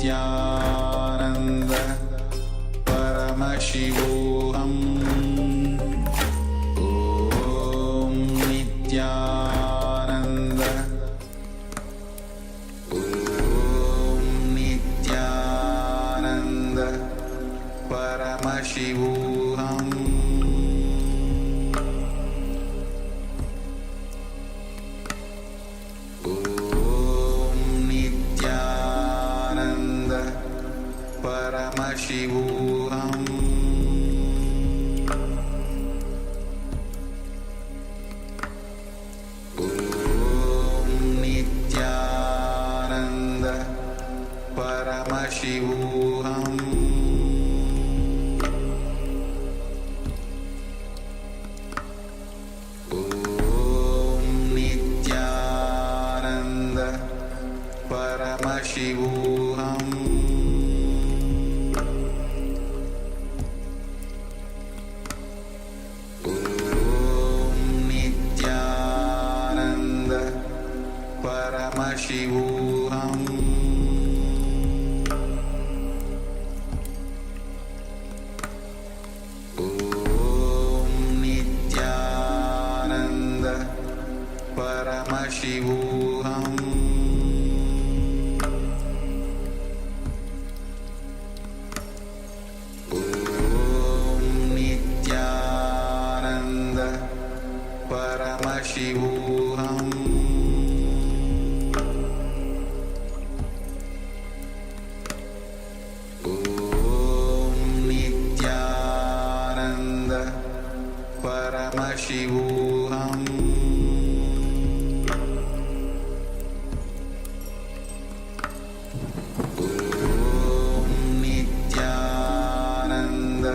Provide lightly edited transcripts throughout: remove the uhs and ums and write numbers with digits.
Nithyananda Paramashivoham Om Nithyananda Om Nithyananda Paramashivoham Paramashivoham Om Nithyananda Paramashivoham Om Nithyananda Paramashivoham Paramashivoham Om Nithyananda Paramashivoham Om Nithyananda Paramashivoham Paramashivoham Om Nithyananda Paramashivoham Om Nithyananda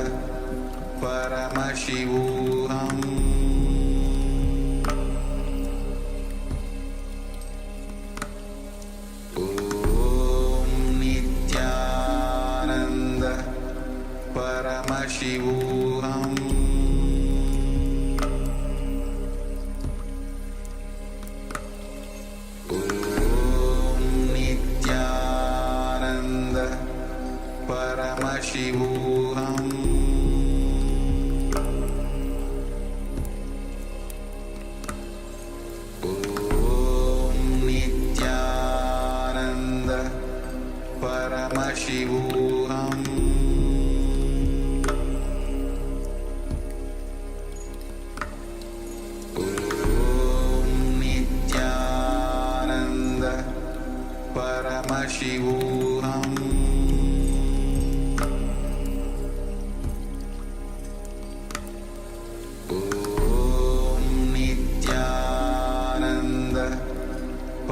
Paramashivoham Paramashivoham Om Nithyananda Paramashivoham Om Nithyananda Paramashivoham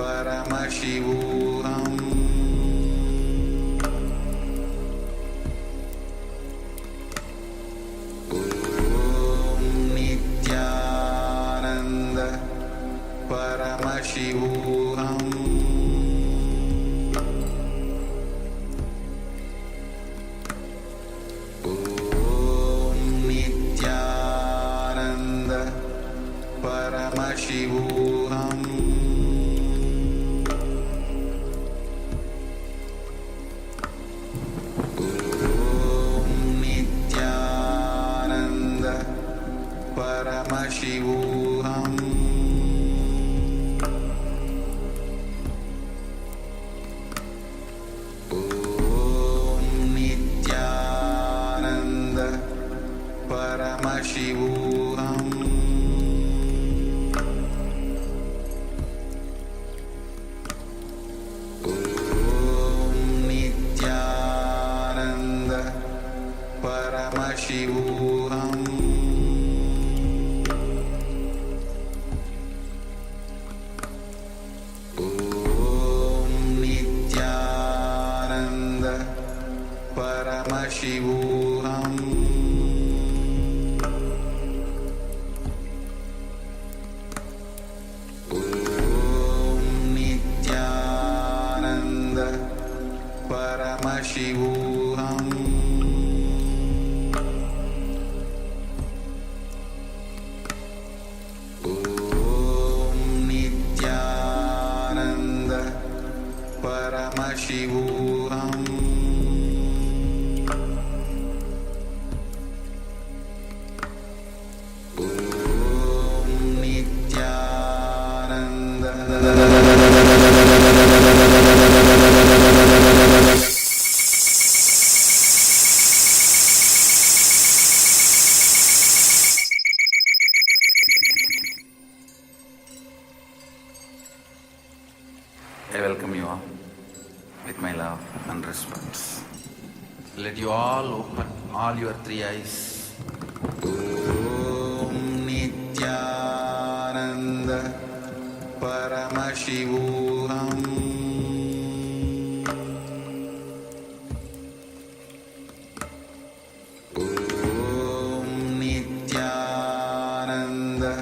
Paramashivoham Om Nithyananda Paramashivoham Om Nithyananda Paramashivoham Paramashivoham Om Nithyananda Paramashivoham Om Nithyananda Paramashivoham Paramashivoham Om Nithyananda Paramashivoham Om Nithyananda Paramashivoham I welcome you all with my love and respect. Let you all open all your three eyes. Om Nithyananda Paramashivoham Om Nithyananda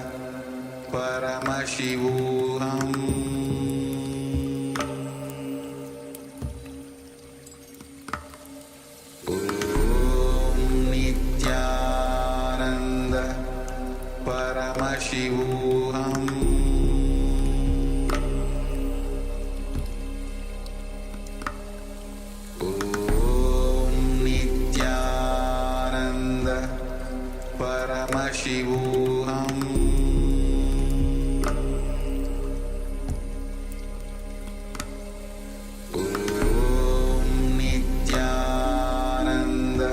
Paramashivoham Paramashivoham Om Nithyananda Paramashivoham Om Nithyananda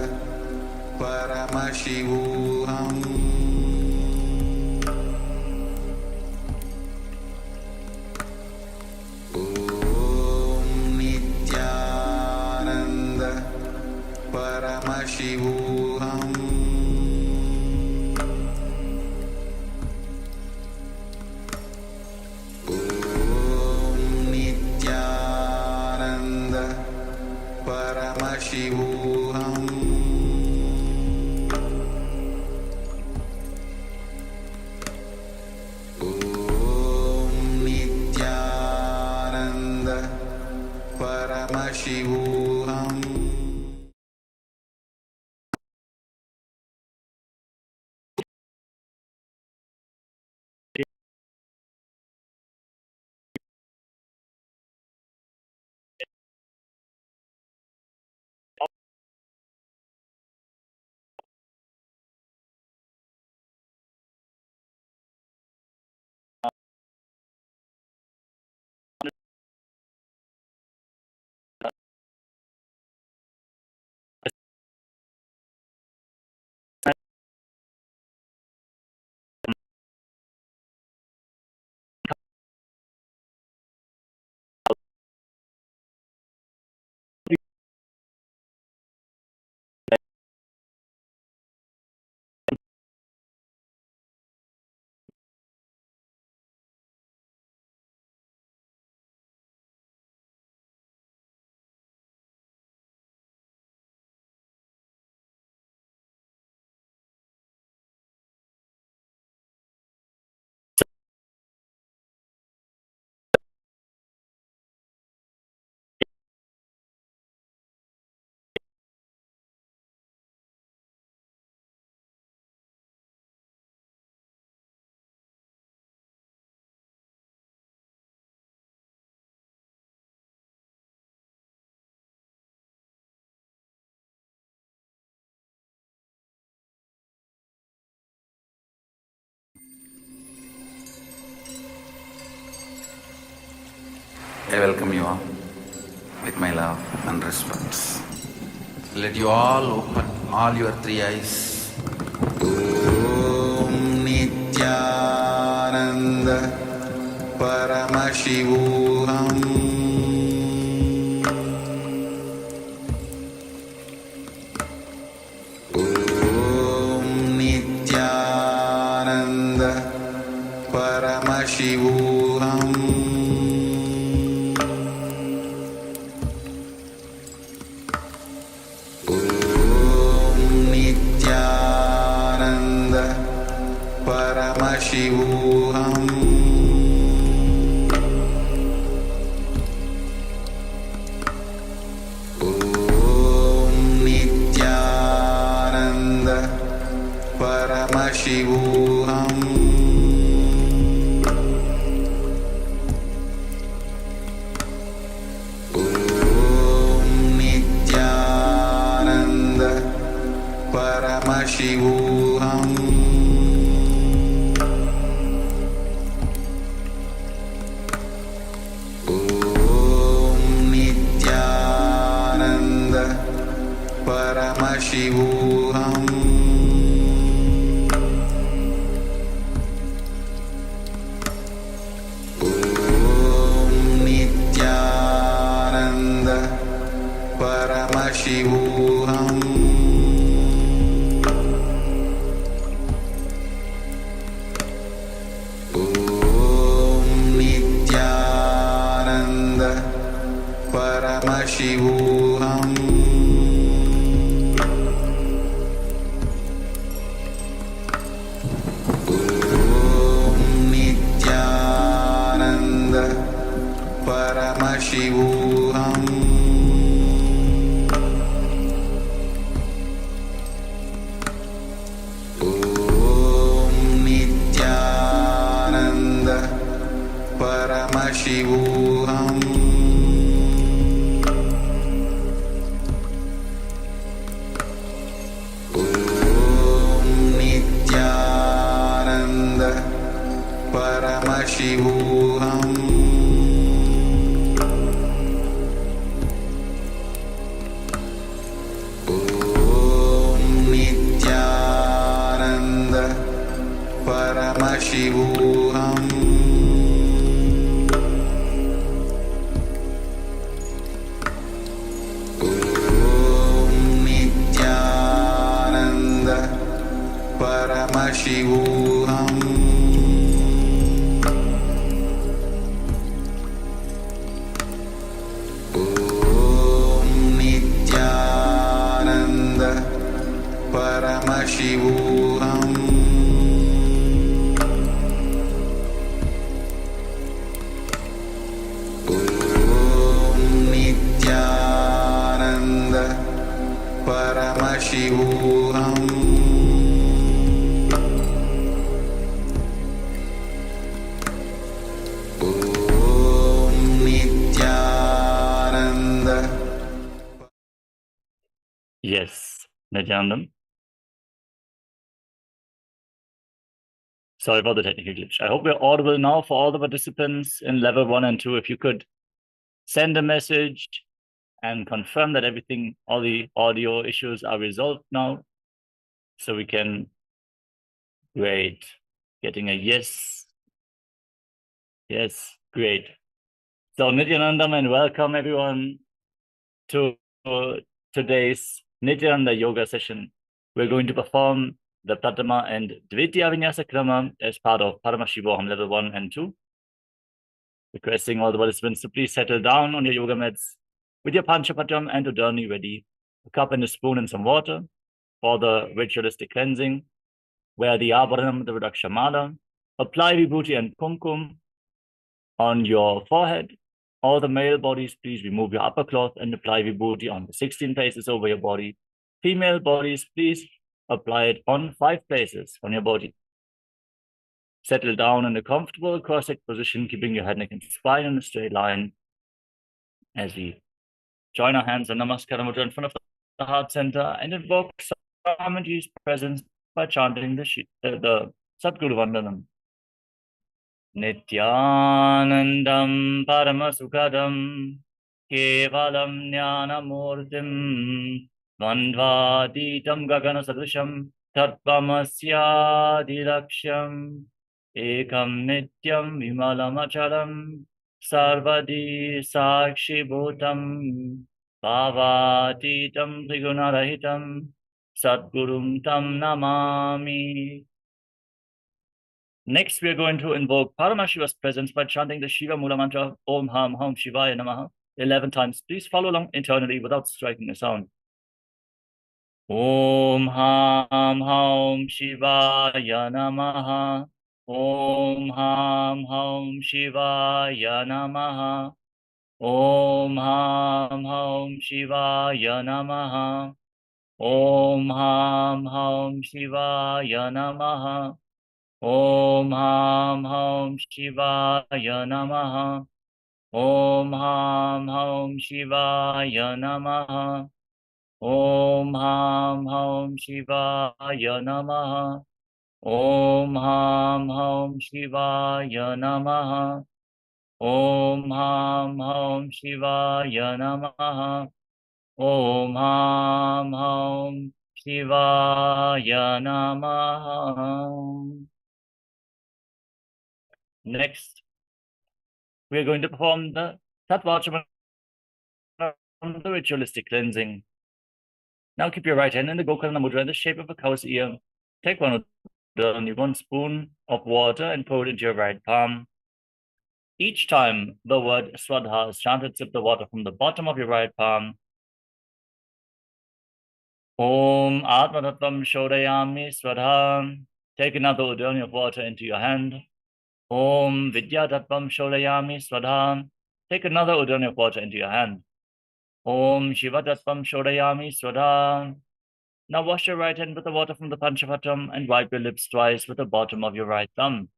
Paramashivoham Paramashivoham Om Nithyananda Paramashivoham Om Nithyananda Paramashivoham I welcome you all with my love and respect. Let you all open all your three eyes. Om Nithyananda Paramashivoham Om Nithyananda Paramashivoham Paramashivoham Om Nithyananda Paramashivoham Om Paramashivoham Nithyananda Paramashivoham Nithyananda Paramashivoham Nithyananda Paramashivoham Nithyananda Paramashivoham Nithyananda Paramashivoham Nithyananda Paramashivoham Nithyananda Paramashivoham Nithyananda Paramashivoham Nithyananda Paramashivoham Nithyananda Paramashivoham Nithyananda. Yes, Nithyananda. Sorry about the technical glitch. I hope we're audible now for all the participants in level 1 and 2. If you could send a message and confirm that everything, all the audio issues are resolved now, so we can, great, getting a yes. Yes, great. So Nithyanandam, and welcome everyone to today's Nithyananda yoga session. We're going to perform the Pratama and Dvitiya Vinyasa Krama as part of Paramashivoham Level 1 and 2. Requesting all the participants to please settle down on your yoga mats with your panchapatam and udani ready, a cup and a spoon and some water for the ritualistic cleansing. Wear the abharanam, the Rudrakshamala, apply vibhuti and kumkum on your forehead. All the male bodies, please remove your upper cloth and apply vibhuti on the 16 places over your body. Female bodies, please apply it on 5 places on your body. Settle down in a comfortable cross-legged position, keeping your head, neck, and spine in a straight line. As we join our hands in Namaskara Mudra in front of the heart center and invoke Swamiji's presence by chanting the Sadguru Vandanam. Nithyanandam Paramasukadam Kevalam Jnanamurtim Vandvaditam Gagana Sadrisham Tattvamasyadiraksham Ekam Nityam Vimalamachalam Sarvadi Sakshi Bhutam Bhavatitam Trigunarahitam Sadgurum Tam Namami. Next, we are going to invoke Paramashiva's presence by chanting the Shiva Mula mantra Om Ham Ham Shivaya Namaha 11 times. Please follow along internally without striking a sound. Om Ham Ham Shivaya Namaha. Om Ham Ham Shivaya Namaha. Om Ham Ham Shivaya Namaha. Om Ham Ham Shivaya Namaha. Om Ham Ham Shivaya Namaha. Om Ham Ham Shivaya Namaha. Om Ham Ham Shivaya Namaha. Om Ham Ham Shivaya Namaha. Om Ham Ham Shivaya Namaha. Om Ham Ham Shivaya Namaha. Next, we are going to perform the Tattvachana from the ritualistic cleansing. Now keep your right hand in the Gokarna Mudra in the shape of a cow's ear. Take one spoon of water and pour it into your right palm. Each time the word Swadha is chanted, sip the water from the bottom of your right palm. Om Atma Tattvam Shodayami Swadha. Take another udani of water into your hand. Om Vidya Tattvam Shodayami Swadha. Take another udani of water into your hand. Om Shiva Tattvam Shodayami Swadha. Now wash your right hand with the water from the Panchapatam and wipe your lips twice with the bottom of your right thumb.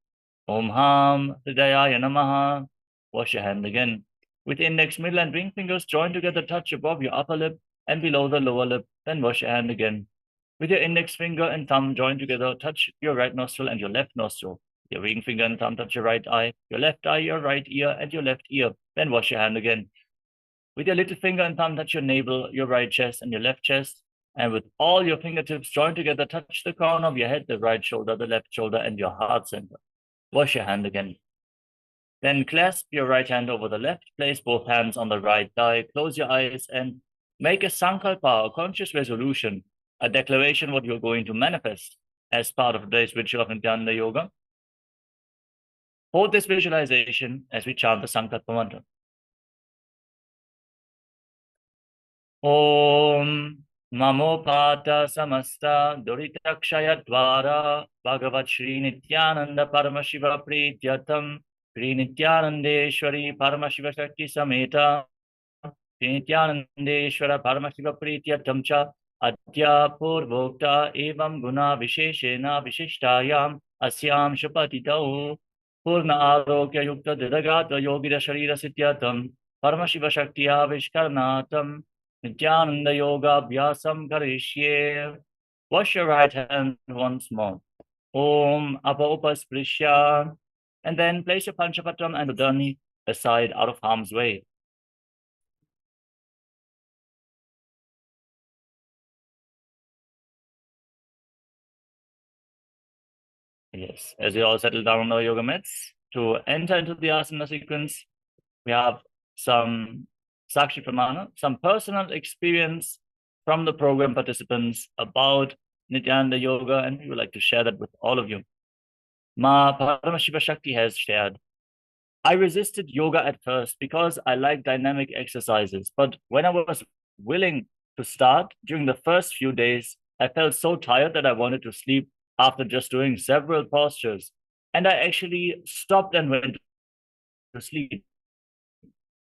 Om Ham Hridayaya Namaha. Wash your hand again. With index, middle, and ring fingers joined together, touch above your upper lip and below the lower lip. Then wash your hand again. With your index finger and thumb joined together, touch your right nostril and your left nostril. Your ring finger and thumb touch your right eye, your left eye, your right ear, and your left ear. Then wash your hand again. With your little finger and thumb touch your navel, your right chest, and your left chest. And with all your fingertips joined together, touch the crown of your head, the right shoulder, the left shoulder, and your heart center. Wash your hand again. Then clasp your right hand over the left, place both hands on the right thigh, close your eyes, and make a sankalpa, a conscious resolution, a declaration what you're going to manifest as part of today's ritual of Nithyananda Yoga. Hold this visualization as we chant the sankalpa mantra. Om Namo Pata Samasta Duritakshaya Dvara Bhagavat Shri Nithyananda Paramashiva Prityatam Shri Nithyanandeshwari Paramashiva Shakti Sameta Shri Nithyanandeshwara Paramashiva Prityatam Cha Adya Purvokta Evam Guna Visheshena Vishishtayam Asyam Shapatitau Purna Arokya Yukta Didagata Yogida Sharira Sityatam Paramashiva Shakti Avishkarnatam Nithyananda Yoga Abhyasam Karishye. Wash your right hand once more. Om Apaupasprisya. And then place your Panchapatam and Udani aside out of harm's way. Yes, as you all settle down on the yoga mats to enter into the asana sequence, we have some Sakshi Pramana, some personal experience from the program participants about Nithyananda Yoga, and we would like to share that with all of you. Ma Paramashiva Shakti has shared, I resisted yoga at first because I like dynamic exercises, but when I was willing to start, during the first few days, I felt so tired that I wanted to sleep after just doing several postures, and I actually stopped and went to sleep.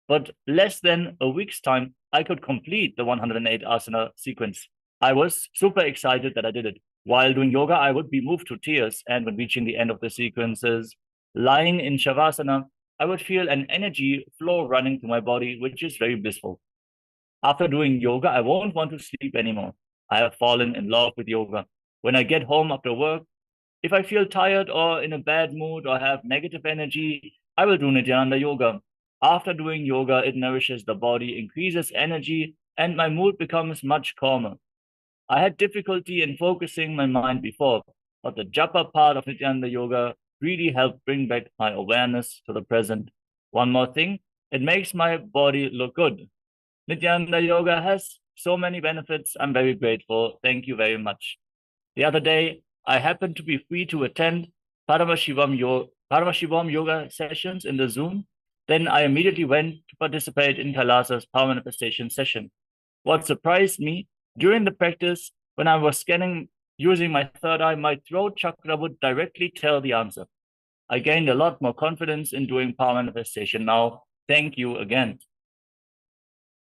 But less than a week's time, I could complete the 108 asana sequence. I was super excited that I did it. While doing yoga, I would be moved to tears, and when reaching the end of the sequences, lying in Shavasana, I would feel an energy flow running through my body, which is very blissful. After doing yoga, I won't want to sleep anymore. I have fallen in love with yoga. When I get home after work, if I feel tired or in a bad mood or have negative energy, I will do Nithyananda Yoga. After doing yoga, it nourishes the body, increases energy, and my mood becomes much calmer. I had difficulty in focusing my mind before, but the japa part of Nithyananda Yoga really helped bring back my awareness to the present. One more thing, it makes my body look good. Nithyananda Yoga has so many benefits. I'm very grateful. Thank you very much. The other day, I happened to be free to attend Paramashivoham Yoga sessions in the Zoom. Then I immediately went to participate in KAILASA's power manifestation session. What surprised me, during the practice, when I was scanning using my third eye, my throat chakra would directly tell the answer. I gained a lot more confidence in doing power manifestation now. Thank you again.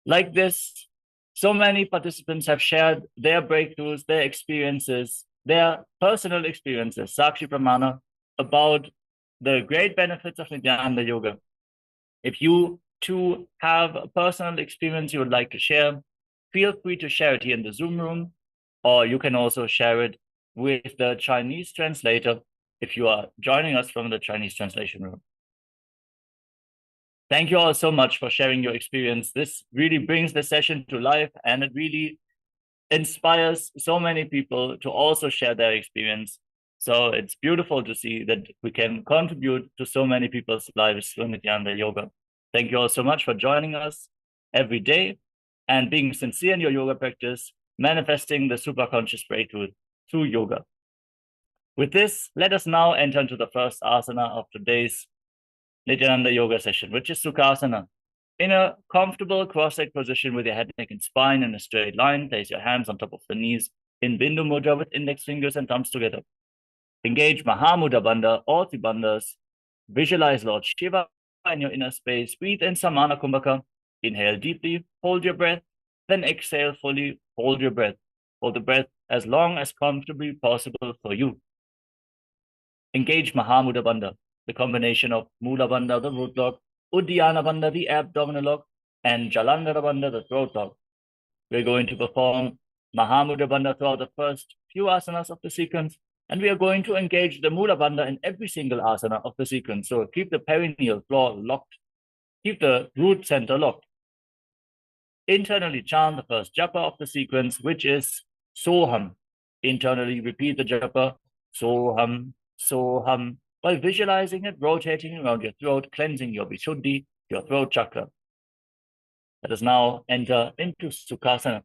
Like this, so many participants have shared their breakthroughs, their experiences, their personal experiences, Sakshi Pramana, about the great benefits of Nithyananda Yoga. If you too have a personal experience you would like to share, feel free to share it here in the Zoom room, or you can also share it with the Chinese translator if you are joining us from the Chinese translation room. Thank you all so much for sharing your experience. This really brings the session to life, and it really inspires so many people to also share their experience. So it's beautiful to see that we can contribute to so many people's lives through Nithyananda Yoga. Thank you all so much for joining us every day and being sincere in your yoga practice, manifesting the superconscious breakthrough through yoga. With this, let us now enter into the first asana of today's Nithyananda Yoga session, which is Sukhasana. In a comfortable cross-legged position with your head, neck, and spine in a straight line, place your hands on top of the knees in Bindu Mudra with index fingers and thumbs together. Engage Mahamudra Bandha, all three bandhas. Visualize Lord Shiva in your inner space. Breathe in Samana Kumbhaka. Inhale deeply, hold your breath, then exhale fully, hold your breath. Hold the breath as long as comfortably possible for you. Engage Mahamudra Bandha, the combination of Mula Bandha, the root lock, Uddiyana Bandha, the abdominal lock, and Jalandhara Bandha, the throat lock. We're going to perform Mahamudra Bandha throughout the first few asanas of the sequence, and we are going to engage the Mula Bandha in every single asana of the sequence. So keep the perineal floor locked, keep the root center locked. Internally chant the first japa of the sequence, which is Soham. Internally repeat the japa, Soham, Soham, while visualizing it rotating around your throat, cleansing your Vishuddhi, your throat chakra. Let us now enter into Sukhasana.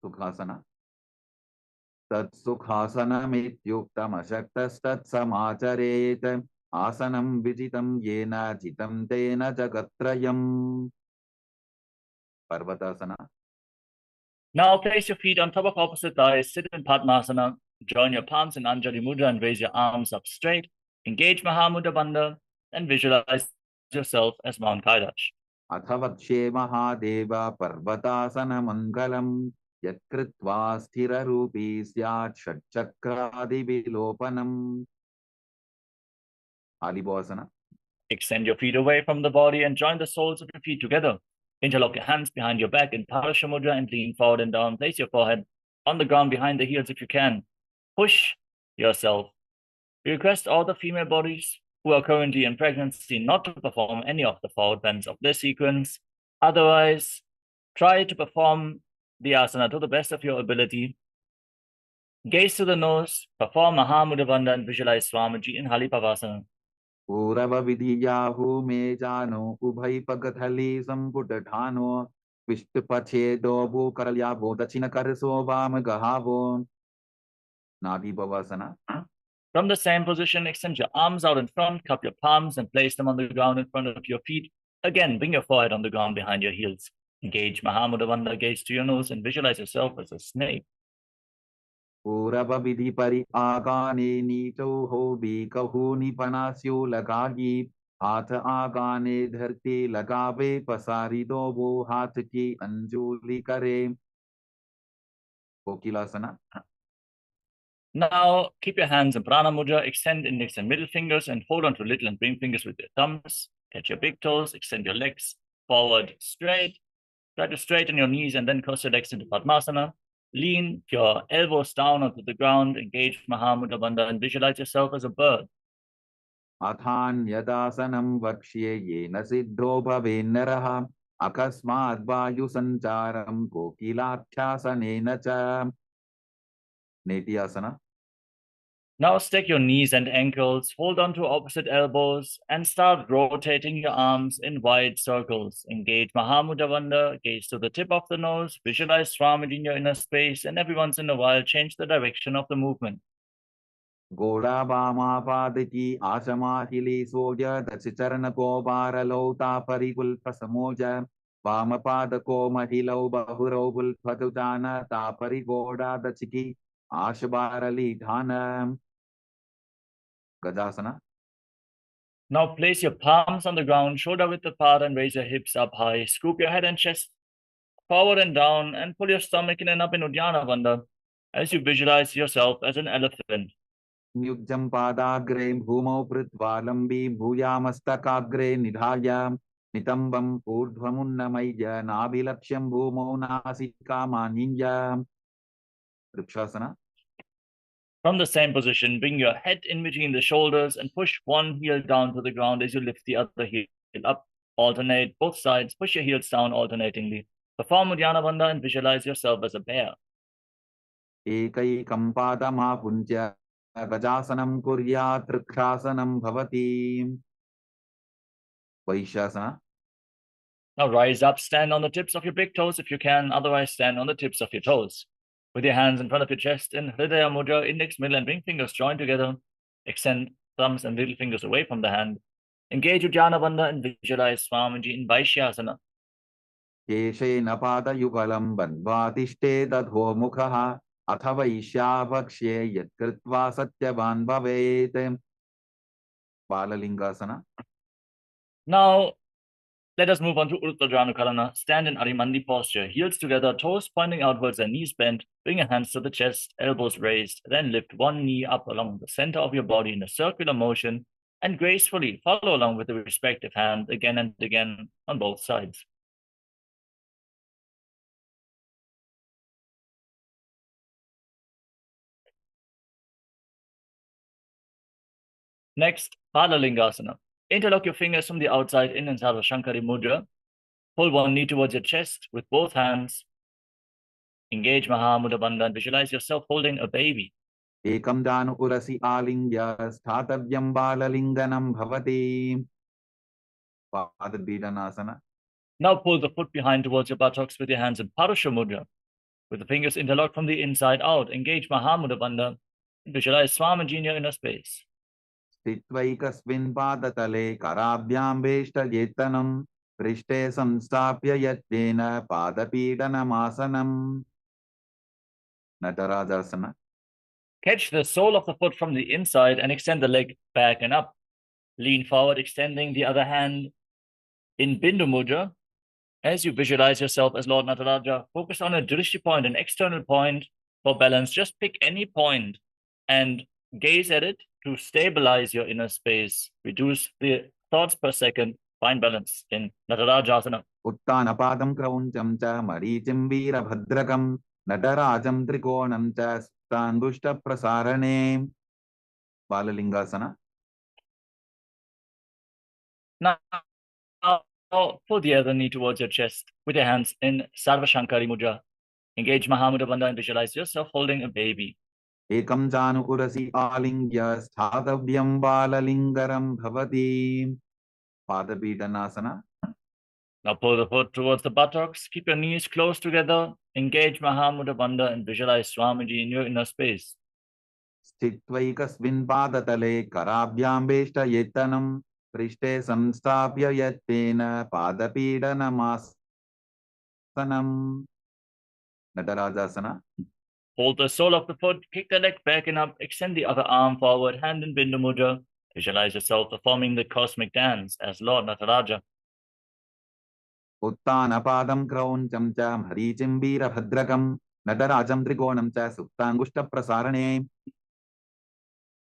Sukhasana. Tat Sukhasanamityuktam ashaktastat samacharet asanam vijitam yena jitam tena jagatrayam. Parvatasana. Now place your feet on top of opposite thighs, sit in Padmasana, join your palms in Anjali Mudra and raise your arms up straight. Engage Mahamudra Bandha and visualize yourself as Mount Kailash. Athavatshe Mahadeva Parvatasana Mangalam Yatkritva Sthira Rupi Syat Shatchakradi Vilopanam. Alibhasana. Extend your feet away from the body and join the soles of your feet together. Interlock your hands behind your back in Parasha Mudra and lean forward and down. Place your forehead on the ground behind the heels if you can. Push yourself. We request all the female bodies who are currently in pregnancy not to perform any of the forward bends of this sequence. Otherwise, try to perform the asana to the best of your ability. Gaze to the nose, perform Mahamudra Bandha and visualize Swamiji in Halipavasana. Purava Vidhiyahu Me Jano Ubhai Pagathali Samputatano Vishtupache Dobu Karalyabo Dachina Karaso Vama Gahavo. Nadi Bhavasana. From the same position, extend your arms out in front, cup your palms and place them on the ground in front of your feet. Again, bring your forehead on the ground behind your heels. Engage Mahamudra Bandha, gaze to your nose and visualize yourself as a snake. Purava Vidhi Pari Agane Nito Ho Bikahu Nipanasyo Lagagi Hatha Agane Dharti Lagave Pasari Dobo Hataki Anjuli Kare. Kokilasana. Now, keep your hands in Prana Mudra, extend index and middle fingers and hold on to little and ring fingers with your thumbs. Catch your big toes, extend your legs forward straight. Try to straighten your knees and then cross your legs into Padmasana. Lean your elbows down onto the ground, engage Mahamudra Bandha and visualize yourself as a bird. Athan Yadasanam Vakshye Yena Siddho Bhavennaraha Akasmad Vayu Sancharam Kokilakshyasanena Cha. Nithya. Now stack your knees and ankles, hold on to opposite elbows, and start rotating your arms in wide circles. Engage Mahamudra Bandha, gaze to the tip of the nose, visualize Swamiji in your inner space, and every once in a while, change the direction of the movement. Goda Bama Padaki Ashama Hili Soja Dachicharana Kobara Lota Parikul Pasamoja Bama Padako Mahilo Bahurobul Patutana Tapari Goda Dachiki Ashabarali Dhana. Gajasana. Now place your palms on the ground, shoulder width apart, and raise your hips up high. Scoop your head and chest forward and down, and pull your stomach in and up in Uddiyana Bandha as you visualize yourself as an elephant. Nyujjam padagre bhumau pritvalambhi bhuyamastakaagre nidhaya nitambam urdhvamunnamaija nabilaksham bhumau nasikamaninja. Vrikshasana. From the same position, bring your head in between the shoulders and push one heel down to the ground as you lift the other heel up. Alternate both sides, push your heels down alternatingly. Perform Uddiyana Bandha and visualize yourself as a bear. एकैकं पादमापुञ्ज गजासनं कुर्यात् त्रिक्षासनं भवति. Vaishasana. Now rise up, stand on the tips of your big toes if you can, otherwise stand on the tips of your toes. With your hands in front of your chest in Hridaya Mudra, index, middle and ring fingers joined together. Extend thumbs and little fingers away from the hand. Engage Uddiyana Bandha and visualize Swamiji in Vaishyasana. केशेन पादयुगलं बन्ध्वातिष्ठेदधोमुखः अथ वैश्यावक्ष्ये यत्कृत्वा सत्यवान् भवेत्. बाललिङ्गासना. Now, let us move on to Uttarajanukarana. Stand in Arimandi posture, heels together, toes pointing outwards and knees bent. Bring your hands to the chest, elbows raised. Then lift one knee up along the center of your body in a circular motion and gracefully follow along with the respective hand again and again on both sides. Next, Palalingasana. Interlock your fingers from the outside in and Sarva Shankari Mudra. Pull one knee towards your chest with both hands. Engage Mahamudra Bandha and visualize yourself holding a baby. एकं दानुपुरसि आलिङ्ग्य स्थातव्यं बाललिङ्गनं भवति. पादपीडनासना. Now pull the foot behind towards your buttocks with your hands in Parusha Mudra. With the fingers interlocked from the inside out, engage Mahamudra Bandha and visualize Swamiji in your inner space. स्थित्वैकस्मिन् पादतले कराभ्यां वेष्टयेत्तनं पृष्ठे संस्थाप्य यत्नेन पादपीडनमासनम्. Natarajasana. Catch the sole of the foot from the inside and extend the leg back and up. Lean forward, extending the other hand in Bindu Mudra. As you visualize yourself as Lord Nataraja, focus on a drishti point, an external point for balance. Just pick any point and gaze at it to stabilize your inner space. Reduce the thoughts per second. Find balance in Natarajasana. उत्तानपादं क्रौञ्चं च मरीचिं वीरभद्रकं नटराजं त्रिकोणं च सुप्ताङ्गुष्ठप्रसारणे. बाललिङ्गासना. Now, pull the other knee towards your chest with your hands in Sarva Shankari Mudra. Engage Mahamudra Bandha and visualize yourself holding a baby. एकं जानुकुरसि आलिङ्ग्य स्थातव्यं बाललिङ्गरं भवति. पादपीडनासना. Now pull the foot towards the buttocks. Keep your knees close together. Engage Mahamudra Bandha and visualize Swamiji in your inner space. स्थित्वैकस्मिन् पादतले कराभ्यां वेष्टयेत्तनं पृष्ठे संस्थाप्य यत्तेन पादपीडनमासनम्. Natarajasana. Hold the sole of the foot, kick the leg back and up, extend the other arm forward, hand in Bindu Mudra. Visualize yourself performing the cosmic dance as Lord Nataraja. उत्तानपादं क्रौञ्चं च मरीचिं वीरभद्रकं नटराजं त्रिकोणं च सुप्ताङ्गुष्ठप्रसारणे.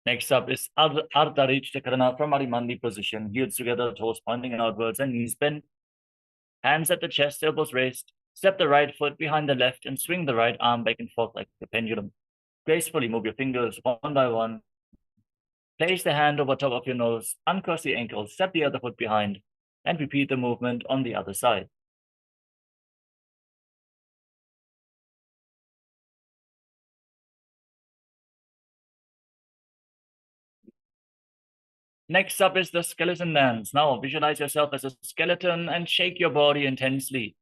Next up is Ardha Chakrana from Arimandi position. Heels together, toes pointing outwards and knees bent. Hands at the chest, elbows raised. Step the right foot behind the left and swing the right arm back and forth like a pendulum. Gracefully move your fingers one by one. Place the hand over top of your nose, uncross the ankle, step the other foot behind, and repeat the movement on the other side. Next up is the skeleton dance. Now visualize yourself as a skeleton and shake your body intensely.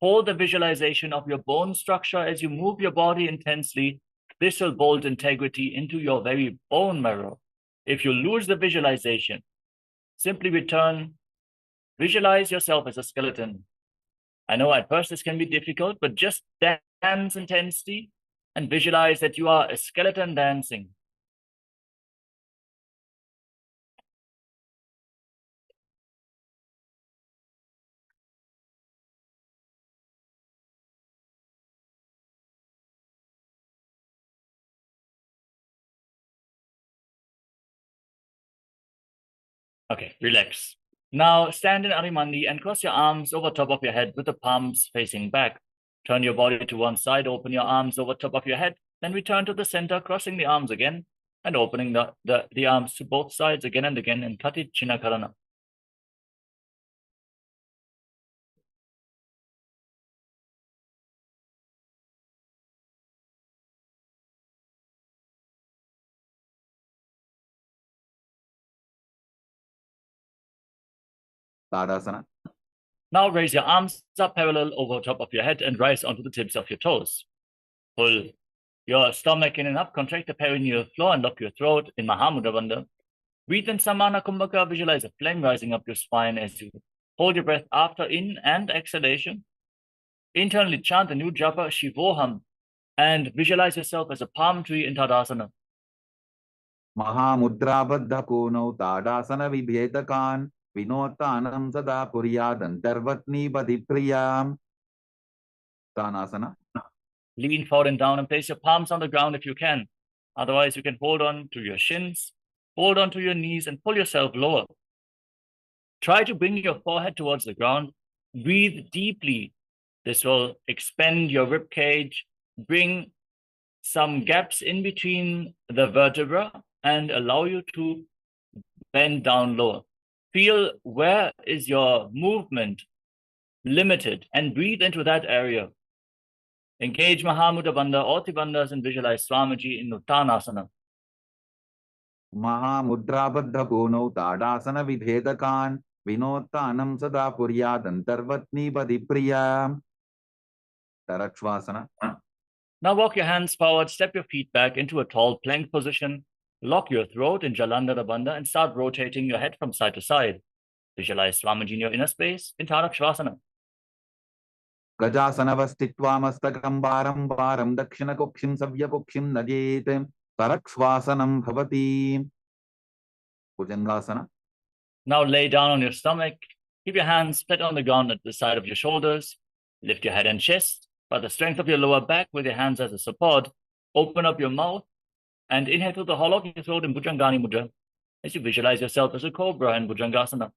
Hold the visualization of your bone structure as you move your body intensely. This will bolt integrity into your very bone marrow. If you lose the visualization, simply return. Visualize yourself as a skeleton. I know at first this can be difficult, but just dance intensely and visualize that you are a skeleton dancing. Okay, relax. Now stand in Arimandi and cross your arms over top of your head with the palms facing back. Turn your body to one side, open your arms over top of your head, then return to the center, crossing the arms again and opening the arms to both sides again and again in Kati Chinakarana. Tadasana. Now raise your arms up parallel over top of your head and rise onto the tips of your toes. Pull your stomach in and up, contract the perineal floor and lock your throat in Mahamudra Bandha. Breathe in Samana Kumbhaka, visualize a flame rising up your spine as you hold your breath after in and exhalation. Internally chant the new japa Shivoham and visualize yourself as a palm tree in Tadasana. Mahamudra Kono Tadasana Vibhedakan Vinotanam Sada Puryadantarvatni Badipriyam. Tanasana. Lean forward and down and place your palms on the ground if you can. Otherwise, you can hold on to your shins, hold on to your knees and pull yourself lower. Try to bring your forehead towards the ground. Breathe deeply. This will expand your rib cage, bring some gaps in between the vertebra and allow you to bend down lower. Feel where is your movement limited and breathe into that area. Engage Mahamudra Bandha or Bandhas and visualize Swamiji in Uttanasana. Mahamudra Kono Tadasana Vibhedakan Vinotanam Sada Puryadantarvatni Badipriyam. Tarakshvasana. Now walk your hands forward, step your feet back into a tall plank position, lock your throat in Jalandhara Bandha and start rotating your head from side to side. Visualize Swamiji in your inner space in Tarakshvasana. Gajasanavastitva mastakam varam varam dakshina kokshim savyakokshim najet tarakshvasanam bhavati. Bhujangasana. Now lay down on your stomach. Keep your hands flat on the ground at the side of your shoulders. Lift your head and chest by the strength of your lower back with your hands as a support. Open up your mouth and inhale through the hollow of your throat in Bhujangani Mudra as you visualize yourself as a cobra in Bhujangasana.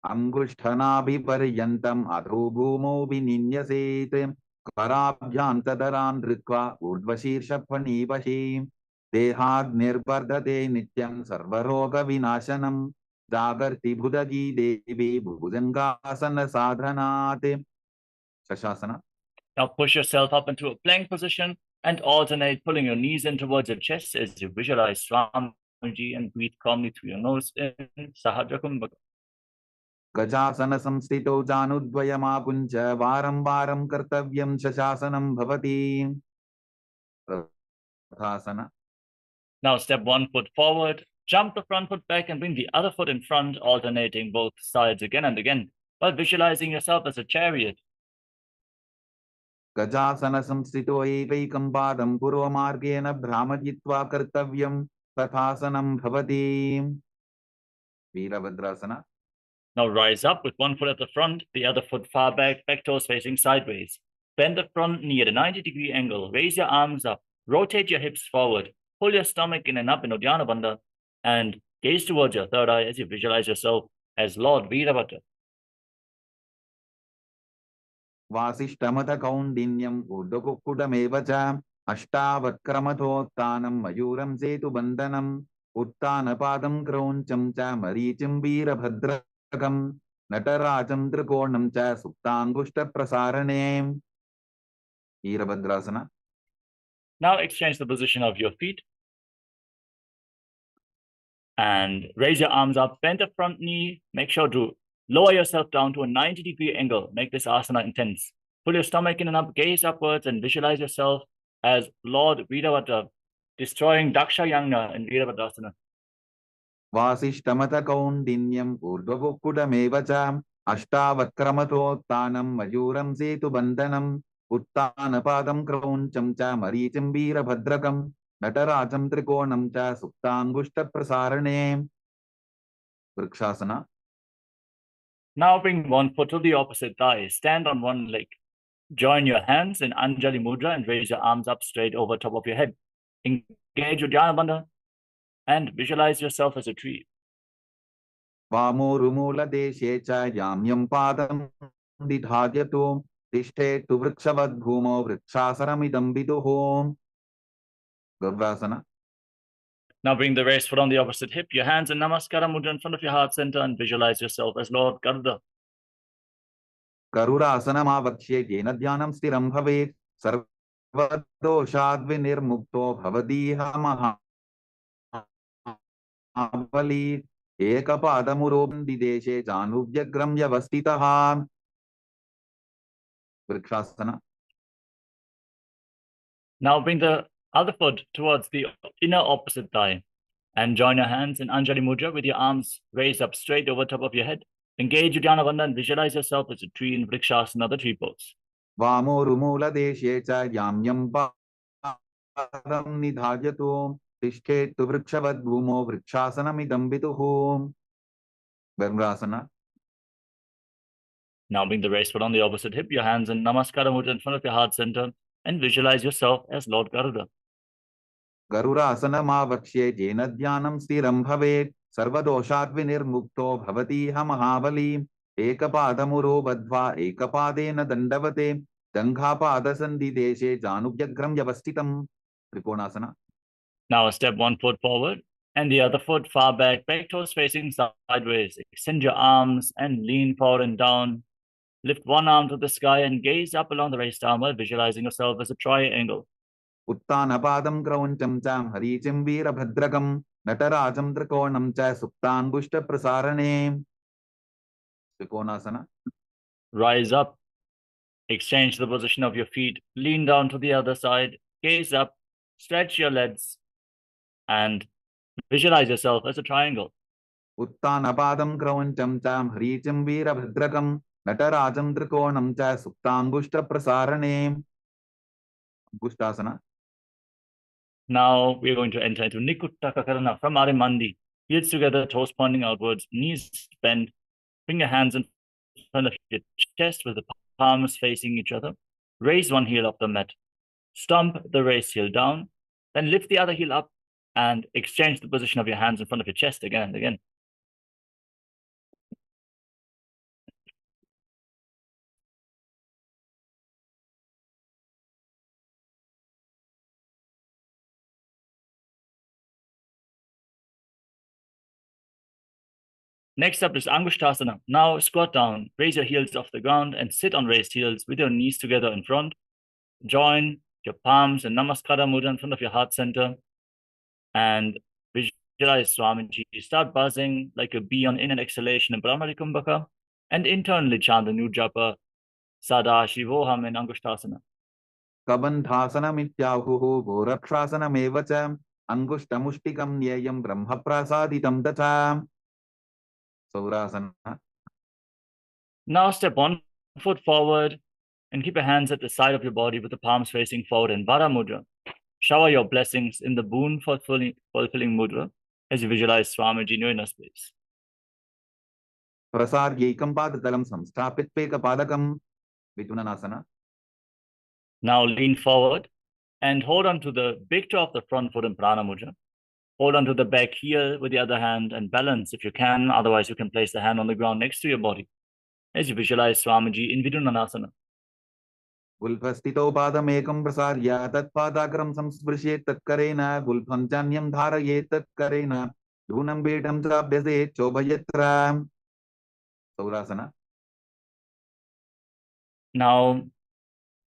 Angushthanabiparyantam adho bhumo vininyaset karabhyantadaran dritva urdvashirshaphanivashi dehad nirbardhate nityam sarvaroga vinashanam jagarti bhudaji devi bhujangasana sadhanate. Shashasana. Now push yourself up into a plank position and alternate pulling your knees in towards your chest as you visualize Swamiji and breathe calmly through your nose in Sahadra Kumbhaka. Gajasana samstito janudvayamapuncha varam varam kartavyam shashasanam bhavati. Prathasana. Now step one foot forward, jump the front foot back and bring the other foot in front, alternating both sides again and again, while visualizing yourself as a chariot. Gajasana samstito evaikam padam purvamargena brahmajitva kartavyam tathasanam bhavati. Veerabhadrasana. Now rise up with one foot at the front, the other foot far back toes facing sideways. Bend the front knee at a 90-degree angle. Raise your arms up. Rotate your hips forward. Pull your stomach in and up in Uddiyana Bandha. And gaze towards your third eye as you visualize yourself as Lord Veerabhadra. Vasishtamata kaundinyam urdhakukkudamevacha ashtavatkramatottanam mayuram setu bandhanam uttanapadam krauncham cha marichim veerabhadrakam natarajam trikonam cha suptangushta prasarane. Veerabhadrasana. Now exchange the position of your feet. And raise your arms up, bend the front knee. Make sure to lower yourself down to a 90-degree angle. Make this asana intense. Pull your stomach in and up, gaze upwards, and visualize yourself as Lord Veerabhadra, destroying Daksha Yagna in Veerabhadrasana. Vasishtamata kaundinyam urdhakukkudamevacha ashtavatkramatottanam mayuram setu bandhanam uttanapadam krauncham cha marichim veerabhadrakam natarajam trikonam cha suptangushta prasarane. Vrikshasana. Now bring one foot to the opposite thigh. Stand on one leg. Join your hands in Anjali Mudra and raise your arms up straight over top of your head. Engage Uddiyana Bandha and visualize yourself as a tree. वामोरुमूलदेशे च याम्यं पादं निधार्यतो तिष्ठेतु वृक्षवद्भूमौ वृक्षासनमिदं विदुः. Gavrasana. Now bring the raised foot on the opposite hip, your hands in Namaskara Mudra in front of your heart center, and visualize yourself as Lord Garuda. Garudasanamavakshe yena dhyanam stiram bhavet sarvadoshaadvinirmukto bhavadiha mahabali ekapadamurobandideshe januvyagram yavastitaha. Vrikshasana. Now bring the other foot towards the inner opposite thigh and join your hands in Anjali Mudra with your arms raised up straight over top of your head. Engage Uddiyana Bandha and visualize yourself as a tree in Vrikshasana, the tree pose. Vamorumooladeshe cha yamyam padam nidharyatu tishthetu vrikshavad-bhumo vrikshasanamidam viduh. Varmrasana. Now bring the raised foot on the opposite hip, your hands in Namaskara Mudra in front of your heart center, and visualize yourself as Lord Garuda. Garudasanamavakshe jena dhyanam stiram bhavet sarvadoshaadvinirmukto bhavatiha mahabali ekapadamuro badva ekapadena dandavate danghapadasandideshe janubhyagram yavastitam. Trikonasana. Now step one foot forward and the other foot far back toes facing sideways. Extend your arms and lean forward and down. Lift one arm to the sky and gaze up along the raised arm while visualizing yourself as a triangle. Uttanapadam krauncham cham haricim veerabhadrakam natarajam trikonam cha suptan bushta prasarane. Trikonasana. Rise up. Exchange the position of your feet. Lean down to the other side. Gaze up. Stretch your legs. And visualize yourself as a triangle. Uttanapadam krauncham cham haricim veerabhadrakam natarajam trikonam cha suptan bushta prasarane. Bushtasana. Now we're going to enter into Nikuttakakarana from Arimandi. Heels together, toes pointing outwards, knees bent. Bring your hands in front of your chest with the palms facing each other. Raise one heel off the mat. Stomp the raised heel down. Then lift the other heel up and exchange the position of your hands in front of your chest again and again. Next up is Angushtasana. Now squat down, raise your heels off the ground and sit on raised heels with your knees together in front. Join your palms in Namaskara Mudra in front of your heart center and visualize Swamiji. Start buzzing like a bee on in and exhalation in Brahmari Kumbhaka and internally chant the new japa Sadashivoham in Angushtasana. Kabandhasanam ityahuhu gorakshasanam evacha angushtamushtikam nyayam brahma prasaditam dacha. Saurasana. Now step one foot forward and keep your hands at the side of your body with the palms facing forward in Vara Mudra. Shower your blessings in the boon fulfilling mudra as you visualize Swamiji in your inner space. Prasaryekam padatalam samstapit pekapadakam Vidunanasana. Now lean forward and hold on to the big toe of the front foot in Prana Mudra. Hold on to the back heel with the other hand and balance if you can. Otherwise, you can place the hand on the ground next to your body as you visualize Swamiji in Vidunanasana. Gulphastito padam ekam prasarya tat padagram samsprishye tat karena gulpham chanyam dharaye tat karena dhunam betam trabhyase chobhayatra. Saurasana. Now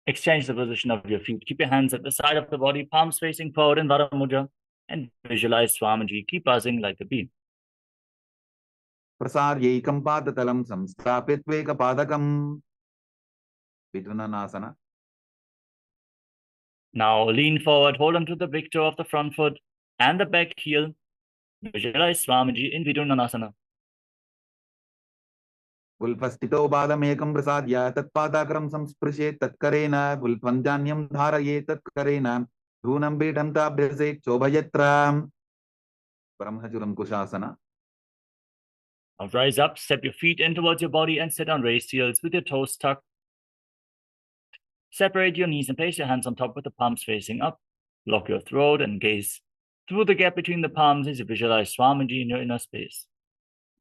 exchange the position of your feet. Keep your hands at the side of the body, palms facing forward in Vara Mudra, and visualize Swamiji. Keep buzzing like a bee. Prasaryekam padatalam samstapit pekapadakam Vidunanasana. Now lean forward, hold on to the big toe of the front foot and the back heel. Visualize Swamiji in Vidunanasana. Gulphastito padam ekam prasadya tat padakram samsprishye tat karena gulpham janyam dharaye tat karena dhunam betam trabhyase chobhayatra. Brahmajuram Kushasana. Now rise up, step your feet in towards your body and sit on raised heels with your toes tucked. Separate your knees and place your hands on top with the palms facing up. Lock your throat and gaze through the gap between the palms as you visualize Swamiji in your inner space.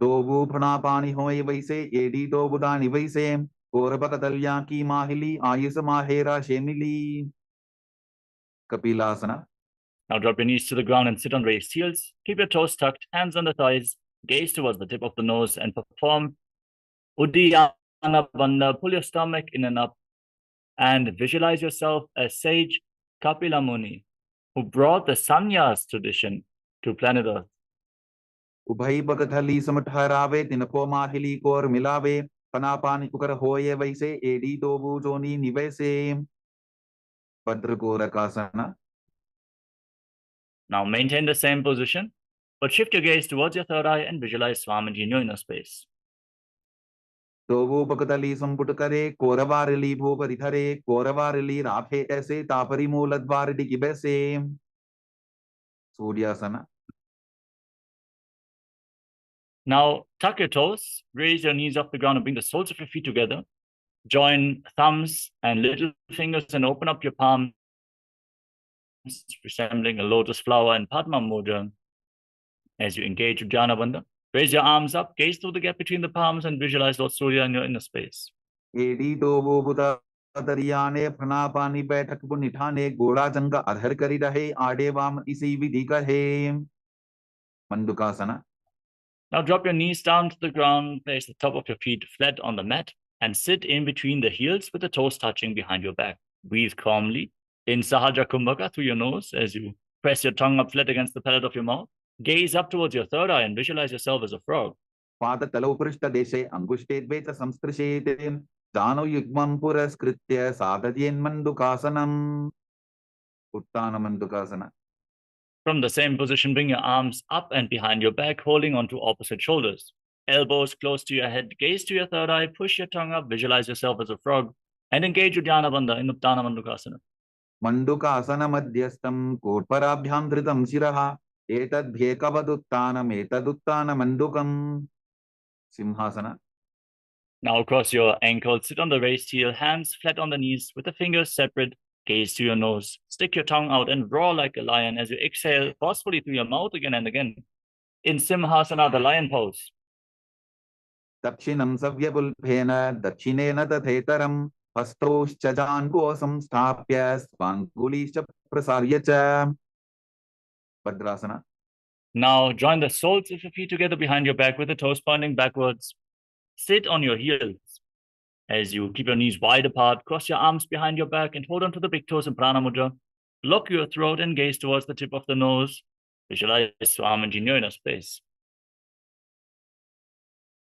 दोबू फना पानी होए वैसे AD दो बुदानी वैसे कोरबक तलिया की माहिली Ayush माहेरा शेमिली कपिलासना Now drop your knees to the ground and sit on raised heels. Keep your toes tucked, hands on the thighs, gaze towards the tip of the nose, and perform Uddiyana Bandha. Pull your stomach in and up, and visualize yourself as sage Kapila Muni, who brought the sannyas tradition to planet Earth. उभई बक थली सम ठहरावे तिनको माहिली core मिलावे फना पानी cooker होए वैसे AD दोबू जोनी निवैसे भद्र कोरकासना Now maintain the same position, but shift your gaze towards your third eye and visualize Swamiji in your inner space. दोबू बकतली संपुट करे कोरवारली भूपरि धरे कोरवारली Rafe ऐसे तापरी मूलद्वार डिगी बैसे सूर्यासना Now tuck your toes, raise your knees off the ground and bring the soles of your feet together. Join thumbs and little fingers and open up your palms, resembling a lotus flower in Padma Mudra. As you engage Uddiyana Bandha, raise your arms up, gaze through the gap between the palms, and visualize Lord Surya in your inner space. एडी दोबू बुता दरियाने फना पानी बैठक पुनि ठाने गोड़ा जंगा अधर करी रहे आडे वाम इसी विधि कहे मंडुकासना Now drop your knees down to the ground, place the top of your feet flat on the mat, and sit in between the heels with the toes touching behind your back. Breathe calmly in Sahaja Kumbhaka through your nose as you press your tongue up flat against the palate of your mouth. Gaze up towards your third eye and visualize yourself as a frog. पाद तलौ पृष्ठ देशे अंगुष्टे द्वे च संस्पृशेते जानु युग्मं पुरस्कृत्य साधयेन् मंडुकासनम् उत्तान मंडुकासना From the same position, bring your arms up and behind your back, holding onto opposite shoulders. Elbows close to your head, gaze to your third eye, push your tongue up, visualize yourself as a frog, and engage Uddiyana Bandha in Uttana Mandukasana. मंडुकासन मध्यस्थं कोटपराभ्यां धृतं शिरः एतद्भ्येकवदुत्तानम् एतदुत्तान मंडुकम् सिंहासना Now cross your ankles, sit on the raised heel, hands flat on the knees with the fingers separate, gaze to your nose, stick your tongue out and roar like a lion as you exhale forcefully through your mouth again and again. In Simhasana, the lion pose. दक्षिणं सव्यबुल्फेन दक्षिणेन तथेतरं हस्तौश्च जान्गो संस्थाप्य स्वाङ्गुलीश्च प्रसार्य च भद्रासना Now join the soles of your feet together behind your back with the toes pointing backwards. Sit on your heels as you keep your knees wide apart, cross your arms behind your back and hold on to the big toes in Prana Mudra. Lock your throat and gaze towards the tip of the nose. Visualize Swamiji in your inner space.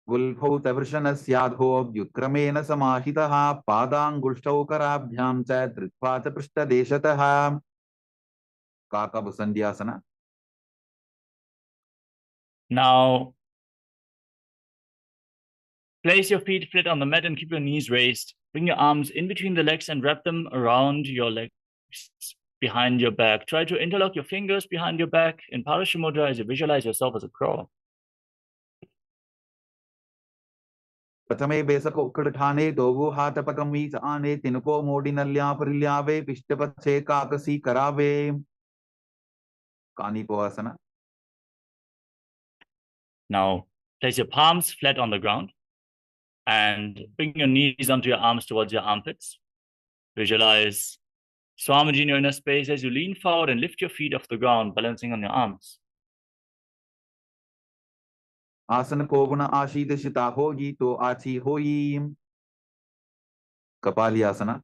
गुल्फौ तवृषणस्याधोऽभ्युत्क्रमेण समाहितः पादाङ्गुष्ठौ कराभ्यां च धृत्वा च पृष्ठदेशतः काकभुसन्ध्यासना Now place your feet flat on the mat and keep your knees raised. Bring your arms in between the legs and wrap them around your legs behind your back. Try to interlock your fingers behind your back in Parashimudra as you visualize yourself as a crow. प्रथमे बेसको उखड़ठाने Dogu हाथ पकम वीच आने तिनको मोड़ी नल्या परिल्यावे पिष्टपच्छे काकसी करावे कानिपोआसना Now place your palms flat on the ground and bring your knees onto your arms towards your armpits. Visualize Swamiji in your inner space as you lean forward and lift your feet off the ground, balancing on your arms. आसन को गुण आशीर्षिता होगी तो आची होई कपालियासना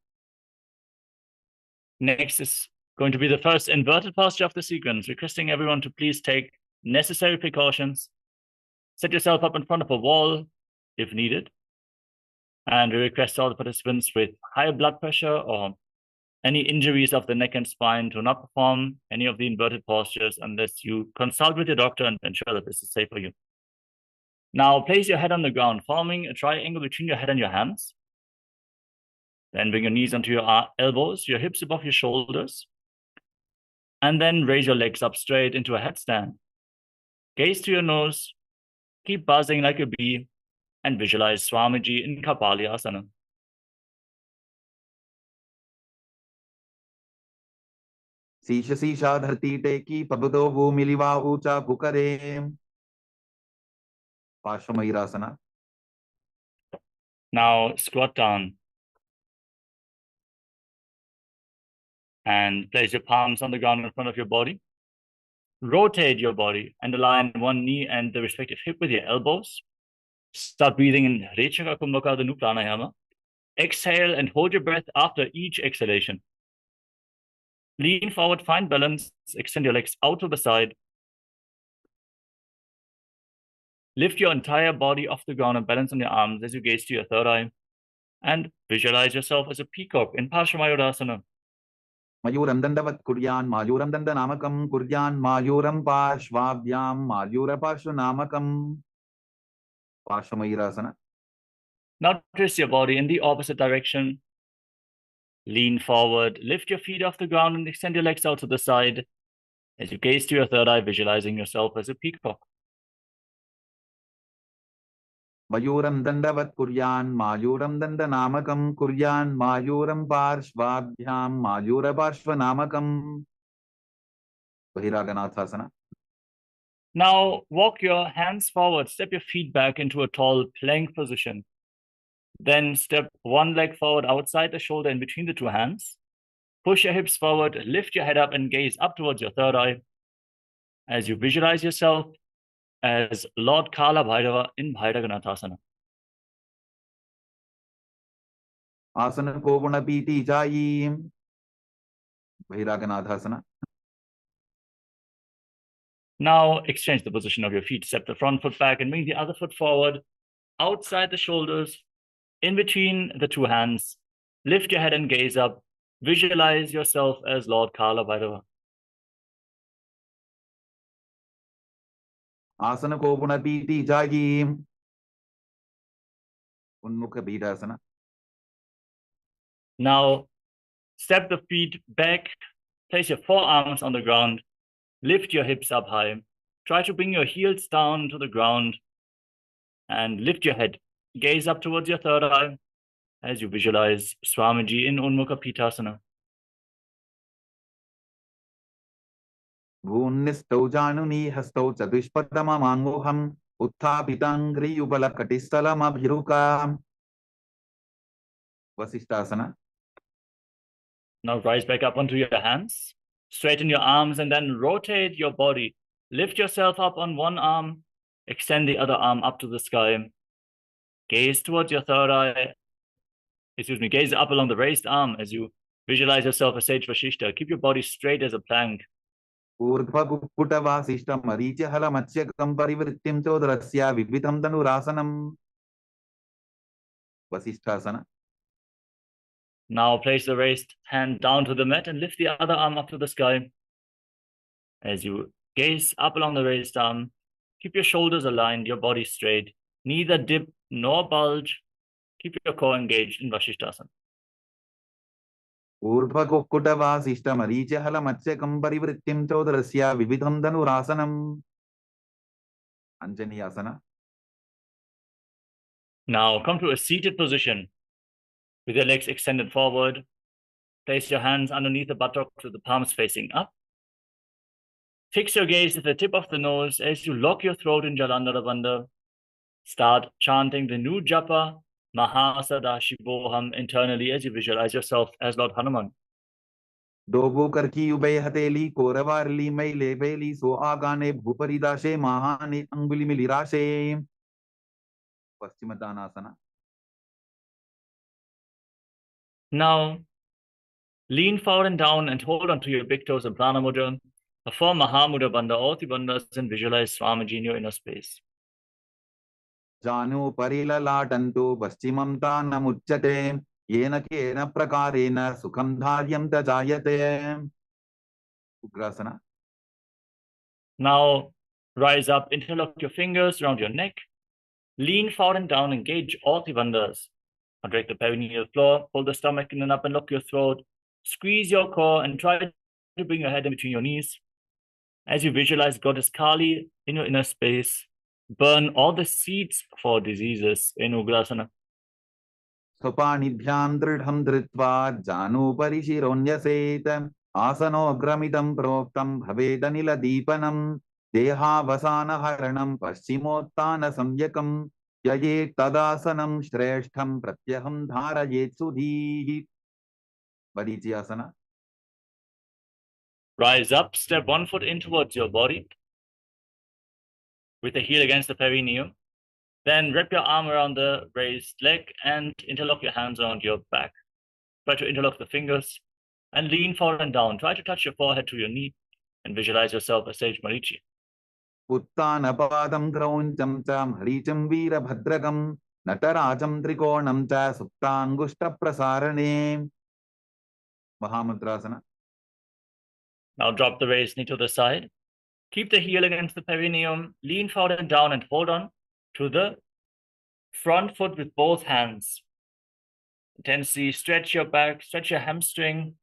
Next is going to be the first inverted posture of the sequence, requesting everyone to please take necessary precautions. Set yourself up in front of a wall if needed. And we request all the participants with high blood pressure or any injuries of the neck and spine to not perform any of the inverted postures unless you consult with your doctor and ensure that this is safe for you. Now place your head on the ground, forming a triangle between your head and your hands. Then bring your knees onto your elbows, your hips above your shoulders. And then raise your legs up straight into a headstand. Gaze to your nose, keep buzzing like a bee, and visualize Swamiji in Kapalyasana. शीश शीशा धरती टेकी पबदो भूमिलिवा ऊंचा पुकरे Parshvamayurasana. Now squat down and place your palms on the ground in front of your body. Rotate your body and align one knee and the respective hip with your elbows. Start breathing in Rechaka Kumbhaka Danu Pranayama. Exhale and hold your breath after each exhalation. Lean forward, find balance, extend your legs out to the side. Lift your entire body off the ground and balance on your arms as you gaze to your third eye. And visualize yourself as a peacock in Paramashivoham. Mayuram dandavat kuryan, mayuram dandanamakam kuryan, mayuram parshvavyam, mayura parshvanamakam. Parshvamayurasana. Now twist your body in the opposite direction. Lean forward, lift your feet off the ground and extend your legs out to the side. As you gaze to your third eye, visualizing yourself as a peacock. Mayuram dandavat kuryan, mayuram dandanamakam kuryan, mayuram parshvabhyam, mayura parshvanamakam. Bahiraganathasana. Now walk your hands forward, step your feet back into a tall plank position. Then step one leg forward outside the shoulder in between the two hands. Push your hips forward, lift your head up and gaze up towards your third eye. As you visualize yourself as Lord Kala Bhairava in Bhairaganathasana. Asana ko gunapiti jayi. Bahiraganathasana. Now exchange the position of your feet. Step the front foot back and bring the other foot forward, outside the shoulders, in between the two hands. Lift your head and gaze up. Visualize yourself as Lord Kala Bhairava. Asana ko gunapiti jayi. Unmukha Bhidasana. Now step the feet back, place your forearms on the ground, lift your hips up high. Try to bring your heels down to the ground and lift your head. Gaze up towards your third eye as you visualize Swamiji in Unmukha Pitasana. Bhunnistau januni hastau chadushpadama mangoham uttapitangri upalakatistalam abhiruka. Vasishtasana. Now rise back up onto your hands, straighten your arms and then rotate your body. Lift yourself up on one arm, extend the other arm up to the sky. Gaze towards your third eye. Gaze up along the raised arm as you visualize yourself as Sage Vashishta. Keep your body straight as a plank. Urdhva vasishtam maricha hala matsyakam parivrittim chodrasya vivitam danurasanam. Vasishtasana. Now place the raised hand down to the mat and lift the other arm up to the sky. As you gaze up along the raised arm, keep your shoulders aligned, your body straight, neither dip nor bulge. Keep your core engaged in Vashishtasana. Urdhva vasishtam maricha hala matsyakam parivrittim chodrasya vividham danurasanam. Anjaniyasana. Now come to a seated position with your legs extended forward. Place your hands underneath the buttocks with the palms facing up. Fix your gaze at the tip of the nose as you lock your throat in Jalandhara Bandha. Start chanting the new japa, Paramashivoham, internally as you visualize yourself as Lord Hanuman. Dobo karki ubay hateli koravarli may lebeli so agane bhuparidashe mahane anguli milirashe. Paschimottanasana. Now, lean forward and down and hold onto your big toes in Prana Mudra. Perform Mahamudra Bandha, all the bandhas, and visualize Swamiji in your inner space. Janu parila latantu paschimam tanamuchyate yena kena prakarena sukham dharyam tajayate. Ugrasana. Now, rise up, interlock your fingers around your neck. Lean forward and down, engage all the bandhas. Direct the perineal floor, hold the stomach in and up and lock your throat. Squeeze your core and try to bring your head in between your knees. As you visualize Goddess Kali in your inner space, burn all the seeds for diseases in Ugrasana. Sopanibhyam dridham dritva janu parishironyaset asano agramidam proktam bhavedanila deepanam देहावसान हरणं पश्चिमोत्थान संयकं ययेत् तदासनं श्रेष्ठं प्रत्यहं धारयेत् सुधीः. Vadiji asana. Rise up, step one foot in towards your body with the heel against the perineum. Then wrap your arm around the raised leg and interlock your hands around your back. Try to interlock the fingers and lean forward and down. Try to touch your forehead to your knee and visualize yourself as sage Marichi. उत्तानपादं क्रौञ्चं च हरीचं वीरभद्रकं नटराजं त्रिकोणं च सुप्ताङ्गुष्ठप्रसारणे. Mahamudrasana. Now drop the raised knee to the side. Keep the heel against the perineum. Lean forward and down and hold on to the front foot with both hands. Intensely stretch your back, stretch your hamstring.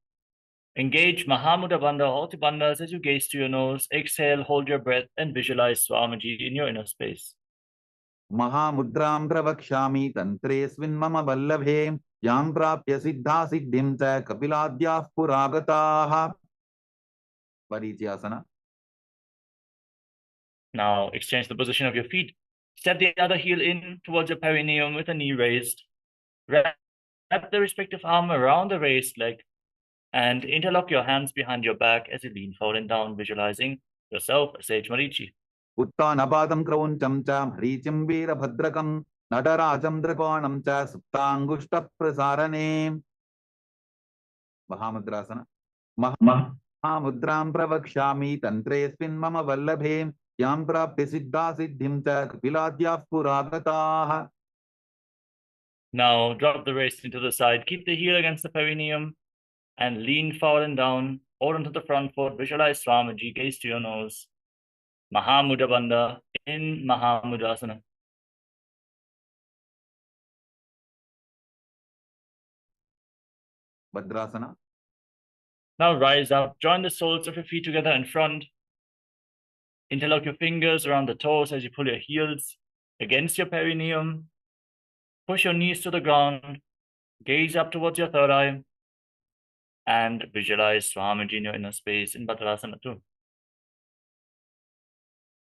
Engage Mahamudra Bandha, Hoti Bandhas as you gaze to your nose. Exhale, hold your breath, and visualize Swamiji in your inner space. Mahamudram pravakshami tantresmin mama vallabhe yam prapya siddha siddhim cha kapiladyah puragataah. Vadiji asana. Now exchange the position of your feet. Step the other heel in towards your perineum with the knee raised. Wrap the respective arm around the raised leg and interlock your hands behind your back as you lean forward and down, visualizing yourself as Sage Marichi. उत्तानपादं क्रौञ्चं च हरीचं वीरभद्रकं नटराजं त्रिकोणं च सुप्ताङ्गुष्ठप्रसारणे. महामुद्रासना. महामुद्रां प्रवक्ष्यामि तन्त्रेऽस्मिन् मम वल्लभे यां प्राप्य सिद्धा सिद्धिं च कपिलाद्याः पुरागताः. Now drop the waist into the side. Keep the heel against the perineum and lean forward and down. Hold onto the front foot. Visualize Swamiji. Gaze to your nose. Mahamudra Bandha in Mahamudrasana. Bhadrasana. Now rise up. Join the soles of your feet together in front. Interlock your fingers around the toes as you pull your heels against your perineum. Push your knees to the ground. Gaze up towards your third eye. And visualize Swamiji in your inner space in Bhadrasana too.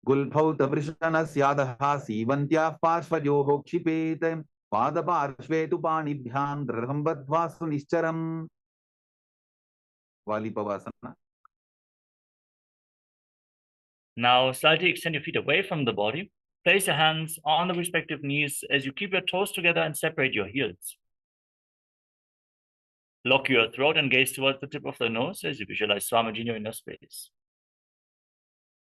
गुल्फौ तवृषणस्यादः सीवन्त्याः पार्श्वयोः क्षिपेत् पादपार्श्वे तु पाणिभ्यां दृढं बद्ध्वा सुनिश्चरम्. वालिपवासना. Now slightly extend your feet away from the body. Place your hands on the respective knees as you keep your toes together and separate your heels. Lock your throat and gaze towards the tip of the nose as you visualize Swamiji in your inner space.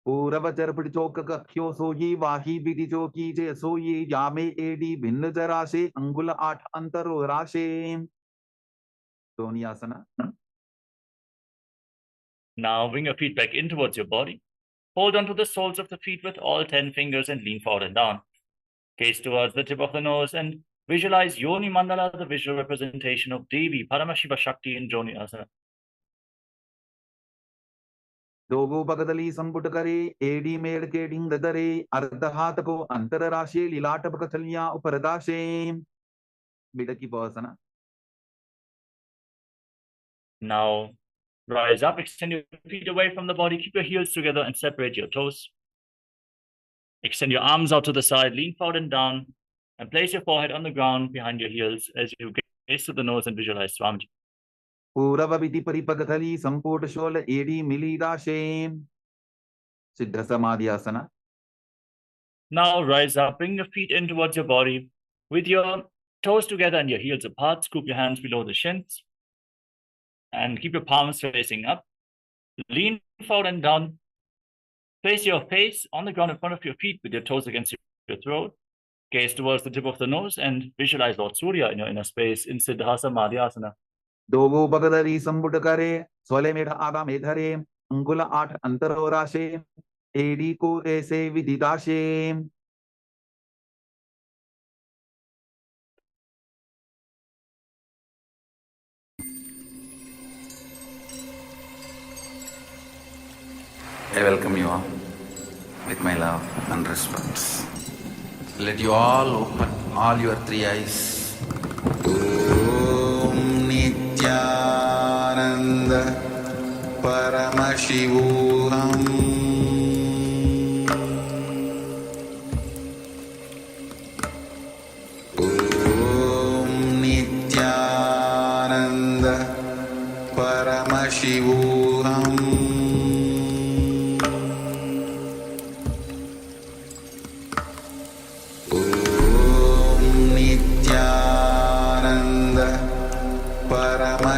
पूरवचर पिचोक कख्यो सोयी वाही बिदिजो कीजे सोयी यामे AD भिन्न जराशे अंगुल 8 अंतरो राशे. Doniasana. Now bring your feet back in towards your body. Hold on to the soles of the feet with all 10 fingers and lean forward and down. Gaze towards the tip of the nose and visualize Yoni Mandala, the visual representation of Devi, Paramashiva Shakti in Joni Asana. दोगो पगदली संपुट करे AD मेड़ के डिंग ददरे अर्धहात को अंतर राशि लीलाट पकचलिया उपरदाशे. बिडकी पवसना. Now rise up, extend your feet away from the body, keep your heels together and separate your toes. Extend your arms out to the side, lean forward and down, and place your forehead on the ground behind your heels as you gaze to the nose and visualize Swamiji. पूरवविधि परिपगदली संपुट शोल एडी मिलीदाशे. सिद्ध समाधि आसना. Now rise up, bring your feet in towards your body with your toes together and your heels apart. Scoop your hands below the shins and keep your palms facing up. Lean forward and down. Place your face on the ground in front of your feet with your toes against your throat. Gaze towards the tip of the nose and visualize Lord Surya in your inner space in Siddha Samadhi Asana. दोगो पगदली संपुट करे सोले मेढ़ आगा मेधरे अंगुल 8 अंतरो राशे AD को ऐसे विदिदाशे. I welcome you all with my love and respect. Let you all open all your 3 eyes. Om Nithyananda Paramashivoham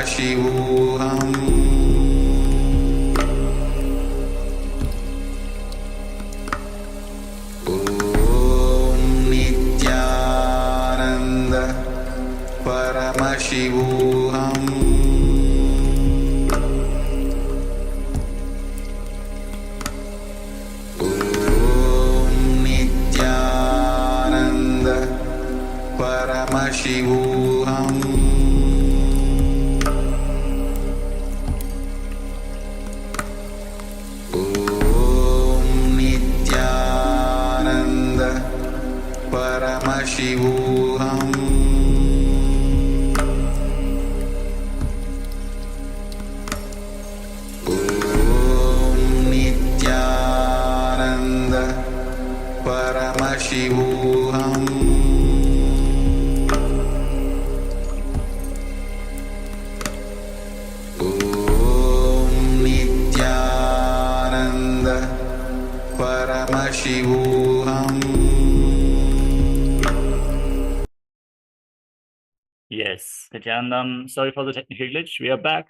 Paramashivoham Om Nithyananda Paramashivoham Om Nithyananda Paramashivoham Om Nithyananda Paramashivoham Om Nithyananda Paramashivoham Om Nithyananda Paramashivoham. Yes, Nithyananda, sorry for the technical glitch. We are back.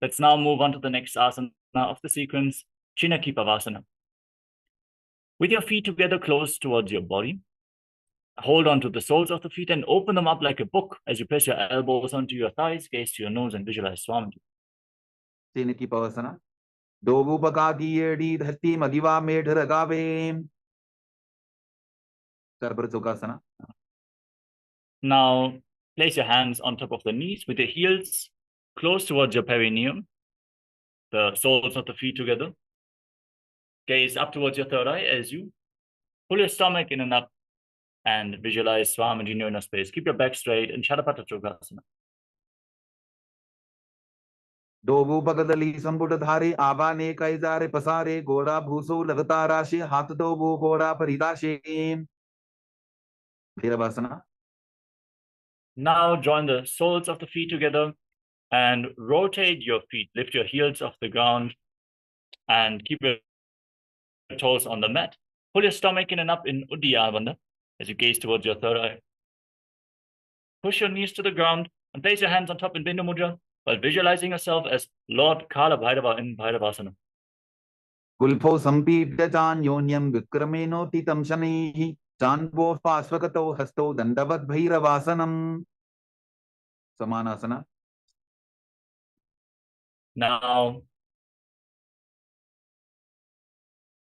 Let's now move on to the next asana of the sequence, Chinakipavasana. With your feet together close towards your body, hold on to the soles of the feet and open them up like a book as you place your elbows onto your thighs, gaze to your nose and visualize Swamiji. Chinakipavasana. Dovupakaki dhati madiva medharagave. Sarbrajokasana. Now, place your hands on top of the knees with your heels close towards your perineum, the soles of the feet together. Gaze up towards your third eye as you pull your stomach in and up and visualize Swamiji in your inner space. Keep your back straight in Chadapata-chokasana. Dovupakadali sambudadhare avane kaizare pasare gora bhuso lagatarashe hat dovu gora paridashe. Bhiravasana. Now join the soles of the feet together and rotate your feet. Lift your heels off the ground and keep your toes on the mat. Pull your stomach in and up in Uddiyana as you gaze towards your third eye. Push your knees to the ground and place your hands on top in Bindu Mudra while visualizing yourself as Lord Kala Bhairava in Bhairavasana. Gulpho sampipya chan yonyam vikrameno titam shanihi chanvo pasvakato hasto dandavat bhairavasanam. Samanasana. Now,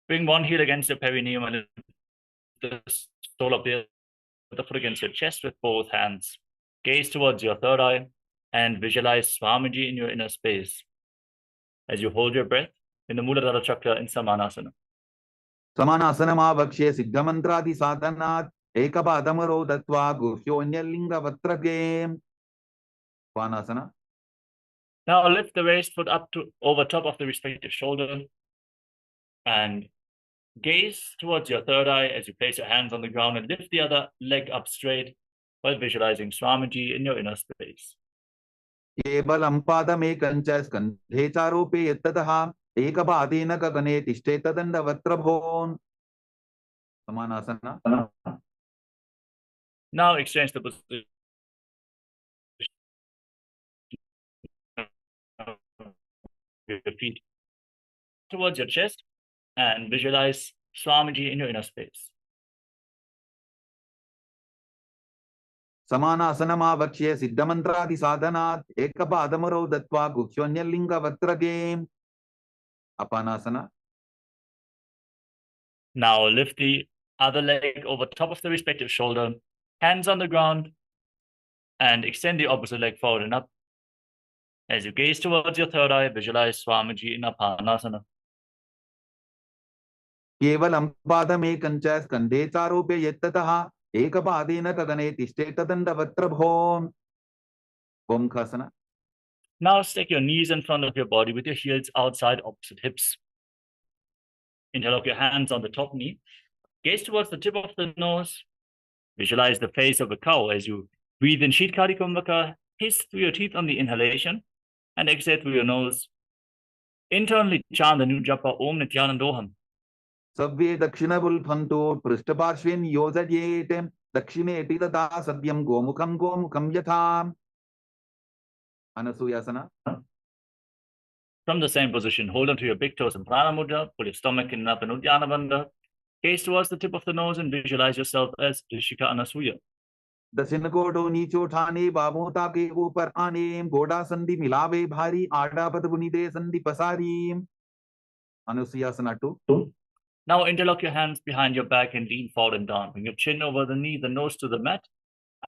bring one heel against your perineum and the sole of the foot against your chest with both hands. Gaze towards your third eye and visualize Swamiji in your inner space as you hold your breath in the Mula chakra in Samanasana. Samanasana mavakshe siddhamantradi sadhanat ekapadamaro datva guhyonya vatrage. Svanasana. Now lift the waist foot up to over top of the respective shoulder and gaze towards your third eye as you place your hands on the ground and lift the other leg up straight while visualizing Swamiji in your inner space. Kevalam padamekancha skandhe charope yattataha ekapadena gagane tishtetadanda vatrabhon. Samanasana. Now exchange the position of your feet towards your chest and visualize Swamiji in your inner space. Samanasana mavakshe siddhamantradi sadhanat ekapadamaro datva guhyonya vatrage. Apanasana. Now lift the other leg over top of the respective shoulder, hands on the ground, and extend the opposite leg forward and up. As you gaze towards your third eye, visualize Swamiji in Apanasana. Kevalam padamekancha skandhe charope yattataha ekapadena gagane tishtetadanda vatrabhon. Omkhasana. Now stick your knees in front of your body with your heels outside opposite hips. Interlock your hands on the top knee. Gaze towards the tip of the nose. Visualize the face of a cow as you breathe in Sheetkari Kumbhaka, hiss through your teeth on the inhalation, and exhale through your nose. Internally chant the new japa Om Nithyanandoham. Savve dakshina bulphanto prishtaparshven yojayete dakshine titata sadyam gomukham yatham. Anasuyasana. From the same position, hold onto your big toes in Prana Mudra, pull your stomach in up in Uddiyana Bandha, gaze towards the tip of the nose and visualize yourself as Rishika Anasuya. दक्षिण कोटो नीचो ठाने बाबों ताके ऊपर आने गोड़ा संधि मिलावे भारी आड़ा पद बुनिदे संधि पसारी. Anusuyasana 2. Now interlock your hands behind your back and lean forward and down. Bring your chin over the knee, the nose to the mat,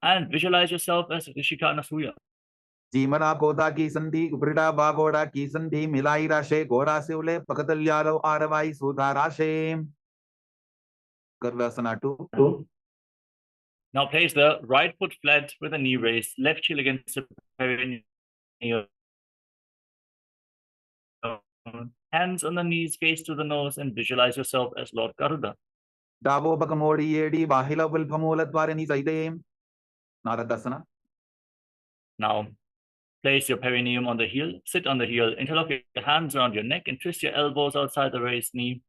and visualize yourself as Rishika Anasuya. जीमरा कोदा की संधि उपरिटा बागोड़ा की संधि मिलाई राशे गोड़ा से उले पकतल्यालो आरवाई सुधा राशे. Karvasana 2. Now place the right foot flat with the knee raised, left heel against the perineum. Hands on the knees, gaze to the nose, and visualize yourself as Lord Garuda. Davo bakamodi yedi bahila vilphamulatvarani saide. Naradasana. Now place your perineum on the heel, sit on the heel, interlock your hands around your neck and twist your elbows outside the raised knee.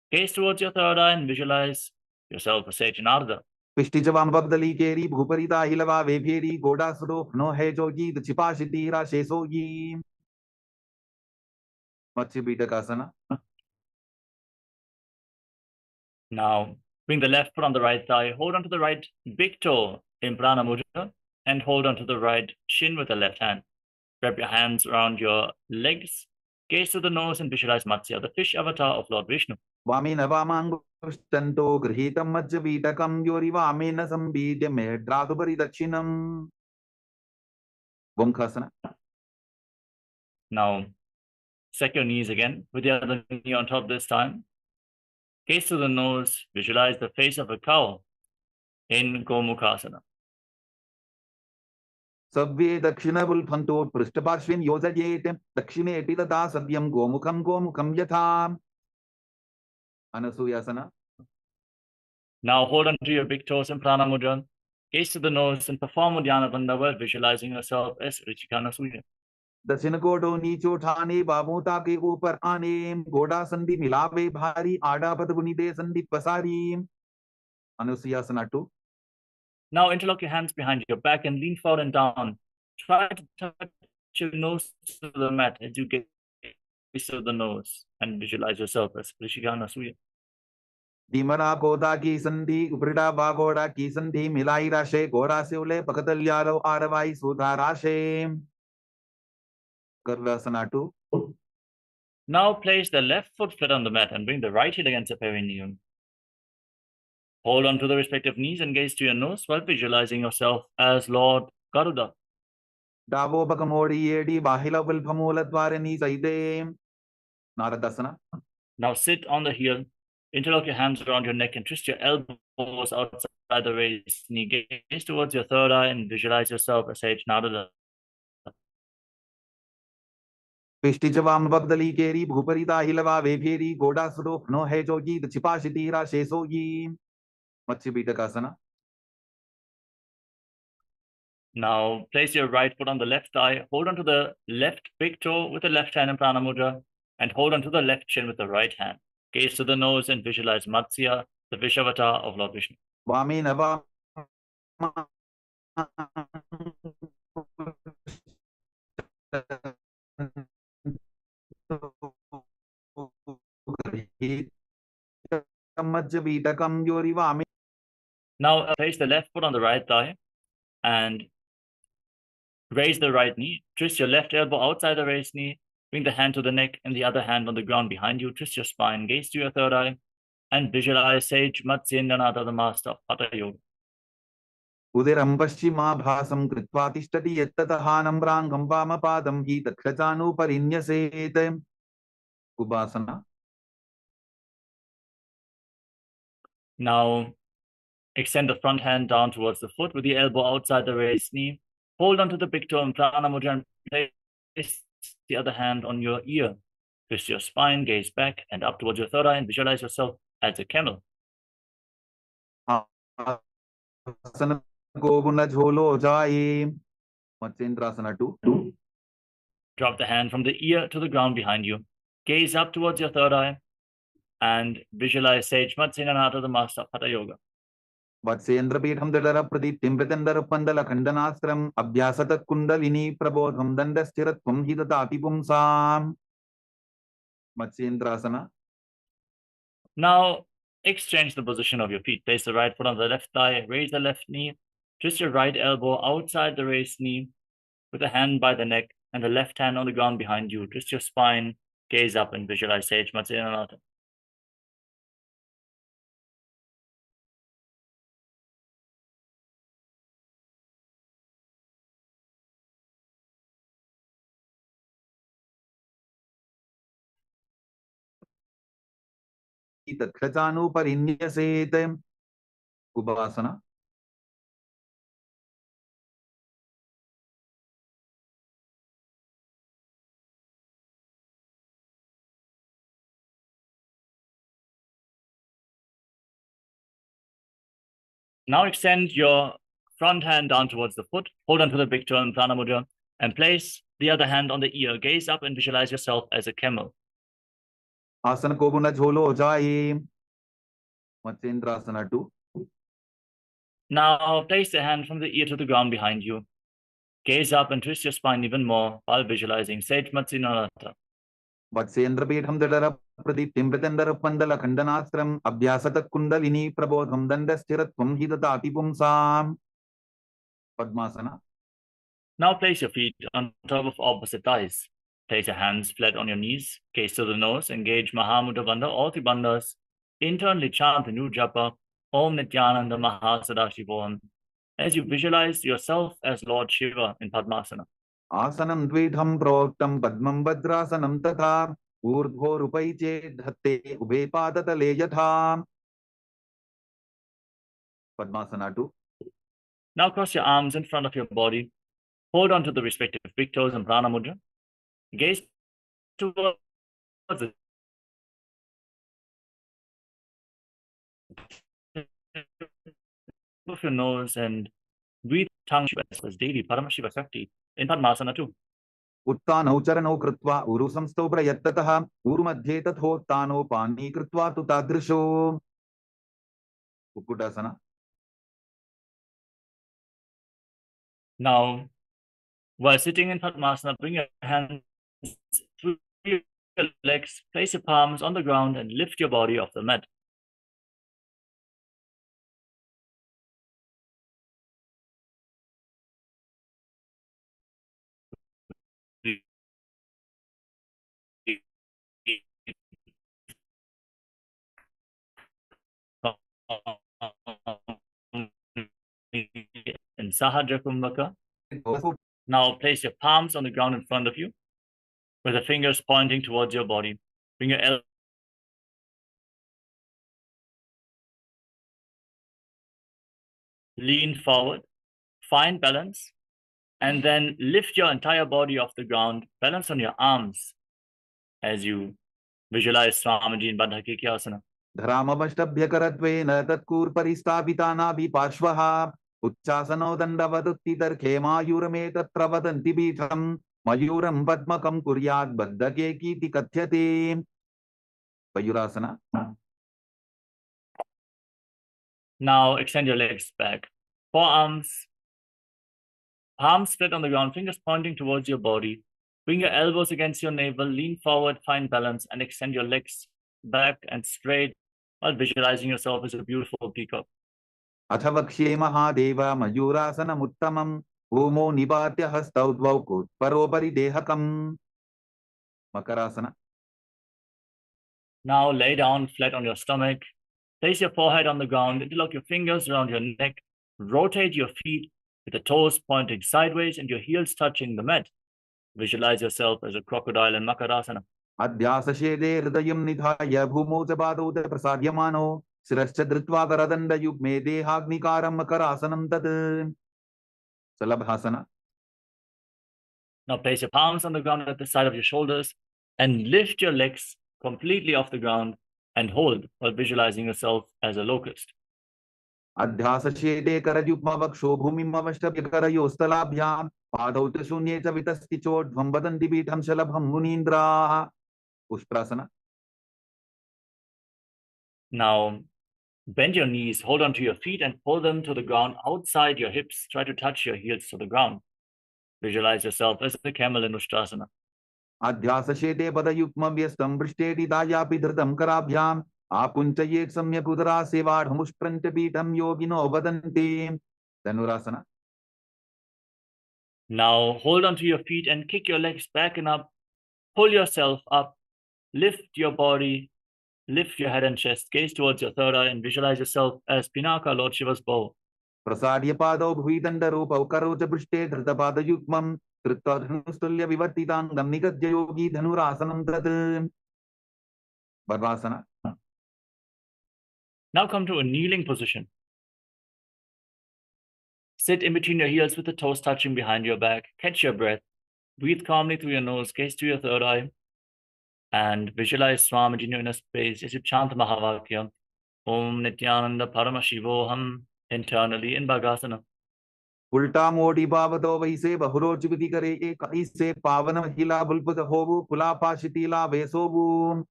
Gaze towards your third eye and visualize yourself as Sage Ananda. पिष्टिजवाम बगदली केरी भूपरिता हिलवा वेभेरी गोड़ा सुरो no है जोगी the छिपाशिती राशेसोगी. Matsya-Pitakasana. Now bring the left foot on the right thigh, hold onto the right big toe in Prana Mudra, and hold onto the right shin with the left hand. Wrap your hands around your legs, gaze to the nose, and visualize Matsya, the fish avatar of Lord Vishnu. Vamena vamangustanto grihitam Matsya-Pitakam yori vamena sambidya mehdradubari dakshinam. Vamkhasana. Now set your knees again with the other knee on top this time. Gaze to the nose, visualize the face of a cow in Gomukhasana. Savve dakshina vulphanto prishtaparshvin yojayet dakshine etitata sadyam gomukham yatha. Anasuyasana. Now hold on to your big toes in Prana Mudra. Gaze to the nose and perform Uddiyana Bandha while visualizing yourself as Rishika Anasuya. दक्षिण कोटो नीचो ठाने बाबूता के ऊपर आने गोड़ा संधि मिलावे भारी आड़ा पद बुनिदे संधि पसारी. Anusuyasana 2. Now interlock your hands behind your back and lean forward and down. Try to touch your nose to the mat as you gaze to the nose and visualize yourself as Rishika Anasuya. धीमरा कोदा की संधि उपरिटा बागोड़ा की संधि मिलाई राशे गोड़ा से उले पकतल्यालो आरवाई सुधा राशे. Karvasana 2. Now place the left foot flat on the mat and bring the right heel against the perineum. Hold on to the respective knees and gaze to your nose while visualizing yourself as Lord Garuda. Davo bakamodi yedi bahila vilphamulatvarani saide. Naradasana. Now sit on the heel, interlock your hands around your neck and twist your elbows outside the raised knee. Gaze towards your third eye and visualize yourself as Sage Narada. पिष्टिजवाम बगदली केरी भूपरिता हिलवा वेभेरी गोड़ा सुरो no है जोगी the छिपाशिती राशेसोगी. Matsya-Pitakasana. Now place your right foot on the left thigh, hold on to the left big toe with the left hand in Prana Mudra, and hold on to the left chin with the right hand. Gaze to the nose and visualize Matsya, the fish avatar of Lord Vishnu. Vamena Matsya-Pitakam yori vamena. Now place the left foot on the right thigh and raise the right knee. Twist your left elbow outside the raised knee. Bring the hand to the neck and the other hand on the ground behind you. Twist your spine. Gaze to your third eye and visualize Sage Nithyananda, the master of Hatha Yoga. Udiram paschimabhasam kritva tishtati yattataha nambrangam vamapadam hi takshachanu parinyasete. Ubasana. Now extend the front hand down towards the foot with the elbow outside the raised knee. Hold onto the big toe in Prana Mudra and place the other hand on your ear. Twist your spine, gaze back and up towards your third eye and visualize yourself as a camel. Asana goguna jholo jai. Matsyendrasana 2. Drop the hand from the ear to the ground behind you. Gaze up towards your third eye and visualize Sage Nithyananda, the master of Hatha Yoga. वत्सेन्द्रपीठं दृढर प्रदीप्तिं प्रचण्डरपन्दलखण्डनास्त्रम् अभ्यासतः कुण्डलिनी प्रबोधं दण्डस्थिरत्वं हि ददाति पुंसाम्. Matsyendrasana. Now, exchange the position of your feet. Place the right foot on the left thigh, raise the left knee, twist your right elbow outside the raised knee with a hand by the neck and the left hand on the ground behind you. Twist your spine, gaze up and visualize Sage Matsyendrasana. तत्खचानुपरिन्यसेत Ubhasana. Now extend your front hand down towards the foot, hold on to the big toe in Prana Mudra, and place the other hand on the ear. Gaze up and visualize yourself as a camel. Asana ko guna jholo jaye. Matsyendrasana 2. Now place the hand from the ear to the ground behind you. Gaze up and twist your spine even more while visualizing Sage Matsyendrasana. वत्सेन्द्रपीठं दृढर प्रदीप्तिं प्रचण्डरपन्दलखण्डनास्त्रम् अभ्यासतः कुण्डलिनी प्रबोधं दण्डस्थिरत्वं हि ददाति पुंसाम्. Padmasana. Now place your feet on top of opposite thighs. Place your hands flat on your knees, gaze to the nose, engage Mahamudra Bandha, all three bandhas. Internally chant the new japa, Om Nithyananda Mahasadashivoham, as you visualize yourself as Lord Shiva in Padmasana. Asanam dvidham proktam padmam vajrasanam tatha urdhvorupaiche dhatte ube padatale yatha. Padmasana 2. Now cross your arms in front of your body. Hold on to the respective big toes in Prana Mudra. Gaze towards the of your nose and breathe tongue as daily Paramashiva Shakti in Padmasana 2. उत्तानौ चरणौ कृत्वा उरुसंस्थौ प्रयत्ततः ऊरुमध्ये तथोत्तानौ पाणी कृत्वा तु तादृशो. Kukkutasana. Now, while sitting in Padmasana, bring your hands through your legs, place your palms on the ground and lift your body off the mat. In Sahaja Kumbhaka. Now place your palms on the ground in front of you with the fingers pointing towards your body. Bring your elbows. Lean forward, find balance, and then lift your entire body off the ground. Balance on your arms as you visualize Swamiji in Bandhakikyasana. धरामवष्टभ्यकरत्वेन तत्कूर्परिस्थापितानाभिपार्श्वः उच्चासनो दण्डवदुत्तितर्खेमायुरमे तत्र वदन्ति पीठम् मयूरं पद्मकं कुर्यात् बद्धकेकीति कथ्यते. Payurasana. Now extend your legs back. Forearms, palms flat on the ground, fingers pointing towards your body. Bring your elbows against your navel, lean forward, find balance, and extend your legs back and straight while visualizing yourself as a beautiful peacock. अथ वक्ष्ये महादेव मयूरासनमुत्तमम् ओमो निपात्य हस्तौ द्वौ कोत्परोपरि देहकम्. Makarasana. Now lay down flat on your stomach. Place your forehead on the ground, interlock your fingers around your neck, rotate your feet with the toes pointing sideways and your heels touching the mat. Visualize yourself as a crocodile in Makarasana. अध्यासशेदे हृदयं निधाय भूमौ च पादौ च प्रसार्यमानो शिरश्च धृत्वा करदण्डयुग्मे देहाग्निकारं मकरासनं तत्. Salabhasana. Now place your palms on the ground at the side of your shoulders and lift your legs completely off the ground and hold while visualizing yourself as a locust. अध्यासशेदे करयुग्मवक्षो भूमिम् अवष्टभ्यकरयोस्तलाभ्यां पादौ च शून्ये च वितस्ति चोर्ध्वं वदन्ति पीठं शलभं मुनीन्द्राः. Pushprasana. Now Bend your knees, hold onto your feet and pull them to the ground outside your hips. Try to touch your heels to the ground. Visualize yourself as a camel in Ustrasana. अध्यासशेते पदयुग्मव्यस्तं पृष्ठेति दायापि धृतं कराभ्याम् आकुञ्चयेत् सम्यक् उदरासेवाढमुष्ट्रञ्च पीठं योगिनो वदन्ति. Dhanurasana. Now hold onto your feet and kick your legs back and up. Pull yourself up. Lift your body. Lift your head and chest. Gaze towards your third eye and visualize yourself as Pinaka, Lord Shiva's bow. प्रसाद्य पादौ भुविदण्डरूपौ करोच पृष्ठे धृतपादयुग्मं कृत्वा धनुस्तुल्य विवर्तिताङ्गं निगद्य योगी धनुरासनं तत्. बर्वासना. Now come to a kneeling position. Sit in between your heels with the toes touching behind your back. Catch your breath. Breathe calmly through your nose. Gaze to your third eye. And visualize Swamiji in your inner space as you chant the Mahavakya. Om Nithyananda Paramashivoham internally in Bhagasana. उल्टा मोटी पावतो वैसे बहुरोचिपति करे एक ऐसे पावन महिला बुलपुत होवु कुलापाशितीला वेसोवु.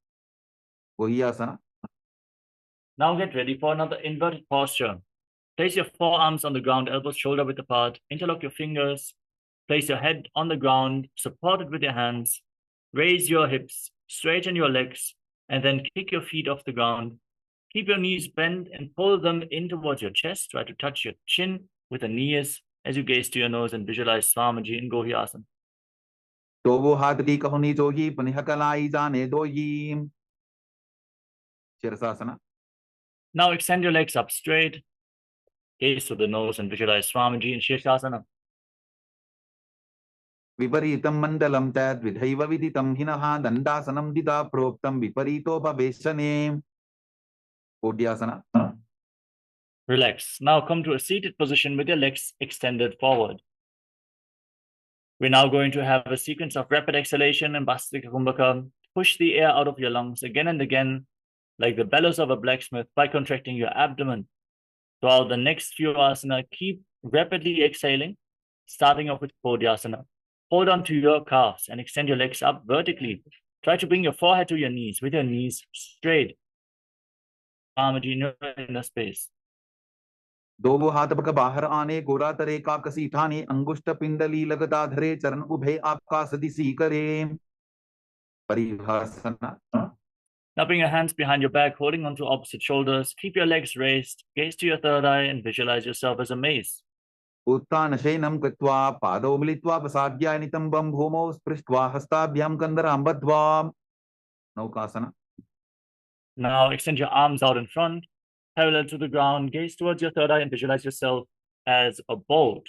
वही आसना. Now get ready for another inverted posture. Place your forearms on the ground, elbows shoulder width apart. Interlock your fingers. Place your head on the ground, support it with your hands. Raise your hips, straighten your legs, and then kick your feet off the ground. Keep your knees bent and pull them in towards your chest. Try to touch your chin with the knees as you gaze to your nose and visualize Swamiji in Gohyasana. तो वो हाथ की कहुनी जोगी पुनः कलाई जाने दोई. Shirshasana. Now extend your legs up straight. Gaze to the nose and visualize Swamiji in Shirshasana. विपरीतं मण्डलं तद्विधैव विदितं हिनः दण्डासनं दिता प्रोक्तं विपरीतोपवेशने. कोड्यासना. Relax. Now come to a seated position with your legs extended forward. We're now going to have a sequence of rapid exhalation and Bhastrika Kumbhaka. Push the air out of your lungs again and again, like the bellows of a blacksmith, by contracting your abdomen. Throughout the next few asana, keep rapidly exhaling, starting off with Kodyasana. Hold on to your calves and extend your legs up vertically. Try to bring your forehead to your knees with your knees straight. Swamiji in your inner space. दो हाथ पक बाहर आने गोरा तरे काकसी ठाने अंगुष्ठ पिंडली लगता धरे चरण उभे आकाश दिशी करे. परिभाषना. Now bring your hands behind your back, holding onto opposite shoulders. Keep your legs raised. Gaze to your third eye and visualize yourself as a mace. उत्थान शयनं कृत्वा पादौ मिलित्वा प्रसाद्य नितम्बं भूमौ स्पृष्ट्वा हस्ताभ्यां कन्दरां बद्ध्वा. नौकासना. Now extend your arms out in front, parallel to the ground. Gaze towards your third eye and visualize yourself as a boat.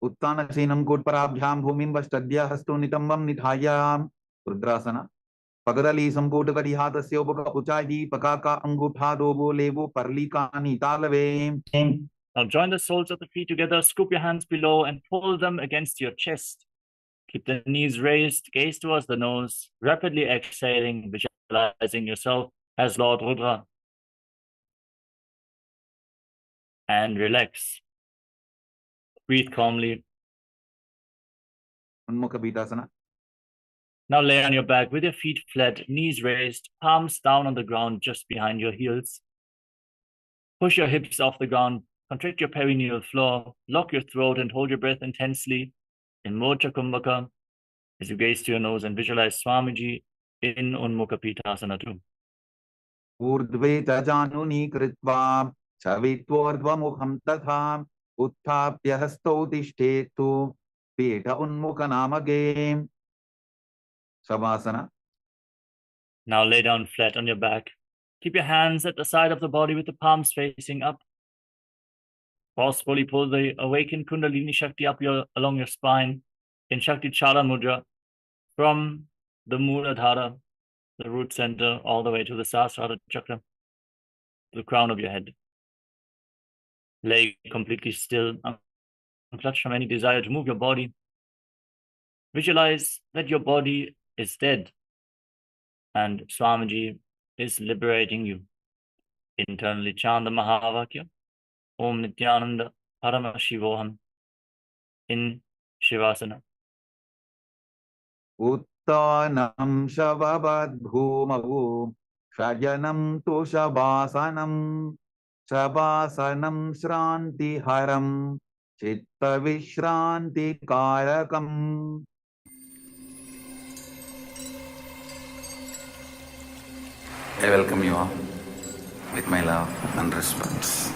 उत्थान शयनं कोटपराभ्यां भूमिं वष्टद्य हस्तो नितम्बं निधाय. रुद्रासना. पगदली संकोट करी हाथस्य उपक उचाई पकाका अंगूठा दोबो लेवो परलिकानि तालवे. Now join the soles of the feet together, scoop your hands below and pull them against your chest. Keep the knees raised, gaze towards the nose, rapidly exhaling, visualizing yourself as Lord Rudra. And relax. Breathe calmly. उन्मुख पीठासना. Now lay on your back with your feet flat, knees raised, palms down on the ground just behind your heels. Push your hips off the ground, contract your perineal floor, lock your throat and hold your breath intensely in Mocha Kumbhaka as you gaze to your nose and visualize Swamiji in Unmukha Pitasana too. ऊर्ध्वे तजानुनी कृत्वा छवित्वोर्ध्वमुखं तथा उत्थाप्य हस्तौ तिष्ठेतु पीठ उन्मुख नामके. Shavasana. Now lay down flat on your back. Keep your hands at the side of the body with the palms facing up. Forcefully pull the awakened Kundalini Shakti up along your spine in Shakti Chala Mudra from the Mula Dhara, the root center, all the way to the Sahasrara Chakra, the crown of your head. Lay completely still, unclutched from any desire to move your body. Visualize that your body is dead and Swamiji is liberating you. Internally chant the Mahavakya, Om Nithyananda Paramashivoham in Shivasana. उत्तानं शववद् भूमौ Shayanam tu Shabhasanam, Shabhasanam Shrantiharam, Chitta Vishranti Karakam. I welcome you all with my love and respect.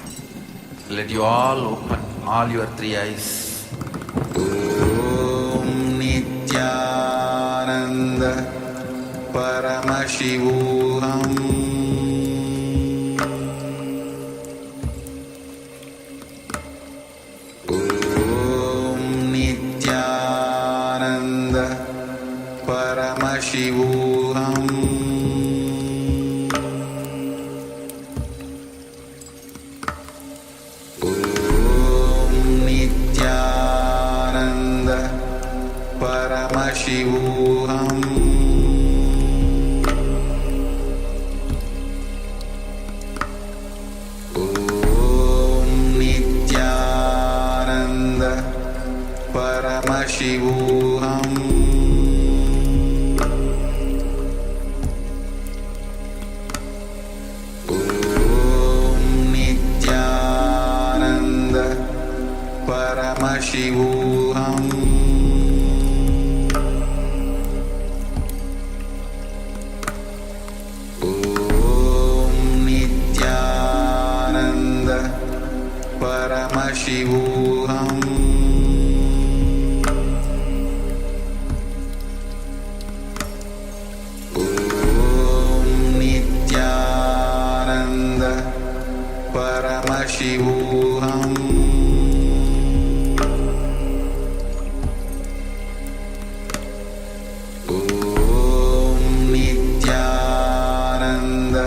Let you all open all your three eyes. Om Nithyananda Paramashivoham Om Nithyananda Paramashivoham Paramashivoham Om Nithyananda Paramashivoham Om Nithyananda Paramashivoham Paramashivoham Om Nithyananda Paramashivoham Om Nithyananda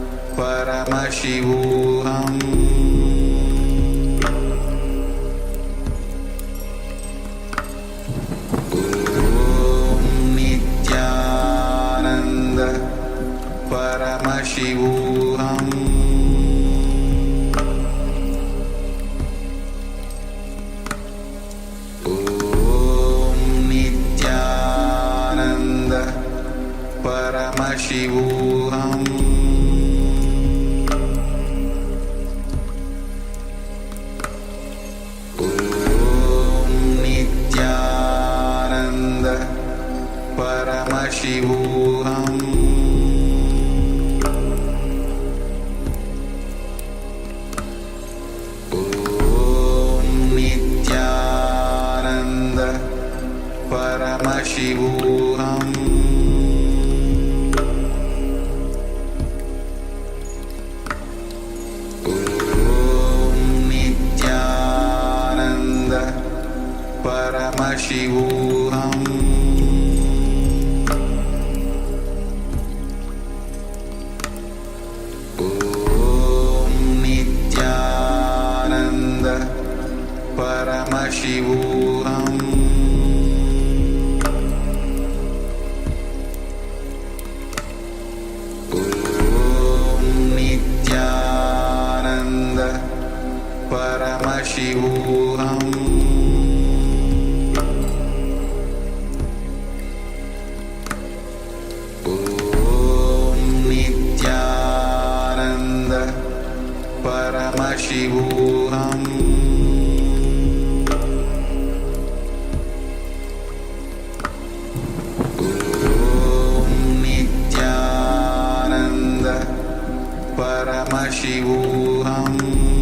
Paramashivoham Paramashivoham Om Nithyananda Paramashivoham Om Nithyananda Paramashivoham Paramashivoham Om Nithyananda Paramashivoham Om Nithyananda Paramashivoham Paramashivoham Om Nithyananda Paramashivoham Om Nithyananda Paramashivoham Paramashivoham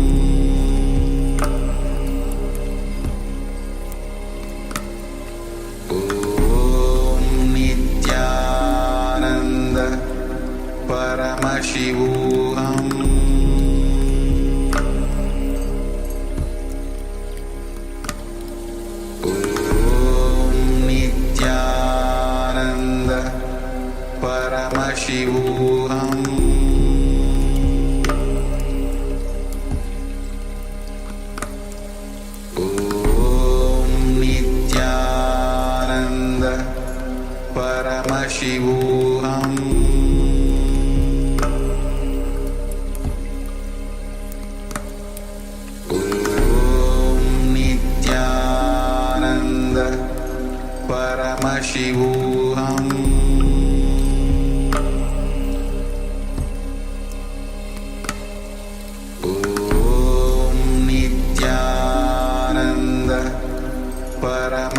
Om Nithyananda Paramashivoham Om Nithyananda Paramashivoham Paramashivoham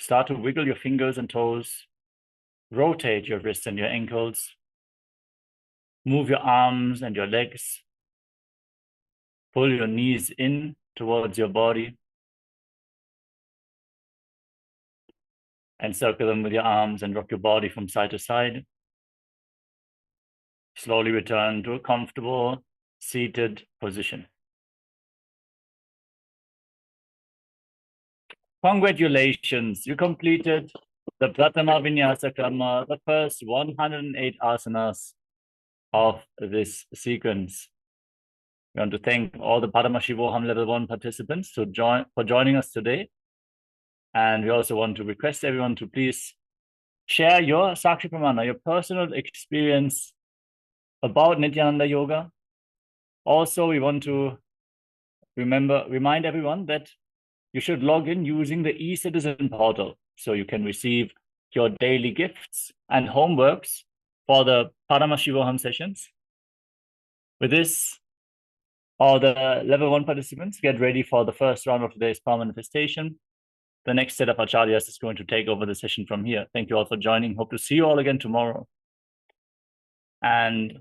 Start to wiggle your fingers and toes. Rotate your wrists and your ankles. Move your arms and your legs. Pull your knees in towards your body. And circle them with your arms and rock your body from side to side. Slowly return to a comfortable seated position. Congratulations, you completed the Pratama Vinyasa Karma, the first 108 asanas of this sequence. We want to thank all the Paramashivoham Level-1 participants for joining us today. And we also want to request everyone to please share your Sakshi Pramana, your personal experience about Nithyananda Yoga. Also, we want to remind everyone that you should log in using the e-citizen portal so you can receive your daily gifts and homeworks for the Paramashivoham sessions. With this, all the level 1 participants get ready for the first round of today's power manifestation. The next set of acharyas is going to take over the session from here. Thank you all for joining. Hope to see you all again tomorrow. And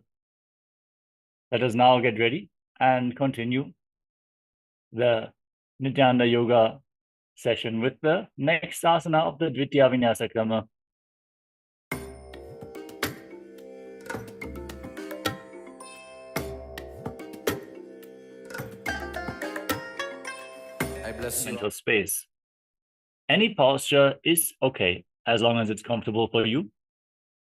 let us now get ready and continue the Nithyananda Yoga session with the next asana of the Dvitiya Vinyasa Krama. I bless you. Mental space. Any posture is okay as long as it's comfortable for you.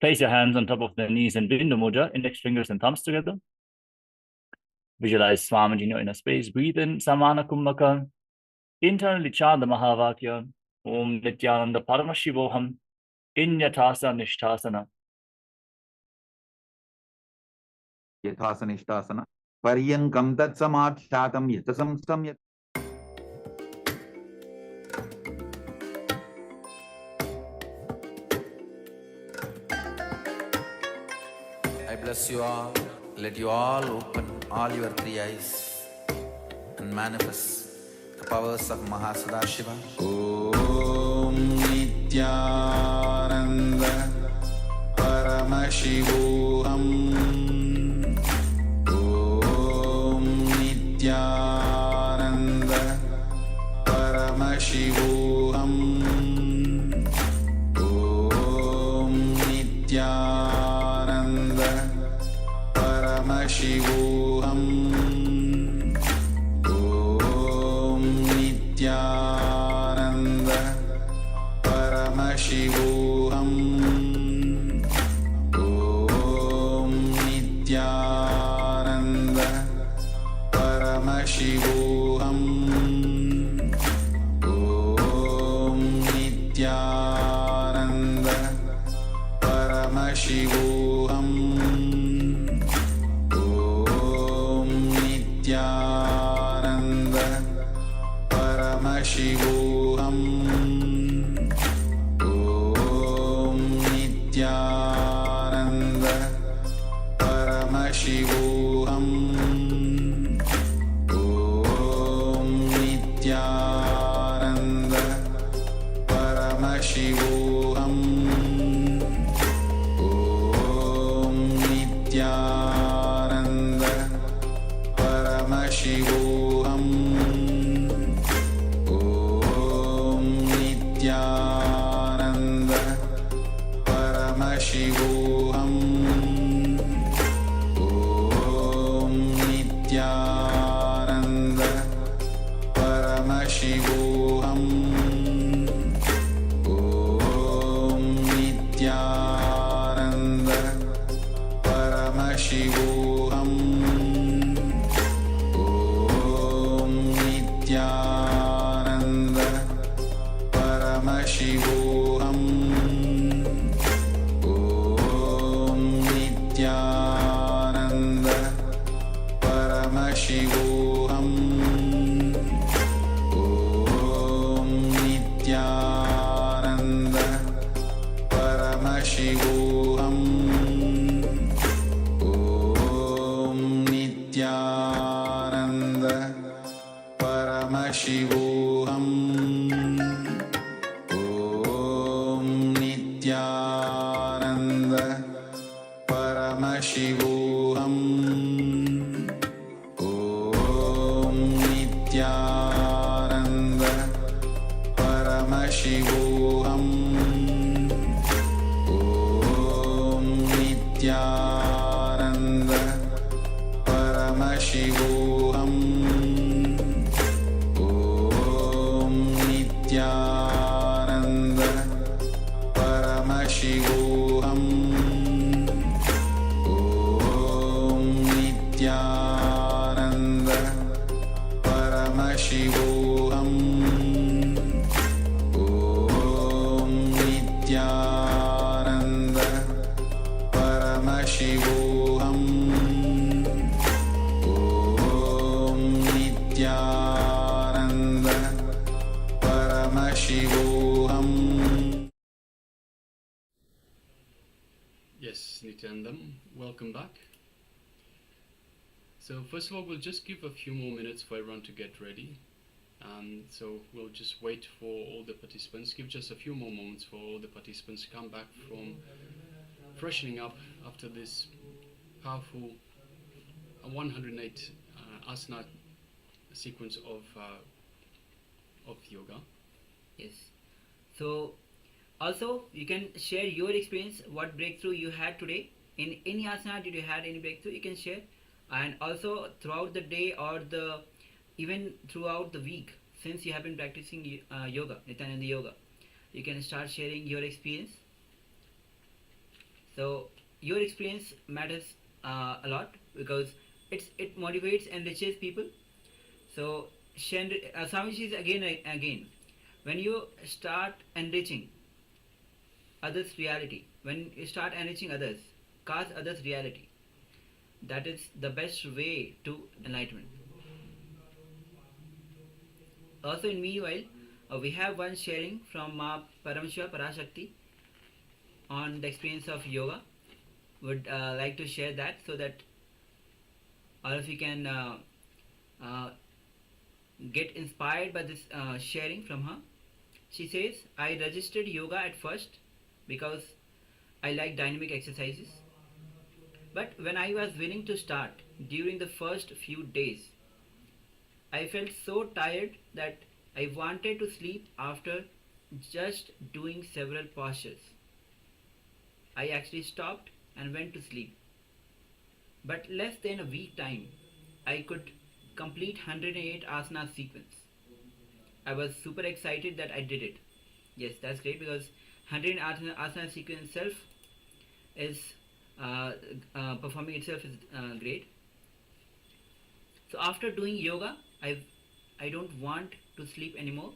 Place your hands on top of the knees in Bindu Mudra, index fingers and thumbs together. Visualize Swamiji in your inner space. Breathe in Samana Kumbhaka. Internally chant the Mahavakya. Om Nithyananda Paramashivoham. Inyatasa Nishtasana. Yathasa Nishtasana. Paryankam tat samadhyatam yatasam samyat. I bless you all. Let you all open all your 3 eyes and manifest the powers of Mahasada-Shiva. Om Nithyananda Paramashivoham. Om Nithyananda Paramashivoham. Om Nithyananda Paramashivoham. Om Nithyananda Paramashivoham. Om Nithyananda Paramashivoham. Om Nithyananda Paramashivoham. Om Nithyananda Paramashivoham. Om Nithyananda Paramashivoham. Om Nithyananda Paramashivoham. Om Nithyananda Paramashivoham. Om Nithyananda Paramashivoham. Om Nithyananda Paramashivoham. Om Nithyananda Paramashivoham. Om Nithyananda Paramashivoham. Om Nithyananda Paramashivoham. Om Nithyananda Paramashivoham. Om Nithyananda Paramashivoham. Om Paramashivoham Om Nithyananda Paramashivoham Om Nithyananda Paramashivoham Om Nithyananda Paramashivoham Om Nithyananda Paramashivoham Om Nithyananda Paramashivoham. Yes, Nithyanandam, welcome back. So first of all, we'll just give a few more minutes for everyone to get ready. So we'll just wait for all the participants, give just a few more moments for all the participants to come back from freshening up after this powerful 108 asana sequence of yoga. Yes. So also you can share your experience, what breakthrough you had today. In any asana did you had any breakthrough, you can share. And also throughout the day or even throughout the week, since you have been practicing yoga, Nithyananda yoga, you can start sharing your experience. So your experience matters a lot because it motivates, enriches people. So Swamiji is again, when you start enriching others' reality, when you start enriching others, cause others' reality, that is the best way to enlightenment. Also in meanwhile, we have one sharing from Paramashiva Parashakti on the experience of yoga. Would like to share that so that all of you can get inspired by this sharing from her. She says, I registered yoga at first because I like dynamic exercises. But when I was willing to start, during the first few days, I felt so tired that I wanted to sleep after just doing several postures. I actually stopped and went to sleep. But less than a week time, I could complete 108 asana sequence. I was super excited that I did it. Yes, that's great because 100 asana sequence itself is performing itself is great. So after doing yoga, I don't want to sleep anymore.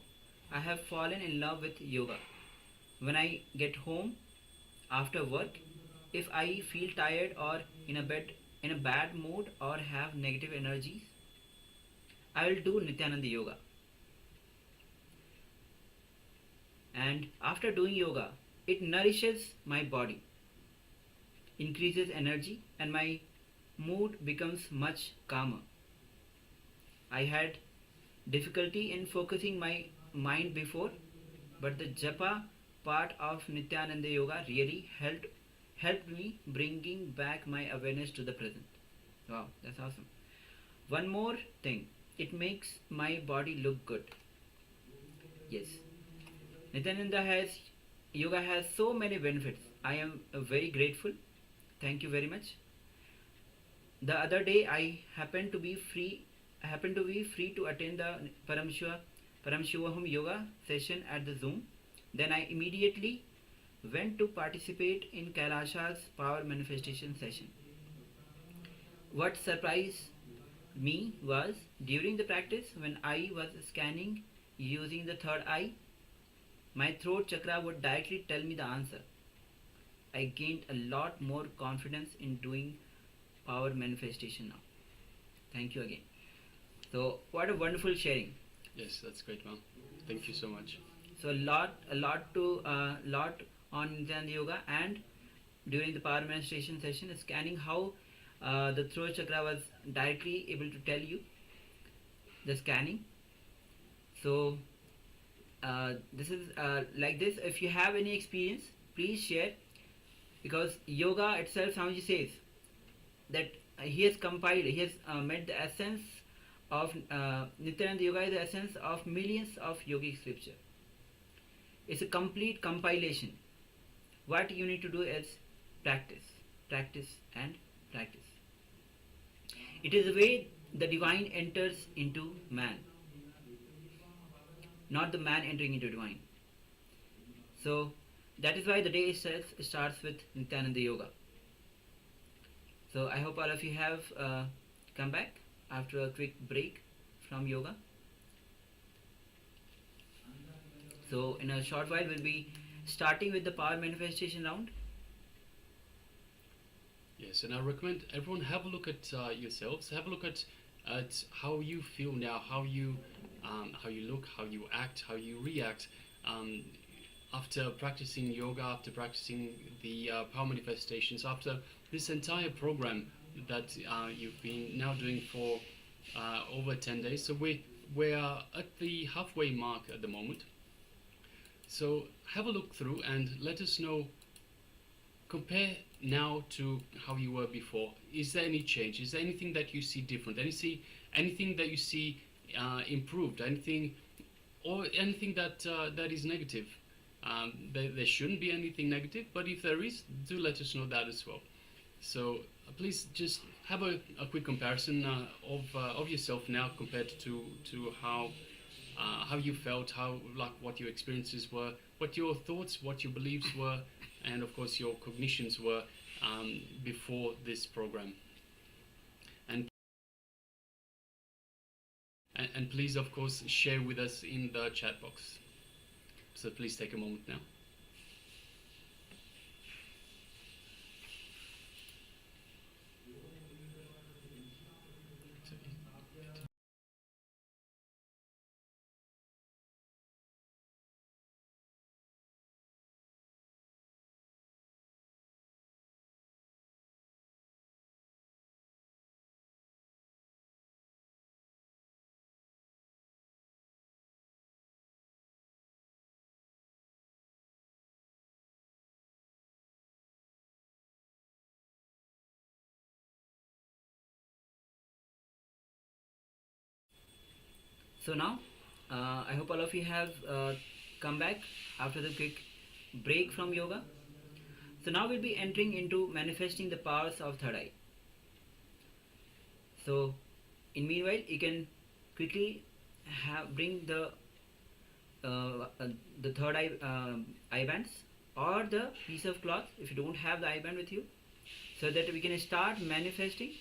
I have fallen in love with yoga. When I get home after work, if I feel tired or in a bad mood or have negative energies, I will do Nithyananda yoga. And after doing yoga, it nourishes my body, increases energy, and my mood becomes much calmer. I had difficulty in focusing my mind before, but the japa part of Nithyananda yoga really helped me bringing back my awareness to the present. Wow, that's awesome. One more thing, it makes my body look good. Yes, Nithyananda yoga has so many benefits. I am very grateful. Thank you very much. The other day I happened to be free to attend the Paramashivoham yoga session at the Zoom. Then I immediately went to participate in KAILASA's power manifestation session. What surprised me was during the practice when I was scanning using the third eye, my throat chakra would directly tell me the answer. I gained a lot more confidence in doing power manifestation now. Thank you again. So what a wonderful sharing. Yes, that's great, ma'am. Thank you so much. So a lot on Nithyananda yoga, and during the power manifestation session, scanning how the throat chakra was directly able to tell you the scanning. So this is like this. If you have any experience, please share, because yoga itself, Swamiji says that he has made the essence of Nithyananda yoga is the essence of millions of yogic scripture. It's a complete compilation. What you need to do is practice, practice, and practice. It is the way the divine enters into man, not the man entering into divine. So that is why the day itself starts with Nithyananda Yoga. So I hope all of you have come back after a quick break from yoga. So in a short while we'll be starting with the power manifestation round. Yes, and I recommend everyone have a look at yourselves. Have a look at how you feel now, how you look, how you act, how you react after practicing yoga, after practicing the power manifestations, after this entire program that you've been now doing for over 10 days. So we're at the halfway mark at the moment. So have a look through and let us know. Compare now to how you were before. Is there any change? Is there anything that you see different? Anything that you see improved? Anything that is negative? There shouldn't be anything negative, but if there is, do let us know that as well. So please just have a quick comparison of yourself now compared to how you felt, what your experiences were, what your thoughts, what your beliefs were, and of course your cognitions were before this program. And please, of course, share with us in the chat box. So please take a moment now. So now, I hope all of you have come back after the quick break from yoga. So now we'll be entering into manifesting the powers of third eye. So in meanwhile, you can quickly bring the third eye eye bands or the piece of cloth if you don't have the eye band with you, so that we can start manifesting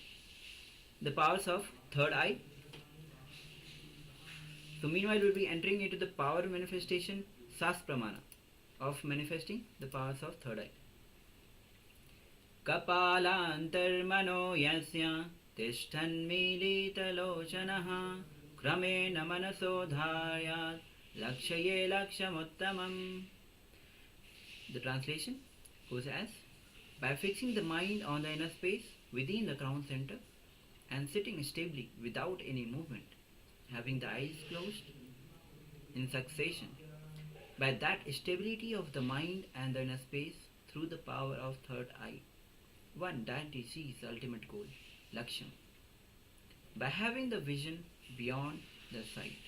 the powers of third eye. So meanwhile we'll be entering into the power manifestation Pramana of manifesting the powers of third eye. Kapalantarmano yasya tishtan militalochanaha kramena manasodhayat lakshaye lakshamuttamam. The translation goes as: by fixing the mind on the inner space within the crown center and sitting stably without any movement, having the eyes closed in succession, by that stability of the mind and the inner space through the power of third eye, one deity sees the ultimate goal, Laksham, by having the vision beyond the sight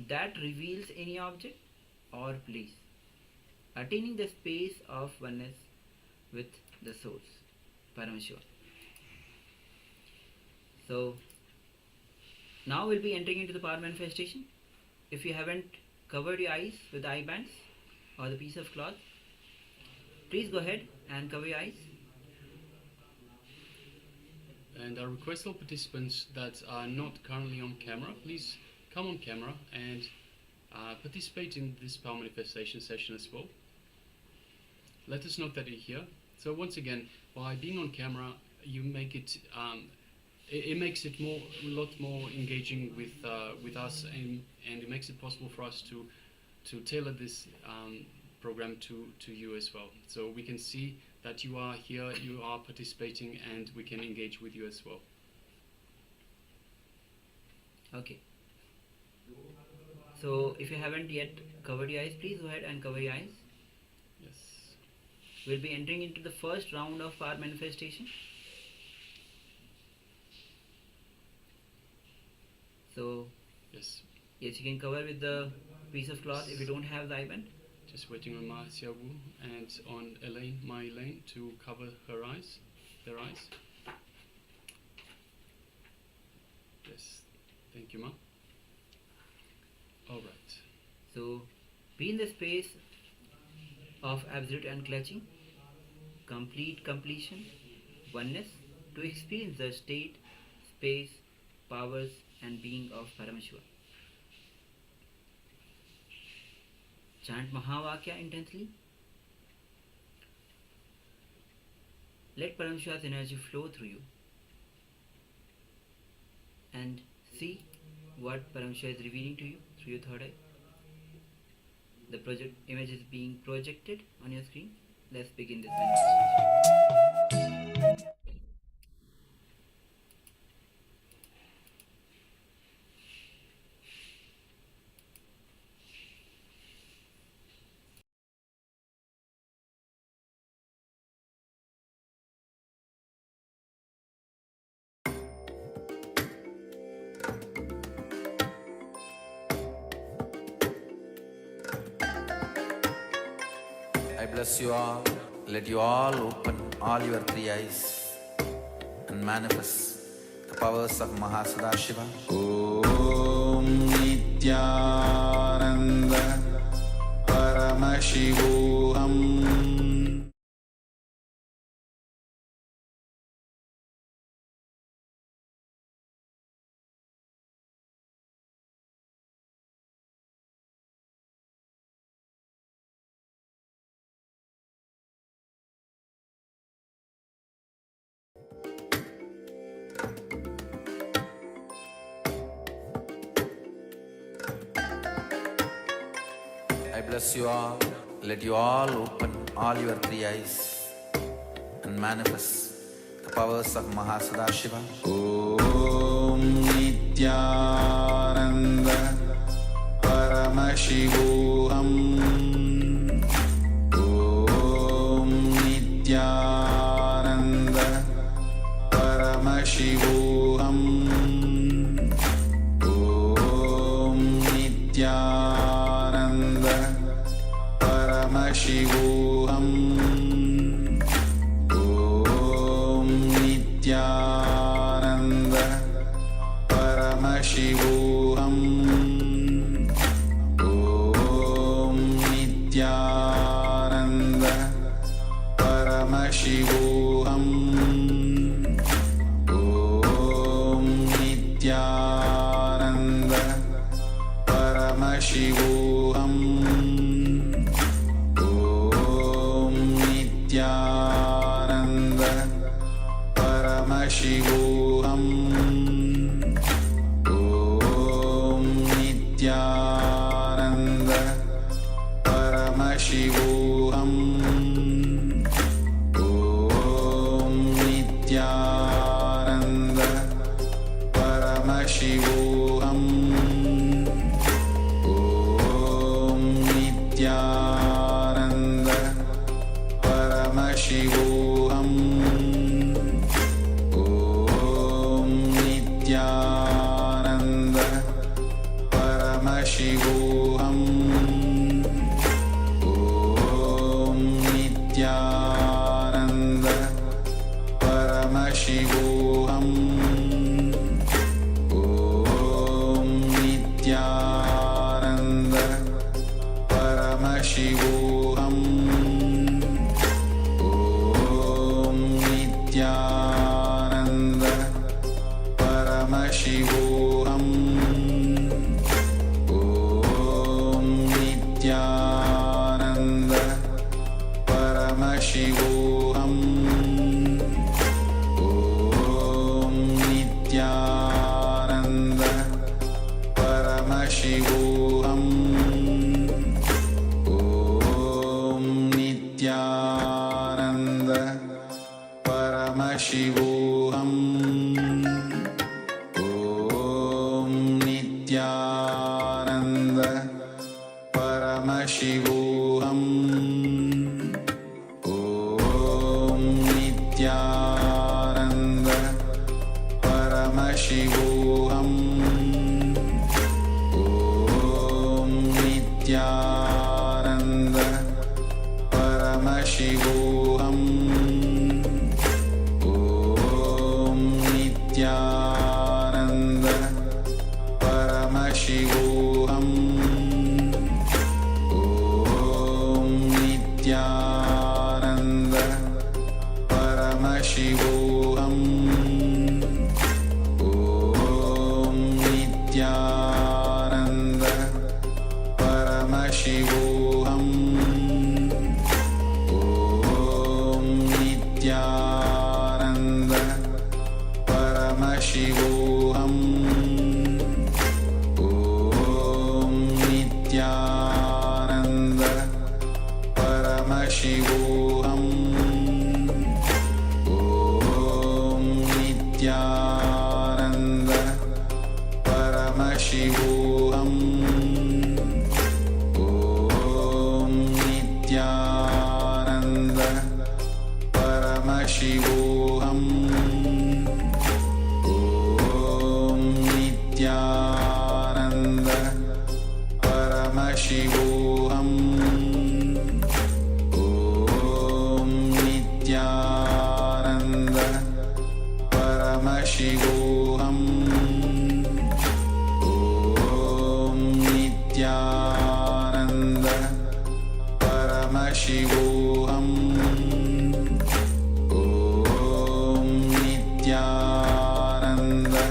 that reveals any object or place, attaining the space of oneness with the source, Paramashivoham. So now we'll be entering into the power manifestation. If you haven't covered your eyes with the eye bands or the piece of cloth, please go ahead and cover your eyes. And I request all participants that are not currently on camera, please come on camera and participate in this power manifestation session as well. Let us know that you're here. So once again, by being on camera, you make it it makes it a lot more engaging with us, and it makes it possible for us to tailor this program to you as well. So we can see that you are here, you are participating, and we can engage with you as well. Okay. So if you haven't yet covered your eyes, please go ahead and cover your eyes. Yes. We'll be entering into the first round of power manifestation. So yes, you can cover with the piece of cloth if you don't have the eye band. Just waiting on Ma Xiaowu and on Elaine, Ma Elaine, to cover their eyes. Yes, thank you, Ma. All right. So, be in the space of absolute unclutching, complete completion, oneness, to experience the state, space, powers and being of Paramashiva. Chant Mahavakya intensely. Let Paramashiva's energy flow through you and see what Paramashiva is revealing to you through your third eye. The project image is being projected on your screen. Let's begin this meditation. I bless you all. Let you all open all your three eyes and manifest the powers of Shiva. Om Nithyananda Paramashivoham. I bless you all. Let you all open all your three eyes and manifest the powers of Shiva. Om Nithyananda Paramashivoham. Om Nithyananda Paramashivoham. Om Nithyananda Paramashivoham. Om Nithyananda Paramashivoham. Om Nithyananda Paramashivoham. Om Nithyananda Paramashivoham. Om Nithyananda Paramashivoham. Om Nithyananda Paramashivoham. Om Nithyananda Paramashivoham. Om Nithyananda Paramashivoham. Om Nithyananda Paramashivoham. Om Nithyananda Paramashivoham. Om Nithyananda Paramashivoham. Om Nithyananda Paramashivoham. Om Nithyananda Paramashivoham. Om Nithyananda Paramashivoham. Om Nithyananda Paramashivoham. Om Nithyananda Paramashivoham. Om Nithyananda Paramashivoham. Om Nithyananda Paramashivoham Om Nithyananda Paramashivoham Om Nithyananda Paramashivoham Om Nithyananda Paramashivoham Om Nithyananda Paramashivoham Om Nithyananda Paramashivoham Om Nithyananda Paramashivoham Om Nithyananda Paramashivoham Om Nithyananda Paramashivoham Om Nithyananda Paramashivoham Om Nithyananda Paramashivoham Om Nithyananda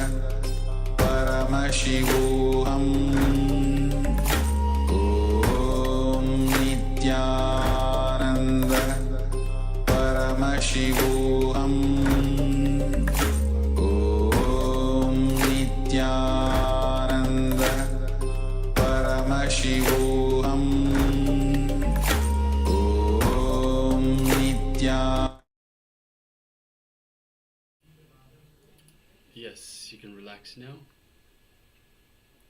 Paramashivoham Om Nithyananda Paramashivoham Om Nithyananda Paramashivoham Om Nithyananda. Yes, you can relax now.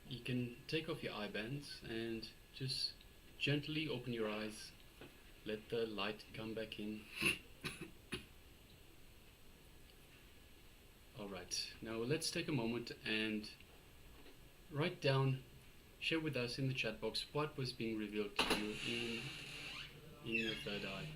You can take off your eye bands and just gently open your eyes. Let the light come back in. Alright, now let's take a moment and write down, share with us in the chat box what was being revealed to you in your third eye.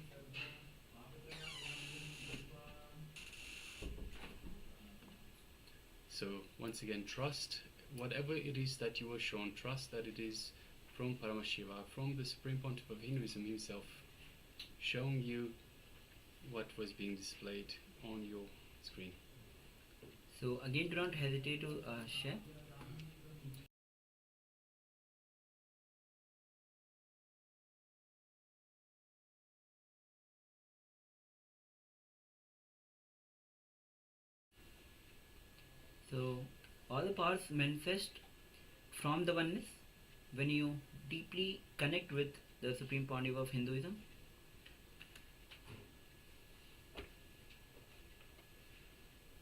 So once again, trust whatever it is that you were shown, trust that it is from Paramashiva, from the Supreme Pontiff of Hinduism himself, showing you what was being displayed on your screen. So again, do not hesitate to share. So all the powers manifest from the oneness when you deeply connect with the Supreme Pontiff of Hinduism.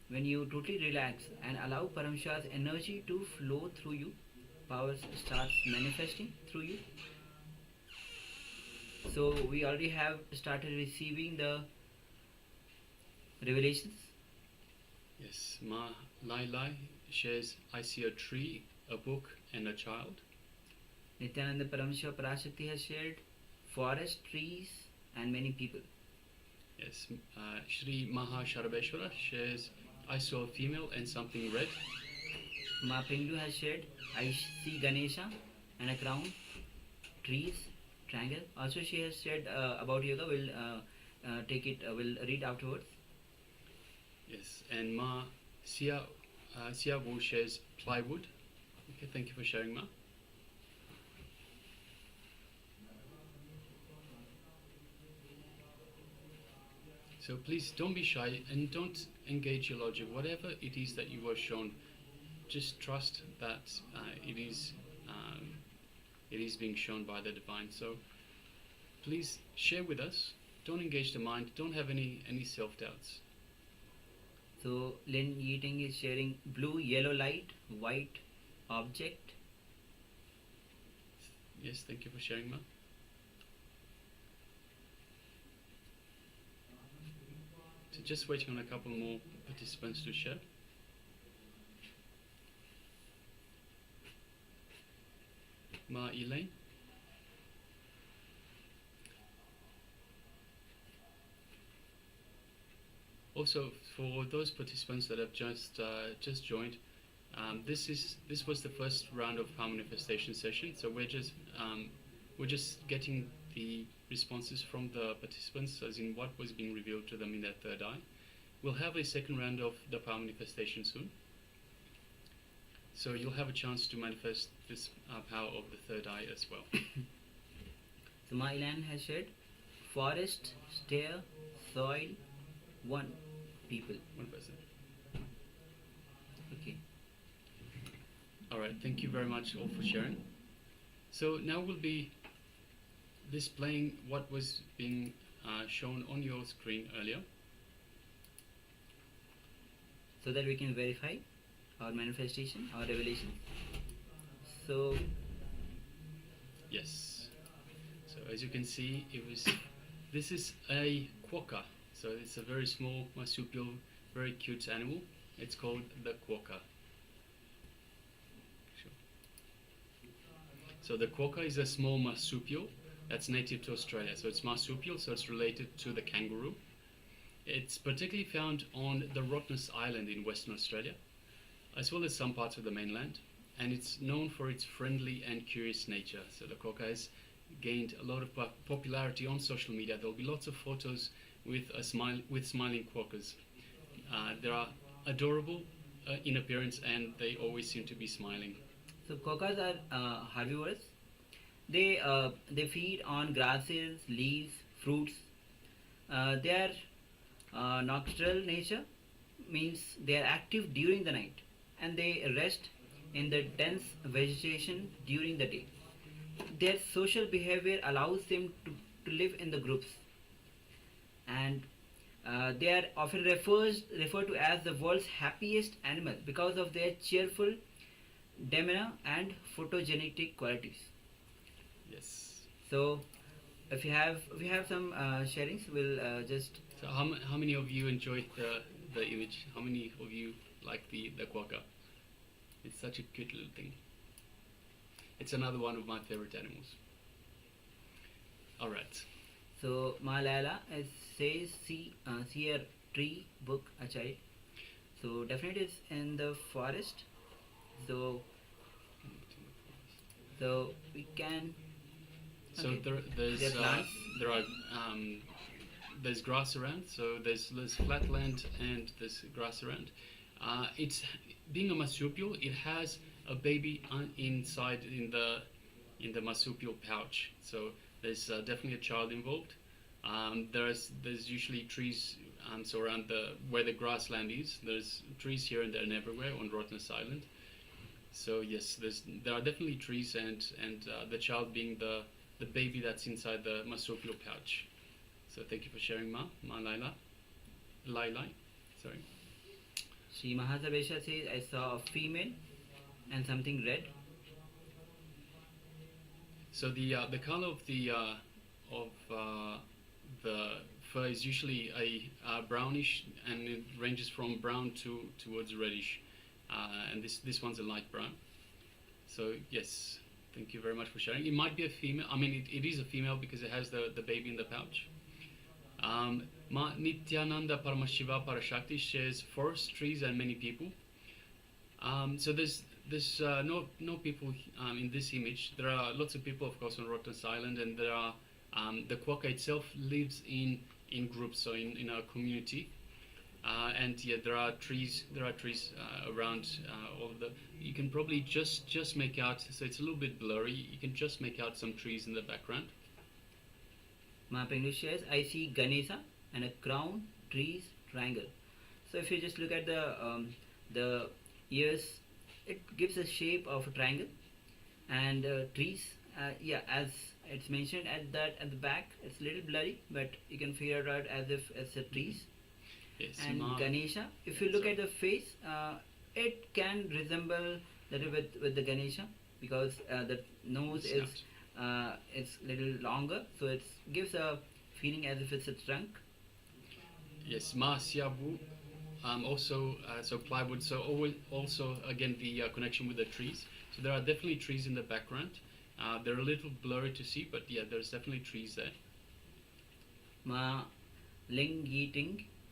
When you totally relax and allow Paramashiva's energy to flow through you, powers starts manifesting through you. So we already have started receiving the revelations. Yes, Ma Lai Lai shares, I see a tree, a book and a child. Nithyananda Paramashiva Parashakti has shared forest, trees and many people. Yes, Shri Maha Sharabeshwara shares, I saw a female and something red. Ma Pinglu has shared, I see Ganesha and a crown, trees, triangle. Also she has shared about yoga, we'll we'll read afterwards. Yes, and Ma Sia Wu shares plywood. Okay, thank you for sharing, Ma. So please don't be shy and don't engage your logic. Whatever it is that you were shown, just trust that it is being shown by the divine. So please share with us. Don't engage the mind. Don't have any self-doubts. So Lin Yeating is sharing blue, yellow light, white object. Yes, thank you for sharing, Ma. So just waiting on a couple more participants to share. Ma Elaine. Also, for those participants that have just joined, this was the first round of power manifestation session. So we're just getting the responses from the participants, as in what was being revealed to them in that third eye. We'll have a second round of the power manifestation soon. So you'll have a chance to manifest this power of the third eye as well. So Ma Ilan has shared forest, stair, soil, one people. One person. Okay. All right. Thank you very much all for sharing. So now we'll be displaying what was being shown on your screen earlier. So that we can verify our manifestation, our revelation. So Yes. So as you can see, this is a quokka. So it's a very small marsupial, very cute animal. It's called the quokka. So the quokka is a small marsupial that's native to Australia. So it's marsupial, so it's related to the kangaroo. It's particularly found on the Rottnest Island in Western Australia, as well as some parts of the mainland, and it's known for its friendly and curious nature. So the quokka has gained a lot of popularity on social media. There'll be lots of photos with smiling quokkas. They are adorable in appearance, and they always seem to be smiling. So quokkas are herbivores. They feed on grasses, leaves, fruits. They are nocturnal nature, means they are active during the night, and they rest in the dense vegetation during the day. Their social behavior allows them to live in the groups, and they are often referred to as the world's happiest animal because of their cheerful demeanor and photogenic qualities. Yes. So, if we have some sharings, we'll just. So how many of you enjoyed the image? How many of you like the quokka? It's such a cute little thing. It's another one of my favorite animals. All right. So Malala says see a tree, book, a child. So definitely it's in the forest. So we can. So Okay. there's grass around. So there's flat land and there's grass around. It's being a marsupial. It has a baby inside in the marsupial pouch. So there's definitely a child involved. There's usually trees. So around where the grassland is, there's trees here and there and everywhere on Rottnest Island. So yes, there are definitely trees, and the child being the baby that's inside the marsupial pouch. So thank you for sharing, Ma Laila. Sorry. Shri Mahasabesha says I saw a female and something red. So the color of the fur is usually a brownish, and it ranges from brown towards reddish, and this one's a light brown. So yes, thank you very much for sharing. It might be a female. I mean, it is a female because it has the baby in the pouch. Nithyananda Paramashivoham Parashakti shares forests, trees, and many people. So there's no people in this image. There are lots of people, of course, on Rottnest Island, and there are the quokka itself lives in groups, so in a community. And yeah, there are trees around all of the. You can probably just make out. So it's a little bit blurry. You can just make out some trees in the background. Mahaprabhu shares I see Ganesha and a crown, trees, triangle. So if you just look at the ears, it gives a shape of a triangle, and trees. Yeah, as it's mentioned at the back, it's a little blurry, but you can figure it out as if it's a trees. Yes, And Ganesha, if you look at the face, it can resemble a little bit with the Ganesha, because the nose is little longer, so it gives a feeling as if it's a trunk. Yes, Ma Siabu, also so plywood. So also again the connection with the trees. So there are definitely trees in the background. They're a little blurry to see, but yeah, there's definitely trees there. Ma Ling Yiting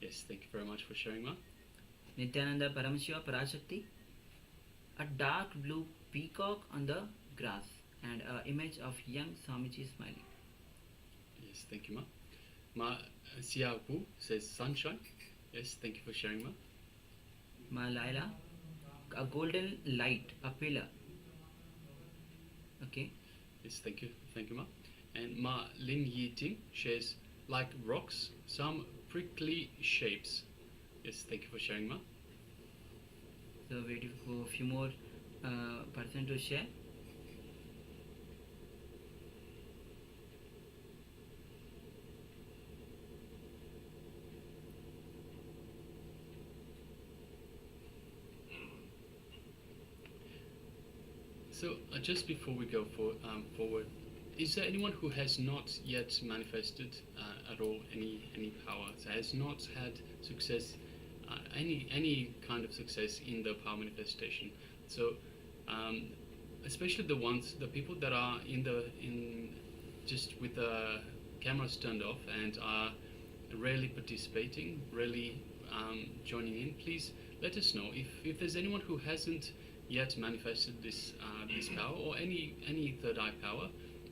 Yes, thank you very much for sharing, Ma. Nithyananda Paramashiva Parashakti. A dark blue peacock on the grass and an image of young Swamiji smiling. Yes, thank you, Ma. Ma Sia Wu says sunshine. Yes, thank you for sharing, Ma. Ma Laila, a golden light, a pillar. Okay. Yes, thank you, Ma. And Ma Lin Yi Ting shares like rocks, some prickly shapes. Yes, thank you for sharing, Ma. So waiting for a few more person to share. So just before we go forward, is there anyone who has not yet manifested at all any power, so has not had success, any kind of success in the power manifestation? So especially the people that are just with the cameras turned off and are rarely participating, rarely joining in, please let us know if there's anyone who hasn't yet manifested this power or any third eye power.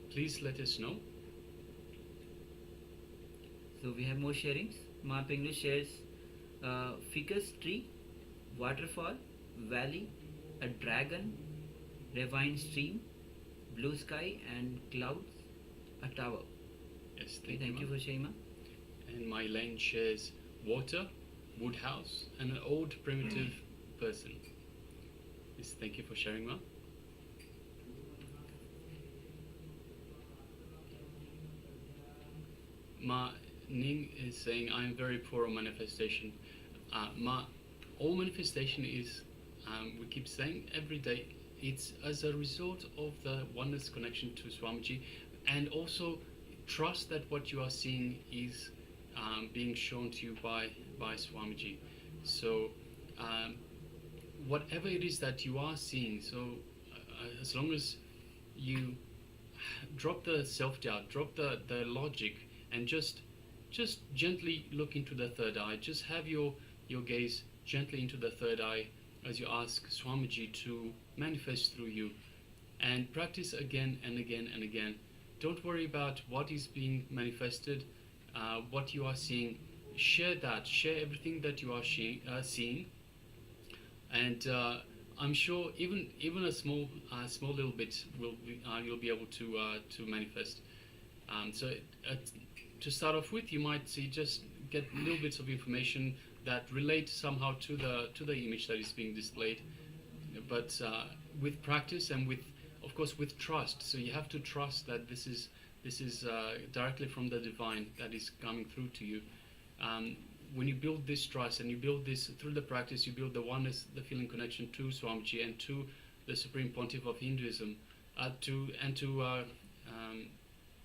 Please let us know. So we have more sharings. Ma Pinglu shares ficus tree, waterfall, valley, a dragon, ravine stream, blue sky and clouds, a tower. Yes, Thank you for sharing, Ma. And my lane shares water, wood house, and an old primitive person. Yes, thank you for sharing, Ma. Ma Ning is saying, I am very poor on manifestation. Ma, all manifestation is, we keep saying every day, it's as a result of the oneness connection to Swamiji, and also trust that what you are seeing is being shown to you by Swamiji. So whatever it is that you are seeing, so as long as you drop the self-doubt, drop the logic, and just gently look into the third eye, just have your gaze gently into the third eye as you ask Swamiji to manifest through you, and practice again and again and again. Don't worry about what is being manifested, what you are seeing. Share everything that you are seeing, and I'm sure even a small little bit you'll be able to manifest. So to start off with, you might just get little bits of information that relate somehow to the image that is being displayed, but with practice and of course with trust. So you have to trust that this is directly from the divine that is coming through to you. When you build this trust and you build this through the practice, you build the oneness, the feeling connection to Swamiji and to the Supreme Pontiff of Hinduism, to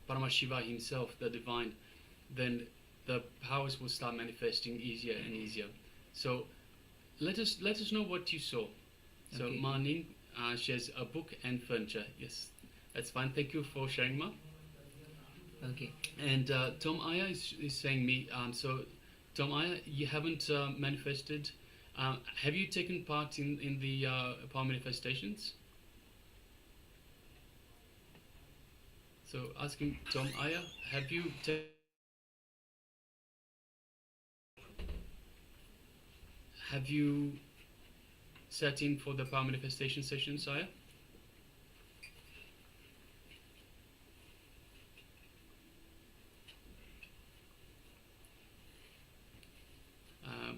Paramashiva himself, the divine, then the powers will start manifesting easier and easier. So let us know what you saw. So Okay. Ma Ning shares a book and furniture. Yes, that's fine. Thank you for sharing, Ma. Okay. And Tom Aya is saying me, so Tom Aya, you haven't manifested. Have you taken part in the power manifestations? So asking Tom Aya, have you sat in for the power manifestation sessions, Aya?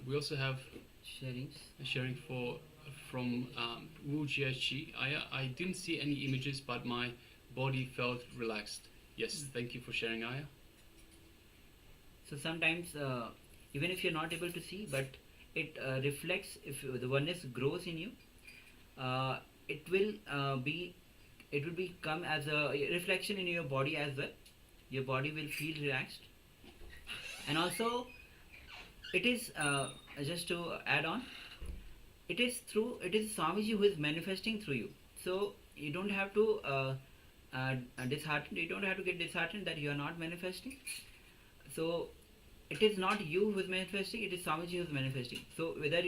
We also have Sharings. sharing from Wu Jiechi. I didn't see any images, but my body felt relaxed. Yes, thank you for sharing, Aya. So sometimes even if you're not able to see, but it reflects, if the oneness grows in you, it will become as a reflection in your body as well. Your body will feel relaxed, and also it is just to add on, it is Swamiji who is manifesting through you. So you don't have to disheartened. You don't have to get disheartened that you are not manifesting. So it is not you who is manifesting, it is Swamiji who is manifesting. So whether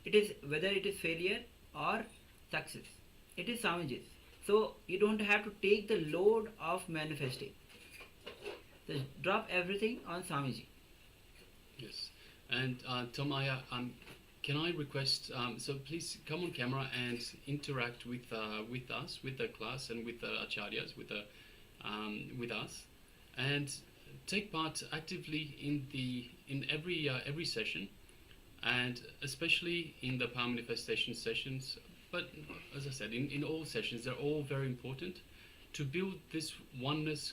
it is failure or success, it is Swamiji's. So you don't have to take the load of manifesting. Just drop everything on Swamiji. Yes. And Tom, can I request, so please come on camera and interact with us, with the class, and with the acharyas, with us, and take part actively in every session, and especially in the power manifestation sessions. But as I said, in all sessions, they're all very important to build this oneness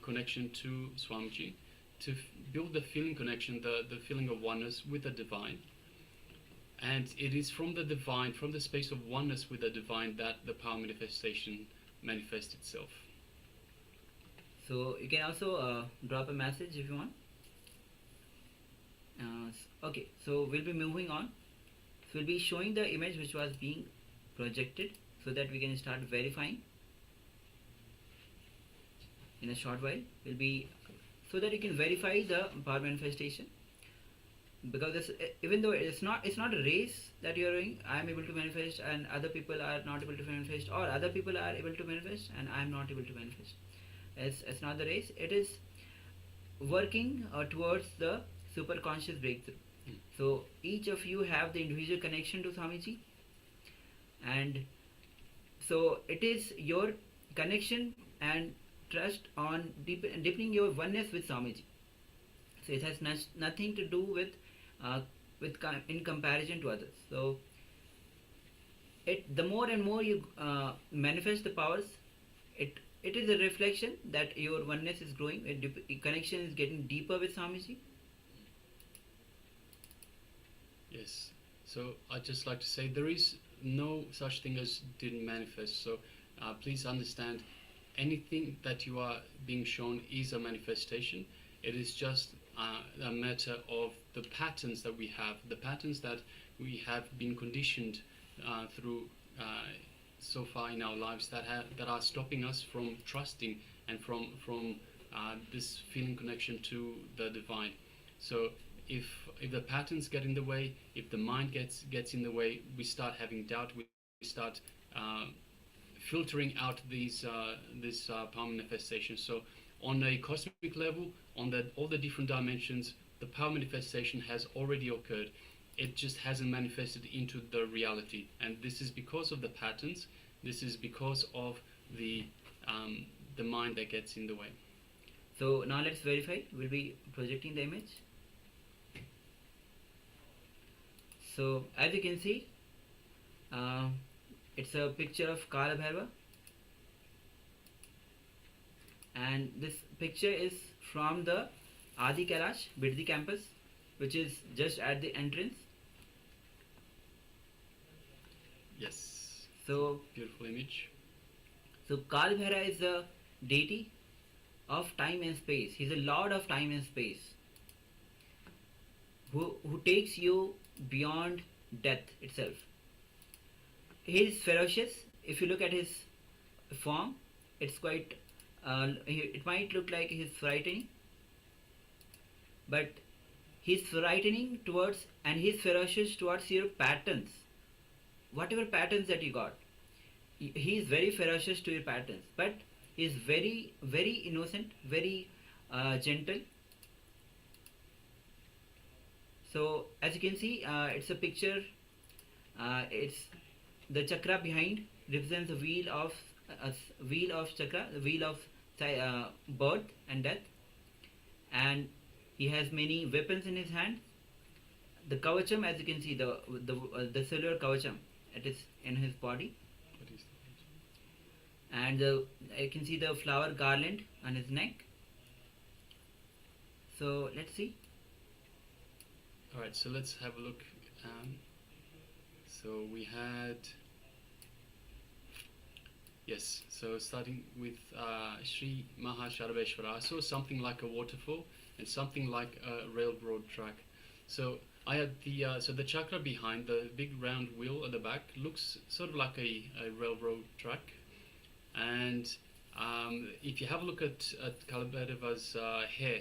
connection to Swamiji, to build the feeling connection, the feeling of oneness with the divine. And it is from the divine, from the space of oneness with the divine, that the power manifestation manifests itself. So you can also drop a message if you want. Okay, so we'll be moving on. So we'll be showing the image which was being projected so that we can start verifying. In a short while, will be so that you can verify the power manifestation. Because this, even though it's not a race that you are doing, I am able to manifest and other people are not able to manifest, or other people are able to manifest and I am not able to manifest. It's not the race. It is working towards the super conscious breakthrough. So each of you have the individual connection to Swamiji, and so it is your connection and trust on deepening your oneness with Swamiji. So it has nothing to do with in comparison to others. So the more and more you manifest the powers, it is a reflection that your oneness is growing, your connection is getting deeper with Swamiji. Yes. So I'd just like to say there is no such thing as didn't manifest. So please understand, anything that you are being shown is a manifestation. It is just a matter of the patterns that we have, the patterns that we have been conditioned through so far in our lives, that are stopping us from trusting and from this feeling connection to the divine. So if the patterns get in the way, if the mind gets in the way, we start having doubt. We start filtering out this power manifestation. So on a cosmic level, on all the different dimensions, the power manifestation has already occurred. It just hasn't manifested into the reality, and this is because of the patterns. This is because of the mind that gets in the way. So now let's verify. We'll be projecting the image. So as you can see, it's a picture of Kala Bhairava, and this picture is from the Adi Kailash Biddi campus, which is just at the entrance. Yes. So beautiful image. So Kala Bhairava is the deity of time and space. He's a lord of time and space, who takes you beyond death itself. He is ferocious. If you look at his form, it's quite it might look like he's frightening, but he's frightening towards, and he's ferocious towards your patterns, whatever patterns that you got. He is very ferocious to your patterns, but he is very, very innocent, very gentle. So as you can see, it's a picture. It's the chakra behind represents the wheel of chakra, the wheel of birth and death, and he has many weapons in his hand. The kavacham, as you can see, the silver kavacham, it is in his body, and you can see the flower garland on his neck. So let's see. All right, so let's have a look. So we had, yes, so starting with Sri Mahasharveshwara, I saw something like a waterfall and something like a railroad track. So I had the chakra behind, the big round wheel at the back, looks sort of like a railroad track. And if you have a look at Kala Bhairava's hair,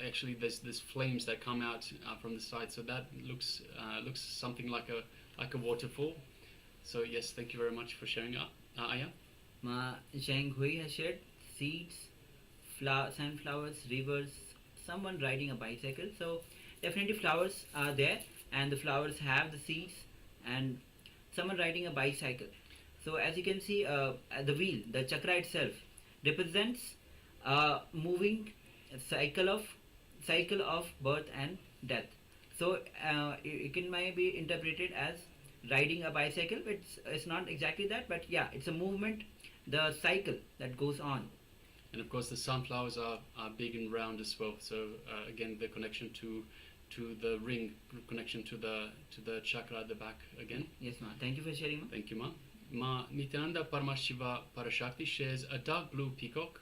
actually there's flames that come out from the side, so that looks something like a waterfall. So yes, thank you very much for sharing. Aya. Ma Zhang Hui has shared seeds, sunflowers, rivers, someone riding a bicycle. So definitely flowers are there, and the flowers have the seeds, and someone riding a bicycle. So as you can see, the wheel, the chakra itself, represents moving cycle of birth and death. So it can maybe be interpreted as riding a bicycle. It's not exactly that, but yeah, it's a movement, the cycle that goes on. And of course, the sunflowers are big and round as well. So again, the connection to the ring, connection to the chakra at the back again. Yes, ma. Thank you for sharing, ma. Thank you, ma. Ma Nithyananda Paramashiva Parashakti shares a dark blue peacock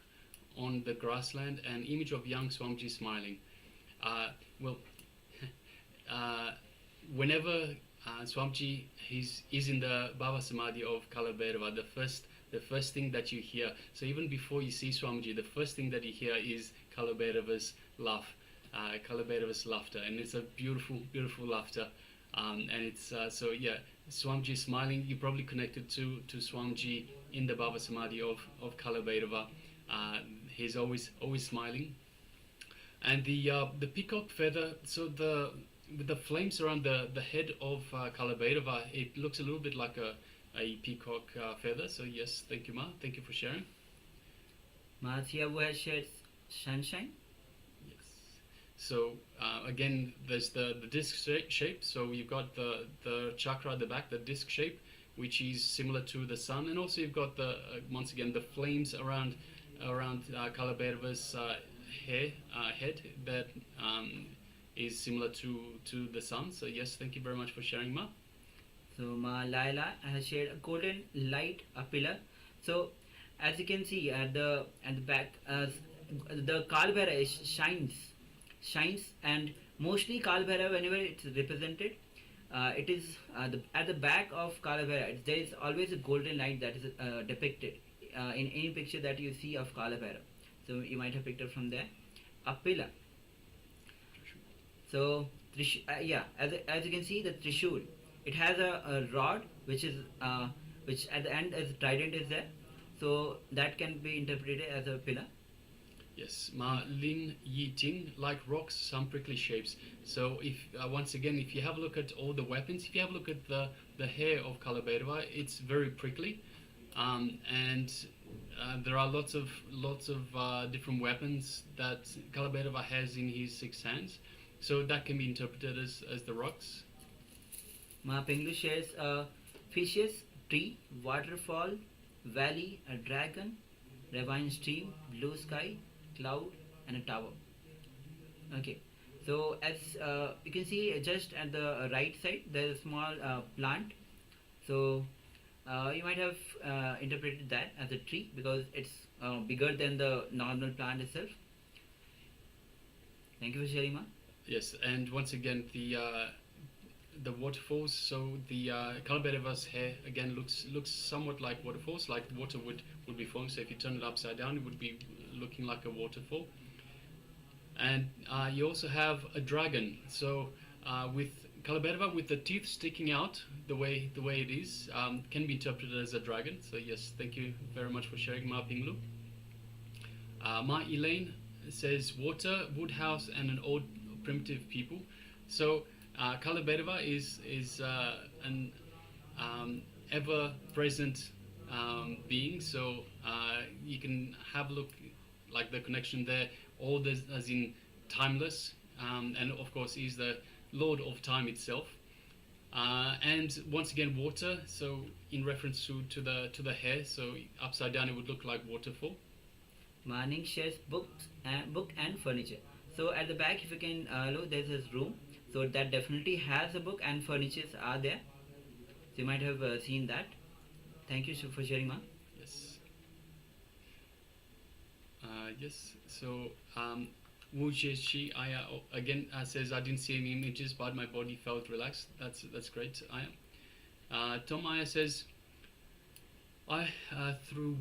on the grassland, an image of young Swamiji smiling. Whenever Swamiji is in the Bhava Samadhi of Kalabhairava, the first thing that you hear, so even before you see Swamiji, the first thing that you hear is Kalabhairava's laugh, Kalabhairava's laughter, and it's a beautiful, beautiful laughter. And it's so yeah, Swamiji smiling. You probably connected to Swamiji in the Bhava Samadhi of Kalabhairava. He's always smiling. And the peacock feather, so with the flames around the head of Kalabhairava, it looks a little bit like a peacock feather. So yes, thank you, ma. Thank you for sharing. Nithya has shared sunshine. Yes. So again, there's the disc shape. So you've got the chakra at the back, the disc shape, which is similar to the sun, and also you've got the once again the flames around Kalabhairava's head that is similar to the sun. So yes, thank you very much for sharing, ma. So Ma Laila has shared a golden light, a pillar. So as you can see at the back, the Kalbhaira shines, and mostly Kalbhaira, whenever it's represented, it is at the back of Kalabhaira. There is always a golden light that is depicted in any picture that you see of Kalabhaira. So you might have picked up from there. A pillar. So as you can see, the Trishul, it has a rod which at the end as trident is there. So that can be interpreted as a pillar. Yes, Ma Lin Yi Ting, like rocks, some prickly shapes. So if once again, if you have a look at all the weapons, if you have a look at the hair of Kalabhairava, it's very prickly, and there are lots of different weapons that Kalabhairava has in his 6 hands. So that can be interpreted as the rocks. Ma Pinglu shares a fishes, tree, waterfall, valley, a dragon, ravine stream, blue sky, cloud, and a tower. Okay, so as you can see, just at the right side there is a small plant. So you might have interpreted that as a tree because it's bigger than the normal plant itself. Thank you for sharing, ma. Yes, and once again the waterfalls. So the Kalabhairava's hair again looks somewhat like waterfalls, like water would be flowing. So if you turn it upside down, it would be looking like a waterfall. And you also have a dragon. So with Kalabhairava, with the teeth sticking out the way it is, can be interpreted as a dragon. So yes, thank you very much for sharing, Ma Pinglu. Ma Elaine says water, wood house, and an old primitive people. So Kalabhairava is an ever-present being. So you can have a look, like the connection there, all this as in timeless, and of course he's the Lord of time itself. And once again water, so in reference to the hair, so upside down it would look like waterfall. Maning shares book and furniture. So at the back, if you can look, there's this room. So that definitely has a book and furnitures are there. So you might have seen that. Thank you for sharing, ma. Yes. Yes. So Wu Jieshi Aya again says, I didn't see any images, but my body felt relaxed. That's great, Aya. Tom Aya says, I threw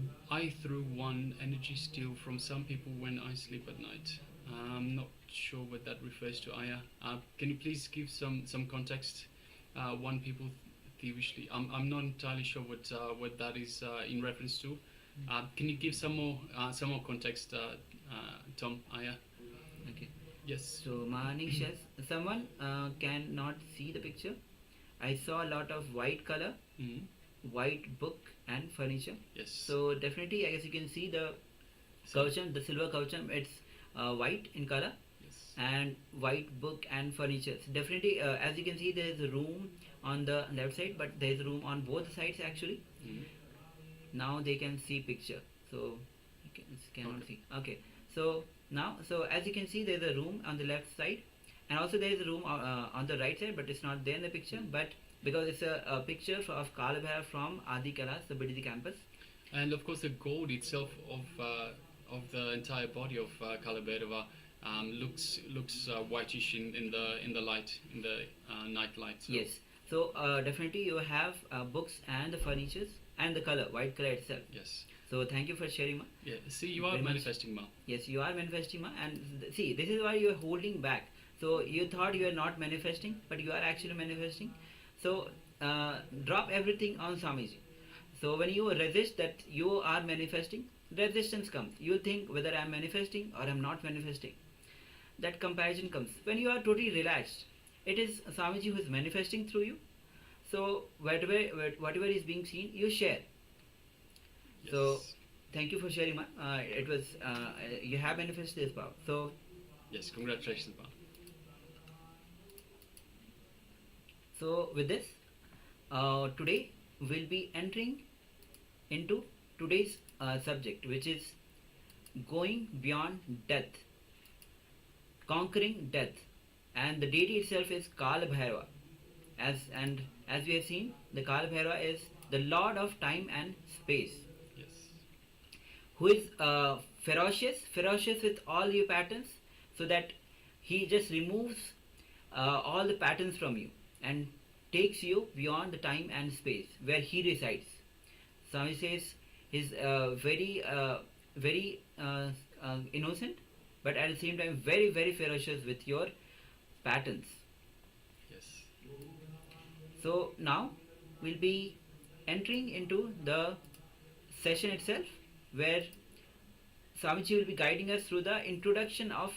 one energy steal from some people when I sleep at night. I'm not sure what that refers to, Aya. Can you please give some context? One people thievishly. I'm not entirely sure what that is in reference to. Can you give some more context, Tom, Aya? Okay. Yes. So Manishes, someone cannot see the picture. I saw a lot of white color, white book and furniture. Yes. So definitely, I guess you can see the kaucham, the silver kaucham. It's white in color, Yes. and white book and furniture. So definitely, as you can see, there is a room on the left side, but there is room on both sides actually. Now they can see picture. So you cannot Okay. see. Okay. So now, so as you can see, there is a room on the left side, and also there is a room on the right side, but it's not there in the picture. But because it's a picture of KAILASA from Adi Kailas, the BDC campus. And of course, the gold itself of the entire body of Kalabhairava looks whitish in the light, in the night light. So. Yes. So definitely you have books and the furnitures and the color, white color itself. Yes. So thank you for sharing, Ma. Yeah. See, you are Very much. manifesting, Ma. Yes, you are manifesting, Ma. And see, this is why you are holding back. So you thought you are not manifesting, but you are actually manifesting. So drop everything on Swamiji. So when you resist that you are manifesting, resistance comes. You think whether I am manifesting or I am not manifesting. That comparison comes. When you are totally relaxed, it is Swamiji who is manifesting through you. So whatever is being seen, you share. Yes. So thank you for sharing, Ma. It was you have manifested this power. So Yes. Congratulations, Ma. so with this, today we'll be entering into today's subject, which is going beyond death, conquering death, and the deity itself is Kalabhairava. As we have seen, the Kalabhairava is the lord of time and space, Yes. who is ferocious with all your patterns, so that he just removes all the patterns from you and takes you beyond the time and space where he resides. Swami says he's very innocent, but at the same time very, very ferocious with your patterns. Yes. So now we'll be entering into the session itself, where Swamiji will be guiding us through the introduction of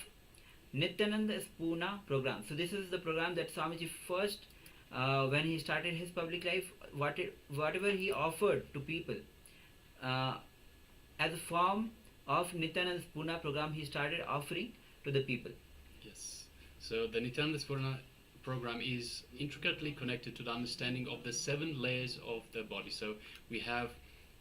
Nithyananda Spurana program. So this is the program that Swamiji first, when he started his public life, whatever he offered to people as a form of Nithyananda Spurana program, he started offering to the people. Yes. So the Nithyananda Spurana program is intricately connected to the understanding of the 7 layers of the body. So we have,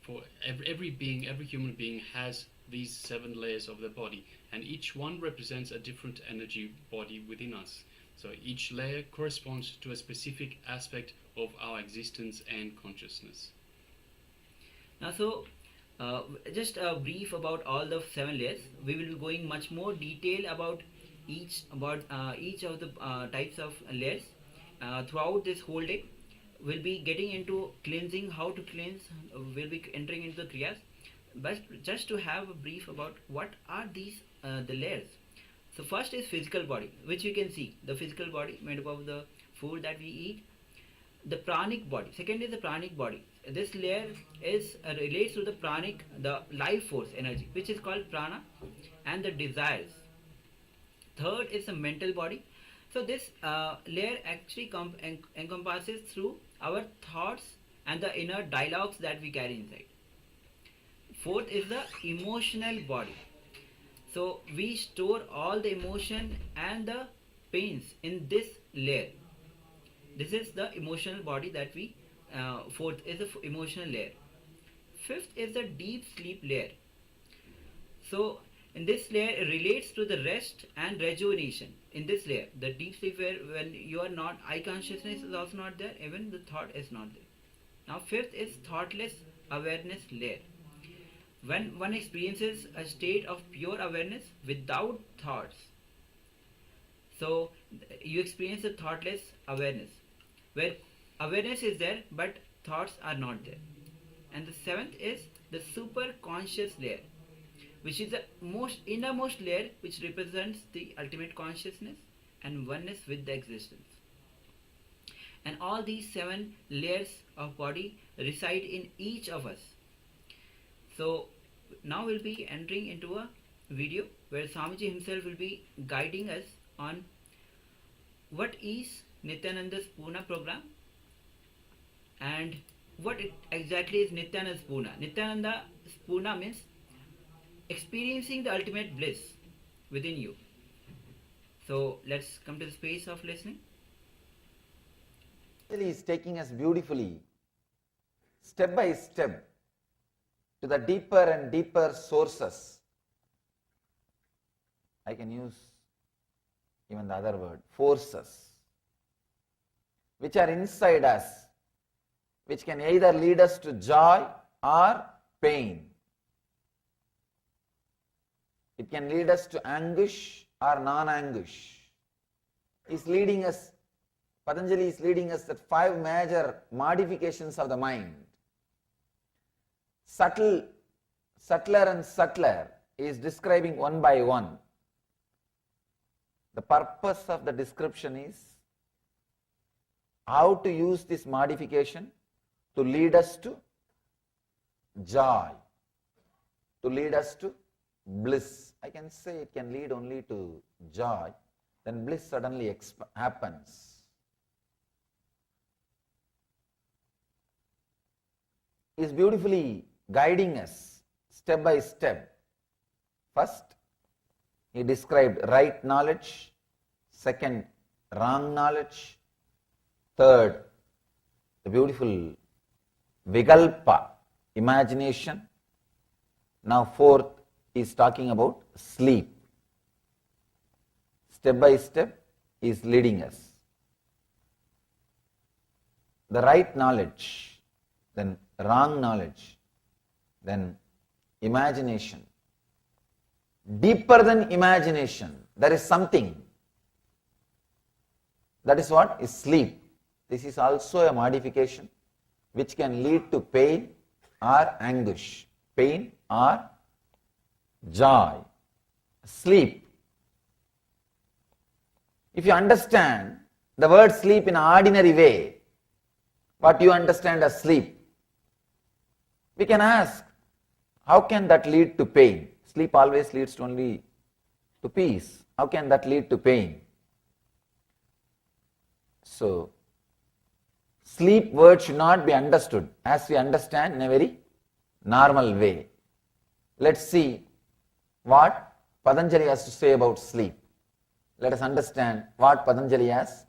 for every being, every human being has these 7 layers of the body, and each one represents a different energy body within us. So each layer corresponds to a specific aspect of our existence and consciousness. Now, so just a brief about all the 7 layers. We will be going much more detail about each of the types of layers throughout this whole day. We'll be getting into cleansing, how to cleanse. We'll be entering into the kriyas, but just to have a brief about what are these the layers. So first is physical body, which you can see, the physical body made up of the food that we eat. The pranic body. Second is the pranic body. This layer is relates to the pranic, the life force energy, which is called prana, and the desires. Third is the mental body. So this layer actually encompasses through our thoughts and the inner dialogues that we carry inside. Fourth is the emotional body. So we store all the emotion and the pains in this layer. This is the emotional body that we, fourth is the emotional layer. Fifth is the deep sleep layer. So in this layer, it relates to the rest and rejuvenation. In this layer, the deep sleep layer, when you are not, eye consciousness is also not there, even the thought is not there. Now fifth is thoughtless awareness layer. When one experiences a state of pure awareness without thoughts, so you experience a thoughtless awareness, where awareness is there but thoughts are not there. And the seventh is the super conscious layer, which is the most innermost layer, which represents the ultimate consciousness and oneness with the existence. And all these 7 layers of body reside in each of us. So now we'll be entering into a video where Swamiji himself will be guiding us on what is Nithyananda's Purna program and what exactly is Nithyananda's Purna. Nithyananda's Purna means experiencing the ultimate bliss within you. So let's come to the space of listening. He is taking us beautifully, step by step, to the deeper and deeper sources. I can use even the other word, forces, which are inside us, which can either lead us to joy or pain. It can lead us to anguish or non-anguish. He's leading us, Patanjali is leading us at 5 major modifications of the mind. Subtler and subtler is describing one by one. The purpose of the description is how to use this modification to lead us to joy, to lead us to bliss. I can say it can lead only to joy, then bliss suddenly happens. He is beautifully guiding us step by step. First, he described right knowledge. Second, wrong knowledge. Third, the beautiful vikalpa, imagination. Now fourth, he is talking about sleep. Step by step, he is leading us. The right knowledge, then wrong knowledge, then imagination. Deeper than imagination, there is something. That is what is sleep. This is also a modification which can lead to pain or anguish, pain or joy. Sleep. If you understand the word sleep in an ordinary way, what you understand as sleep, we can ask, how can that lead to pain? Sleep always leads only to peace. How can that lead to pain? So, sleep word should not be understood as we understand in a very normal way. Let's see what Patanjali has to say about sleep. Let us understand what Patanjali has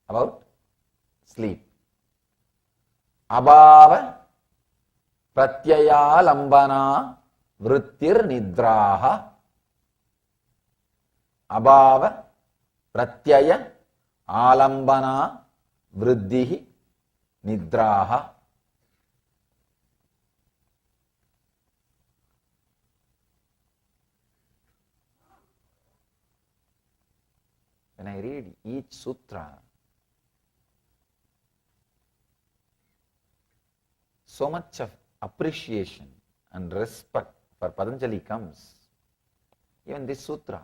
about sleep. Abhava pratyaya lambana vrittir nidraha. Abhava pratyaya alambana vriddhi nidraha. When I read each sutra, so much of appreciation and respect for Patanjali comes. Even this sutra,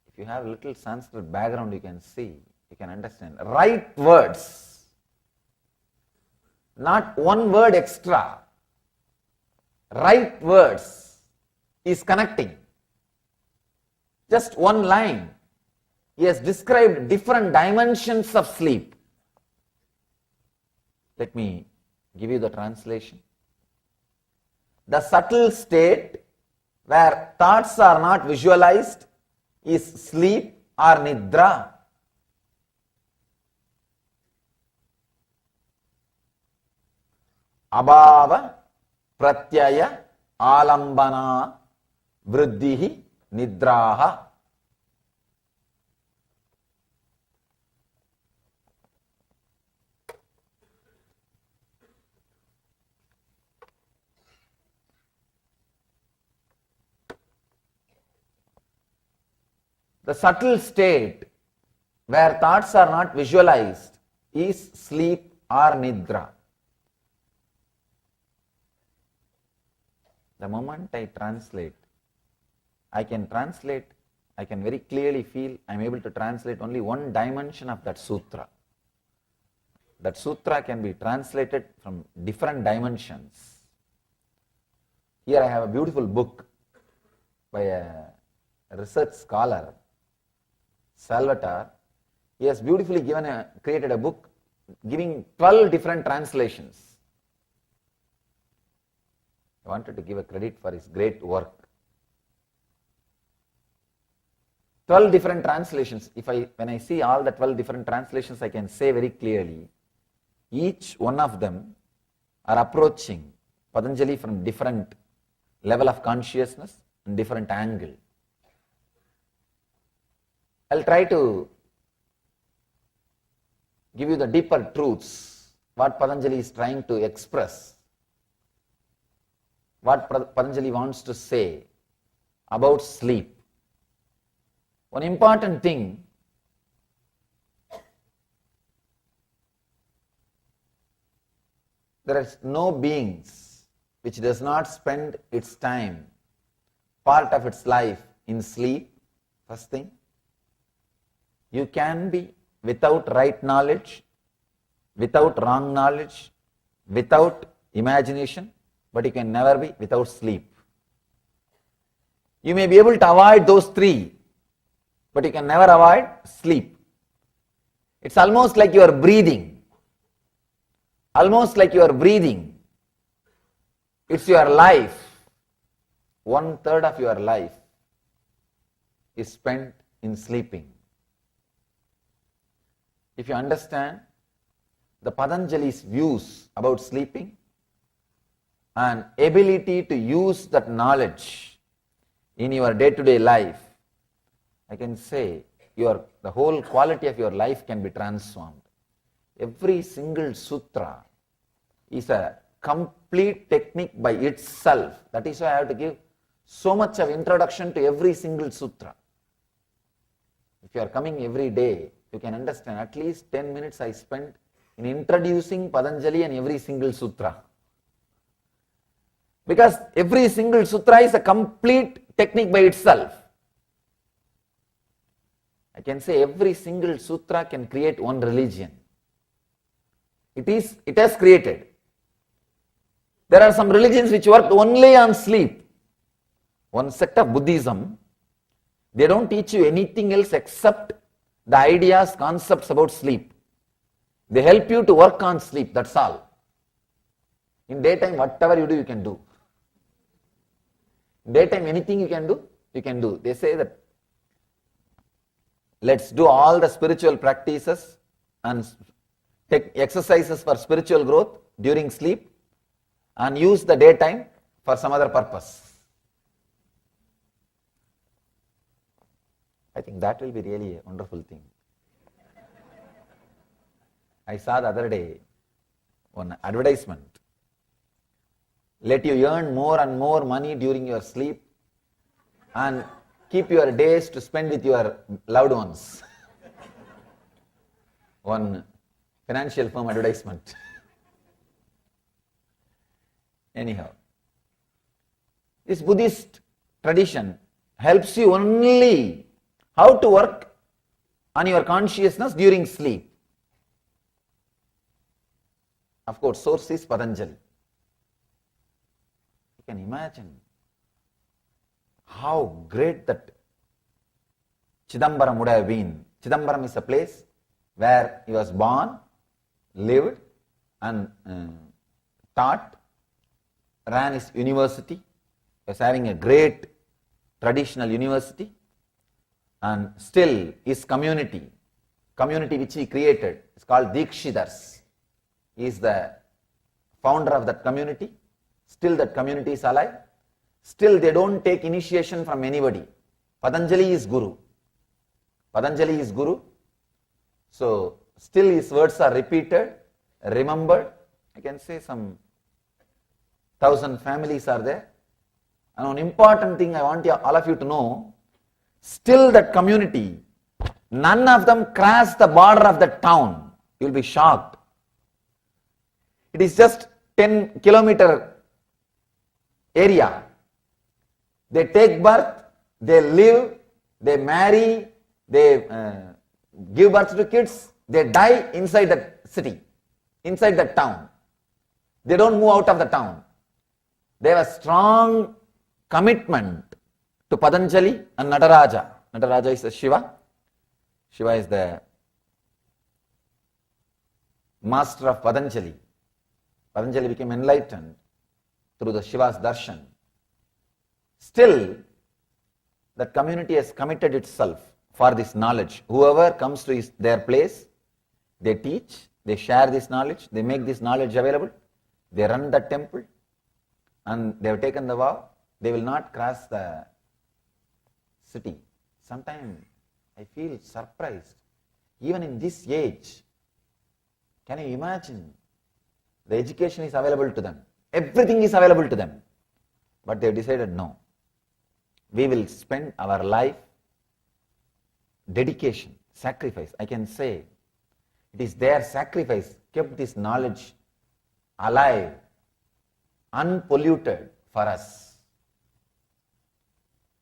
if you have a little Sanskrit background, you can see, you can understand. Right words, not one word extra. Right words is connecting. Just one line. He has described different dimensions of sleep. Let me give you the translation. The subtle state where thoughts are not visualized is sleep or nidra. Abhava pratyaya alambana vriddhi nidraha. The subtle state where thoughts are not visualized is sleep or nidra. The moment I translate, I can very clearly feel I am able to translate only one dimension of that sutra. That sutra can be translated from different dimensions. Here I have a beautiful book by a research scholar, Salvatore. He has beautifully created a book giving 12 different translations. I wanted to give a credit for his great work. 12 different translations. When I see all the 12 different translations, I can say very clearly, each one of them are approaching Patanjali from different level of consciousness and different angle. I'll try to give you the deeper truths, what Patanjali is trying to express, what Patanjali wants to say about sleep. One important thing, there is no beings which does not spend its time, part of its life in sleep, first thing. You can be without right knowledge, without wrong knowledge, without imagination, but you can never be without sleep. You may be able to avoid those three, but you can never avoid sleep. It's almost like you are breathing. Almost like you are breathing. It's your life. 1/3 of your life is spent in sleeping. If you understand the Patanjali's views about sleeping and ability to use that knowledge in your day-to-day life, I can say the whole quality of your life can be transformed. Every single sutra is a complete technique by itself. That is why I have to give so much of introduction to every single sutra. If you are coming every day, you can understand at least 10 minutes I spent in introducing Patanjali and every single sutra. Because every single sutra is a complete technique by itself. I can say every single sutra can create one religion. It has created. There are some religions which work only on sleep. One sect of Buddhism, they don't teach you anything else except the ideas, concepts about sleep. They help you to work on sleep, that's all. In daytime, whatever you do, you can do. In daytime, anything you can do. They say that let's do all the spiritual practices and take exercises for spiritual growth during sleep and use the daytime for some other purpose. I think that will be really a wonderful thing. I saw the other day one advertisement. Let you earn more and more money during your sleep and keep your days to spend with your loved ones. One financial firm advertisement. Anyhow, this Buddhist tradition helps you only how to work on your consciousness during sleep. Of course, source is Patanjali. You can imagine how great that Chidambaram would have been. Chidambaram is a place where he was born, lived and taught, ran his university, was having a great traditional university, and still his community which he created is called Dikshidars. He is the founder of that community. Still that community is alive. Still they don't take initiation from anybody. Patanjali is Guru. Patanjali is Guru. So still his words are repeated, remembered. I can say some 1,000 families are there. And one important thing I want all of you to know, still that community, none of them cross the border of the town. You will be shocked. It is just 10 kilometer area. They take birth, they live, they marry, they give birth to kids, they die inside that city, inside that town. They don't move out of the town. They have a strong commitment to Patanjali and Nataraja. Nataraja is the Shiva. Shiva is the master of Patanjali. Patanjali became enlightened through the Shiva's darshan. Still, that community has committed itself for this knowledge. Whoever comes to their place, they teach, they share this knowledge, they make this knowledge available, they run the temple, and they have taken the vow, they will not cross the city. Sometimes I feel surprised. Even in this age, can you imagine? The education is available to them. Everything is available to them. But they have decided no. We will spend our life, dedication, sacrifice. I can say it is their sacrifice kept this knowledge alive, unpolluted for us.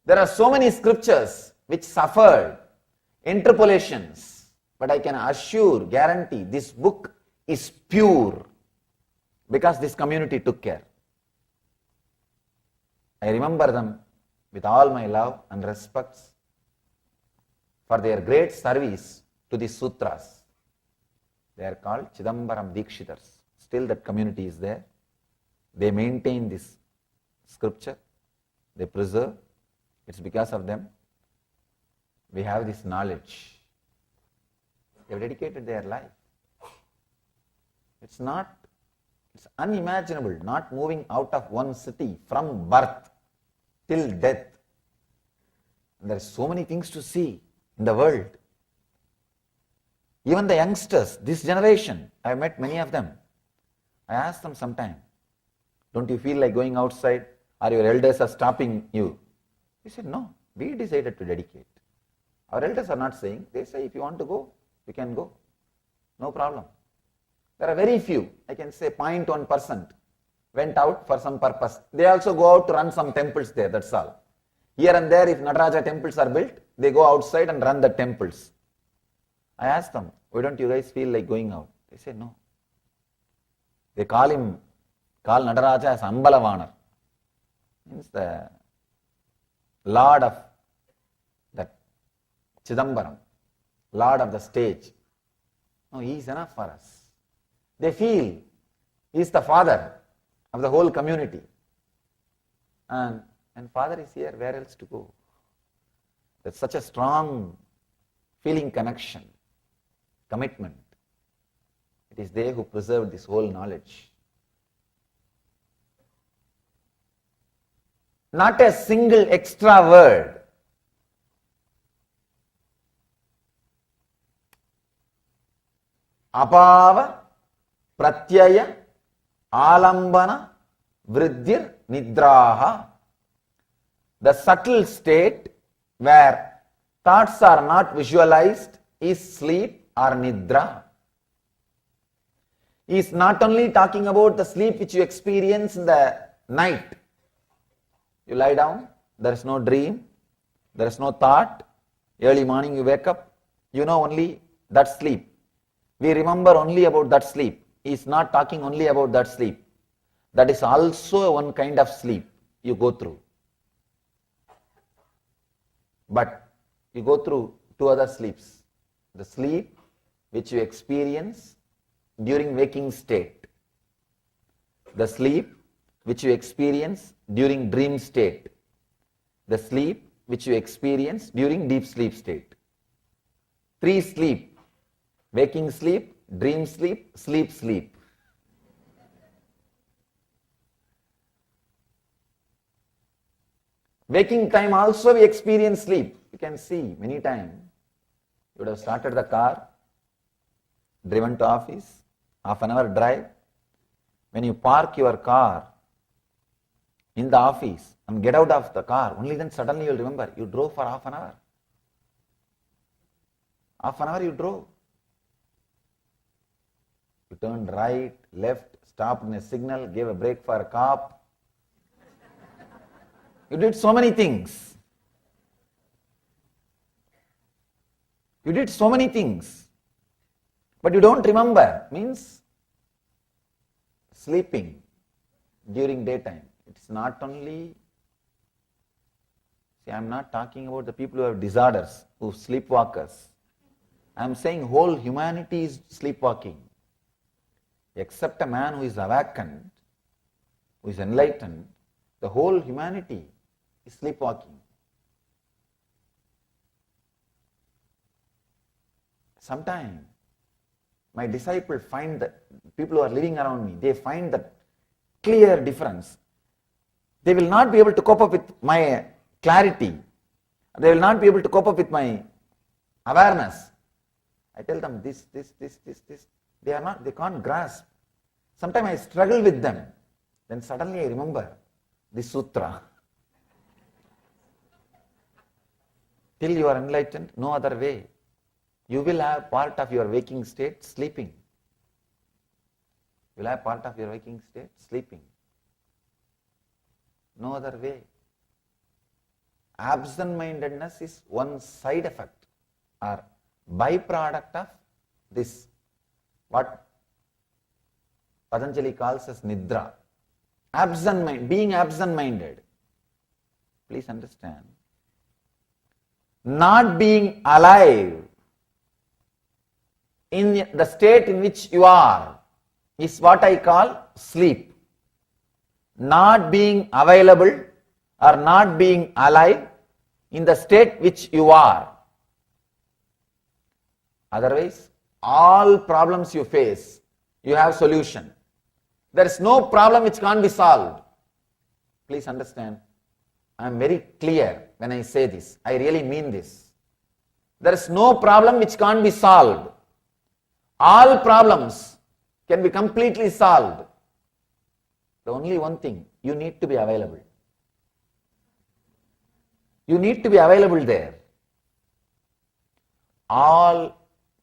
There are so many scriptures which suffered interpolations, but I can assure, guarantee, this book is pure because this community took care. I remember them with all my love and respects for their great service to the sutras. They are called Chidambaram Dikshitars. Still that community is there. They maintain this scripture. They preserve. It's because of them we have this knowledge. They have dedicated their life. It's unimaginable, not moving out of one city from birth till death. And there are so many things to see in the world. Even the youngsters, this generation, I have met many of them. I ask them sometime, don't you feel like going outside, or your elders are stopping you? They said, no, we decided to dedicate. Our elders are not saying, they say if you want to go, you can go. No problem. There are very few, I can say 0.1% went out for some purpose. They also go out to run some temples there, that's all. Here and there, if Nataraja temples are built, they go outside and run the temples. I asked them, why don't you guys feel like going out? They say no. They call Nataraja as Ambalavanar. Means the Lord of that Chidambaram, Lord of the stage. No, he is enough for us. They feel he is the father of the whole community. And father is here, where else to go? That's such a strong feeling connection, commitment. It is they who preserve this whole knowledge. Not a single extra word. Apava, pratyaya, alambana, vriddhir, nidraha. The subtle state where thoughts are not visualized is sleep or nidra. He is not only talking about the sleep which you experience in the night. You lie down, there is no dream, there is no thought. Early morning you wake up, you know only that sleep. We remember only about that sleep. He is not talking only about that sleep. That is also one kind of sleep you go through. But you go through two other sleeps. The sleep which you experience during waking state. The sleep which you experience during dream state. The sleep which you experience during deep sleep state. 3 sleep. Waking sleep, dream sleep, sleep. Waking time also we experience sleep. You can see many times. You would have started the car, driven to office, half an hour drive. When you park your car in the office and get out of the car, only then suddenly you will remember you drove for half an hour. Half an hour you drove. You turned right, left, stopped in a signal, gave a break for a cop. You did so many things. You did so many things. But you don't remember. Means sleeping during daytime. It's not only, see, I'm not talking about the people who have disorders, who sleepwalkers. I'm saying whole humanity is sleepwalking. Except a man who is awakened, who is enlightened, the whole humanity is sleepwalking. Sometimes my disciples find that people who are living around me, they find that clear difference. They will not be able to cope up with my clarity. They will not be able to cope up with my awareness. I tell them this. They can't grasp. Sometimes I struggle with them. Then suddenly I remember this sutra. Till you are enlightened, no other way. You will have part of your waking state sleeping. You will have part of your waking state sleeping. No other way. Absent-mindedness is one side effect or byproduct of this, what Patanjali calls as Nidra. Being absent-minded. Please understand. Not being alive in the state in which you are is what I call sleep. Not being available or not being alive in the state which you are. Otherwise, all problems you face, you have solution. There is no problem which can't be solved. Please understand. I am very clear when I say this. I really mean this. There is no problem which can't be solved. All problems can be completely solved. The only one thing, you need to be available. You need to be available there. All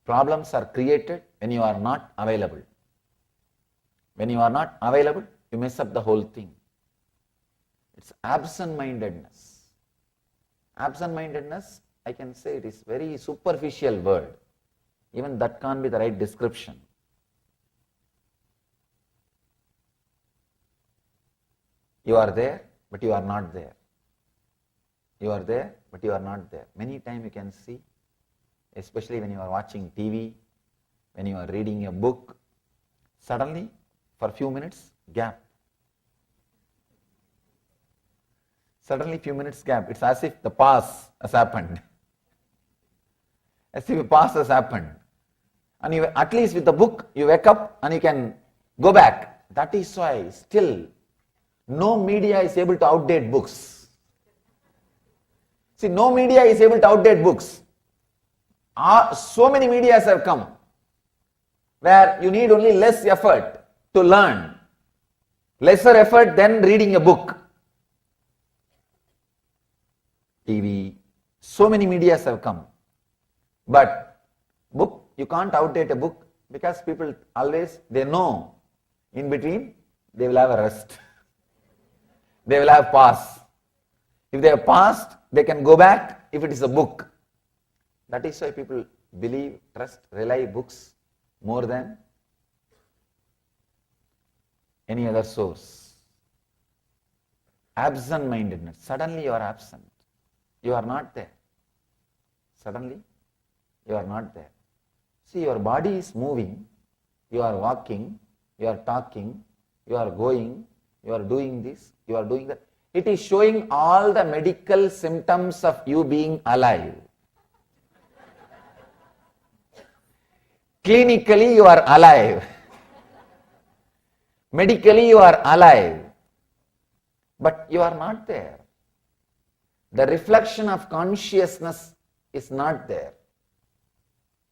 problems are created when you are not available. When you are not available, you mess up the whole thing. It's absent-mindedness. Absent-mindedness, I can say it is very superficial word. Even that can't be the right description. You are there, but you are not there. You are there, but you are not there. Many times you can see, especially when you are watching TV, when you are reading a book, suddenly, for a few minutes, gap. Suddenly, few minutes gap. It's as if the pause has happened. As if a pause has happened. And you, at least with the book, you wake up and you can go back. That is why still no media is able to outdate books. See, no media is able to outdate books. So many medias have come where you need only less effort to learn. Lesser effort than reading a book. TV, so many medias have come. But book, you can't outdate a book because people always, they know in between they will have a rest. They will have pause. If they have paused, they can go back if it is a book. That is why people believe, trust, rely books more than any other source. Absent-mindedness. Suddenly you are absent. You are not there. Suddenly you are not there. See, your body is moving, you are walking, you are talking, you are going, you are doing this, you are doing that. It is showing all the medical symptoms of you being alive. Clinically you are alive. Medically you are alive. But you are not there. The reflection of consciousness is not there.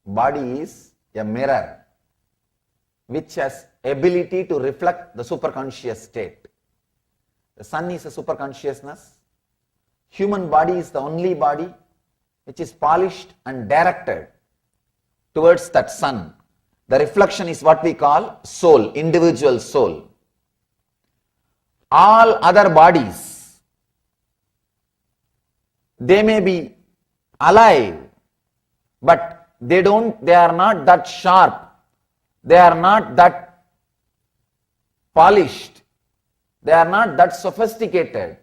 Body is a mirror which has ability to reflect the superconscious state. The sun is a superconsciousness. Human body is the only body which is polished and directed towards that sun. The reflection is what we call soul, individual soul. All other bodies They may be alive, but they are not that sharp, they are not that polished, they are not that sophisticated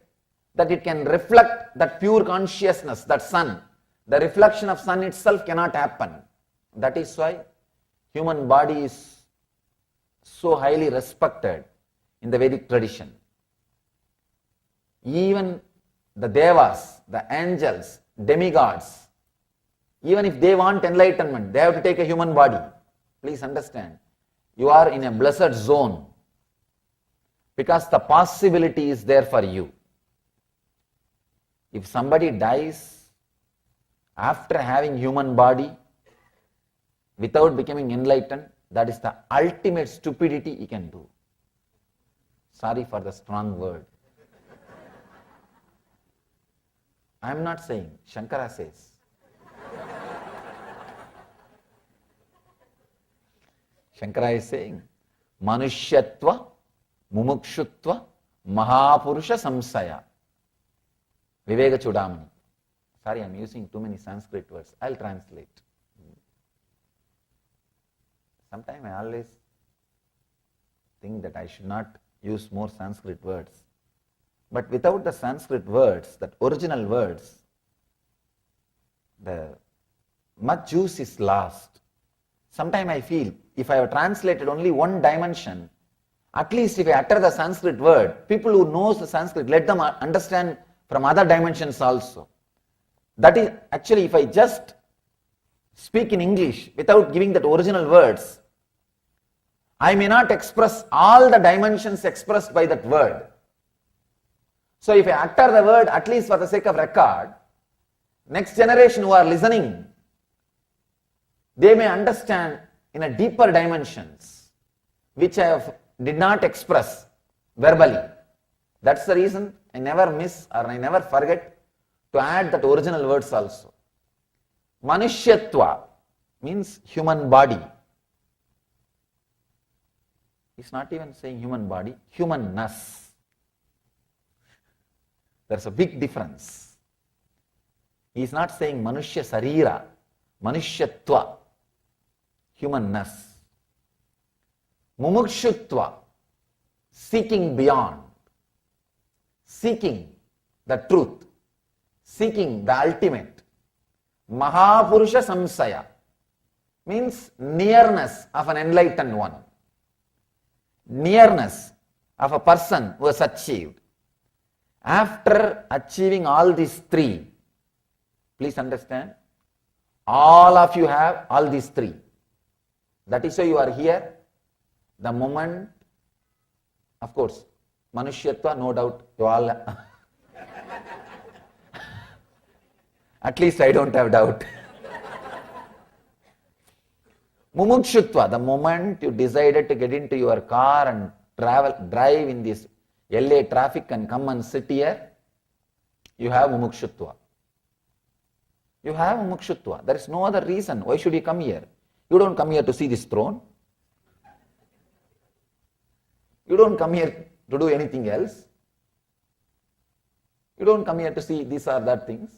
that it can reflect that pure consciousness, that sun. The reflection of sun itself cannot happen. That is why human body is so highly respected in the Vedic tradition. Even the devas, the angels, demigods, even if they want enlightenment, they have to take a human body. Please understand, you are in a blessed zone because the possibility is there for you. If somebody dies after having human body without becoming enlightened, that is the ultimate stupidity he can do. Sorry for the strong word. I am not saying, Shankara says. Shankara is saying, Manushyatva, Mumukshutva, Mahapurusha Samsaya. Viveka Chudamani. Sorry, I am using too many Sanskrit words. I will translate. Sometimes I always think that I should not use more Sanskrit words. But without the Sanskrit words, that original words, the much juice is lost. Sometimes I feel, if I have translated only one dimension, at least if I utter the Sanskrit word, people who knows the Sanskrit, let them understand from other dimensions also. That is, actually, if I just speak in English without giving that original words, I may not express all the dimensions expressed by that word. So if I utter the word, at least for the sake of record, next generation who are listening, they may understand in a deeper dimensions, which I did not express verbally. That's the reason I never miss or I never forget to add that original words also. Manushyatva means human body. He's not even saying human body, humanness. There's a big difference. He's not saying Manushya Sarira, Manushyatva, humanness. Mumukshutva, seeking beyond, seeking the truth, seeking the ultimate. Mahapurusha Samsaya means nearness of an enlightened one, nearness of a person who has achieved. After achieving all these three, please understand, all of you have all these three. That is why you are here. The moment, of course, Manushyatva, no doubt, you all, at least I don't have doubt. Mumukshutva, the moment you decided to get into your car and drive in this LA traffic and come and sit here, you have Mumukshutva. You have Mumukshutva. There is no other reason. Why should you come here? You don't come here to see this throne. You don't come here to do anything else. You don't come here to see these or that things.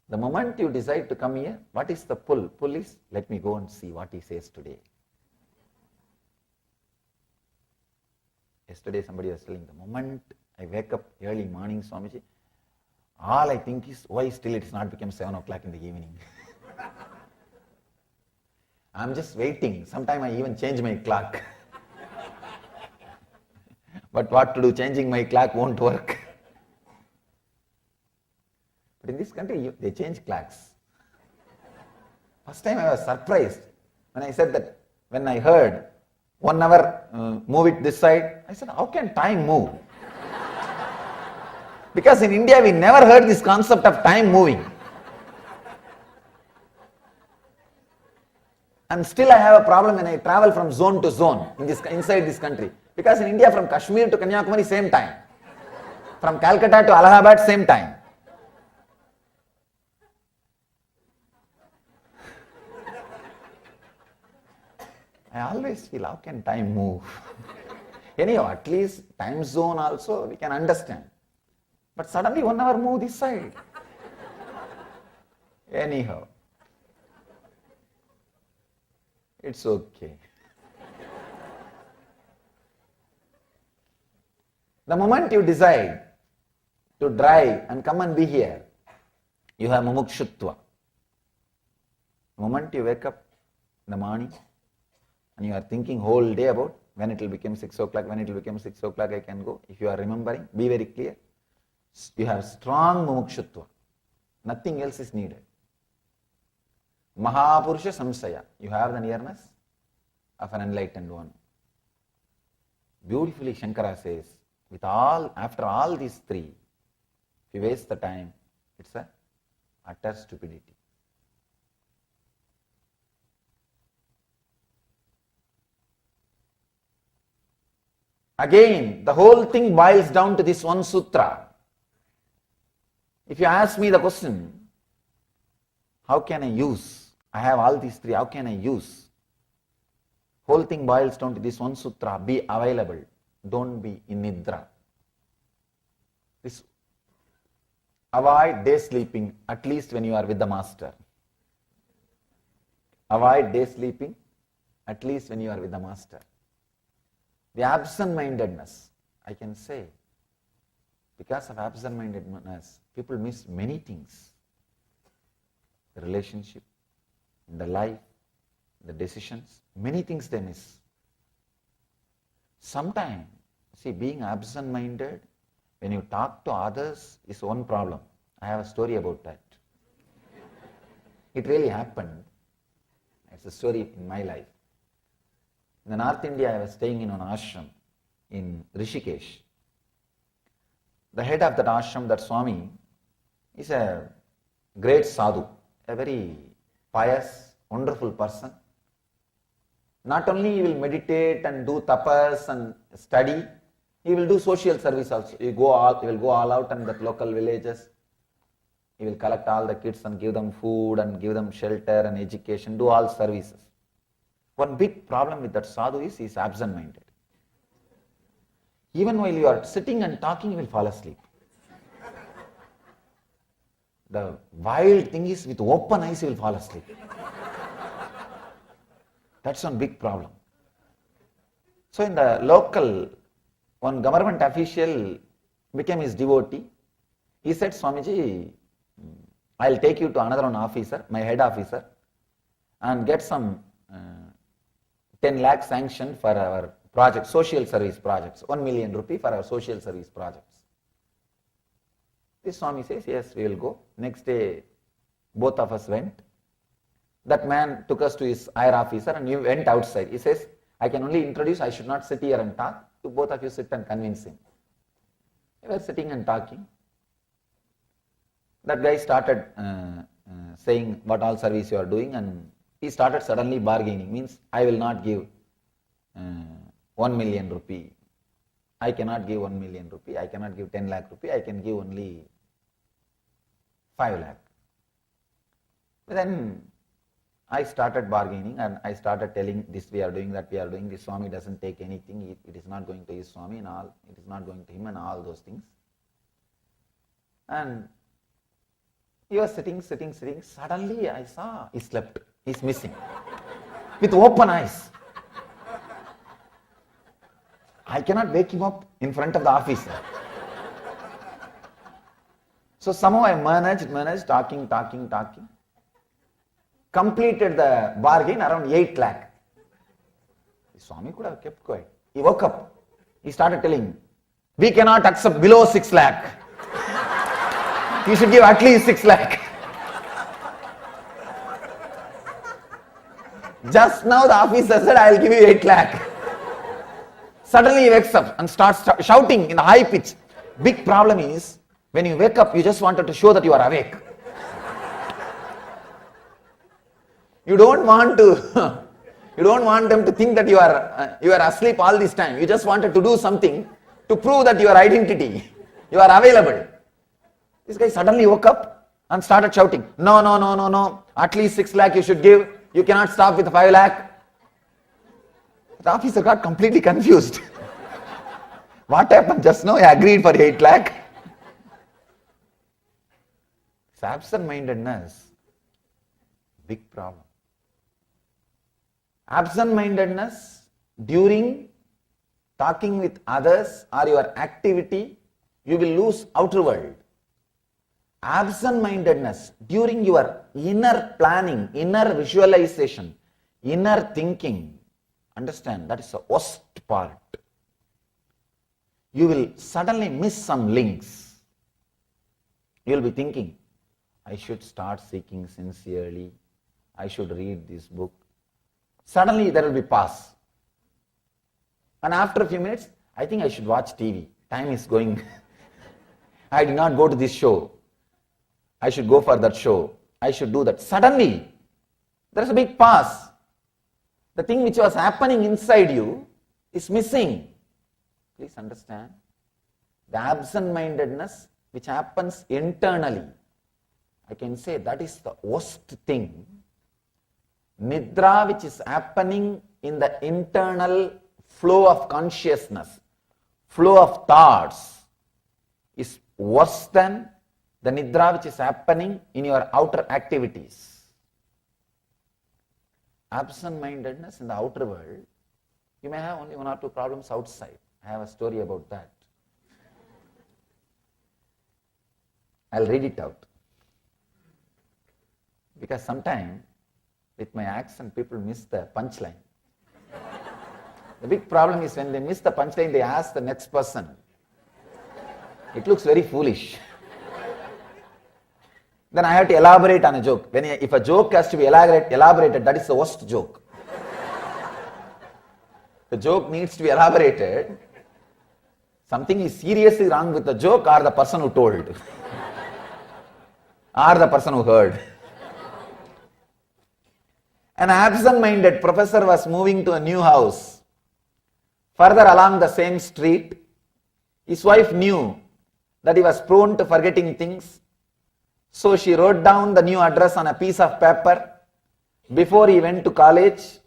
The moment you decide to come here, what is the pull? Pull is, let me go and see what he says today. Yesterday somebody was telling, the moment I wake up early morning, Swamiji, all I think is, why still it's not become 7 o'clock in the evening? I'm just waiting. Sometimes I even change my clock. But what to do? Changing my clock won't work. But in this country, they change clocks. First time I was surprised when I said that, when I heard 1 hour, move it this side. I said, how can time move? Because in India, we never heard this concept of time moving. And still I have a problem when I travel from zone to zone inside this country. Because in India, from Kashmir to Kanyakumari, same time. From Calcutta to Allahabad, same time. I always feel, how can time move? Anyhow, at least time zone also we can understand. But suddenly 1 hour move this side. Anyhow, it's okay. The moment you decide to drive and come and be here, you have mumukshutva. The moment you wake up in the morning and you are thinking whole day about when it will become 6 o'clock, when it will become 6 o'clock I can go. If you are remembering, be very clear. You have strong mumukshutva. Nothing else is needed. Mahapurusha samsaya. You have the nearness of an enlightened one. Beautifully Shankara says, after all these three, if you waste the time, it's a utter stupidity. Again, the whole thing boils down to this one sutra. If you ask me the question, how can I use? I have all these three, how can I use? Whole thing boils down to this one sutra, be available, don't be in nidra. This, avoid day sleeping, at least when you are with the master. Avoid day sleeping, at least when you are with the master. The absent-mindedness, I can say, because of absent-mindedness, people miss many things. The relationship, the life, the decisions, many things they miss. Sometimes, see, being absent-minded, when you talk to others, is one problem. I have a story about that. It really happened. It's a story in my life. In the North India, I was staying in an ashram in Rishikesh. The head of that ashram, that Swami, is a great sadhu, a very pious, wonderful person. Not only he will meditate and do tapas and study, he will do social service also. He will go all out in the local villages. He will collect all the kids and give them food and give them shelter and education, do all services. One big problem with that sadhu is he is absent-minded. Even while you are sitting and talking, you will fall asleep. The wild thing is, with open eyes, you will fall asleep. That's one big problem. So in the local, one government official became his devotee. He said, Swamiji, I'll take you to another one officer, my head officer, and get some 10 lakh sanction for our project, social service projects, 1 million rupee for our social service projects. This Swami says, yes, we will go. Next day, both of us went. That man took us to his higher officer and we went outside. He says, I can only introduce, I should not sit here and talk. You both of you sit and convince him. We were sitting and talking. That guy started saying what all service you are doing, and he started suddenly bargaining. Means, I will not give 1 million rupee. I cannot give 1 million rupee. I cannot give 10 lakh rupee. I can give only 5 lakh. Then I started bargaining and I started telling this we are doing, that we are doing. This Swami doesn't take anything. It is not going to his Swami and all. It is not going to him and all those things. And he was sitting. Suddenly I saw he slept. He's missing. With open eyes. I cannot wake him up in front of the officer. So somehow I managed, talking. Completed the bargain around 8 lakh. The Swami could have kept quiet. He woke up. He started telling, we cannot accept below 6 lakh. You should give at least 6 lakh. Just now the officer said, I will give you 8 lakh. Suddenly he wakes up and starts shouting in a high pitch. Big problem is, when you wake up, you just wanted to show that you are awake. You don't want them to think that you are asleep all this time. You just wanted to do something to prove that your identity, you are available. This guy suddenly woke up and started shouting, no, at least 6 lakh you should give. You cannot stop with 5 lakh. The officer got completely confused. What happened just now? I agreed for 8 lakh. It's absent-mindedness. Big problem. Absent-mindedness during talking with others or your activity, you will lose outer world. Absent-mindedness during your inner planning, inner visualization, inner thinking, understand, that is the worst part. You will suddenly miss some links. You will be thinking, I should start seeking sincerely, I should read this book. Suddenly there will be pause. And after a few minutes, I think I should watch TV. Time is going. I did not go to this show. I should go for that show. I should do that. Suddenly, there is a big pause. The thing which was happening inside you is missing. Please understand. The absent-mindedness which happens internally, I can say that is the worst thing. Nidra which is happening in the internal flow of consciousness, flow of thoughts, is worse than the nidra which is happening in your outer activities. Absent-mindedness in the outer world, you may have only one or two problems outside. I have a story about that. I'll read it out. Because sometimes with my accent people miss the punchline. The big problem is when they miss the punchline, they ask the next person. It looks very foolish. Then I have to elaborate on a joke. If a joke has to be elaborated, that is the worst joke. The joke needs to be elaborated. Something is seriously wrong with the joke or the person who told. Or the person who heard. An absent-minded professor was moving to a new house. Further along the same street, his wife knew that he was prone to forgetting things. So she wrote down the new address on a piece of paper before he went to college.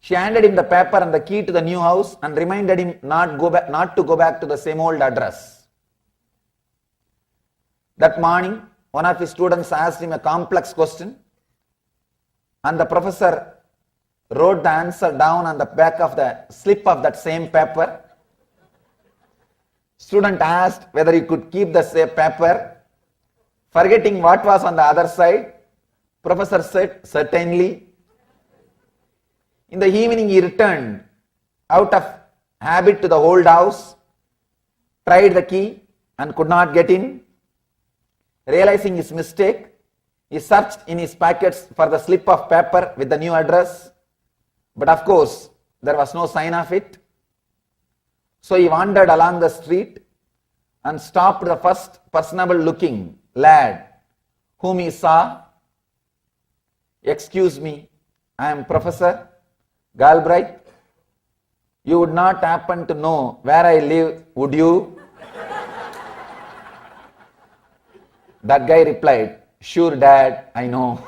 She handed him the paper and the key to the new house and reminded him not to go back to the same old address. That morning, one of his students asked him a complex question, and the professor wrote the answer down on the back of the slip of that same paper. Student asked whether he could keep the same paper. Forgetting what was on the other side, professor said, certainly. In the evening he returned out of habit to the old house, tried the key and could not get in. Realizing his mistake, he searched in his pockets for the slip of paper with the new address, but of course there was no sign of it. So he wandered along the street and stopped the first personable looking lad whom he saw. Excuse me, I am Professor Galbraith. You would not happen to know where I live, would you? That guy replied, sure dad, I know.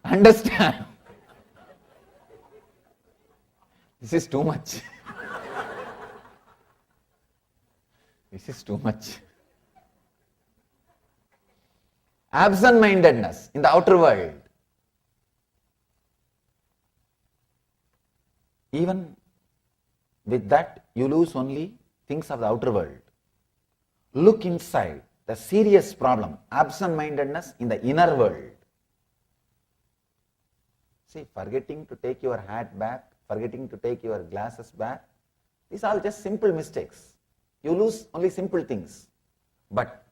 Understand? This is too much. This is too much. Absent-mindedness in the outer world. Even with that, you lose only things of the outer world. Look inside, the serious problem, absent-mindedness in the inner world. See, forgetting to take your hat back, forgetting to take your glasses back, these are all just simple mistakes. You lose only simple things. But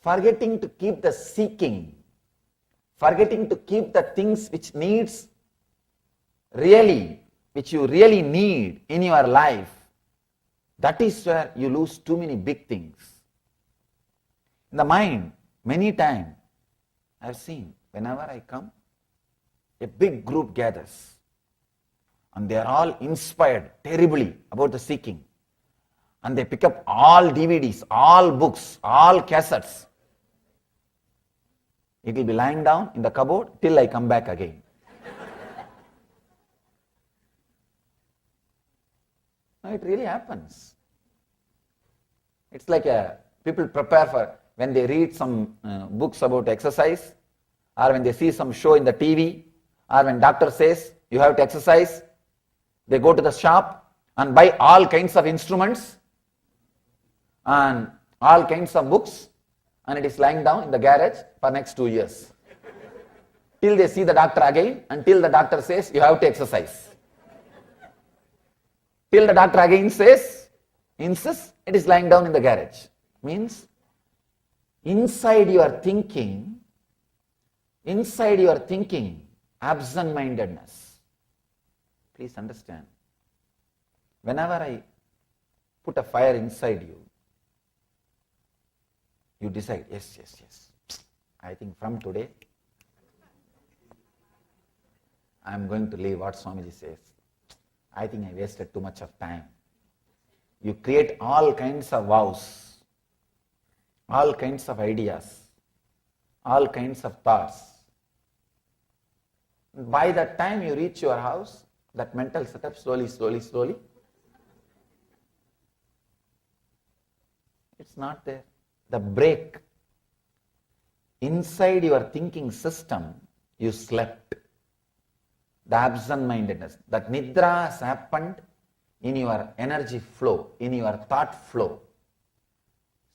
forgetting to keep the seeking, forgetting to keep the things which you really need in your life, that is where you lose too many big things. In the mind, many times, I have seen, whenever I come, a big group gathers and they are all inspired terribly about the seeking. And they pick up all DVDs, all books, all cassettes. It will be lying down in the cupboard till I come back again. No, it really happens. It's like people prepare for, when they read some books about exercise, or when they see some show in the TV, or when doctor says you have to exercise, they go to the shop and buy all kinds of instruments and all kinds of books, and it is lying down in the garage for next 2 years. Till they see the doctor again, until the doctor says you have to exercise. Till the doctor again says, insists, it is lying down in the garage. Means, inside your thinking, absent-mindedness. Please understand. Whenever I put a fire inside you, you decide, yes. I think from today, I am going to leave what Swamiji says. I think I wasted too much of time. You create all kinds of vows, all kinds of ideas, all kinds of thoughts. By the time you reach your house, that mental setup slowly, it's not there. The break. Inside your thinking system, you slept. The absent-mindedness. That nidra has happened in your energy flow, in your thought flow.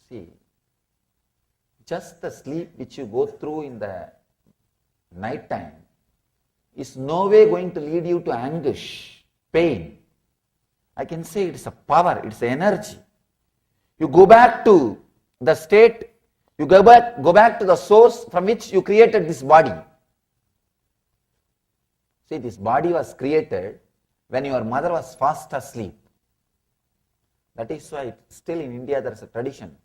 See, just the sleep which you go through in the night time is no way going to lead you to anguish, pain. I can say it's a power, it's energy. You go back to the state, you go back to the source from which you created this body. See, this body was created when your mother was fast asleep. That is why still in India there is a tradition.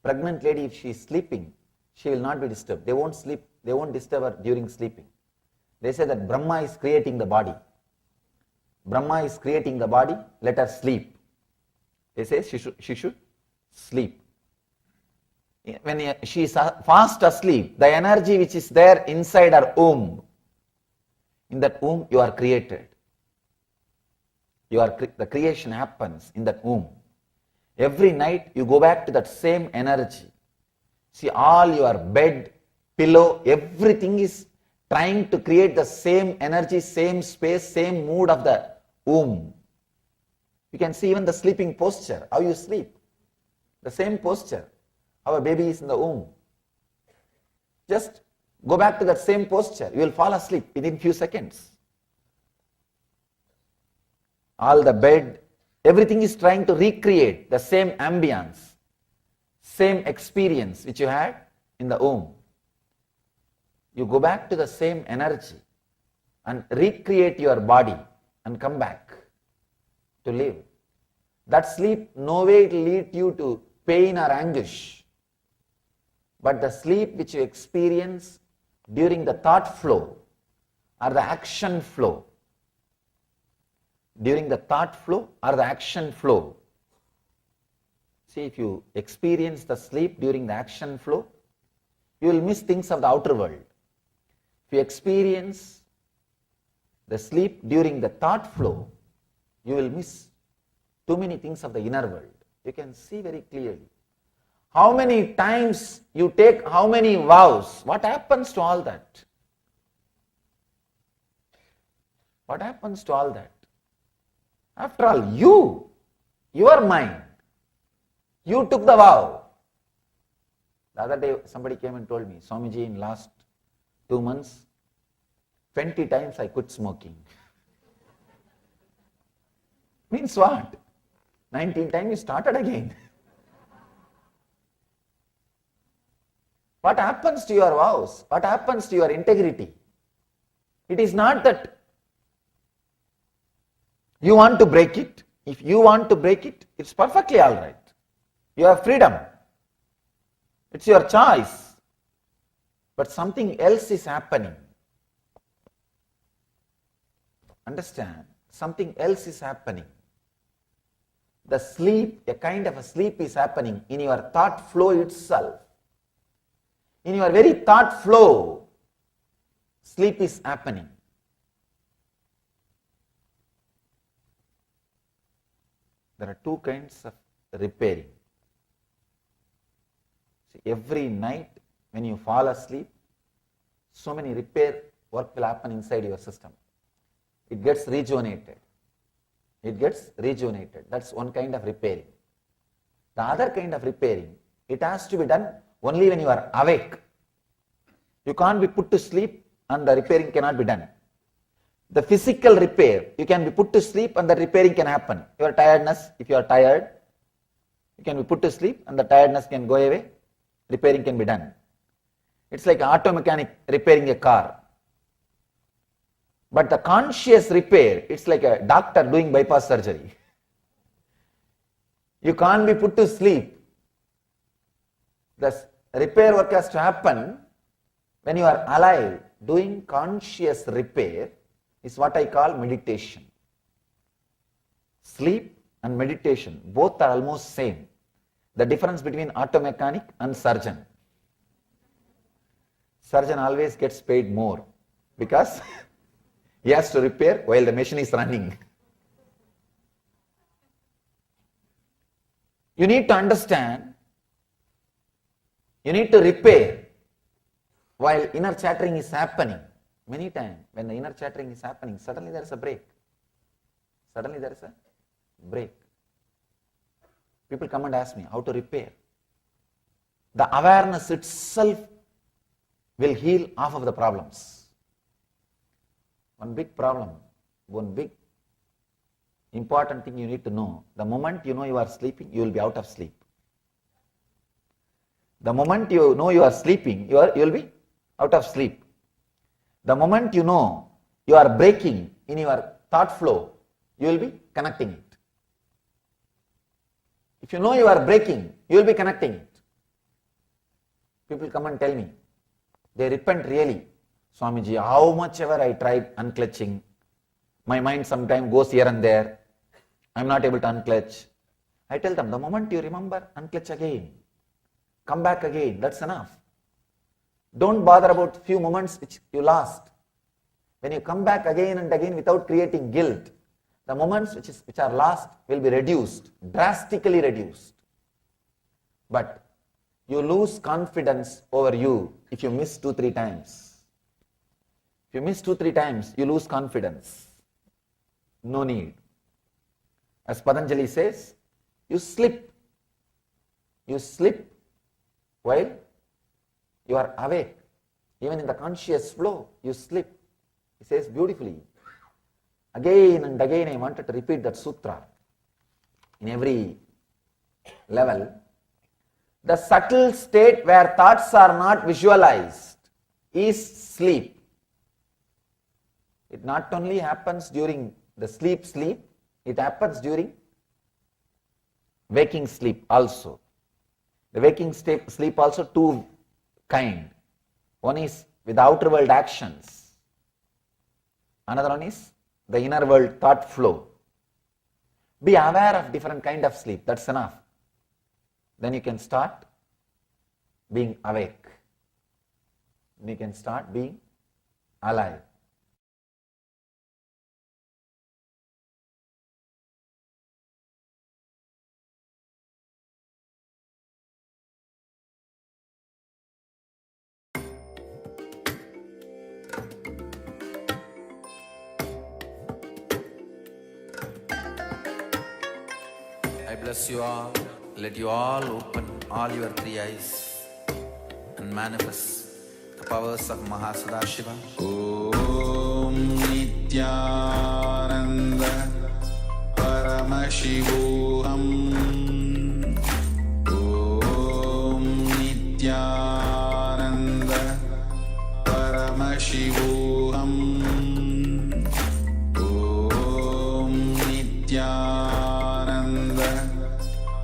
Pregnant lady, if she is sleeping, she will not be disturbed. They won't disturb her during sleeping. They say that Brahma is creating the body. Brahma is creating the body, let her sleep. They say she should sleep. When she is fast asleep, the energy which is there inside her womb, in that womb you are created. The creation happens in that womb. Every night you go back to that same energy. See, all your bed, pillow, everything is trying to create the same energy, same space, same mood of the womb. You can see even the sleeping posture, how you sleep. The same posture, how a baby is in the womb. Just go back to that same posture, you will fall asleep within few seconds. All the bed, everything is trying to recreate the same ambience, same experience which you had in the womb. You go back to the same energy and recreate your body and come back to live. That sleep, no way it will lead you to pain or anguish. But the sleep which you experience during the thought flow or the action flow, during the thought flow or the action flow. See, if you experience the sleep during the action flow, you will miss things of the outer world. If you experience the sleep during the thought flow, you will miss too many things of the inner world. You can see very clearly. How many times you take how many vows? What happens to all that? What happens to all that? After all, your mind, you took the vow. The other day somebody came and told me, Swamiji, in last 2 months, 20 times I quit smoking. Means what? 19 times you started again. What happens to your vows? What happens to your integrity? It is not that you want to break it. If you want to break it, it's perfectly all right. You have freedom. It's your choice. But something else is happening. Understand? Something else is happening. The sleep, a kind of a sleep is happening in your thought flow itself. In your very thought flow, sleep is happening. There are two kinds of repairing. See, every night when you fall asleep, so many repair work will happen inside your system. It gets rejuvenated. It gets rejuvenated. That's one kind of repairing. The other kind of repairing, it has to be done only when you are awake. You can't be put to sleep and the repairing cannot be done. The physical repair, you can be put to sleep and the repairing can happen. Your tiredness, if you are tired, you can be put to sleep and the tiredness can go away, repairing can be done. It's like an auto mechanic repairing a car. But the conscious repair, it's like a doctor doing bypass surgery. You can't be put to sleep. The repair work has to happen when you are alive. Doing conscious repair is what I call meditation. Sleep and meditation, both are almost same. The difference between auto mechanic and surgeon. Surgeon always gets paid more because he has to repair while the machine is running. You need to understand, you need to repair while inner chattering is happening. Many times when the inner chattering is happening, suddenly there is a break. Suddenly there is a break. People come and ask me how to repair. The awareness itself will heal half of the problems. One big problem, one big important thing you need to know, the moment you know you are sleeping, you will be out of sleep. The moment you know you are sleeping, you will be out of sleep. The moment you know you are breaking in your thought flow, you will be connecting it. If you know you are breaking, you will be connecting it. People come and tell me, they repent really. Swamiji, how much ever I tried unclutching, my mind sometimes goes here and there. I am not able to unclutch. I tell them, the moment you remember, unclutch again. Come back again, that's enough. Don't bother about few moments which you lost. When you come back again and again without creating guilt, the moments which are lost will be reduced, drastically reduced. But you lose confidence over you if you miss 2-3 times. If you miss 2-3 times, you lose confidence. No need. As Patanjali says, you slip. You slip while you are awake. Even in the conscious flow, you slip. He says beautifully. Again and again I wanted to repeat that sutra in every level. The subtle state where thoughts are not visualized is sleep. It not only happens during the sleep, it happens during waking sleep also. The waking sleep also two kind. One is with outer world actions. Another one is the inner world thought flow. Be aware of different kind of sleep, that's enough. Then you can start being awake. You can start being alive. I bless you all. Let you all open all your 3 eyes and manifest the powers of Mahasada Om Nithyananda Paramashivoham Om Nithyananda Paramashivoham Om Nithyananda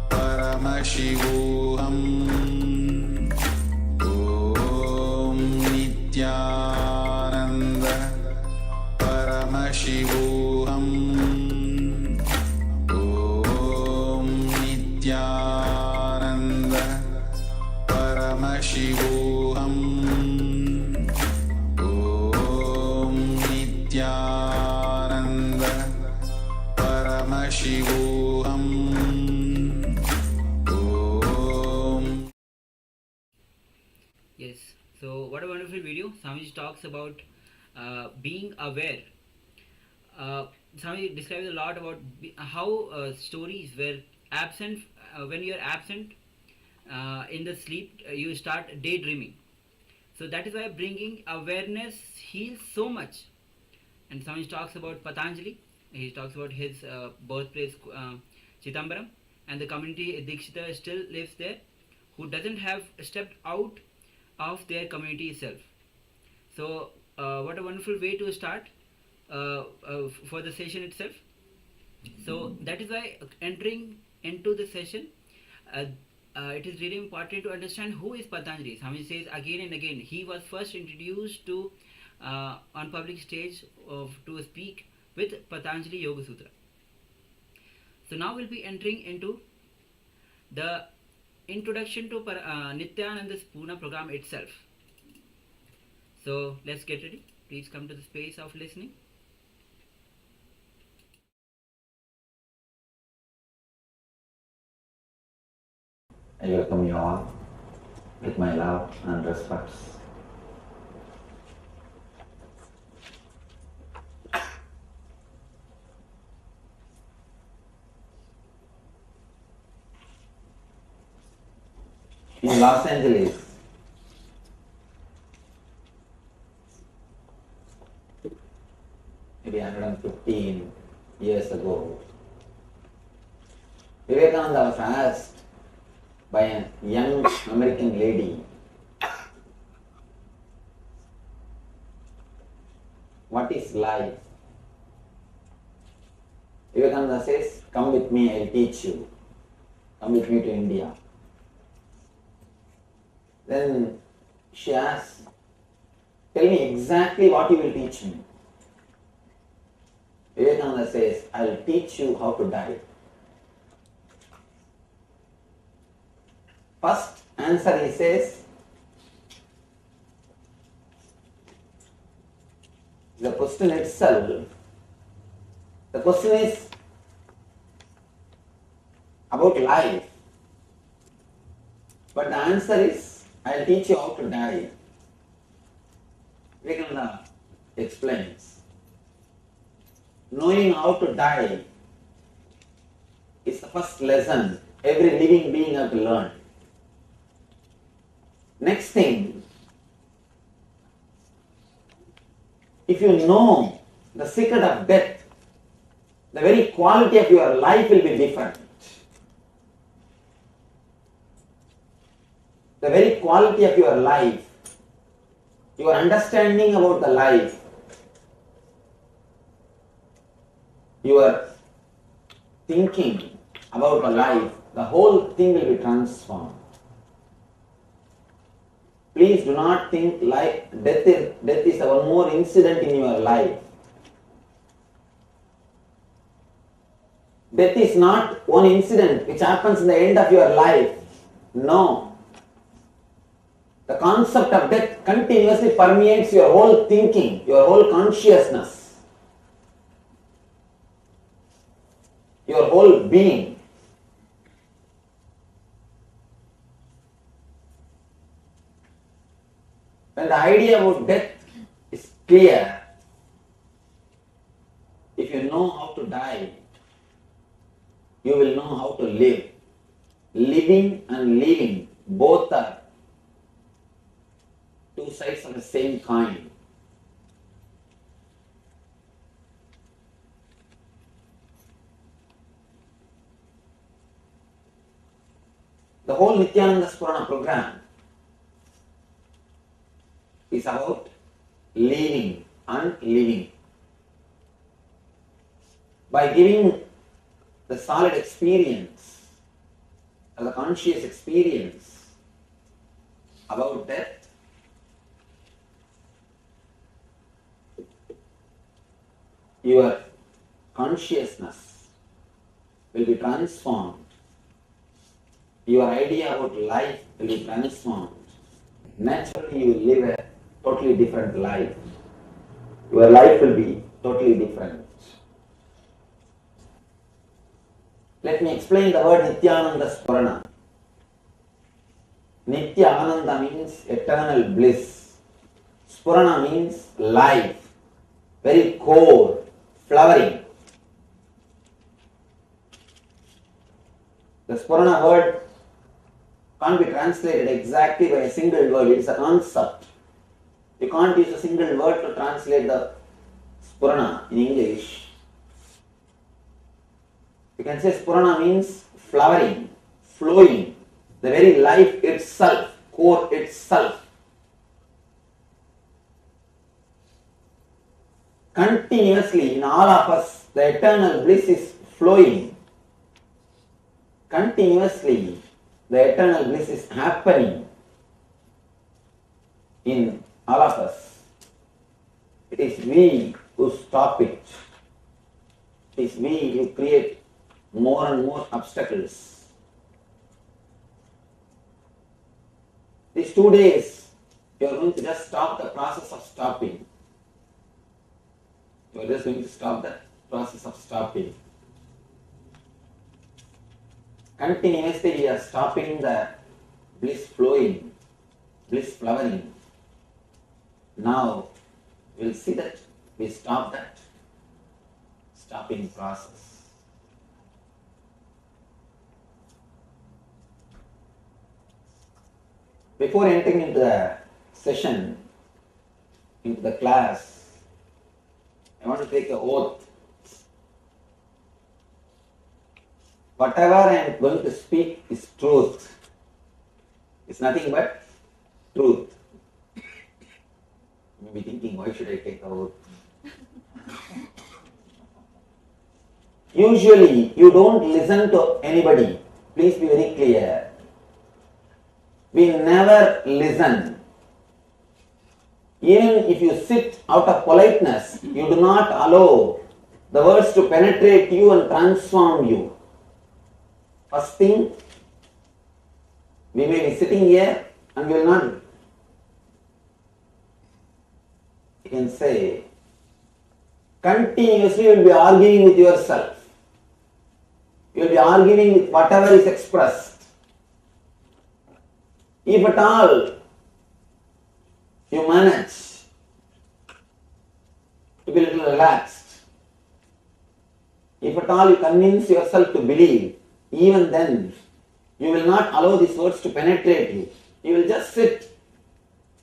Paramashivoham Om Nithyananda Paramashivoham Om Nithyananda Paramashivoham Om Nithyananda Paramashivoham Paramashivoham. Om. Yes, so what a wonderful video. Swamiji talks about being aware. Swamiji describes a lot about how stories were absent. When you are absent in the sleep, you start daydreaming. So that is why bringing awareness heals so much. And Swamiji talks about Patanjali. He talks about his birthplace, Chidambaram, and the community Dikshita still lives there, who doesn't have stepped out of their community itself. So what a wonderful way to start for the session itself. So that is why entering into the session, it is really important to understand who is Patanjali. Swami says again and again, he was first introduced to on public stage to speak with Patanjali Yoga Sutra. So now we'll be entering into the introduction to Nithyananda's Spurana program itself. So let's get ready. Please come to the space of listening. I welcome you all with my love and respects. In Los Angeles, maybe 115 years ago, Vivekananda was asked by a young American lady, what is life? Vivekananda says, come with me, I'll teach you. Come with me to India. Then she asks, tell me exactly what you will teach me. Vivekananda says, I'll teach you how to die. First answer he says, the question itself, the question is about life. But the answer is, I'll teach you how to die. Vivekananda explains, knowing how to die is the first lesson every living being has to learn. Next thing, if you know the secret of death, the very quality of your life will be different. The very quality of your life, your understanding about the life, your thinking about the life, the whole thing will be transformed. Please do not think like death is one more incident in your life. Death is not one incident which happens in the end of your life. No. The concept of death continuously permeates your whole thinking, your whole consciousness, your whole being. When the idea about death is clear, if you know how to die, you will know how to live. Living and leaving, both are two sides of the same coin. The whole Nithyananda Spurana program is about living and living. By giving the solid experience, the conscious experience about death, your consciousness will be transformed. Your idea about life will be transformed. Naturally, you will live a totally different life. Your life will be totally different. Let me explain the word Nithyananda Spurana. Nithya Ananda means eternal bliss. Spurana means life, very core, flowering. The Spurana word can't be translated exactly by a single word. It is a concept. You can't use a single word to translate the Spurana in English. You can say Spurana means flowering, flowing, the very life itself, core itself. Continuously in all of us, the eternal bliss is flowing. Continuously, the eternal bliss is happening in all of us. It is we who stop it. It is we who create more and more obstacles. These 2 days, you are going to just stop the process of stopping. You are just going to stop the process of stopping. Continuously we are stopping the bliss flowing, bliss flowering. Now we will see that we stop that stopping process. Before entering into the session, into the class, I want to take an oath. Whatever I am going to speak is truth. It's nothing but truth. You may be thinking, why should I take the oath? Usually, you don't listen to anybody. Please be very clear. We never listen. Even if you sit out of politeness, you do not allow the words to penetrate you and transform you. First thing, we may be sitting here and we will not. You can say, continuously you will be arguing with yourself. You will be arguing with whatever is expressed. If at all you manage to be a little relaxed, if at all you convince yourself to believe, even then you will not allow these words to penetrate you. You will just sit.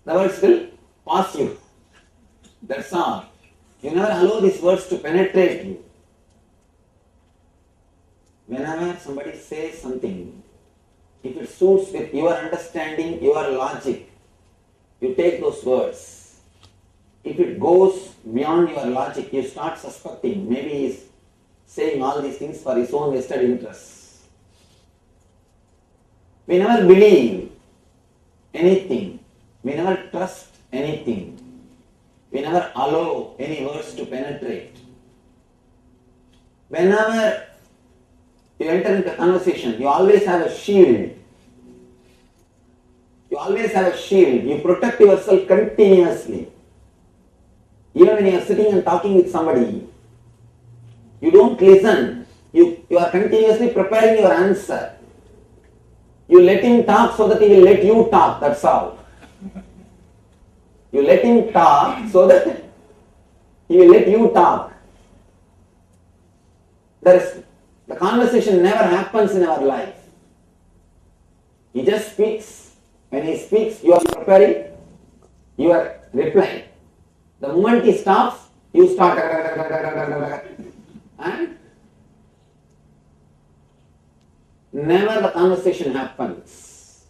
The words will pass you. That's all. You never allow these words to penetrate you. Whenever somebody says something, if it suits with your understanding, your logic, you take those words. If it goes beyond your logic, you start suspecting, maybe he is saying all these things for his own vested interests. We never believe anything. We never trust anything. We never allow any words to penetrate. Whenever you enter into a conversation, you always have a shield. You always have a shield. You protect yourself continuously. Even when you are sitting and talking with somebody, you don't listen. You are continuously preparing your answer. You let him talk so that he will let you talk. That's all. You let him talk so that he will let you talk. The conversation never happens in our life. He just speaks. When he speaks, you are preparing, you are replying. The moment he stops, you start. And never the conversation happens.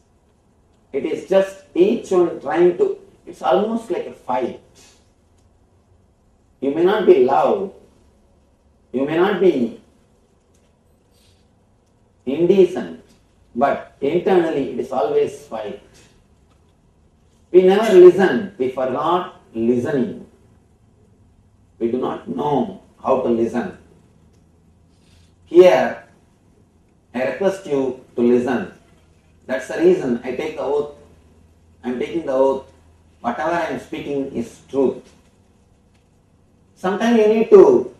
It is just each one trying to, it's almost like a fight. You may not be loud, you may not be indecent, but internally it is always fight. We never listen, we forgot listening. We do not know how to listen. Here, I request you to listen. That's the reason I take the oath. I am taking the oath. Whatever I am speaking is truth. Sometimes you need to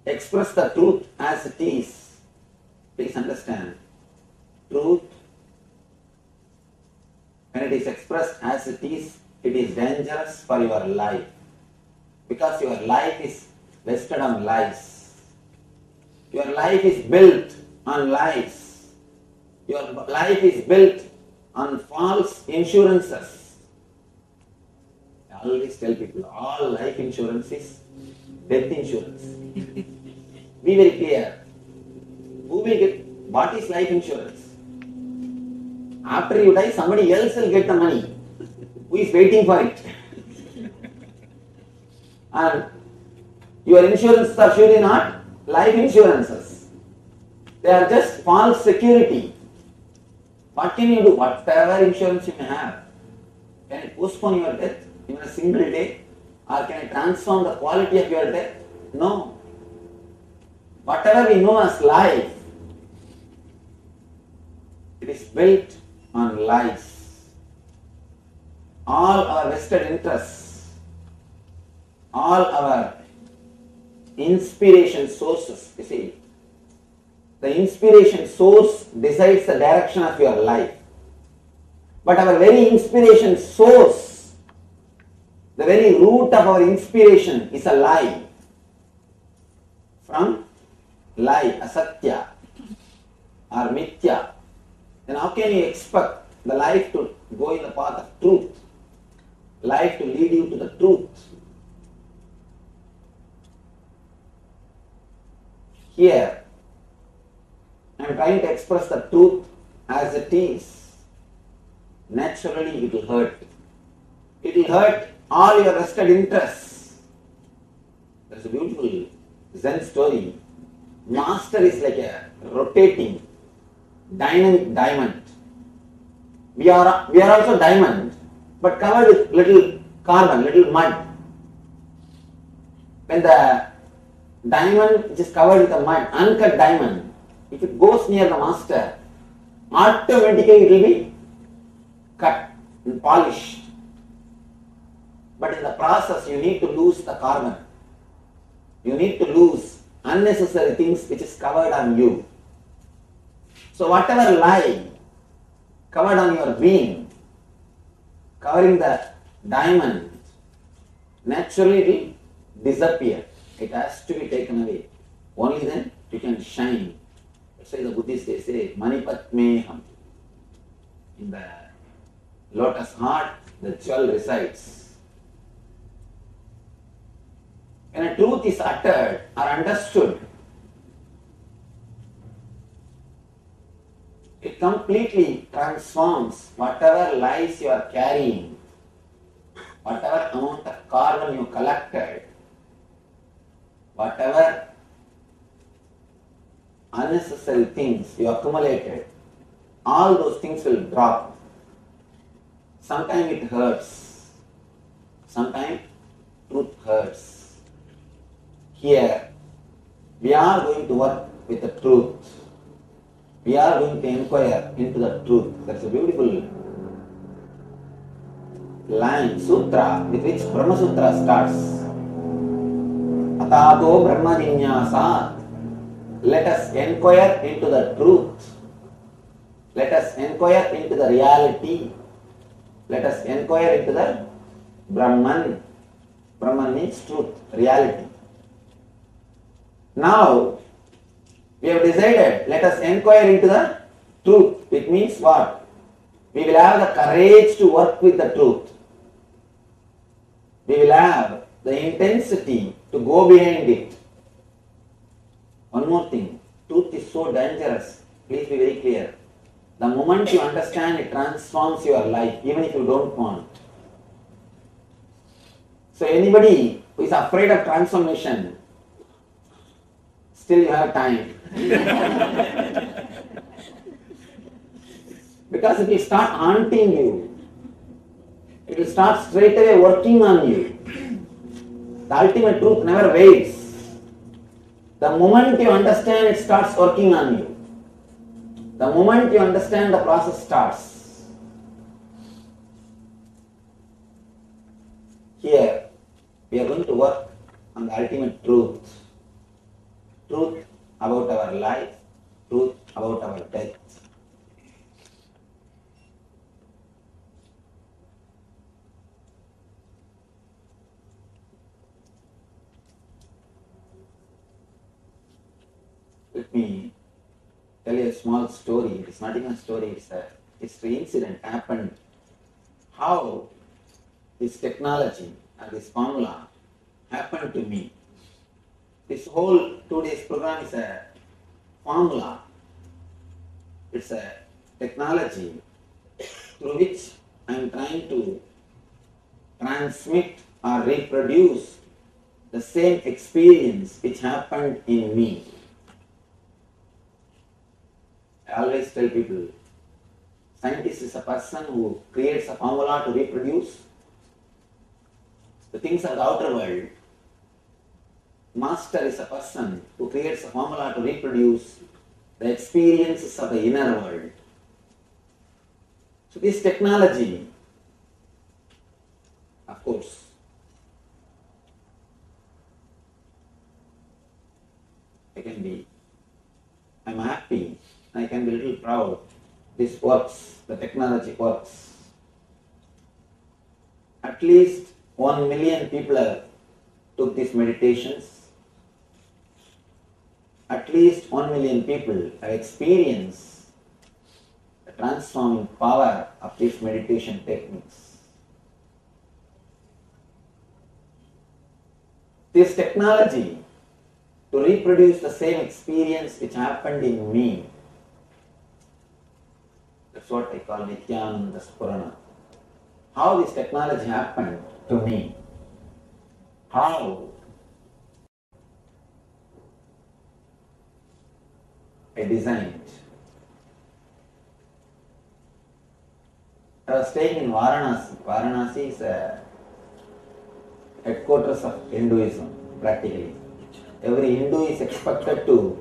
express the truth as it is. Please understand. Truth, when it is expressed as it is dangerous for your life. Because your life is vested on lies. Your life is built on lies. Your life is built on false insurances. I always tell people, all life insurance is death insurance. Be very clear. Who will get, what is life insurance? After you die, somebody else will get the money. Who is waiting for it? And your insurances are surely not life insurances. They are just false security. What can you do? Whatever insurance you may have, can it postpone your death in a single day? Or can it transform the quality of your death? No. Whatever we know as life, it is built on lies. All our vested interests, all our inspiration sources, you see, the inspiration source decides the direction of your life. But our very inspiration source, the very root of our inspiration is a lie. From lie, asatya or mithya. Then how can you expect the life to go in the path of truth? Life to lead you to the truth. Here, I am trying to express the truth as it is. Naturally, it will hurt. It will hurt all your vested interests. There is a beautiful Zen story. Master is like a rotating, dynamic diamond. We are also diamond, but covered with little carbon, little mud. When the diamond which is covered with a mud, uncut diamond, if it goes near the master, automatically it will be cut and polished. But in the process, you need to lose the carbon. You need to lose unnecessary things which is covered on you. So whatever lie covered on your being, covering the diamond, naturally it will disappear. It has to be taken away. Only then you can shine. That's why the Buddhists they say, Manipatmeham. In the lotus heart, the jewel resides. When a truth is uttered or understood, it completely transforms whatever lies you are carrying, whatever amount of carbon you collected, whatever unnecessary things you accumulated, all those things will drop. Sometimes it hurts, sometimes truth hurts. Here, we are going to work with the truth. We are going to inquire into the truth. That's a beautiful line, sutra, with which Brahma Sutra starts. Atato Brahma Jinyasat. Let us inquire into the truth. Let us inquire into the reality. Let us inquire into the Brahman. Brahman means truth, reality. Now, we have decided, let us inquire into the truth. It means what? We will have the courage to work with the truth. We will have the intensity to go behind it. One more thing, truth is so dangerous. Please be very clear. The moment you understand, it transforms your life, even if you don't want. So anybody who is afraid of transformation, still you have time. Because it will start haunting you. It will start straight away working on you. The ultimate truth never waits. The moment you understand, it starts working on you. The moment you understand, the process starts. Here, we are going to work on the ultimate truth. Let me tell you a small story. It's not even a story, it's a history incident happened. How this technology and this formula happened to me. This whole 2 days program is a formula. It's a technology through which I am trying to transmit or reproduce the same experience which happened in me. I always tell people, scientist is a person who creates a formula to reproduce the things of the outer world. Master is a person who creates a formula to reproduce the experiences of the inner world. So this technology, of course, I'm happy, I can be a little proud. This works, the technology works. At least 1 million people have took these meditations. At least 1 million people have experienced the transforming power of these meditation techniques. This technology to reproduce the same experience which happened in me. That's what I call Nithyananda Spurana. How this technology happened to me. How I designed. I was staying in Varanasi. Varanasi is a headquarters of Hinduism, practically. Every Hindu is expected to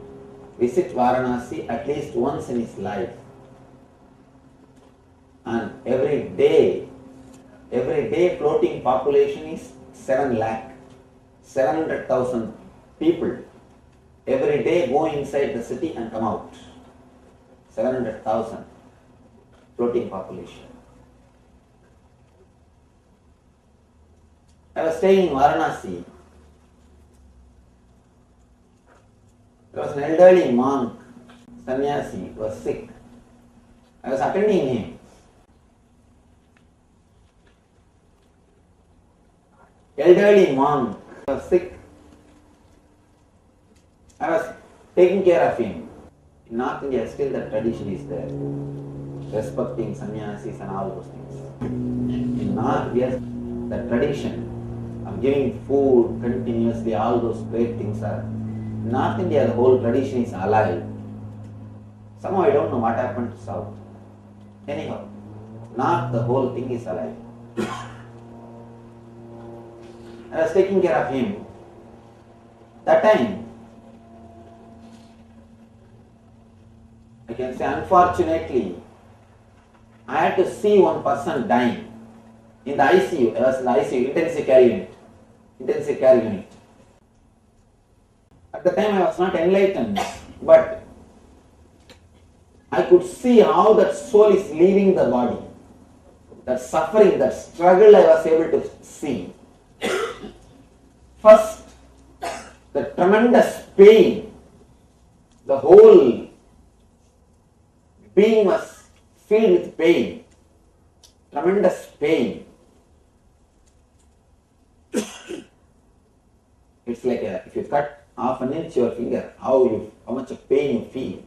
visit Varanasi at least once in his life. And every day floating population is 7 lakh, 700,000 people. Every day go inside the city and come out. 700,000 floating population. I was staying in Varanasi. There was an elderly monk, sannyasi, was sick. I was attending him. Elderly monk was sick. I was taking care of him. In North India, still the tradition is there, respecting sannyasis and all those things. In North India, the tradition of giving food continuously, all those great things are. In North India, the whole tradition is alive. Somehow I don't know what happened to South. Anyhow, North, the whole thing is alive. I was taking care of him. That time, I can say unfortunately, I had to see one person dying in the ICU. I was in the ICU, intensive care unit. At the time I was not enlightened, but I could see how that soul is leaving the body. That suffering, that struggle I was able to see. First, the tremendous pain, the whole being was filled with pain, tremendous pain. It's like if you cut half an inch your finger, how much of pain you feel.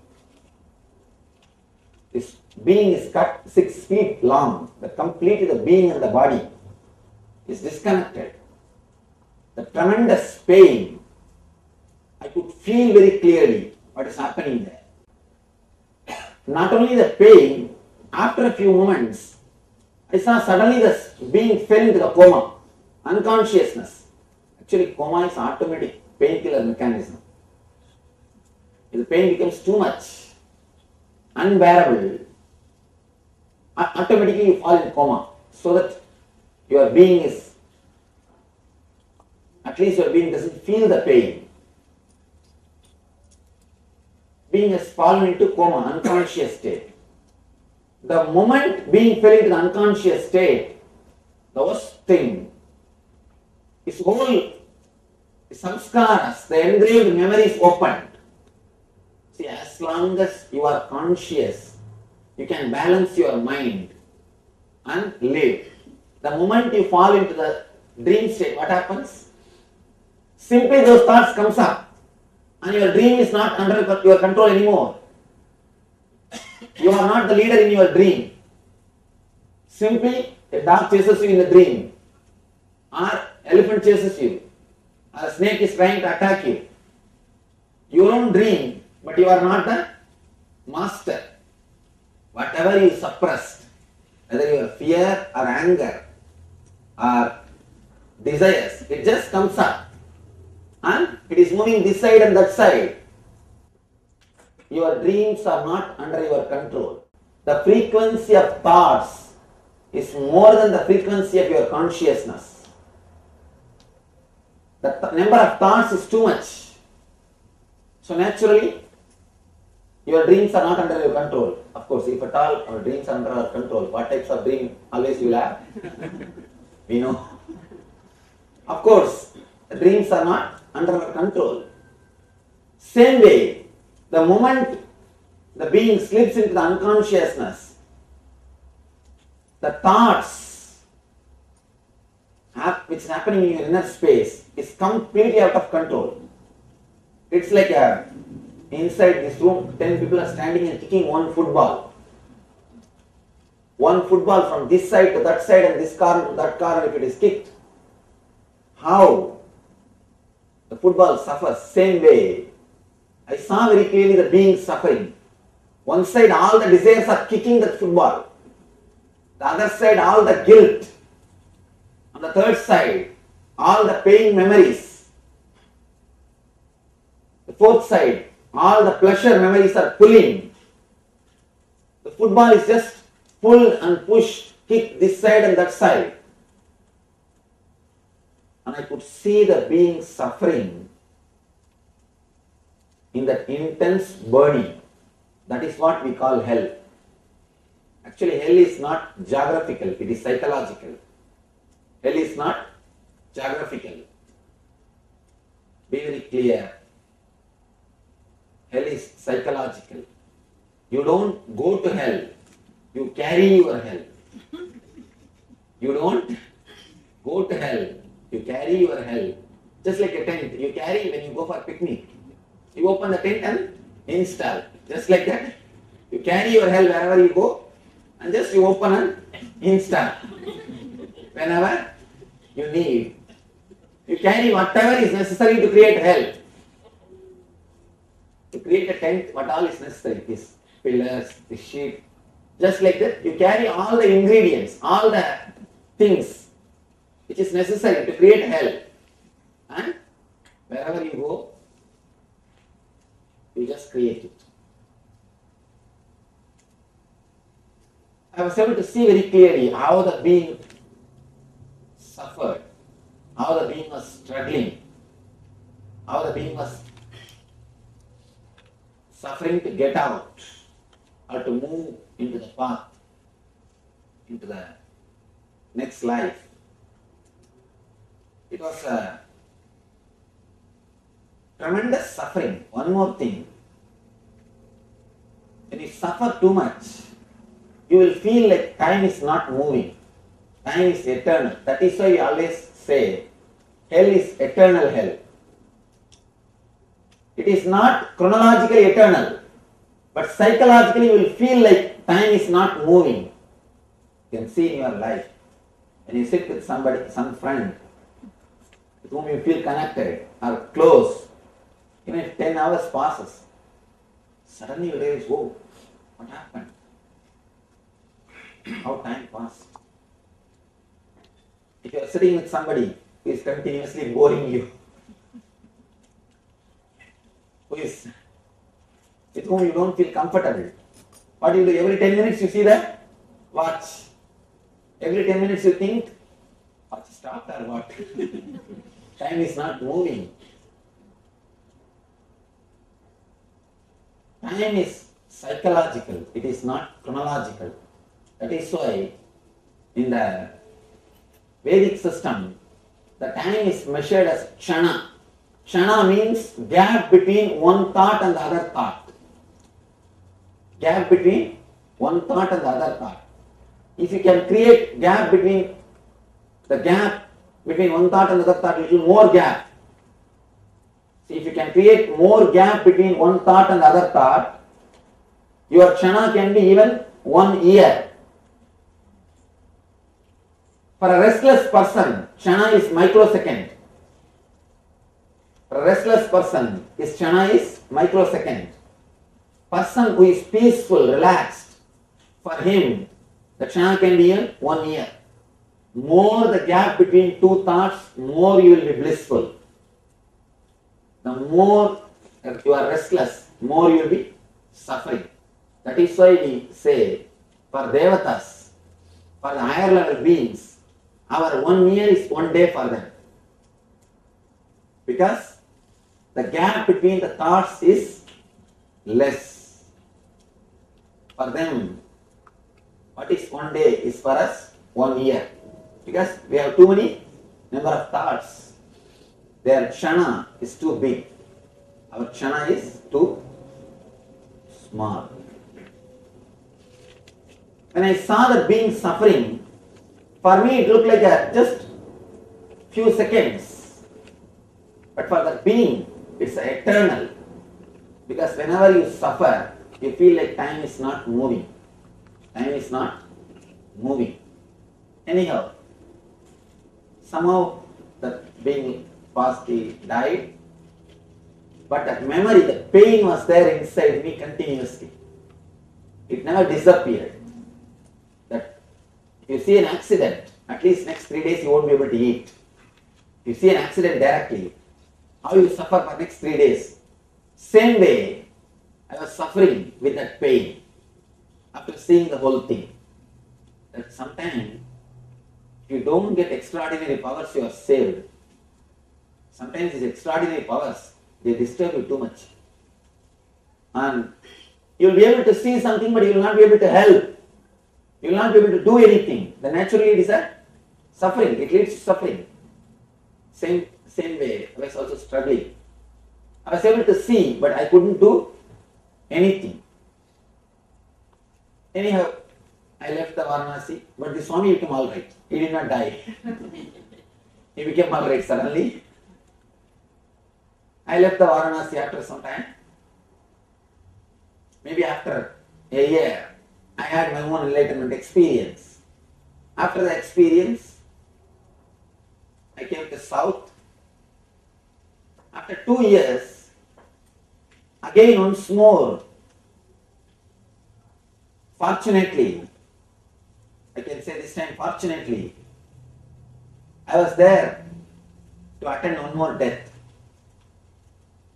This being is cut 6 feet long, completely the being and the body is disconnected. The tremendous pain, I could feel very clearly what is happening there. Not only the pain, after a few moments, I saw suddenly the being fell into the coma, unconsciousness. Actually, coma is automatic painkiller mechanism. If the pain becomes too much, unbearable, automatically you fall in coma, so that your being is, at least your being doesn't feel the pain. Being has fallen into coma, unconscious state. The moment being fell into the unconscious state, the worst thing, his whole samskaras, the engraved memories opened. as long as you are conscious, you can balance your mind and live. The moment you fall into the dream state, what happens? Simply those thoughts comes up and your dream is not under your control anymore. You are not the leader in your dream. Simply a dog chases you in the dream, or elephant chases you, or a snake is trying to attack you. You don't dream, but you are not the master. Whatever you suppressed, whether your fear or anger or desires, it just comes up and it is moving this side and that side. Your dreams are not under your control. The frequency of thoughts is more than the frequency of your consciousness. The number of thoughts is too much. So naturally, your dreams are not under your control. Of course, if at all our dreams are under our control, what types of dream always you will have? We know. Of course, the dreams are not under our control. Same way, the moment the being slips into the unconsciousness, the thoughts which is happening in your inner space is completely out of control. It's like inside this room, 10 people are standing and kicking one football. One football from this side to that side and this corner to that corner, if it is kicked, how the football suffers. Same way, I saw very clearly the being suffering. One side all the desires are kicking that football. The other side all the guilt. On the third side, all the pain memories. The fourth side, all the pleasure memories are pulling. The football is just pull and push, kick this side and that side. And I could see the being suffering in that intense burning. That is what we call hell. Actually, hell is not geographical, it is psychological. Hell is not geographical. Be very clear. Hell is psychological. You don't go to hell, you carry your hell. You don't go to hell, you carry your hell. Just like a tent, you carry when you go for a picnic. You open the tent and install. Just like that, you carry your hell wherever you go and just you open and install. Whenever you need. You carry whatever is necessary to create hell. To create a tent, what all is necessary? These pillars, the sheet. Just like that, you carry all the ingredients, all the things which is necessary to create hell. And wherever you go, you just create it. I was able to see very clearly how the being suffered, how the being was struggling, how the being was suffering to get out or to move into the path, into the next life. It was a tremendous suffering. One more thing, when you suffer too much, you will feel like time is not moving. Time is eternal. That is why we always say, hell is eternal hell. It is not chronologically eternal, but psychologically you will feel like time is not moving. You can see in your life, when you sit with somebody, some friend, with whom you feel connected or close, even if 10 hours passes, suddenly you realize, oh, what happened? How time passed. If you are sitting with somebody who is continuously boring you, with whom you don't feel comfortable, what do you do? Every 10 minutes you see the watch. Every 10 minutes you think, watch stopped or what? Time is not moving. Time is psychological, it is not chronological. That is why in the Vedic system, the time is measured as kshana. Kshana means gap between one thought and the other thought. gap between one thought and the other thought. If you can create gap between one thought and the other thought, little more gap. See, if you can create more gap between one thought and the other thought, your kshana can be even 1 year. For a restless person, kshana is microsecond. For a restless person, his kshana is microsecond. Person who is peaceful, relaxed, for him, the kshana can be in 1 year. More the gap between two thoughts, more you will be blissful. The more you are restless, more you will be suffering. That is why we say, for devatas, for the higher level beings, our 1 year is 1 day for them. Because the gap between the thoughts is less. For them, what is 1 day is for us 1 year. Because we have too many number of thoughts. Their kshana is too big. Our kshana is too small. When I saw the being suffering, for me it looked like just few seconds. But for the being, it's eternal. Because whenever you suffer, you feel like time is not moving. Time is not moving. Anyhow, somehow the being passed, he died. But that memory, the pain was there inside me continuously. It never disappeared. That if you see an accident, at least next 3 days you won't be able to eat. If you see an accident directly, how you suffer for next 3 days? Same way, I was suffering with that pain after seeing the whole thing. That sometimes, if you don't get extraordinary powers, you are saved. Sometimes these extraordinary powers, they disturb you too much. And you will be able to see something, but you will not be able to help. You will not be able to do anything. Then naturally it is a suffering. It leads to suffering. Same way, I was also struggling. I was able to see, but I couldn't do anything. Anyhow, I left the Varanasi, but the Swami became alright. He did not die. He became alright suddenly. I left the Varanasi after some time. Maybe after a year, I had my own enlightenment experience. After the experience, I came to South. After 2 years, again once more, fortunately, I can say this time fortunately, I was there to attend one more death.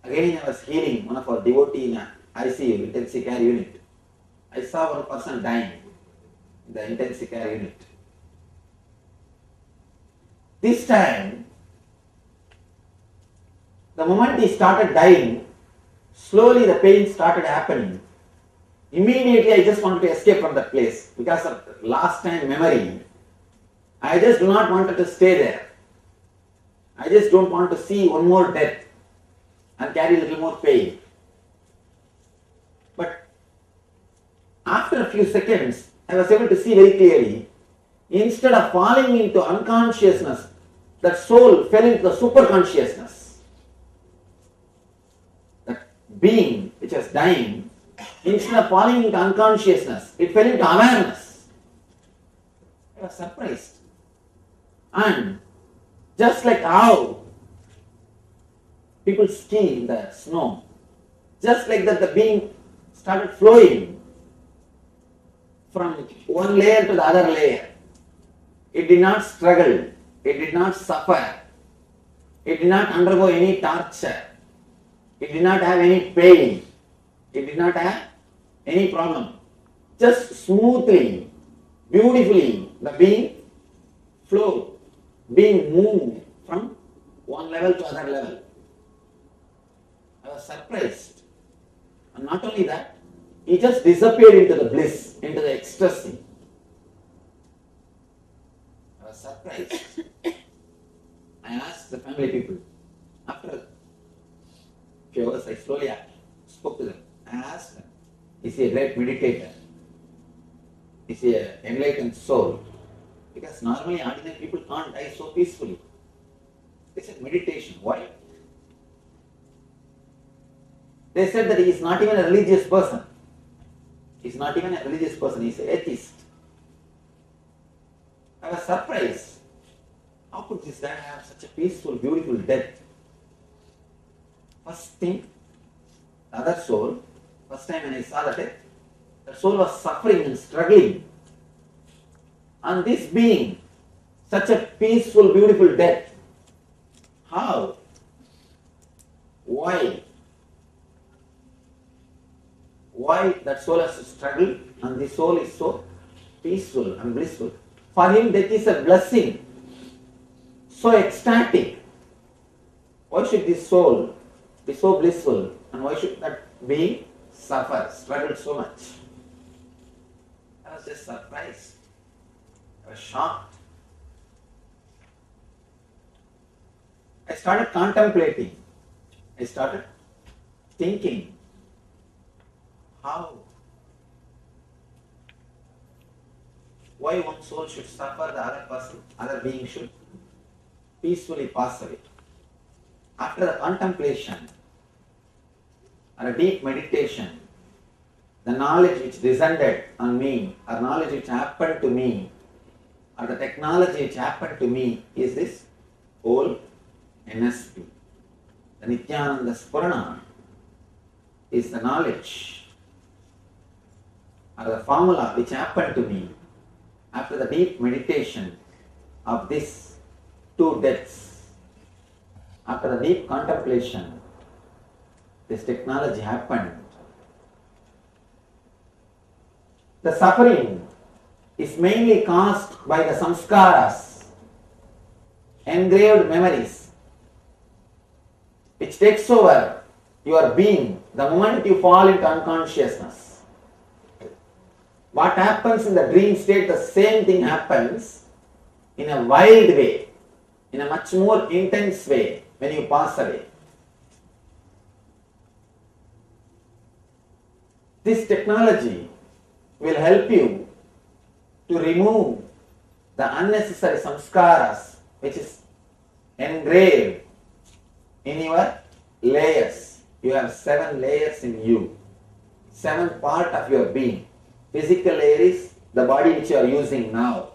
Again I was healing one of our devotees in ICU, intensive care unit. I saw one person dying in the intensive care unit. This time, the moment he started dying, slowly the pain started happening. Immediately I just wanted to escape from that place because of last time memory. I just do not want to stay there. I just don't want to see one more death and carry a little more pain. But after a few seconds, I was able to see very clearly, instead of falling into unconsciousness, that soul fell into the super consciousness. That being which was dying, instead of falling into unconsciousness, it fell into awareness. I was surprised. And just like how people ski in the snow, just like that the being started flowing from one layer to the other layer. It did not struggle, it did not suffer, it did not undergo any torture, it did not have any pain, it did not have any problem. Just smoothly, beautifully, the being flowed, being moved from one level to other level. I was surprised. And not only that, he just disappeared into the bliss, into the ecstasy. I was surprised. I asked the family people. After a few hours, I slowly spoke to them. I asked them, is a great meditator, is an enlightened soul. Because normally ordinary people can't die so peacefully. They said meditation. Why? They said that he is not even a religious person. He is not even a religious person, he is an atheist. I was surprised. How could this guy have such a peaceful, beautiful death? First thing, the other soul, first time when I saw that soul was suffering and struggling. And this being, such a peaceful, beautiful death. How? Why? Why that soul has to struggle and the soul is so peaceful and blissful? For him, death is a blessing. So ecstatic. Why should this soul be so blissful? And why should that being suffer, struggle so much? I was just surprised. I was shocked. I started contemplating. I started thinking. How? Why one soul should suffer, the other person, other being should peacefully pass away? After the contemplation or a deep meditation, the knowledge which descended on me, or knowledge which happened to me, or the technology which happened to me is this whole NSP. The Nithyananda Spurana is the knowledge or the formula which happened to me after the deep meditation of these two deaths. After the deep contemplation, this technology happened. The suffering is mainly caused by the samskaras, engraved memories, which takes over your being the moment you fall into unconsciousness. What happens in the dream state, the same thing happens in a wild way, in a much more intense way when you pass away. This technology will help you to remove the unnecessary samskaras which is engraved in your layers. You have 7 layers in you, 7 part of your being. Physical layer is the body which you are using now,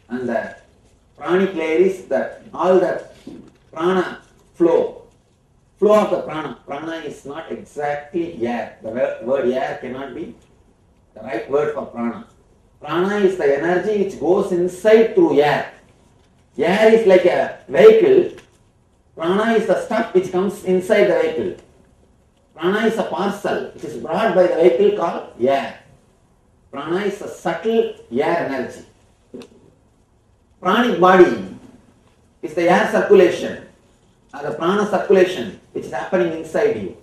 and the pranic layer is all the prana flow of the prana. Prana is not exactly air. The word air cannot be the right word for prana. Prana is the energy which goes inside through air. Air is like a vehicle. Prana is the stuff which comes inside the vehicle. Prana is a parcel which is brought by the vehicle called air. Prana is a subtle air energy. Pranic body is the air circulation or the prana circulation which is happening inside you.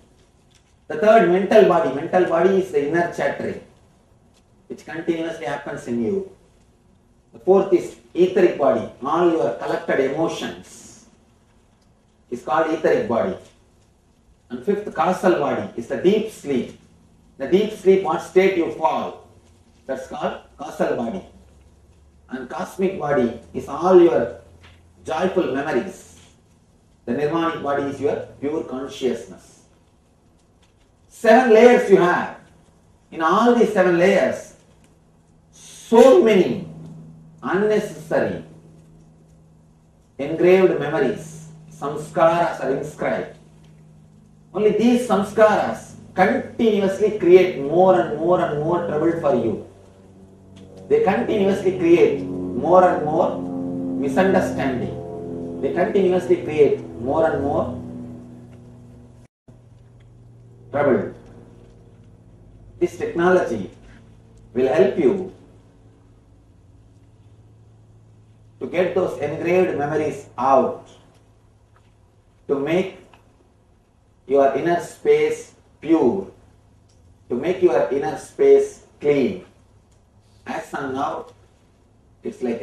The third, mental body. Mental body is the inner chattering which continuously happens in you. The fourth is etheric body. All your collected emotions is called etheric body. And fifth, causal body is the deep sleep. The deep sleep, what state you fall, that's called causal body. And cosmic body is all your joyful memories. The nirvanic body is your pure consciousness. 7 layers you have. In all these 7 layers, so many unnecessary engraved memories, samskaras are inscribed. Only these samskaras continuously create more and more and more trouble for you. They continuously create more and more misunderstanding. They continuously create more and more trouble. This technology will help you to get those engraved memories out, to make your inner space pure, to make your inner space clean. As of now, it's like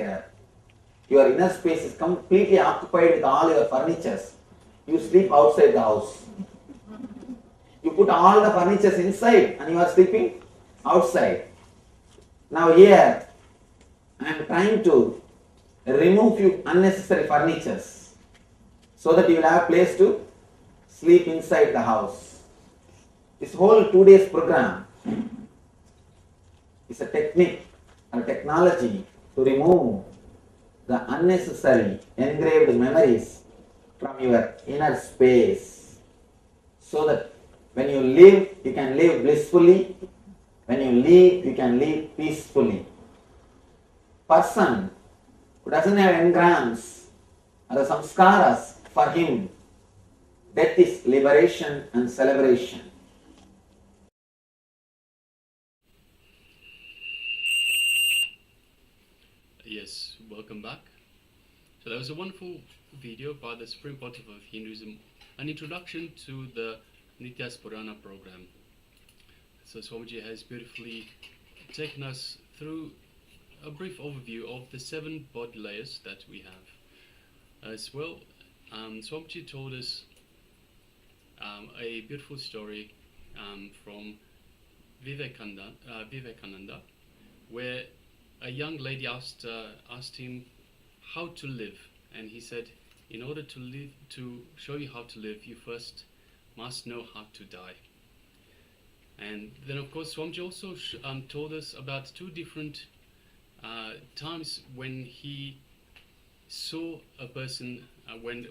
your inner space is completely occupied with all your furnitures. You sleep outside the house. You put all the furnitures inside and you are sleeping outside. Now here I am trying to remove few unnecessary furnitures so that you will have a place to sleep inside the house. This whole 2 days program is a technique or technology to remove the unnecessary engraved memories from your inner space, so that when you live, you can live blissfully. When you live, you can live peacefully. Person who doesn't have engrams or the samskaras, for him, death is liberation and celebration. Yes, welcome back. So that was a wonderful video by the Supreme Pontiff of Hinduism, an introduction to the Nithya Spurana program. So Swamiji has beautifully taken us through a brief overview of the 7 body layers that we have. As well, Swamiji told us a beautiful story from Vivekananda, where a young lady asked him how to live, and he said, in order to live, to show you how to live, you first must know how to die. And then of course Swamiji also told us about 2 different times when he saw a person when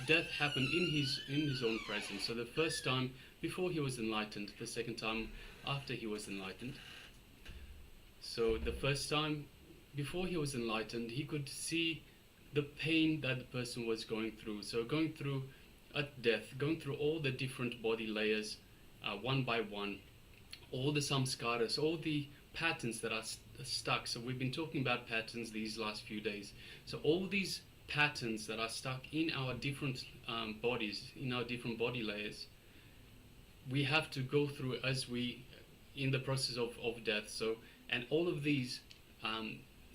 death happened in his own presence. So the first time before he was enlightened, the second time after he was enlightened. So the first time before he was enlightened, he could see the pain that the person was going through. So going through at death, going through all the different body layers one by one, all the samskaras, all the patterns that are stuck. So we've been talking about patterns these last few days. So all these patterns that are stuck in our different bodies, in our different body layers, we have to go through as we in the process of death. So, and all of these,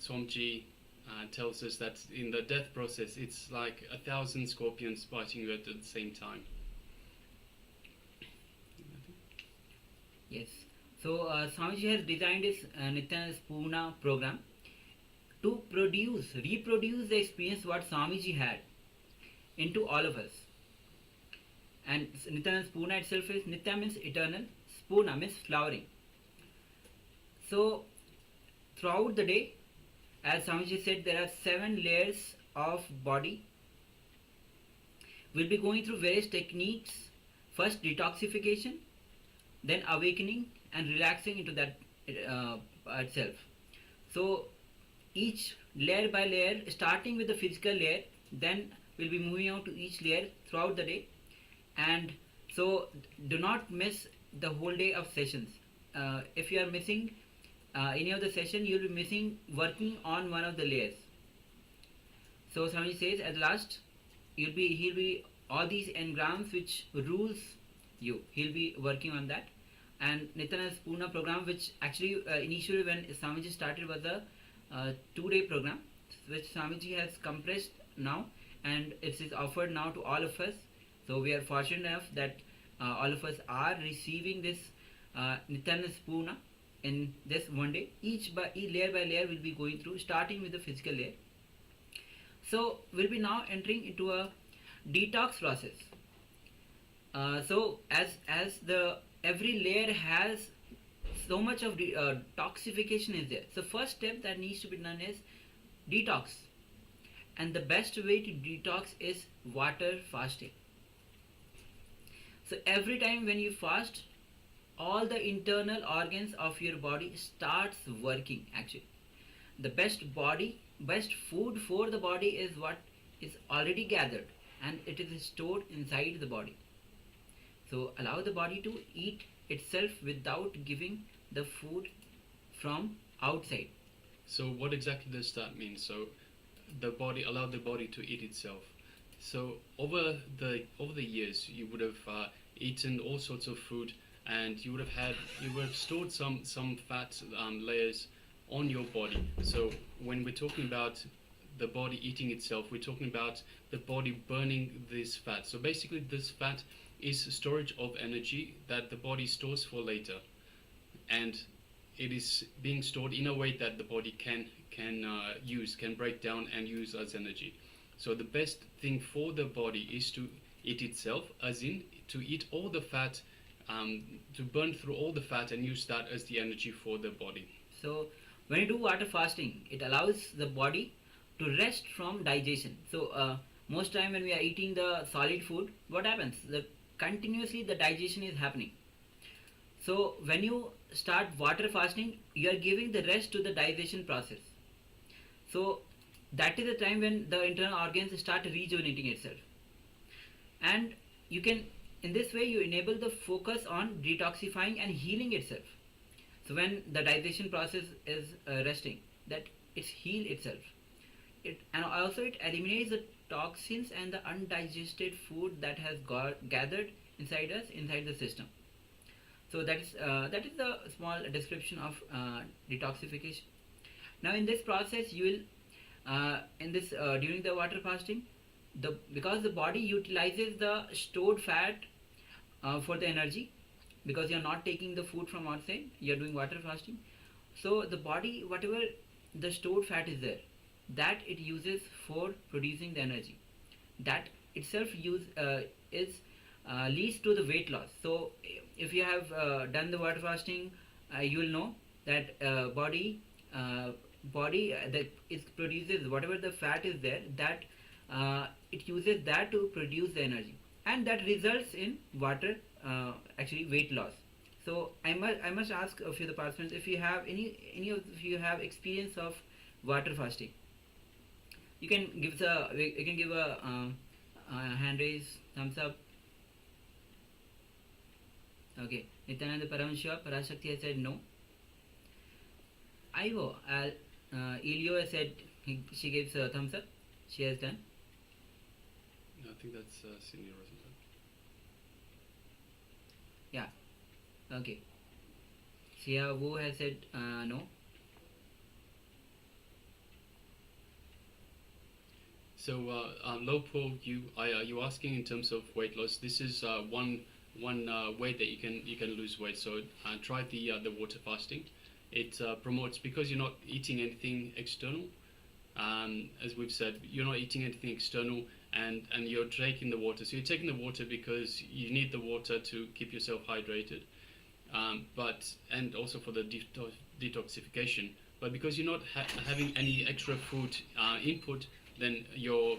Swamiji tells us that in the death process, it's like 1,000 scorpions biting you at the same time. Yes. So Swamiji has designed this Nithyananda Spurana program to reproduce the experience what Swamiji had into all of us. And Nithyananda Spurana itself is, Nithya means eternal, Spurana means flowering. So throughout the day, as Swamiji said, there are 7 layers of body. We'll be going through various techniques. First detoxification, then awakening and relaxing into that itself. So each layer by layer, starting with the physical layer, then we'll be moving on to each layer throughout the day. And so do not miss the whole day of sessions. If you are missing any of the session, you'll be missing working on one of the layers. So Swamiji says at last, he'll be all these engrams which rules you, he'll be working on that. And Nithyananda Spurana program, which actually initially when Swamiji started, was a 2-day program, which Swamiji has compressed now, and it is offered now to all of us. So we are fortunate enough that all of us are receiving this Nithyananda Spurana in this one day. Each layer by layer will be going through, starting with the physical layer. So we'll be now entering into a detox process. So as the every layer has so much of toxification is there. So first step that needs to be done is detox, and the best way to detox is water fasting. So every time when you fast, all the internal organs of your body starts working. Actually, the best food for the body is what is already gathered, and it is stored inside the body. So allow the body to eat itself without giving the food from outside. So what exactly does that mean? So allow the body to eat itself. So over the years, you would have eaten all sorts of food, and you would have stored some fat layers on your body. So when we're talking about the body eating itself, we're talking about the body burning this fat. So basically this fat is storage of energy that the body stores for later, and it is being stored in a way that the body can break down and use as energy. So the best thing for the body is to eat itself, as in to eat all the fat, to burn through all the fat and use that as the energy for the body. So when you do water fasting, it allows the body to rest from digestion. So most time when we are eating the solid food, what happens? Continuously the digestion is happening. So when you start water fasting, you are giving the rest to the digestion process. So that is the time when the internal organs start rejuvenating itself. And you can, in this way, you enable the focus on detoxifying and healing itself. So when the digestion process is resting, that it's healed itself. And also it eliminates the toxins and the undigested food that has gathered inside us, inside the system. So that is the small description of detoxification. Now in this process, you will during the water fasting, because the body utilizes the stored fat for the energy, because you are not taking the food from outside, you are doing water fasting. So the body, whatever the stored fat is there, that it uses for producing the energy. That itself leads to the weight loss. So if you have done the water fasting, you will know that body that it produces whatever the fat is there, that it uses that to produce the energy, and that results in actually weight loss. So I must ask a few of the participants if you have any of you have experience of water fasting. You can give a hand raise, thumbs up. Okay, Nithyananda Paramashivoham Parashakti has said no. Ivo, Elio has said she gives a thumbs up. She has done. I think that's Senior Rosenthal. Yeah. Okay. Xia Wu has said no. So Lopo, you asking in terms of weight loss. This is one way that you can lose weight. So try the water fasting. It promotes, because you're not eating anything external. As we've said, you're not eating anything external, and you're taking the water. So you're taking the water because you need the water to keep yourself hydrated, and also for the detoxification. But because you're not having any extra food input, then you're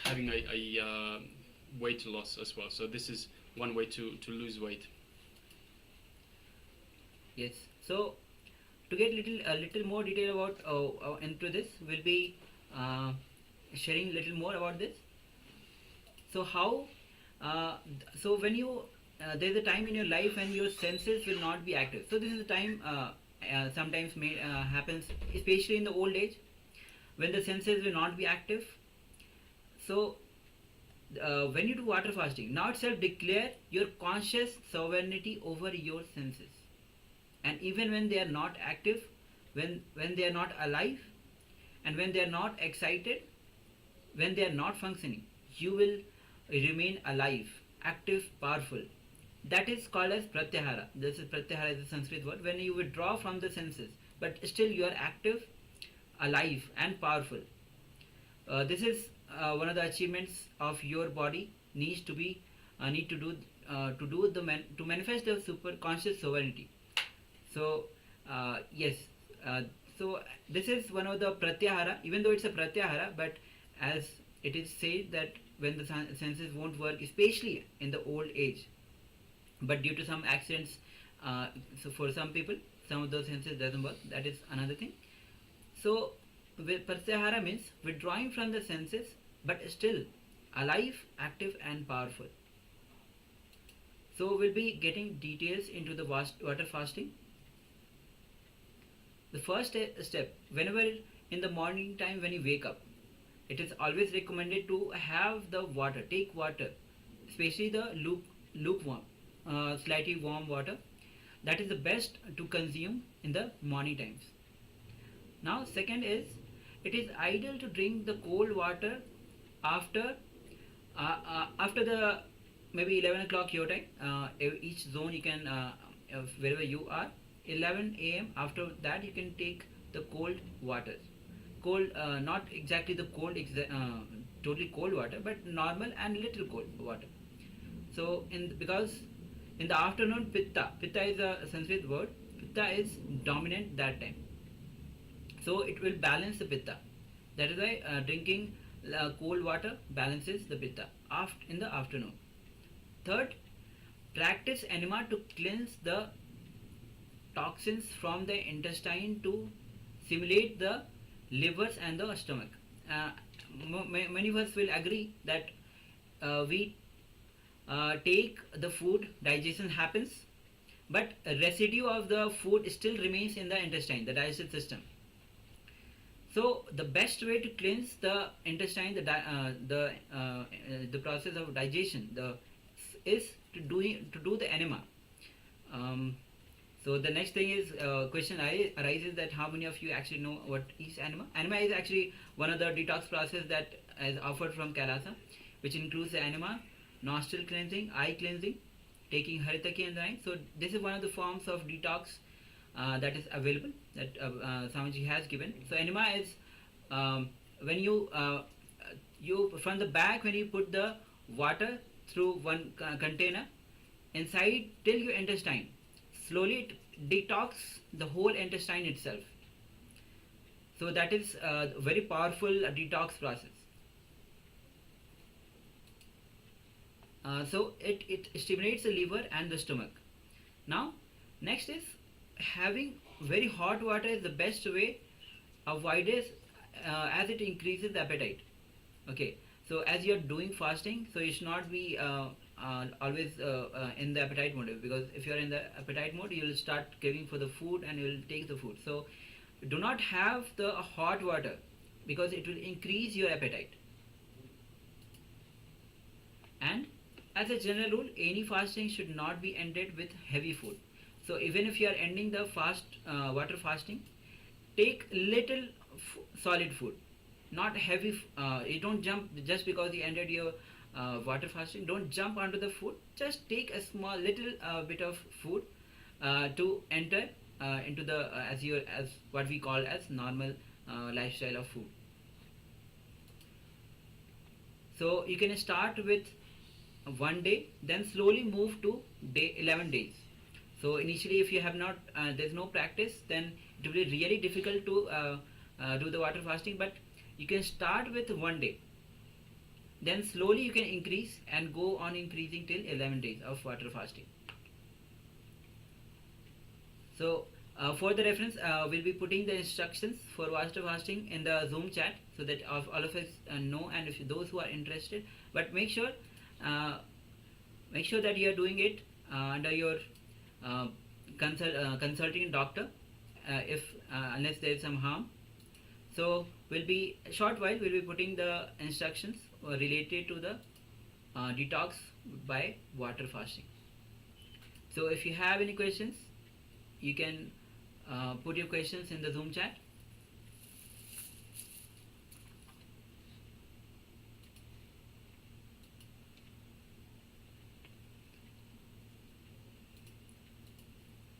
having a weight loss as well. So this is one way to lose weight. Yes. So to get a little more detail about into this, we'll be sharing a little more about this. So how? So when you there's a time in your life when your senses will not be active. So this is the time sometimes happens, especially in the old age, when the senses will not be active. So when you do water fasting, now itself declare your conscious sovereignty over your senses. And even when they are not active, when they are not alive, and when they are not excited, when they are not functioning, you will remain alive, active, powerful. That is called as pratyahara. This is pratyahara is a Sanskrit word. When you withdraw from the senses, but still you are active, alive, and powerful. This is one of the achievements of your body. Needs to be to manifest the super conscious sovereignty. So yes, so this is one of the pratyahara, even though it's a pratyahara, but as it is said that when the senses won't work, especially in the old age, but due to some accidents, so for some people, some of those senses doesn't work. That is another thing. So pratyahara means withdrawing from the senses, but still alive, active, and powerful. So we'll be getting details into the water fasting. The first step, whenever in the morning time when you wake up, it is always recommended to have the water, take water, especially the lukewarm, slightly warm water. That is the best to consume in the morning times. Now second is, it is ideal to drink the cold water after the maybe 11 o'clock your time, each zone you can, wherever you are, 11 a.m. after that you can take the cold waters. Cold, not exactly the cold, totally cold water, but normal and little cold water. So because in the afternoon, pitta is a Sanskrit word, pitta is dominant that time. So it will balance the pitta. That is why drinking cold water balances the pitta in the afternoon. Third, practice enema to cleanse the toxins from the intestine to stimulate the livers and the stomach. Many of us will agree that we take the food, digestion happens, but a residue of the food still remains in the intestine, the digestive system. So the best way to cleanse the intestine, the process of digestion, is to do the enema. So the next thing is question arises that how many of you actually know what is enema? Enema is actually one of the detox process that is offered from KAILASA, which includes the enema, nostril cleansing, eye cleansing, taking haritaki and the night. So this is one of the forms of detox that is available, that Swamiji has given. So enema is when you from the back, when you put the water through one container inside till your intestine, slowly it detox the whole intestine itself. So that is a very powerful detox process. So it stimulates the liver and the stomach. Now next is having very hot water is the best way. Avoid it as it increases the appetite. Okay, so as you are doing fasting, so you should not be always in the appetite mode, because if you are in the appetite mode, you will start craving for the food and you will take the food. So do not have the hot water, because it will increase your appetite. And as a general rule, any fasting should not be ended with heavy food. So even if you are ending the water fasting, take little solid food, not heavy. You don't jump just because you ended your water fasting. Don't jump onto the food. Just take a small little bit of food to enter into the as what we call as normal lifestyle of food. So you can start with one day, then slowly move to 11 days. So initially, if you have not, there's no practice, then it will be really difficult to do the water fasting. But you can start with one day, then slowly you can increase and go on increasing till 11 days of water fasting. So for the reference, we'll be putting the instructions for water fasting in the Zoom chat, so that all of us know, and if those who are interested. But make sure that you are doing it under your consulting doctor, unless there is some harm. So we'll be a short while we'll be putting the instructions related to the detox by water fasting. So if you have any questions, you can put your questions in the Zoom chat.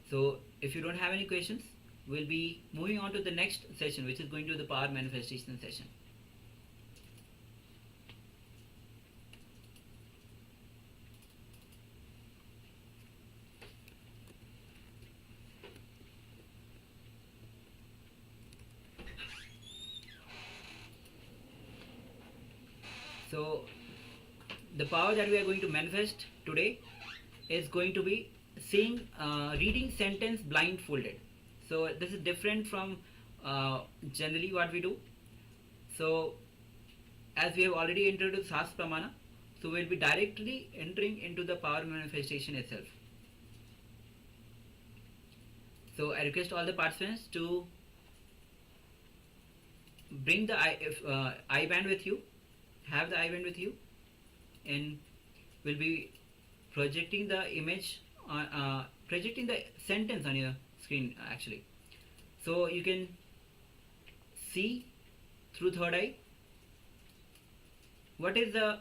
So if you don't have any questions, we'll be moving on to the next session, which is going to be the power manifestation session. So the power that we are going to manifest today is going to be reading sentence blindfolded. So this is different from generally what we do. So as we have already entered the Sas Pramana, so we'll be directly entering into the power manifestation itself. So I request all the participants to bring the eye band with you, have the eye band with you, and we'll be projecting the image projecting the sentence on your screen actually. So you can see through third eye what is the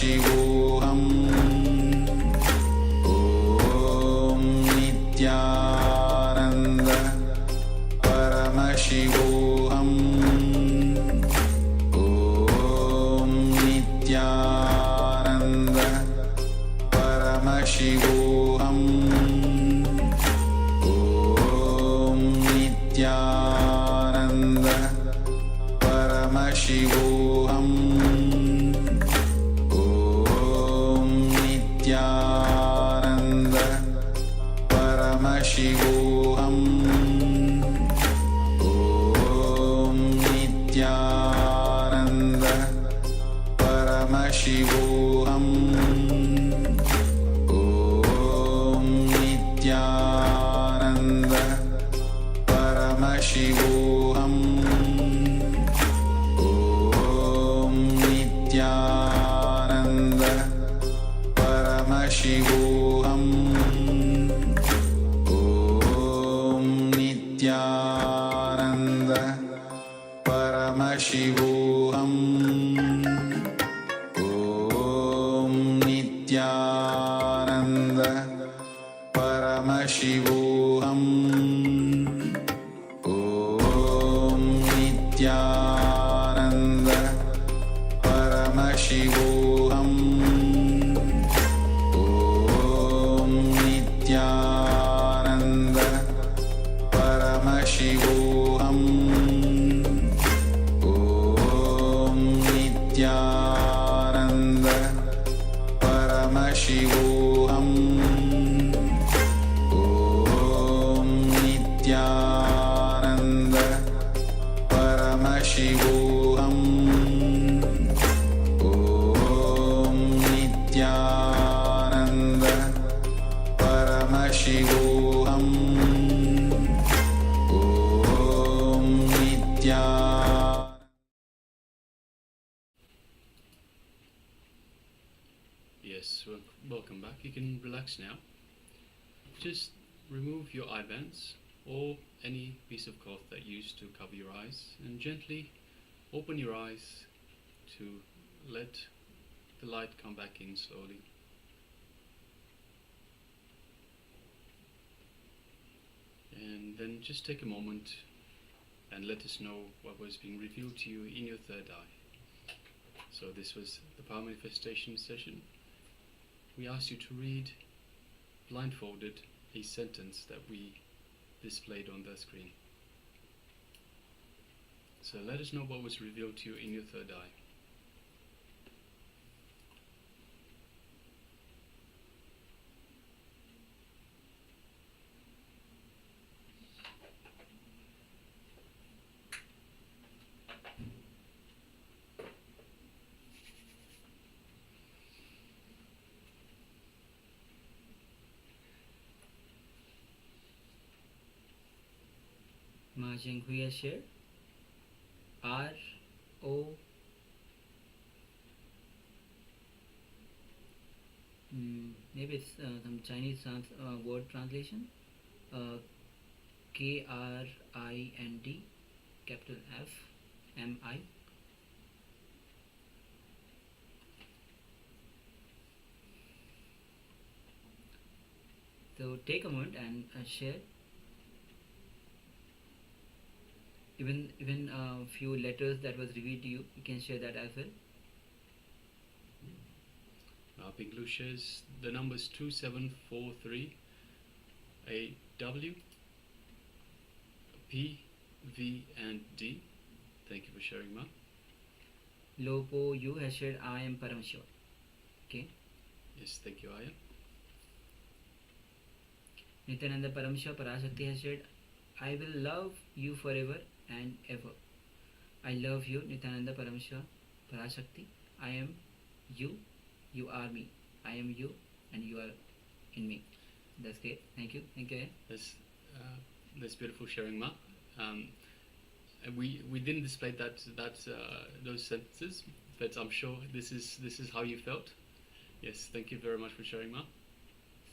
Paramashivoham Om Nithyananda Paramashivoham Om Nithyananda Paramashivoham Om Nithyananda Paramashivoham Om Nithyananda Paramashivoham Om Nithyananda Paramashivoham Om Nithyananda Paramashivoham Om Nithyananda Paramashivoham Om Nithyananda Paramashivoham Om Nithyananda Paramashivoham Om Nithyananda Paramashivoham Om Nithyananda Paramashivoham Om Nithyananda Paramashivoham Om Nithyananda Paramashivoham Om Nithyananda Paramashivoham Om Nithyananda. Yes, welcome back. You can relax now. Just remove your eye bands or any piece of cloth that you used to cover your eyes and gently open your eyes to let the light come back in slowly. And then just take a moment and let us know what was being revealed to you in your third eye. So this was the power manifestation session. We asked you to read blindfolded a sentence that we displayed on the screen. So let us know what was revealed to you in your third eye. Ma Zhenghui has shared R O maybe it's some Chinese word translation, KRIND capital F M I. So take a moment and share. Even a few letters that was revealed to you, you can share that as well. Big Blue shares the numbers 2743, a W, P, V and D. Thank you for sharing, Ma. Lopo you has shared I am Paramashiva. Okay. Yes, thank you, Aya. Nithyananda Paramashiva Parashakti has shared I will love you forever and ever. I love you, Nithyananda Paramashiva Parashakti. I am you, you are me. I am you and you are in me. That's great. Thank you. Thank you. That's beautiful sharing, Ma. We didn't display those sentences, but I'm sure this is how you felt. Yes, thank you very much for sharing, Ma.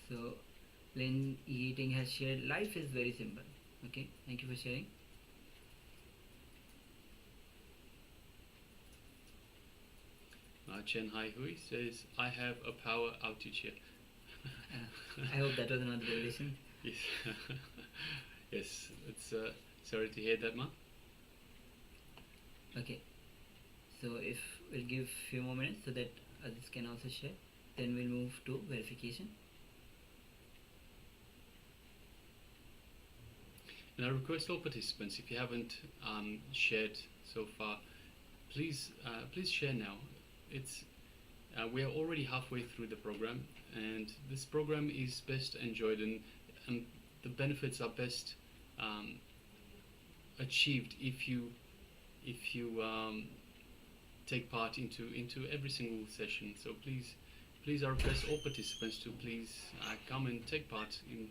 So Lin Eating has shared life is very simple. Okay, thank you for sharing. Chen Hai Hui says, I have a power outage here. I hope that was not the relation. Yes. Yes, it's sorry to hear that, Ma. Okay, so if we'll give few more minutes so that others can also share, then we'll move to verification. And I request all participants, if you haven't shared so far, please share now. It's we are already halfway through the program, and this program is best enjoyed and the benefits are best achieved if you take part into every single session. So please I request all participants to please come and take part in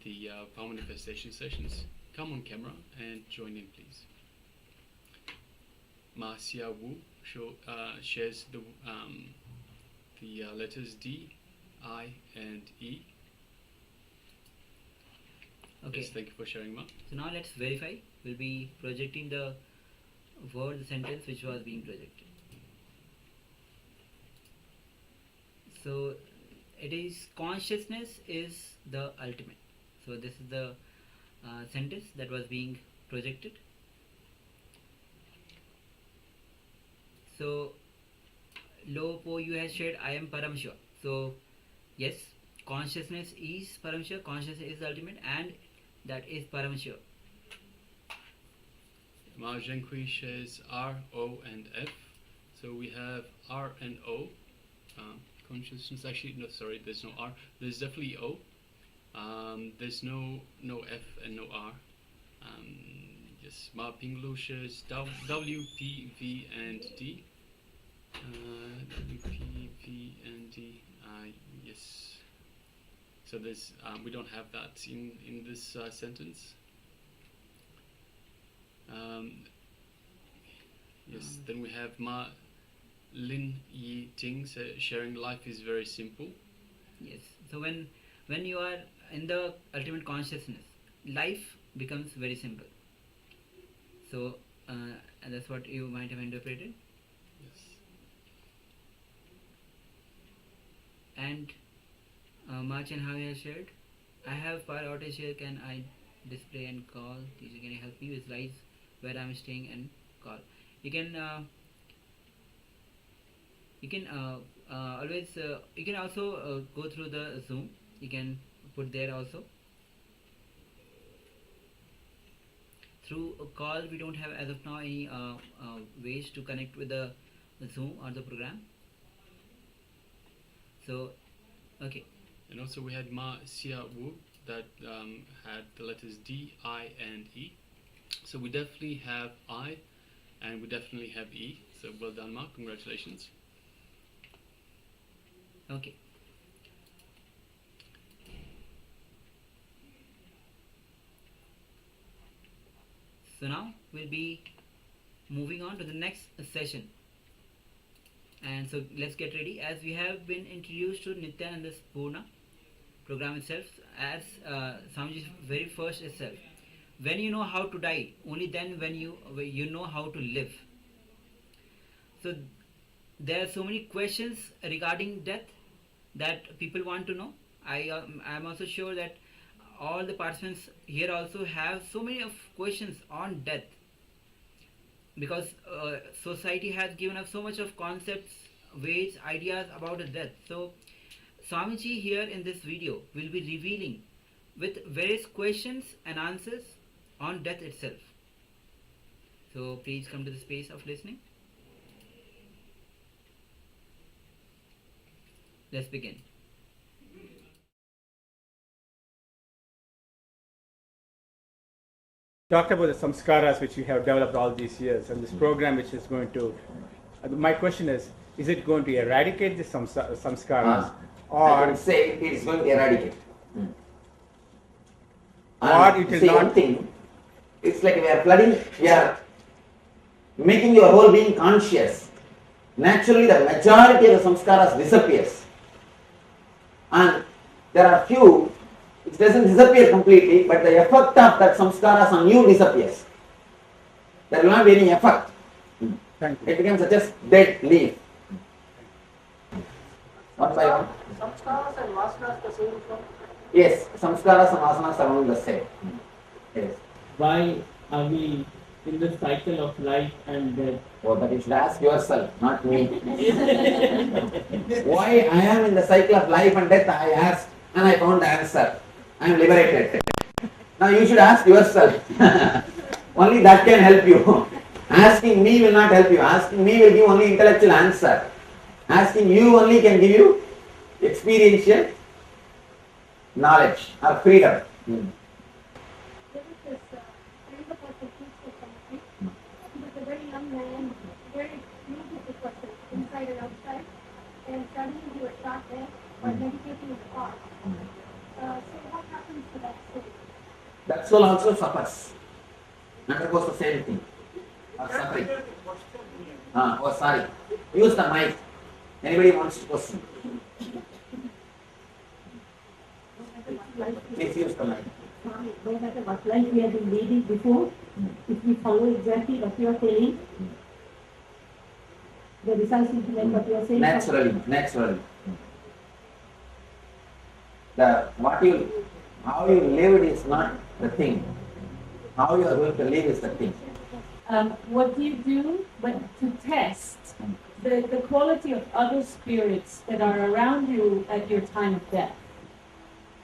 the power manifestation sessions. Come on camera and join in, please. Ma Xia Wu shares the letters D, I, and E. Okay. Yes, thank you for sharing, Ma. So now let's verify. We'll be projecting the word, the sentence which was being projected. So it is consciousness is the ultimate. So this is the sentence that was being projected. So Lo Po you has shared I am Paramashiva. So yes, consciousness is Paramashiva, consciousness is the ultimate, and that is Paramashiva. Ma Zhenkui shares R, O, and F. So we have R and O. Consciousness, actually, no, sorry, there's no R. There's definitely O. There's no F and no R. Yes, Ma Pinglu shares W, P, V, and D. W, P, V, and D. Yes. So there's we don't have that in this sentence. Yes. Then we have Ma Lin Yi Ting sharing life is very simple. Yes. So when you are in the ultimate consciousness, life becomes very simple. So and that's what you might have interpreted. Yes. And March and how you have shared, I have power outage here. Can I display and call? Teacher, can you help me with slides where I'm staying and call? You can always you can also go through the Zoom. You can put there also. Through a call, we don't have as of now any ways to connect with the Zoom or the program. So, okay. And also we had Ma Xia Wu that had the letters D, I, and E. So we definitely have I, and we definitely have E. So well done, Ma. Congratulations. Okay. So now we'll be moving on to the next session. And so let's get ready. As we have been introduced to Nithyananda's Spurana program itself, as Swamiji's very first itself. When you know how to die, only then when you know how to live. So there are so many questions regarding death that people want to know. I am also sure that all the participants here also have so many of questions on death, because society has given us so much of concepts, ways, ideas about the death. So Swamiji here in this video will be revealing with various questions and answers on death itself. So please come to the space of listening. Let's begin. Talked about the samskaras which you have developed all these years, and this program which is going to, my question is it going to eradicate the samskaras? I can say it is going to eradicate. Or it will not. One thing, it's like we are flooding, we are making your whole being conscious. Naturally the majority of the samskaras disappears. And there are few, it doesn't disappear completely, but the effect of that samskaras on you disappears. There will not be any effect. Thank you. It becomes such a dead leaf. One by one. Samskaras and vasanas the same from? Yes, samskaras and vasanas are all the same. Yes. Why are we in the cycle of life and death? Oh, but you should ask yourself, not me. Why I am in the cycle of life and death, I asked and I found the answer. I am liberated. Now you should ask yourself. Only that can help you. Asking me will not help you. Asking me will give only intellectual answer. Asking you only can give you experiential knowledge or freedom. There is this kind of like a peaceful country. He was a very young man, very beautiful person, inside and outside. And suddenly he was shot dead by meditating in the park. So what happens to that soul? That soul also suffers. Undergoes the same thing. Or suffering. Oh, sorry. Use the mic. Anybody wants to question? Please use the mic. No matter what life we have been leading before, if we follow exactly what you are telling, the results will be like what you are saying. Naturally. How you lived is not the thing. How you are going to live is the thing. What do you do but to test the quality of other spirits that are around you at your time of death?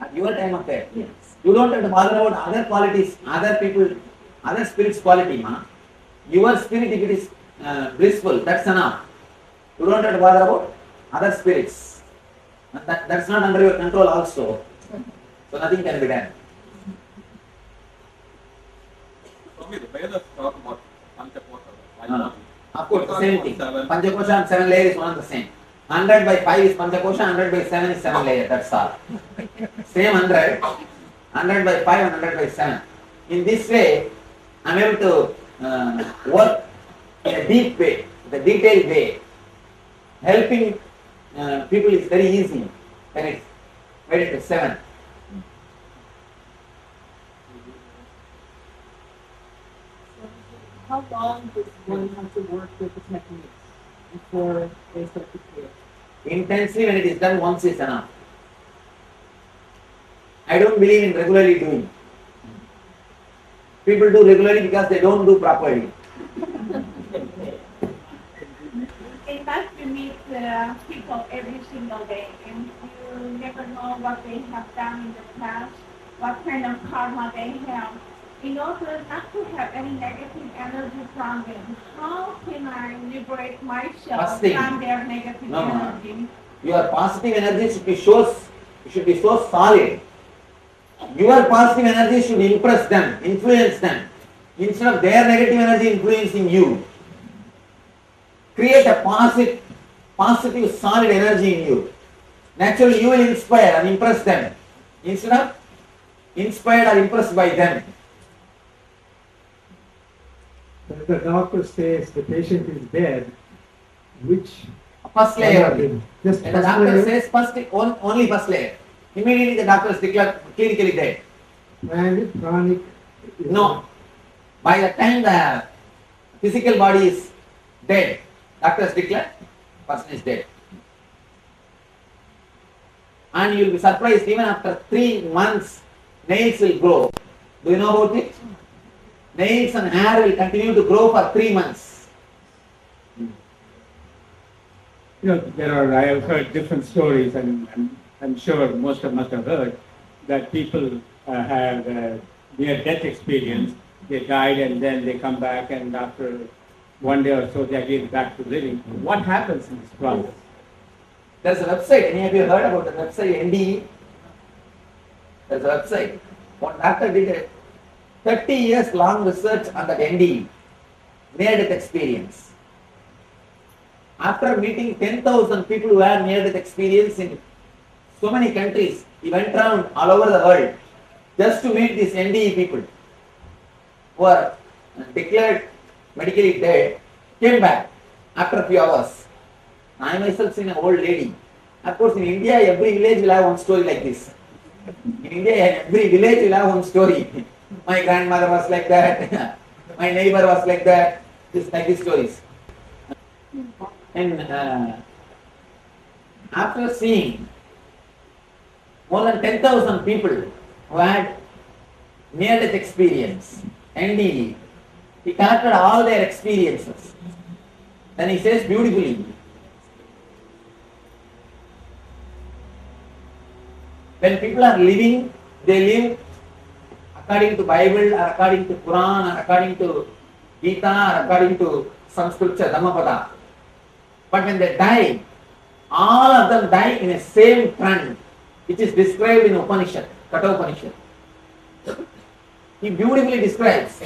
At your time of death. Yes. You don't have to bother about other qualities, other people, other spirits' quality, ma. Your spirit, if it is blissful, that's enough. You don't have to bother about other spirits. And that's not under your control also. So nothing can be done. Swami, the Vedas talk about Panchakosha. Of course, the same thing. Panchakosha and 7 layers is one and the same. 100 by 5 is Panchakosha, 100 by 7 is 7 layers, that's all. Same 100, 100 by 5 and 100 by 7. In this way, I am able to work in a deep way, the detailed way. Helping people is very easy when it's made it to 7. How long does one have to work with the techniques before they start to clear? Intensely, when it is done once is enough. I don't believe in regularly doing. People do regularly because they don't do properly. In fact, you meet people every single day, and you never know what they have done in the past, what kind of karma they have. In order not to have any negative energy from them, how can I liberate myself from their negative energy? Your positive energy should be so solid. Your positive energy should impress them, influence them, instead of their negative energy influencing you. Create a positive, solid energy in you. Naturally, you will inspire and impress them, instead of inspired or impressed by them. If the doctor says the patient is dead, which first layer? Just the doctor says only first layer. Immediately the doctor is declared clinically dead. And chronic. No. By the time the physical body is dead, doctor is declared person is dead. And you will be surprised, even after 3 months, nails will grow. Do you know about it? Nails and hair will continue to grow for 3 months. I have heard different stories, and I'm sure most of us have heard that people have near-death experience. They died and then they come back, and after 1 day or so they are again back to living. What happens in this process? There's a website. Any of you heard about the website NDE? There's a website. One doctor did a 30 years long research on that NDE, near-death experience. After meeting 10,000 people who had near-death experience in so many countries, he went around all over the world just to meet these NDE people who are declared medically dead, came back after a few hours. I myself seen an old lady. Of course, in India, every village will have one story like this. In India, every village will have one story. My grandmother was like that. My neighbor was like that. Like these stories. And after seeing more than 10,000 people who had near-death experience, NDE, he collected all their experiences. Then he says beautifully, when people are living, they live according to Bible or according to Quran or according to Gita or according to some scripture, Dhammapada. But when they die, all of them die in a same trend, which is described in Upanishad, Kathopanishad. He beautifully describes,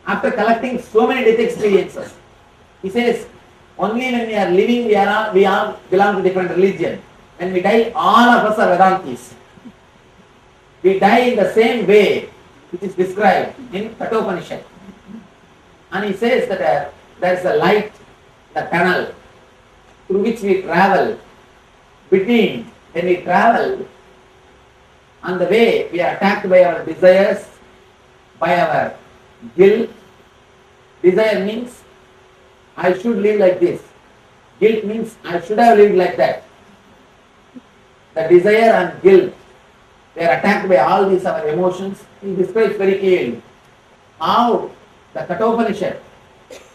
after collecting so many death experiences, he says, only when we are living, we all belong to different religion. When we die, all of us are Vedantis. We die in the same way, which is described in Kathopanishad. And he says that there is a light, the tunnel, through which we travel. Between, when we travel, on the way we are attacked by our desires, by our guilt. Desire means I should live like this. Guilt means I should have lived like that. The desire and guilt, they are attacked by all these our emotions. He describes very clearly how the Kathopanishad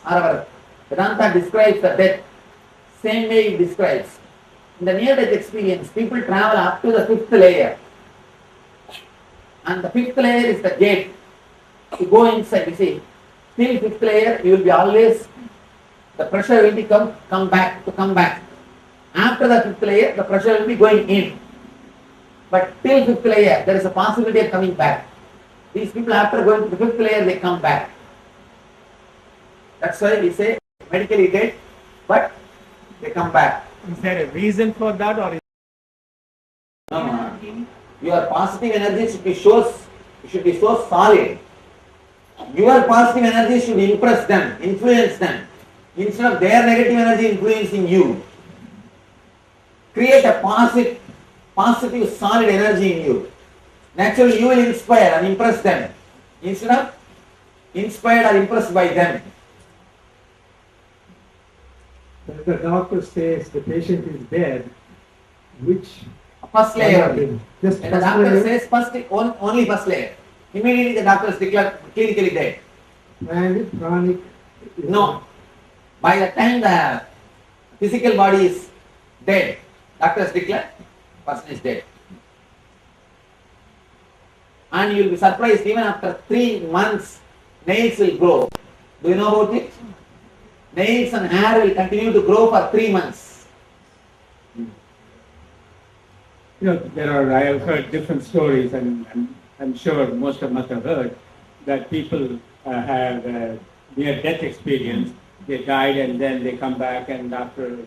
or our Vedanta describes the death. Same way it describes. In the near-death experience, people travel up to the fifth layer. And the fifth layer is the gate to go inside. You see, till fifth layer, you will be always, the pressure will be come back. After the fifth layer, the pressure will be going in. But till fifth layer, there is a possibility of coming back. These people, after going to the fifth layer, they come back. That's why we say medically dead, but they come back. Is there a reason for that, or No. Your positive energy should be so solid. Your positive energy should impress them, influence them, instead of their negative energy influencing you. Create a positive solid energy in you. Naturally, you will inspire and impress them, instead of inspired or impressed by them. if the doctor says the patient is dead, which First layer. Just When the doctor says only first layer, immediately the doctor is declared clinically dead. and chronic? No. By the time the physical body is dead, doctors declare person is dead. And you will be surprised, even after 3 months, nails will grow. Do you know about it? Nails and hair will continue to grow for 3 months. You know, I have heard different stories, and I'm sure most of us have heard that people have near-death experience. They died and then they come back, and after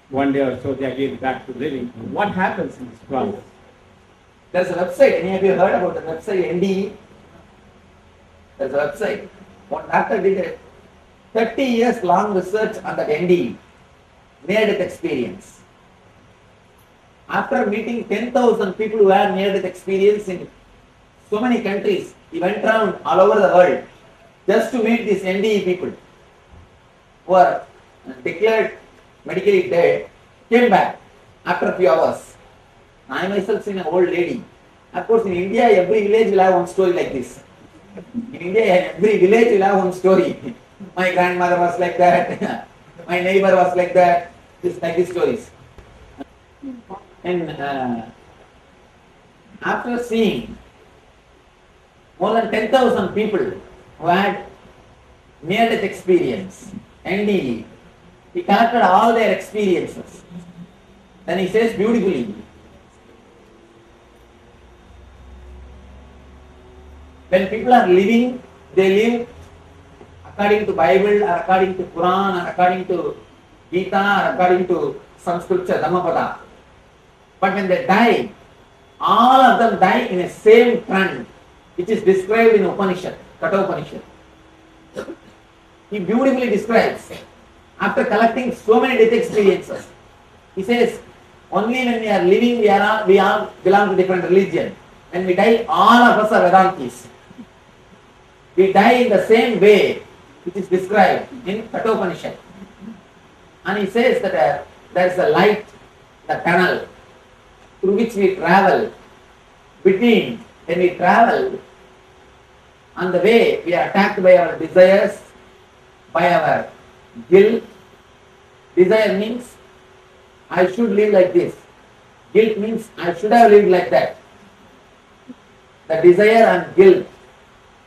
1 day or so they are again back to living. What happens in this process? There's a website. Any of you heard about the website NDE? There's a website. One doctor did a 30 years long research on that NDE, near-death experience. After meeting 10,000 people who had near-death experience in so many countries, he went around all over the world just to meet these NDE people who are declared medically dead, came back after a few hours. I myself seen an old lady. Of course, in India, every village will have one story like this. In India, every village will have one story. My grandmother was like that. My neighbor was like that. Just like these stories. And after seeing more than 10,000 people who had near-death experience, NDE, he collected all their experiences. Then he says beautifully, when people are living, they live according to Bible or according to Quran or according to Gita or according to some scripture, Dhammapada. But when they die, all of them die in a same trend, which is described in Upanishad, Kathopanishad. He beautifully describes, after collecting so many death experiences, he says, only when we are living, we all belong to different religion. When we die, all of us are Vedantis. We die in the same way, which is described in Kathopanishad. And he says that there is a light, the tunnel, through which we travel. Between, when we travel, on the way we are attacked by our desires, by our guilt. Desire means I should live like this. Guilt means I should have lived like that. The desire and guilt,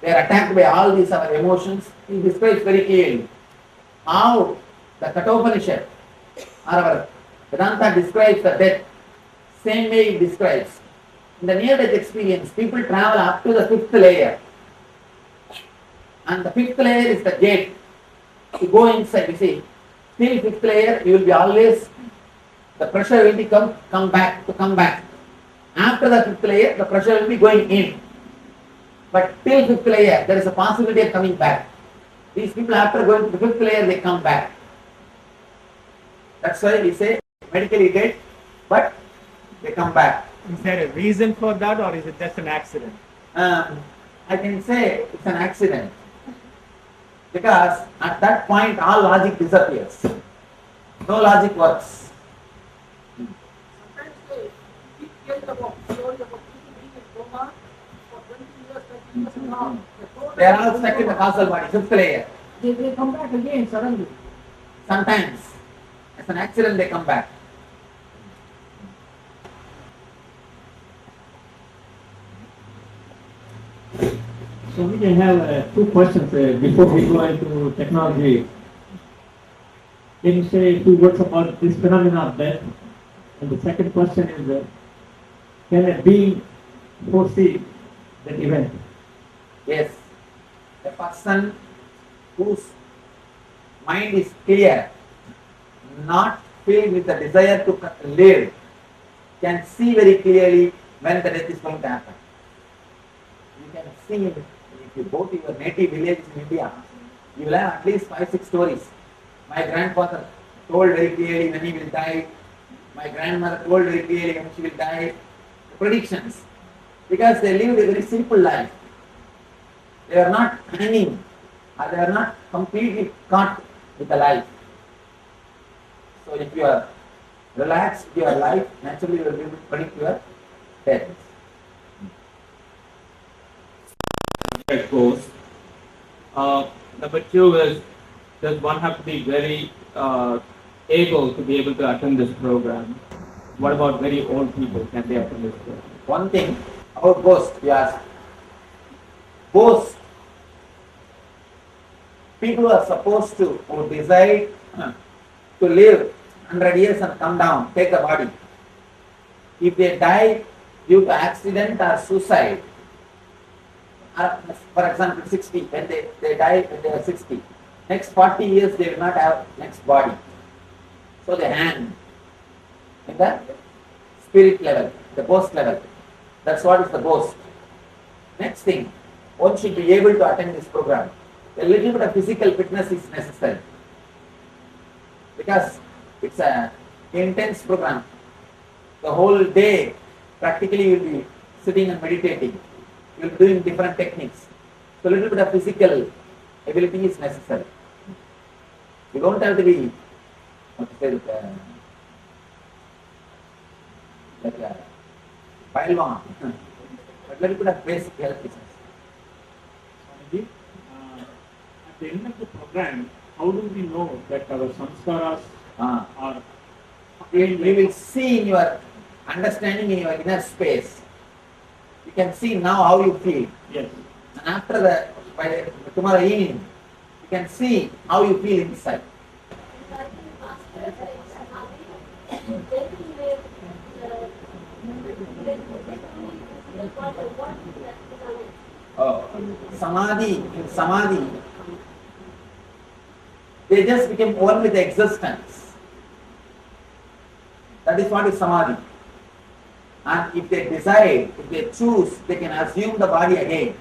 they are attacked by all these our emotions. He describes very clearly how the Kathopanishad or our Vedanta describes the death. Same way it describes. In the near-death experience, people travel up to the 5th layer. And the 5th layer is the gate to go inside. You see, till 5th layer, you will be always, the pressure will be come back. After the 5th layer, the pressure will be going in. But till 5th layer, there is a possibility of coming back. These people, after going to the 5th layer, they come back. That's why we say medically dead, but they come back. Is there a reason for that, or is it just an accident? I can say it's an accident. Because at that point, all logic disappears. No logic works. Sometimes they keep telling about story about people being in coma for 20 years, 30 years and all. They are all stuck in the causal body, 5th layer. They come back again suddenly. Sometimes, as an accident, they come back. So we can have 2 questions before we go into technology. Can you say 2 words about this phenomenon of death? And the second question is, can a being foresee that event? Yes. A person whose mind is clear, not filled with the desire to live, can see very clearly when the death is going to happen. You can see, if you go to your native village in India, you will have at least 5-6 stories. My grandfather told very clearly when he will die. My grandmother told very clearly when she will die. The predictions. Because they lived a very simple life. They are not hanging, or they are not completely caught with the life. So if you are relaxed with your life, naturally you will be able to predict your death. Goes. Number 2 is, does one have to be very able to be able to attend this program? What about very old people? Can they attend this program? One thing about ghost, you ask. Ghost, people are supposed to, or decide to live 100 years and come down, take the body. If they die due to accident or suicide, for example 60, when they die when they are 60, next 40 years they will not have next body. So they hang in the spirit level, the ghost level. That's what is the ghost. Next thing, one should be able to attend this program. A little bit of physical fitness is necessary because it's an intense program. The whole day practically you will be sitting and meditating. You will be doing different techniques. So a little bit of physical ability is necessary. You don't have to be, what to say, like a Pailwan, but a little bit of basic health is necessary. At the end of the program, how do we know that our samskaras are... We will see in your understanding in your inner space. You can see now how you feel. Yes. And after that, by tomorrow evening, you can see how you feel inside. Samadhi, in Samadhi, they just became one with existence. That is what is Samadhi. And if they decide, if they choose, they can assume the body again.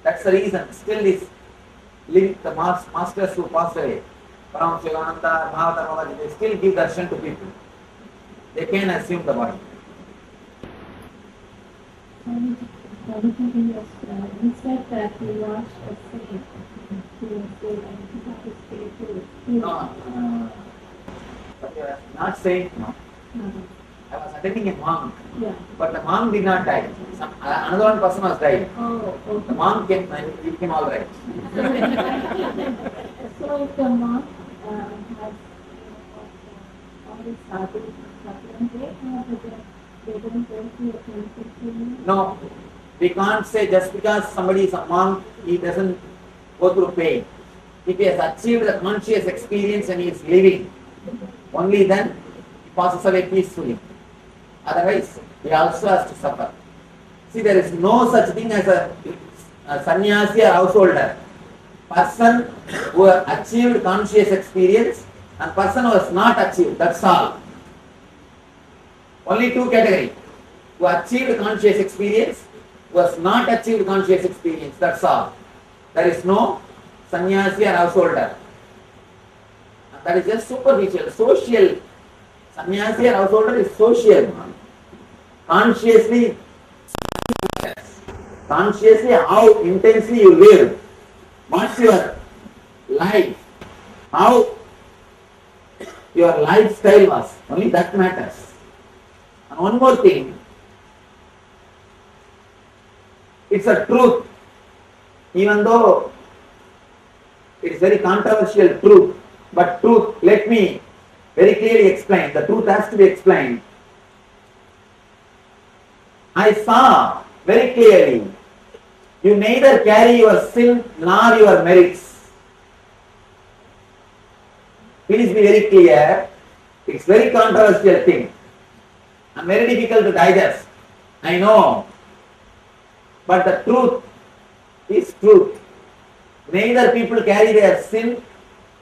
That's the reason. Still this living, the masters who passed away, Paramashivoham, Ananda, Mahatma, they still give darshan to people. They can assume the body. You said that you watched a scene No, but you are not saying no. I was attending a monk, but the monk did not die. Another one person was died. The monk came and he became all right. So if the monk has all these sadhus suffering, they don't go to a purification? No, we can't say just because somebody is a monk, he doesn't go through pain. If he has achieved the conscious experience and he is living, only then he passes away peacefully. Otherwise, he also has to suffer. See, there is no such thing as a sannyasi or householder. Person who has achieved conscious experience and person who has not achieved, that's all. Only two categories. Who achieved conscious experience, who has not achieved conscious experience, that's all. There is no sannyasi or householder. And that is just superficial, social. Sannyasi or householder is social. Consciously how intensely you live, what's your life, how your lifestyle was, only that matters. And one more thing, it's a truth, even though it is very controversial truth, but truth, let me very clearly explain, the truth has to be explained. I saw very clearly, you neither carry your sin nor your merits. Please be very clear, it's very controversial thing and very difficult to digest, I know, but the truth is truth. Neither people carry their sin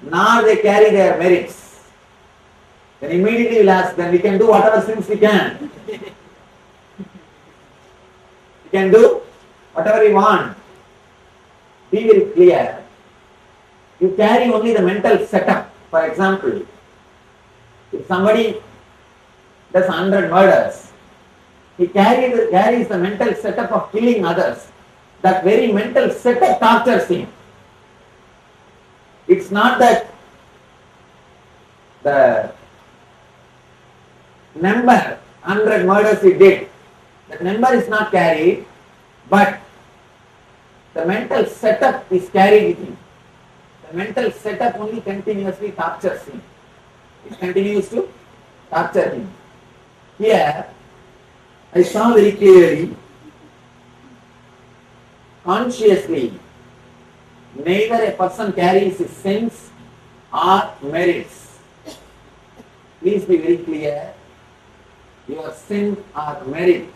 nor they carry their merits. Then immediately you will ask, then we can do whatever sins we can. We can do whatever we want. Be very clear. You carry only the mental setup. For example, if somebody does 100 murders, he carries the mental setup of killing others. That very mental setup tortures him. It's not that the number 100 murders he did, the number is not carried, but the mental setup is carried with him. The mental setup only continuously tortures him. It continues to torture him. Here, I saw very clearly, consciously, neither a person carries his sins or merits. Please be very clear, your sin or merit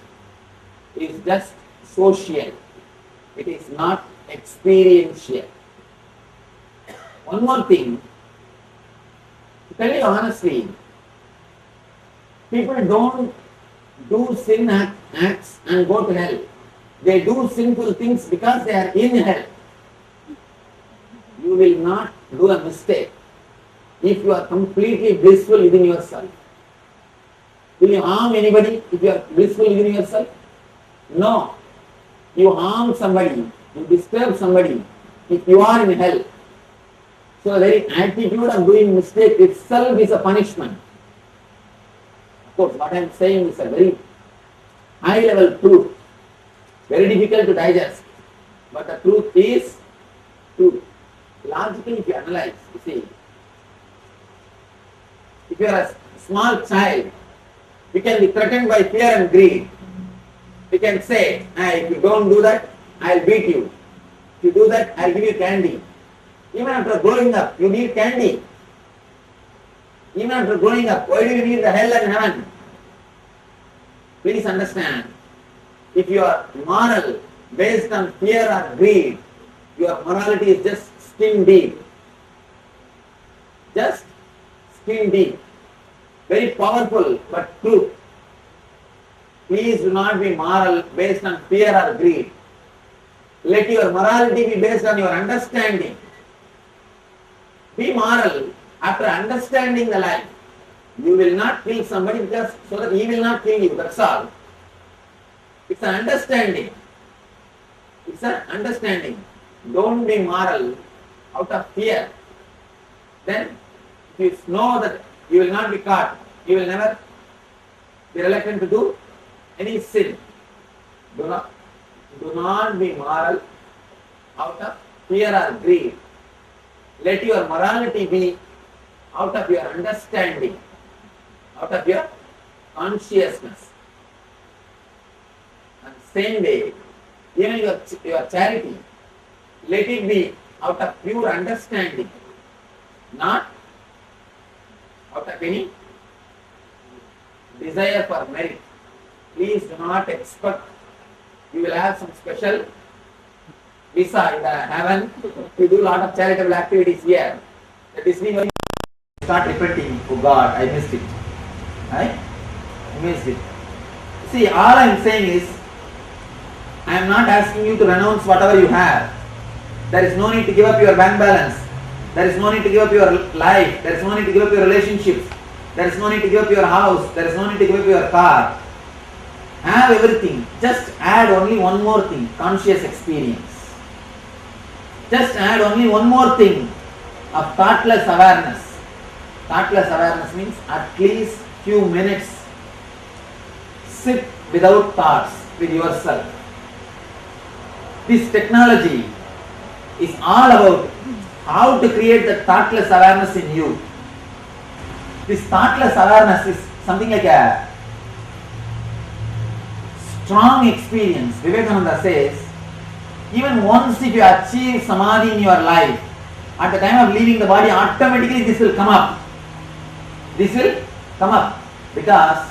is just social. It is not experiential. One more thing, to tell you honestly, people don't do sin acts and go to hell. They do sinful things because they are in hell. You will not do a mistake if you are completely blissful within yourself. Will you harm anybody if you are blissful within yourself? No. You harm somebody, you disturb somebody if you are in hell. So the very attitude of doing mistake itself is a punishment. Of course, what I am saying is a very high level truth, very difficult to digest. But the truth is truth. Logically, if you analyze, you see, if you are a small child, you can be threatened by fear and greed. You can say, if you don't do that, I'll beat you. If you do that, I'll give you candy. Even after growing up, you need candy. Even after growing up, why do you need the hell and heaven? Please understand, if you are moral based on fear or greed, your morality is just skin deep. Just skin deep. Very powerful but true. Please do not be moral based on fear or greed. Let your morality be based on your understanding. Be moral after understanding the life. You will not kill somebody just so that he will not kill you, that's all. It's an understanding. It's an understanding. Don't be moral out of fear, then if you know that you will not be caught, you will never be reluctant to do any sin. Do not be moral out of fear or greed. Let your morality be out of your understanding, out of your consciousness. And same way, even your charity, let it be out of pure understanding, not out of any desire for merit. Please do not expect you will have some special visa in the heaven to do a lot of charitable activities here. That is when you start repenting, oh God, I missed it. Right? I missed it. See, all I am saying is, I am not asking you to renounce whatever you have. There is no need to give up your bank balance. There is no need to give up your life. There is no need to give up your relationships. There is no need to give up your house. There is no need to give up your car. Have everything. Just add only one more thing, conscious experience. Just add only one more thing of thoughtless awareness. Thoughtless awareness means at least few minutes sit without thoughts with yourself. This technology is all about how to create the thoughtless awareness in you. This thoughtless awareness is something like a strong experience. Vivekananda says, even once if you achieve samadhi in your life, at the time of leaving the body, automatically this will come up. This will come up because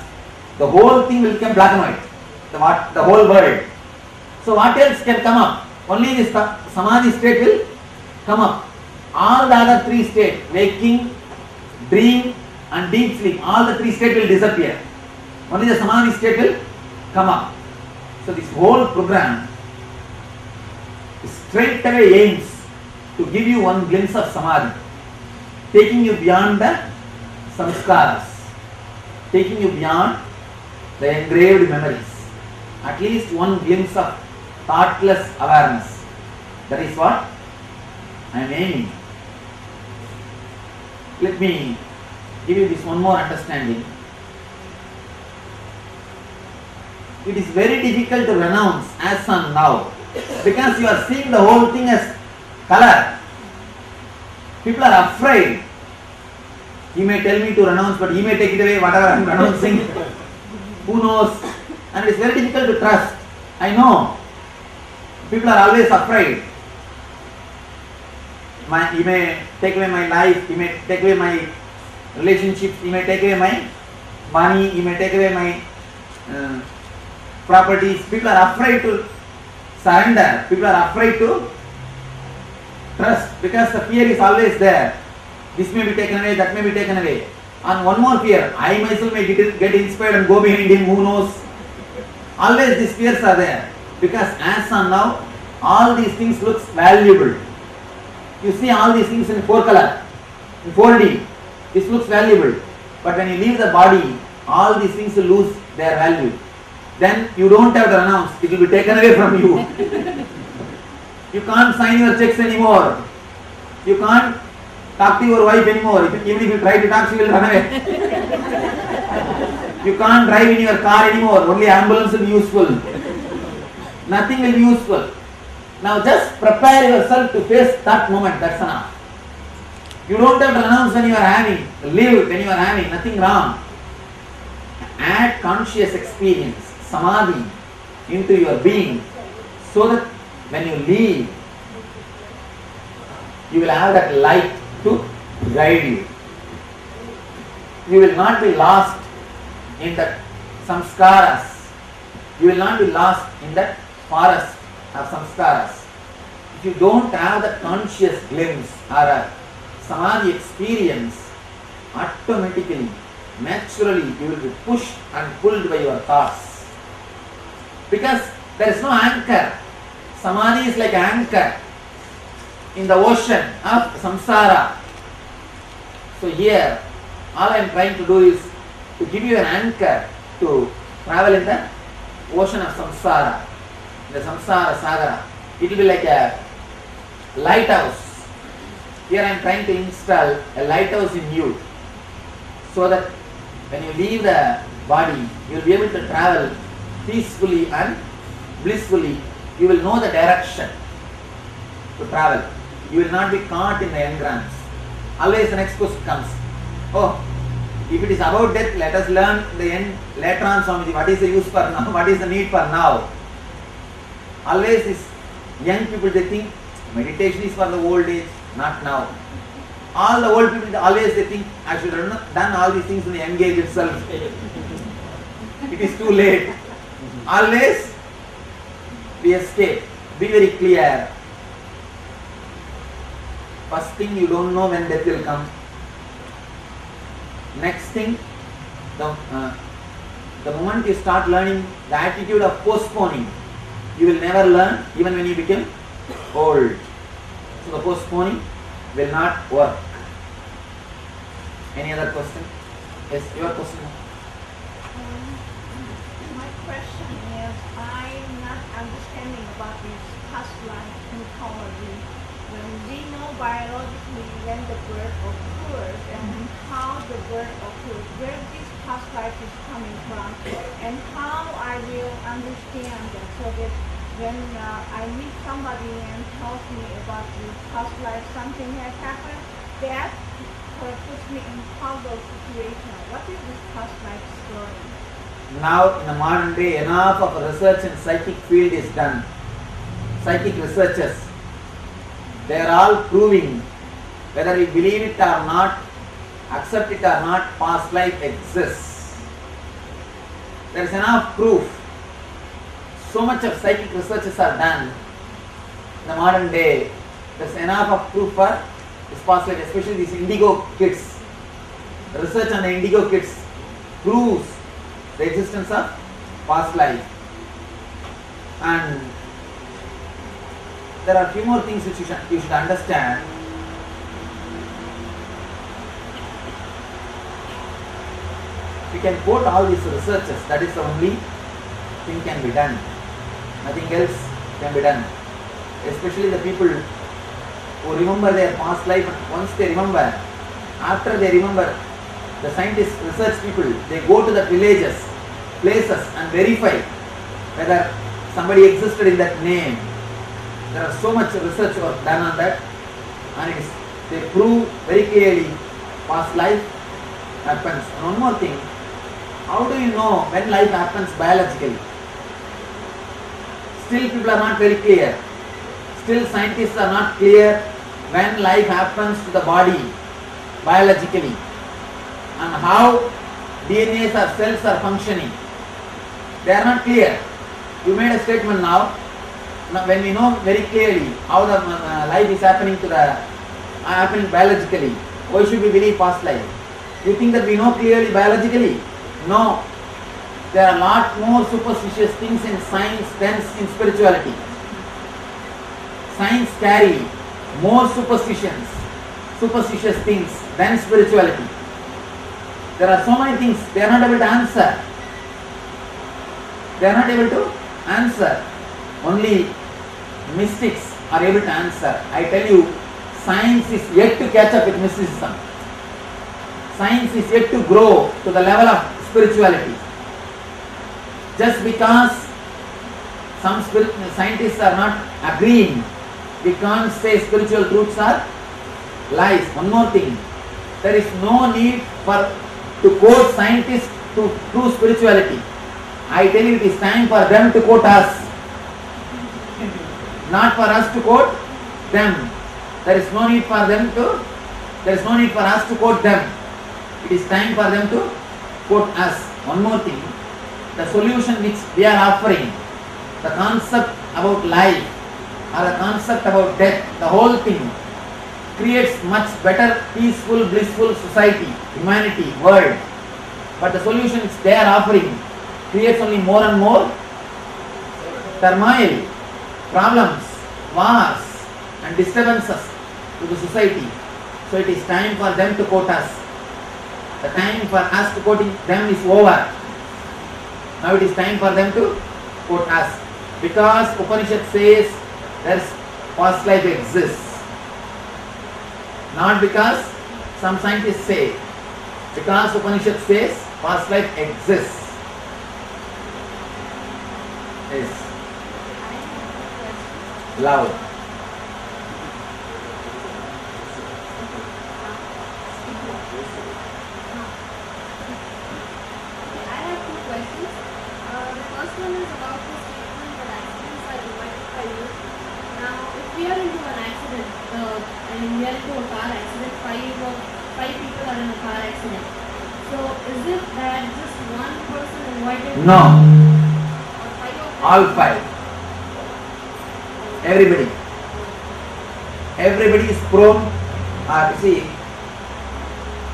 the whole thing will become black and white, the whole world. So what else can come up? Only this samadhi state will come up. All the other three states, waking, dream and deep sleep, all the three states will disappear. Only the samadhi state will come up. So this whole program straight away aims to give you one glimpse of samadhi, taking you beyond the samskaras, taking you beyond the engraved memories. At least one glimpse of thoughtless awareness. That is what I am aiming. Let me give you this one more understanding. It is very difficult to renounce as on now because you are seeing the whole thing as color. People are afraid. He may tell me to renounce, but he may take it away, whatever I am renouncing. Who knows? And it is very difficult to trust. I know. People are always afraid. He may take away my life, he may take away my relationships, he may take away my money, he may take away my properties. People are afraid to surrender. People are afraid to trust because the fear is always there. This may be taken away, that may be taken away. And one more fear, I myself may get inspired and go behind him, who knows. Always these fears are there because as on now, all these things looks valuable. You see all these things in 4 color, in 4D, this looks valuable. But when you leave the body, all these things will lose their value. Then you don't have to renounce, it will be taken away from you. You can't sign your checks anymore. You can't talk to your wife anymore. Even if you try to talk, she will run away. You can't drive in your car anymore. Only ambulance will be useful. Nothing will be useful. Now just prepare yourself to face that moment. That's enough. You don't have to renounce when you are having. Live when you are having. Nothing wrong. Add conscious experience, samadhi, into your being so that when you leave, you will have that light to guide you. You will not be lost in the samskaras. You will not be lost in that forest of samskaras. If you don't have the conscious glimpse or a samadhi experience, automatically, naturally, you will be pushed and pulled by your thoughts. Because there is no anchor. Samadhi is like an anchor in the ocean of samsara. So here, all I am trying to do is to give you an anchor to travel in the ocean of samsara, the samsara sagara. It will be like a lighthouse Here I am trying to install a lighthouse in you, so that when you leave the body, you will be able to travel peacefully and blissfully. You will know the direction to travel. You will not be caught in the engrams. Always the next question comes. Oh, if it is about death, let us learn the end later on, Swamiji. What is the use for now? What is the need for now? Always these young people, they think meditation is for the old age, not now. All the old people, always they think, I should have done all these things in the young age itself. It is too late. Always we escape. Be very clear. First thing, you don't know when death will come. Next thing, the moment you start learning the attitude of postponing, you will never learn even when you become old. So the postponing will not work. Any other question? Yes, your question. My question is, I'm not understanding about this past life mythology. When we know biologically when the birth occurs and how the birth occurs, where this past life is coming from, and how I will understand that, so that when I meet somebody and tells me about this past life, something has happened, that puts me in puzzle situation. What is this past life story? Now in the modern day, enough of research in psychic field is done. Psychic researchers, they are all proving, whether we believe it or not, accept it or not, past life exists. There is enough proof. So much of psychic researches are done in the modern day. There is enough of proof for this past life, especially these indigo kids. The research on the indigo kids proves the existence of past life. And there are a few more things which you should understand. We can quote all these researches, that is the only thing can be done. Nothing else can be done. Especially the people who remember their past life, once they remember, after they remember, the scientists, research people, they go to the villages, places and verify whether somebody existed in that name. There are so much research work done on that, and they prove very clearly past life happens. And one more thing, how do you know when life happens biologically? Still people are not very clear. Still scientists are not clear when life happens to the body biologically and how DNAs or cells are functioning. They are not clear. You made a statement now. When we know very clearly how the life is happening happening biologically, why should we believe past life? You think that we know clearly biologically? No. There are a lot more superstitious things in science than in spirituality. Science carry more superstitions, superstitious things than spirituality. There are so many things they are not able to answer. They are not able to answer. Only mystics are able to answer. I tell you, science is yet to catch up with mysticism. Science is yet to grow to the level of spirituality. Just because some scientists are not agreeing, we can't say spiritual truths are lies. One more thing, there is no need to quote scientists to prove spirituality. I tell you, it is time for them to quote us, not for us to quote them. There is no need for us to quote them. It is time for them to quote us. One more thing, the solution which we are offering, the concept about life or the concept about death, the whole thing creates much better, peaceful, blissful society, humanity, world. But the solution which they are offering creates only more and more turmoil, problems, wars and disturbances to the society. So it is time for them to quote us. The time for us to quoting them is over. Now it is time for them to quote us. Because Upanishad says there's past life exists. Not because some scientists say, because Upanishad says past life exists. Yes. Loud. I have two questions. The first one is about the statement that accidents are invited by you. Now, if we are into an accident, we are into a car accident, five people are in a car accident. So, is it that just one person invited? No. Or five of them? All five. Everybody. Everybody is prone. See,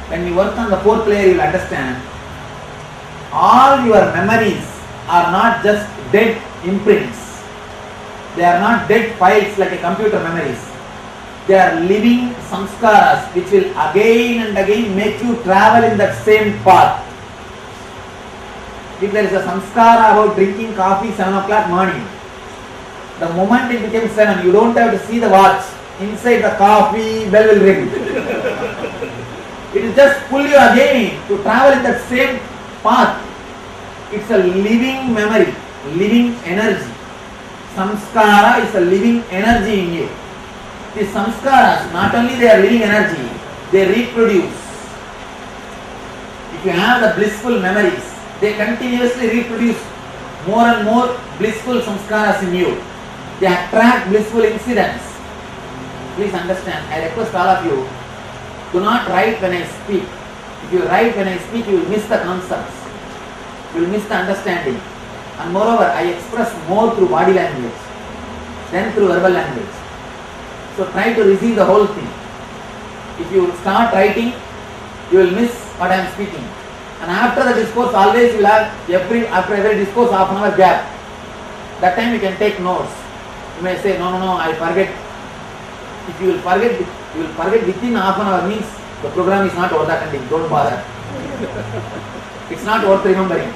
when you work on the fourth layer, you will understand. All your memories are not just dead imprints. They are not dead files like a computer memories. They are living samskaras which will again and again make you travel in that same path. If there is a samskara about drinking coffee 7 o'clock morning, the moment it becomes 7, you don't have to see the watch. Inside the coffee, bell will ring. It will just pull you again to travel in that same path. It's a living memory, living energy. Samskara is a living energy in you. These samskaras, not only they are living energy, they reproduce. If you have the blissful memories, they continuously reproduce more and more blissful samskaras in you. They attract blissful incidents. Please understand, I request all of you, do not write when I speak. If you write when I speak, you will miss the concepts. You will miss the understanding. And moreover, I express more through body language than through verbal language. So try to receive the whole thing. If you start writing, you will miss what I am speaking. And after the discourse, always you will have after every discourse half an hour gap. That time you can take notes. You may say, no, I forget. If you will forget within half an hour, means the program is not worth attending. Don't bother. It's not worth remembering.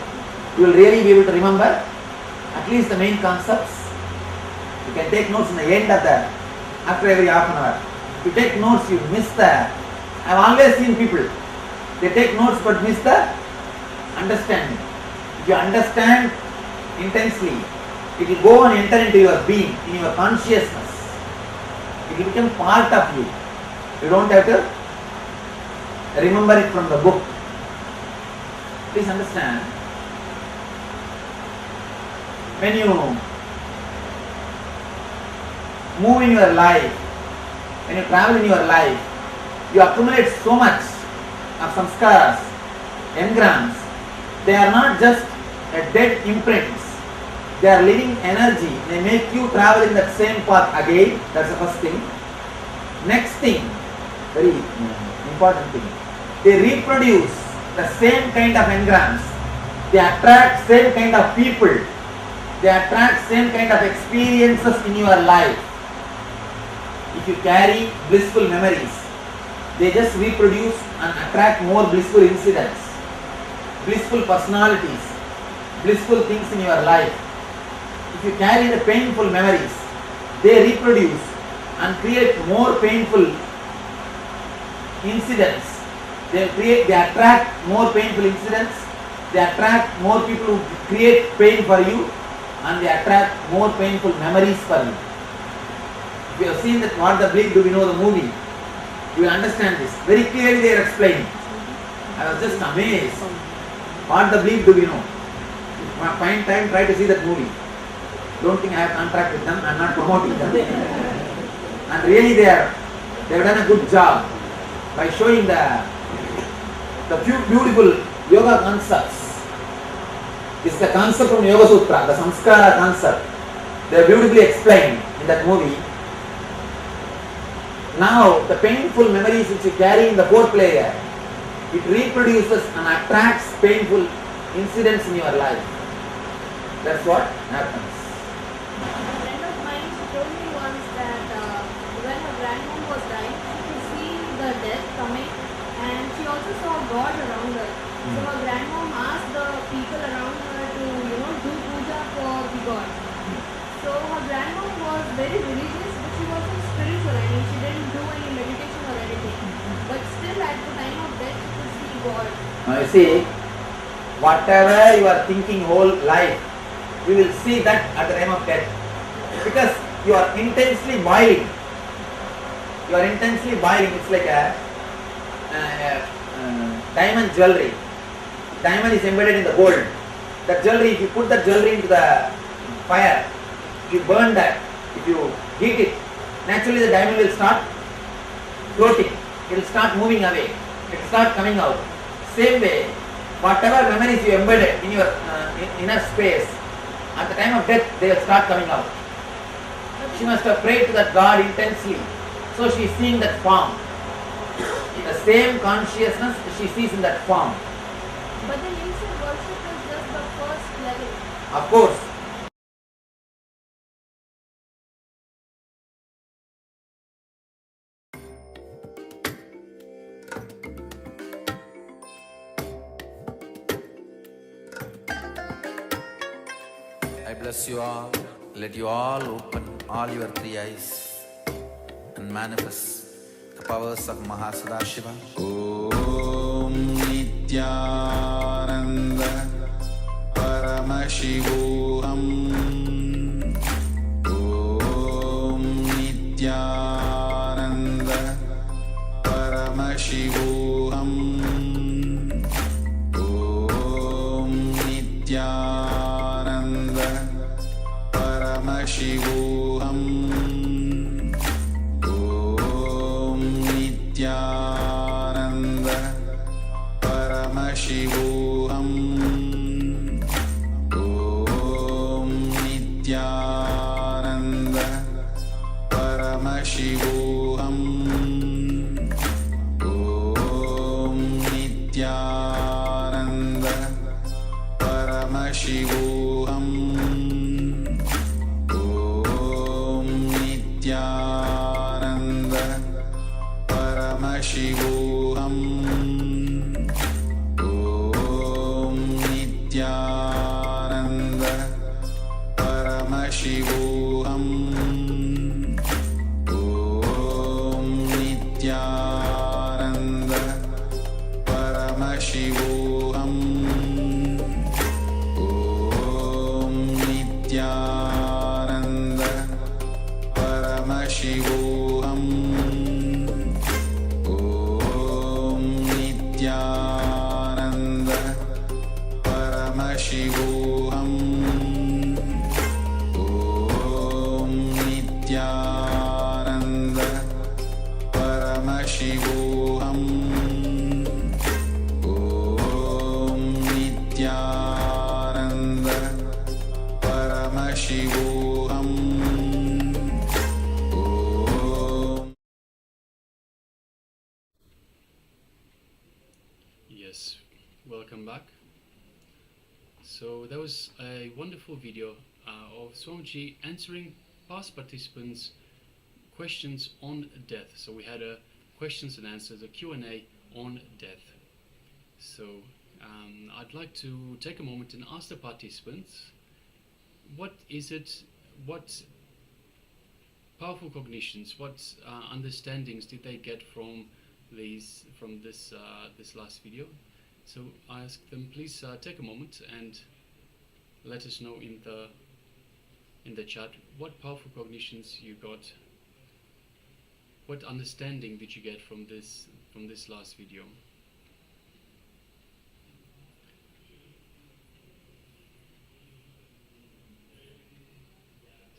You will really be able to remember at least the main concepts. You can take notes in the end of the, after every half an hour. If you take notes, you miss the, I have always seen people, they take notes but miss the understanding. If you understand intensely, it will go and enter into your being, in your consciousness. It will become part of you. You don't have to remember it from the book. Please understand. When you move in your life, when you travel in your life, you accumulate so much of samskaras, engrams. They are not just a dead imprints. They are living energy. They make you travel in that same path again. That's the first thing. Next thing, very important thing, they reproduce the same kind of engrams. They attract same kind of people. They attract same kind of experiences in your life. If you carry blissful memories, they just reproduce and attract more blissful incidents, blissful personalities, blissful things in your life. If you carry the painful memories, they reproduce and create more painful incidents. They attract more painful incidents. They attract more people who create pain for you, and they attract more painful memories for you. If you have seen that What the Bleak Do We Know the movie, you will understand this. Very clearly they are explaining. I was just amazed. What the Bleak Do We Know? Find time, try to see that movie. Don't think I have contract with them, I am not promoting them. And really they have done a good job by showing the few beautiful yoga concepts. This is the concept from Yoga Sutra, the Samskara concept. They are beautifully explained in that movie. Now, the painful memories which you carry in the fourth layer, it reproduces and attracts painful incidents in your life. That's what happens. A friend of mine, she told me once that when her grandmom was dying, she could see the death coming, and she also saw God around her. So her grandmom asked the people around her to, do puja for the God. So her grandmom was very religious, but she wasn't spiritual. I mean, she didn't do any meditation or anything. see, whatever you are thinking whole life, you will see that at the time of death. Because you are intensely boiling. You are intensely boiling. It's like a diamond jewelry. Diamond is embedded in the gold. That jewelry, if you put that jewelry into the fire, if you burn that, if you heat it, naturally the diamond will start floating. It will start moving away. It will start coming out. Same way, whatever memories you embedded in your inner space, at the time of death, they will start coming out. She must have prayed to that God intensely. So she is seeing that form. The same consciousness she sees in that form. But the use of worship is just the first level. Of course. I bless you all. Let you all open all your three eyes and manifest the powers of Mahasada Shiva. Om Nithyananda Paramashivoham. Om Nithyananda Paramashivoham. Om Nithyananda Paramashivoham. Om Nithyananda Paramashivoham. Om Nithyananda Paramashivoham. Om Nithyananda Paramashivoham. Om Nithyananda Paramashivoham. Om Nithyananda Paramashivoham. Om Nithyananda Paramashivoham. Om Nithyananda Paramashivoham. Om Nithyananda Paramashivoham. Om Nithyananda Paramashivoham. Om Nithyananda Paramashivoham. Yes, welcome back. So that was a wonderful video of Swamiji answering past participants' questions on death. So we had a questions and answers, a Q&A on death. So I'd like to take a moment and ask the participants, what powerful cognitions, what understandings did they get from this last video? So I ask them, please take a moment and let us know in the chat what powerful cognitions you got, what understanding did you get from this last video.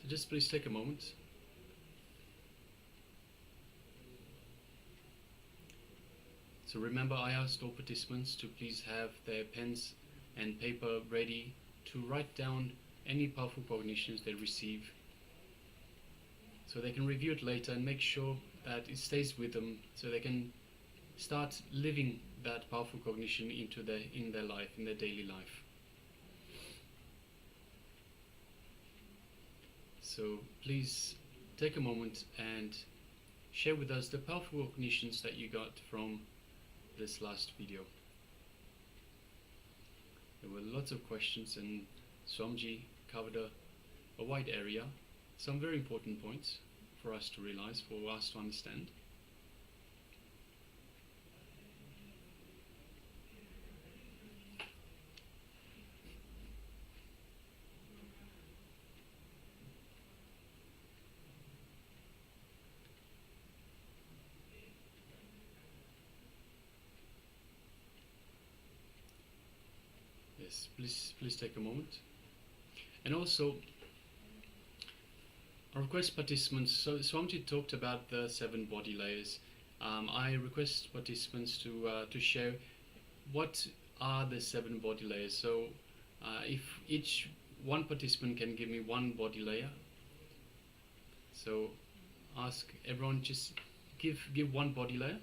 So just please take a moment. So remember, I asked all participants to please have their pens and paper ready to write down any powerful cognitions they receive, so they can review it later and make sure that it stays with them, so they can start living that powerful cognition in their life, in their daily life. So please take a moment and share with us the powerful cognitions that you got from this last video. There were lots of questions and Swamiji covered a wide area, some very important points for us to realize, for us to understand. Yes, please take a moment. And also, I request participants, so Swamiji talked about the 7 body layers. I request participants to share what are the 7 body layers. So if each one participant can give me 1 body layer, so ask everyone just give 1 body layer.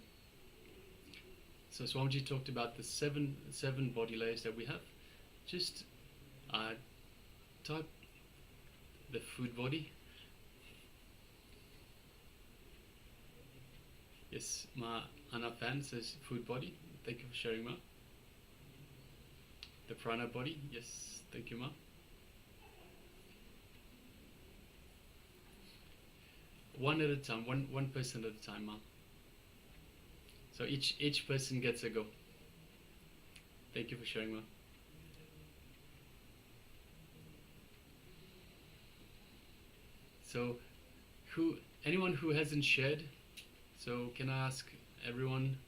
So Swamiji talked about the seven body layers that we have. Just type the food body. Yes, Ma Anna Fan says food body. Thank you for sharing, Ma. The prana body. Yes, thank you, Ma. One at a time, one person at a time, Ma. So each person gets a go. Thank you for sharing, Ma. So, anyone who hasn't shared, so can I ask everyone?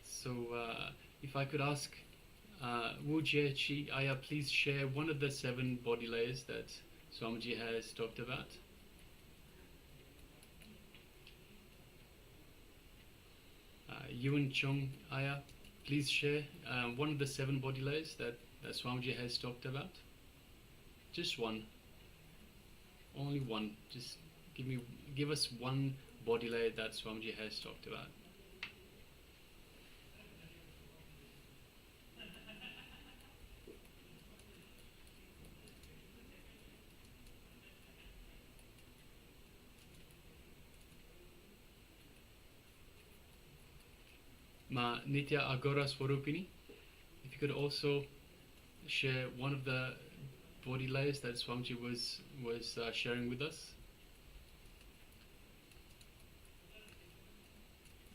So if I could ask Wu Jie Chi Aya, please share one of the 7 body layers that Swamiji has talked about. Yuan Chong Aya, please share one of the 7 body layers that Swamiji has talked about. Just one. Only one. Just give us 1 body layer that Swamiji has talked about. Ma Nithya Agora Swarupini, if you could also share one of the body layers that Swamiji was sharing with us.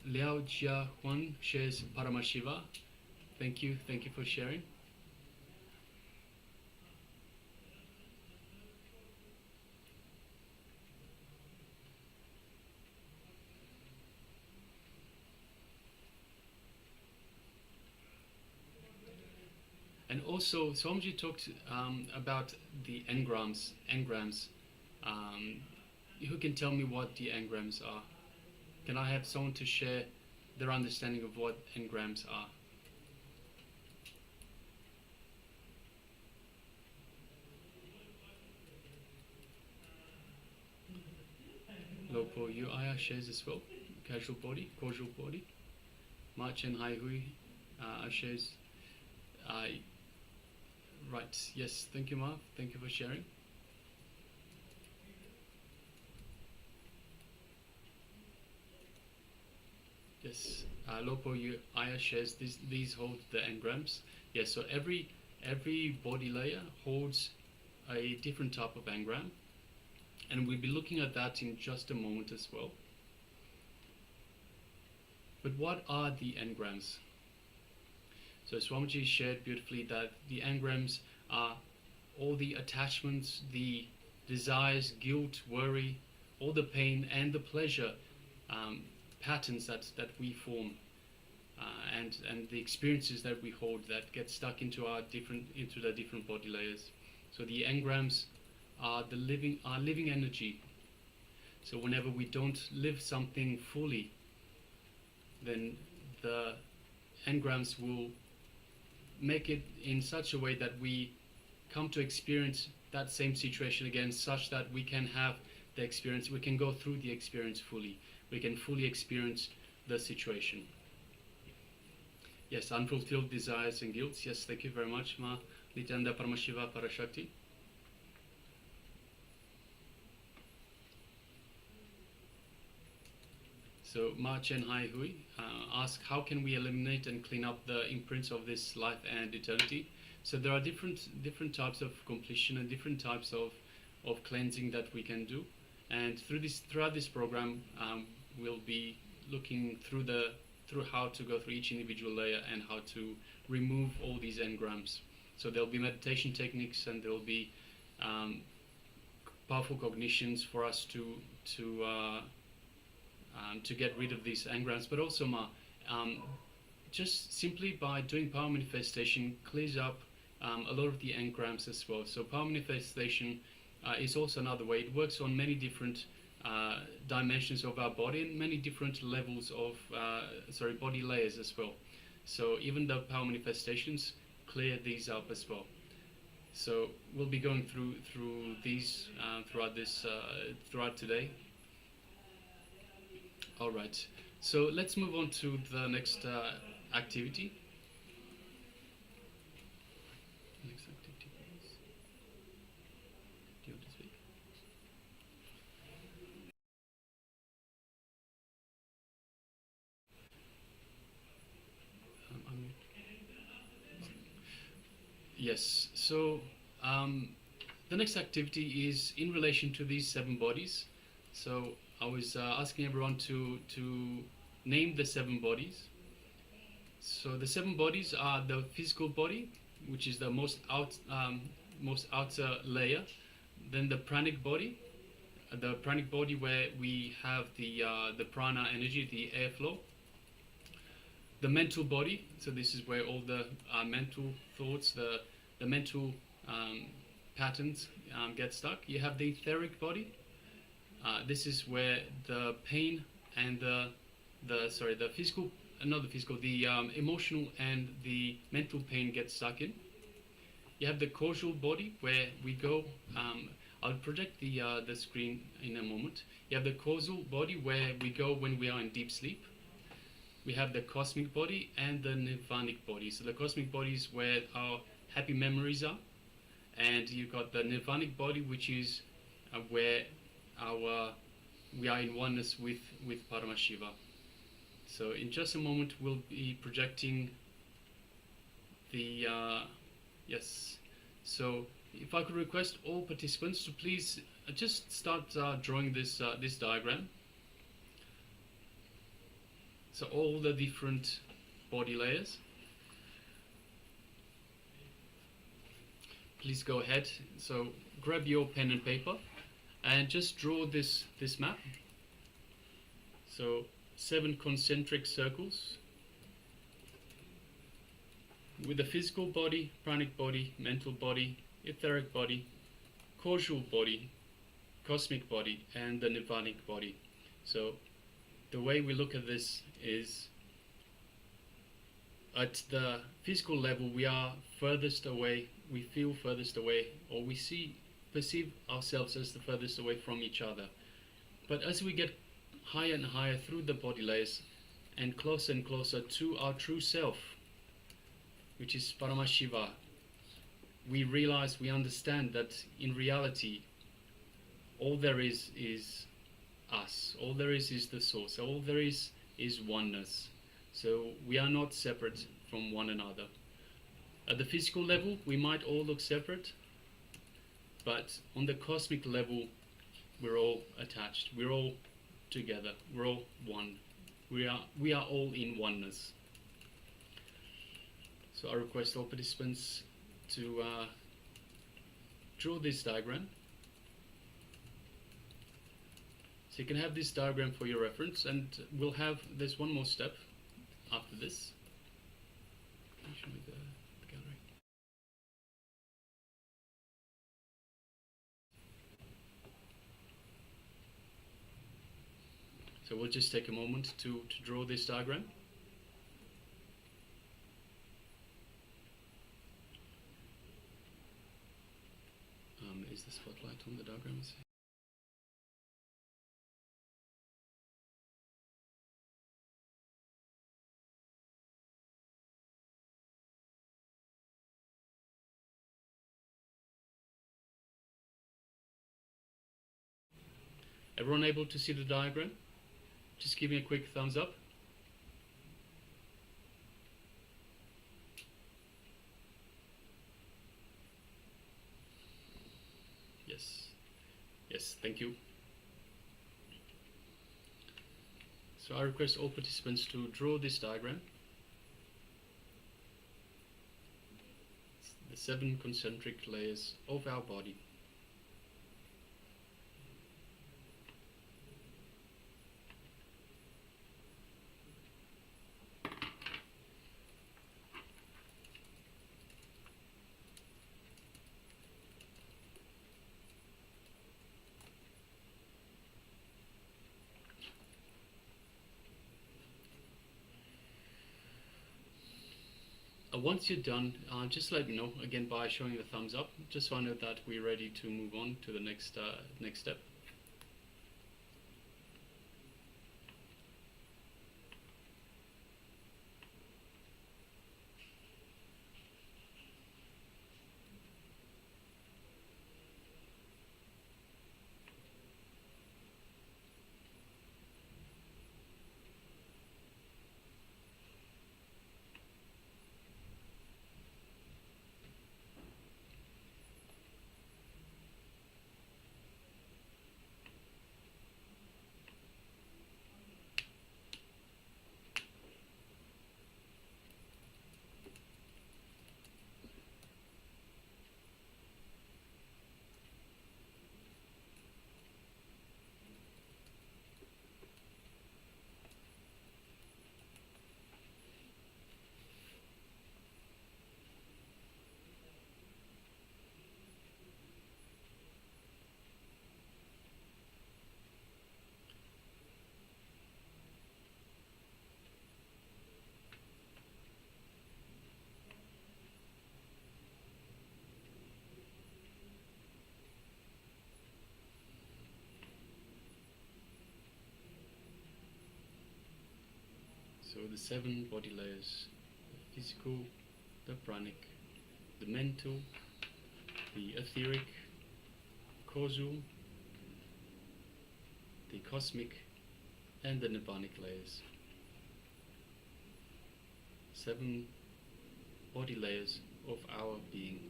Liao Jia Huan shares Paramashiva. Thank you for sharing. And also, Swamiji talked about the engrams. Who can tell me what the engrams are? Can I have someone to share their understanding of what engrams are? Lopo Uaya shares as well. Casual body, causal body. Ma Chen Hai Hui shares. Right, yes, thank you, Ma. Thank you for sharing. Yes, Lopo Aya shares these hold the engrams. Yes, so every body layer holds a different type of engram, and we'll be looking at that in just a moment as well. But what are the engrams? So Swamiji shared beautifully that the engrams are all the attachments, the desires, guilt, worry, all the pain and the pleasure patterns that we form, and the experiences that we hold that get stuck into the different body layers. So the engrams are living energy. So whenever we don't live something fully, then the engrams will make it in such a way that we come to experience that same situation again, such that we can have the experience, we can go through the experience fully, we can fully experience the situation. Yes, unfulfilled desires and guilt. Yes, thank you very much, Ma Nithyananda Paramashiva Parashakti. So Ma Chen Hai Hui ask, how can we eliminate and clean up the imprints of this life and eternity? So there are different types of completion and different types of cleansing that we can do. And throughout this program, we'll be looking through how to go through each individual layer and how to remove all these engrams. So there'll be meditation techniques, and there'll be powerful cognitions for us to get rid of these engrams, but also just simply by doing power manifestation clears up a lot of the engrams as well. So power manifestation is also another way. It works on many different dimensions of our body and many different levels of body layers as well. So even the power manifestations clear these up as well. So we'll be going through these throughout today. All right. So let's move on to the next activity. Next activity, please. Do you want to speak? Yes. So the next activity is in relation to these 7 bodies. So I was asking everyone to name the 7 bodies. So the 7 bodies are the physical body, which is the most outer layer. Then the pranic body, where we have the prana energy, the airflow. The mental body, so this is where all the mental thoughts, the mental patterns get stuck. You have the etheric body. This is where the pain and the emotional and the mental pain get stuck in. You have the causal body, where we go. I'll project the screen in a moment. You have the causal body, where we go when we are in deep sleep. We have the cosmic body and the nirvanic body. So the cosmic body is where our happy memories are, and you've got the nirvanic body, which is where we are in oneness with Paramashiva. So in just a moment we'll be projecting the yes. So if I could request all participants to please just start drawing this diagram. So all the different body layers. Please go ahead. So grab your pen and paper and just draw this map. So 7 concentric circles with the physical body, pranic body, mental body, etheric body, causal body, cosmic body, and the nirvanic body. So the way we look at this is, at the physical level, we are furthest away, we feel furthest away, or we perceive ourselves as the furthest away from each other. But as we get higher and higher through the body layers and closer to our true self, which is Paramashiva, we realize, we understand that in reality all there is us, all there is the source, all there is oneness. So we are not separate from one another. At the physical level we might all look separate, but on the cosmic level we're all attached, we're all together, we're all one, we are all in oneness. So I request all participants to draw this diagram. So you can have this diagram for your reference, and there's one more step after this. Can you show me the gallery? So we'll just take a moment to draw this diagram. Is the spotlight on the diagram? Everyone able to see the diagram? Just give me a quick thumbs up. Yes, thank you. So I request all participants to draw this diagram. It's the 7 concentric layers of our body. once you're done, just let me know again by showing the thumbs up, just so I know that we're ready to move on to the next step. So the 7 body layers: the physical, the pranic, the mental, the etheric, causal, the cosmic, and the nibbanic layers. 7 body layers of our being.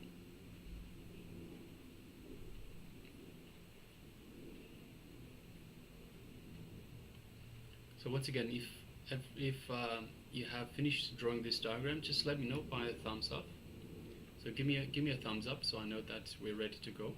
So once again, if you have finished drawing this diagram, just let me know by a thumbs up. So give me a thumbs up so I know that we're ready to go.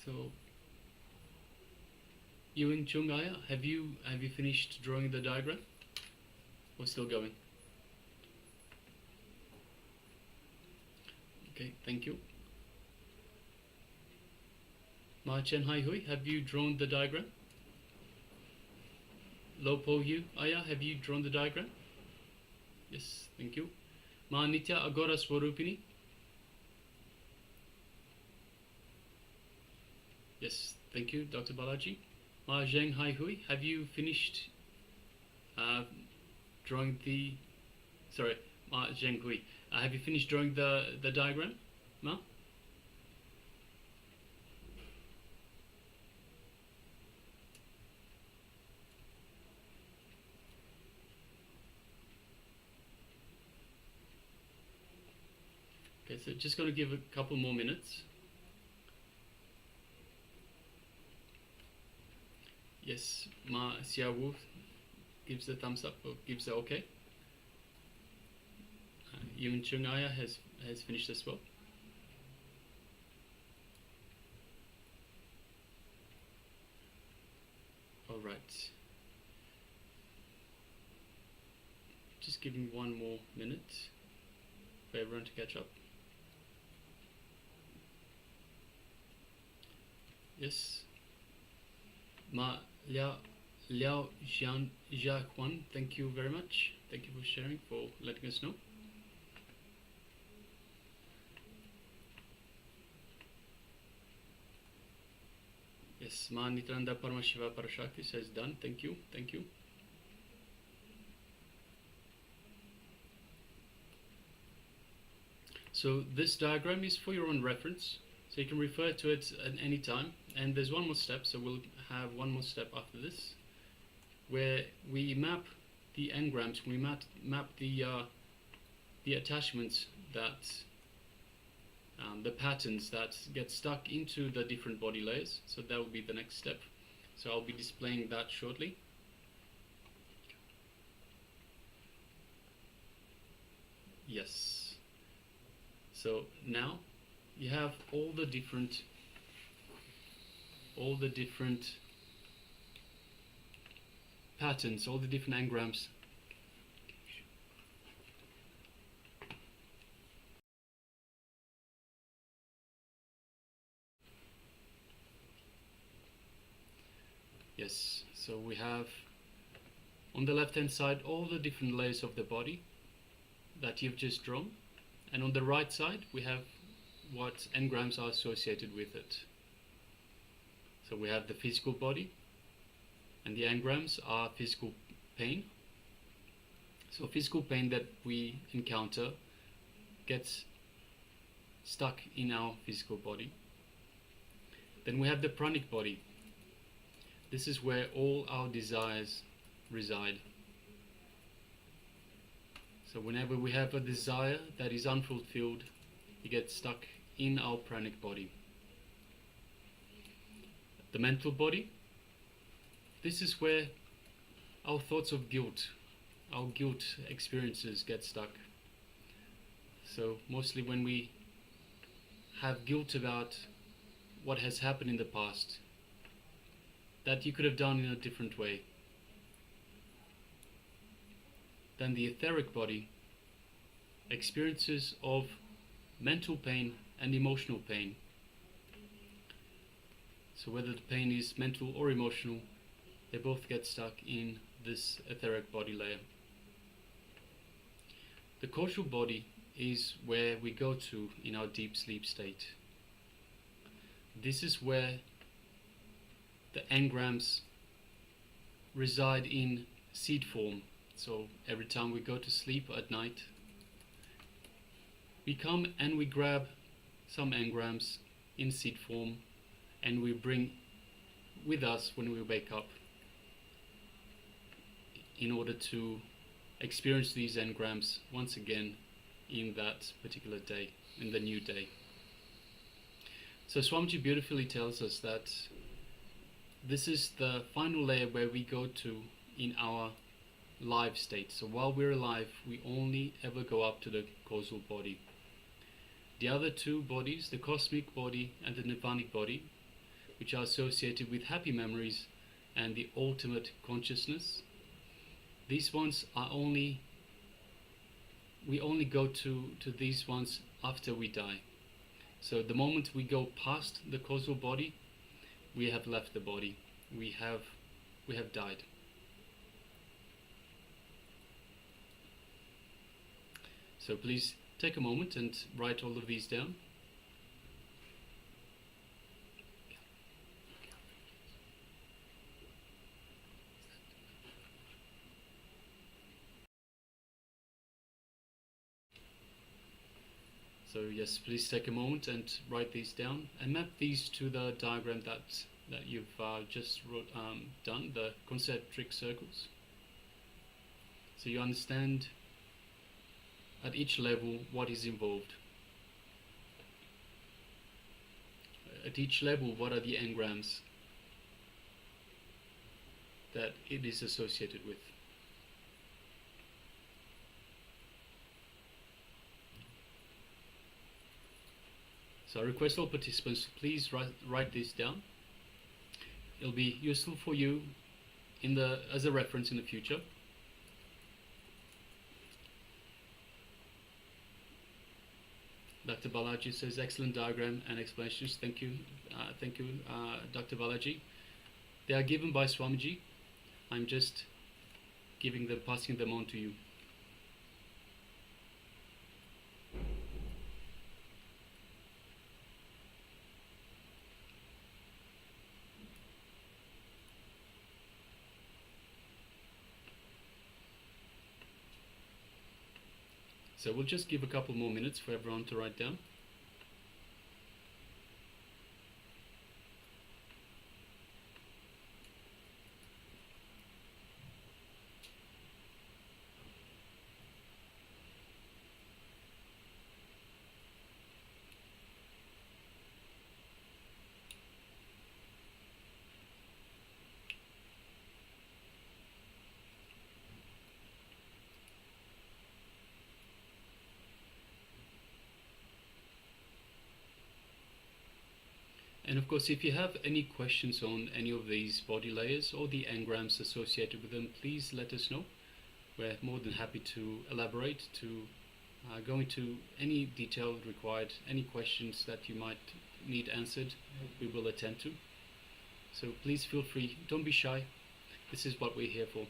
So, Ewing Chungaya, have you finished drawing the diagram, or still going? Okay, thank you. Ma Chen Hai Hui, have you drawn the diagram? Lo Po Hu Aya, have you drawn the diagram? Yes, thank you. Ma Nithya Agora Swarupini. Yes, thank you, Dr. Balaji. Ma Zheng Hai Hui, have you finished drawing the... Sorry, Ma Zheng Hui, have you finished drawing the diagram, Ma? Okay, so just going to give a couple more minutes. Yes, Ma Xia Wu gives the thumbs up, or gives the okay. Yun Chung Aya has finished as well. All right. Just give me one more minute for everyone to catch up. Yes. Ma Liao Jian Jiaquan, thank you very much. Thank you for sharing, for letting us know. Yes, Ma Nithyananda Paramashiva Parashakti says done. Thank you. Thank you. So this diagram is for your own reference, so you can refer to it at any time. And there's one more step, so we'll have one more step after this, where we map the engrams, we map the attachments that the patterns that get stuck into the different body layers. So that will be the next step. So I'll be displaying that shortly. Yes. So now you have all the different patterns, all the different engrams. Yes, so we have on the left hand side all the different layers of the body that you've just drawn, and on the right side we have what engrams are associated with it. So we have the physical body, and the engrams are physical pain. So physical pain that we encounter gets stuck in our physical body. Then we have the pranic body. This is where all our desires reside. So whenever we have a desire that is unfulfilled, it gets stuck in our pranic body. The mental body, this is where our thoughts of guilt, our guilt experiences get stuck. So mostly when we have guilt about what has happened in the past, that you could have done in a different way. Then the etheric body, experiences of mental pain and emotional pain. So whether the pain is mental or emotional, they both get stuck in this etheric body layer. The causal body is where we go to in our deep sleep state. This is where the engrams reside in seed form. So every time we go to sleep at night, we come and we grab some engrams in seed form, and we bring with us when we wake up in order to experience these engrams once again in that particular day, in the new day. So Swamiji beautifully tells us that this is the final layer where we go to in our live state. So while we're alive, we only ever go up to the causal body. The other two bodies, the cosmic body and the nirvanic body, which are associated with happy memories and the ultimate consciousness, these ones are we only go to these ones after we die. So the moment we go past the causal body, we have left the body. We have died. So please take a moment and write all of these down. So yes, please take a moment and write these down and map these to the diagram that you've just done, the concentric circles. So you understand at each level what is involved. At each level, what are the engrams that it is associated with. So I request all participants to please write this down. It'll be useful for you as a reference in the future. Dr. Balaji says, excellent diagram and explanations. Thank you, Dr. Balaji. They are given by Swamiji. I'm just passing them on to you. So we'll just give a couple more minutes for everyone to write down. And of course, if you have any questions on any of these body layers or the engrams associated with them, please let us know. We're more than happy to elaborate, to go into any detail required, any questions that you might need answered, we will attend to. So please feel free, don't be shy. This is what we're here for.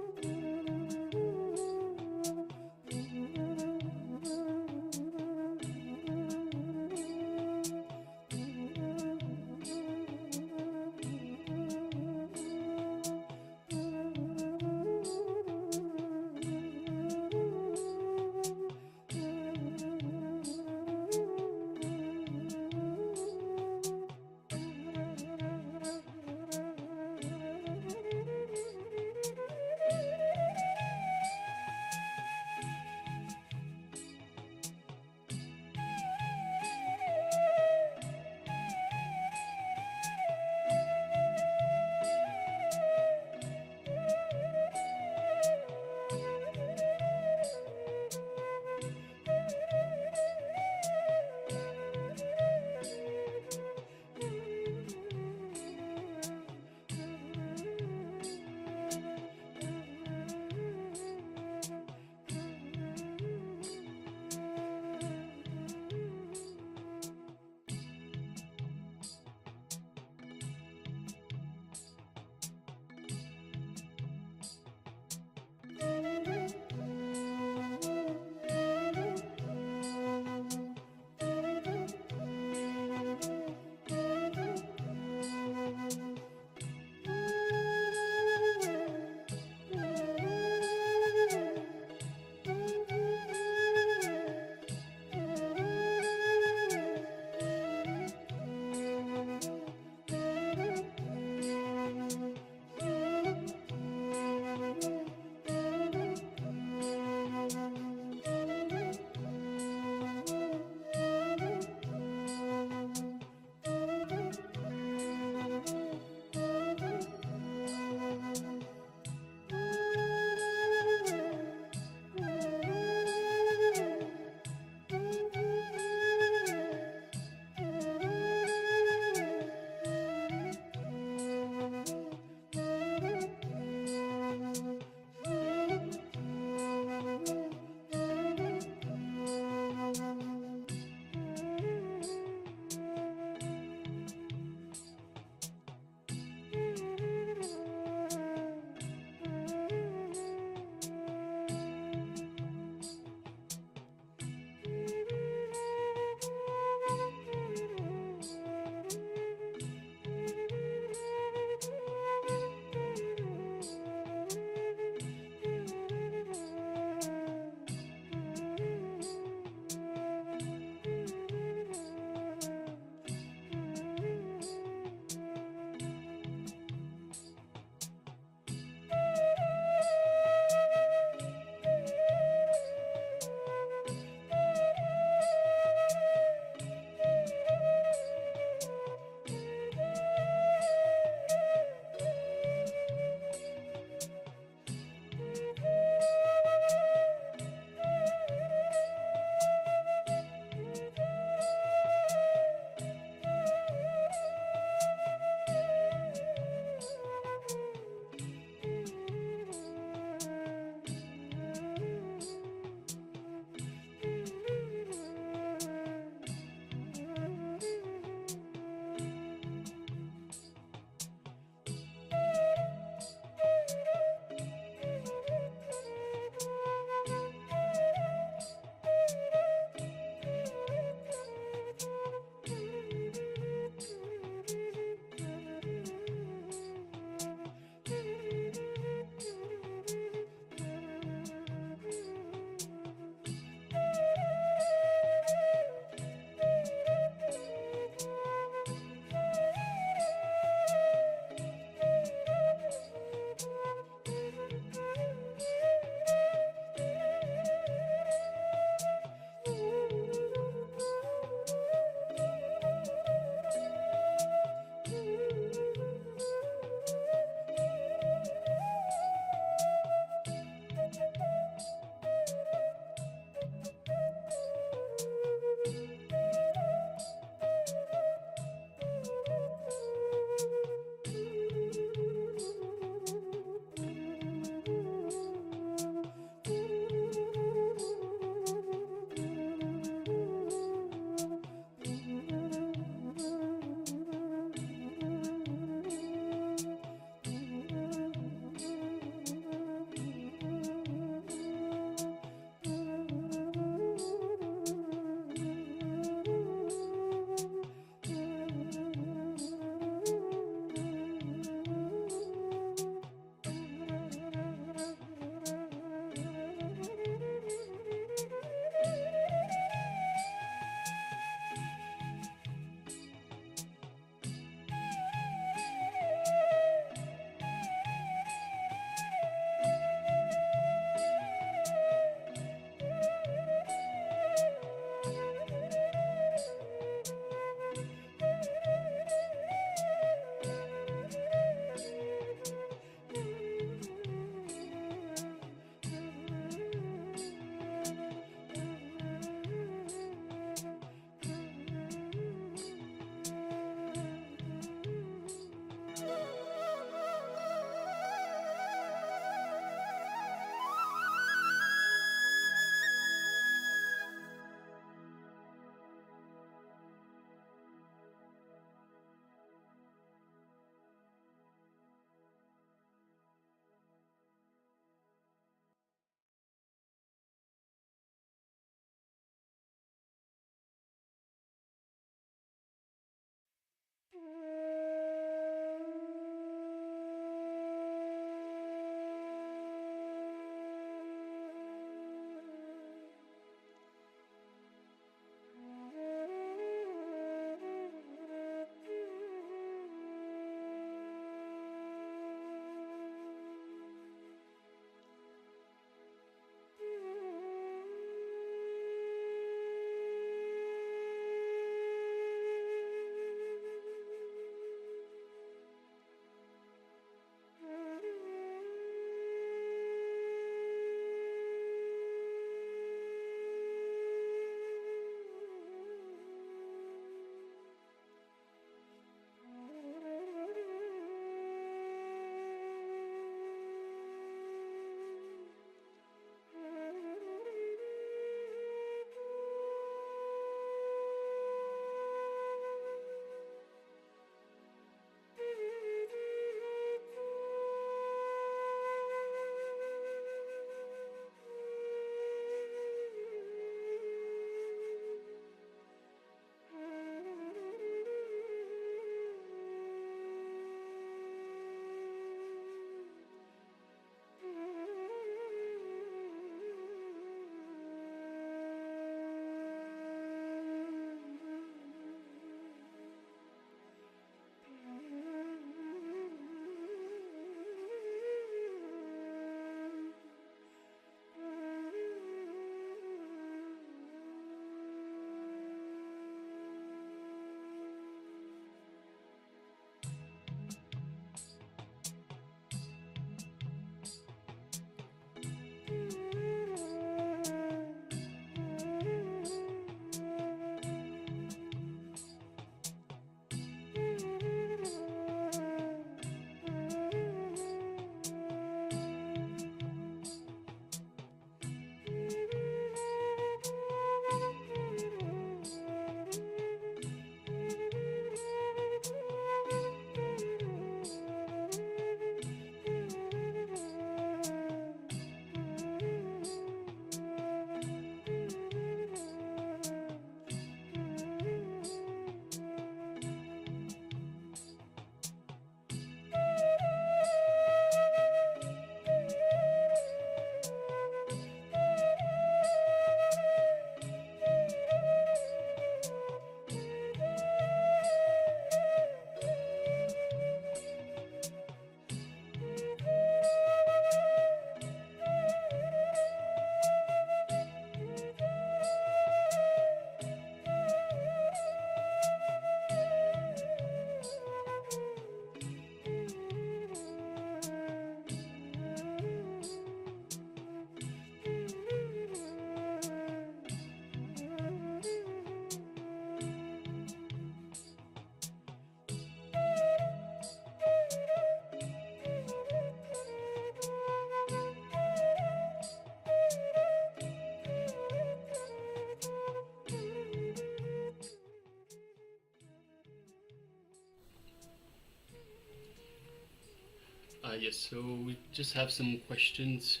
Yes, so we just have some questions,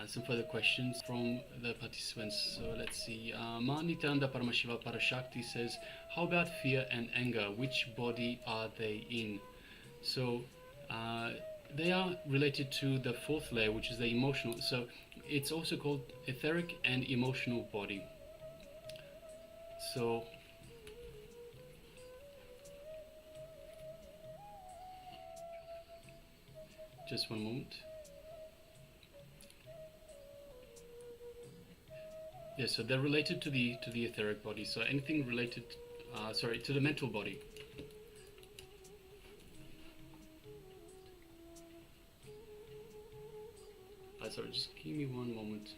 some further questions from the participants. So let's see. Nithyananda Paramashiva Parashakti says, how about fear and anger? Which body are they in? So they are related to the fourth layer, which is the emotional. So it's also called etheric and emotional body. So just one moment. Yes, so they're related to the etheric body. So anything related, to the mental body. Sorry, just give me one moment.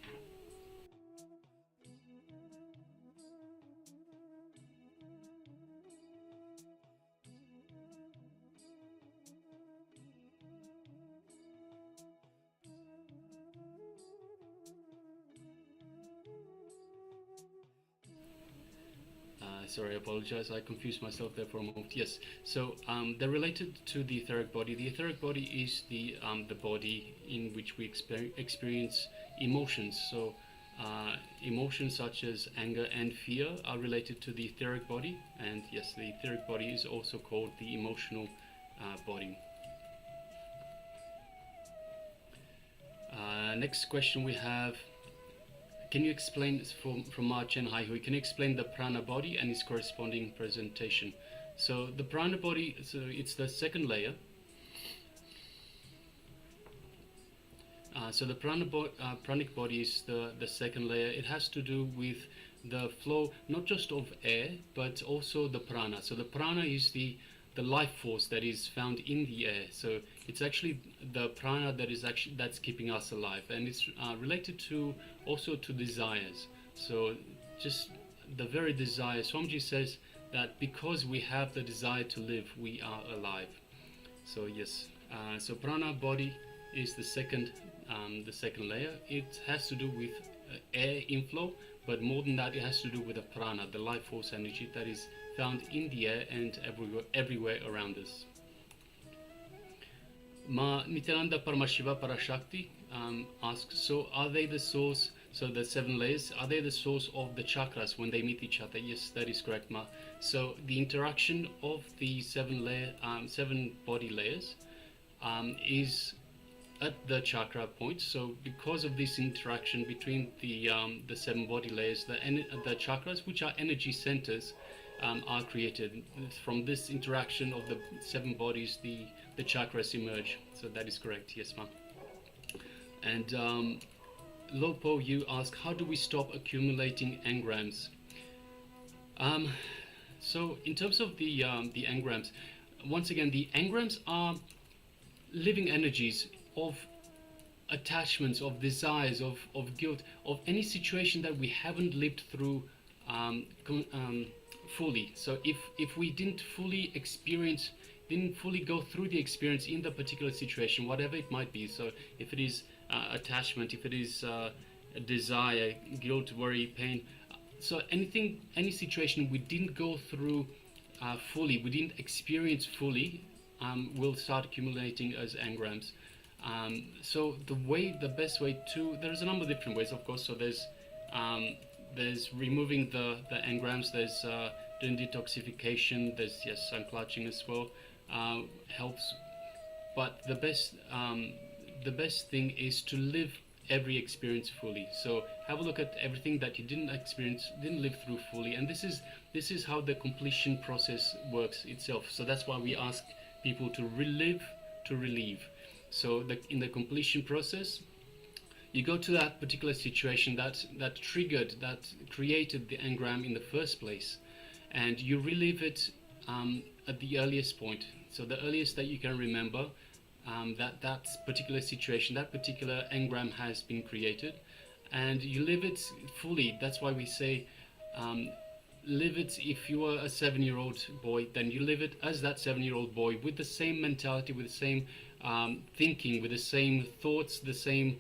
Sorry, I apologize. I confused myself there for a moment. Yes, so they're related to the etheric body. The etheric body is the body in which we experience emotions. So emotions such as anger and fear are related to the etheric body. And yes, the etheric body is also called the emotional body. Next question we have. Can you explain, from Ma Chen Hai Hui, can you explain the prana body and its corresponding presentation? So the prana body, so it's the second layer. So the pranic body is the second layer. It has to do with the flow, not just of air, but also the prana. So the prana is the life force that is found in the air. So it's actually the prana that's keeping us alive, and it's related to also to desires. So just the very desire. Swamiji says that because we have the desire to live, we are alive. So yes, so prana body is the second layer. It has to do with air inflow, but more than that, it has to do with the prana, the life force energy that is found in the air and everywhere around us. Ma Nithyananda Paramashiva Parashakti asks, so are they the source, so the 7 layers, are they the source of the chakras when they meet each other? Yes, that is correct, Ma. So the interaction of the 7 body layers is at the chakra point. So because of this interaction between the 7 body layers, the chakras, which are energy centers, are created. From this interaction of the 7 bodies, the chakras emerge. So that is correct, yes, ma'am. And Lopo, you ask, how do we stop accumulating engrams? So in terms of the engrams, once again, the engrams are living energies of attachments, of desires, of guilt, of any situation that we haven't lived through fully. So if we didn't fully go through the experience in the particular situation, whatever it might be, so if it is attachment, if it is desire, guilt, worry, pain, so any situation we didn't go through fully, we didn't experience fully, will start accumulating as engrams. So the best way to, there's a number of different ways, of course. So there's removing the engrams, there's doing detoxification, there's sun clutching as well, helps. But the best thing is to live every experience fully. So have a look at everything that you didn't live through fully, and this is how the completion process works itself. So that's why we ask people to relive, to relieve. So in the completion process, you go to that particular situation that triggered, that created the engram in the first place, and you relive it at the earliest point. So the earliest that you can remember that particular situation, that particular engram has been created, and you live it fully. That's why we say live it. If you are a 7-year-old boy, then you live it as that 7-year-old boy, with the same mentality, with the same thinking, with the same thoughts, the same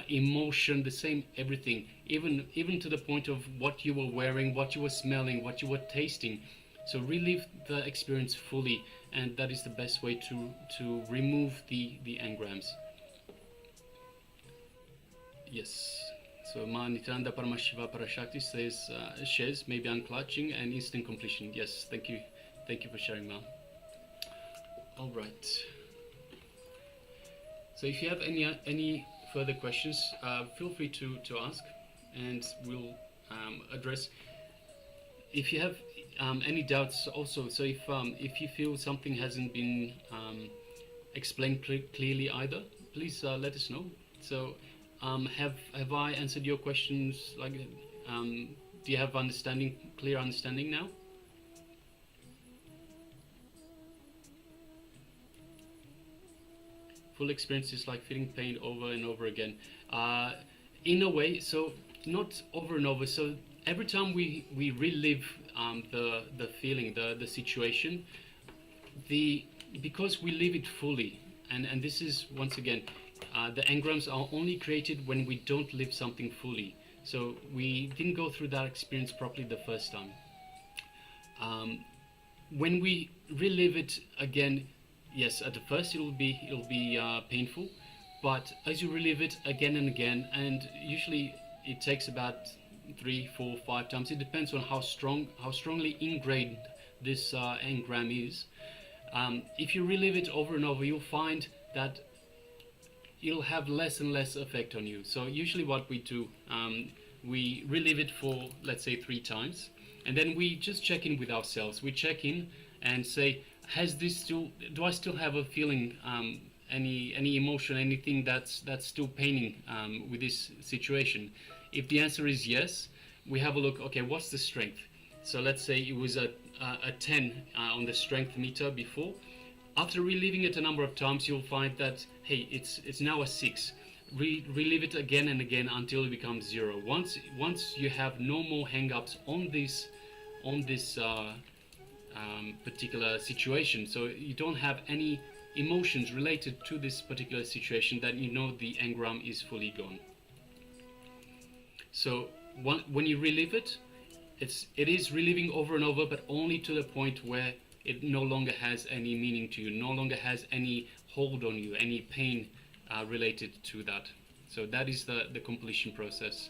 emotion, the same everything, even to the point of what you were wearing, what you were smelling, what you were tasting. So relive the experience fully, and that is the best way to remove the engrams. Yes. So Ma Nithyananda Paramashiva Parashakti says, shares maybe unclutching and instant completion. Yes, thank you for sharing, Ma. All right. So if you have any further questions, feel free to ask, and we'll address. If you have any doubts also, so if you feel something hasn't been explained clearly either, please let us know. So have I answered your questions? Like, do you have clear understanding now? Full experience is like feeling pain over and over again. In a way, so not over and over. So every time we relive the feeling, the situation, because we live it fully, and this is once again, the engrams are only created when we don't live something fully. So we didn't go through that experience properly the first time. When we relive it again, yes, at the first it'll be painful, but as you relive it again and again, and usually it takes about 3, 4, 5 times. It depends on how strongly ingrained this engram is. If you relive it over and over, you'll find that it'll have less and less effect on you. So usually what we do, we relive it for, let's say, 3 times, and then we just check in with ourselves. We check in and say, do I still have a feeling, any emotion, anything that's still paining with this situation? If the answer is yes, we have a look, okay, what's the strength? So let's say it was a 10 on the strength meter before. After reliving it a number of times, you'll find that, hey, it's now a 6. Relive it again and again until it becomes 0. Once you have no more hang-ups on this particular situation, so you don't have any emotions related to this particular situation, then you know the engram is fully gone. So when you relive it, it is reliving over and over, but only to the point where it no longer has any meaning to you, no longer has any hold on you, any pain related to that. So that is the completion process.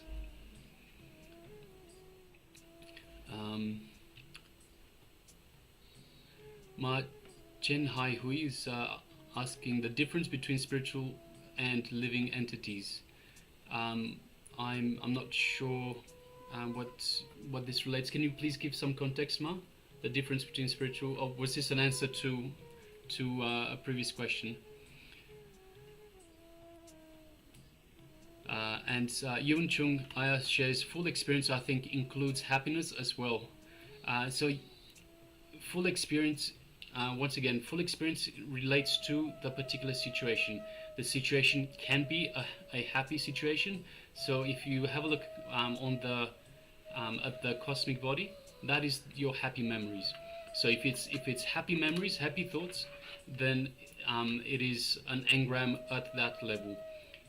Ma Chen Hai Hui is asking the difference between spiritual and living entities. I'm not sure what this relates. Can you please give some context, Ma? The difference between spiritual, or was this an answer to a previous question? And Yun Chung Aya shares full experience, I think, includes happiness as well. So full experience, once again, full experience relates to the particular situation. The situation can be a happy situation. So if you have a look at the cosmic body, that is your happy memories. So if it's happy memories, happy thoughts, then it is an engram at that level.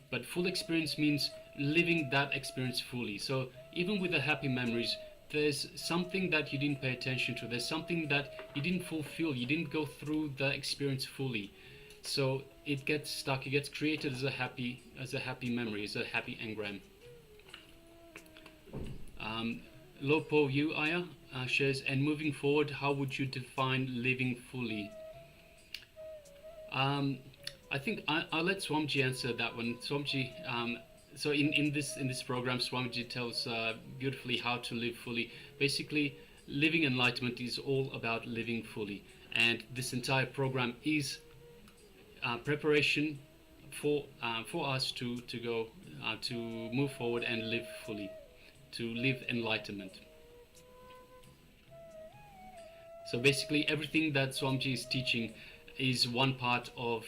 But full experience means living that experience fully. So even with the happy memories, there's something that you didn't pay attention to. There's something that you didn't fulfill. You didn't go through the experience fully. So it gets stuck. It gets created as a happy memory, as a happy engram. Lopo Yu Aya shares, and moving forward, how would you define living fully? I think I'll let Swamiji answer that one. Swamiji, so in this program, Swamiji tells beautifully how to live fully. Basically, living enlightenment is all about living fully, and this entire program is preparation for us to go to move forward and live fully, to live enlightenment. So basically, everything that Swamiji is teaching is one part of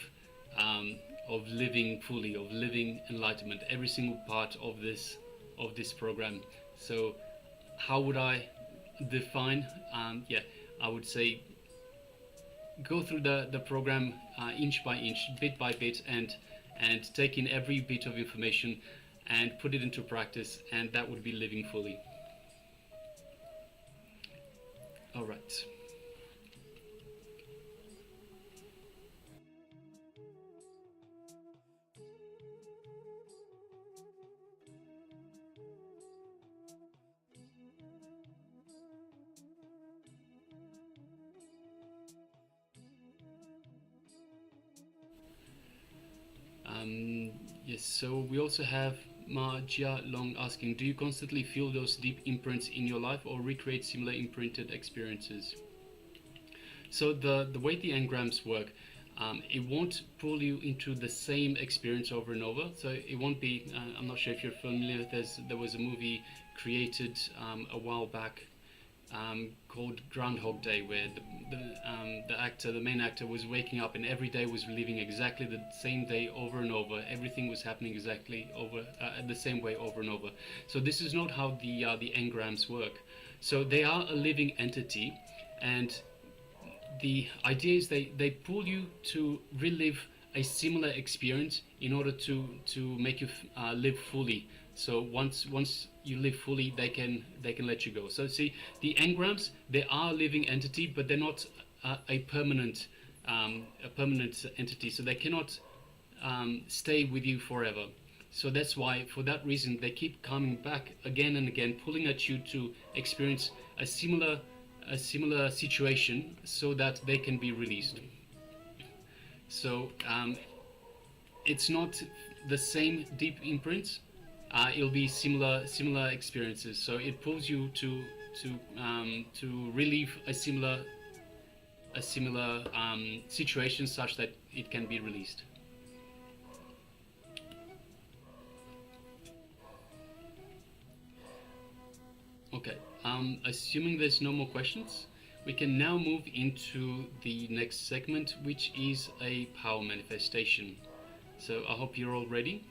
living fully, of living enlightenment. Every single part of this program. So, how would I define? I would say go through the program inch by inch, bit by bit, and take in every bit of information and put it into practice, and that would be living fully. All right. Yes, so we also have Ma Jia Long asking, do you constantly feel those deep imprints in your life or recreate similar imprinted experiences? So the way the engrams work, it won't pull you into the same experience over and over. So it won't be, I'm not sure if you're familiar, there was a movie created a while back called Groundhog Day, where the main actor was waking up and every day was living exactly the same day over and over. Everything was happening exactly the same way over and over. So this is not how the engrams work. So they are a living entity, and the idea is they pull you to relive a similar experience in order to make you live fully. So once you live fully, they can let you go. So see, the engrams, they are a living entity, but they're not a permanent entity. So they cannot stay with you forever. So that's why, for that reason, they keep coming back again and again, pulling at you to experience a similar situation, so that they can be released. So it's not the same deep imprints. It'll be similar experiences. So it pulls you to relieve a similar situation, such that it can be released. Okay. Assuming there's no more questions, we can now move into the next segment, which is a power manifestation. So I hope you're all ready.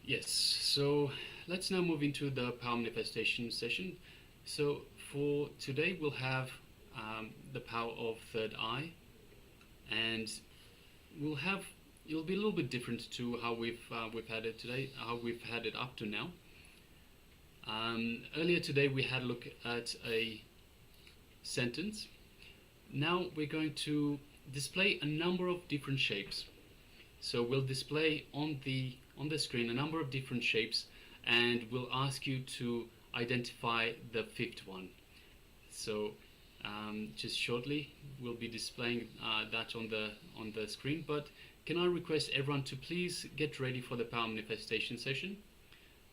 Yes, so let's now move into the power manifestation session. So for today we'll have the power of third eye, and it'll be a little bit different to how we've had it today, how we've had it up to now. Earlier today we had a look at a sentence. Now we're going to display a number of different shapes. So we'll display on the screen a number of different shapes, and we'll ask you to identify the fifth one. So just shortly we'll be displaying that on the screen, but can I request everyone to please get ready for the power manifestation session.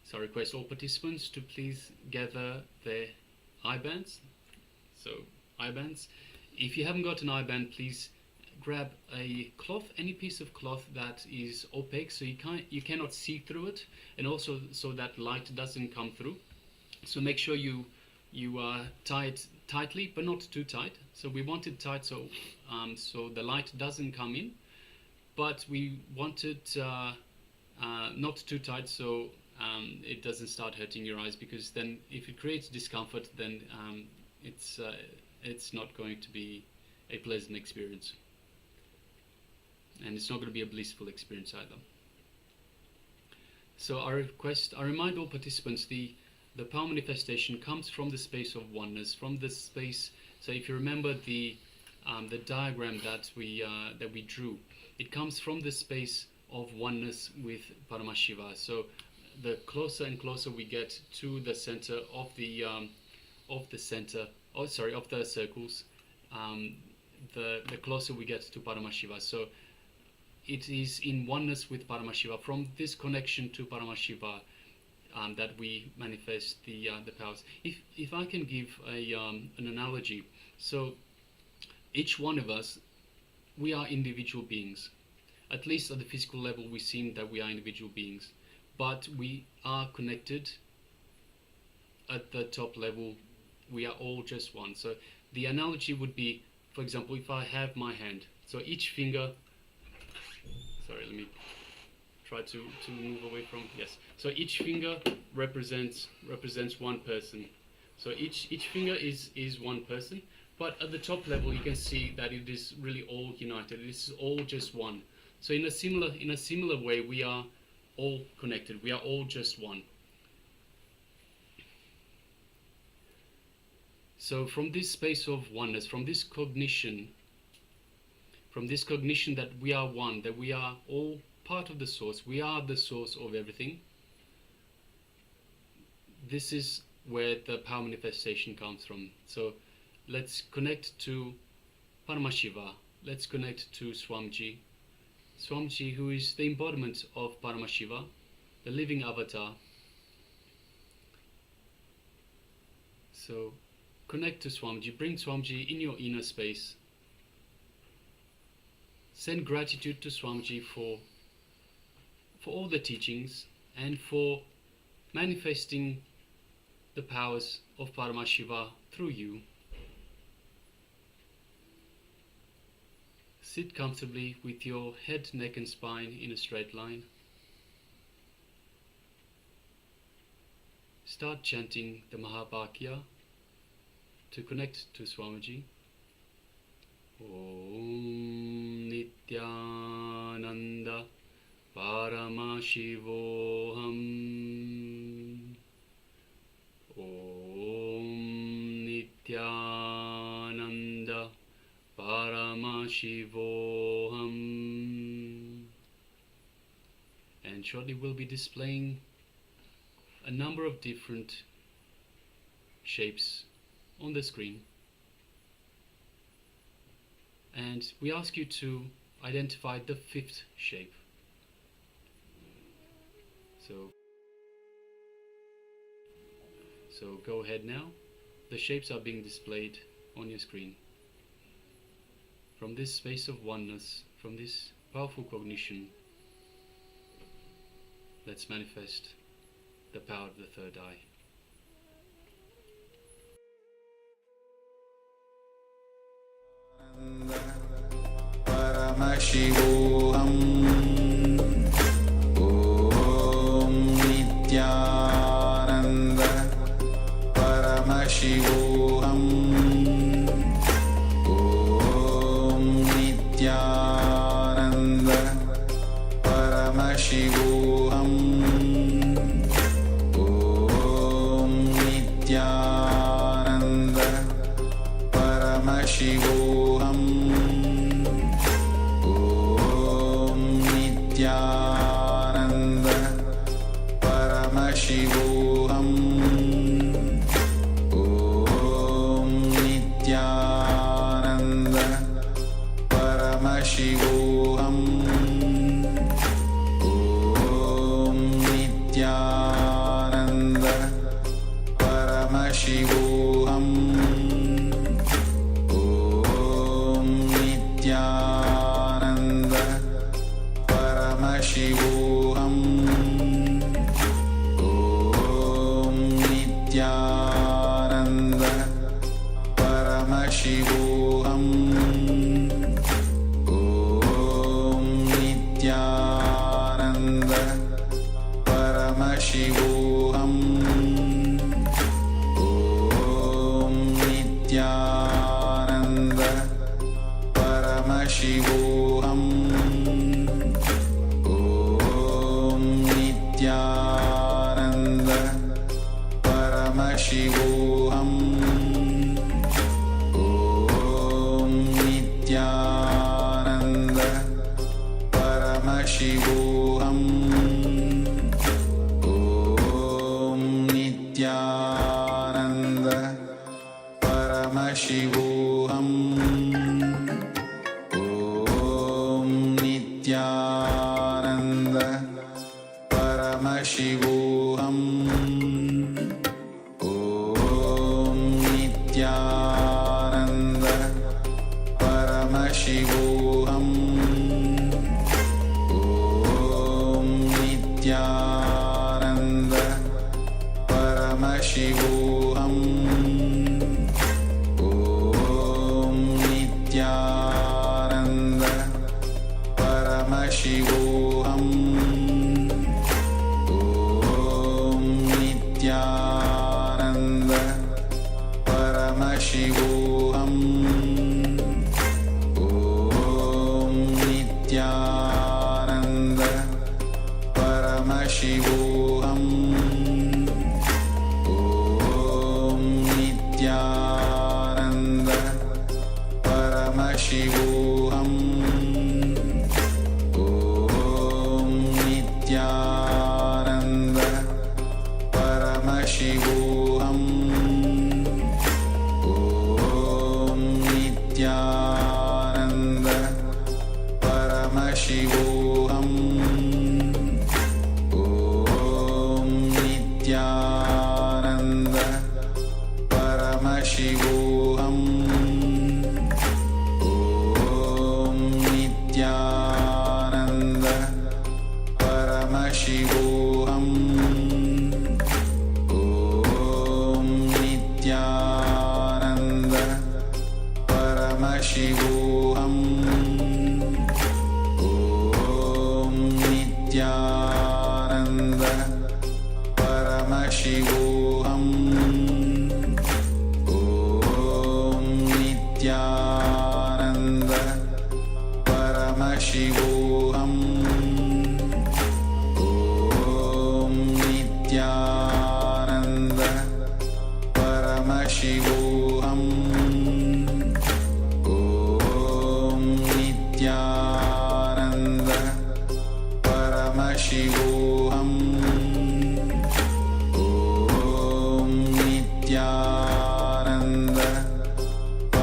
So I request all participants to please gather their eye bands. So eye bands. If you haven't got an eye band, please grab a cloth, any piece of cloth that is opaque, so you cannot see through it, and also so that light doesn't come through. So make sure you tie it tightly, but not too tight. So we want it tight so the light doesn't come in, but we want it not too tight so it doesn't start hurting your eyes, because then if it creates discomfort, then it's not going to be a pleasant experience, and it's not going to be a blissful experience either. So I remind all participants, the power manifestation comes from the space of oneness, from the space. So if you remember the diagram that we drew, it comes from the space of oneness with Paramashiva. So the closer and closer we get to the center of the circles, the closer we get to Paramashiva. So it is in oneness with Paramashiva. From this connection to Paramashiva that we manifest the powers. If I can give an analogy, so each one of us, we are individual beings. At least at the physical level, we seem that we are individual beings, but we are connected at the top level. We are all just one. So the analogy would be, for example, if I have my hand, so each finger, sorry, let me try to move away from, yes. So each finger represents one person. So each finger is one person, but at the top level you can see that it is really all united. It is all just one. So in a similar way, we are all connected. We are all just one. So from this space of oneness, from this cognition that we are one, that we are all part of the source, we are the source of everything, this is where the power manifestation comes from. So let's connect to Paramashiva, let's connect to Swamiji, who is the embodiment of Paramashiva, the living avatar. So connect to Swamiji, bring Swamiji in your inner space. Send gratitude to Swamiji for all the teachings and for manifesting the powers of Paramashiva through you. Sit comfortably with your head, neck and spine in a straight line. Start chanting the Mahabhakya to connect to Swamiji. Om Nithyananda Paramashivoham. Om Nithyananda Paramashivoham. And shortly we'll be displaying a number of different shapes on the screen. And we ask you to identify the fifth shape. So go ahead now. The shapes are being displayed on your screen. From this space of oneness, from this powerful cognition, let's manifest the power of the third eye. Paramashivoham. Om Nithyananda Paramashivoham. Om Nithyananda Paramashivoham. Om Nithyananda Paramashivoham. Nithyananda Paramashivoham. Om Nithyananda Paramashivoham. Om Nithyananda Paramashivoham. Om Nithyananda Paramashivoham. Om Nithyananda Paramashivoham. Om Nithyananda Paramashivoham. Om Nithyananda Paramashivoham. Om Nithyananda Paramashivoham. Om Nithyananda Paramashivoham. Om Nithyananda Paramashivoham. Om Nithyananda Paramashivoham. Om Nithyananda Paramashivoham. Om Nithyananda Paramashivoham. Om Paramashivoham Om Nithyananda Paramashivoham Om Nithyananda Paramashivoham Om Nithyananda Paramashivoham Om Nithyananda Paramashivoham Om Nithyananda Paramashivoham Om Nithyananda Paramashivoham Om Nithyananda Paramashivoham Om Nithyananda Paramashivoham Om Nithyananda Paramashivoham Om Nithyananda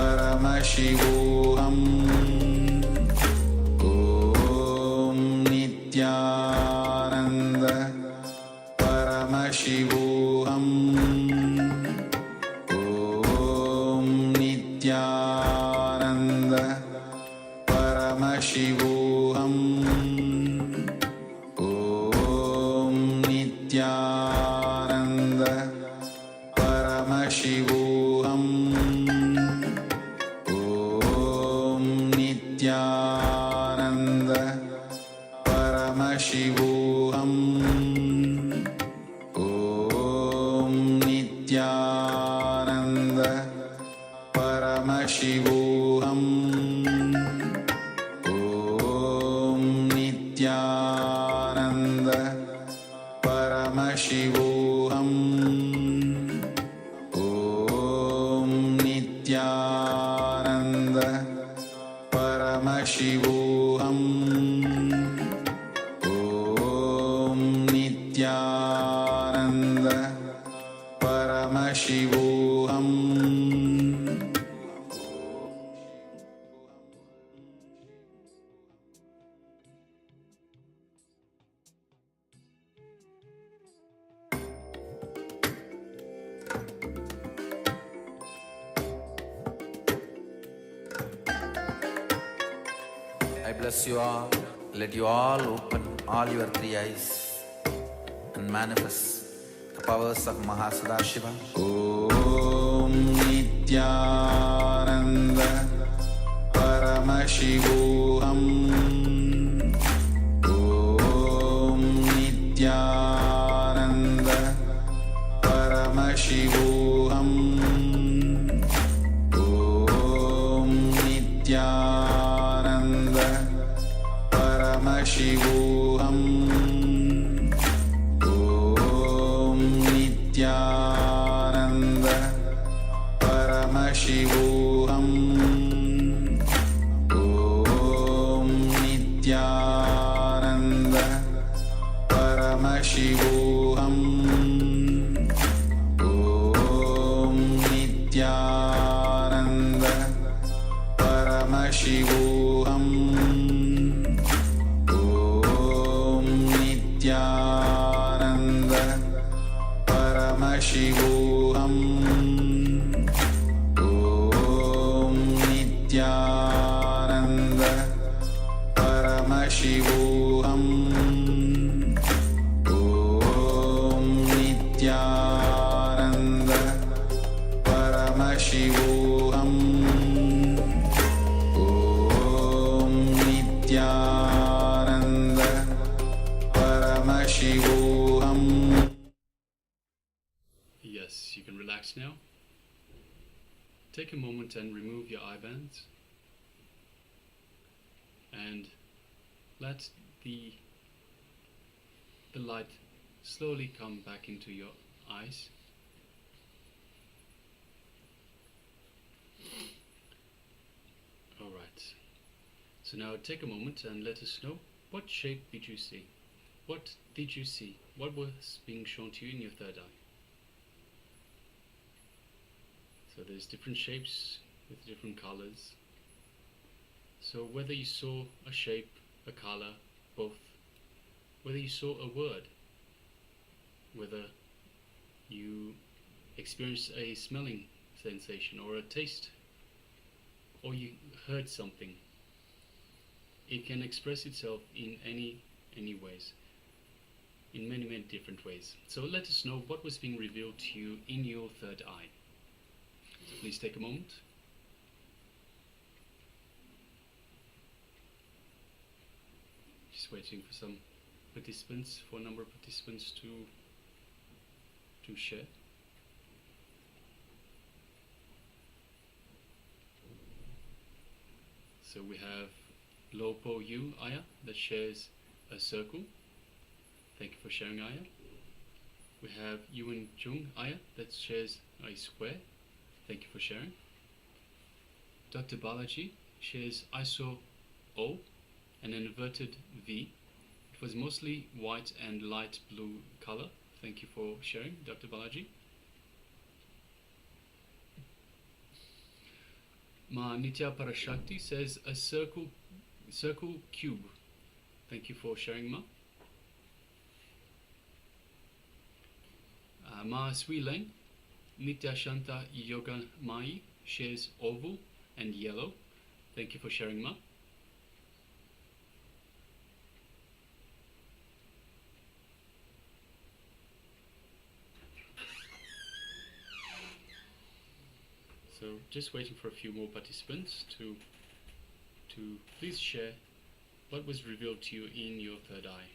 Paramashivoham Om Nithyananda Paramashivoham Om Nithyananda Paramashivoham Om Nithyananda Paramashivoham Om Nithyananda Paramashivoham Om Nithyananda Paramashivoham Om Nithyananda Paramashivoham Om Nithyananda Paramashivoham Om Nithyananda Paramashivoham I bless you all. Let you all open all your three eyes and manifest the powers of Shiva. Om Nithyananda Paramashivoham Om Nithyananda Paramashivoham Om Nithyananda Paramashivoham Om Nithyananda Paramashivoham Om Nithyananda Paramashivoham Om Nithyananda Paramashivoham Om Nithyananda Paramashivoham Om Nithyananda Paramashivoham Om Nithyananda Paramashivoham Om Nithyananda Paramashivoham. Yes, you can relax now. Take a moment and remove your eye bands. And let the light slowly come back into your eyes. Alright. So now take a moment and let us know, what shape did you see? What did you see? What was being shown to you in your third eye? So there's different shapes with different colors. So whether you saw a shape, a color, both, whether you saw a word, whether you experienced a smelling sensation or a taste, or you heard something, it can express itself in any ways, in many different ways. So let us know what was being revealed to you in your third eye. So please take a moment. Just waiting for some participants, for a number of participants to share. So we have Lopo Yu Aya that shares a circle. Thank you for sharing, Aya. We have Yuan Chung Aya that shares a square. Thank you for sharing. Dr. Balaji shares I saw O, an inverted V. It was mostly white and light blue color. Thank you for sharing, Dr. Balaji. Ma Nithya Parashakti says a circle cube. Thank you for sharing, Ma. Ma Sui Leng, Nithya Shanta Yoga Mai shares oval and yellow. Thank you for sharing, Ma. So just waiting for a few more participants to please share what was revealed to you in your third eye.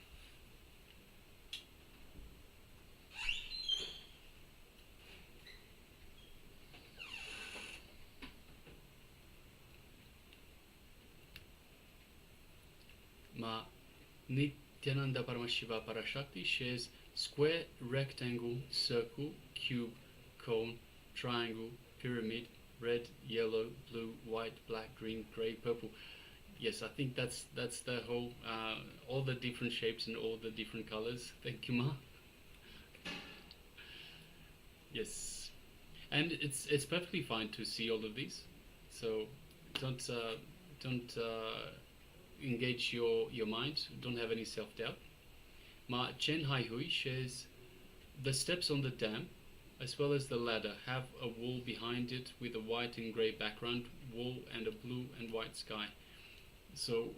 Ma Nithyananda Paramashiva Parashakti shares square, rectangle, circle, cube, cone, triangle, pyramid, red, yellow, blue, white, black, green, grey, purple. Yes, I think that's the whole, all the different shapes and all the different colors. Thank you, Ma. Yes, and it's perfectly fine to see all of these. So don't engage your mind. Don't have any self-doubt. Ma Chen Hai Hui shares the steps on the dam, as well as the ladder, have a wall behind it with a white and grey background wall and a blue and white sky. So,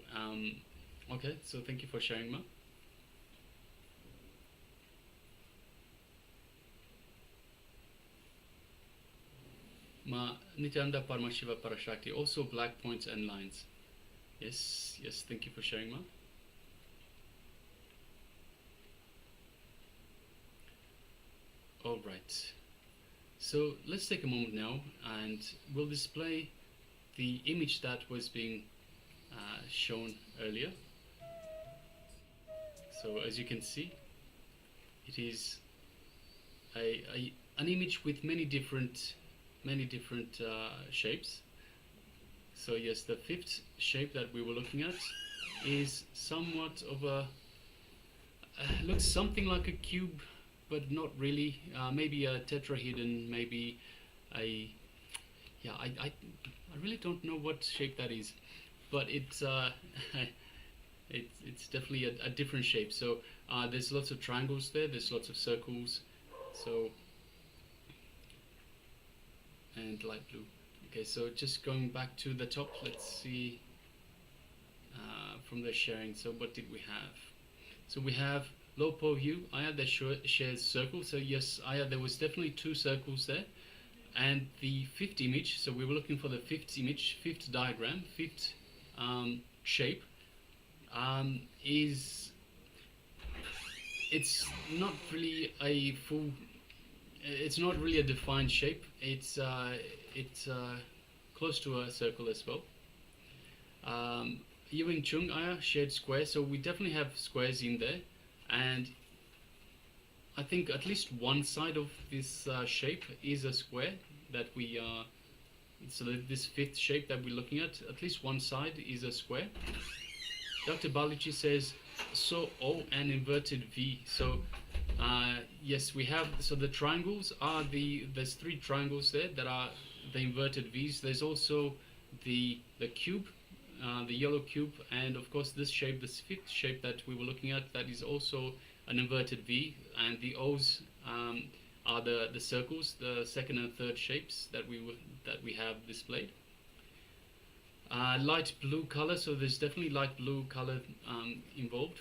okay, so thank you for sharing, Ma. Ma Nithyananda Paramashiva Parashakti, also black points and lines. Yes, thank you for sharing, Ma. All right, so let's take a moment now and we'll display the image that was being shown earlier. So as you can see, it is an image with many different shapes. So yes, the fifth shape that we were looking at is somewhat of a looks something like a cube, but not really. Maybe a tetrahedron, maybe I really don't know what shape that is, but it's it's definitely a different shape. So there's lots of triangles there, there's lots of circles, so, and light blue. Okay, so just going back to the top, let's see from the sharing. So what did we have? So we have Lopo Yu Aya that shares circles. So yes, Aya, there was definitely two circles there. And the fifth image, so we were looking for the fifth image, fifth diagram, fifth shape, it's not really a full, it's not really a defined shape. It's close to a circle as well. Yuing Chung Aya shared square, so we definitely have squares in there, and I think at least one side of this shape is a square that we this fifth shape that we're looking at least one side is a square. Dr. Balaji says, so O and inverted V. So yes, we have, so the triangles are there's three triangles there that are the inverted V's. There's also the cube, the yellow cube, and of course this shape, this fifth shape that we were looking at, that is also an inverted V, and the O's are the circles, the second and third shapes that we have displayed. Light blue color, so there's definitely light blue color involved,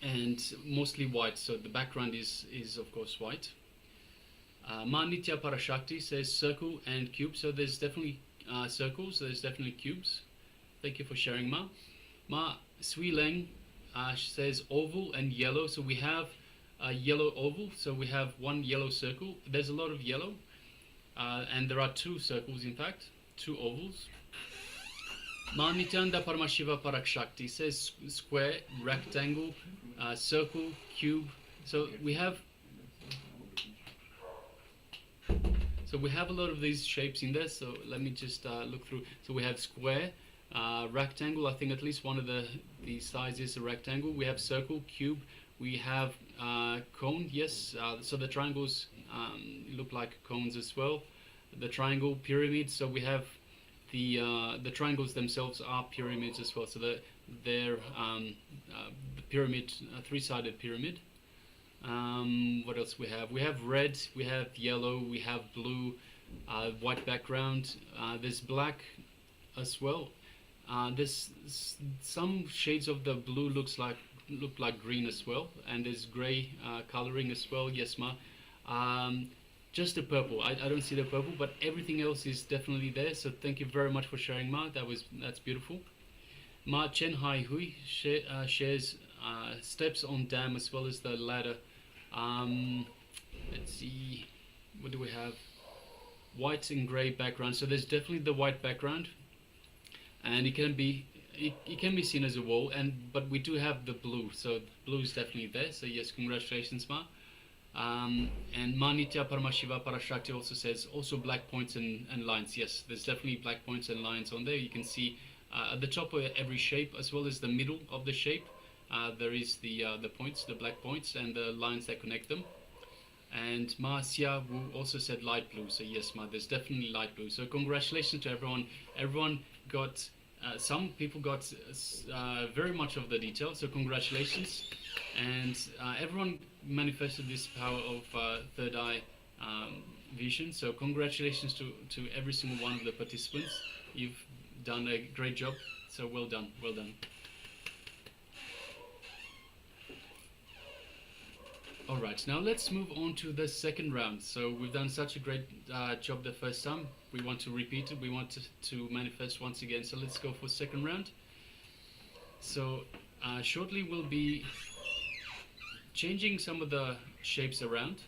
and mostly white, so the background is of course white. Ma Nithya Parashakti says circle and cube, so there's definitely circles, there's definitely cubes. Thank you for sharing, Ma. Ma Sui Leng says oval and yellow, so we have a yellow oval, so we have one yellow circle. There's a lot of yellow, and there are two circles, in fact, two ovals. Ma Nithyananda Paramashiva Parakshakti says square, rectangle, circle, cube. So we have a lot of these shapes in there. So let me just look through. So we have square, rectangle. I think at least one of the sides is a rectangle. We have circle, cube. We have cone. Yes. So the triangles look like cones as well. The triangle, pyramid. So we have the triangles themselves are pyramids as well. So they're the pyramid, three-sided pyramid. What else we have? We have red, we have yellow, we have blue, white background. There's black as well. There's some shades of the blue look like green as well, and there's gray coloring as well. Yes, Ma. Just the purple. I don't see the purple, but everything else is definitely there. So thank you very much for sharing, Ma. That's beautiful. Ma Chen Hai Hui shares steps on dam as well as the ladder. Let's see, what do we have? White and grey background. So there's definitely the white background, and it can be seen as a wall. But we do have the blue. So blue is definitely there. So yes, congratulations, Ma. And Ma Nithya Paramashiva Parashakti also says also black points and lines. Yes, there's definitely black points and lines on there. You can see at the top of every shape as well as the middle of the shape, there is the points, the black points, and the lines that connect them. And Ma Xia Wu also said light blue. So yes, Ma, there's definitely light blue. So congratulations to everyone. Everyone got, some people got very much of the detail. So congratulations. And everyone manifested this power of third eye vision. So congratulations to every single one of the participants. You've done a great job. So well done, well done. All right, now let's move on to the second round. So we've done such a great job the first time. We want to repeat it. We want to manifest once again. So let's go for second round. So shortly we'll be changing some of the shapes around,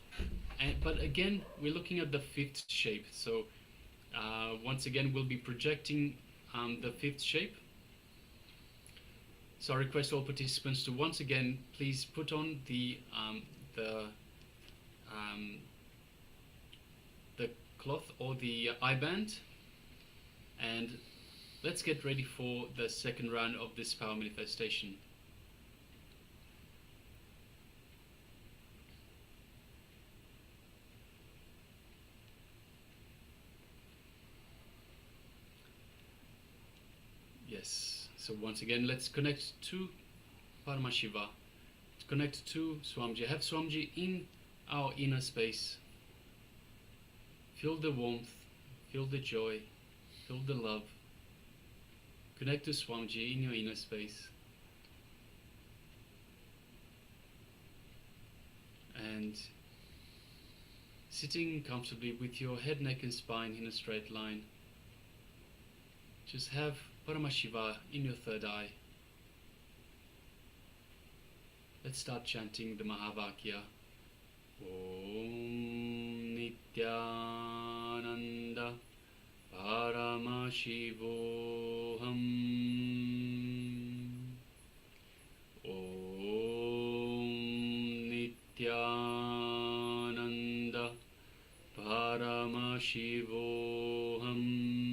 but again we're looking at the fifth shape. So once again we'll be projecting the fifth shape. So I request all participants to once again please put on the cloth or the eye band, and let's get ready for the second round of this power manifestation. Yes, so once again let's connect to Paramashiva. Connect to Swamiji. Have Swamiji in our inner space. Feel the warmth, feel the joy, feel the love. Connect to Swamiji in your inner space. And sitting comfortably with your head, neck and spine in a straight line. Just have Paramashiva in your third eye. Let's start chanting the Mahavakya. Om Nithyananda Paramashivoham. Om Nithyananda Paramashivoham.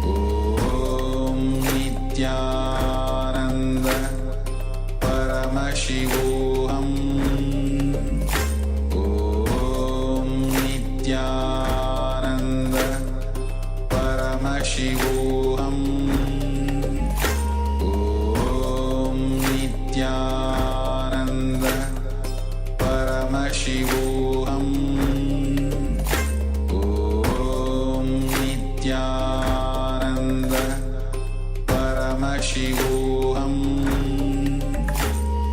Paramashivoham Om Nithyananda Paramashivoham Om Nithyananda Paramashivoham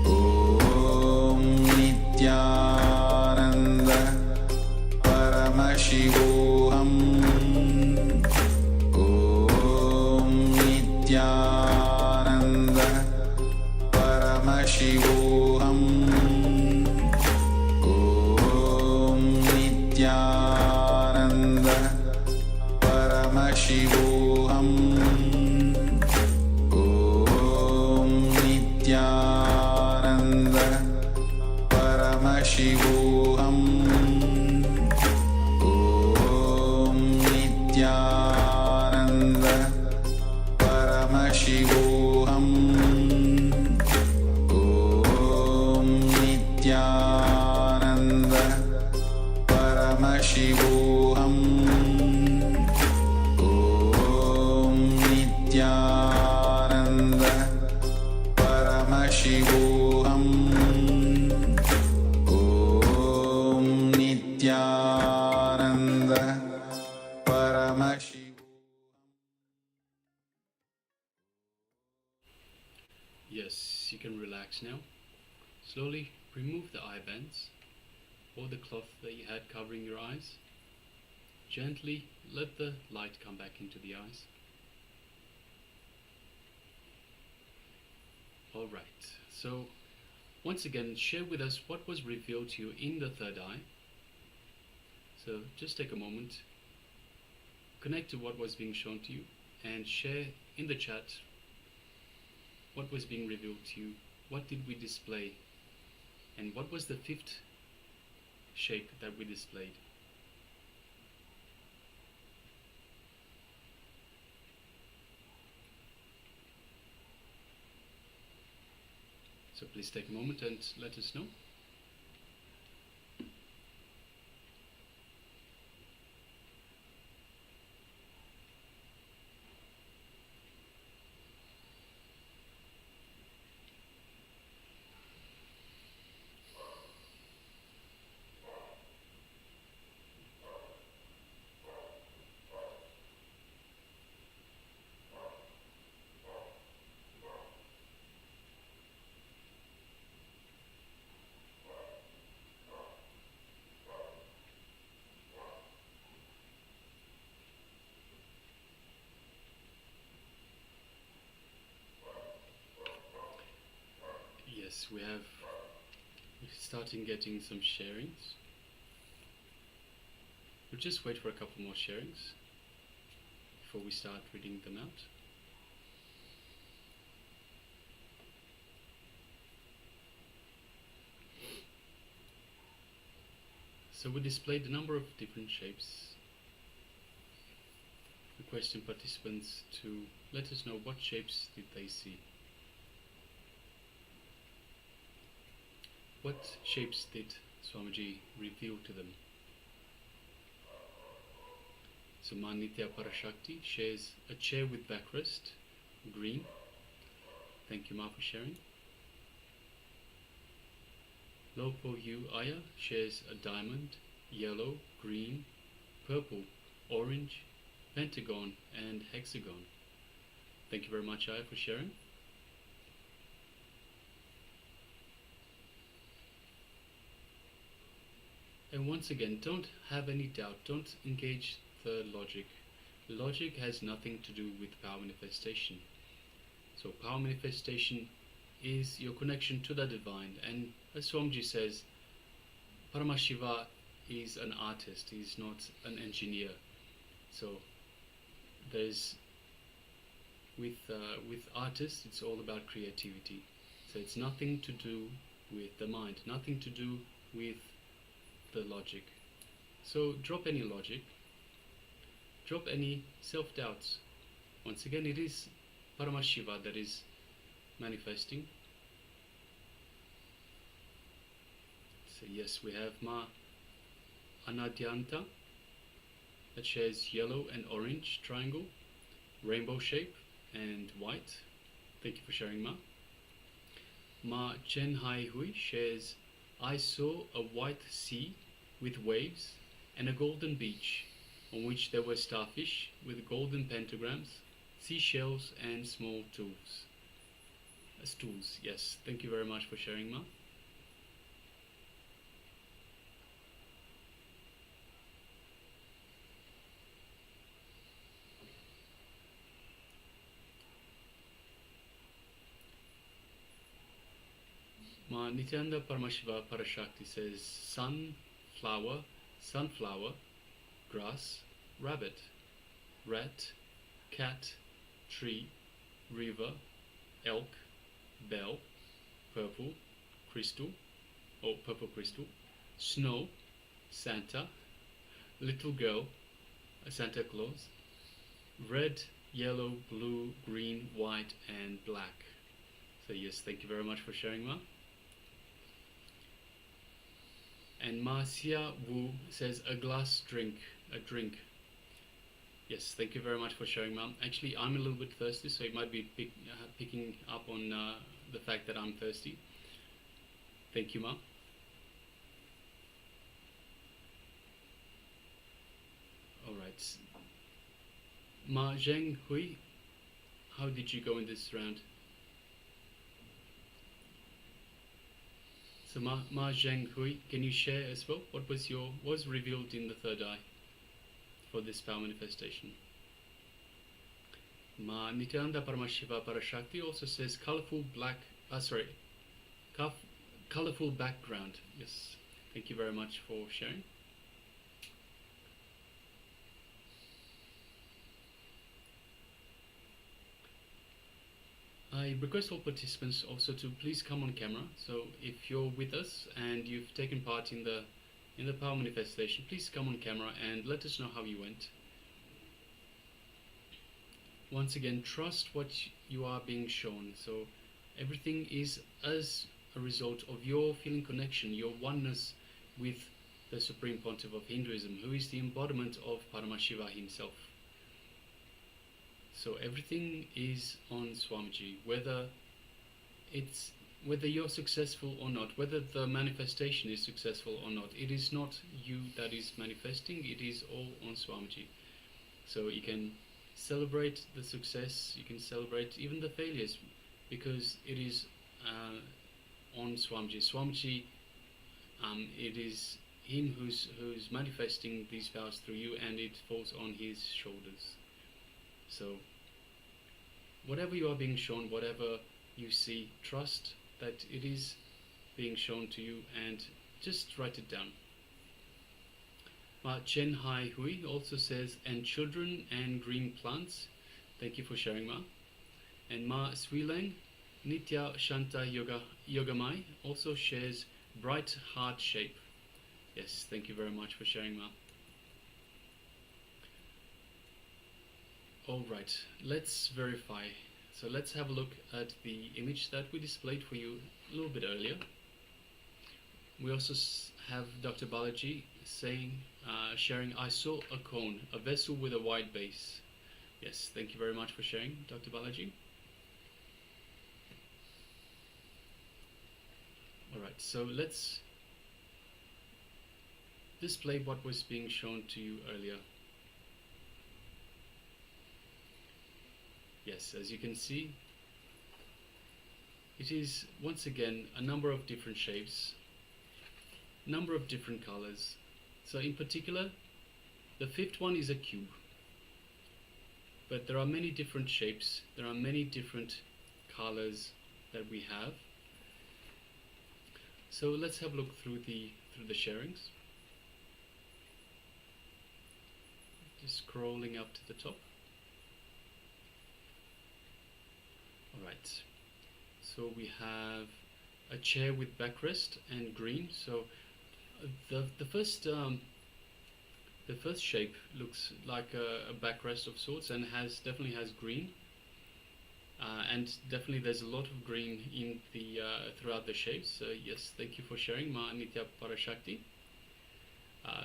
Om Nithyananda Paramashivoham Om Nithyananda Paramashivoham Om Nithyananda Paramashivoham Om Nithyananda Paramashivoham Om Nithyananda Paramashivoham Om Nithyananda Paramashivoham Om Nithyananda Paramashivoham Om Nithyananda Paramashivoham. Yes, you can relax now. Slowly remove the eye bands or the cloth that you had covering your eyes. Gently let the light come back into the eyes. Alright, so once again share with us what was revealed to you in the third eye. So just take a moment, connect to what was being shown to you and share in the chat what was being revealed to you, what did we display, and what was the fifth shape that we displayed. So please take a moment and let us know. Yes, we're starting getting some sharings. We'll just wait for a couple more sharings before we start reading them out. So we displayed a number of different shapes, requesting participants to let us know what shapes did they see. What shapes did Swamiji reveal to them? So Ma Nithya Parashakti shares a chair with backrest, green. Thank you, Ma, for sharing. Lopo Yu Aya shares a diamond, yellow, green, purple, orange, pentagon and hexagon. Thank you very much, Aya, for sharing. And once again, don't have any doubt, don't engage the logic. Logic has nothing to do with power manifestation. So power manifestation is your connection to the divine, and as Swamiji says, Paramashiva is an artist, he's not an engineer. So there's with artists, it's all about creativity. So it's nothing to do with the mind, nothing to do with the logic. So drop any logic, drop any self-doubts. Once again, it is Paramashiva that is manifesting. So yes, we have Ma Anadyanta that shares yellow and orange triangle. rainbow shape and white. Thank you for sharing, Ma. Ma Chen Hai Hui shares, I saw a white sea with waves and a golden beach on which there were starfish with golden pentagrams, seashells and small tools. Stools, yes. Thank you very much for sharing, Ma. Ma Nithyananda Paramashiva Parashakti says, sun, flower, sunflower, grass, rabbit, rat, cat, tree, river, elk, bell, purple crystal, snow, Santa, little girl, Santa Claus, red, yellow, blue, green, white and black. So yes, thank you very much for sharing, Ma. And Ma Xia Wu says, a glass drink, a drink. Yes, thank you very much for sharing, Ma. Actually, I'm a little bit thirsty, so it might be picking up on the fact that I'm thirsty. Thank you, Ma. Alright. Ma Zheng Hui, how did you go in this round? So Ma Zheng Hui, can you share as well what was revealed in the third eye for this power manifestation? Ma Nithyananda Paramashiva Parashakti also says colorful colorful background. Yes, thank you very much for sharing. I request all participants also to please come on camera. So if you're with us and you've taken part in the power manifestation, please come on camera and let us know how you went. Once again, trust what you are being shown. So everything is as a result of your feeling connection, your oneness with the Supreme Pontiff of Hinduism, who is the embodiment of Paramashiva himself. So everything is on Swamiji, whether you're successful or not, whether the manifestation is successful or not. It is not you that is manifesting, it is all on Swamiji. So you can celebrate the success, you can celebrate even the failures, because it is on Swamiji. Swamiji, it is him who's manifesting these powers through you, and it falls on his shoulders. So whatever you are being shown, whatever you see, trust that it is being shown to you and just write it down. Ma Chen Hai Hui also says, and children and green plants. Thank you for sharing, Ma. And Ma Swilang Nithya Shanta Yogamai also shares bright heart shape. Yes, thank you very much for sharing, Ma. Alright, let's verify. So let's have a look at the image that we displayed for you a little bit earlier. We also have Dr. Balaji sharing, I saw a cone, a vessel with a wide base. Yes, thank you very much for sharing, Dr. Balaji. Alright, so let's display what was being shown to you earlier. Yes, as you can see, it is once again a number of different shapes, number of different colors. So in particular, the fifth one is a cube, but there are many different shapes, there are many different colors that we have. So let's have a look through the sharings. Just scrolling up to the top. Alright, so we have a chair with backrest and green. So the first shape looks like a backrest of sorts and definitely has green, and definitely there's a lot of green in the throughout the shapes. So yes, thank you for sharing, Ma Nithya Parashakti.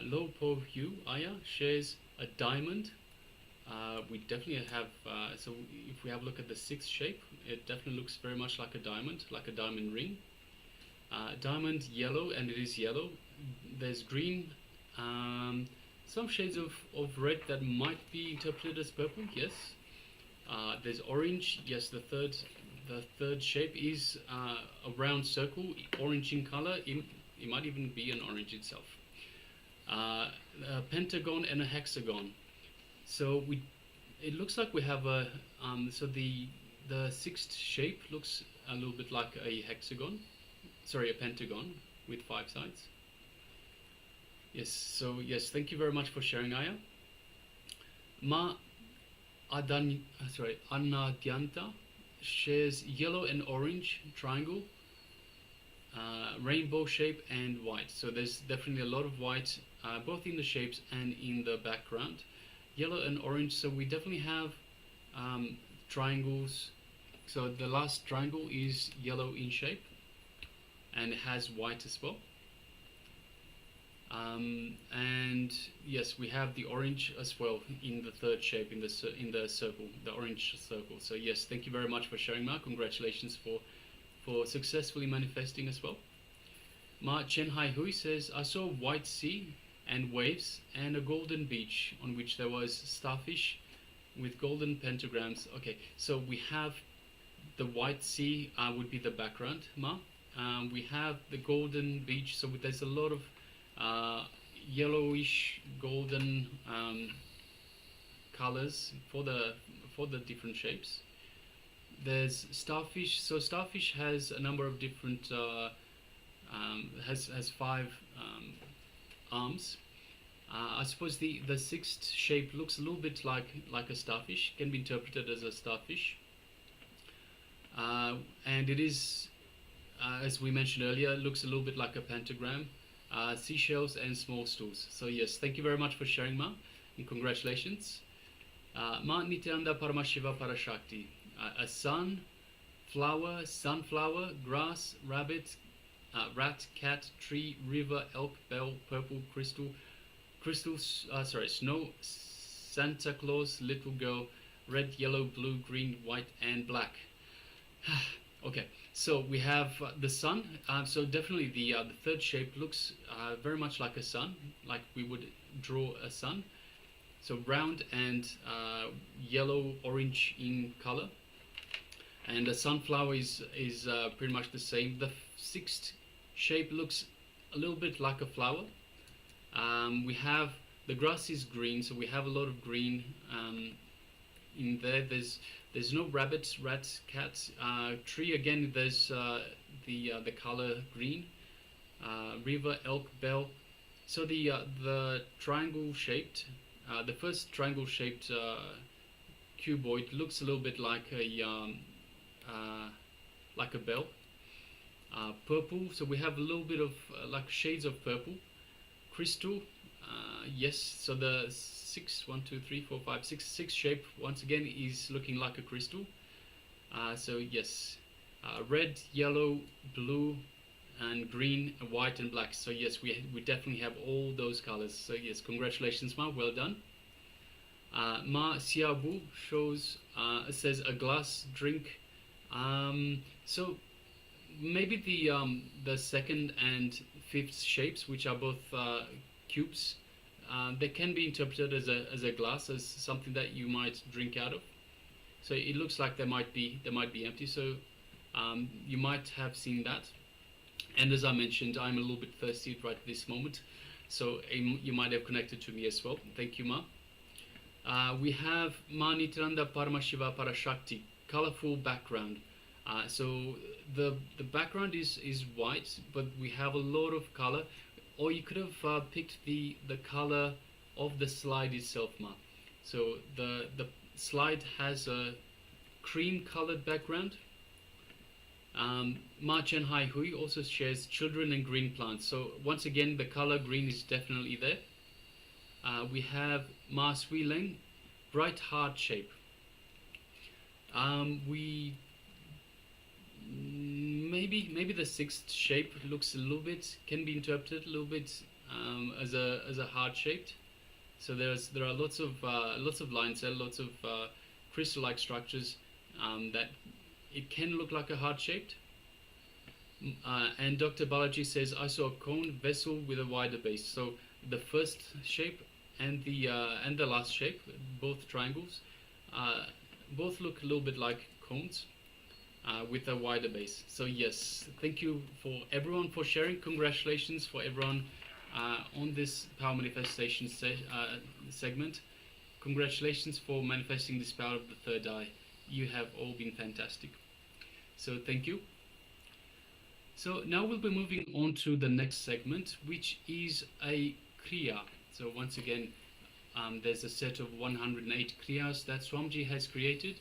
Lo Po Hugh Aya shares a diamond we definitely have, so if we have a look at the sixth shape, it definitely looks very much like a diamond ring. Diamond yellow, and it is yellow. There's green, some shades of red that might be interpreted as purple, yes. There's orange, yes, the third shape is a round circle, orange in color. It might even be an orange itself. A pentagon and a hexagon. So it looks like we have a so the sixth shape looks a little bit like a hexagon, sorry, a pentagon with 5 sides. Yes, so yes, thank you very much for sharing, Aya. Anadyanta shares yellow and orange triangle, rainbow shape and white. So there's definitely a lot of white both in the shapes and in the background. Yellow and orange, so we definitely have triangles. So the last triangle is yellow in shape and it has white as well. And yes, we have the orange as well in the third shape, in the circle, the orange circle. So yes, thank you very much for sharing, Ma. Congratulations for successfully manifesting as well. Ma Chen Hai Hui says, I saw white sea and waves and a golden beach on which there was starfish with golden pentagrams. Okay, so we have the white sea would be the background, Ma. We have the golden beach, so there's a lot of yellowish golden colors for the different shapes. There's starfish, so starfish has a number of different has 5 arms. I suppose the sixth shape looks a little bit like a starfish, can be interpreted as a starfish, and it is as we mentioned earlier, looks a little bit like a pentagram. Seashells and small stools. So yes, thank you very much for sharing, Ma, and congratulations. Ma Nithyananda Paramashiva Parashakti. A sun, flower, sunflower, grass, rabbit, rat, cat, tree, river, elk, bell, purple, snow, Santa Claus, little girl, red, yellow, blue, green, white, and black. Okay, so we have the sun. So definitely the third shape looks very much like a sun, like we would draw a sun. So round and yellow, orange in color. And the sunflower is pretty much the same. The sixth shape looks a little bit like a flower. We have the grass is green, so we have a lot of green in there. There's no rabbits, rats, cats. Tree again. There's the color green. River, elk, bell. So the triangle shaped, the first triangle shaped cuboid looks a little bit like a bell. Purple. So we have a little bit of like shades of purple. Crystal. Yes. So the sixth shape once again is looking like a crystal. So yes, red, yellow, blue, and green, and white, and black. So yes, we definitely have all those colors. So yes, congratulations, Ma, well done. Ma Xiaobu says a glass drink. So maybe the second and fifth shapes, which are both cubes, they can be interpreted as a glass, as something that you might drink out of. So it looks like they might be empty. So you might have seen that. And as I mentioned, I'm a little bit thirsty right at this moment, so you might have connected to me as well. Thank you, Ma. We have Ma Nithyananda Paramashiva Parashakti, colorful background. So the background is white, but we have a lot of color. Or you could have picked the color of the slide itself, Ma. So the slide has a cream colored background. Ma Chen Hai Hui also shares children and green plants. So once again, the color green is definitely there. We have Ma Sui Leng, bright heart shape. Maybe the sixth shape looks a little bit, can be interpreted a little bit as a heart shaped. So there are lots of line cell, lots of crystal-like structures that it can look like a heart-shaped. And Dr. Balaji says, I saw a cone vessel with a wider base. So the first shape and the last shape, both triangles, both look a little bit like cones with a wider base. So yes, thank you for everyone for sharing. Congratulations for everyone on this power manifestation segment. Congratulations for manifesting this power of the third eye. You have all been fantastic. So thank you. So now we'll be moving on to the next segment, which is a kriya. So once again, there's a set of 108 kriyas that Swamiji has created,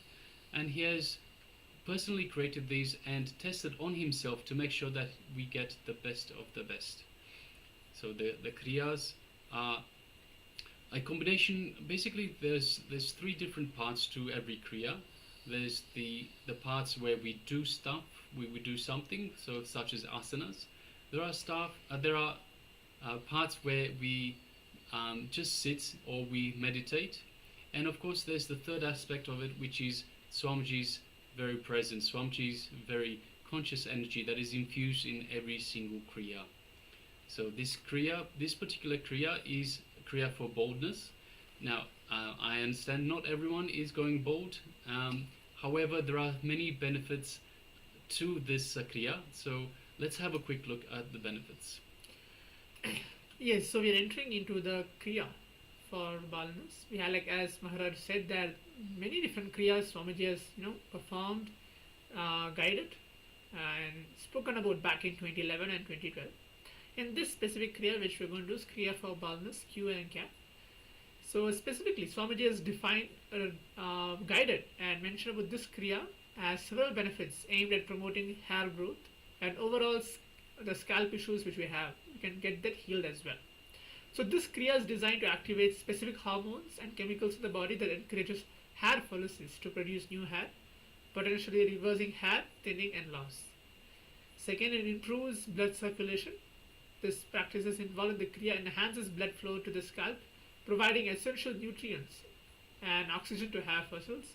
and he has personally created these and tested on himself to make sure that we get the best of the best. So the kriyas are a combination. Basically, there's three different parts to every kriya. There's the parts where we do stuff, we do something, so such as asanas. There are parts where we just sit or we meditate, and of course there's the third aspect of it, which is Swamiji's very presence, Swamiji's very conscious energy that is infused in every single kriya. So this particular kriya is kriya for boldness. Now I understand not everyone is going bold, however there are many benefits to this kriya, so let's have a quick look at the benefits. Yes, so we are entering into the kriya for boldness. We have, like as Maharaj said, there are many different kriyas Swamiji has performed, guided and spoken about back in 2011 and 2012. In this specific kriya which we're going to do is kriya for baldness, Q and cap. So specifically Swamiji has defined, guided and mentioned about this kriya as several benefits aimed at promoting hair growth and overall the scalp issues which we have, we can get that healed as well. So this kriya is designed to activate specific hormones and chemicals in the body that encourages hair follicles to produce new hair, potentially reversing hair thinning and loss. Second, it improves blood circulation. This practices involved in the kriya enhances blood flow to the scalp, providing essential nutrients and oxygen to hair follicles,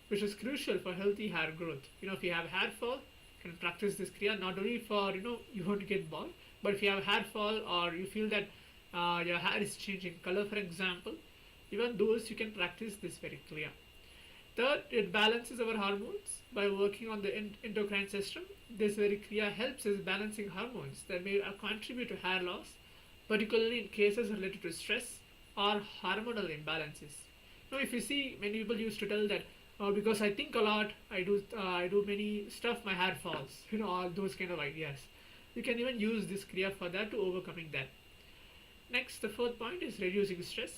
which is crucial for healthy hair growth. If you have hair fall, you can practice this kriya not only for you want to get bald, but if you have hair fall or you feel that your hair is changing color, for example, even those you can practice this very kriya. Third, it balances our hormones by working on the endocrine system. This very kriya helps us balancing hormones that may contribute to hair loss, particularly in cases related to stress or hormonal imbalances. Now, if you see, many people used to tell that because I think a lot, I do many stuff, my hair falls. All those kind of ideas. You can even use this kriya for that, to overcoming that. Next, the fourth point is reducing stress.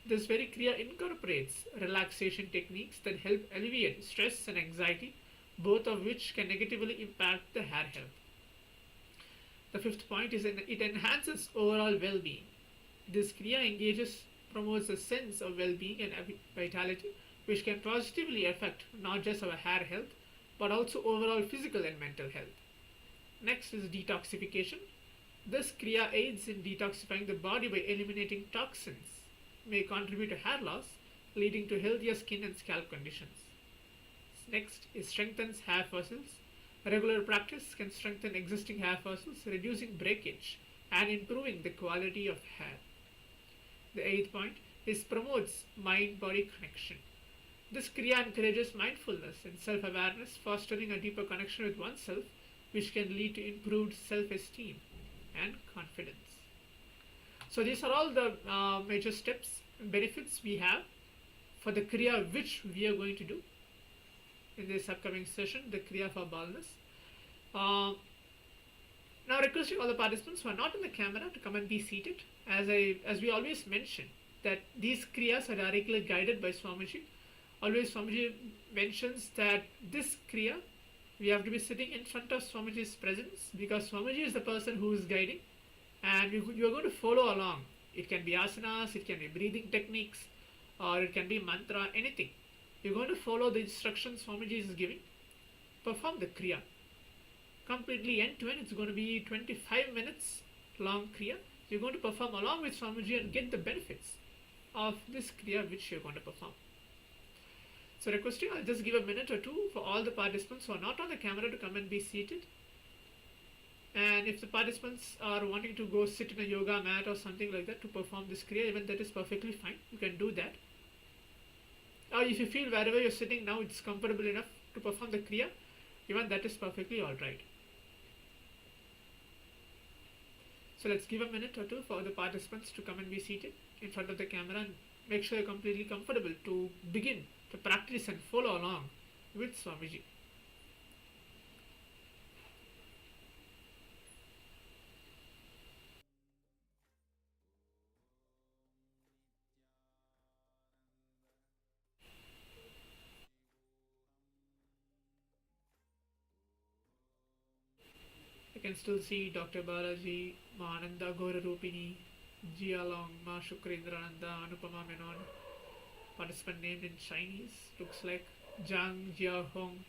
This very kriya incorporates relaxation techniques that help alleviate stress and anxiety, both of which can negatively impact the hair health. The fifth point is it enhances overall well-being. This kriya promotes a sense of well-being and vitality, which can positively affect not just our hair health, but also overall physical and mental health. Next is detoxification. This kriya aids in detoxifying the body by eliminating toxins, may contribute to hair loss, leading to healthier skin and scalp conditions. Next, it strengthens hair follicles. Regular practice can strengthen existing hair follicles, reducing breakage and improving the quality of hair. The eighth point is promotes mind-body connection. This kriya encourages mindfulness and self-awareness, fostering a deeper connection with oneself, which can lead to improved self-esteem and confidence. So these are all the major steps and benefits we have for the kriya which we are going to do in this upcoming session, the kriya for baldness. Now requesting all the participants who are not in the camera to come and be seated. As we always mention, that these kriyas are directly guided by Swamiji. Always Swamiji mentions that this kriya, we have to be sitting in front of Swamiji's presence, because Swamiji is the person who is guiding, and you are going to follow along. It can be asanas, it can be breathing techniques, or it can be mantra, anything. You're going to follow the instructions Swamiji is giving. Perform the kriya. Completely end to end, it's going to be 25 minutes long kriya. You're going to perform along with Swamiji and get the benefits of this Kriya which you're going to perform. So requesting, I'll just give a minute or two for all the participants who are not on the camera to come and be seated. And if the participants are wanting to go sit in a yoga mat or something like that to perform this Kriya, even that is perfectly fine. You can do that. Or if you feel wherever you're sitting now it's comfortable enough to perform the Kriya, even that is perfectly alright. So let's give a minute or two for the participants to come and be seated in front of the camera and make sure you're completely comfortable to begin to practice and follow along with Swamiji. I can still see Dr. Balaji, Ma Ananda Gora Rupini, Jia Long, Ma Shukrendraananda, Anupama Menon. Participant named in Chinese. Looks like Zhang Jia Hong.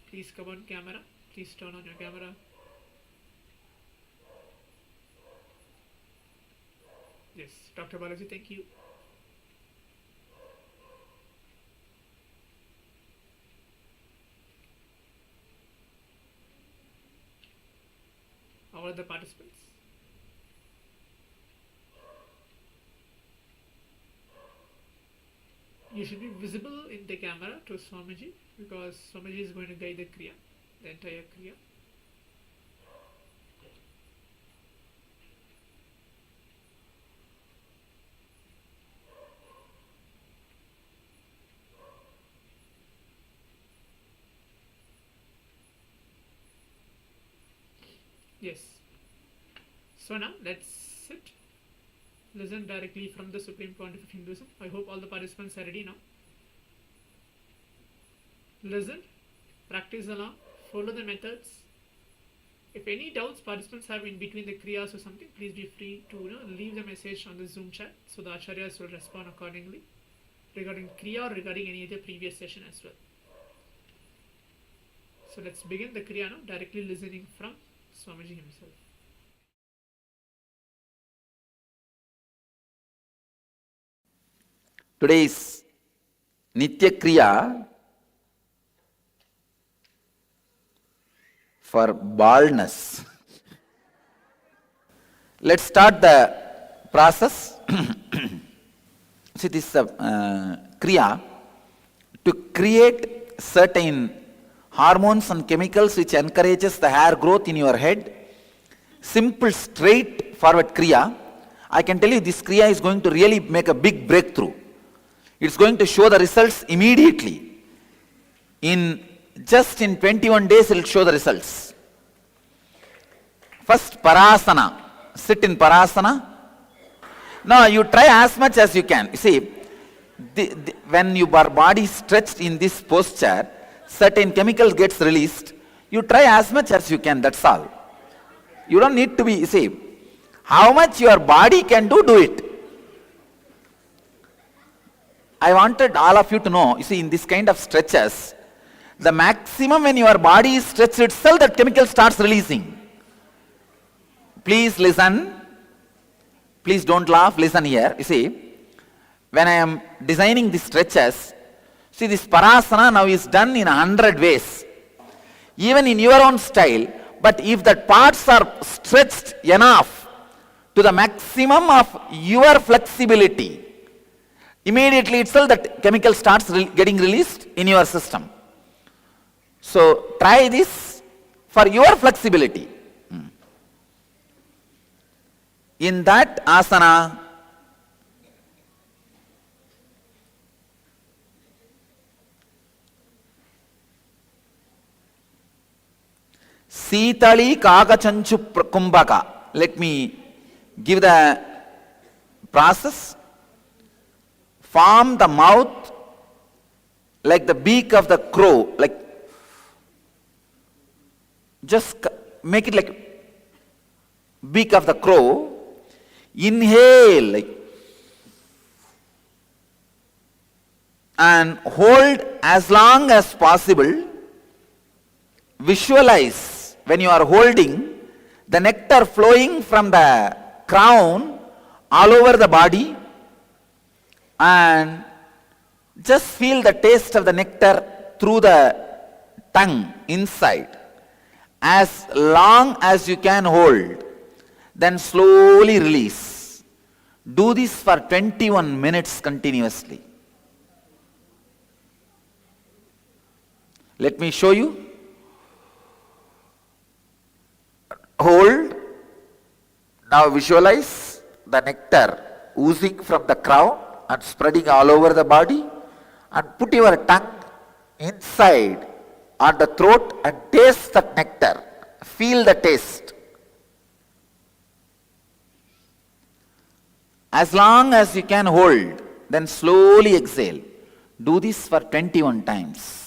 Please come on camera. Please turn on your camera. Yes, Dr. Balaji, thank you. How are the participants? You should be visible in the camera to Swamiji because Swamiji is going to guide the Kriya, the entire Kriya. Yes. So now let's sit. Listen directly from the Supreme Pontiff of Hinduism. I hope all the participants are ready now. Listen, practice along, follow the methods. If any doubts participants have in between the Kriyas or something, please be free to leave the message on the Zoom chat so the Acharyas will respond accordingly regarding Kriya or regarding any other previous session as well. So let's begin the Kriya now, directly listening from Swamiji himself. Today's Nithya Kriya for baldness. Let's start the process. See, this Kriya to create certain hormones and chemicals which encourages the hair growth in your head. Simple, straightforward Kriya. I can tell you this Kriya is going to really make a big breakthrough. It's going to show the results immediately. Just in 21 days it will show the results. First, Parasana. Sit in Parasana. Now you try as much as you can. You see, when your body is stretched in this posture, certain chemicals gets released. You try as much as you can, that's all. You don't need to be, you see, how much your body can do it. I wanted all of you to know, you see, in this kind of stretches, the maximum when your body is stretched itself, that chemical starts releasing. Please listen. Please don't laugh, listen here. You see, when I am designing these stretches, see this Parasana now is done in 100 ways. Even in your own style, but if the parts are stretched enough to the maximum of your flexibility, immediately itself that chemical starts getting released in your system. So try this for your flexibility. In that asana, Sitali Kakachanchu Kumbhaka. Let me give the process. Form the mouth like the beak of the crow, like just make it like beak of the crow. Inhale like, and hold as long as possible. Visualize when you are holding the nectar flowing from the crown all over the body. and just feel the taste of the nectar through the tongue inside. As long as you can hold, then slowly release. Do this for 21 minutes continuously. Let me show you. Hold. Now visualize the nectar oozing from the crown and spreading all over the body, and put your tongue inside on the throat and taste that nectar. Feel the taste. As long as you can hold, then slowly exhale. Do this for 21 times.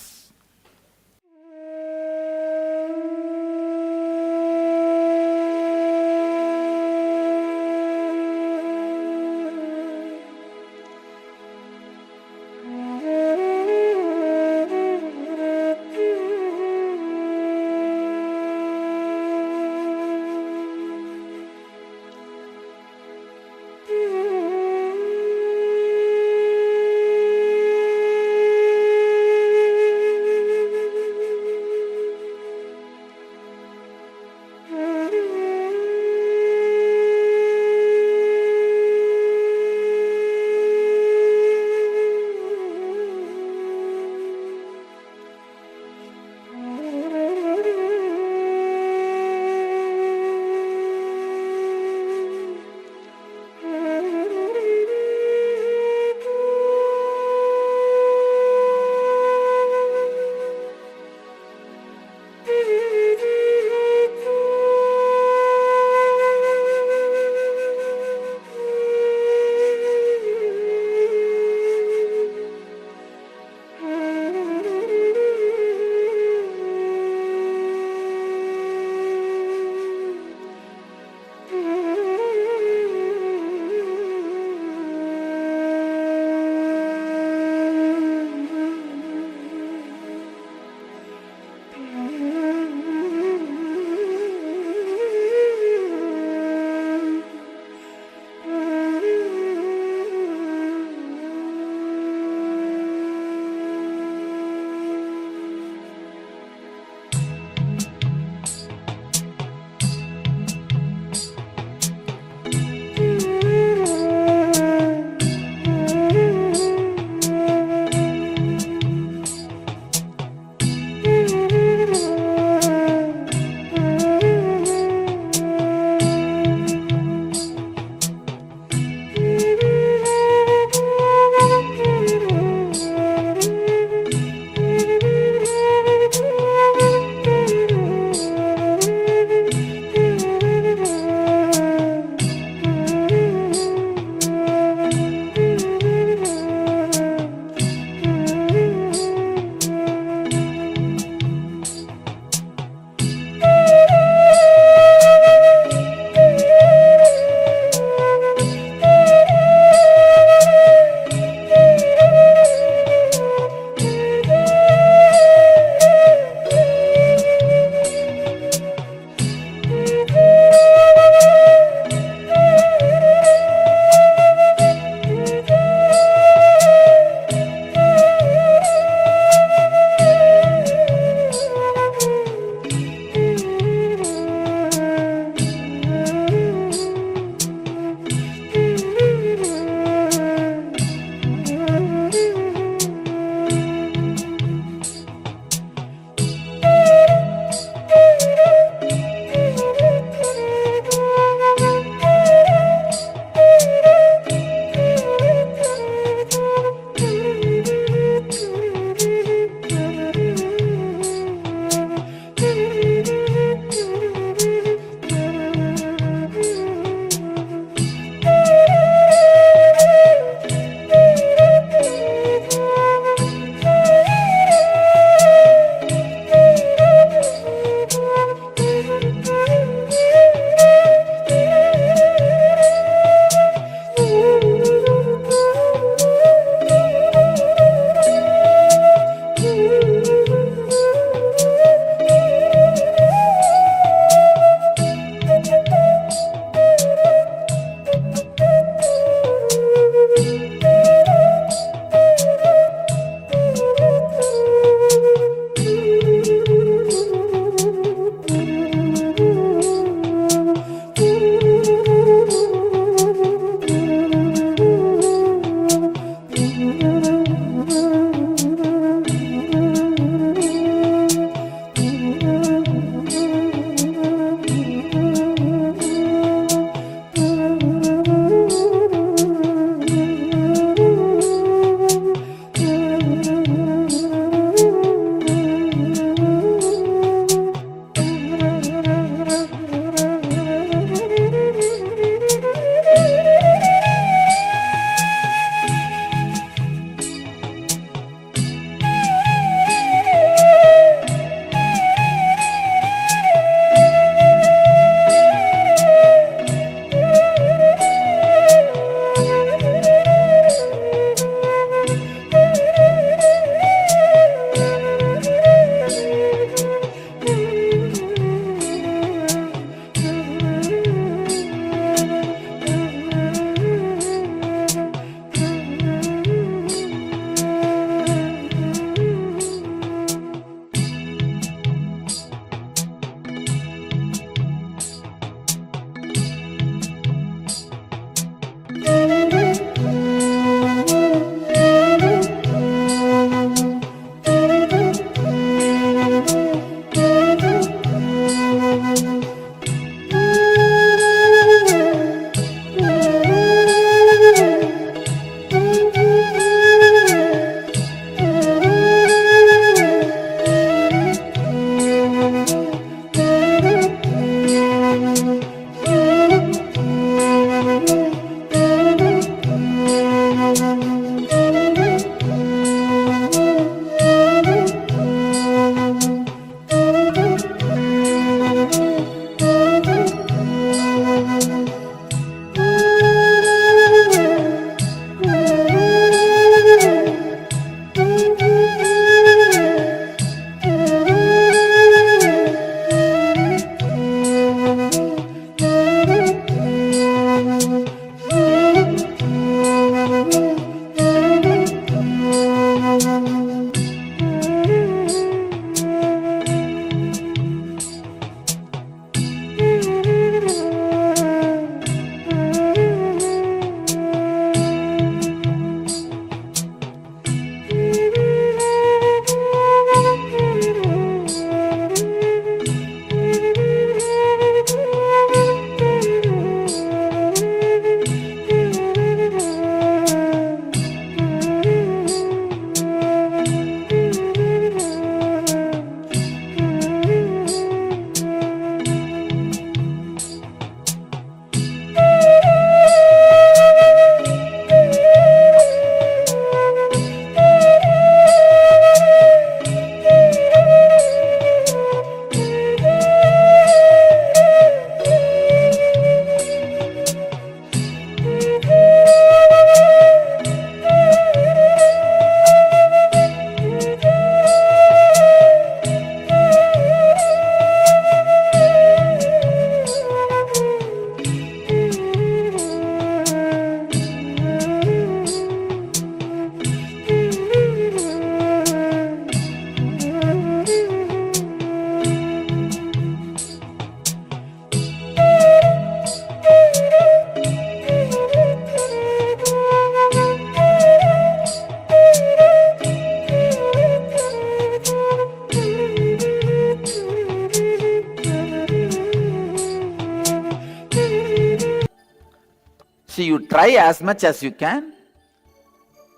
So you try as much as you can.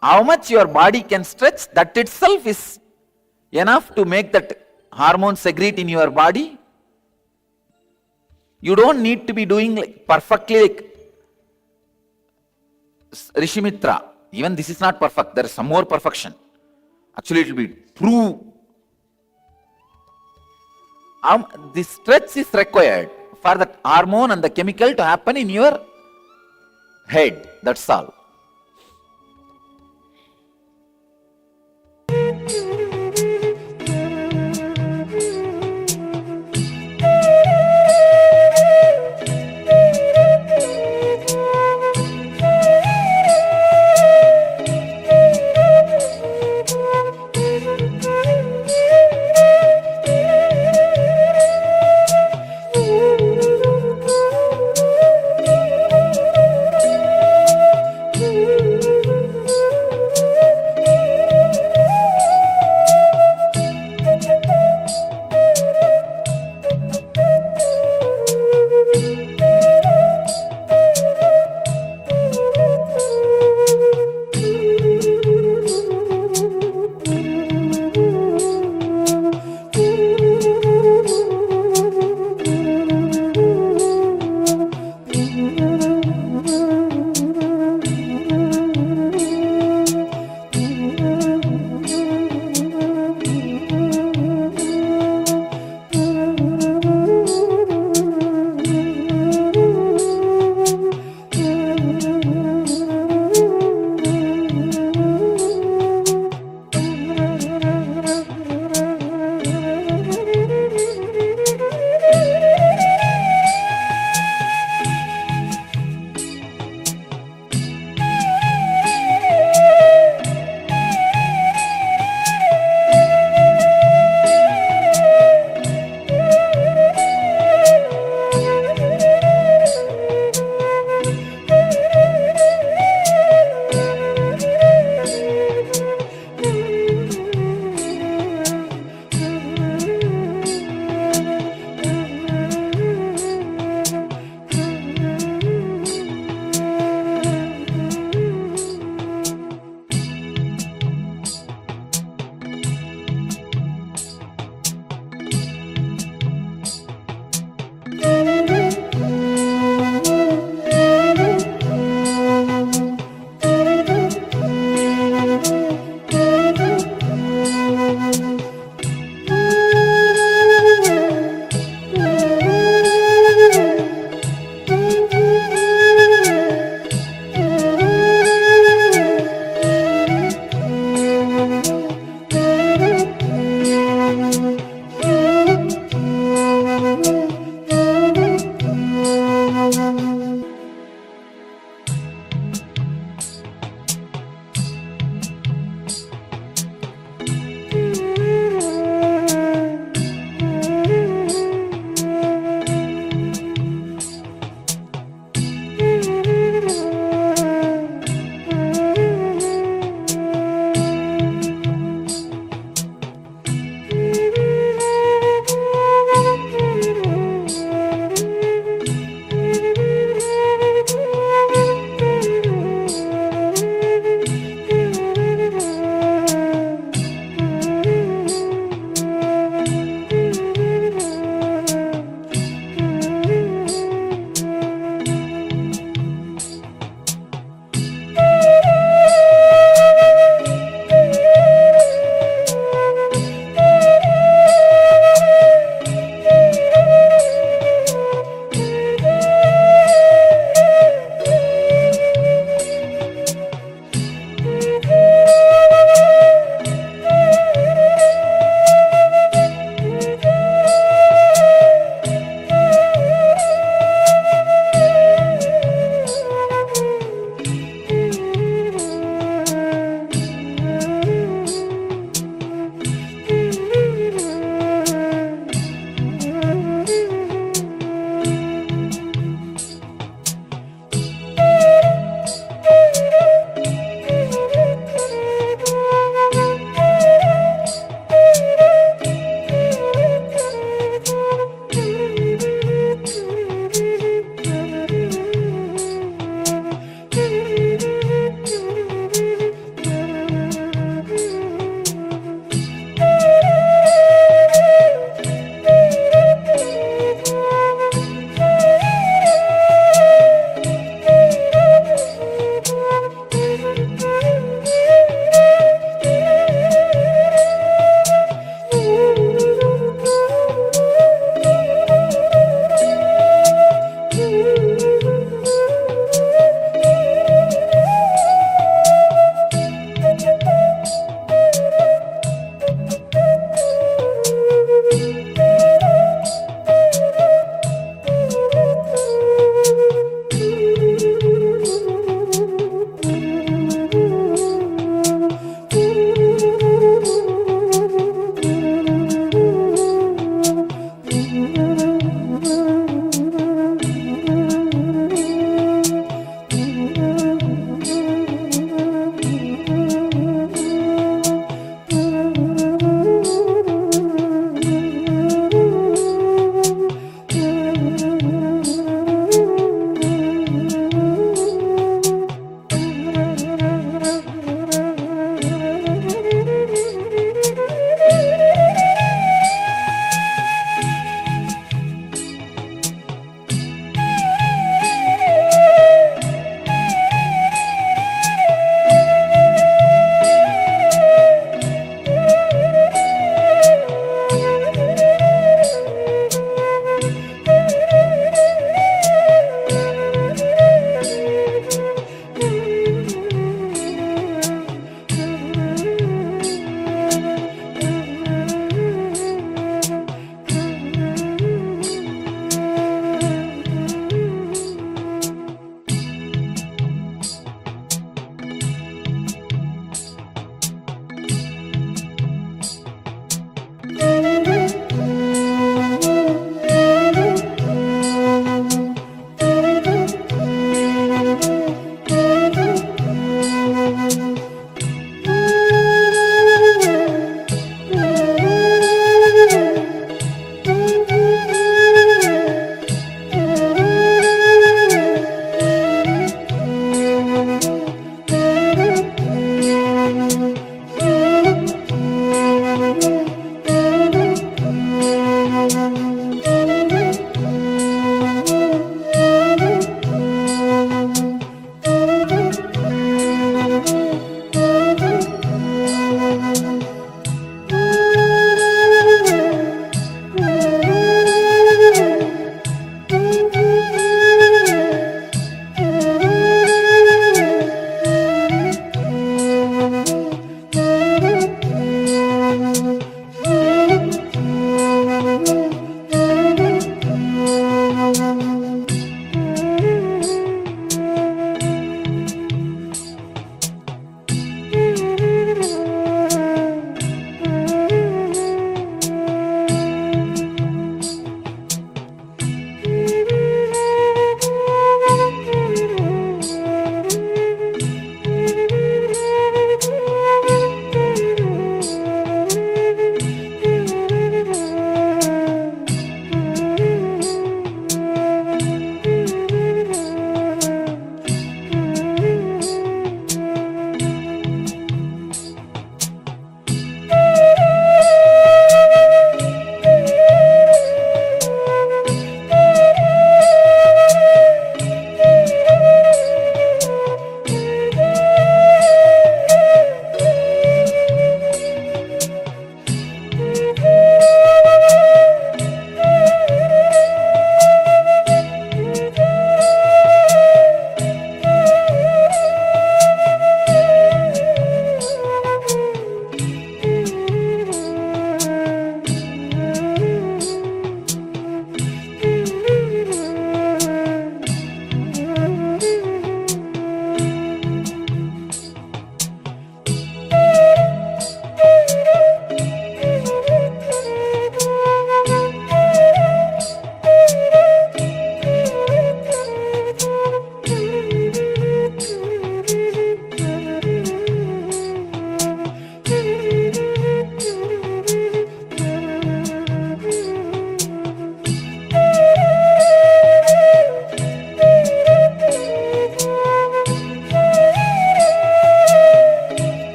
How much your body can stretch, that itself is enough to make that hormone secrete in your body. You don't need to be doing like perfectly like Rishimitra. Even this is not perfect. There is some more perfection. Actually, it will be true. This stretch is required for the hormone and the chemical to happen in your head. That's all.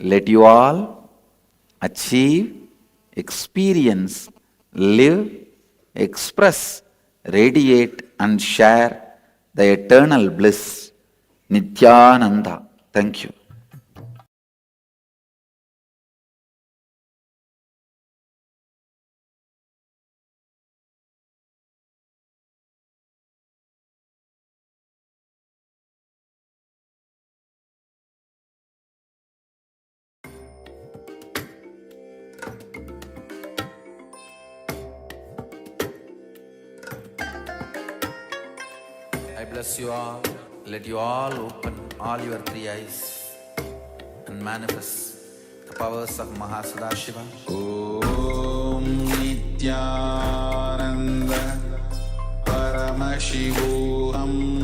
let you all achieve, experience, live, express, radiate and share the eternal bliss. Nithyananda. Thank you. I bless you all. Let you all open all your three eyes and manifest the powers of Mahasada Shiva. Om Nithyananda Paramashivoham.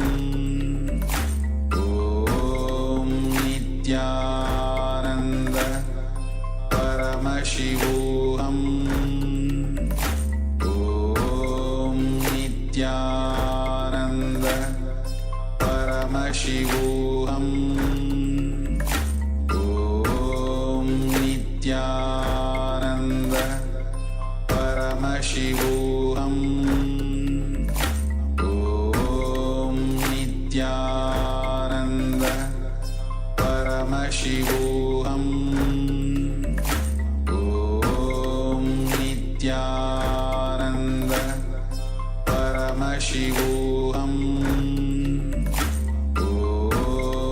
Om Nithyananda Paramashivoham. Om Nithyananda Paramashivoham. Om Nithyananda Paramashivoham. Om Nithyananda Paramashivoham. Om Nithyananda Paramashivoham. Om Nithyananda Paramashivoham.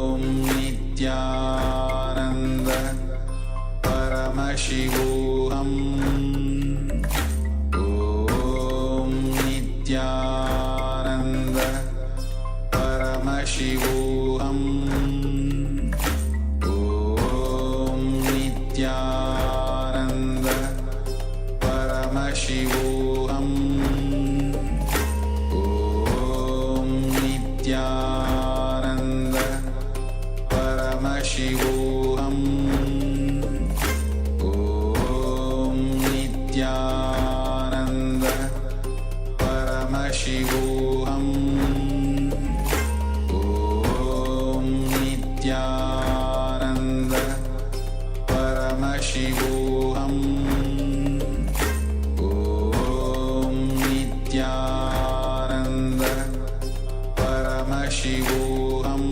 Om Nithyananda Paramashivoham. Om Nithyananda Paramashivoham. Om Nithyananda Paramashivoham. Om Nithyananda Paramashivoham. Om Nithyananda Paramashivoham. Om Nithyananda Paramashivoham.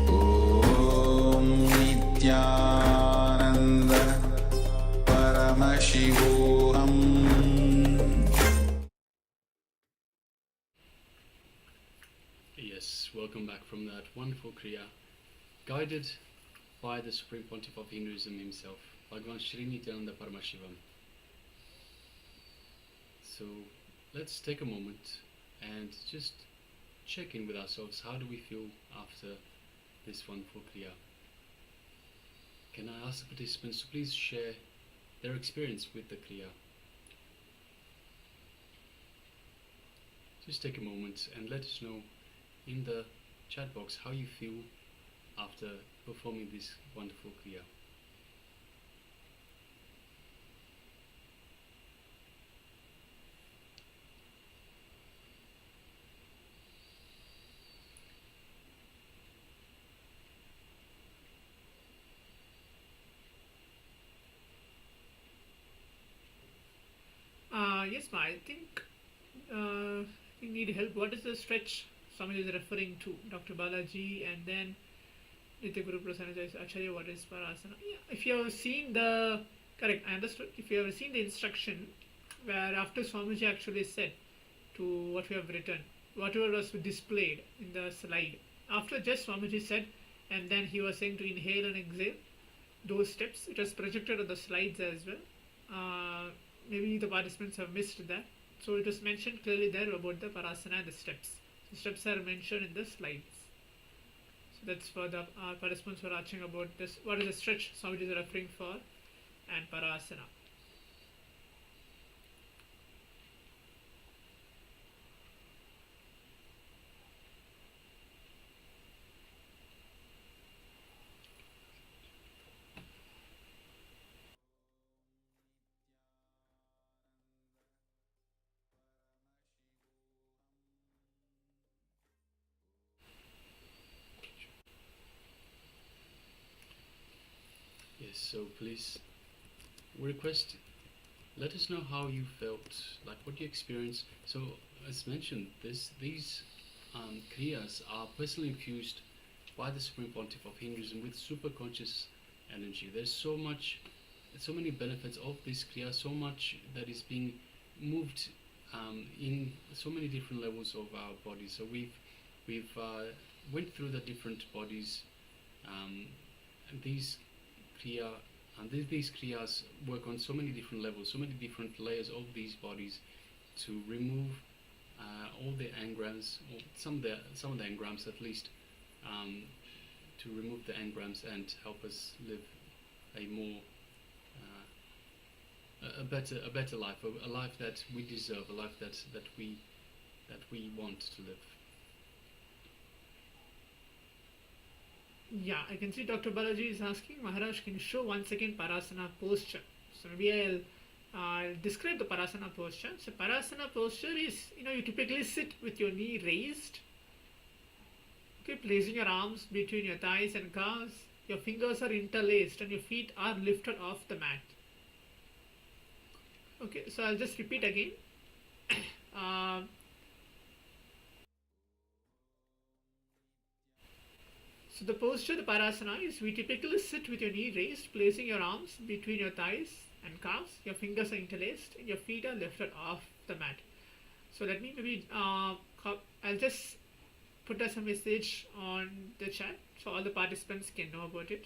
Om Nithyananda Paramashivoham. Yes, welcome back from that wonderful Kriya, guided by the Supreme Pontiff of Hinduism himself, Bhagavan Shri Nithyananda Paramashivam. So let's take a moment and just check in with ourselves. How do we feel after this wonderful Kriya? Can I ask the participants to please share their experience with the Kriya? Just take a moment and let us know in the chat box how you feel after performing this wonderful Kriya. Yes, ma, I think you need help. What is the stretch somebody is referring to? Dr. Balaji and then Nithya Guru Prasanna Acharya, what is Parasana? Yeah, if you have seen the, correct, I understood. If you have seen the instruction where after Swamiji actually said to what we have written, whatever was displayed in the slide, after just Swamiji said, and then he was saying to inhale and exhale, those steps, it was projected on the slides as well. Maybe the participants have missed that. So it was mentioned clearly there about the Parasana and the steps. The steps are mentioned in the slides. So that's for the participants who are asking about this. What is the stretch Swamiji is referring for and Parasana. Yes, so please, we request, let us know how you felt, like what you experienced. So, as mentioned, these kriyas are personally infused by the Supreme Pontiff of Hinduism with super conscious energy. There's so many benefits of this kriya, so much that is being moved in so many different levels of our body. So we've went through the different bodies, and these kriyas work on so many different levels, so many different layers of these bodies to remove all the engrams, or some of the engrams at least, to remove the engrams and help us live a more a better life, a life that we deserve, a life that we want to live. Yeah, I can see Dr. Balaji is asking, Maharaj, can you show once again Parasana posture? So maybe I'll describe the Parasana posture. So Parasana posture is, you typically sit with your knee raised. Okay, placing your arms between your thighs and calves. Your fingers are interlaced and your feet are lifted off the mat. Okay, so I'll just repeat again. So the posture, the Parasana, is we typically sit with your knee raised, placing your arms between your thighs and calves. Your fingers are interlaced and your feet are lifted off the mat. So let me maybe, I'll just put as a message on the chat so all the participants can know about it.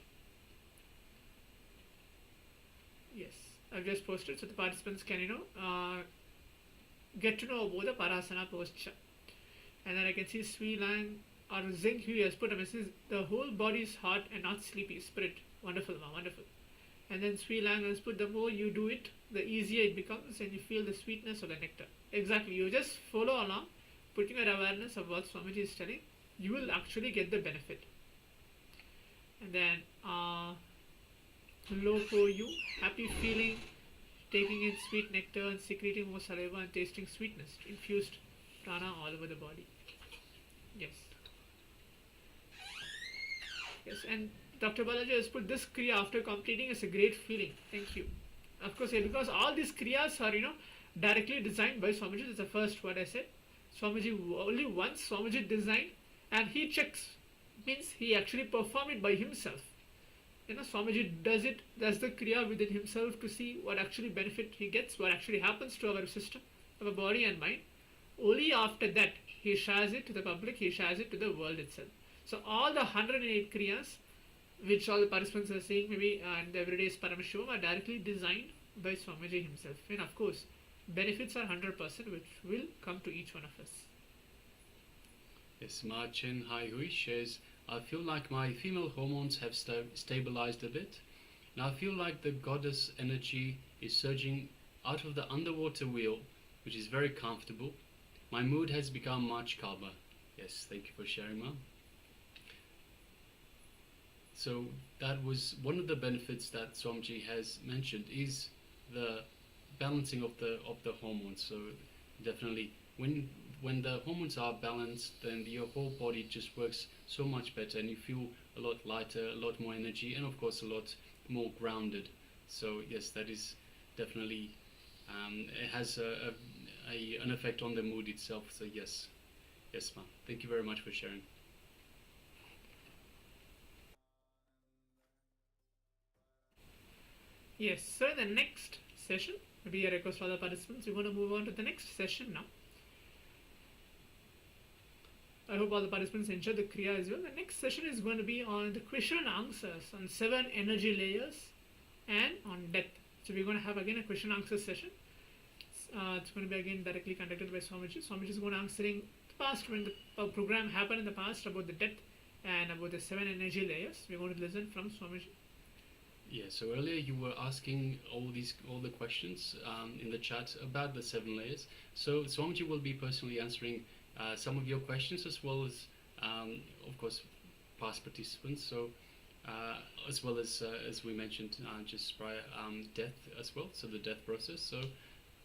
Yes, I've just posted so the participants can, get to know about the Parasana posture. And then I can see Sri Lang or Zing Hu has put a message, the whole body is hot and not sleepy, spirit. Wonderful, ma, wonderful. And then Sri Lang has put, the more you do it, the easier it becomes and you feel the sweetness of the nectar. Exactly, you just follow along, putting your awareness of what Swamiji is telling, you will actually get the benefit. And then low for you, happy feeling, taking in sweet nectar and secreting more saliva and tasting sweetness, infused prana all over the body. Yes. Yes, and Dr. Balaji has put this kriya after completing is a great feeling. Thank you. Of course, because all these kriyas are, directly designed by Swamiji. That's the first word I said. Swamiji, only once Swamiji designed, and he checks, means he actually performed it by himself. Swamiji does the kriya within himself to see what actually benefit he gets, what actually happens to our system, our body and mind. Only after that, he shares it to the public, he shares it to the world itself. So all the 108 kriyas, which all the participants are saying, maybe and the everyday's Paramashivoham, are directly designed by Swamiji himself. And of course, benefits are 100%, which will come to each one of us. Yes, Ma Chen Hai Hui shares, I feel like my female hormones have stabilized a bit. And I feel like the goddess energy is surging out of the underwater wheel, which is very comfortable. My mood has become much calmer. Yes, thank you for sharing, Ma. So that was one of the benefits that Swamiji has mentioned, is the balancing of the hormones. So definitely, when the hormones are balanced, then your whole body just works so much better, and you feel a lot lighter, a lot more energy, and of course a lot more grounded. So yes, that is definitely it has an effect on the mood itself. So yes, ma. Thank you very much for sharing. Yes, so in the next session, maybe a request for other participants, we're going to move on to the next session now. I hope all the participants enjoyed the kriya as well. The next session is going to be on the question and answers on 7 energy layers and on death. So we're going to have again a question and answer session. It's going to be again directly conducted by Swamiji. Swamiji is going to answering the past, when the program happened in the past about the death and about the 7 energy layers. We're going to listen from Swamiji. Yeah, so earlier you were asking all the questions in the chat about the 7 layers. So Swamiji will be personally answering some of your questions, as well as of course past participants. So as well as we mentioned just prior, death as well, so the death process. So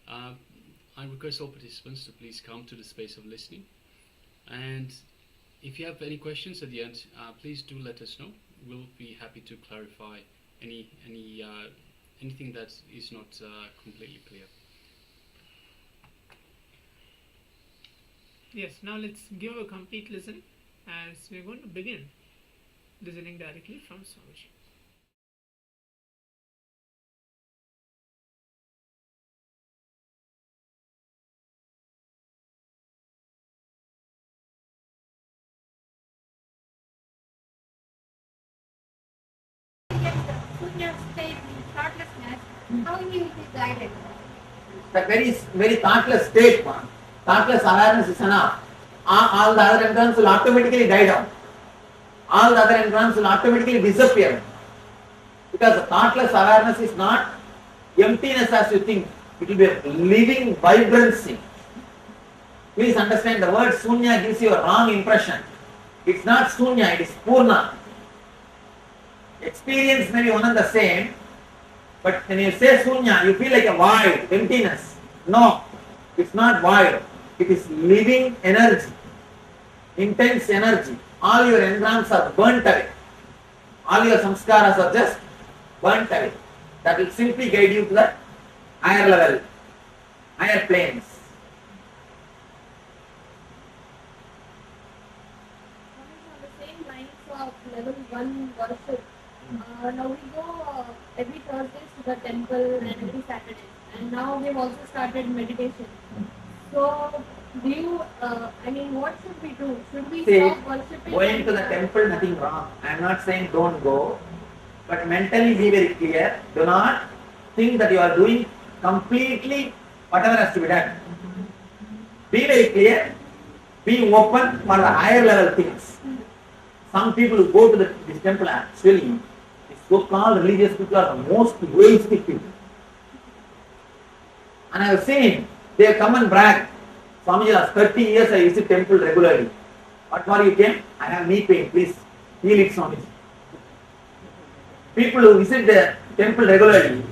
I request all participants to please come to the space of listening, and if you have any questions at the end, please do let us know. We'll be happy to clarify anything that is not completely clear. Yes, now let's give a complete listen as we're going to begin listening directly from Swamiji. State thoughtlessness, how he will be guided? The very thoughtless state, man. Thoughtless awareness is enough. All the other entrants will automatically die down. All the other entrants will automatically disappear. Because the thoughtless awareness is not emptiness as you think. It will be a living vibrancy. Please understand, the word Sunya gives you a wrong impression. It's not Sunya, it is Purna. Experience may be one and the same, but when you say Sunya, you feel like a void, emptiness. No, it's not void. It is living energy, intense energy. All your engrams are burnt away. All your samskaras are just burnt away. That will simply guide you to the higher level, higher planes. On the same lines of level 1 worship, now we go every Thursdays to the temple and every Saturday, and now we've also started meditation. So, do you, what should we do? Should we stop worshipping? Going to the temple, nothing wrong. I am not saying don't go, but mentally be very clear. Do not think that you are doing completely whatever has to be done. Be very clear. Be open for the higher level things. Some people who go to this temple actually, so-called religious people are the most egoistic people. And I have seen, they come and brag. Swamiji, last 30 years I visit temple regularly. What for you came? I have knee pain, please heal it, Swamiji. People who visit the temple regularly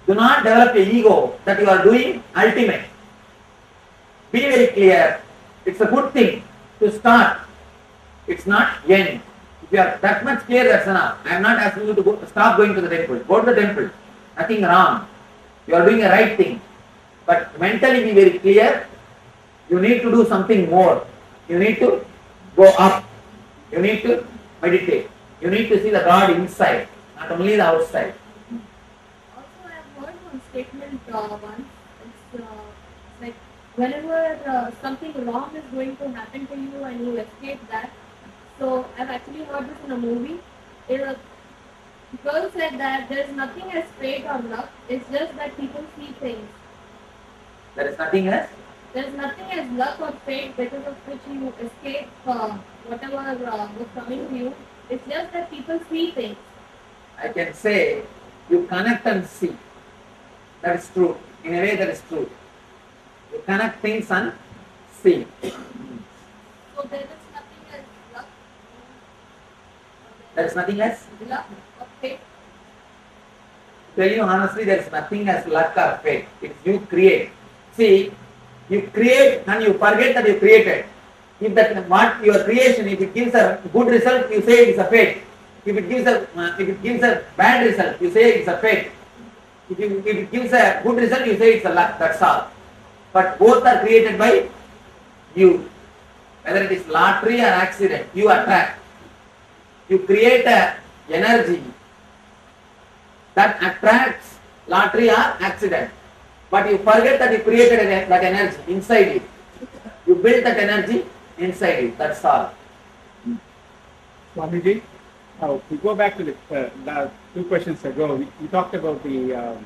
do not develop a ego that you are doing ultimate. Be very clear. It's a good thing to start. It's not end. If you are that much clear, that's enough. I am not asking you to stop going to the temple. Go to the temple. Nothing wrong. You are doing the right thing. But mentally be very clear. You need to do something more. You need to go up. You need to meditate. You need to see the God inside, not only the outside. Also, I have heard one statement once. It's like whenever something wrong is going to happen to you and you escape that. So I've actually heard this in a movie. A girl said that there is nothing as fate or luck. It's just that people see things. There is nothing as? There is nothing as luck or fate because of which you escape whatever was coming to you. It's just that people see things. I can say you connect and see. That is true. In a way, that is true. You connect things and see. So there is nothing as luck. There is nothing as? Luck or fate. Tell you honestly, there is nothing as luck or fate. It's you create. See, you create and you forget that you created. If that what your creation, if it gives a good result, you say it is a fate. If it gives a bad result, you say it's a fate. If it gives a good result, you say it's a luck. That's all. But both are created by you. Whether it is lottery or accident, you attract. You create a energy that attracts lottery or accident. But you forget that you created that energy inside you. You build that energy inside you. That's all. Swamiji, we go back to the 2 questions ago. We talked about the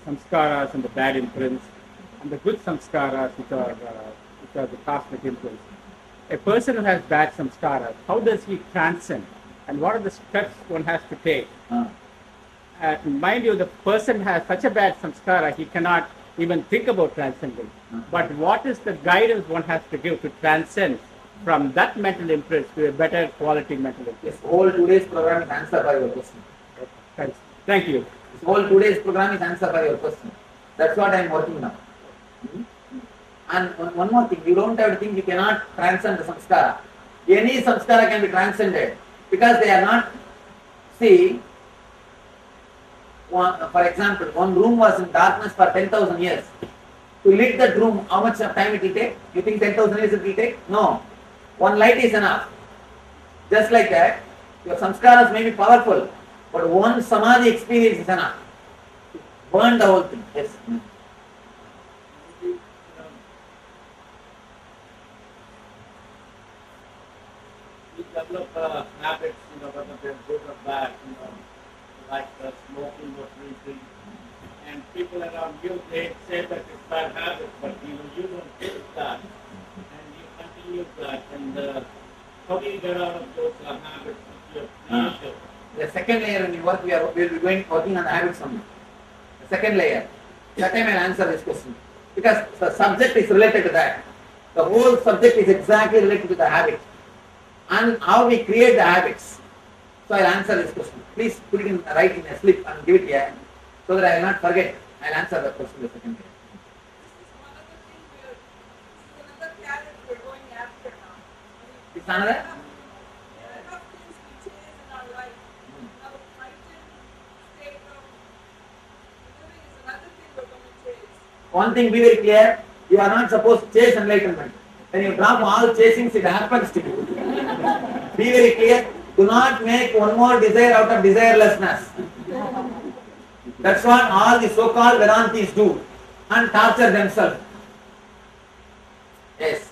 samskaras and the bad imprints, and the good samskaras, which are the cosmic imprints. A person who has bad samskaras, how does he transcend? And what are the steps one has to take? Mind you, the person has such a bad samskara, he cannot even think about transcending. But what is the guidance one has to give to transcend from that mental imprint to a better quality mental imprint? This whole today's program is answered by your question. Thanks. Thank you. This whole today's program is answered by your question. That's what I am working now. And one more thing, you don't have to think you cannot transcend the samskara. Any samskara can be transcended because they are not. See, For example, one room was in darkness for 10,000 years. To lit that room, how much of time it will take? You think 10,000 years it will take? No. One light is enough. Just like that, your samskaras may be powerful, but one samadhi experience is enough. Burn the whole thing. Yes. You develop habits, whether they're good or bad, like smoking or drinking. And people around you, they say that it's bad habit, but you don't take that, and you continue that, and how do you get out of those habits that you have created? The second layer when we work, we will be working on the habits only. The second layer. That time I will answer this question. Because the subject is related to that. The whole subject is exactly related to the habit. And how we create the habits. So I will answer this question. Please put it write in a slip and give it here, so that I will not forget. I will answer the question the second layer. It's another? One thing be very clear, you are not supposed to chase enlightenment. When you drop all chasings, it happens to you. Be very clear, do not make one more desire out of desirelessness. That's what all the so-called Vedantis do, and torture themselves. Yes.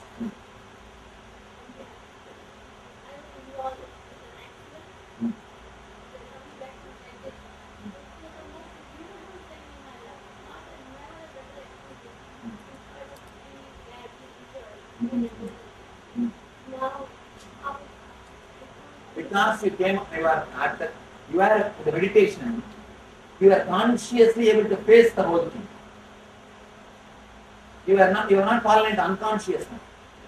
Because you came, you are in the meditation, you are consciously able to face the whole thing. You are not fallen into unconsciousness.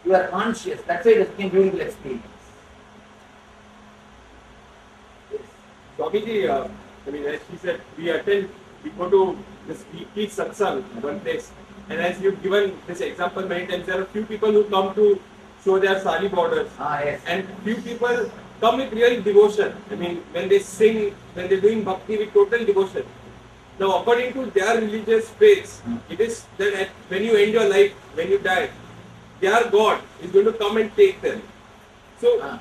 You are conscious. That's why it became a beautiful experience. Swamiji, as she said, we go to this weekly satsang one place, and as you've given this example many times, there are few people who come to show their sari borders, yes. And few people come with real devotion. When they sing, when they're doing bhakti with total devotion. Now, according to their religious faiths, it is that when you end your life, when you die, their God is going to come and take them. So,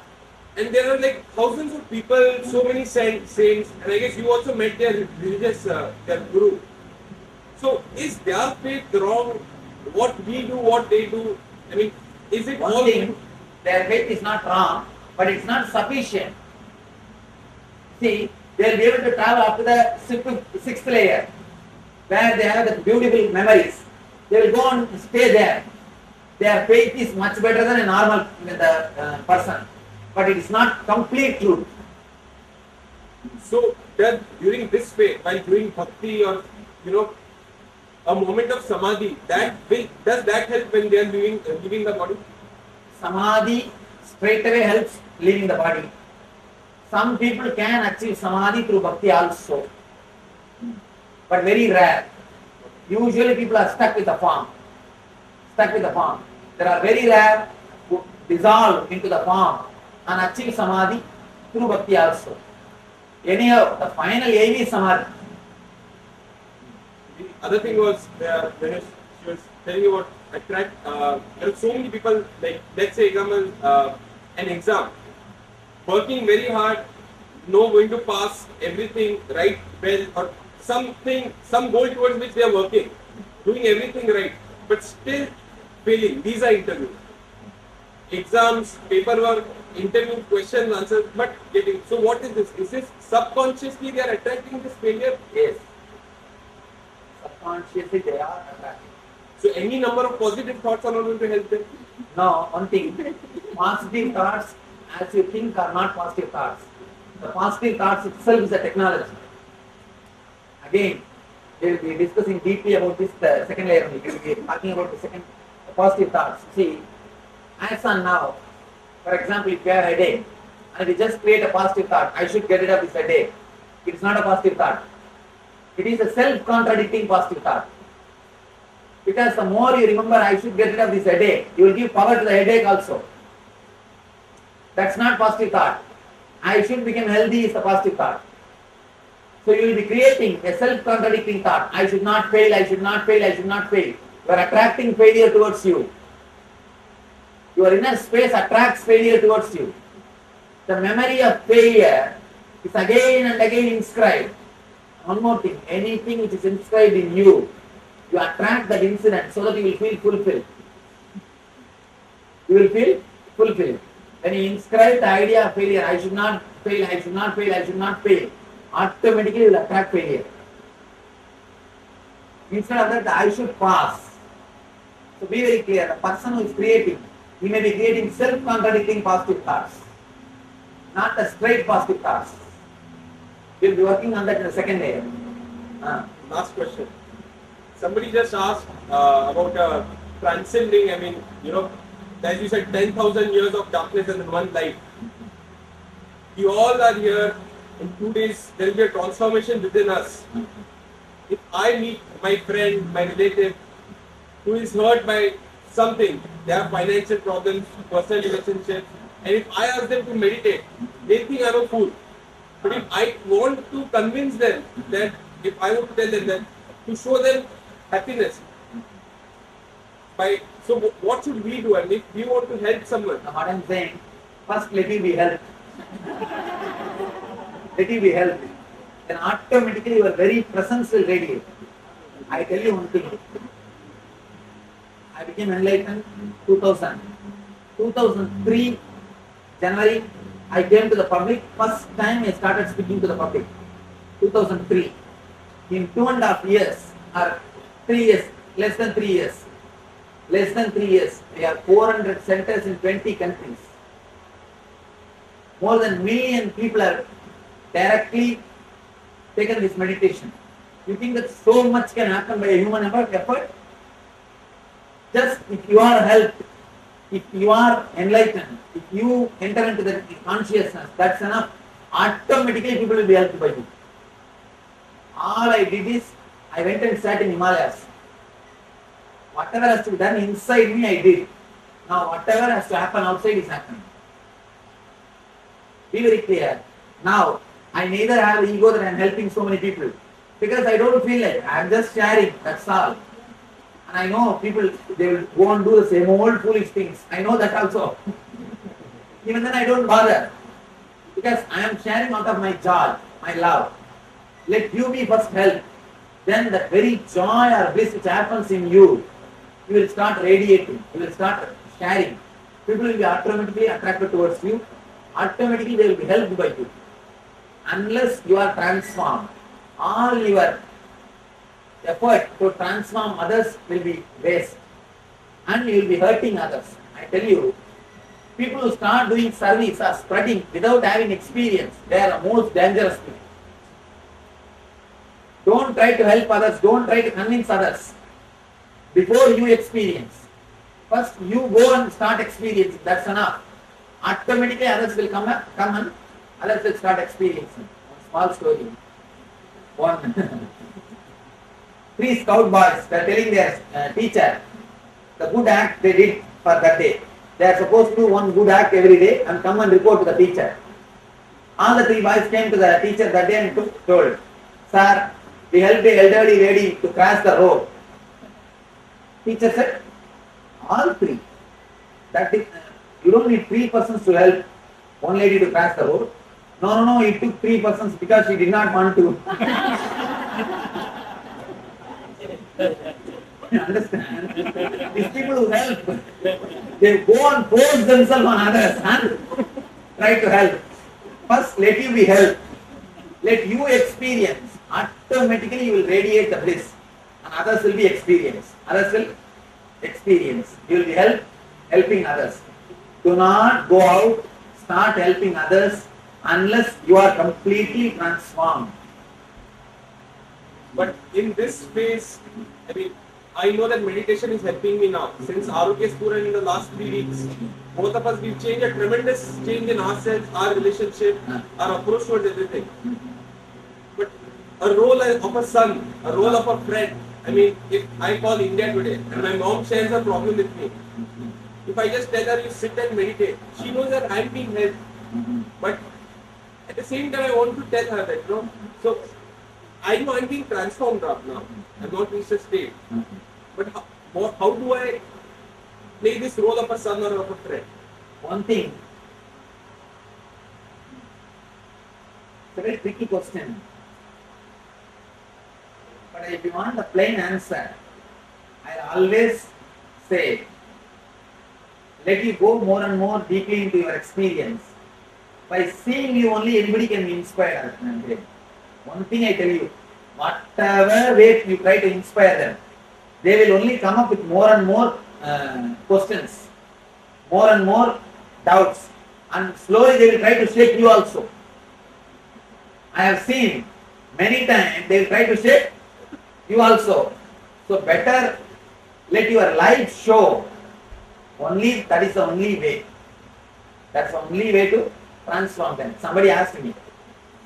and there are like thousands of people, so many saints, and I guess you also met their religious, their guru. So, is their faith wrong? What we do, what they do? Is it one all thing? Their faith is not wrong, but it's not sufficient. See, they will be able to travel up to the sixth layer, where they have the beautiful memories. They will go and stay there. Their faith is much better than a normal person, but it is not complete truth. So that during this phase, while doing bhakti or a moment of samadhi, does that help when they are leaving the body? Samadhi straight away helps leaving the body. Some people can achieve samadhi through bhakti also, but very rare. Usually people are stuck with the form. There are very rare who dissolve into the form and achieve samadhi through bhakti also. Anyhow, the final aim is samadhi. The other thing was, when she was telling you about attract, there are so many people, like let's say example, an exam, working very hard, going to pass everything right, well, or something, some goal towards which they are working, doing everything right, but still failing. These are interviews, exams, paperwork, interview, questions, answers, but getting. So what is this? Is this subconsciously they are attracting this failure? Yes. Subconsciously they are attracting. So any number of positive thoughts are not going to help them? No, one thing, positive thoughts as you think are not positive thoughts. The positive thoughts itself is a technology. Again, we will be discussing deeply about this second layer. We will be talking about the positive thoughts. See, as on now, for example, if you have a headache, and we just create a positive thought, I should get rid of this headache. It is not a positive thought. It is a self-contradicting positive thought. Because the more you remember, I should get rid of this headache, you will give power to the headache also. That's not positive thought. I should become healthy is the positive thought. So you will be creating a self-contradicting thought. I should not fail, I should not fail, I should not fail. You are attracting failure towards you. Your inner space attracts failure towards you. The memory of failure is again and again inscribed. One more thing, anything which is inscribed in you, you attract that incident so that you will feel fulfilled. You will feel fulfilled. When you inscribe the idea of failure, I should not fail, I should not fail, I should not fail, automatically you will attract failure. Instead of that, I should pass. So be very clear, the person who is creating, he may be creating self-contradicting positive thoughts, not the straight positive thoughts. We will be working on that in the second layer. Last question. Somebody just asked about transcending, as you said, 10,000 years of darkness and then one light. We all are here. In 2 days, there will be a transformation within us. If I meet my friend, my relative, who is hurt by something, they have financial problems, personal relationships, and if I ask them to meditate, they think I'm a fool. But if I want to convince them that, if I want to tell them that, to show them happiness, so what should we do? And if we want to help someone? What I'm saying, first let you be helped. Let you be helped. Then automatically your very presence will radiate. I tell you one thing. I became enlightened 2000. 2003, January, I came to the public. First time I started speaking to the public. 2003. In 2.5 years, or 3 years, less than 3 years, we have 400 centers in 20 countries. More than 1 million people have directly taken this meditation. You think that so much can happen by a human effort? Just if you are helped, if you are enlightened, if you enter into the consciousness, that's enough. Automatically people will be helped by you. All I did is, I went and sat in Himalayas. Whatever has to be done inside me, I did. Now whatever has to happen outside is happening. Be very clear. Now, I neither have ego that I am helping so many people. Because I don't feel like, I am just sharing, that's all. And I know people, they will go and do the same old foolish things. I know that also. Even then I don't bother. Because I am sharing out of my joy, my love. Let you be first help. Then that very joy or bliss which happens in you, you will start radiating. You will start sharing. People will be automatically attracted towards you. Automatically they will be helped by you. Unless you are transformed, all your effort to transform others will be waste. And you will be hurting others. I tell you, people who start doing service or spreading without having experience, they are the most dangerous people. Don't try to help others, don't try to convince others before you experience. First you go and start experiencing, that's enough. Automatically others will come and others will start experiencing. Small story. One. 3 scout boys, they are telling their teacher the good act they did for that day. They are supposed to do one good act every day and come and report to the teacher. All the 3 boys came to the teacher that day and told, "Sir, we helped the elderly lady to cross the road." Teacher said, "All 3. That is, you don't need 3 persons to help one lady to cross the road." No, it took 3 persons because she did not want to. You understand? These people who help, they go and force themselves on others and try to help. First, let you be helped. Let you experience. Automatically you will radiate the bliss. And others will be experienced. Others will experience. You will be helping others. Do not go out, start helping others unless you are completely transformed. But in this phase, I know that meditation is helping me now. Since Arogya Spurana in the last 3 weeks, both of us, we've changed a tremendous change in ourselves, our relationship, our approach towards everything. But a role of a son, a role of a friend. If I call India today and my mom shares a problem with me, if I just tell her, you sit and meditate, she knows that I'm being helped. But at the same time, I want to tell her that, So I know I'm being transformed up now. I'm not reached a state. But how do I play this role of a son or of a friend? One thing, it's a very tricky question. But if you want the plain answer, I always say, let you go more and more deeply into your experience. By seeing you only, anybody can be inspired. One thing I tell you, whatever way you try to inspire them, they will only come up with more and more questions, more and more doubts, and slowly they will try to shake you also. I have seen many times they will try to shake you also. So better let your life show. Only that is the only way. That's the only way to transform them. Somebody asked me,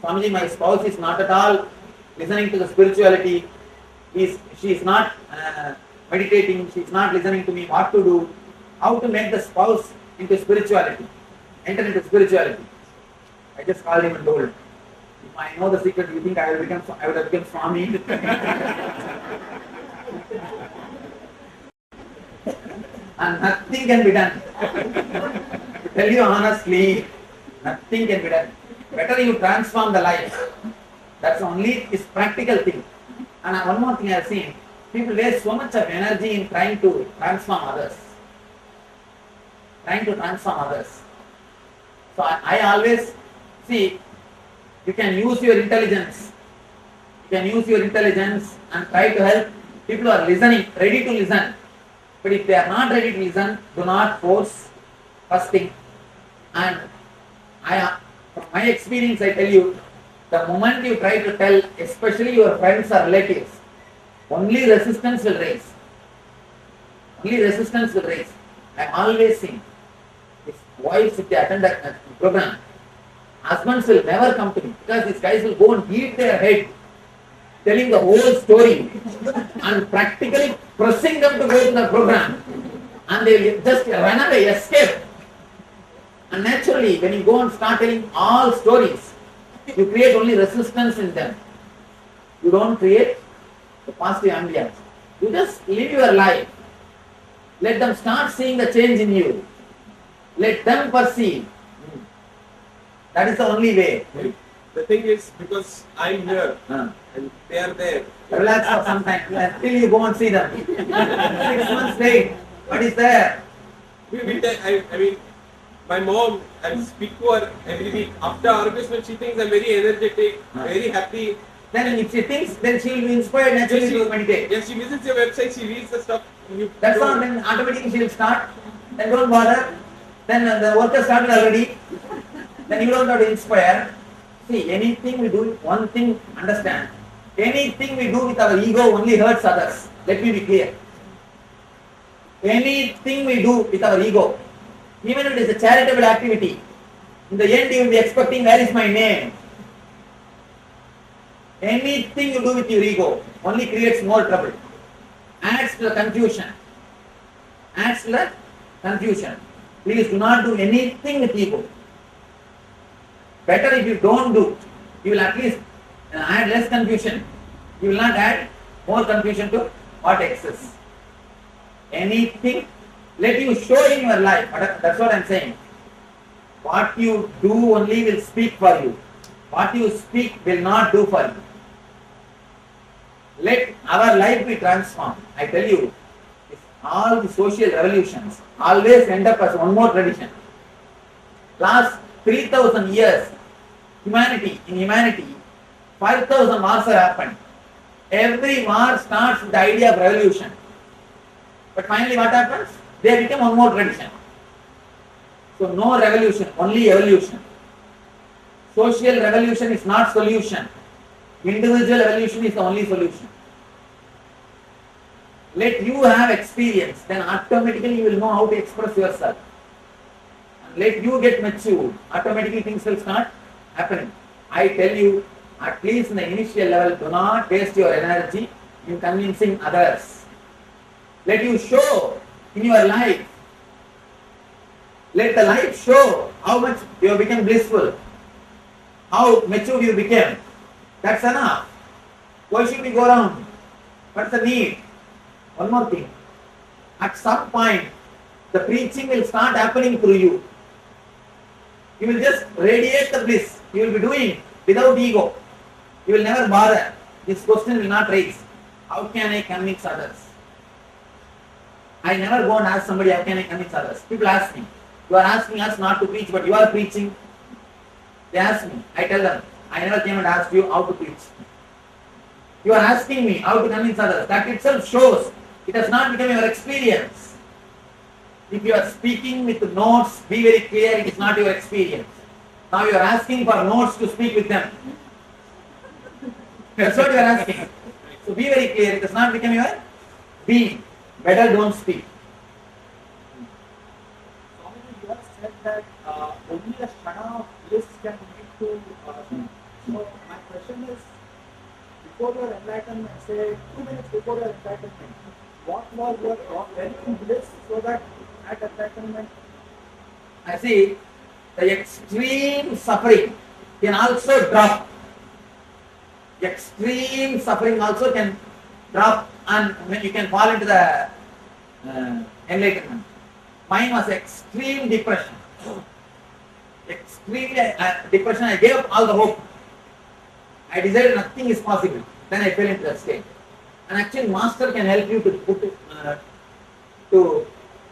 Swamiji, my spouse is not at all listening to the spirituality. She is not meditating. She is not listening to me. What to do? How to make the spouse into spirituality? Enter into spirituality. I just called him and told, if I know the secret, you think I would have become Swami? And nothing can be done. To tell you honestly, nothing can be done. Better you transform the life. That's only is practical thing. And one more thing I have seen, people waste so much of energy in trying to transform others. So I always see, you can use your intelligence. And try to help people who are listening, ready to listen. But if they are not ready to listen, do not force. First thing. And from my experience, I tell you, the moment you try to tell, especially your friends or relatives, only resistance will rise. I am always saying, if wives, if they attend a program, husbands will never come to me because these guys will go and beat their head telling the whole story and practically pressing them to go to the program, and they will just run away, escape. And naturally, when you go and start telling all stories, you create only resistance in them. You don't create the positive ambience. You just live your life. Let them start seeing the change in you. Let them perceive. That is the only way. The thing is, because I'm here and they are there. Relax for some time until you go and see them. 6 months wait. What is there? I mean, my mom, I speak to her every week. After argument, she thinks I'm very energetic, very happy. Then if she thinks, then she will be inspired naturally to meditate. Yes, she visits your website, she reads the stuff. That's all, then automatically she will start. Then don't bother. Then the work has started already. Then you don't have to inspire. See, anything we do, one thing understand. Anything we do with our ego only hurts others. Let me be clear. Anything we do with our ego, even if it is a charitable activity, in the end you will be expecting, where is my name? Anything you do with your ego only creates more trouble. Adds to the confusion. Please do not do anything with ego. Better if you don't do, you will at least add less confusion. You will not add more confusion to what exists. Anything, let you show in your life. That's what I am saying. What you do only will speak for you. What you speak will not do for you. Let our life be transformed. I tell you, all the social revolutions always end up as one more tradition. Last 3,000 years, in humanity, 5,000 wars have happened. Every war starts with the idea of revolution. But finally what happens? They become one more tradition. So no revolution, only evolution. Social revolution is not solution. Individual evolution is the only solution. Let you have experience, then automatically you will know how to express yourself. Let you get matured, automatically things will start happening. I tell you, at least in the initial level, do not waste your energy in convincing others. Let you show in your life. Let the life show how much you have become blissful, how mature you became. That's enough. Why should we go around? What's the need? One more thing. At some point, the preaching will start happening through you. You will just radiate the bliss. You will be doing without ego. You will never bother. This question will not raise. How can I convince others? I never go and ask somebody, how can I convince others? People ask me. You are asking us not to preach, but you are preaching. They ask me. I tell them, I never came and asked you how to preach. You are asking me how to convince others. That itself shows it has not become your experience. If you are speaking with notes, be very clear, it is not your experience. Now you are asking for notes to speak with them. That's what you are asking. So be very clear, it does not become your being. Better don't speak. Swamiji, you have said that only a shana of bliss can lead to so my question is, before your enlightenment, say 2 minutes before your enlightenment, what was your thought when in bliss so that at enlightenment? I see the extreme suffering can also drop. Extreme suffering also can drop and you can fall into the enlightenment. Mine was extreme depression. Extreme depression, I gave up all the hope. I decided nothing is possible. Then I fell into that state. And actually master can help you to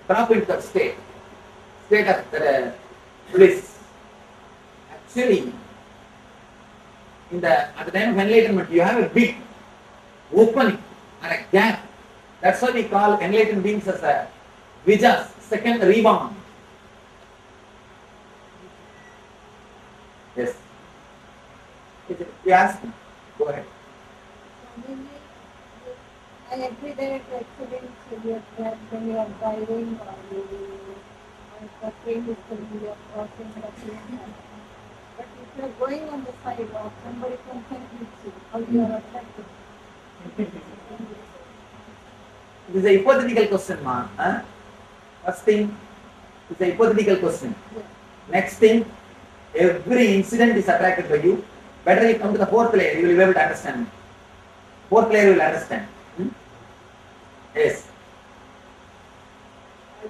drop into that state of bliss. Actually, at the time of enlightenment, you have a big opening and a gap. That's why we call enlightened beings as a Vija's second reborn. Yes. You ask me. Go ahead. I agree that accidents when you are driving or the train is coming, you are crossing the train. But if you are going on the sidewalk, somebody comes and hits you, how you are affected? It is a hypothetical question, ma. Huh? First thing, it's a hypothetical question. Yes. Next thing, every incident is attracted by you. Better you come to the fourth layer, you will be able to understand. Fourth layer you will understand. Yes.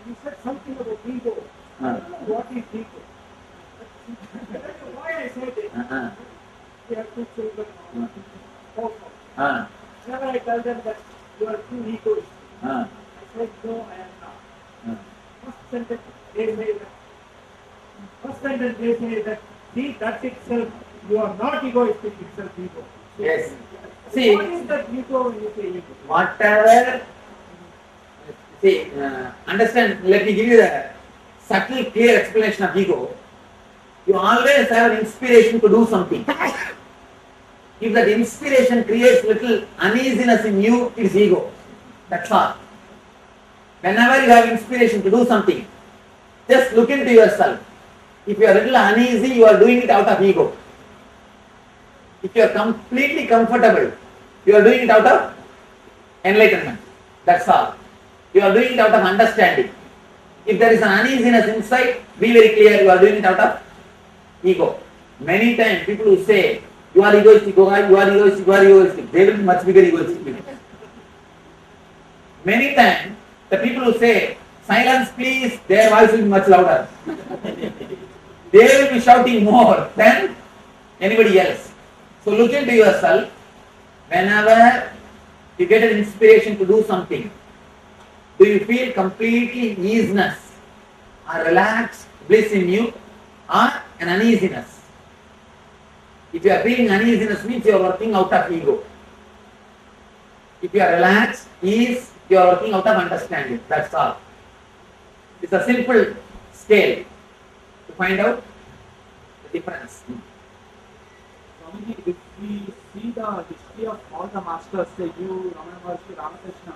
You said something about ego. I don't know what is ego. Why I said it. We have 2 children. Whenever I tell them that you are too egoist, I said no, I am not. First sentence they say that see that itself you are not egoistic itself ego. So, yes. See, what is that ego when you say ego? Whatever. See, understand. Let me give you the subtle, clear explanation of ego. You always have an inspiration to do something. If that inspiration creates little uneasiness in you, it is ego. That's all. Whenever you have inspiration to do something, just look into yourself. If you are a little uneasy, you are doing it out of ego. If you are completely comfortable, you are doing it out of enlightenment. That's all. You are doing it out of understanding. If there is an uneasiness inside, be very clear, you are doing it out of ego. Many times people who say, you are egoistic, you are egoistic, you are egoistic, they will be much bigger egoistic people. Many times, the people who say, silence please, their voice will be much louder. They will be shouting more than anybody else. So look into yourself. Whenever you get an inspiration to do something, do you feel completely easiness or relaxed bliss in you or an uneasiness? If you are feeling uneasiness, means you are working out of ego. If you are relaxed, ease, you are working out of understanding. That's all. It's a simple scale to find out the difference. Swamiji, if we see the history of all the masters, say you, Ramana Maharshi, Ramakrishna,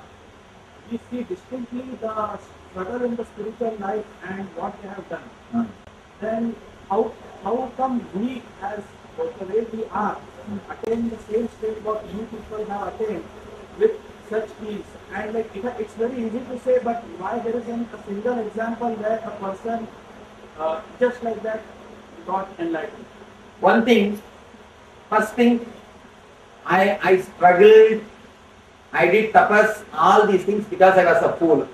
we see distinctly the struggle in the spiritual life and what they have done. Then how come we, as the way we are, attain the same state what you people have attained with such ease? And like it's very easy to say, but why there isn't a single example where a person just like that got enlightened? One thing, first thing, I struggled, I did tapas, all these things because I was a fool.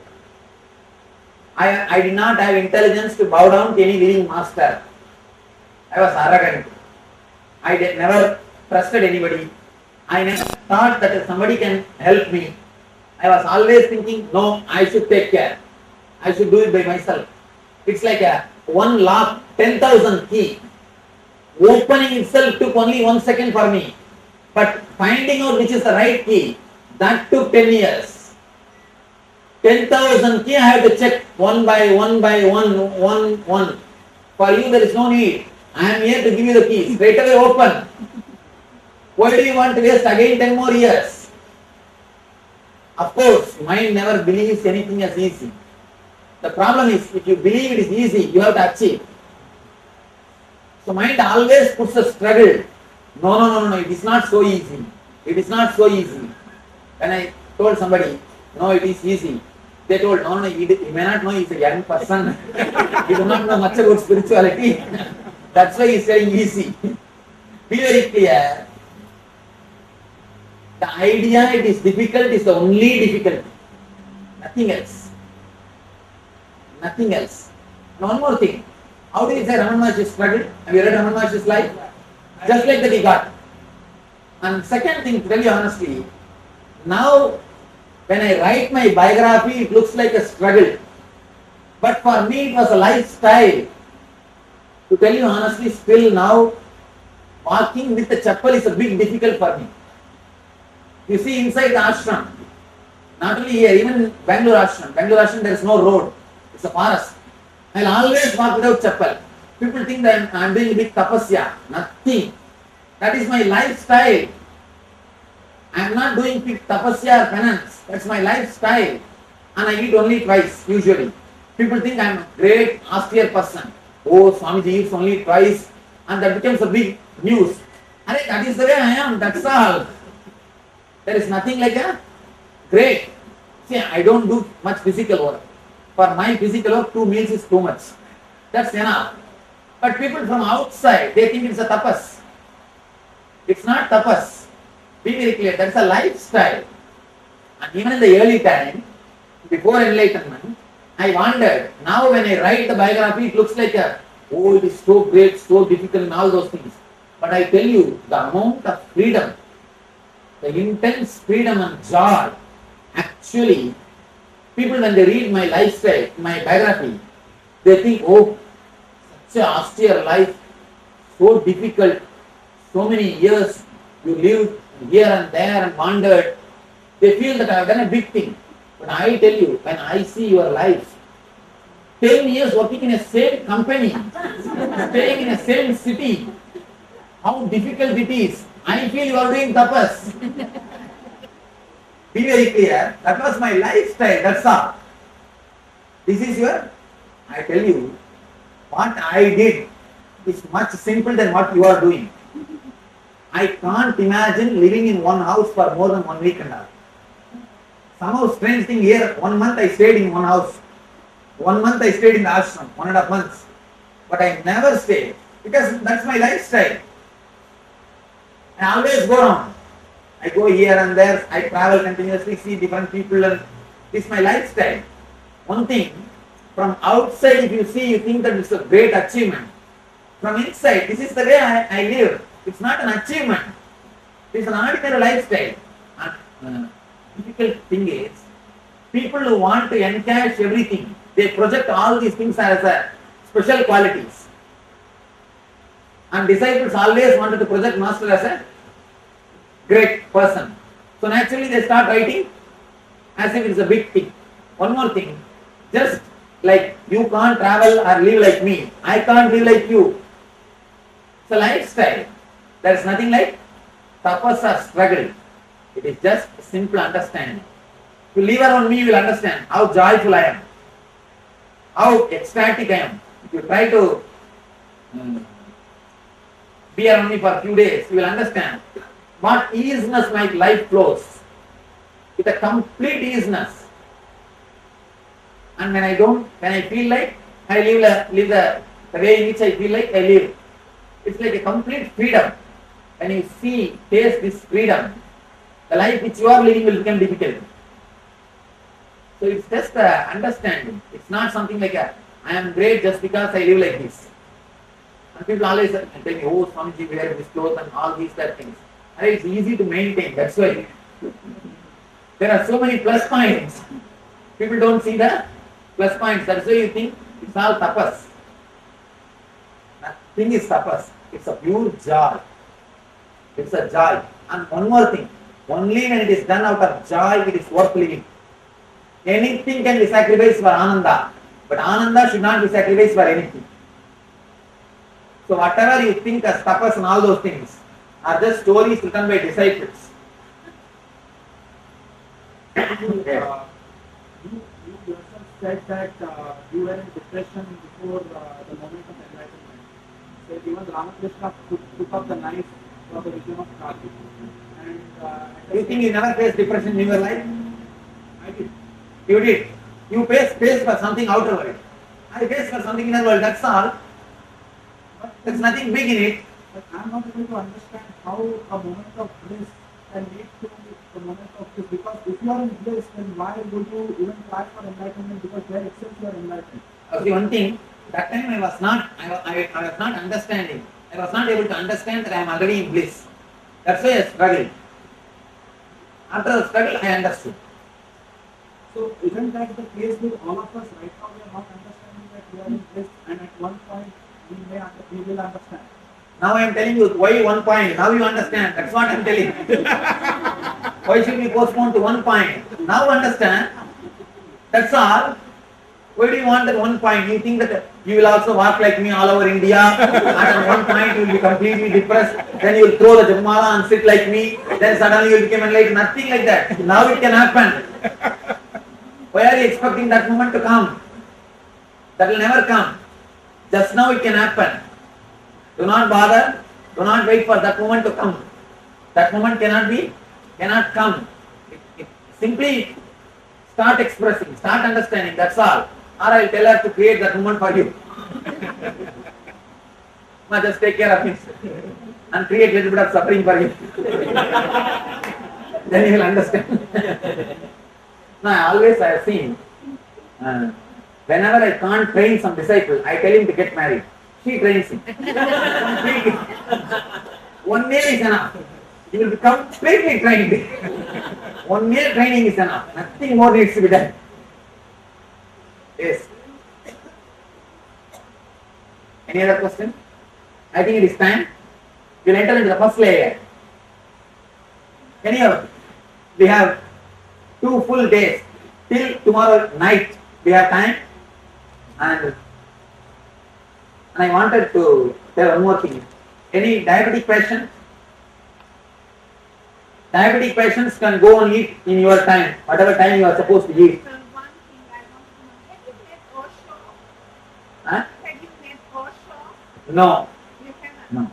I did not have intelligence to bow down to any living master. I was arrogant. I never trusted anybody. I never thought that somebody can help me. I was always thinking, no, I should take care. I should do it by myself. It's like a one lock, 10,000 key. Opening itself took only 1 second for me. But finding out which is the right key, that took 10 years. 10,000 key I have to check one by one. For you there is no need. I am here to give you the key. Straight away open. Why do you want to waste again 10 more years? Of course, mind never believes anything as easy. The problem is, if you believe it is easy, you have to achieve. So mind always puts a struggle. No, it is not so easy. It is not so easy. When I told somebody, no, it is easy, they told, no, he may not know, he is a young person. He does not know much about spirituality. That's why he is saying easy. Be very clear. The idea it is difficult is the only difficulty. Nothing else. Nothing else. And one more thing. How do you say Ramana Maharshi struggled? Have you read Ramana Maharshi's life? Just like that he got. And second thing, to tell you honestly, now when I write my biography, it looks like a struggle. But for me, it was a lifestyle. To tell you honestly, still now, walking with the chappal is a big difficult for me. You see inside the ashram, not only here, even Bangalore ashram, there is no road. It's a forest. I'll always walk without chappal. People think that I'm doing a big tapasya. Nothing. That is my lifestyle. I'm not doing big tapasya or penance. That's my lifestyle. And I eat only twice, usually. People think I'm a great, austere person. Oh, Swamiji eats only twice. And that becomes a big news. And that is the way I am. That's all. There is nothing like a great. See, I don't do much physical work. For my physical work, 2 meals is too much. That's enough. But people from outside, they think it's a tapas. It's not tapas. Be very clear, that's a lifestyle. And even in the early time, before enlightenment, I wondered. Now when I write the biography, it looks like it is so great, so difficult and all those things. But I tell you, the amount of freedom, the intense freedom and joy, actually, people when they read my lifestyle, my biography, they think, oh, such an austere life, so difficult, so many years you lived here and there and wandered. They feel that I have done a big thing. But I tell you, when I see your life, 10 years working in a same company, staying in a same city, how difficult it is. I feel you are doing tapas. Be very clear, that was my lifestyle, that's all. This is I tell you, what I did is much simpler than what you are doing. I can't imagine living in one house for more than 1 week and a half. Somehow strange thing here, 1 month I stayed in one house. 1 month I stayed in the ashram, 1.5 months. But I never stayed because that's my lifestyle. I always go around. I go here and there, I travel continuously, see different people, and this is my lifestyle. One thing, from outside if you see, you think that it's a great achievement. From inside, this is the way I live. It's not an achievement. It's an ordinary lifestyle. And difficult thing is, people who want to encash everything, they project all these things as special qualities. And disciples always wanted to project master as a great person. So naturally they start writing as if it's a big thing. One more thing, just like you can't travel or live like me, I can't live like you. It's a lifestyle. There is nothing like tapas or struggle. It is just a simple understanding. If you live around me, you will understand how joyful I am, how ecstatic I am. If you try to be around me for a few days, you will understand what easiness my life flows. With a complete easiness. And when I feel like I live the way in which I feel like I live. It's like a complete freedom. when you see, taste this freedom, the life which you are living will become difficult. So it's just understanding. It's not something like I am great just because I live like this. And people always tell me, oh, Swamiji, wear this clothes and all these that things. And it's easy to maintain, that's why. There are so many plus points. People don't see the plus points. That's why you think it's all tapas. Nothing is tapas. It's a pure joy. It's a joy. And one more thing. Only when it is done out of joy, it is worth living. Anything can be sacrificed for Ananda. But Ananda should not be sacrificed for anything. So whatever you think as tapas and all those things are just stories written by disciples. You yourself said that you were in depression before the moment of enlightenment. So even Ramakrishna took up the knife for the vision of Kartik. And You think you never faced depression in your life? I did. You did. You faced for something outer world. I faced for something inner world, that's all. But there's nothing big in it. But I'm not able to understand how a moment of bliss can lead to the moment of bliss. Because if you are in bliss, then why would you even try for enlightenment? Because there itself you are enlightened. Okay, one thing, that time I was not understanding. I was not able to understand that I am already in bliss. That's why I struggled. After the struggle, I understood. So isn't that the case with all of us? Right now we are not understanding that we are in bliss, and at one point we will understand. Now I am telling you why one point. Now you understand. That's what I am telling. Why should we postpone to one point? Now understand. That's all. Why do you want that one point? You think that you will also walk like me all over India, and at one point you will be completely depressed, then you will throw the Japmala and sit like me, then suddenly you will become enlightened. Nothing like that. Now it can happen. Why are you expecting that moment to come? That will never come. Just now it can happen. Do not bother. Do not wait for that moment to come. That moment cannot come. Simply start expressing, start understanding, that's all. Or I will tell her to create that moment for you. Just take care of it and create a little bit of suffering for you. Then you will understand. Now, I have seen, whenever I can't train some disciple, I tell him to get married. She trains him. One meal is enough. He will be completely trained. One meal training is enough. Nothing more needs to be done. Yes. Any other question? I think it is time. We will enter into the first layer. Anyhow, we have 2 full days. Till tomorrow night we have time. And I wanted to tell one more thing. Any diabetic patient? Diabetic patients can go and eat in your time, whatever time you are supposed to eat. Huh? No. No.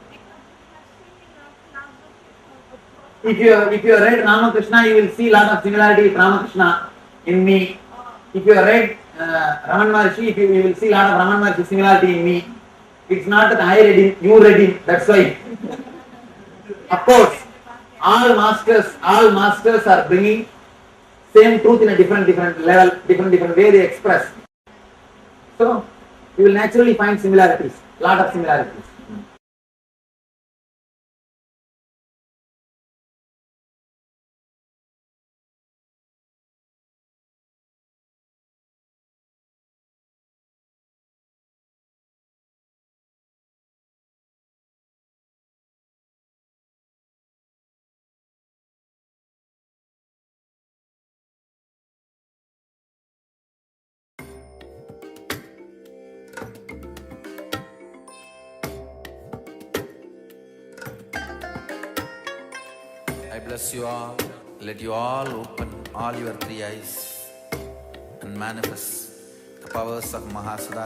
If you read Ramakrishna, you will see lot of similarity with Ramakrishna in me. If you read Raman Maharshi, you will see lot of Raman Maharshi similarity in me. It's not that I read him, you read him, that's why. Of course, all masters are bringing same truth in a different level, different way they express. So, you will naturally find similarities, lot of similarities. I bless you all. Let you all open all your 3 eyes and manifest the powers of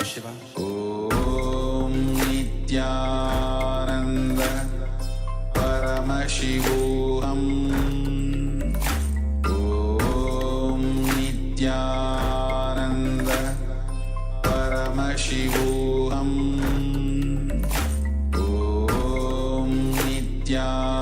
Shiva. Om Nithyananda Paramashivoham. Om Nithyananda Paramashivoham. Om Nithyananda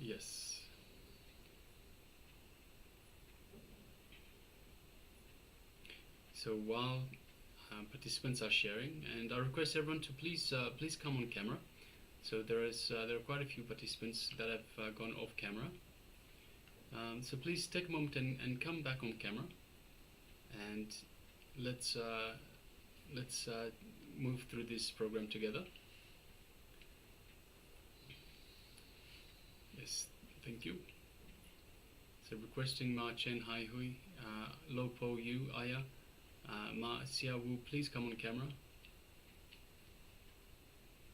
Yes. So while participants are sharing, and I request everyone to please come on camera. So there are quite a few participants that have gone off camera. So please take a moment and come back on camera, and let's move through this program together. Yes, thank you. So requesting Ma Chen Hai Hui, Lo Po Yu Aya, Ma Sia Wu, please come on camera.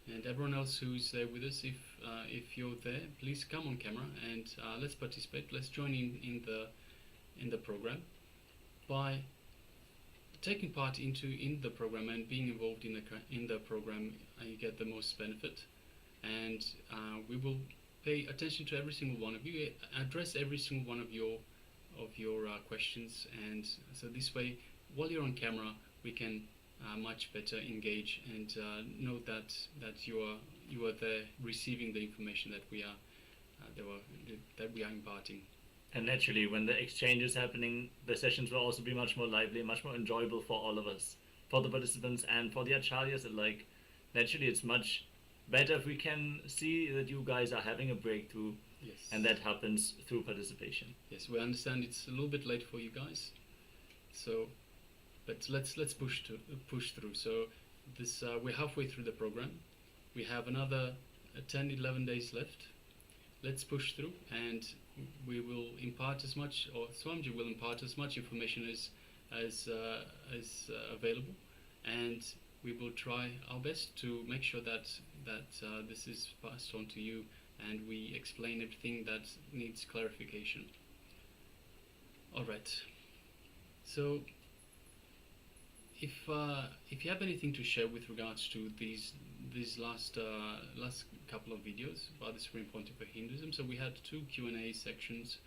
And everyone else who's there with us, if you're there, please come on camera and let's participate. Let's join in the program. By taking part in the program and being involved in the program, you get the most benefit. And we will pay attention to every single one of you, address every single one of your questions, and so this way, while you're on camera, we can much better engage and know that you are there receiving the information that we are imparting. And naturally, when the exchange is happening, the sessions will also be much more lively, much more enjoyable for all of us, for the participants and for the acharyas alike. Naturally, it's much better if we can see that you guys are having a breakthrough. Yes. And that happens through participation. Yes, we understand it's a little bit late for you guys, so but let's push through. So this we're halfway through the program. We have another 10-11 days left. Let's push through, and we will impart as much, or Swamiji will impart as much information as available, and we will try our best to make sure that this is passed on to you, and we explain everything that needs clarification. All right. So if you have anything to share with regards to these last couple of videos about the Supreme Pontiff of Hinduism, so we had two Q&A sections,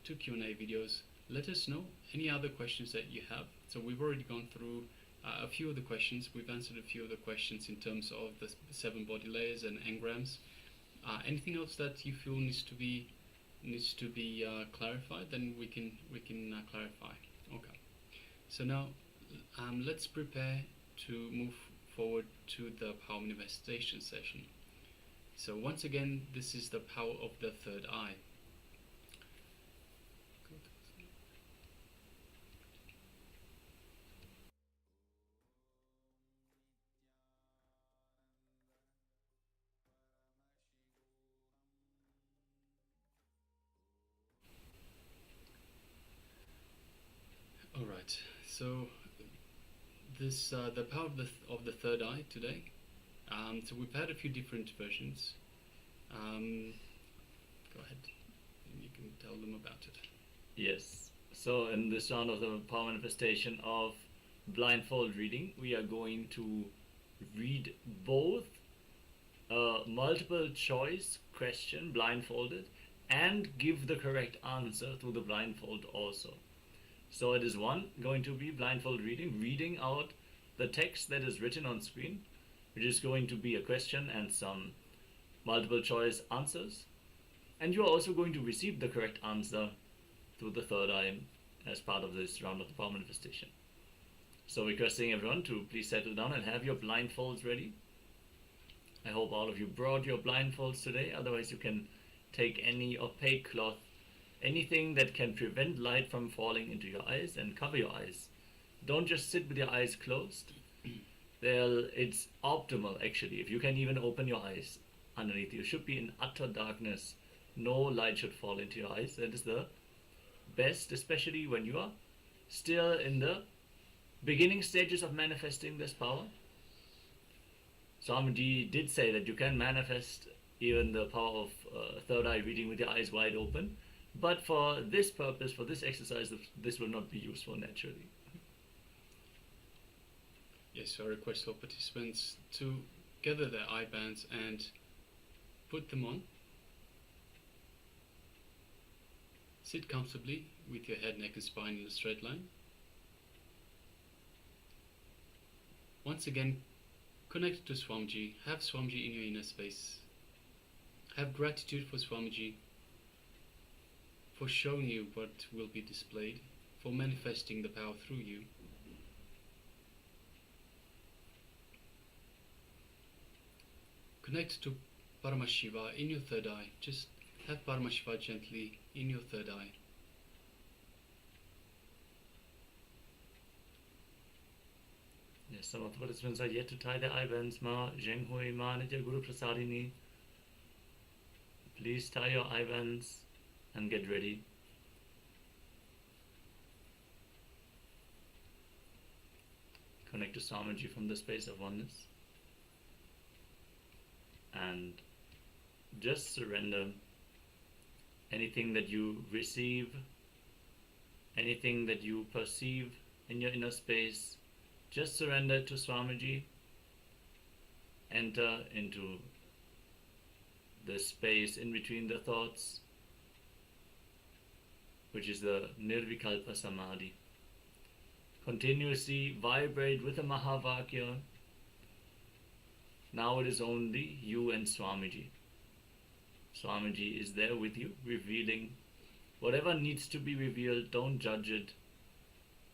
two Q&A videos. Let us know any other questions that you have. So we've already gone through a few of the questions. We've answered a few of the questions in terms of the 7 body layers and engrams. Anything else that you feel needs to be clarified, then we can clarify. Okay. So now let's prepare to move forward to the power manifestation session. So once again, this is the power of the third eye. All right. So this the power of the third eye today. So we've had a few different versions. Go ahead, and you can tell them about it. Yes. So in this round of the power manifestation of blindfold reading, we are going to read both a multiple choice question blindfolded and give the correct answer through the blindfold also. So it is going to be blindfold reading out the text that is written on screen, which is going to be a question and some multiple choice answers. And you are also going to receive the correct answer through the third eye as part of this round of the power manifestation. So requesting everyone to please settle down and have your blindfolds ready. I hope all of you brought your blindfolds today, otherwise you can take any opaque cloth, anything that can prevent light from falling into your eyes, and cover your eyes. Don't just sit with your eyes closed. It's optimal actually if you can even open your eyes underneath. You should be in utter darkness. No light should fall into your eyes. That is the best, especially when you are still in the beginning stages of manifesting this power. Swamiji did say that you can manifest even the power of third eye reading with your eyes wide open. But for this purpose, for this exercise, this will not be useful naturally. Yes, so I request all participants to gather their eye bands and put them on. Sit comfortably with your head, neck and spine in a straight line. Once again, connect to Swamiji. Have Swamiji in your inner space. Have gratitude for Swamiji, for showing you what will be displayed, for manifesting the power through you. Connect to Paramashiva in your third eye. Just have Paramashiva gently in your third eye. Yes, some of the participants are yet to tie their eyebands. Ma Zheng Hui Ma Nithya Guru Prasadini. Please tie your eyebands and get ready. Connect to Swamiji from the space of oneness. And just surrender anything that you receive, anything that you perceive in your inner space. Just surrender to Swamiji. Enter into the space in between the thoughts, which is the Nirvikalpa Samadhi. Continuously vibrate with the Mahavakya. Now it is only you and Swamiji. Swamiji is there with you, revealing whatever needs to be revealed. Don't judge it.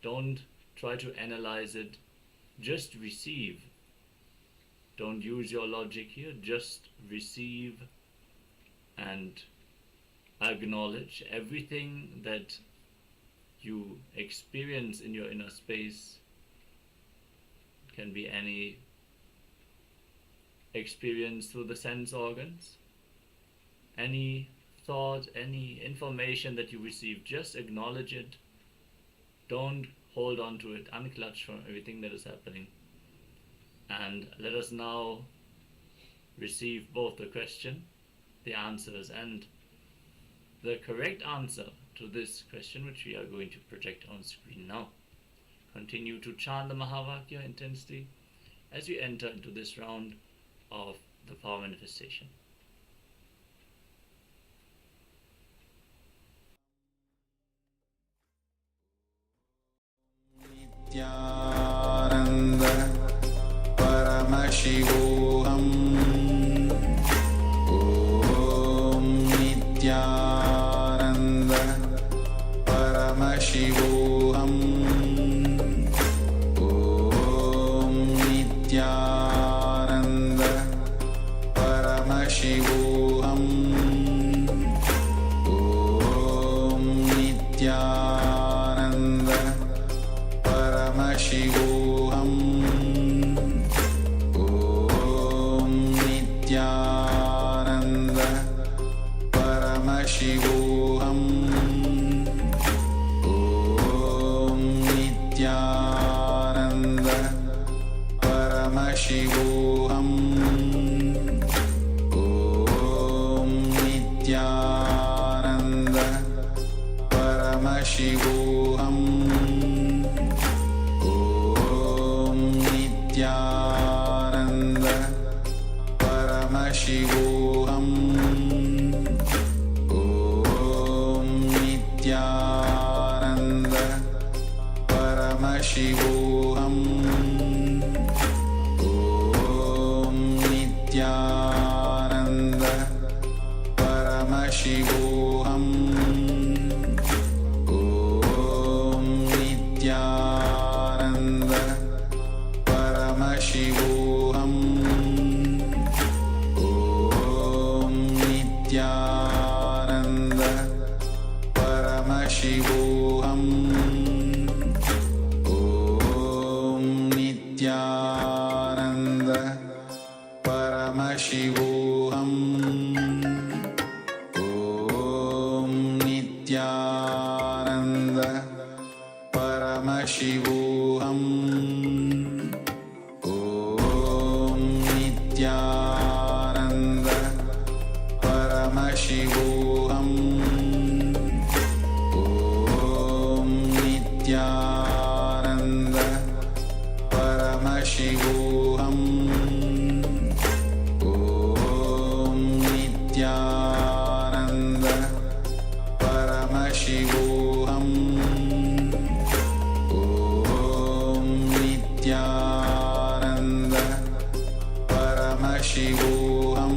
Don't try to analyze it. Just receive. Don't use your logic here. Just receive and acknowledge everything that you experience in your inner space. It can be any experience through the sense organs, any thought, any information that you receive. Just acknowledge it. Don't hold on to it. Unclutch from everything that is happening. And let us now receive both the question, the answers, and the correct answer to this question, which we are going to project on screen now. Continue to chant the Mahavakya intensely as we enter into this round of the power manifestation. Nithyananda Paramashivoham Om Nithyananda Paramashivoham Om Nithyananda Paramashivoham Om Nithyananda Paramashivoham Om Nithyananda Paramashivoham Om Nithyananda Paramashivoham Om Nithyananda Paramashivoham Om Nithyananda Paramashivoham Om Nithyananda Paramashivoham Om Nithyananda Paramashivoham Om Nithyananda Paramashivoham Om Nithyananda Paramashivoham Om Nithyananda Paramashivoham Om Nithyananda Paramashivoham Om Nithyananda Paramashivoham Om Nithyananda Paramashivoham Om Nithyananda Paramashivoham Om Nithyananda Paramashivoham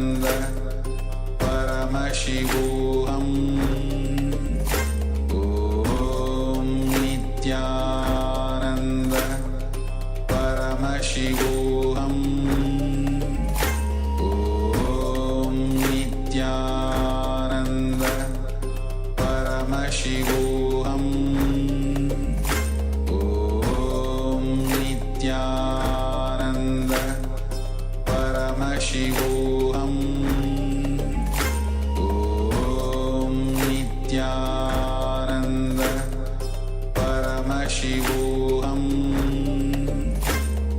Paramashivoham Om Nithyananda Paramashivoham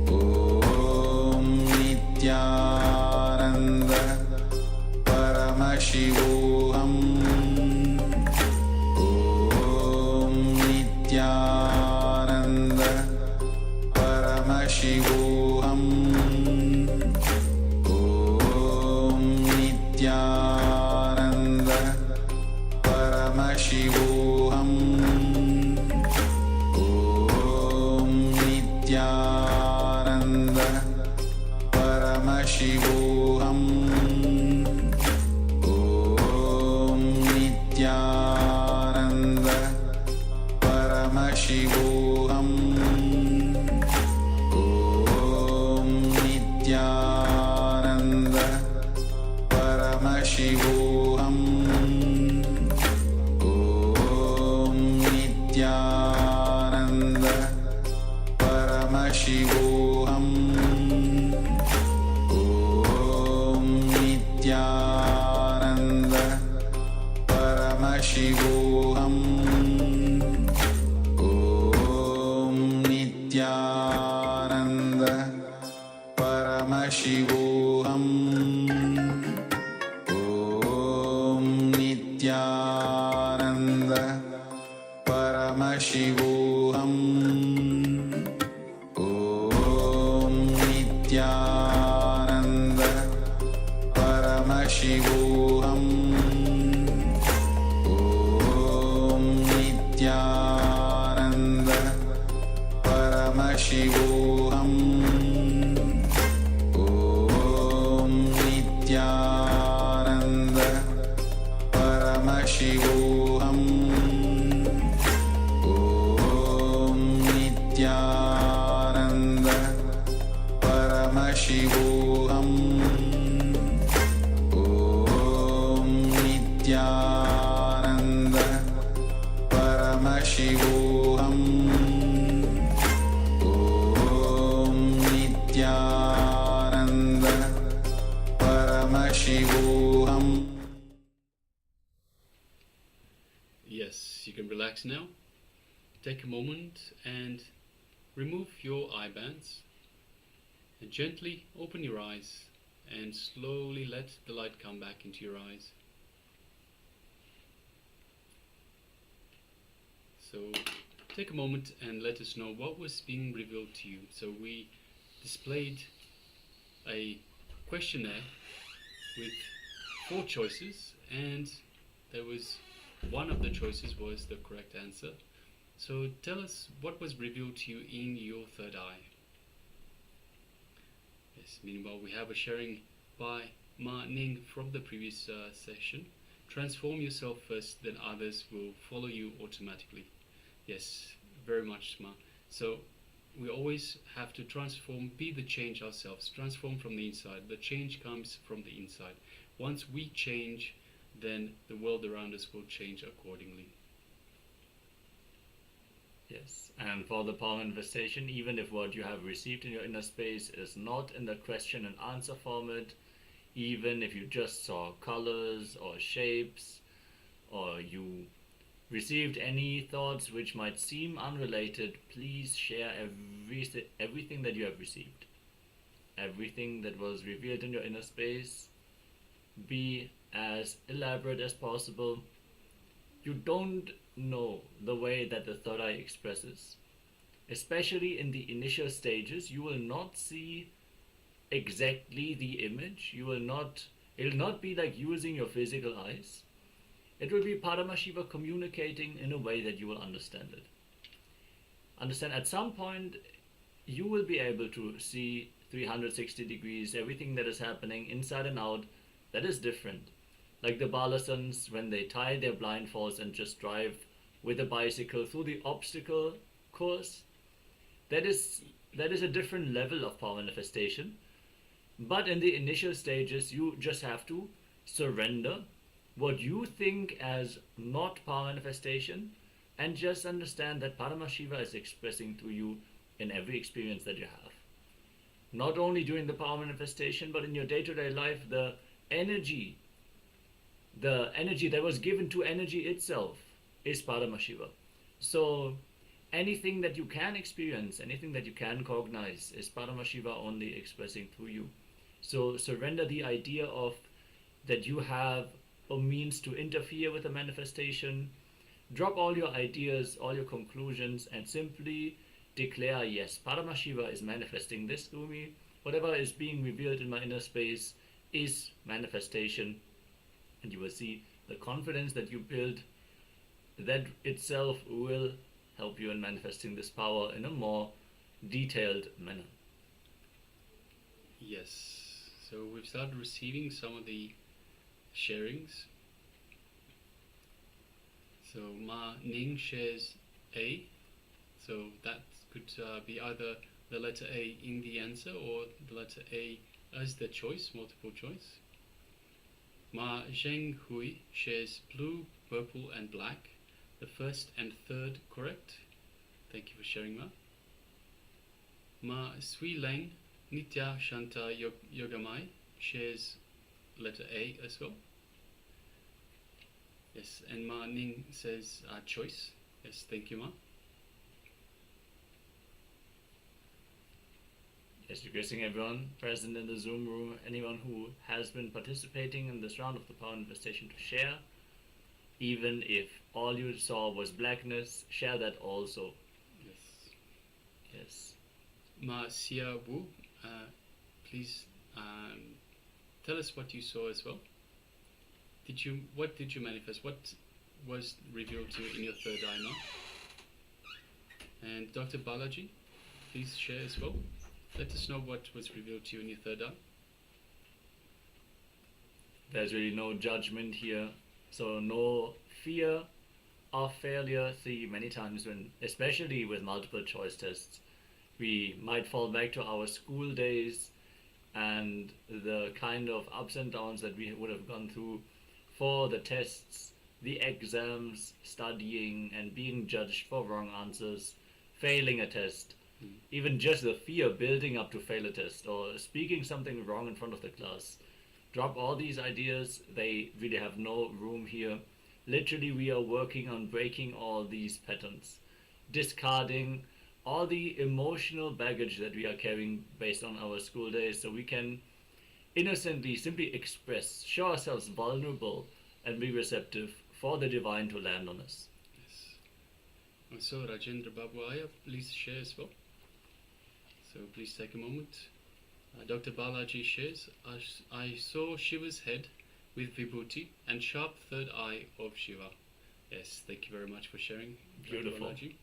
Om Nithyananda Paramashivoham Om Nithyananda Paramashivoham Om Nithyananda Paramashivoham Om Nithyananda Paramashivoham Om Nithyananda Paramashivoham Om Nithyananda Paramashivoham Om Nithyananda Paramashivoham Om Nithyananda Paramashivoham Om Nithyananda Paramashivoham Om Nithyananda Paramashivoham Om Nithyananda Paramashivoham Om Nithyananda Paramashivoham Om Nithyananda Paramashivoham Om Nithyananda Paramashivoham Om Nithyananda Paramashivoham Om Nithyananda Paramashivoham. Yes, you can relax now. Take a moment and remove your eye bands and gently open your eyes and slowly let the light come back into your eyes. So take a moment and let us know what was being revealed to you. So we displayed a questionnaire with 4 choices, and there was one of the choices was the correct answer. So tell us what was revealed to you in your third eye. Yes, meanwhile we have a sharing by Ma Ning from the previous session. Transform yourself first, then others will follow you automatically. Yes, very much, Ma. So we always have to transform, be the change ourselves, transform from the inside. The change comes from the inside. Once we change, then the world around us will change accordingly. Yes, and for the power manifestation, even if what you have received in your inner space is not in the question and answer format, even if you just saw colors or shapes, or you received any thoughts which might seem unrelated, please share everything that you have received. Everything that was revealed in your inner space. Be as elaborate as possible. You don't know the way that the third eye expresses. Especially in the initial stages, you will not see exactly the image. It'll not be like using your physical eyes. It will be Paramashiva communicating in a way that you will understand it. Understand, at some point you will be able to see 360 degrees, everything that is happening inside and out. That is different. Like the Balasans, when they tie their blindfolds and just drive with a bicycle through the obstacle course, that is a different level of power manifestation. But in the initial stages, you just have to surrender what you think as not power manifestation, and just understand that Paramashiva is expressing through you in every experience that you have. not only during the power manifestation, but in your day-to-day life, the energy that was given to energy itself is Paramashiva. So anything that you can experience, anything that you can cognize is Paramashiva only expressing through you. So surrender the idea of that you have a means to interfere with the manifestation. Drop all your ideas, all your conclusions, and simply declare, yes, Paramashiva is manifesting this through me. Whatever is being revealed in my inner space is manifestation. And you will see the confidence that you build, that itself will help you in manifesting this power in a more detailed manner. Yes. So we've started receiving some of the sharings. So Ma Ning shares A. So that could be either the letter A in the answer or the letter A as the choice, multiple choice. Ma Zheng Hui shares blue, purple and black. The first and third correct. Thank you for sharing, Ma. Ma Sui Leng Nithya Shanta Yogamai shares letter A as well. Yes, and Ma Ning says choice. Yes, thank you, Ma. Yes, requesting everyone present in the Zoom room, anyone who has been participating in this round of the power manifestation, to share. Even if all you saw was blackness, share that also. Yes. Yes. Ma Xia Wu, please tell us what you saw as well. What did you manifest? What was revealed to you in your third eye, Ma? And Dr. Balaji, please share as well. Let us know what was revealed to you in your third eye. There's really no judgment here, so no fear of failure. See, many times when, especially with multiple choice tests, we might fall back to our school days and the kind of ups and downs that we would have gone through for the tests, the exams, studying and being judged for wrong answers, failing a test. Even just the fear building up to fail a test or speaking something wrong in front of the class. Drop all these ideas, they really have no room here. Literally, we are working on breaking all these patterns, discarding all the emotional baggage that we are carrying based on our school days, so we can innocently simply express, show ourselves vulnerable and be receptive for the divine to land on us. Yes. So Rajendra Babu Aya, please share as well. So please take a moment. Dr. Balaji shares, I saw Shiva's head with Vibhuti and sharp third eye of Shiva. Yes, thank you very much for sharing. Beautiful. Dr. Balaji.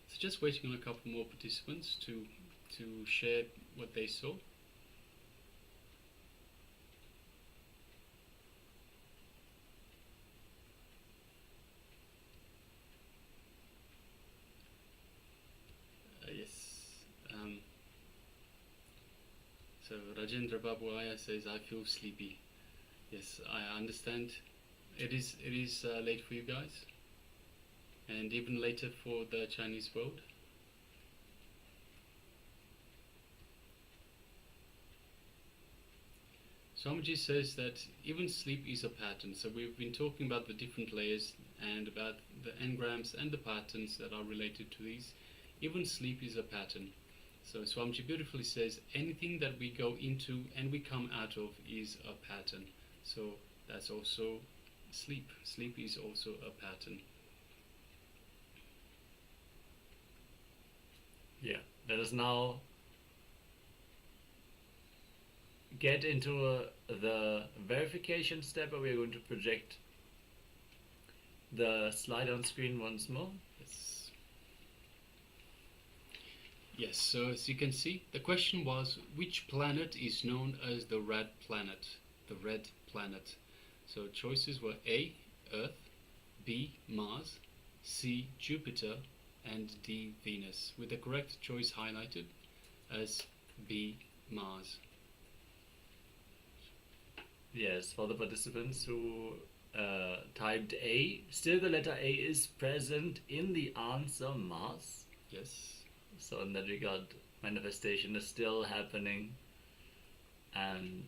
So just waiting on a couple more participants to share what they saw. So Rajendra Babu Aya says, I feel sleepy. Yes, I understand. It is late for you guys, and even later for the Chinese world. Swamiji says that even sleep is a pattern. So we've been talking about the different layers and about the engrams and the patterns that are related to these. Even sleep is a pattern. So Swamiji beautifully says anything that we go into and we come out of is a pattern. So that's also sleep. Sleep is also a pattern. Yeah, let us now get into the verification step where we are going to project the slide on screen once more. Yes, so as you can see, the question was, which planet is known as the red planet? The red planet. So choices were A, Earth, B, Mars, C, Jupiter, and D, Venus, with the correct choice highlighted as B, Mars. Yes, for the participants who typed A, still the letter A is present in the answer mass. Yes. So in that regard, manifestation is still happening. And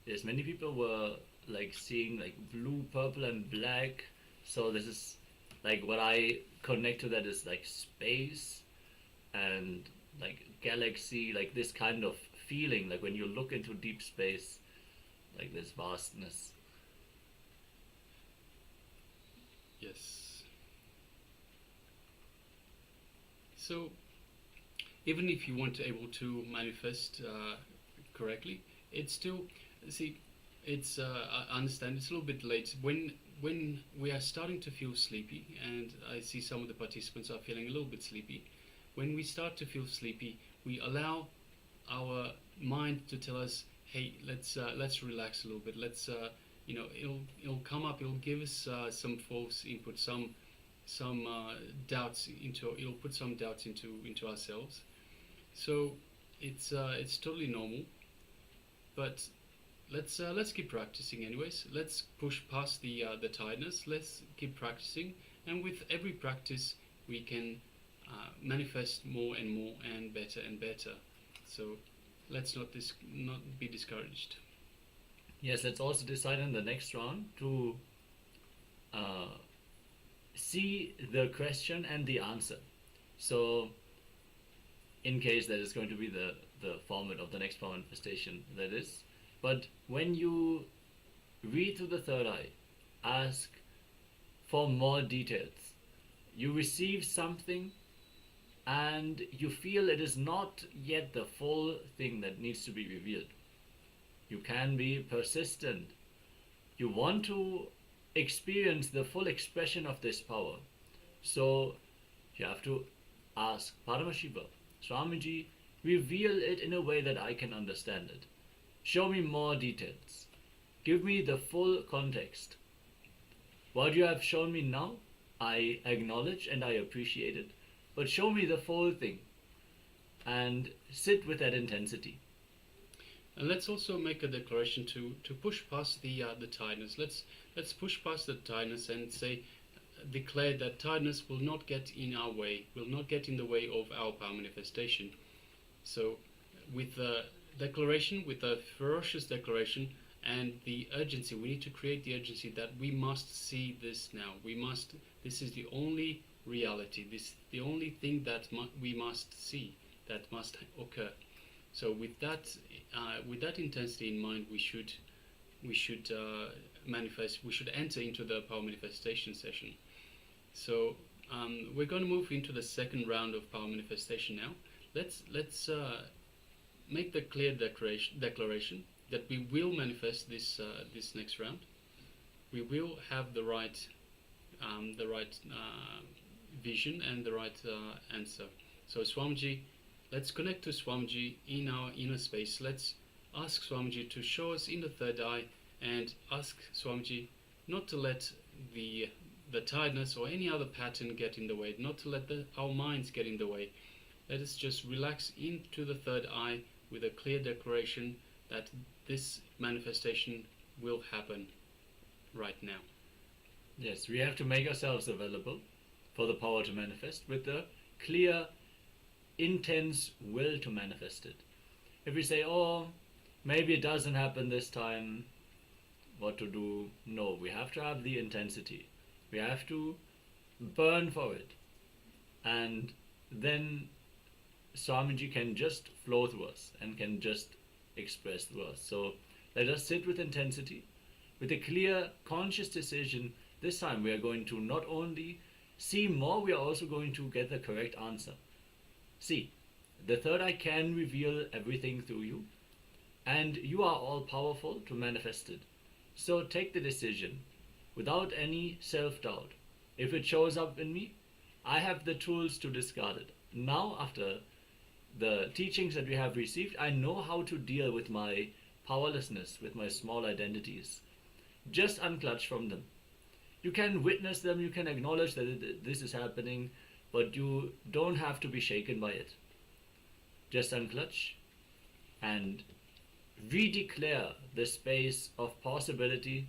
yes, many people were like seeing like blue, purple and black. So this is like what I connect to, that is like space and like galaxy, like this kind of feeling, like when you look into deep space, like this vastness. Yes. So even if you weren't able to manifest correctly, it's still, see, it's I understand it's a little bit late when we are starting to feel sleepy, and I see some of the participants are feeling a little bit sleepy. When we start to feel sleepy, we allow our mind to tell us, hey, let's relax a little bit, let's it'll come up, it'll give us some false input, some doubts into, it'll put some doubts into ourselves. So it's totally normal, but let's keep practicing anyways. Let's push past the tiredness. Let's keep practicing, and with every practice we can manifest more and more and better. So let's not be discouraged. Yes, let's also decide in the next round to see the question and the answer. So in case that is going to be the format of the next power manifestation, that is. But when you read through the third eye, ask for more details. You receive something and you feel it is not yet the full thing that needs to be revealed. You can be persistent. You want to experience the full expression of this power. So you have to ask Paramashiva, Swamiji, reveal it in a way that I can understand it. Show me more details. Give me the full context. What you have shown me now, I acknowledge and I appreciate it, but show me the full thing and sit with that intensity. And let's also make a declaration to push past the tiredness. Let's push past the tiredness and declare that tiredness will not get in our way, will not get in the way of our power manifestation. So with the declaration, with a ferocious declaration and the urgency, we need to create the urgency that we must see this now. This is the only reality, the only thing that we must see, that must occur. So with that intensity in mind, we should manifest. We should enter into the power manifestation session. So we're going to move into the second round of power manifestation now. Let's make the clear declaration that we will manifest this next round. We will have the right vision and the right answer. So Swamiji, let's connect to Swamiji in our inner space. Let's ask Swamiji to show us in the third eye, and ask Swamiji not to let the tiredness or any other pattern get in the way, not to let our minds get in the way. Let us just relax into the third eye with a clear declaration that this manifestation will happen right now. Yes, we have to make ourselves available for the power to manifest with the clear, intense will to manifest it. If we say, oh, maybe it doesn't happen this time, what to do? No, we have to have the intensity. We have to burn for it. And then Swamiji can just flow through us and can just express through us. So let us sit with intensity, with a clear, conscious decision. This time we are going to not only see more, we are also going to get the correct answer. See, the third eye can reveal everything through you, and you are all powerful to manifest it. So take the decision without any self-doubt. If it shows up in me, I have the tools to discard it. Now, after the teachings that we have received, I know how to deal with my powerlessness, with my small identities. Just unclutch from them. You can witness them, you can acknowledge that this is happening, but you don't have to be shaken by it. Just unclutch and redeclare the space of possibility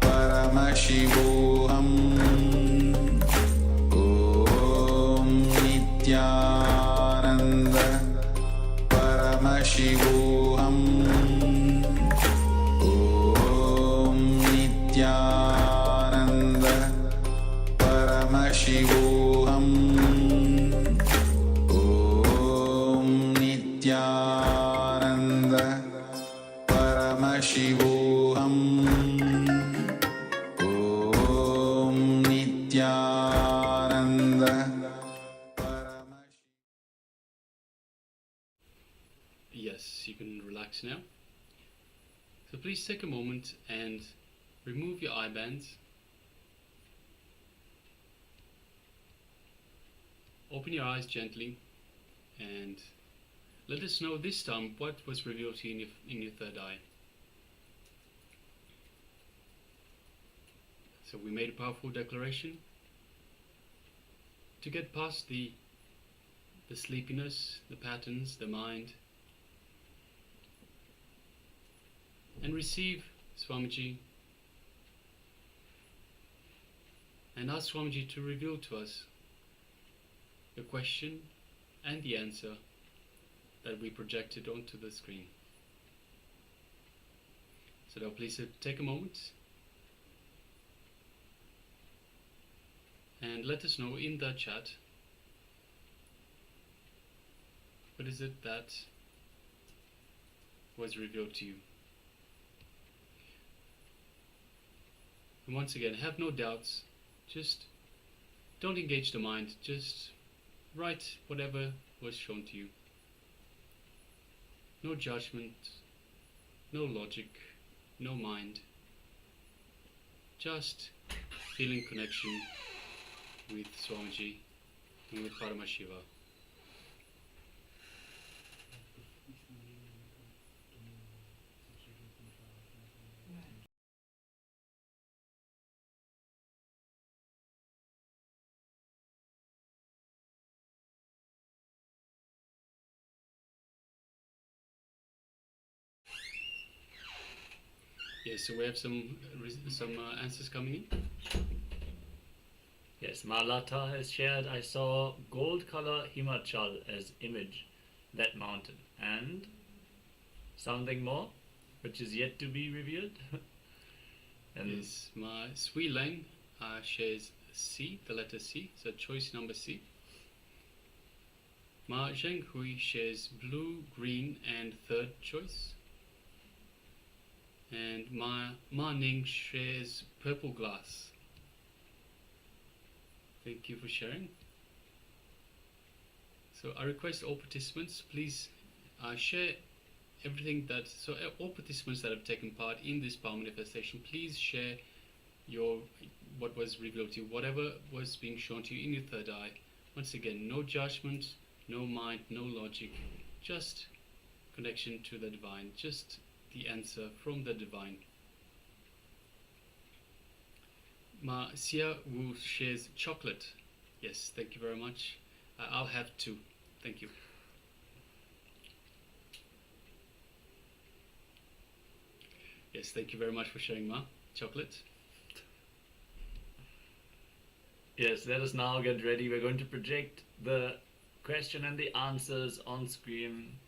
Paramashivoham Om Nithyananda Paramashivoham Om Nithyananda Paramashivoham Om Nithyananda Paramashivoham Om Nithyananda Yes, you can relax now. So please take a moment and remove your eye bands. Open your eyes gently and let us know this time what was revealed to you in your third eye. So we made a powerful declaration to get past the sleepiness, the patterns, the mind, and receive Swamiji and ask Swamiji to reveal to us the question and the answer that we projected onto the screen. So now please take a moment and let us know in the chat what is it that was revealed to you. And once again, have no doubts, just don't engage the mind, just write whatever was shown to you. No judgment, no logic, no mind, just feeling connection with Swamiji and with Paramashiva. Yes, so we have some answers coming in. Yes, Malata has shared, I saw gold color Himachal as image, that mountain, and something more, which is yet to be revealed. And yes, my Sui Lang shares C, the letter C, so choice number C. Ma Zheng Hui shares blue, green, and third choice. And Ma Ning shares purple glass. Thank you for sharing. So I request all participants, please share everything that, so all participants that have taken part in this power manifestation, please share what was revealed to you, whatever was being shown to you in your third eye. Once again, no judgment, no mind, no logic, just connection to the divine, just the answer from the divine. Ma Xia Wu shares chocolate. Yes, thank you very much. I'll have 2. Thank you. Yes, thank you very much for sharing, Ma. Chocolate. Yes, let us now get ready. We're going to project the question and the answers on screen.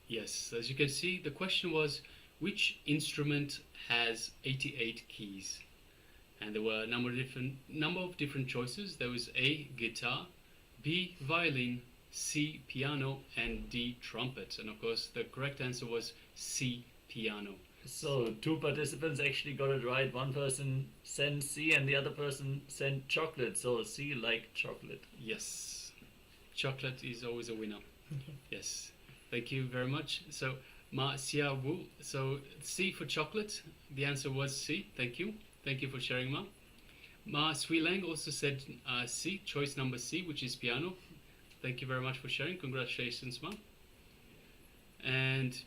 Yes, as you can see, the question was, which instrument has 88 keys? And there were a number of different choices. There was A, guitar, B, violin, C, piano, and D, trumpet. And of course, the correct answer was C, piano. So 2 participants actually got it right. One person sent C and the other person sent chocolate. So C like chocolate. Yes, chocolate is always a winner. Yes, thank you very much. So Ma Xia Wu, so C for chocolate. The answer was C. Thank you. Thank you for sharing, Ma. Ma Sui Lang also said C, choice number C, which is piano. Thank you very much for sharing. Congratulations, Ma. And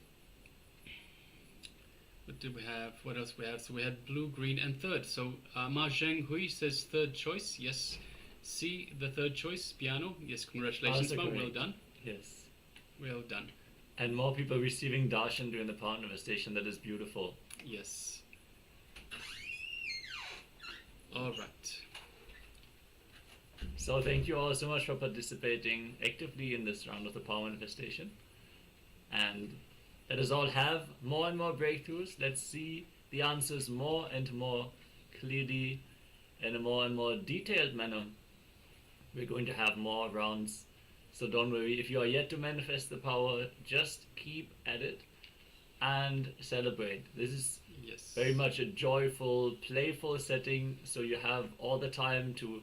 what did we have? What else we had? So we had blue, green, and third. So Ma Zheng Hui says third choice. Yes. C, the third choice, piano. Yes, congratulations, Ma. Well done. Yes. Well done. And more people receiving darshan during the power manifestation. That is beautiful. Yes. All right. So thank you all so much for participating actively in this round of the power manifestation. And let us all have more and more breakthroughs. Let's see the answers more and more clearly in a more and more detailed manner. We're going to have more rounds. So don't worry, if you are yet to manifest the power, just keep at it and celebrate. This is very much a joyful, playful setting, so you have all the time to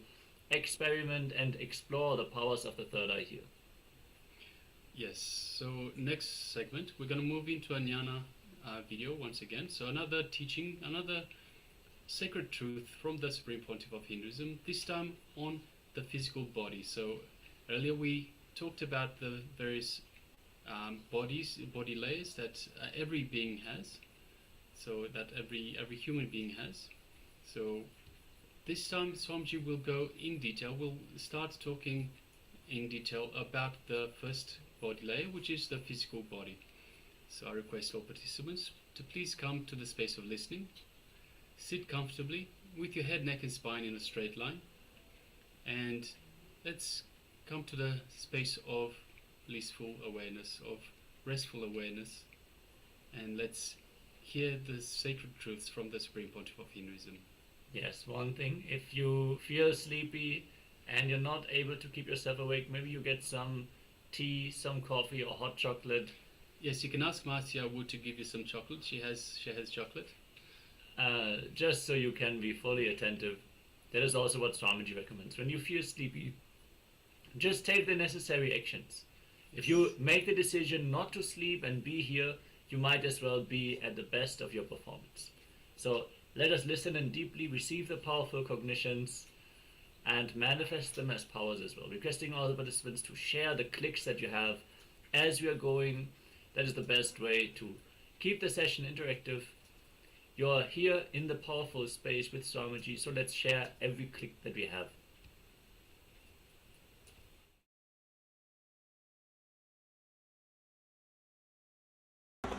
experiment and explore the powers of the third eye here. Yes, so next segment, we're going to move into a jnana video once again. So another teaching, another sacred truth from the Supreme Pontiff of Hinduism, this time on the physical body. So earlier we talked about the various body layers that every being has, so that every human being has. So this time Swamiji will go in detail. We'll start talking in detail about the first body layer, which is the physical body. So I request all participants to please come to the space of listening. Sit comfortably with your head, neck and spine in a straight line, and let's come to the space of blissful awareness, of restful awareness, and let's hear the sacred truths from the Supreme Pontiff of Hinduism. Yes, one thing, if you feel sleepy and you're not able to keep yourself awake, maybe you get some tea, some coffee or hot chocolate. Yes, you can ask Marcia Wu to give you some chocolate. She has chocolate. Just so you can be fully attentive. That is also what Swamiji recommends. When you feel sleepy, just take the necessary actions. If you make the decision not to sleep and be here, you might as well be at the best of your performance. So let us listen and deeply receive the powerful cognitions and manifest them as powers as well. Requesting all the participants to share the clicks that you have as we are going. That is the best way to keep the session interactive. You're here in the powerful space with Swamiji, so let's share every click that we have.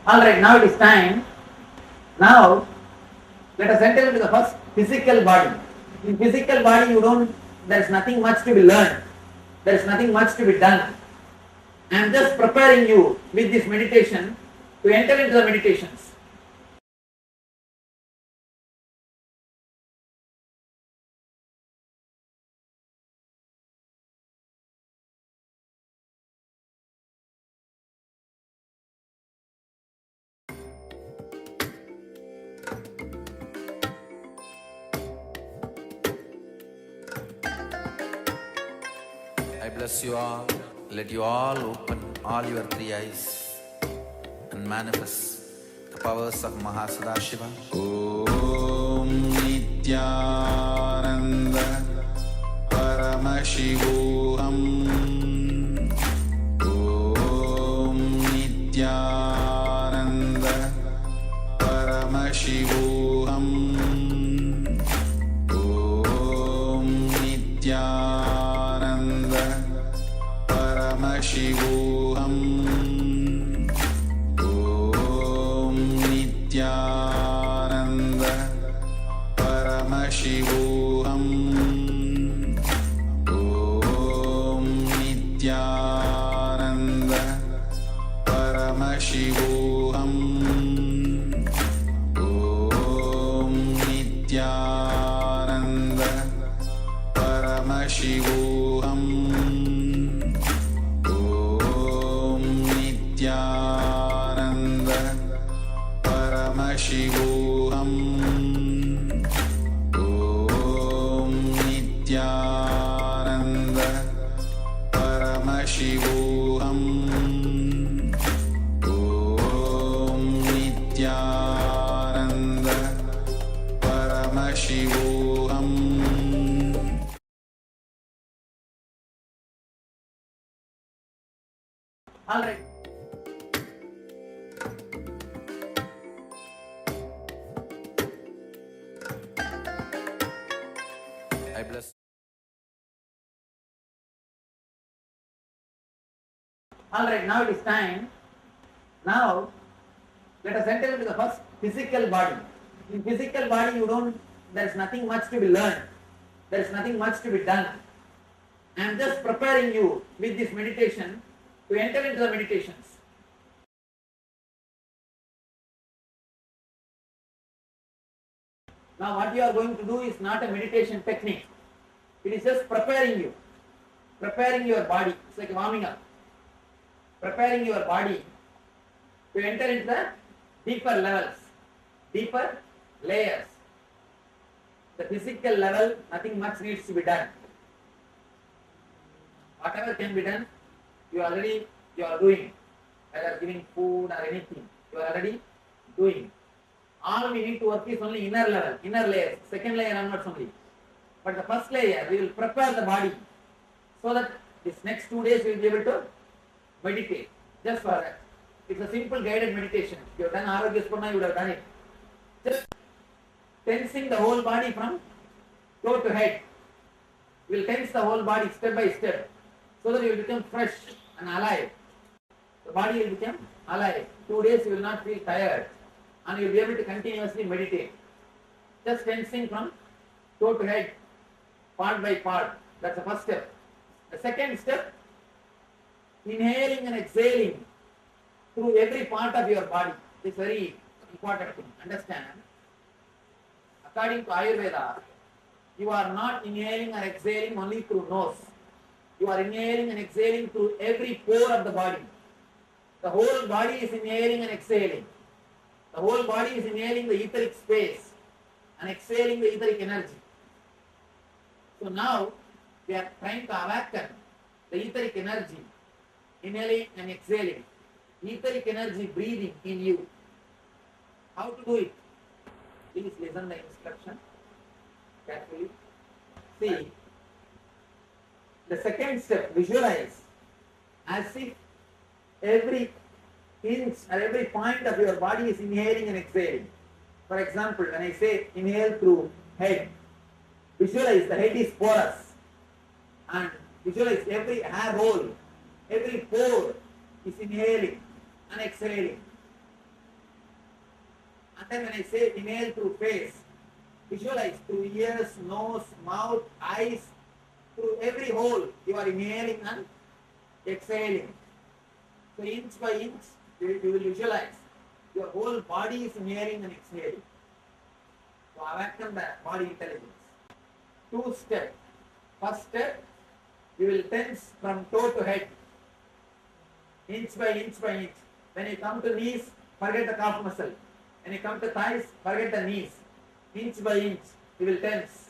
Alright, now it is time. Now, let us enter into the first physical body. In physical body, there is nothing much to be learned. There is nothing much to be done. I am just preparing you with this meditation to enter into the meditations. I bless you all. Let you all open all your three eyes and manifest the powers of Mahasada Shiva. Om Nithyananda Paramashivoham. Om Nithyananda Paramashivoham. Om Nithyananda Paramashivoham. Om Nithyananda Paramashivoham. Om Nithyananda Paramashivoham. Om Nithyananda Paramashivoham. Om Nithyananda Paramashivoham. Om Nithyananda Paramashivoham. Om Nithyananda Paramashivoham. All right. I bless. All right, now it is time. Now, let us enter into the first physical body. In physical body, there is nothing much to be learned. There is nothing much to be done. I am just preparing you with this meditation to enter into the meditations. Now what you are going to do is not a meditation technique. It is just preparing you. Preparing your body. It's like warming up. Preparing your body to enter into the deeper levels, deeper layers. The physical level, nothing much needs to be done. Whatever can be done, you are doing. Whether giving food or anything, you are already doing. All we need to work is only inner level, inner layers. Second layer onwards only. But the first layer, we will prepare the body so that this next 2 days we will be able to meditate. Just for that. It's a simple guided meditation. If you have done Arogya Spurana, you would have done it. Just tensing the whole body from toe to head. We will tense the whole body step by step so that you will become fresh and alive. The body will become alive. 2 days you will not feel tired and you will be able to continuously meditate. Just tensing from toe to head, part by part. That's the first step. The second step, inhaling and exhaling through every part of your body. This is very important thing. Understand? According to Ayurveda, you are not inhaling or exhaling only through nose. You are inhaling and exhaling through every pore of the body. The whole body is inhaling and exhaling. The whole body is inhaling the etheric space and exhaling the etheric energy. So now we are trying to awaken the etheric energy, inhaling and exhaling. Etheric energy breathing in you. How to do it? Please listen the instruction carefully. See, the second step, visualize as if every inch or every point of your body is inhaling and exhaling. For example, when I say inhale through head, visualize the head is porous and visualize every hair hole, every pore is inhaling and exhaling. And then when I say inhale through face, visualize through ears, nose, mouth, eyes, through every hole you are inhaling and exhaling. So inch by inch you will visualize your whole body is inhaling and exhaling. So awaken the body intelligence. 2 steps. First step, you will tense from toe to head, inch by inch by inch. When you come to knees, forget the calf muscle. When you come to thighs, forget the knees. Inch by inch, you will tense.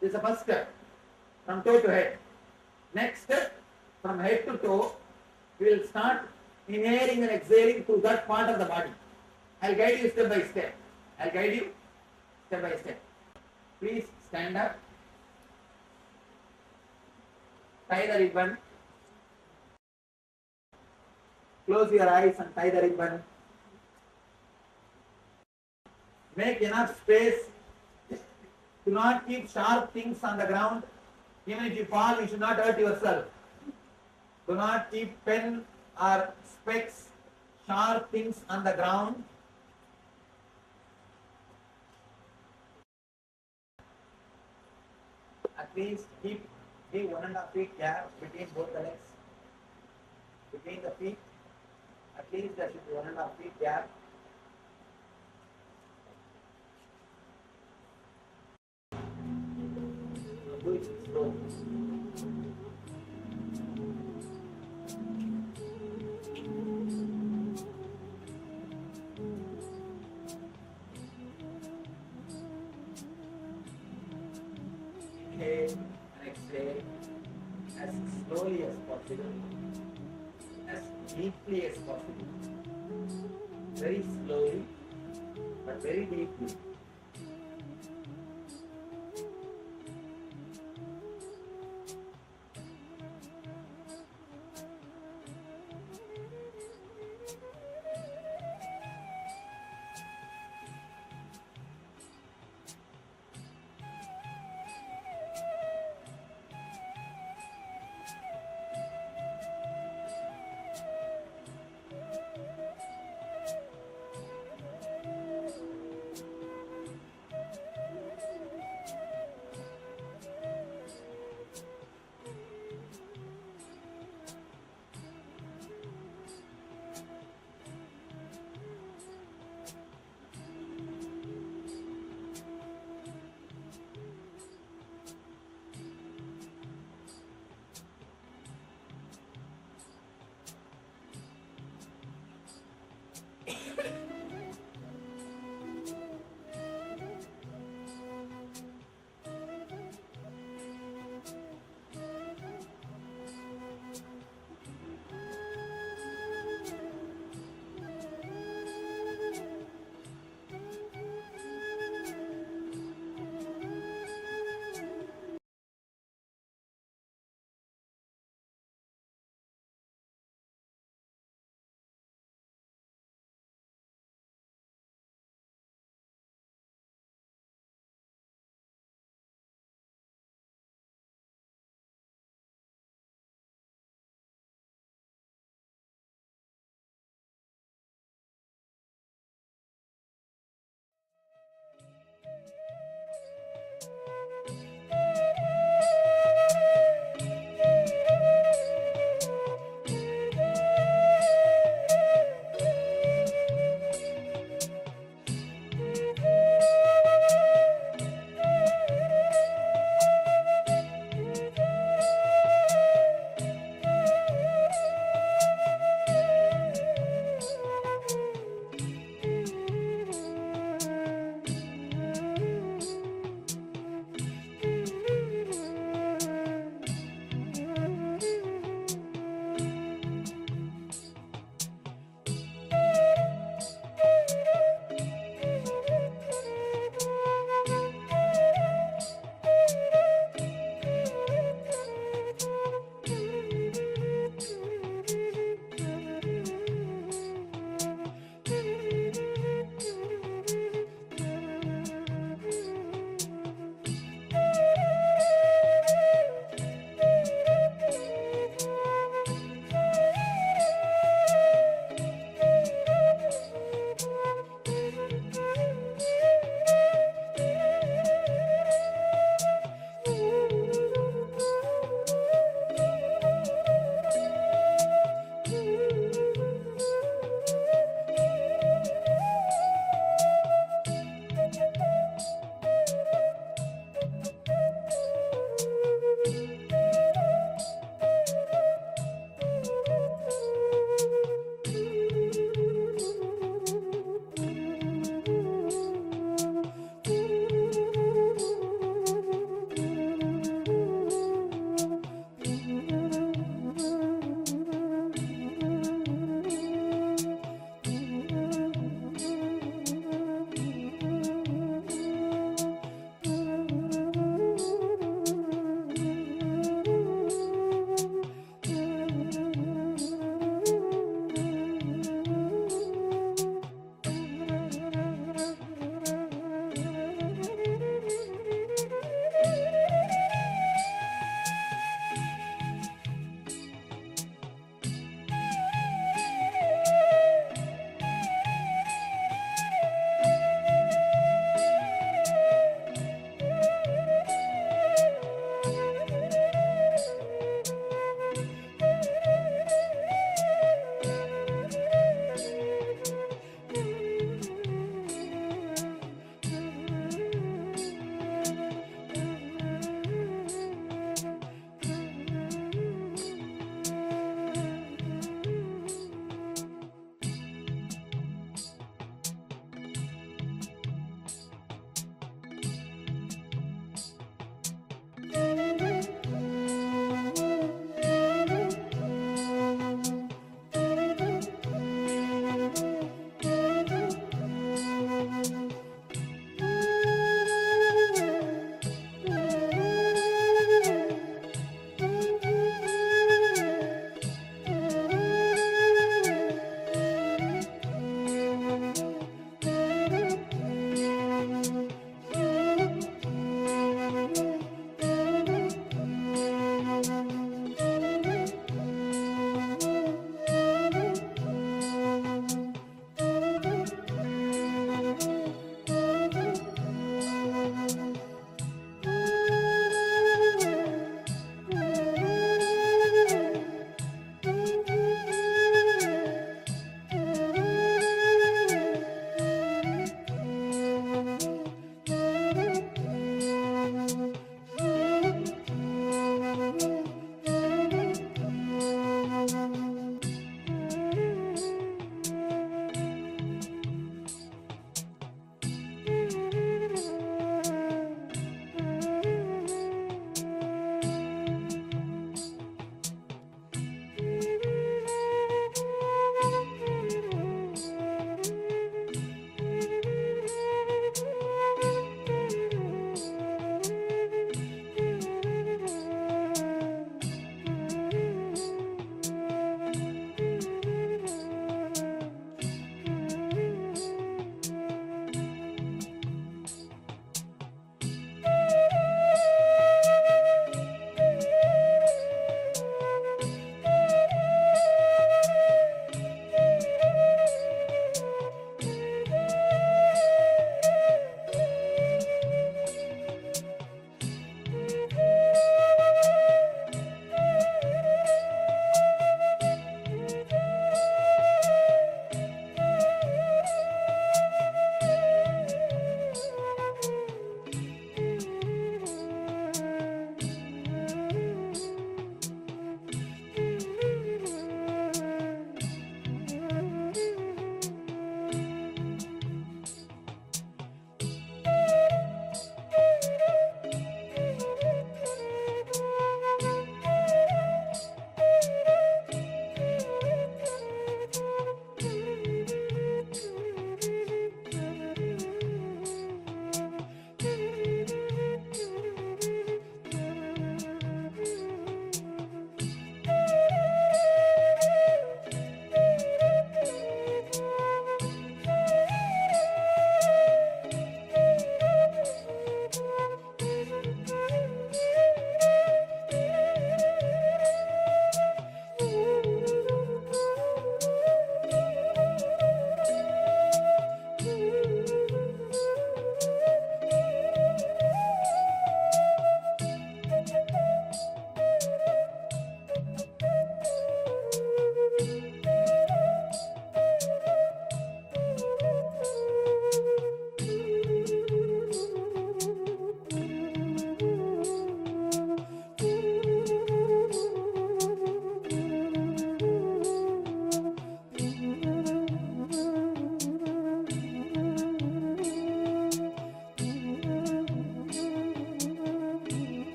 This is the first step, from toe to head. Next step, from head to toe, you will start inhaling and exhaling through that part of the body. I will guide you step by step. I will guide you step by step. Please stand up. Tie the ribbon. Close your eyes and tie the ribbon. Make enough space. Do not keep sharp things on the ground. Even if you fall, you should not hurt yourself. Do not keep pen or specs, sharp things on the ground. At least give 1.5 feet gap between both the legs. Between the feet, at least there should be 1.5 feet gap. Do it slow. Inhale and exhale as slowly as possible, as deeply as possible. Very slowly, but very deeply.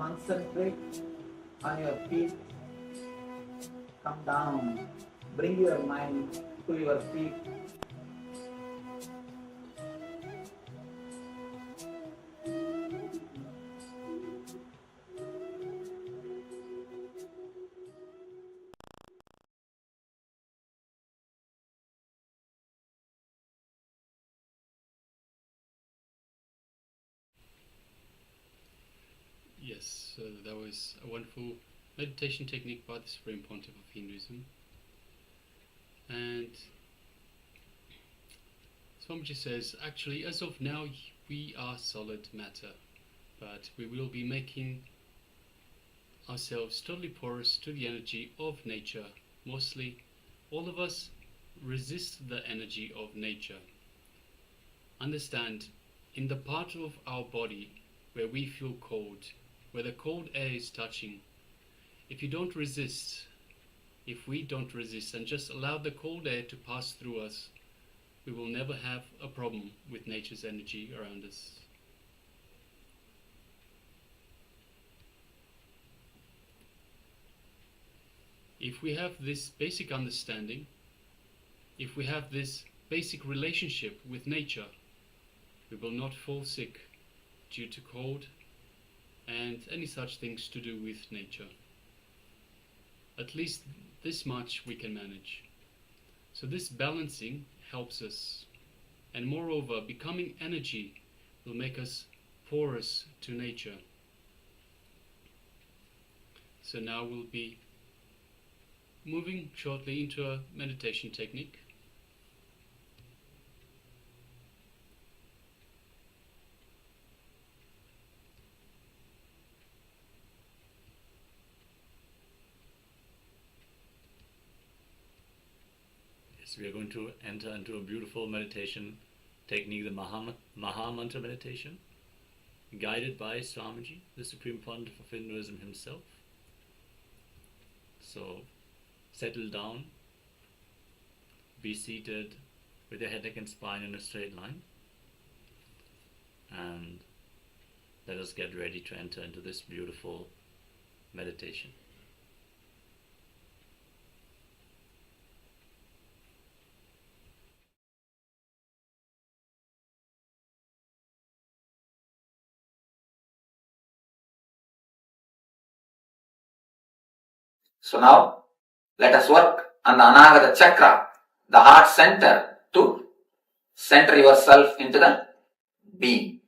Concentrate on your feet. Come down. Bring your mind to your feet. Yes, that was a wonderful meditation technique by the Supreme Pontiff of Hinduism. And Swamiji says, actually, as of now, we are solid matter, but we will be making ourselves totally porous to the energy of nature. Mostly, all of us resist the energy of nature. Understand, in the part of our body where we feel cold, where the cold air is touching, if we don't resist and just allow the cold air to pass through us, we will never have a problem with nature's energy around us. If we have this basic understanding, if we have this basic relationship with nature, we will not fall sick due to cold and any such things to do with nature. At least this much we can manage. So this balancing helps us, and moreover, becoming energy will make us porous to nature. So now we'll be moving shortly into a meditation technique. We are going to enter into a beautiful meditation technique, the Maha Mantra meditation, guided by Swamiji, the Supreme Pontiff of Hinduism himself. So settle down, be seated with your head, neck and spine in a straight line, and let us get ready to enter into this beautiful meditation. So now, let us work on the Anahata Chakra, the heart center, to center yourself into the being.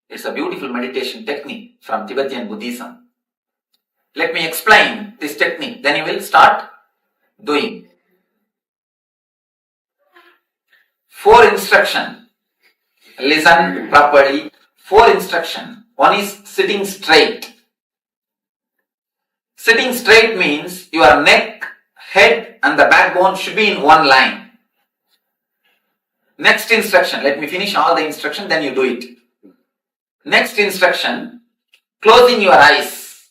It's a beautiful meditation technique from Tibetan Buddhism. Let me explain this technique, then you will start doing. 4 instructions. Listen properly. 4 instructions. One is sitting straight. Sitting straight means your neck, head and the backbone should be in one line. Next instruction, let me finish all the instruction, then you do it. Next instruction, closing your eyes.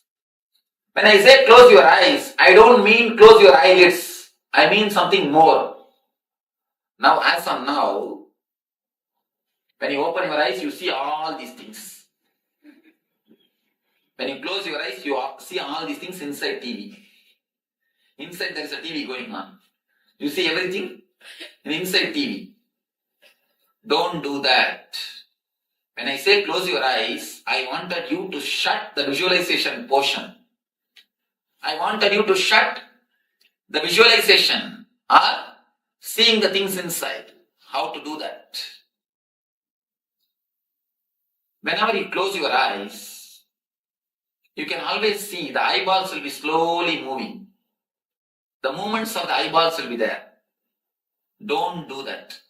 When I say close your eyes, I don't mean close your eyelids. I mean something more. Now, as on now, when you open your eyes, you see all these things. When you close your eyes, you see all these things inside TV. Inside there is a TV going on. You see everything inside TV. Don't do that. When I say close your eyes, I wanted you to shut the visualization portion. I wanted you to shut the visualization or seeing the things inside. How to do that? Whenever you close your eyes, you can always see the eyeballs will be slowly moving. The movements of the eyeballs will be there. Don't do that.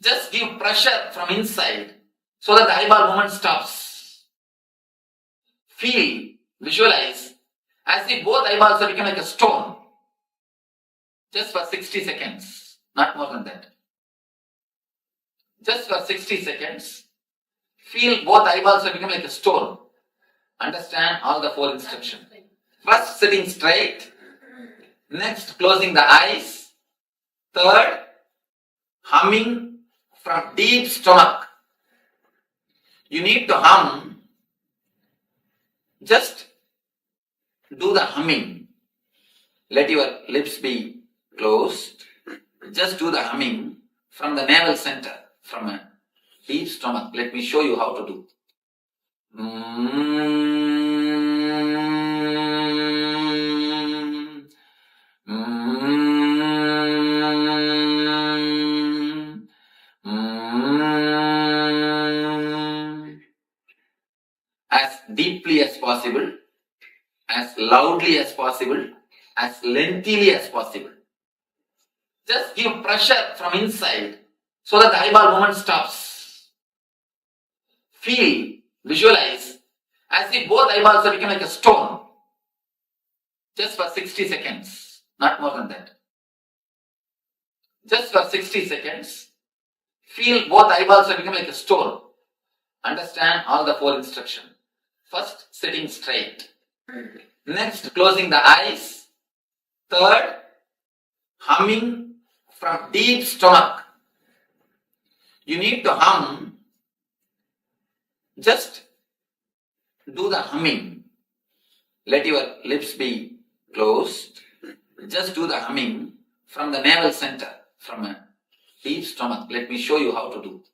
Just give pressure from inside so that the eyeball movement stops. Feel, visualize as if both eyeballs are becoming like a stone. Just for 60 seconds. Not more than that. Just for 60 seconds. Feel both eyeballs are becoming like a stone. Understand all the 4 instructions. First, sitting straight. Next, closing the eyes. Third, humming from deep stomach. You need to hum Just do the humming. Let your lips be closed. Just do the humming from the navel center, from a deep stomach. Let me show you how to do. As deeply as possible, as loudly as possible, as lengthily as possible. Just give pressure from inside so that the eyeball movement stops. Feel, visualize as if both eyeballs are becoming like a stone. Just for 60 seconds, not more than that. Just for 60 seconds, feel both eyeballs are becoming like a stone. Understand all the 4 instructions. First, sitting straight. Next, closing the eyes. Third, humming from deep stomach. You need to hum. Just do the humming. Let your lips be closed. Just do the humming from the navel center, from a deep stomach. Let me show you how to do.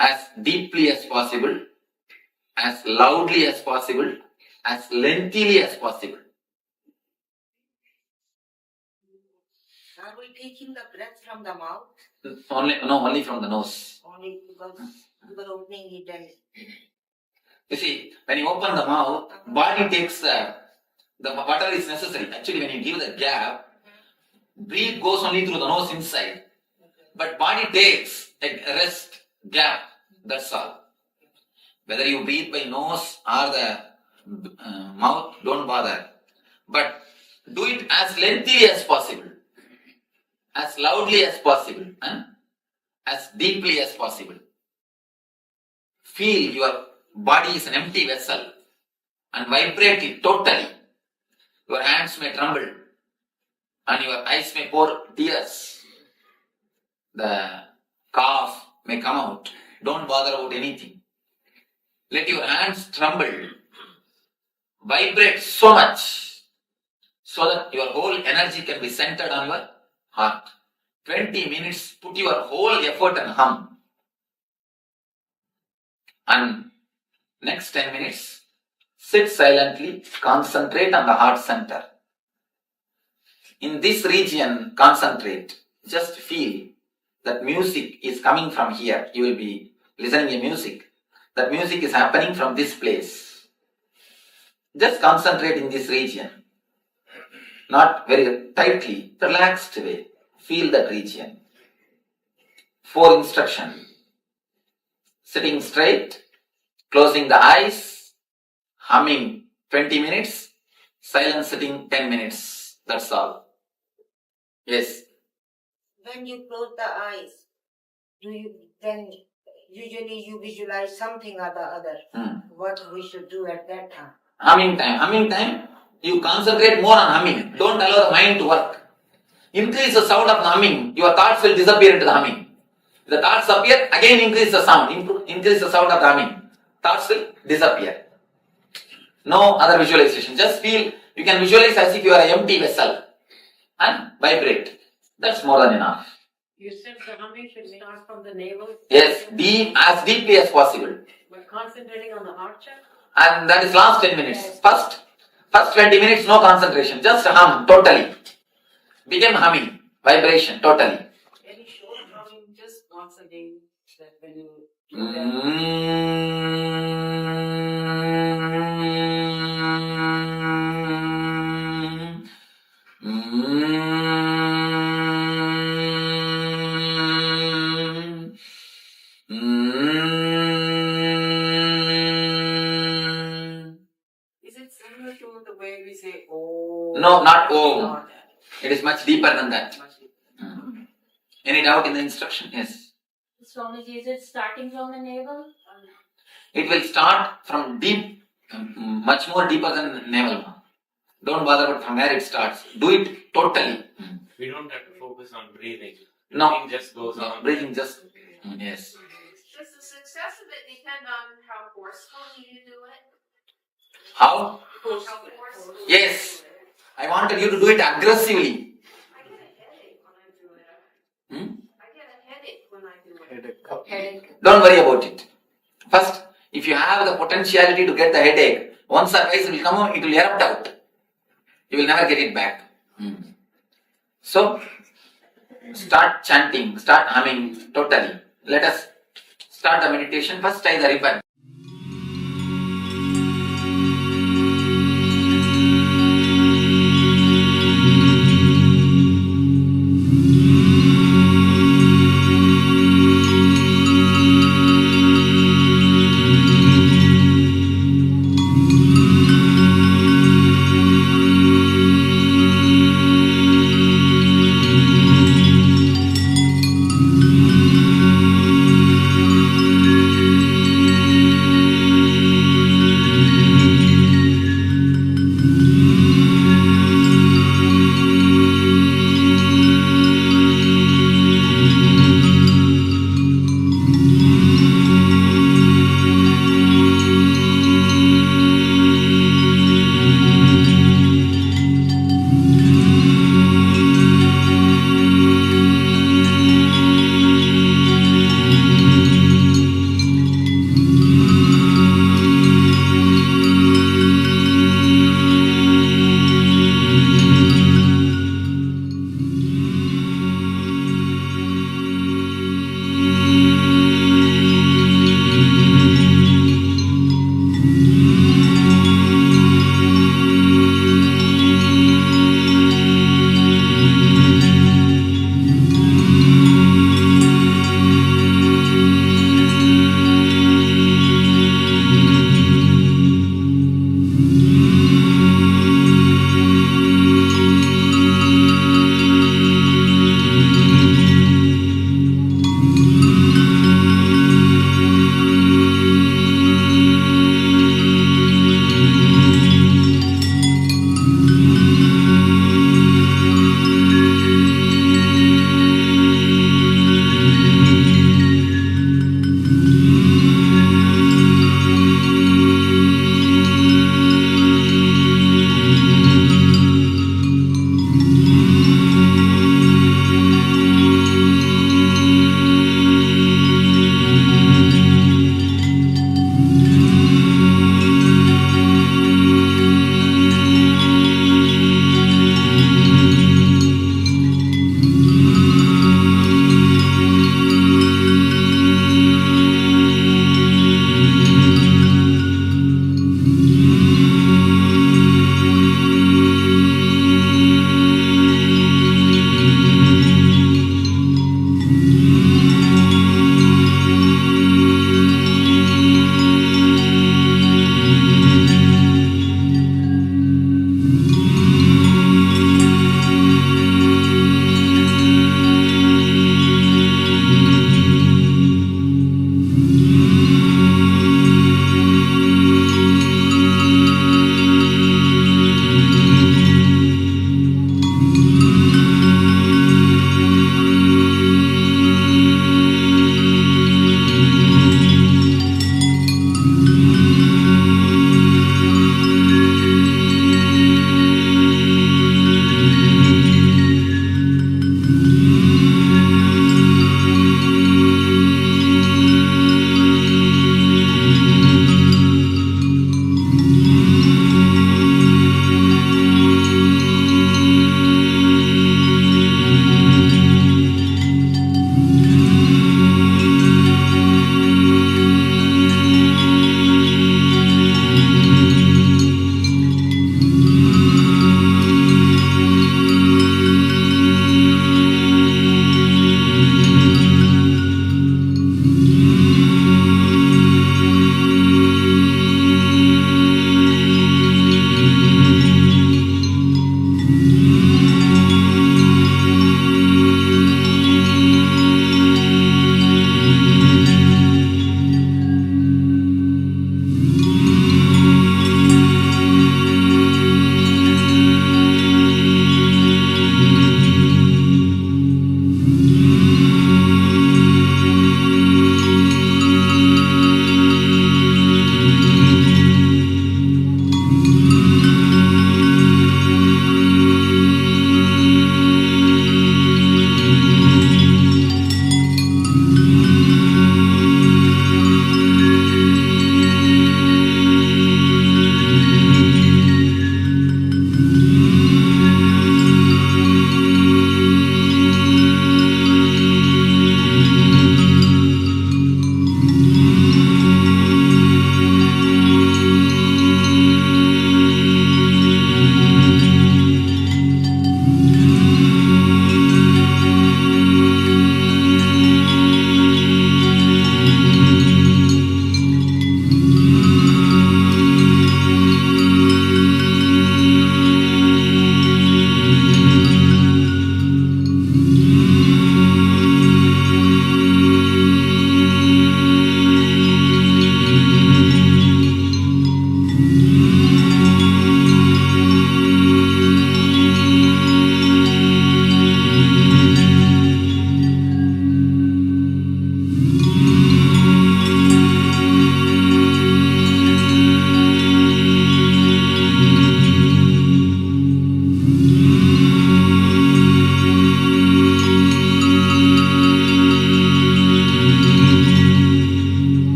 As deeply as possible, as loudly as possible, as lengthily as possible. Are we taking the breath from the mouth? Only from the nose. Only because opening it and... You see, when you open the mouth, body takes the whatever is necessary. Actually, when you give the gap, breathe goes only through the nose inside. But body takes a rest gap. That's all. Whether you breathe by nose or the mouth, don't bother. But do it as lengthily as possible, as loudly as possible, as deeply as possible. Feel your body is an empty vessel and vibrate it totally. Your hands may tremble and your eyes may pour tears. The cough may come out. Don't bother about anything. Let your hands tremble. Vibrate so much so that your whole energy can be centered on your heart. 20 minutes, put your whole effort and hum. And next 10 minutes, sit silently, concentrate on the heart center. In this region, concentrate. Just feel that music is coming from here. You will be listening to music. That music is happening from this place. Just concentrate in this region. Not very tightly, relaxed way. Feel that region. 4 instructions. Sitting straight, closing the eyes, humming 20 minutes, silent sitting 10 minutes. That's all. Yes. When you close the eyes, do you then usually you visualize something or the other? What we should do at that time? Humming time, you concentrate more on humming. Don't allow the mind to work. Increase the sound of the humming, your thoughts will disappear into the humming. If the thoughts appear, again increase the sound. Increase the sound of the humming. Thoughts will disappear. No other visualization. Just feel, you can visualize as if you are an empty vessel and vibrate. That's more than enough. You said the humming should start from the navel? Yes, as deeply as possible. But concentrating on the heart chakra? And that is last 10 minutes. First 20 minutes, no concentration. Just hum totally. Become humming, vibration totally. Any short humming, just once again, that when you do that. Is it similar to the way we say Om? No, not Om. It is much deeper than that. Any doubt in the instruction? Yes. Swamiji, is it starting from the navel? It will start from deep much more deeper than navel. Don't bother about from where it starts. Do it totally. We don't have to focus on breathing. No. Breathing just goes on. Breathing just, yes. Does the success of it depend on how forceful you do it? How? How forceful? Yes. I wanted you to do it aggressively. I get a headache when I do it. I get a headache when I do it. Headache. Don't worry about it. First, if you have the potentiality to get the headache, once or twice it will come out, it will erupt out. You will never get it back. So, start chanting, start humming totally. Let us start the meditation. First, tie the ribbon.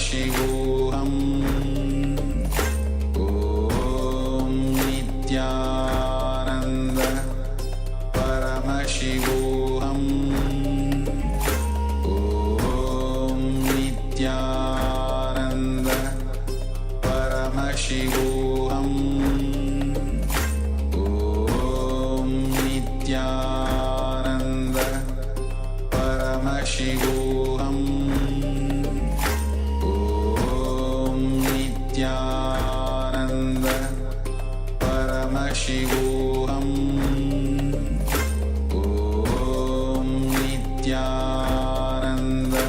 Paramashivoham Om Nithyananda Paramashivoham Om Nithyananda Paramashivoham Om Nithyananda Paramashivoham Om Nithyananda Paramashivoham Om Nithyananda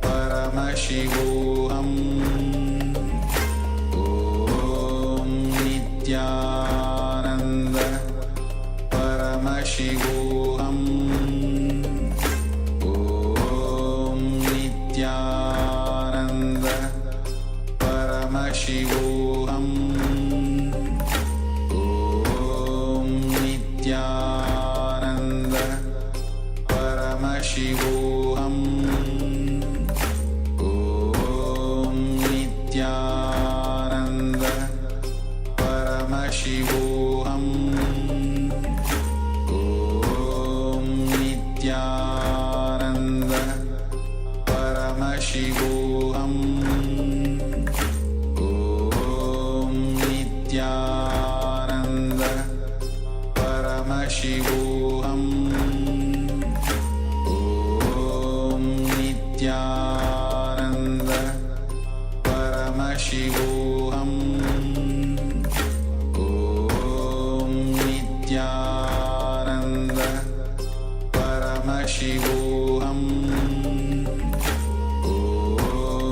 Paramashivoham Om Nithyananda Paramashivoham Om Nithyananda Paramashivoham Om Nithyananda Paramashivoham Om Nithyananda Paramashivoham Om Nithyananda Paramashivoham Om Nithyananda Paramashivoham Om Nithyananda Paramashivoham Om Nithyananda Paramashivoham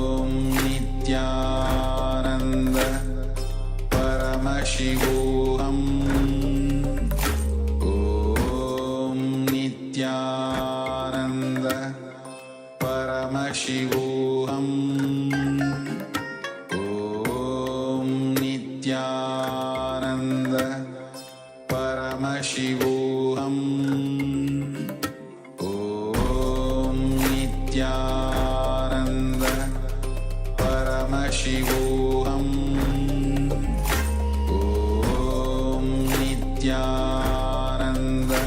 Om Nithyananda Paramashivoham Om Nithyananda Paramashivoham Om Nithyananda Paramashivoham Om Nithyananda Paramashivoham Om Nithyananda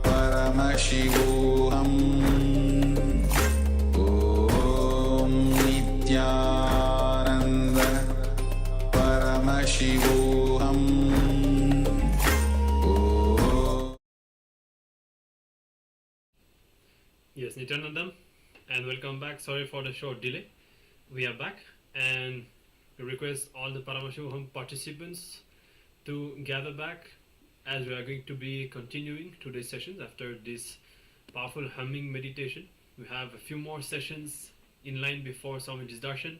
Paramashivoham Om Nithyananda Paramashivoham Yes, Nithyananda, and welcome back. Sorry for the short delay. We are back, and we request all the Paramashivoham participants to gather back as we are going to be continuing today's sessions after this powerful humming meditation. We have a few more sessions in line before Swamiji's darshan,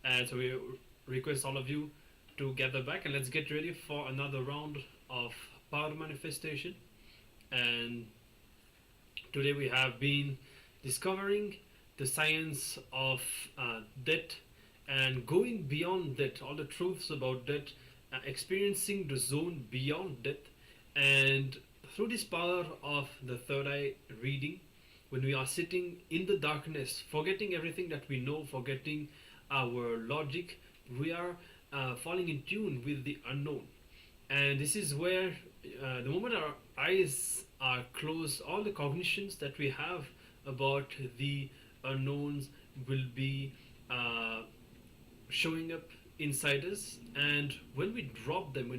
and so we request all of you to gather back and let's get ready for another round of power manifestation. And today we have been discovering the science of death and going beyond death, all the truths about death, experiencing the zone beyond death. And through this power of the third eye reading, when we are sitting in the darkness, forgetting everything that we know, forgetting our logic, we are falling in tune with the unknown. And this is where the moment our eyes are closed, all the cognitions that we have about the unknowns will be showing up inside us. And when we drop them,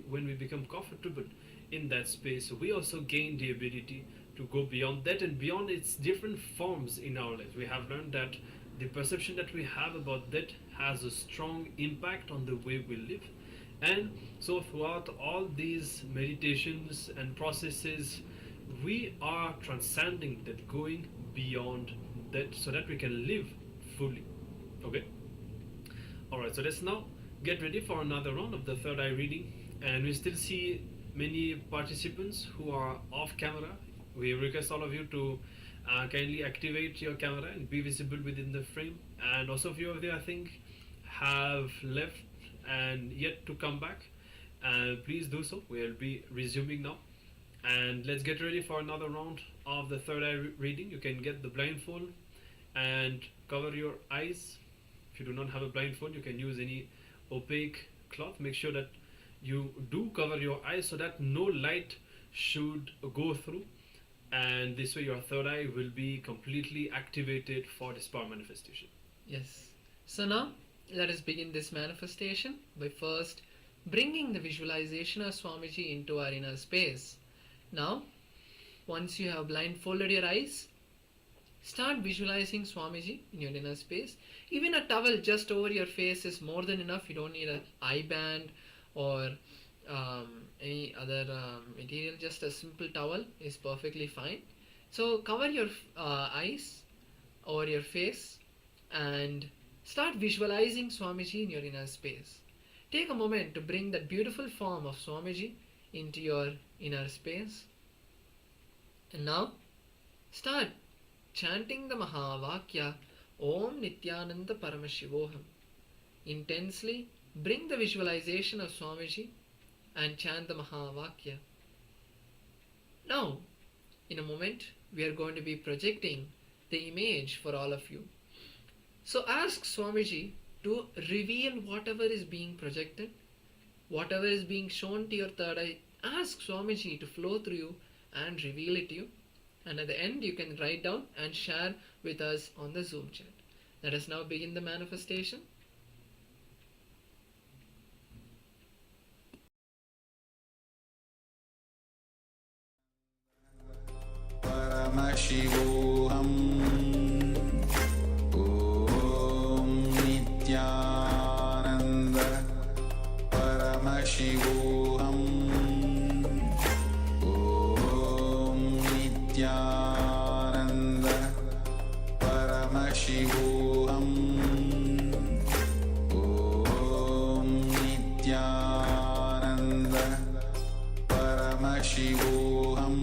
when we become comfortable in that space, we also gain the ability to go beyond that and beyond its different forms in our lives. We have learned that the perception that we have about that has a strong impact on the way we live. And so throughout all these meditations and processes, we are transcending that, going beyond that, so that we can live fully. Okay? Alright, so let's now get ready for another round of the third eye reading. And we still see many participants who are off camera. We request all of you to kindly activate your camera and be visible within the frame. And also a few of you, I think, have left and yet to come back. Please do so. We'll be resuming now. And let's get ready for another round of the third eye reading. You can get the blindfold and cover your eyes If you do not have a blindfold, you can use any opaque cloth. Make sure that you do cover your eyes so that no light should go through, and this way your third eye will be completely activated for this power manifestation. Yes. So now let us begin this manifestation by first bringing the visualization of Swamiji into our inner space. Now, once you have blindfolded your eyes, start visualizing Swamiji in your inner space. Even a towel just over your face is more than enough. You don't need an eye band or any other material. Just a simple towel is perfectly fine. So cover your eyes or your face and start visualizing Swamiji in your inner space. Take a moment to bring that beautiful form of Swamiji into your inner space. And now start chanting the Mahavakya Om Nithyananda Paramashivoham. Intensely bring the visualization of Swamiji and chant the Mahavakya. Now, in a moment, we are going to be projecting the image for all of you. So ask Swamiji to reveal whatever is being projected, whatever is being shown to your third eye. Ask Swamiji to flow through you and reveal it to you. And at the end, you can write down and share with us on the Zoom chat. Let us now begin the manifestation. Paramashivoham Om Nithyananda Paramashivoham Om Nithyananda Paramashivoham Om Nithyananda Paramashivoham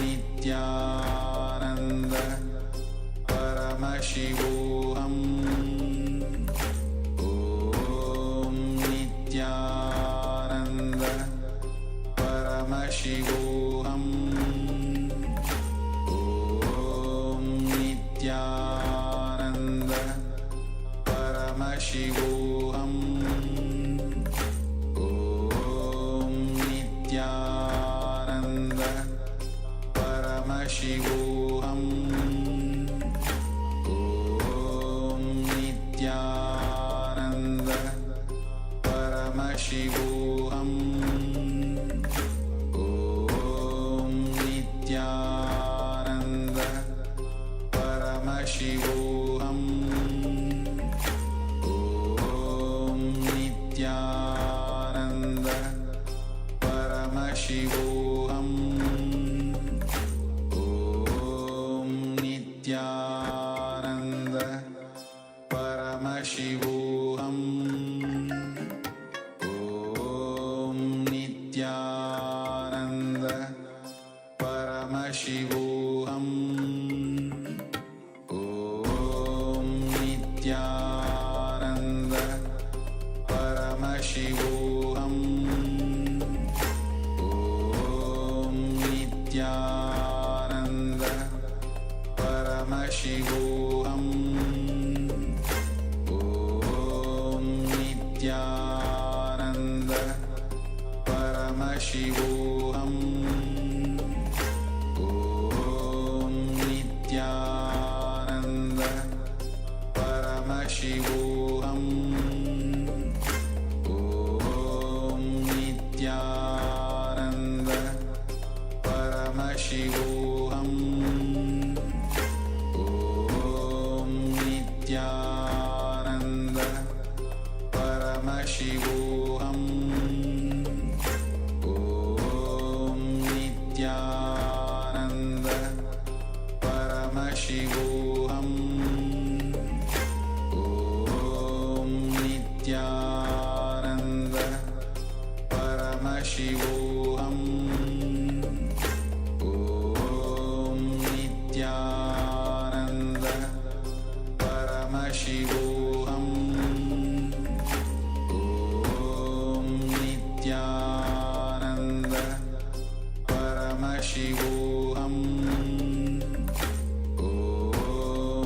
Nithyananda Paramashivoham Om Nithyananda Paramashivoham Om Nithyananda Paramashivoham Om Nithyananda Paramashivoham Om Nithyananda Paramashivoham Om Nithyananda Paramashivoham Om Nithyananda Paramashivoham Nithyananda Paramashivoham Om Nithyananda Paramashivoham Om Nithyananda Paramashivoham Om Nithyananda Paramashivoham Om Nithyananda Paramashivoham Om Nithyananda Paramashivoham Om Nithyananda Paramashivoham Om Nithyananda Paramashivoham Om Nithyananda Paramashivoham Om Nithyananda Paramashivoham Om Nithyananda Paramashivoham Om Nithyananda Paramashivoham Om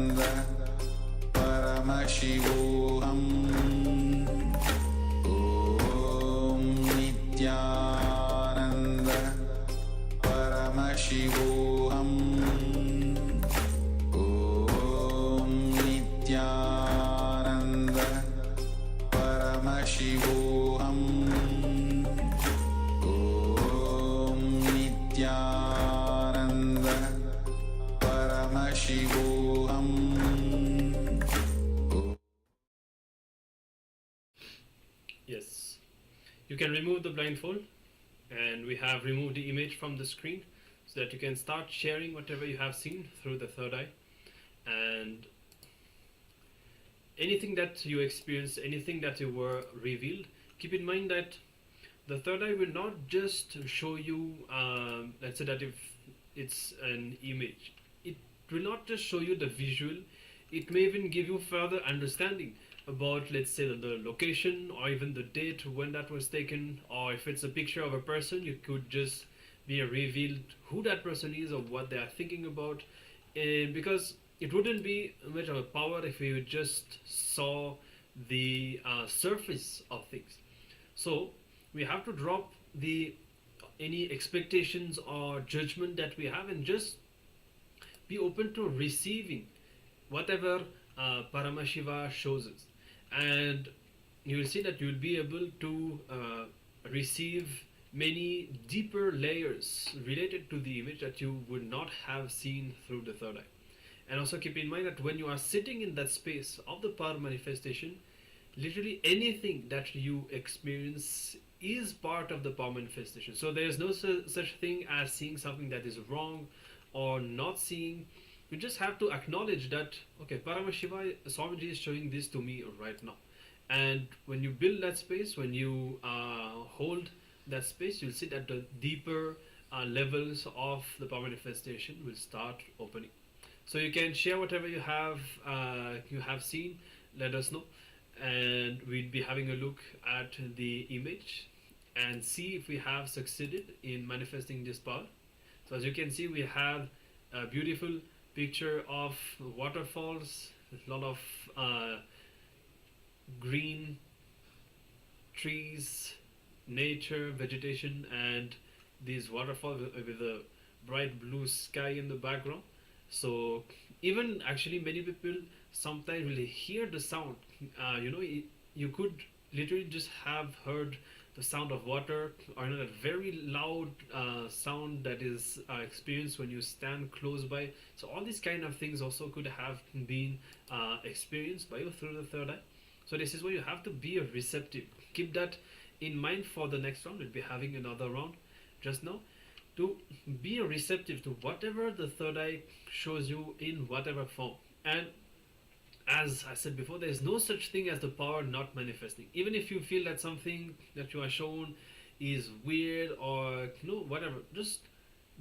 Paramashivoham Om Nithyananda Paramashivoham Om Nithyananda Paramashivoham. Yes. You can remove the blindfold, and we have removed the image from the screen so that you can start sharing whatever you have seen through the third eye. And anything that you experienced, anything that you were revealed, keep in mind that the third eye will not just show you, let's say that if it's an image, it will not just show you the visual, it may even give you further understanding about, let's say, the location or even the date when that was taken, or if it's a picture of a person, you could just be revealed who that person is or what they are thinking about. Because it wouldn't be much of a power if you just saw the surface of things. So we have to drop any expectations or judgment that we have and just be open to receiving whatever Paramashiva shows us. And you will see that you will be able to receive many deeper layers related to the image that you would not have seen through the third eye. And also keep in mind that when you are sitting in that space of the power manifestation, literally anything that you experience is part of the power manifestation. So there is no such thing as seeing something that is wrong or not seeing. You just have to acknowledge that, okay, Paramashiva Swamiji is showing this to me right now. And when you build that space, when you hold that space, you'll see that the deeper levels of the power manifestation will start opening. So you can share whatever you have seen, let us know, and we'll be having a look at the image and see if we have succeeded in manifesting this power. So as you can see, we have a beautiful picture of waterfalls, a lot of green trees, nature, vegetation, and these waterfalls with a bright blue sky in the background. So even actually many people sometimes will hear the sound. You could literally just have heard the sound of water, or that very loud sound that is experienced when you stand close by. So all these kind of things also could have been experienced by you through the third eye. So this is where you have to be receptive. Keep that in mind for the next round. We'll be having another round just now, to be receptive to whatever the third eye shows you in whatever form. And as I said before, there is no such thing as the power not manifesting. Even if you feel that something that you are shown is weird or whatever, just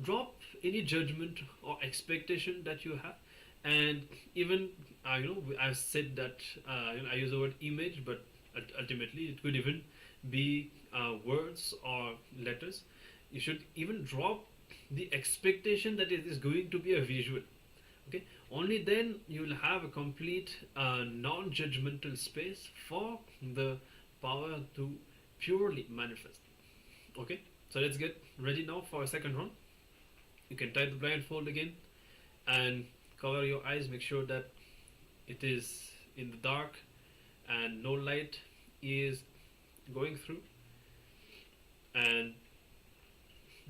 drop any judgment or expectation that you have. And even I've said that I use the word image, but ultimately it could even be words or letters. You should even drop the expectation that it is going to be a visual. Okay, only then you will have a complete non-judgmental space for the power to purely manifest. Okay, so let's get ready now for a second round. You can tie the blindfold again and cover your eyes. Make sure that it is in the dark and no light is going through. And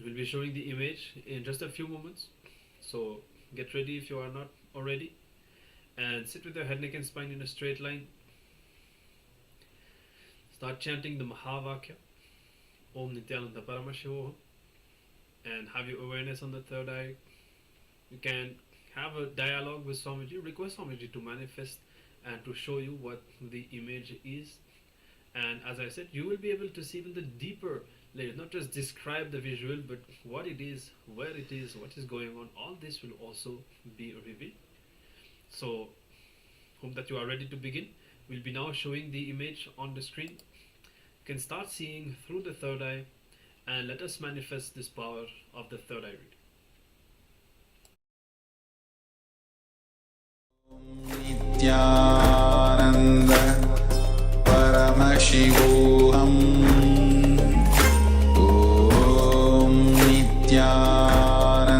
we'll be showing the image in just a few moments. So get ready if you are not already, and sit with your head, neck and spine in a straight line. Start chanting the Mahavakya, Om Nithyananda Paramashivoham, and have your awareness on the third eye. You can have a dialogue with Swamiji, request Swamiji to manifest and to show you what the image is. And as I said, you will be able to see even the deeper layers, not just describe the visual, but what it is, where it is, what is going on. All this will also be revealed. So hope that you are ready to begin. We'll be now showing the image on the screen. You can start seeing through the third eye, and let us manifest this power of the third eye reading. Nithyananda Paramashivoham Om Nithyananda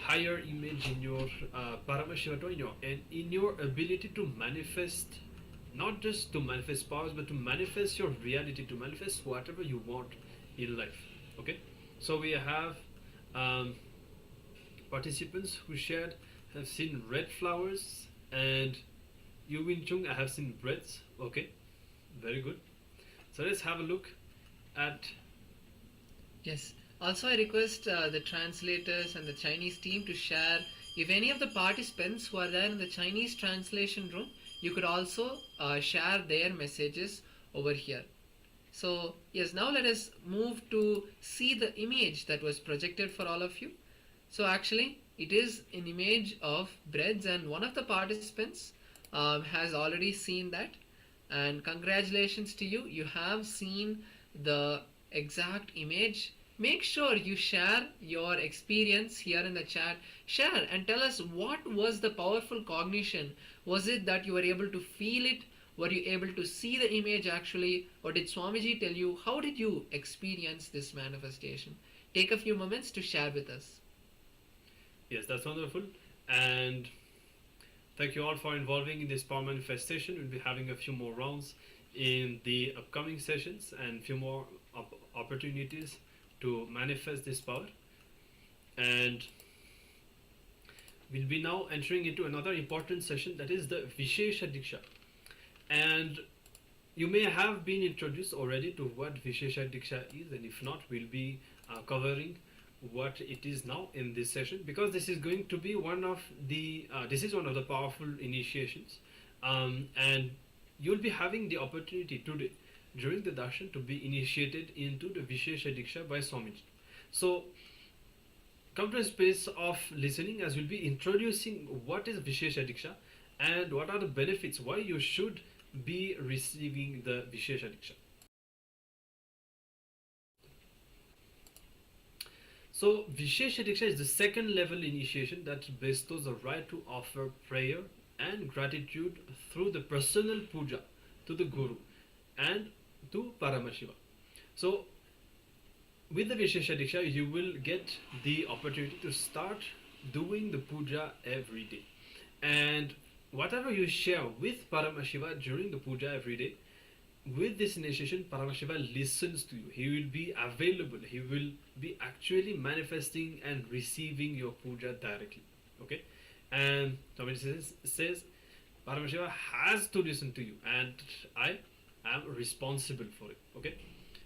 higher image in your Paramashiva, and in your ability to manifest, not just to manifest powers, but to manifest your reality, to manifest whatever you want in life. Okay, so we have participants who shared have seen red flowers, and Yu Win Chung, I have seen breads. Okay, very good. So let's have a look at. Yes. Also, I request the translators and the Chinese team to share. If any of the participants who are there in the Chinese translation room, you could also share their messages over here. So yes, now let us move to see the image that was projected for all of you. So actually, it is an image of breads, and one of the participants has already seen that. And congratulations to you. You have seen the exact image. Make sure you share your experience here in the chat. Share and tell us what was the powerful cognition. Was it that you were able to feel it? Were you able to see the image actually? Or did Swamiji tell you? How did you experience this manifestation? Take a few moments to share with us. Yes, that's wonderful. And thank you all for involving in this power manifestation. We'll be having a few more rounds in the upcoming sessions and a few more opportunities to manifest this power. And we'll be now entering into another important session, that is the Vishesha Diksha. And you may have been introduced already to what Vishesha Diksha is, and if not, we'll be covering what it is now in this session, because this is going to be one of the powerful initiations, and you'll be having the opportunity today during the darshan to be initiated into the Vishesha Diksha by Swamiji. So come to a space of listening as we'll be introducing what is Vishesha Diksha and what are the benefits, why you should be receiving the Vishesha Diksha. So Vishesha Diksha is the second level initiation that bestows the right to offer prayer and gratitude through the personal puja to the Guru and to Paramashiva. So with the Vishesha Diksha, you will get the opportunity to start doing the puja every day. And whatever you share with Paramashiva during the puja every day, with this initiation, Paramashiva listens to you. He will be available. He will be actually manifesting and receiving your puja directly. Okay? And Swamiji says Paramashiva has to listen to you, and I am responsible for it. Okay?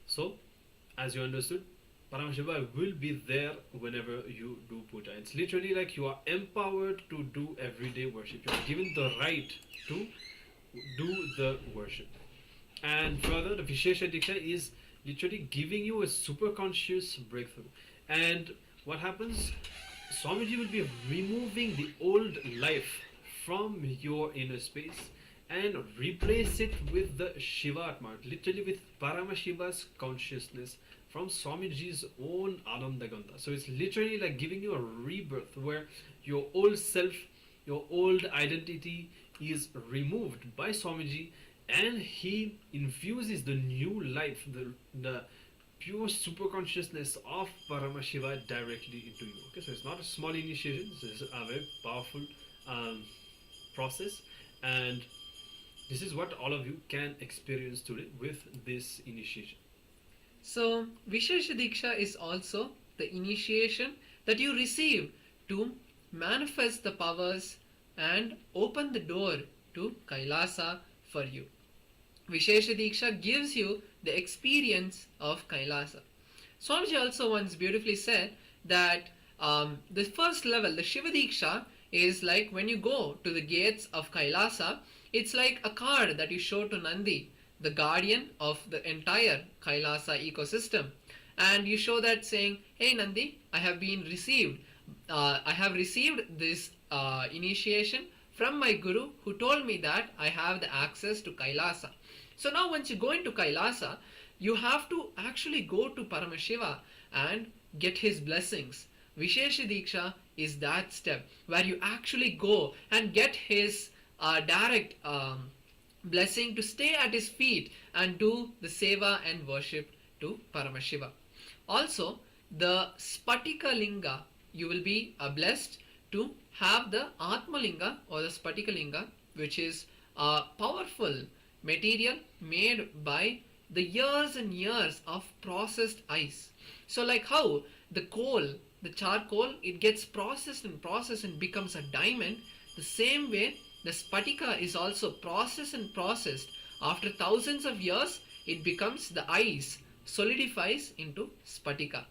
So, as you understood, Paramashiva will be there whenever you do puja. It's literally like you are empowered to do everyday worship. You are given the right to do the worship. And further, the Vishesha Diksha is literally giving you a super conscious breakthrough. And what happens? Swamiji will be removing the old life from your inner space and replace it with the Shiva Atma, literally with Paramashiva's consciousness from Swamiji's own Ananda Gandha. So it's literally like giving you a rebirth where your old self, your old identity is removed by Swamiji, and he infuses the new life, the pure super consciousness of Paramashiva directly into you. Okay, so it's not a small initiation, this is a very powerful process, and this is what all of you can experience today with this initiation. So Vishesha Diksha is also the initiation that you receive to manifest the powers and open the door to Kailasa for you. Vishesha Diksha gives you the experience of Kailasa. Swamiji also once beautifully said that the first level, the Shiva Diksha, is like when you go to the gates of Kailasa, it's like a card that you show to Nandi, the guardian of the entire Kailasa ecosystem. And you show that saying, hey Nandi, I have received this initiation from my Guru, who told me that I have the access to Kailasa. So now once you go into Kailasa, you have to actually go to Paramashiva and get his blessings. Vishesha Diksha is that step where you actually go and get his direct blessing to stay at his feet and do the seva and worship to Paramashiva. Also, the Spatika Linga you will be blessed to have the Atmalinga or the Spatikalinga, which is a powerful material made by the years and years of processed ice. So like how the coal, the charcoal, it gets processed and becomes a diamond, the same way the Spatika is also processed and processed. After thousands of years, it becomes the ice, solidifies into Spatika.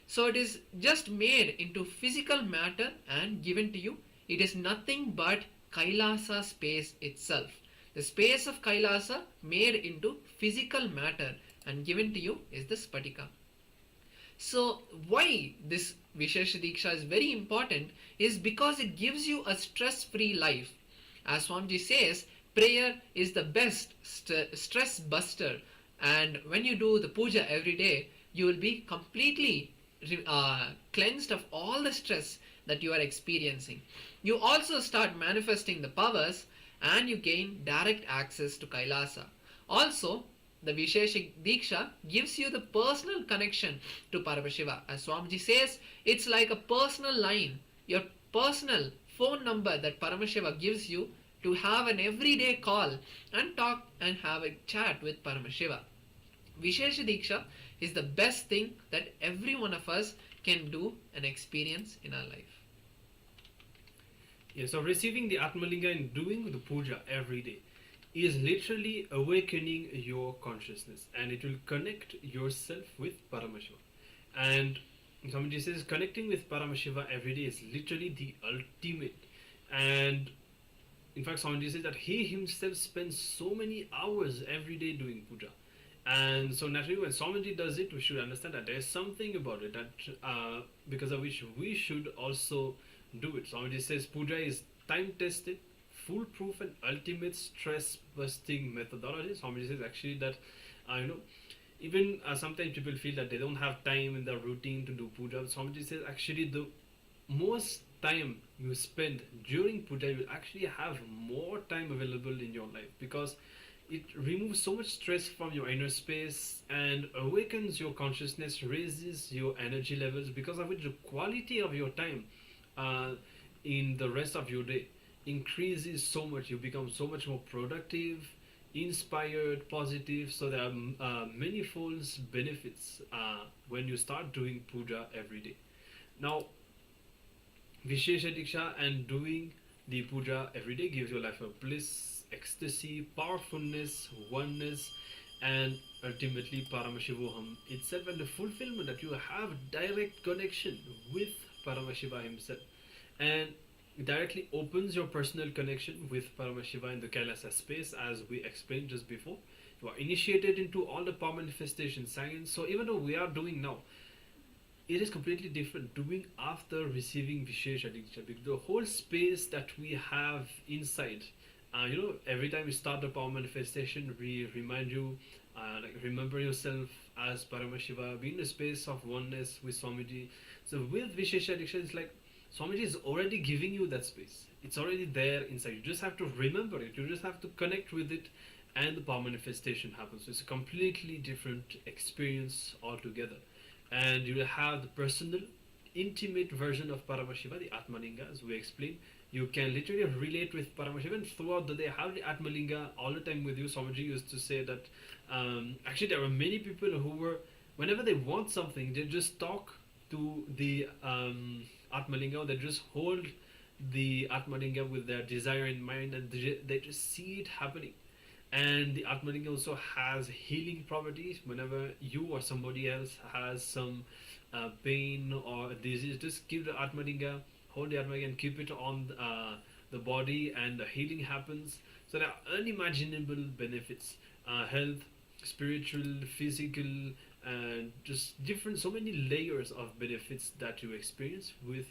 So it is just made into physical matter and given to you. It is nothing but Kailasa space itself. The space of Kailasa made into physical matter and given to you is the Spatika. So why this Vishesha Diksha is very important is because it gives you a stress-free life. As Swamiji says, prayer is the best stress buster, and when you do the puja every day, you will be completely cleansed of all the stress that you are experiencing. You also start manifesting the powers and you gain direct access to Kailasa. Also, the Vishesha Diksha gives you the personal connection to Paramashiva. As Swamiji says, it's like a personal line, your personal phone number that Paramashiva gives you to have an everyday call and talk and have a chat with Paramashiva. Vishesha Diksha is the best thing that every one of us can do and experience in our life. Yeah, so receiving the Atmalinga and doing the puja every day is literally awakening your consciousness, and it will connect yourself with Paramashiva. And somebody says connecting with Paramashiva every day is literally the ultimate. And in fact, somebody says that he himself spends so many hours every day doing puja. And so naturally when Swamiji does it, we should understand that there's something about it that because of which we should also do it. Swamiji says puja is time-tested, foolproof and ultimate stress-busting methodology. Swamiji says actually that, even sometimes people feel that they don't have time in their routine to do puja. Swamiji says actually the most time you spend during puja, you will actually have more time available in your life, because it removes so much stress from your inner space and awakens your consciousness, raises your energy levels, because of which the quality of your time in the rest of your day increases so much. You become so much more productive, inspired, positive. So there are manifold benefits when you start doing puja every day. Now, Vishesha Diksha and doing the puja every day gives your life a bliss, ecstasy, powerfulness, oneness, and ultimately Paramashivoham itself, and the fulfillment that you have direct connection with Paramashiva himself, and it directly opens your personal connection with Paramashiva in the Kailasa space, as we explained just before. You are initiated into all the power manifestation science. So even though we are doing now, it is completely different doing after receiving Vishesha Diksha, because the whole space that we have inside, every time you start the power manifestation, we remind you, remember yourself as Paramashiva, be in a space of oneness with Swamiji. So with Vishesha Diksha, it's like Swamiji is already giving you that space. It's already there inside. You just have to remember it. You just have to connect with it, and the power manifestation happens. So it's a completely different experience altogether. And you will have the personal, intimate version of Paramashiva, the Atmalinga, as we explained. You can literally relate with Paramashiva, and throughout the day have the Atmalinga all the time with you. Swamiji used to say that actually there were many people who were, whenever they want something, they just talk to the Atmalinga, or they just hold the Atmalinga with their desire in mind, and they just see it happening. And the Atmalinga also has healing properties. Whenever you or somebody else has some pain or disease, just give the Atmalinga, hold the Atmalinga and keep it on the body, and the healing happens. So there are unimaginable benefits, health, spiritual, physical, and just different, so many layers of benefits that you experience with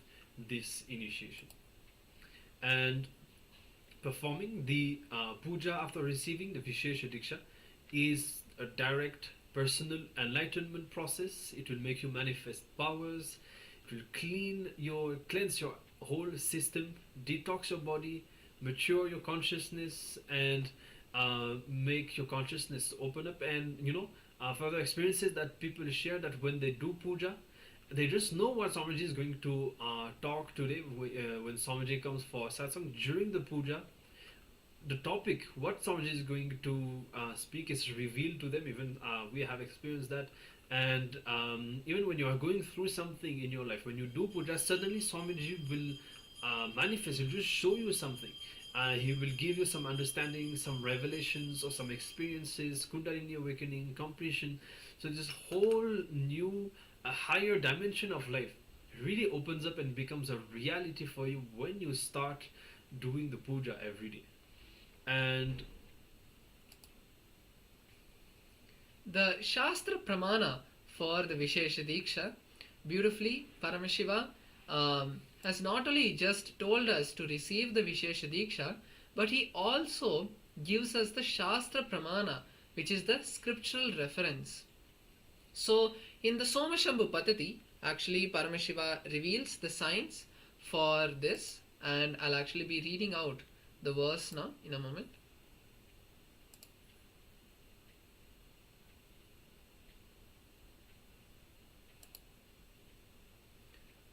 this initiation. And performing the puja after receiving the Vishesha Diksha is a direct personal enlightenment process. It will make you manifest powers. It will cleanse your whole system, detox your body, mature your consciousness, and make your consciousness open up. And further experiences that people share, that when they do puja, they just know what Swamiji is going to talk today when Swamiji comes for satsang during the puja. The topic, what Swamiji is going to speak, is revealed to them. Even we have experienced that. And even when you are going through something in your life, when you do puja, suddenly Swamiji will manifest, he'll just show you something. He will give you some understanding, some revelations, or some experiences, Kundalini awakening, completion. So this whole new, higher dimension of life really opens up and becomes a reality for you when you start doing the puja every day. And the Shastra Pramana for the Vishesha Diksha, beautifully, Paramashiva has not only just told us to receive the Vishesha Diksha, but he also gives us the Shastra Pramana, which is the scriptural reference. So, in the Somashambhu Patati, actually Paramashiva reveals the signs for this, and I'll actually be reading out the verse now in a moment.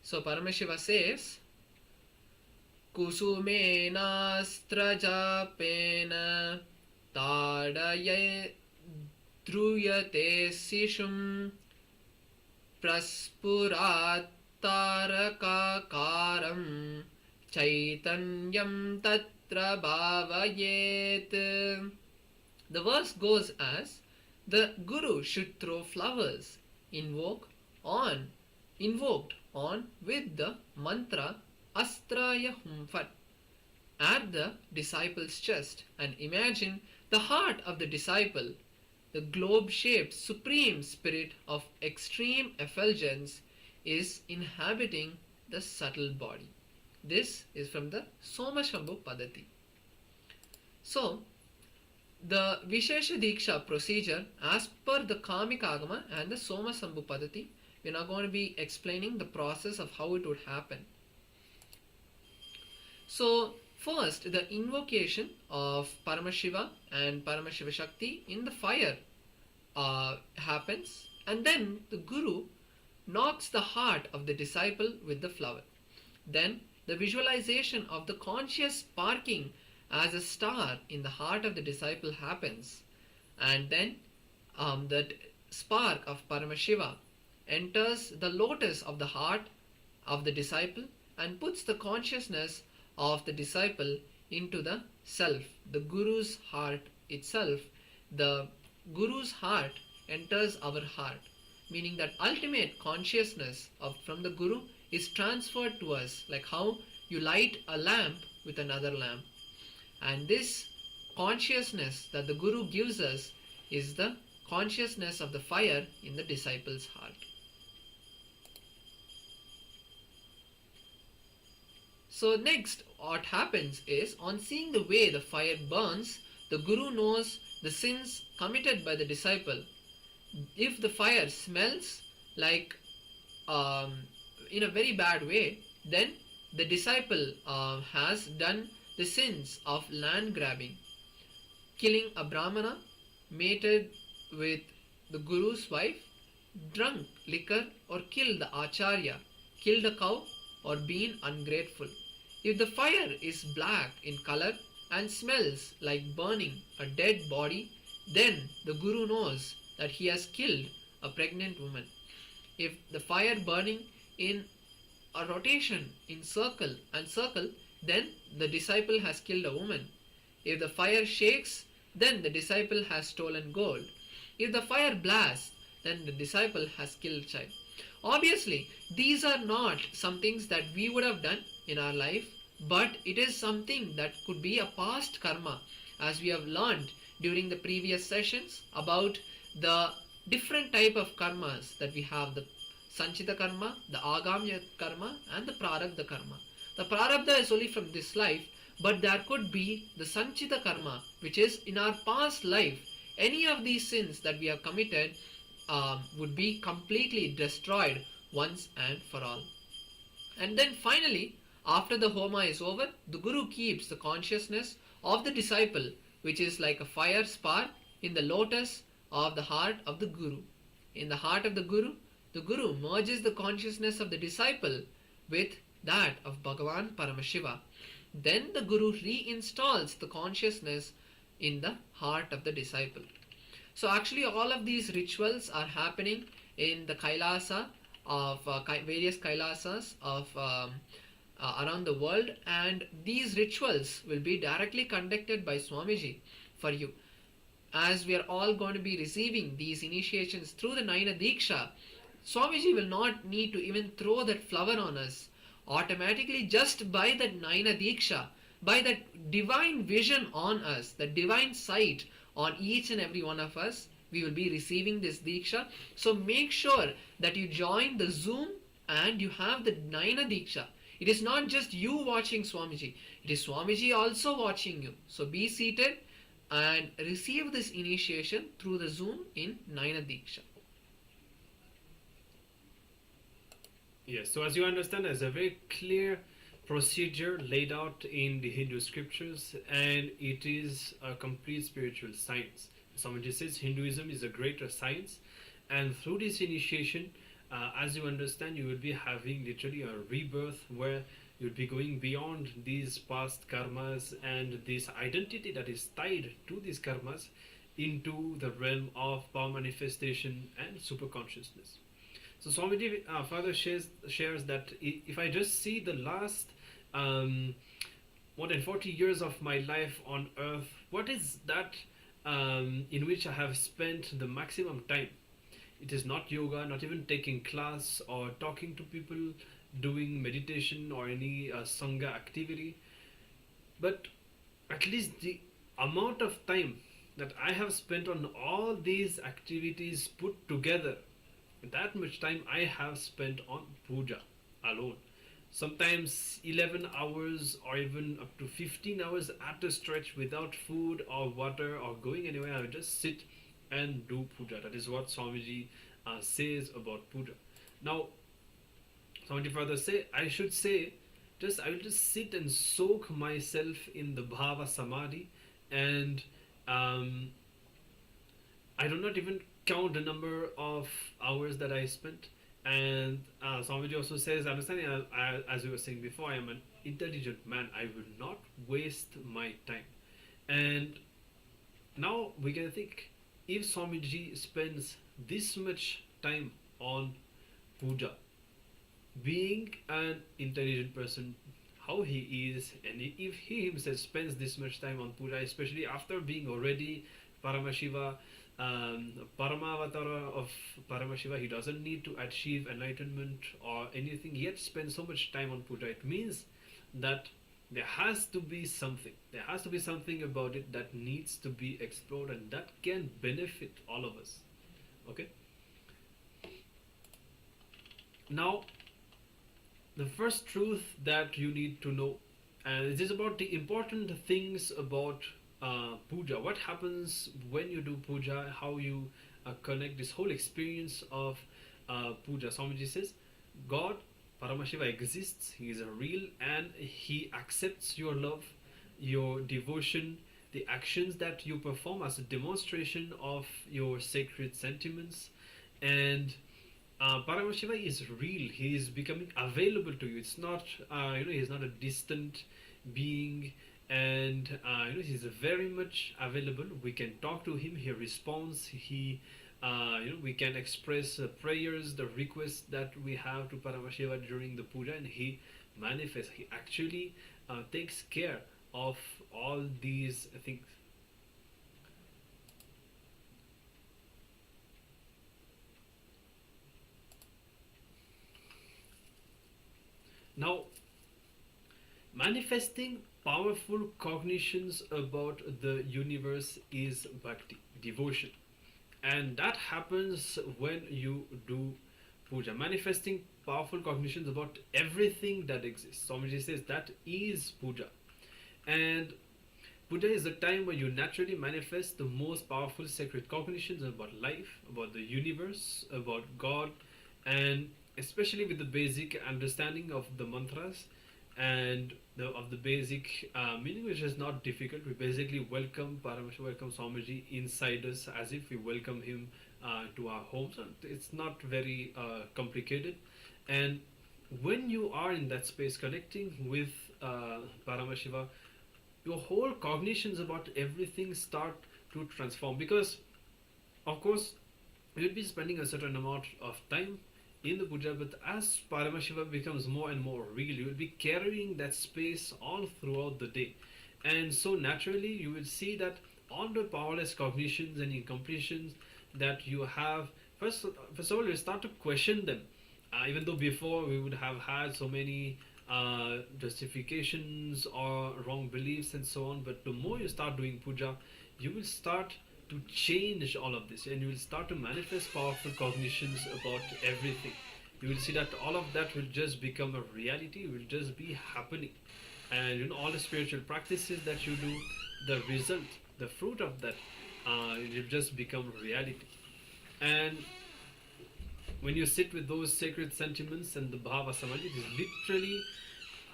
So Paramashiva says, Kusumena strajapena tadaye druyate sishum praspurat tarakakaram chaitanyam tatra bhavayet. The verse goes as, the Guru should throw flowers invoked on with the mantra Astraya Humfat at the disciple's chest, and imagine the heart of the disciple, the globe-shaped supreme spirit of extreme effulgence, is inhabiting the subtle body. This is from the Somashambhu Padati. So, the Vishesha Diksha procedure as per the Kamika Agama and the Somashambhu Padati, we're now going to be explaining the process of how it would happen. So, first, the invocation of Paramashiva and Paramashiva Shakti in the fire happens, and then the Guru knocks the heart of the disciple with the flower. Then, the visualization of the conscious sparking as a star in the heart of the disciple happens, and then that spark of Paramashiva enters the lotus of the heart of the disciple and puts the consciousness of the disciple into the self, the Guru's heart itself. The Guru's heart enters our heart, meaning that ultimate consciousness from the Guru is transferred to us, like how you light a lamp with another lamp. And this consciousness that the Guru gives us is the consciousness of the fire in the disciple's heart. So next, what happens is, on seeing the way the fire burns, the Guru knows the sins committed by the disciple. If the fire smells like in a very bad way, then the disciple has done the sins of land grabbing, killing a Brahmana, mated with the Guru's wife, drunk liquor, or killed the Acharya, killed a cow, or been ungrateful. If the fire is black in color and smells like burning a dead body, then the Guru knows that he has killed a pregnant woman. If the fire burning in a rotation in circle, then the disciple has killed a woman. If the fire shakes, then the disciple has stolen gold. If the fire blasts, then the disciple has killed a child. Obviously, these are not some things that we would have done in our life, but it is something that could be a past karma, as we have learned during the previous sessions about the different type of karmas that we have, the Sanchita karma, the Agamya karma, and the Prarabdha karma. The Prarabdha is only from this life, but there could be the Sanchita karma, which is in our past life. Any of these sins that we have committed would be completely destroyed once and for all. And then finally, after the Homa is over, the Guru keeps the consciousness of the disciple, which is like a fire spark, in the lotus of the heart of the Guru. In the heart of the Guru, the Guru merges the consciousness of the disciple with that of Bhagavan Paramashiva. Then the Guru reinstalls the consciousness in the heart of the disciple. So actually all of these rituals are happening in the Kailasa of various Kailasas of around the world, and these rituals will be directly conducted by Swamiji for you. As we are all going to be receiving these initiations through the Naina Diksha, Swamiji will not need to even throw that flower on us. Automatically, just by that Naina Diksha, by that divine vision on us, the divine sight on each and every one of us, we will be receiving this Diksha. So make sure that you join the Zoom and you have the Naina Diksha. It is not just you watching Swamiji, it is Swamiji also watching you. So be seated and receive this initiation through the Zoom in Naina Diksha. Yes, so as you understand, there's a very clear procedure laid out in the Hindu scriptures, and it is a complete spiritual science. Swamiji says Hinduism is a greater science, and through this initiation, as you understand, you will be having literally a rebirth where you'll be going beyond these past karmas and this identity that is tied to these karmas into the realm of power manifestation and super consciousness. So Swamiji further shares that if I just see the last more than 40 years of my life on earth, what is that in which I have spent the maximum time? It is not yoga, not even taking class or talking to people, doing meditation or any sangha activity, but at least the amount of time that I have spent on all these activities put together, that much time I have spent on puja alone. Sometimes 11 hours or even up to 15 hours at a stretch without food or water or going anywhere. I would just sit and do puja. That is what Swamiji says about puja. Now, Swamiji further say, I will just sit and soak myself in the bhava samadhi, and I do not even count the number of hours that I spent. And Swamiji also says, understanding, as we were saying before, I am an intelligent man. I will not waste my time. And now we can think, if Swamiji spends this much time on puja, being an intelligent person, how he is, and if he himself spends this much time on puja, especially after being already Paramashiva, Paramavatara of Paramashiva, he doesn't need to achieve enlightenment or anything, yet spend so much time on puja. It means that there has to be something. There has to be something about it that needs to be explored, and that can benefit all of us. Okay? Now, the first truth that you need to know, and it is about the important things about puja. What happens when you do puja, how you connect this whole experience of puja. Swamiji says, God, Paramashiva exists, he is real, and he accepts your love, your devotion, the actions that you perform as a demonstration of your sacred sentiments. And Paramashiva is real, he is becoming available to you. It's not, he is not a distant being, and he's very much available. We can talk to him, he responds, he we can express prayers, the requests that we have to Paramashiva during the puja, and he manifests. He actually takes care of all these things. Now, manifesting powerful cognitions about the universe is bhakti, devotion. And that happens when you do puja. Manifesting powerful cognitions about everything that exists. Swamiji says that is puja. And puja is the time where you naturally manifest the most powerful sacred cognitions about life, about the universe, about God, and especially with the basic understanding of the mantras, and of the basic meaning, which is not difficult. We basically welcome Paramashiva, welcome Swamiji inside us as if we welcome him to our homes. And it's not very complicated. And when you are in that space connecting with Paramashiva, your whole cognitions about everything start to transform, because of course you'll be spending a certain amount of time in the puja, but as Paramashiva becomes more and more real, you will be carrying that space all throughout the day. And so naturally you will see that all the powerless cognitions and incompletions that you have, first of all you start to question them, even though before we would have had so many justifications or wrong beliefs and so on. But the more you start doing puja, you will start to change all of this, and you will start to manifest powerful cognitions about everything. You will see that all of that will just become a reality, will just be happening. And you know, all the spiritual practices that you do, the result, the fruit of that, it will just become reality. And when you sit with those sacred sentiments and the bhava samadhi, it is literally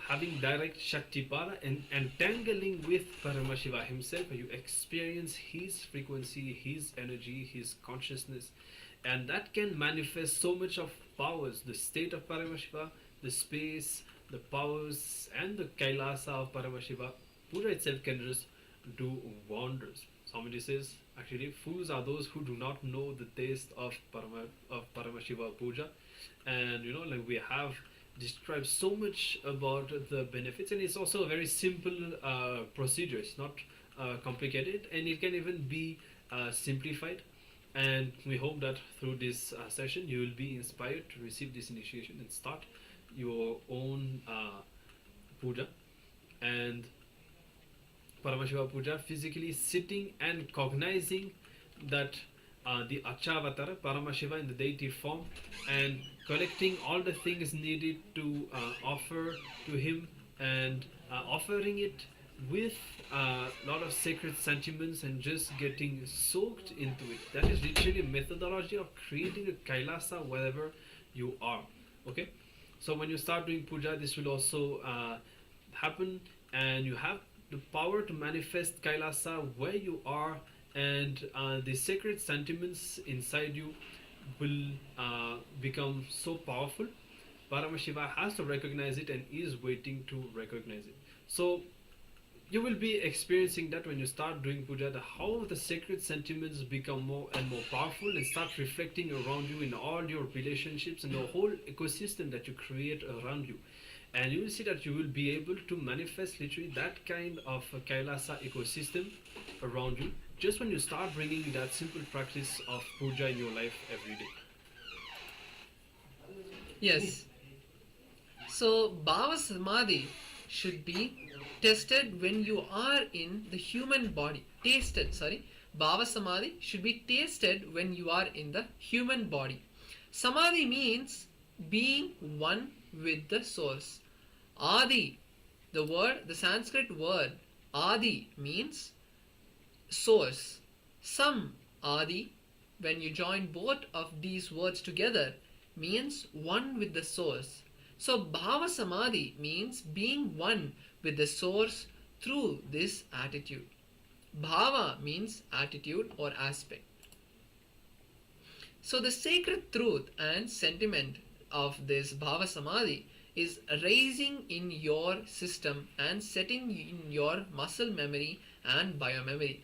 having direct Shaktipada and entangling with Paramashiva himself. You experience his frequency, his energy, his consciousness, and that can manifest so much of powers. The state of Paramashiva, the space, the powers, and the Kailasa of Paramashiva. Puja itself can just do wonders. Swamiji says, actually, fools are those who do not know the taste of Paramashiva Puja. And you know, like we have describes so much about the benefits, and it's also a very simple procedure. It's not complicated, and it can even be simplified. And we hope that through this session you will be inspired to receive this initiation and start your own puja. And Paramashiva puja, physically sitting and cognizing that the Achavatara, Paramashiva in the deity form, and collecting all the things needed to offer to him, and offering it with a lot of sacred sentiments and just getting soaked into it. That is literally a methodology of creating a Kailasa wherever you are. Okay, so when you start doing puja, this will also happen, and you have the power to manifest Kailasa where you are, and the sacred sentiments inside you will become so powerful. Paramashiva has to recognize it and is waiting to recognize it. So you will be experiencing that when you start doing puja, how the sacred sentiments become more and more powerful and start reflecting around you in all your relationships and the whole ecosystem that you create around you. And you will see that you will be able to manifest literally that kind of a Kailasa ecosystem around you just when you start bringing that simple practice of puja in your life every day. Yes. So Bhava Samadhi should be tested when you are in the human body. Bhava Samadhi should be tasted when you are in the human body. Samadhi means being one with the source. Adi, the Sanskrit word Adi means source. Sam Adi, when you join both of these words together, means one with the source. So Bhava Samadhi means being one with the source through this attitude. Bhava means attitude or aspect. So the sacred truth and sentiment of this Bhava Samadhi is raising in your system and setting in your muscle memory and biomemory.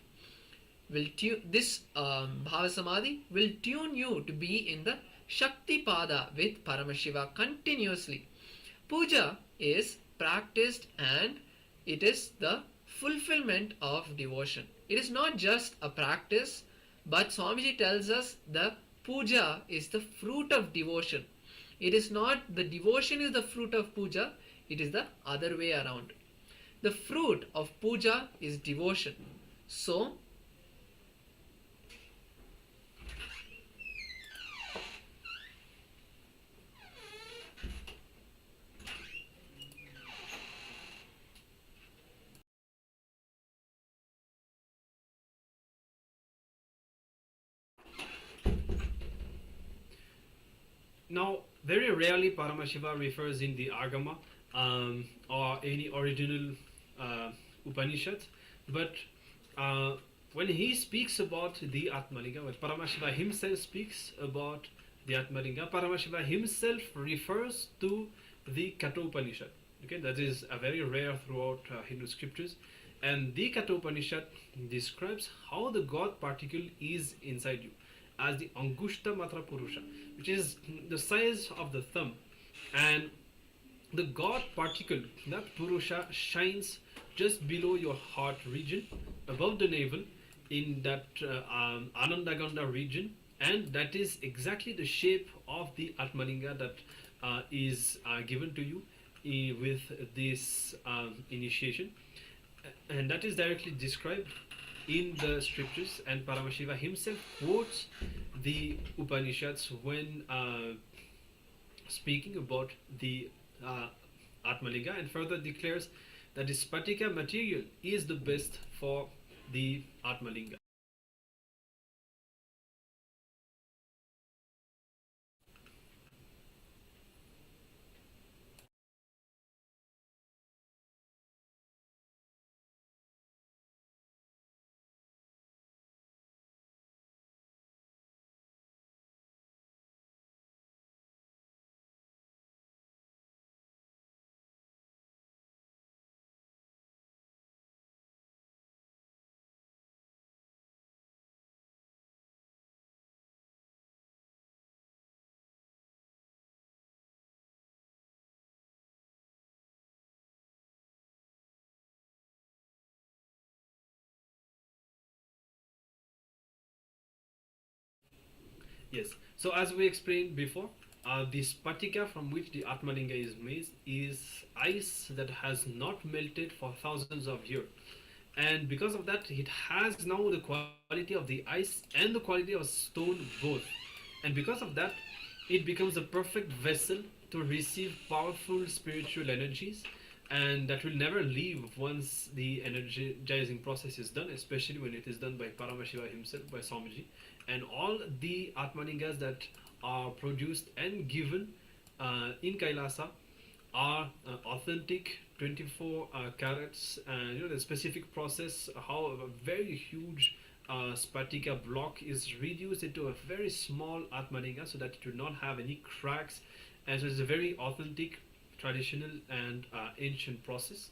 This Bhava Samadhi will tune you to be in the Shakti Pada with Paramashiva continuously. Puja is practiced and it is the fulfillment of devotion. It is not just a practice, but Swamiji tells us the puja is the fruit of devotion. It is not the devotion is the fruit of puja, it is the other way around. The fruit of puja is devotion. So, now, very rarely Paramashiva refers in the Agama or any original Upanishad, but when he speaks about the Atmalinga, when Paramashiva himself speaks about the Atmalinga, Paramashiva himself refers to the Kathopanishad. Okay, that is a very rare throughout Hindu scriptures, and the Kathopanishad describes how the God particle is inside you as the Angushta Matra Purusha, which is the size of the thumb, and the God particle, that Purusha, shines just below your heart region, above the navel, in that Ananda Ganda region, and that is exactly the shape of the Atmalinga that is given to you with this initiation, and that is directly described in the scriptures, and Paramashiva himself quotes the Upanishads when speaking about the Atmalinga, and further declares that the Spatika material is the best for the Atmalinga. Yes, so as we explained before, the Spatika from which the Atmalinga is made is ice that has not melted for thousands of years, and because of that it has now the quality of the ice and the quality of stone both, and because of that it becomes a perfect vessel to receive powerful spiritual energies, and that will never leave once the energizing process is done, especially when it is done by Paramashiva himself, by Swamiji. And all the Atmalingas that are produced and given in Kailasa are authentic 24 carats, and the specific process, how a very huge Spatika block is reduced into a very small Atmalinga so that it will not have any cracks, and so it's a very authentic, traditional and ancient process.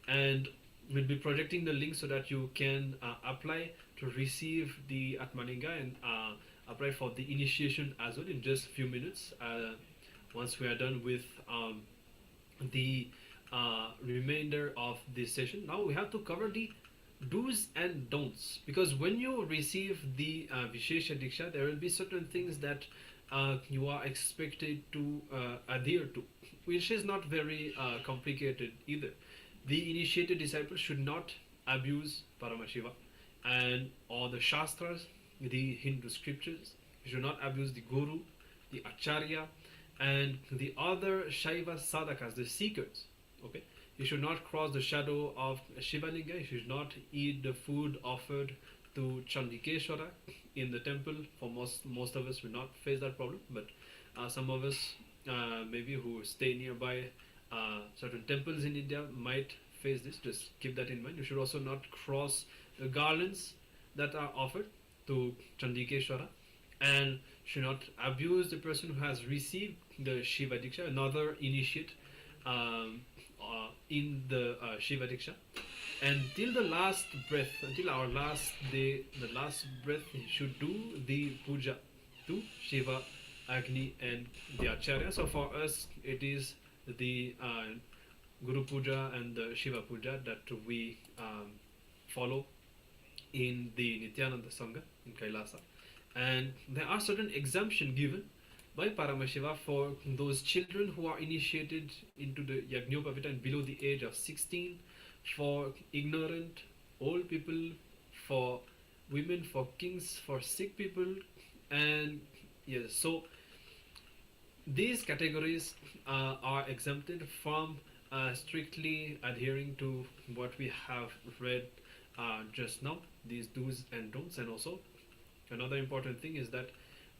And we'll be projecting the link so that you can apply to receive the Atmalinga and apply for the initiation as well in just a few minutes once we are done with the remainder of this session. Now we have to cover the do's and don'ts, because when you receive the Vishesha Diksha, there will be certain things that you are expected to adhere to, which is not very complicated either. The initiated disciple should not abuse Paramashiva and or the Shastras, the Hindu scriptures. You should not abuse the Guru, the Acharya, and the other Shaiva sadhakas, the seekers. Okay, you should not cross the shadow of Shivalinga. You should not eat the food offered to Chandikeshwara in the temple. For most of us will not face that problem, but some of us maybe who stay nearby certain temples in India might face this. Just keep that in mind. You should also not cross the garlands that are offered to Chandikeshwara, and should not abuse the person who has received the Shiva Diksha, another initiate in the Shiva Diksha. And till the last breath, until our last day, the last breath, he should do the puja to Shiva, Agni and the Acharya. So for us it is the Guru Puja and the Shiva Puja that we follow in the Nithyananda Sangha in Kailasa. And there are certain exemptions given by Paramashiva for those children who are initiated into the Yajnopavita and below the age of 16, for ignorant old people, for women, for kings, for sick people, and yes, so these categories are exempted from strictly adhering to what we have read just now, these do's and don'ts. And also another important thing is that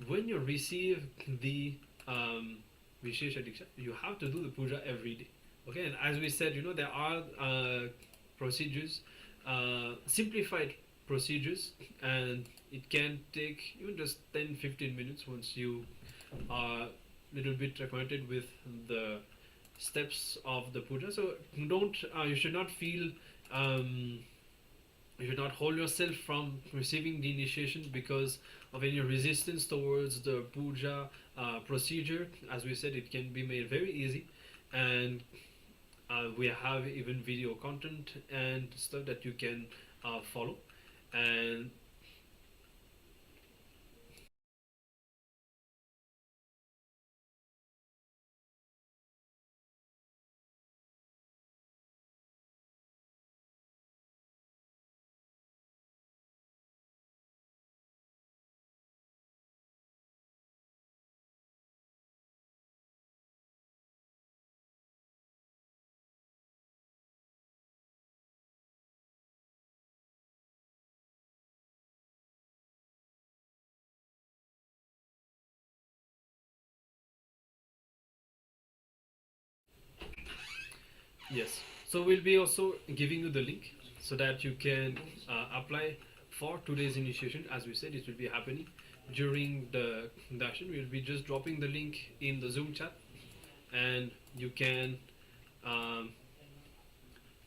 when you receive the Vishesha Diksha, you have to do the puja every day. Okay, and as we said, there are procedures, simplified procedures, and it can take even just 10-15 minutes once you are a little bit acquainted with the steps of the puja. So you should not feel, you should not hold yourself from receiving the initiation because of any resistance towards the puja procedure. As we said, it can be made very easy, and we have even video content and stuff that you can follow. And yes, so we'll be also giving you the link so that you can apply for today's initiation. As we said, it will be happening during the darshan. We'll be just dropping the link in the Zoom chat, and you can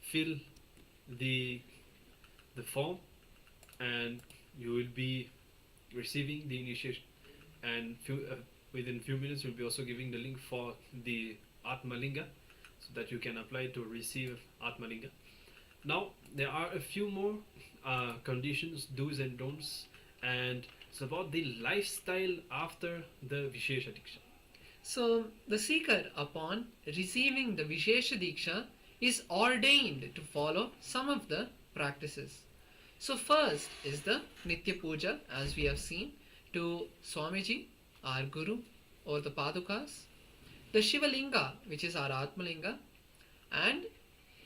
fill the form, and you will be receiving the initiation. And within few minutes, we'll be also giving the link for the Atmalinga, so that you can apply to receive Atmalinga. Now, there are a few more conditions, do's and don'ts, and it's about the lifestyle after the Vishesha Diksha. So, the seeker, upon receiving the Vishesha Diksha, is ordained to follow some of the practices. So, first is the Nithya Puja, as we have seen, to Swamiji, our Guru, or the Padukas, the Shiva Linga, which is our Atmalinga, and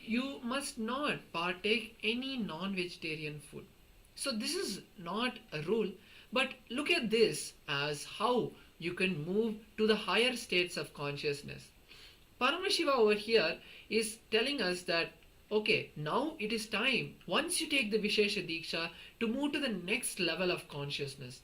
you must not partake any non-vegetarian food. So this is not a rule, but look at this as how you can move to the higher states of consciousness. Paramashiva over here is telling us that, okay, now it is time, once you take the Vishesha Diksha, to move to the next level of consciousness.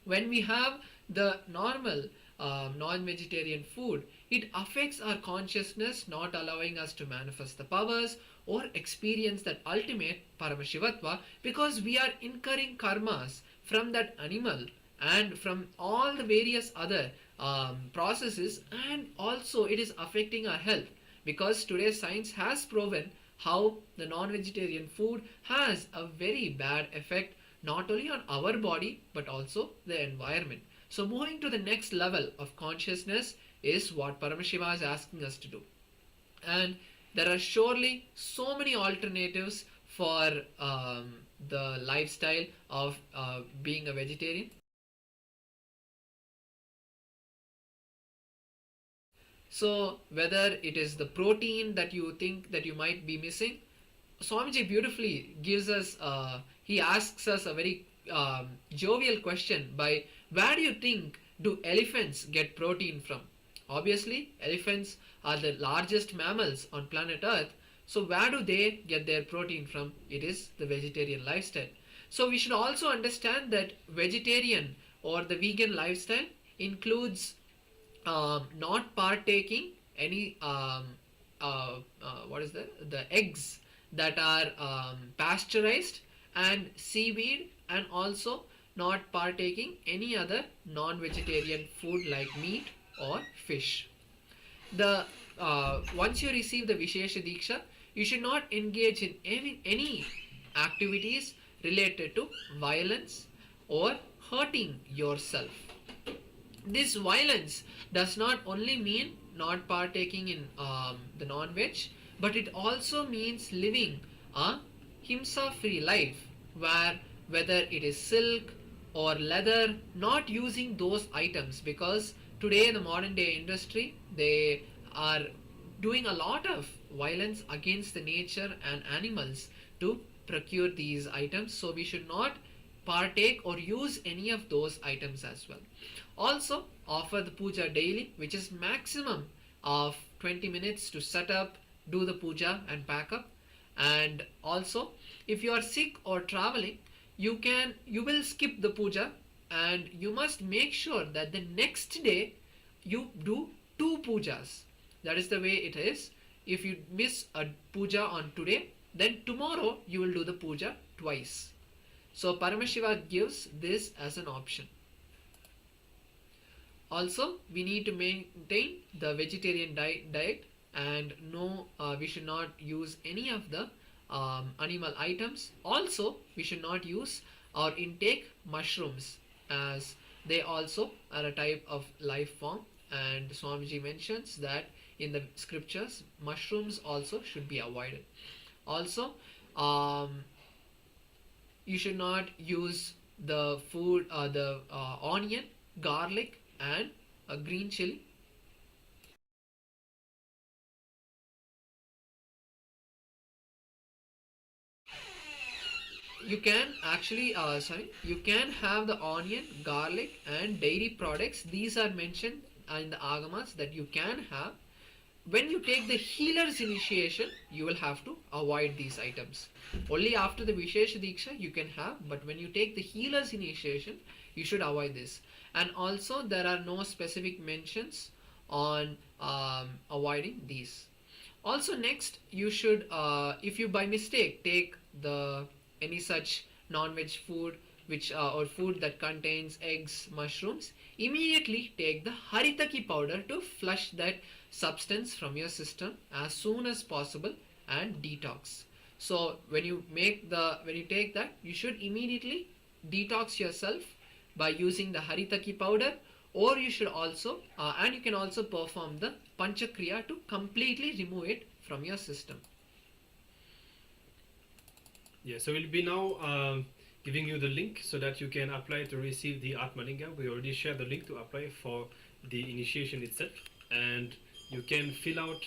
When we have the normal non-vegetarian food, it affects our consciousness, not allowing us to manifest the powers or experience that ultimate Paramashivatva, because we are incurring karmas from that animal and from all the various other processes, and also it is affecting our health, because today's science has proven how the non-vegetarian food has a very bad effect not only on our body but also the environment. So moving to the next level of consciousness is what Paramashiva is asking us to do. And there are surely so many alternatives for the lifestyle of being a vegetarian. So whether it is the protein that you think that you might be missing, Swamiji beautifully gives us, he asks us a very jovial question by, where do you think do elephants get protein from? Obviously, elephants are the largest mammals on planet Earth. So where do they get their protein from? It is the vegetarian lifestyle. So we should also understand that vegetarian or the vegan lifestyle includes not partaking any the eggs that are pasteurized, and seaweed, and also not partaking any other non-vegetarian food like meat or fish. The once you receive the Vishesha Diksha, you should not engage in any activities related to violence or hurting yourself. This violence does not only mean not partaking in the non-veg, but it also means living a himsa-free life, where whether it is silk or leather, not using those items, because today the modern day industry, they are doing a lot of violence against the nature and animals to procure these items. So we should not partake or use any of those items as well. Also offer the puja daily, which is maximum of 20 minutes to set up do the puja and pack up. And also, if you are sick or traveling, you will skip the puja, and you must make sure that the next day you do 2 pujas. That is the way it is. If you miss a puja on today, then tomorrow you will do the puja twice. So Paramashiva gives this as an option. Also, we need to maintain the vegetarian diet, and we should not use any of the animal items. Also, we should not use or intake mushrooms, as they also are a type of life form, and Swamiji mentions that in the scriptures mushrooms also should be avoided. Also, you should not use the food, the onion, garlic and a green chili. You can actually, you can have the onion, garlic and dairy products. These are mentioned in the agamas that you can have. When you take the healer's initiation, you will have to avoid these items. Only after the Vishesha Diksha you can have, but when you take the healer's initiation, you should avoid this. And also there are no specific mentions on avoiding these. Also next, you should, if you by mistake take any such non-veg food or food that contains eggs, mushrooms, immediately take the haritaki powder to flush that substance from your system as soon as possible and detox. So when you take that, you should immediately detox yourself by using the haritaki powder, or you should also and you can also perform the panchakriya to completely remove it from your system. Yeah, so we'll be now giving you the link so that you can apply to receive the Atmalinga. We already shared the link to apply for the initiation itself, and you can fill out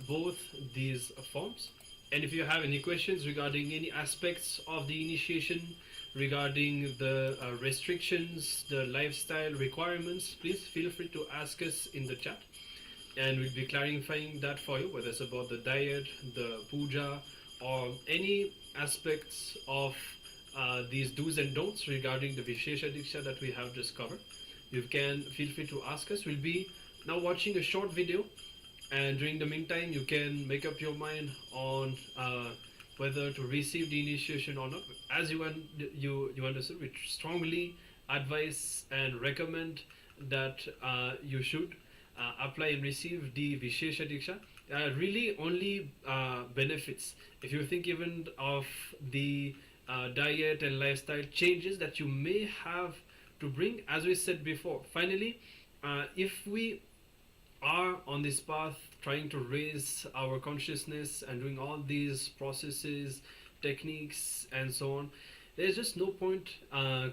both these forms. And if you have any questions regarding any aspects of the initiation, regarding the restrictions, the lifestyle requirements, please feel free to ask us in the chat, and we'll be clarifying that for you, whether it's about the diet, the puja, or any aspects of these do's and don'ts regarding the Vishesha Diksha that we have just covered. You can feel free to ask us. We'll be now watching a short video, and during the meantime you can make up your mind on whether to receive the initiation or not. As you understood, we strongly advise and recommend that you should apply and receive the Vishesha Diksha. Really only benefits if you think even of the diet and lifestyle changes that you may have to bring, as we said before. Finally, if we are on this path trying to raise our consciousness and doing all these processes, techniques and so on, there's just no point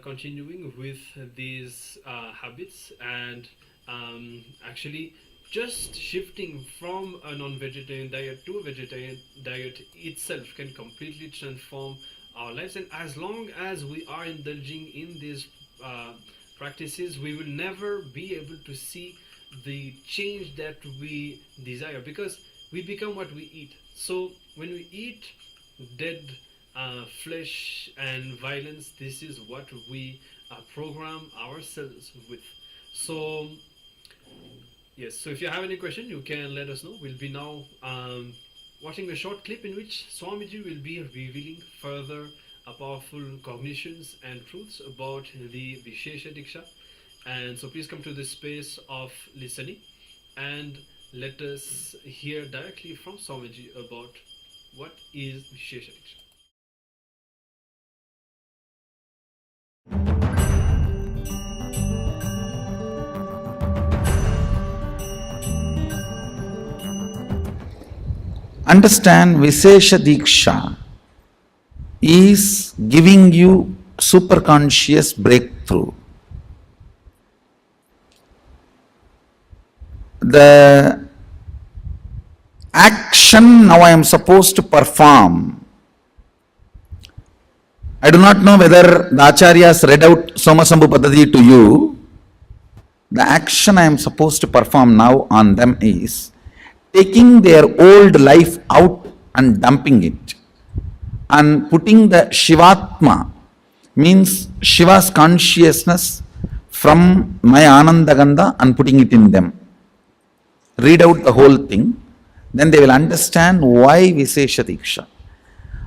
continuing with these habits, and actually just shifting from a non-vegetarian diet to a vegetarian diet itself can completely transform our lives. And as long as we are indulging in these practices, we will never be able to see the change that we desire, because we become what we eat. So when we eat dead flesh and violence, this is what we program ourselves with. So yes, so if you have any question, you can let us know. We'll be now watching a short clip in which Swamiji will be revealing further powerful cognitions and truths about the Vishesha Diksha. And so please come to this space of listening and let us hear directly from Swamiji about what is Vishesha Diksha. Understand, Vishesha Diksha is giving you superconscious breakthrough. The action now I am supposed to perform, I do not know whether the Acharyas read out Somasambhu Paddhati to you. The action I am supposed to perform now on them is taking their old life out and dumping it and putting the Shivatma, means Shiva's consciousness from my Ananda Gandha and putting it in them. Read out the whole thing, then they will understand why Visesha Diksha.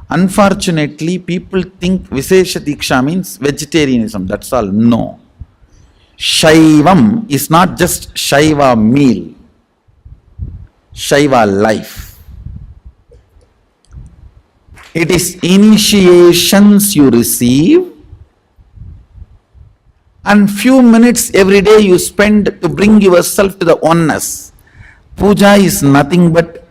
Unfortunately, people think Visesha Diksha means vegetarianism, that's all. No. Shaivam is not just Shaiva meal, Shaiva life. It is initiations you receive and few minutes every day you spend to bring yourself to the oneness. Puja is nothing but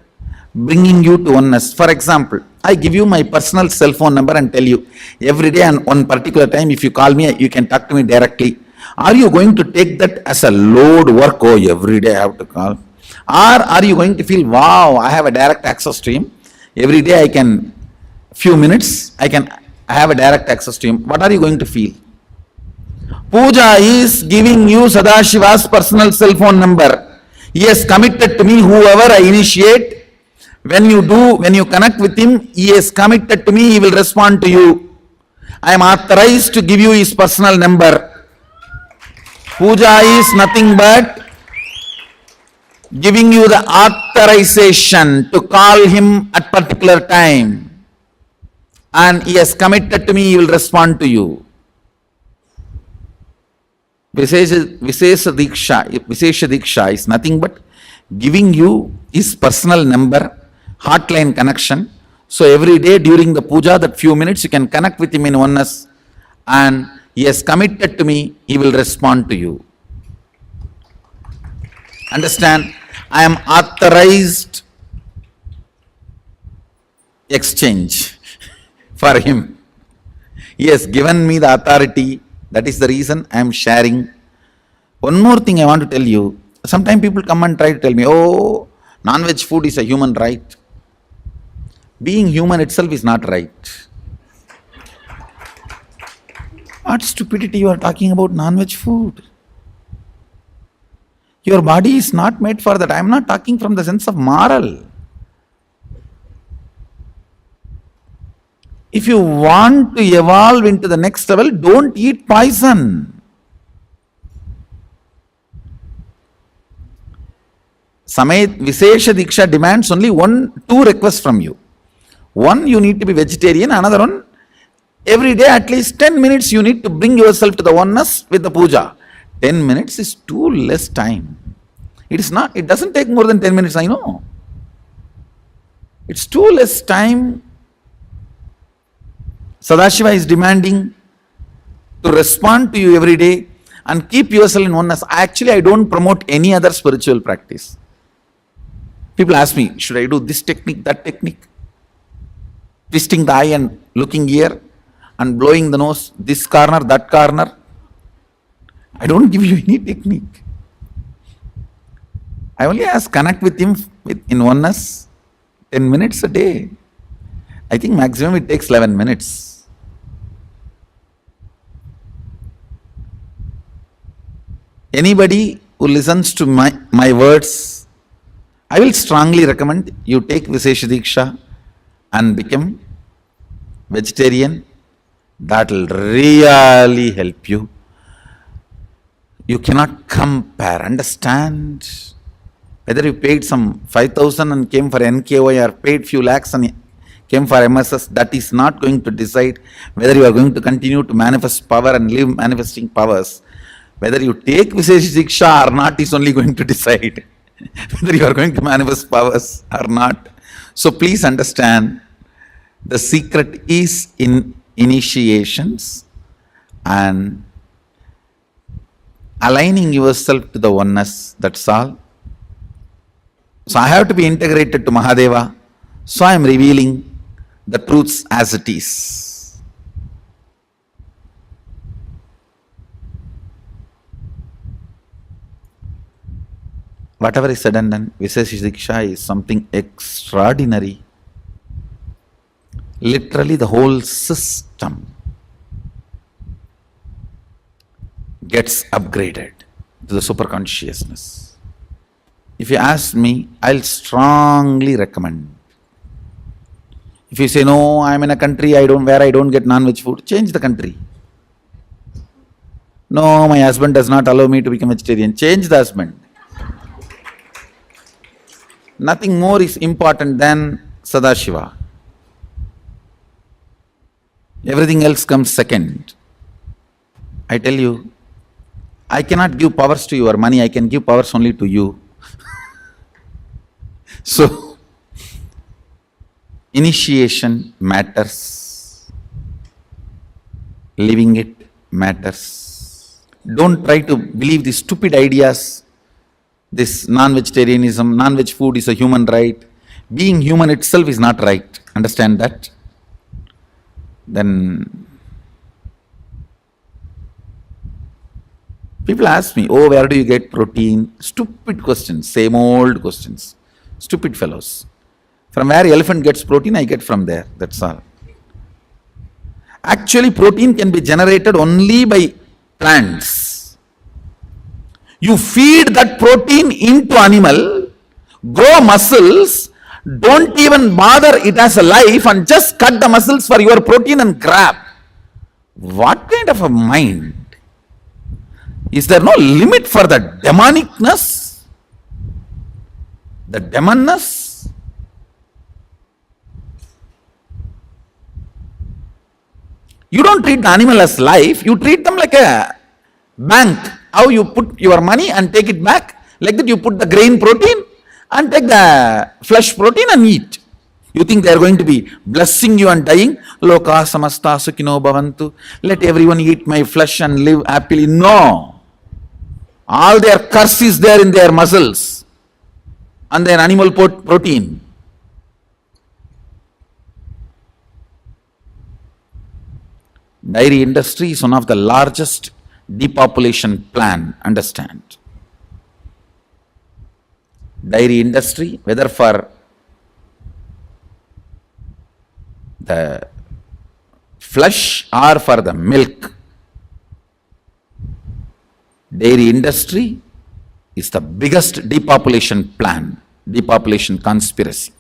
bringing you to oneness. For example, I give you my personal cell phone number and tell you, every day and one particular time if you call me, you can talk to me directly. Are you going to take that as a load work? Oh, every day I have to call. Or are you going to feel, wow, I have a direct access to him. Every day I can, few minutes, I have a direct access to him. What are you going to feel? Puja is giving you Sadashiva's personal cell phone number. He has committed to me, whoever I initiate. When you connect with him, he is committed to me, he will respond to you. I am authorized to give you his personal number. Puja is nothing but giving you the authorization to call him at particular time. And he has committed to me, he will respond to you. Visesha Diksha is nothing but giving you his personal number, hotline connection. So every day during the puja, that few minutes you can connect with him in oneness, and he has committed to me, he will respond to you. Understand? I am authorized exchange for him. He has given me the authority. That is the reason I am sharing. One more thing I want to tell you. Sometimes people come and try to tell me, oh, non-veg food is a human right. Being human itself is not right. What stupidity you are talking about non-veg food? Your body is not made for that. I am not talking from the sense of moral. If you want to evolve into the next level, don't eat poison. Visesha Diksha demands only two requests from you. One, you need to be vegetarian. Another one, every day at least 10 minutes you need to bring yourself to the oneness with the puja. 10 minutes is too less time. It doesn't take more than 10 minutes, I know. It's too less time. Sadashiva is demanding to respond to you every day and keep yourself in oneness. Actually, I don't promote any other spiritual practice. People ask me, should I do this technique, that technique? Twisting the eye and looking here and blowing the nose, this corner, that corner. I don't give you any technique. I only ask, connect with him in oneness 10 minutes a day. I think maximum it takes 11 minutes. Anybody who listens to my words, I will strongly recommend you take Visesha Diksha and become vegetarian. That will really help you. You cannot compare, understand? Whether you paid some 5,000 and came for NKY or paid few lakhs and came for MSS, that is not going to decide whether you are going to continue to manifest power and live manifesting powers. Whether you take Visesha Diksha or not is only going to decide whether you are going to manifest powers or not. So please understand, the secret is in initiations and aligning yourself to the oneness, that's all. So I have to be integrated to Mahadeva, so I am revealing the truths as it is. Whatever is said and done, Visesha Diksha is something extraordinary. Literally the whole system gets upgraded to the super consciousness. If you ask me, I'll strongly recommend. If you say, no, I'm in a country where I don't get non-veg food, change the country. No, my husband does not allow me to become vegetarian, change the husband. Nothing more is important than Sadashiva. Everything else comes second. I tell you, I cannot give powers to your money, I can give powers only to you. So, initiation matters, living it matters. Don't try to believe these stupid ideas, this non-vegetarianism, non-veg food is a human right. Being human itself is not right, understand that? Then people ask me, oh, where do you get protein? Stupid questions, same old questions. Stupid fellows. From where elephant gets protein, I get from there, that's all. Actually, protein can be generated only by plants. You feed that protein into animal, grow muscles, don't even bother it as a life and just cut the muscles for your protein and grab. What kind of a mind? Is there no limit for the demonicness? The demonness? You don't treat the animal as life, you treat them like a bank. How you put your money and take it back, like that you put the grain protein and take the flesh protein and eat. You think they are going to be blessing you and dying? Loka samasta sukhino bhavantu. Let everyone eat my flesh and live happily. No. All their curse is there in their muscles and their animal protein. Dairy industry is one of the largest depopulation plan, understand. Dairy industry, whether for the flesh or for the milk, dairy industry is the biggest depopulation plan, depopulation conspiracy.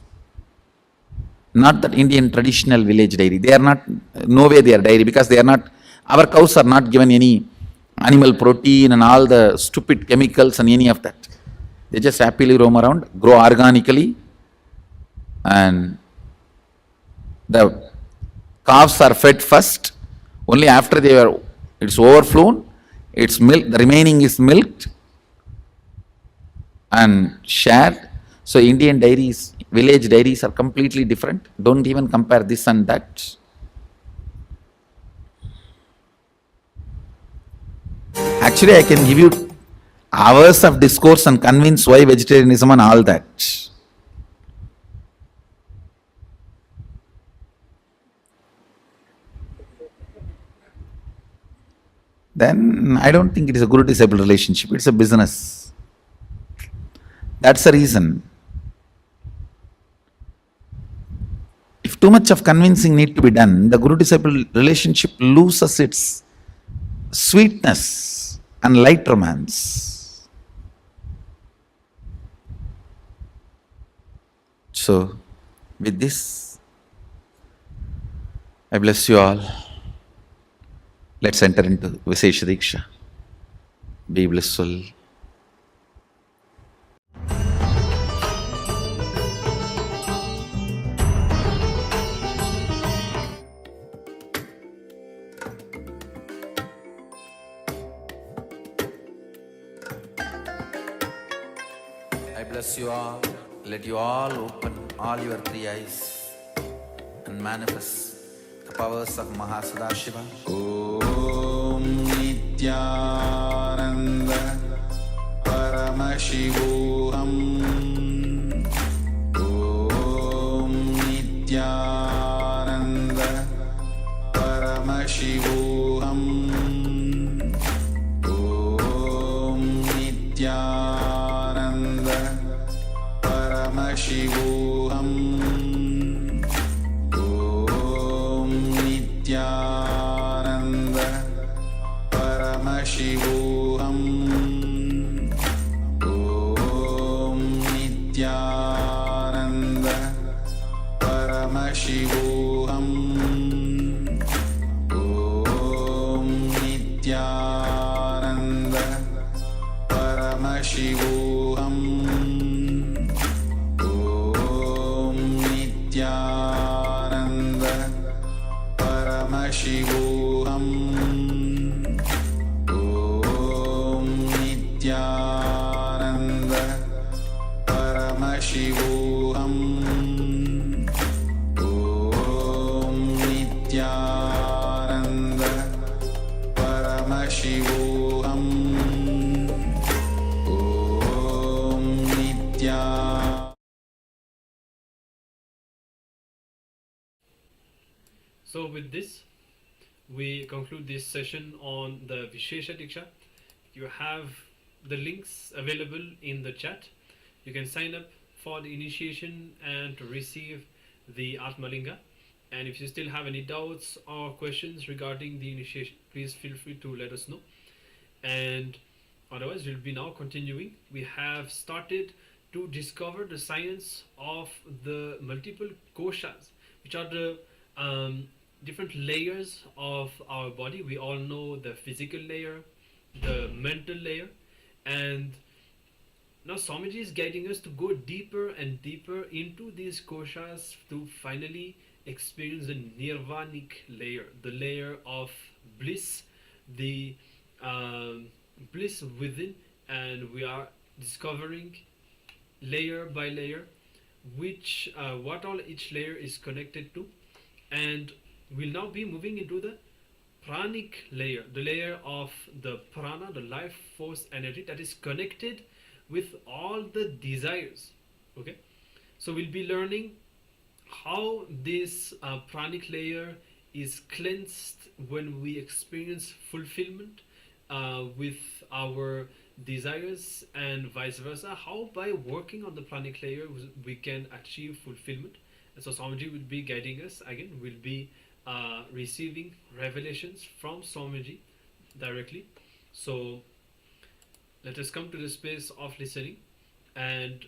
Not that Indian traditional village dairy, they are not, no way they are dairy because they are not, our cows are not given any animal protein and all the stupid chemicals and any of that. They just happily roam around, grow organically, and the calves are fed first, only after it's overflown, it's milk, the remaining is milked and shared. So Indian dairies, village dairies are completely different. Don't even compare this and that. Actually, I can give you hours of discourse and convince why vegetarianism and all that. Then I don't think it is a guru-disciple relationship, it's a business. That's the reason. If too much of convincing need to be done, the guru-disciple relationship loses its sweetness and light romance. So, with this, I bless you all. Let's enter into Vishesha Diksha. Be blissful. I bless you all. Let you all open all your three eyes and manifest the powers of Shiva. Om Nithyananda Paramashivoham. Om Nithyananda Paramashivoham. Om Nithyananda Paramashivoham. Om Nithyananda Paramashivoham. Om Paramashivoham Om Nithyananda Paramashivoham Om Nithyananda Paramashivoham Om Nithyananda Paramashivoham Om Nithya. So with this, we conclude this session on the Vishesha Diksha. You have the links available in the chat. You can sign up for the initiation and to receive the Atmalinga. And if you still have any doubts or questions regarding the initiation, please feel free to let us know. And otherwise, we'll be now continuing. We have started to discover the science of the multiple koshas, which are the different layers of our body. We all know the physical layer, the mental layer, and now Swamiji is guiding us to go deeper and deeper into these koshas to finally experience the nirvanic layer, the layer of bliss, the bliss within, and we are discovering layer by layer which what all each layer is connected to, and we'll now be moving into the pranic layer, the layer of the prana, the life force energy that is connected with all the desires. Okay, so we'll be learning how this pranic layer is cleansed when we experience fulfillment with our desires, and vice versa, how by working on the pranic layer we can achieve fulfillment. And so Swamiji will be guiding us again. We'll be receiving revelations from Swamiji directly. So let us come to the space of listening and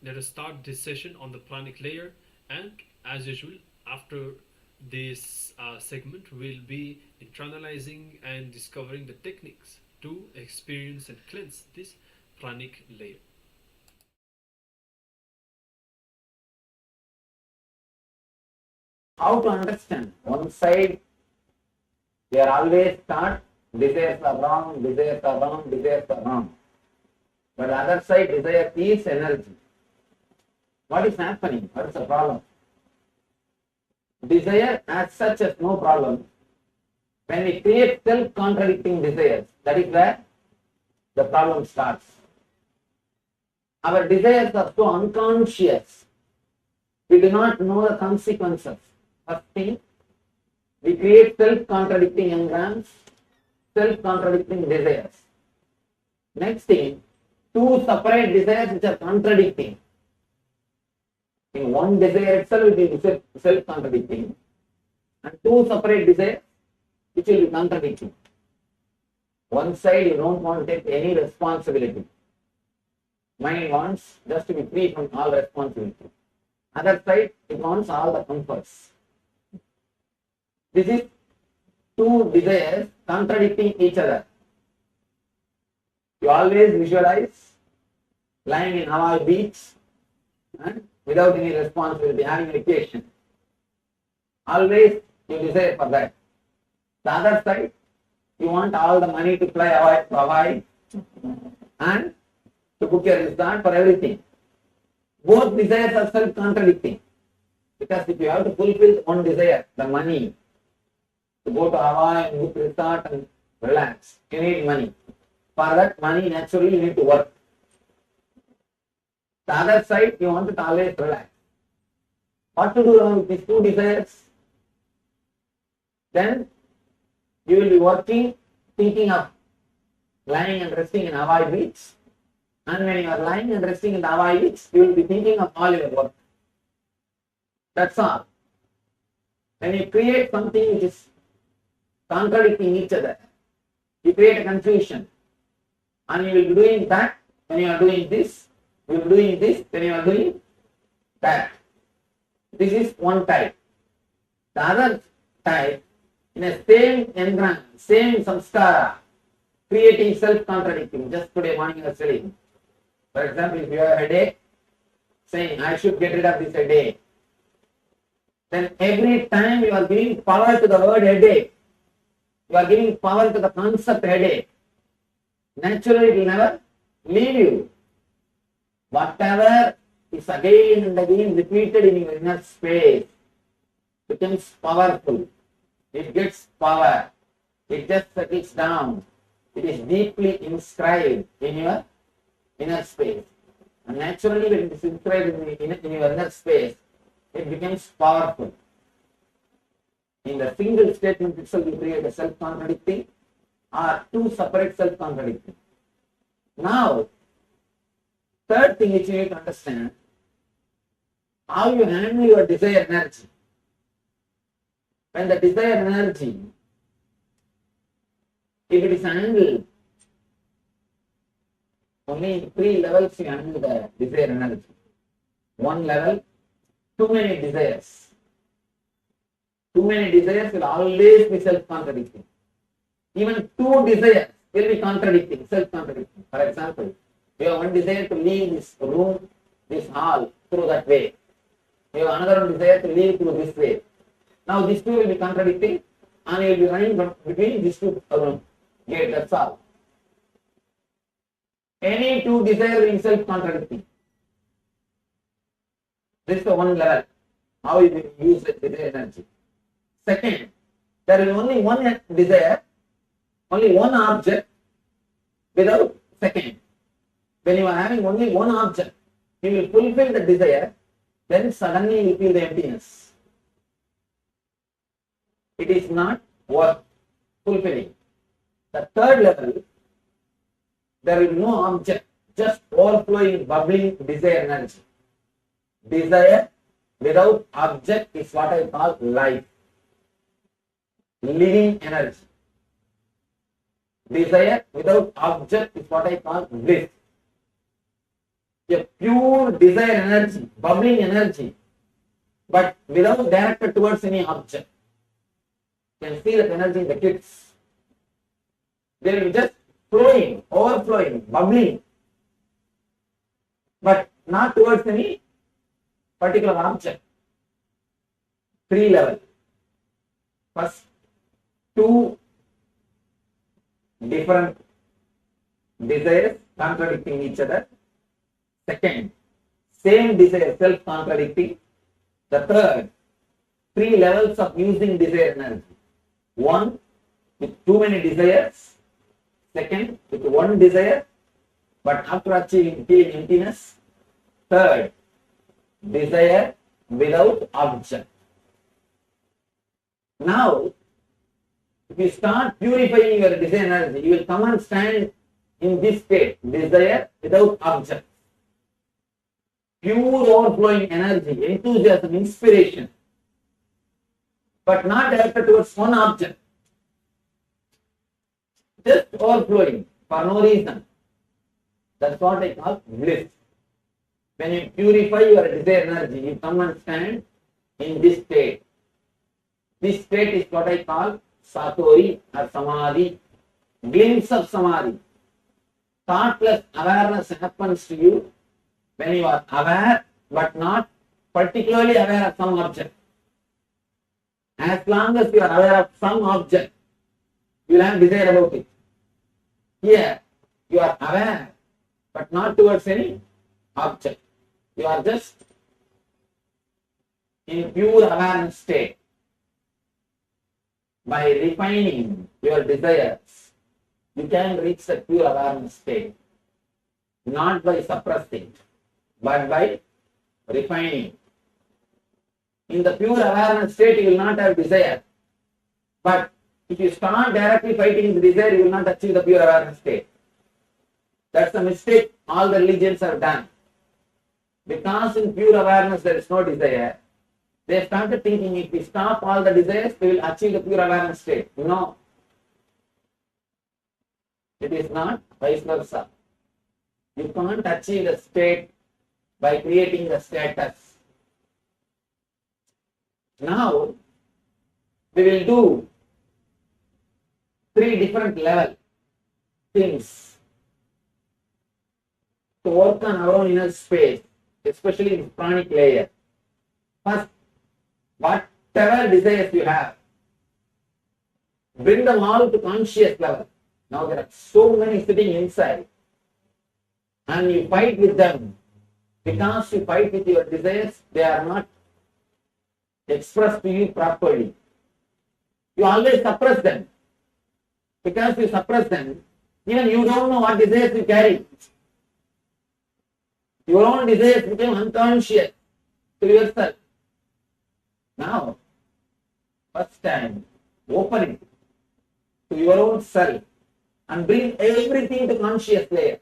let us start this session on the pranic layer. And as usual, after this segment, we'll be internalizing and discovering the techniques to experience and cleanse this pranic layer. How to understand? One side, we are always taught desires are wrong, desires are wrong, desires are wrong. But the other side, desire is energy. What is happening? What is the problem? Desire as such is no problem. When we create self-contradicting desires, that is where the problem starts. Our desires are so unconscious. We do not know the consequences. First thing, we create self-contradicting engrams, self-contradicting desires. Next thing, two separate desires which are contradicting. In one desire itself it will be self-contradicting, and two separate desires which will be contradicting. One side you don't want to take any responsibility. Mind wants just to be free from all responsibility. Other side, it wants all the comforts. This is two desires contradicting each other. You always visualize lying in Hawaii beach and without any responsibility, having vacation. Always you desire for that. The other side, you want all the money to fly to Hawaii and to book your resort for everything. Both desires are self-contradicting. Because if you have to fulfill one desire, the money, to go to Hawaii and book resort and relax, you need money. For that money, naturally, you need to work. The other side, you want to always relax. What to do with these two desires? Then you will be working, thinking of lying and resting in Hawaii beach. And when you are lying and resting in the Hawaii beach, you will be thinking of all your work. That's all. When you create something which is contradicting each other, you create a confusion. And you will be doing that when you are doing this, you will be doing this when you are doing that. This is one type. The other type, in a same engram, same samskara, creating self-contradicting. Just today morning I was telling. For example, if you have a headache, saying, I should get rid of this headache. Then every time you are giving power to the word headache, you are giving power to the concept headache. Naturally, it will never leave you. Whatever is again and again repeated in your inner space becomes powerful. It gets power. It just settles down. It is deeply inscribed in your inner space. And naturally, when it is inscribed in your inner space, it becomes powerful. In the single statement itself, you create a self-contradicting or two separate self-contradicting. Now, third thing which you need to understand, how you handle your desire energy. When the desire energy, if it is handled, only in 3 levels you handle the desire energy. 1 level, too many desires. Too many desires will always be self-contradicting. Even 2 desires will be contradicting, self-contradicting. For example, you have one desire to leave this room, this hall, through that way. You have another desire to leave through this way. Now these 2 will be contradicting and you will be running between these 2 gates, that's all. Any 2 desires will be self-contradicting. This is the 1 level, how you use the desire energy. Second, there is only 1 desire, only 1 object without second. When you are having only 1 object, you will fulfill the desire, then suddenly you feel the emptiness. It is not worth fulfilling. The third level, there is no object, just overflowing, bubbling desire energy. Desire without object is what I call life, living energy. Desire without object is what I call bliss. A pure desire energy, bubbling energy, but without directed towards any object. You can see that energy in the kids. They will be just flowing, overflowing, bubbling, but not towards any particular object. 3 levels. First, 2 different desires contradicting each other. Second, same desire self-contradicting. The third, 3 levels of using desire energy. 1 with too many desires. Second, with 1 desire, but after achieving feeling emptiness. Third, desire without object. Now, if you start purifying your desire energy, you will come and stand in this state, desire without object. Pure overflowing energy, enthusiasm, inspiration, but not directed towards one object. Just overflowing for no reason. That's what I call bliss. When you purify your desire energy, you come and stand in this state. This state is what I call satori or samadhi, glimpse of samadhi. Thoughtless awareness happens to you when you are aware but not particularly aware of some object. As long as you are aware of some object, you will have desire about it. Here, you are aware but not towards any object. You are just in pure awareness state. By refining your desires, you can reach the pure awareness state. Not by suppressing, but by refining. In the pure awareness state, you will not have desire. But if you start directly fighting the desire, you will not achieve the pure awareness state. That's the mistake all the religions have done. Because in pure awareness there is no desire, they started thinking if we stop all the desires, we will achieve the pure awareness state. No. It is not vice versa. You can't achieve the state by creating the status. Now, we will do 3 different levels. things to work on our own inner space, especially in pranic layer. First, whatever desires you have, bring them all to conscious level. Now there are so many sitting inside, and you fight with them. Because you fight with your desires, they are not expressed to you properly. You always suppress them. Because you suppress them, even you don't know what desires you carry. Your own desires become unconscious to yourself. Now, first time, open it to your own self and bring everything to conscious layer.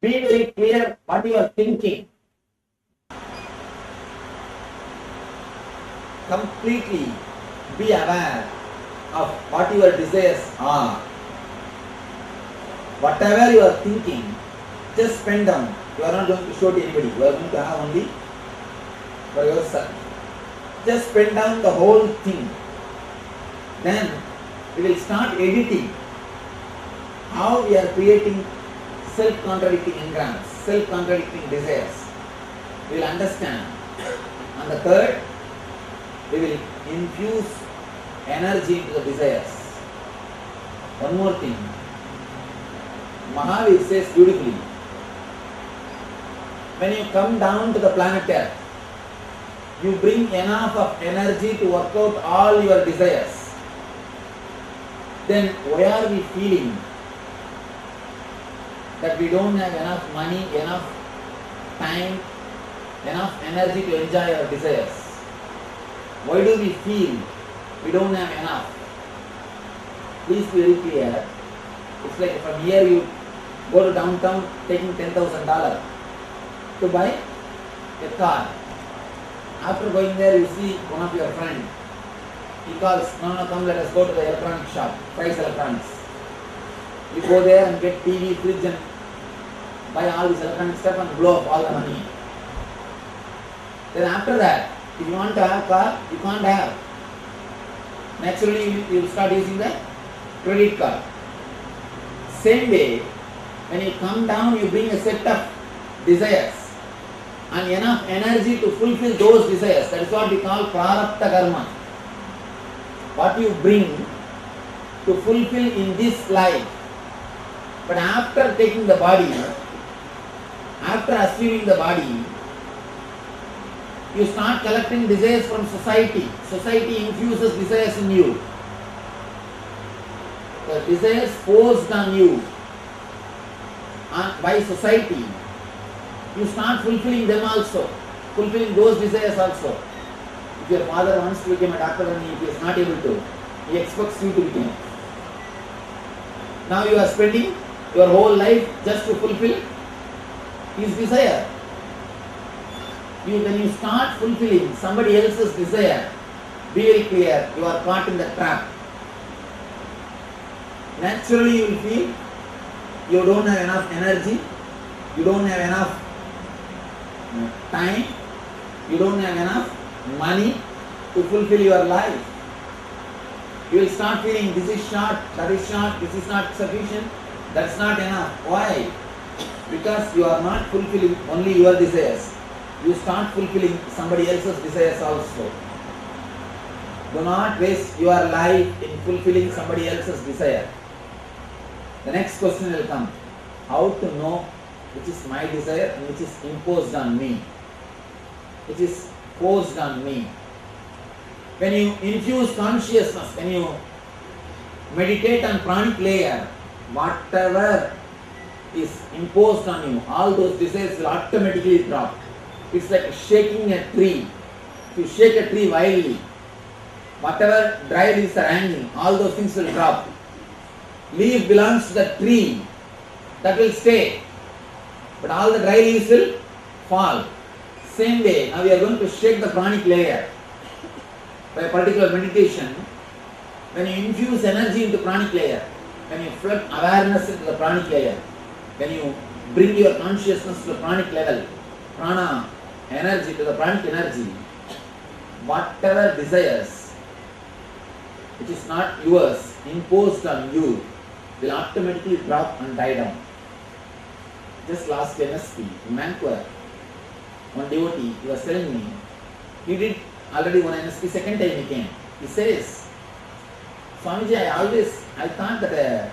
Be very clear what you are thinking. Completely be aware of what your desires are. Whatever you are thinking, just pen down. You are not going to show to anybody. You are going to have only for yourself. Just pen down the whole thing. Then we will start editing how we are creating self-contradicting engrams, self-contradicting desires. We will understand. And the third, we will infuse energy into the desires. One more thing. Mahavir says beautifully, when you come down to the planet Earth, you bring enough of energy to work out all your desires. Then why are we feeling that we don't have enough money, enough time, enough energy to enjoy our desires? Why do we feel we don't have enough? Please be very clear. It's like from here you go to downtown taking $10,000 to buy a car. After going there, you see one of your friends. He calls, no, come, let us go to the electronic shop, Price Electronics. You go there and get TV, fridge and buy all this electronic stuff and blow up all the money. Then after that, if you want to have a car, you can't have. Naturally, you will start using the credit card. Same way, when you come down, you bring a set of desires and enough energy to fulfill those desires. That is what we call prarabdha karma. What you bring to fulfill in this life. But after taking the body, after assuming the body, you start collecting desires from society. Society infuses desires in you. The desires forced on you by society, you start fulfilling them also, fulfilling those desires also. If your father wants to become a doctor and he is not able to, he expects you to become. Now you are spending your whole life just to fulfill his desire. When you start fulfilling somebody else's desire, be very clear, you are caught in the trap. Naturally you will feel you don't have enough energy, you don't have enough time, you don't have enough money to fulfill your life. You will start feeling this is short, this is not sufficient, that's not enough. Why? Because you are not fulfilling only your desires. You start fulfilling somebody else's desires also. Do not waste your life in fulfilling somebody else's desire. The next question will come. How to know which is my desire and which is imposed on me? Which is forced on me? When you infuse consciousness, when you meditate on pranic layer, whatever is imposed on you, all those desires will automatically drop. It's like shaking a tree. If you shake a tree wildly, whatever dry leaves are hanging, all those things will drop. Leaf belongs to the tree, that will stay. But all the dry leaves will fall. Same way, now we are going to shake the pranic layer. By a particular meditation, when you infuse energy into pranic layer, when you flood awareness into the pranic layer, when you bring your consciousness to the pranic level, prana energy to the pranic energy, whatever desires which is not yours, imposed on you, will automatically drop and die down. Just last NSP in Vancouver, one devotee, he was telling me, he did already one NSP, second time he came. He says, Swamiji, I thought that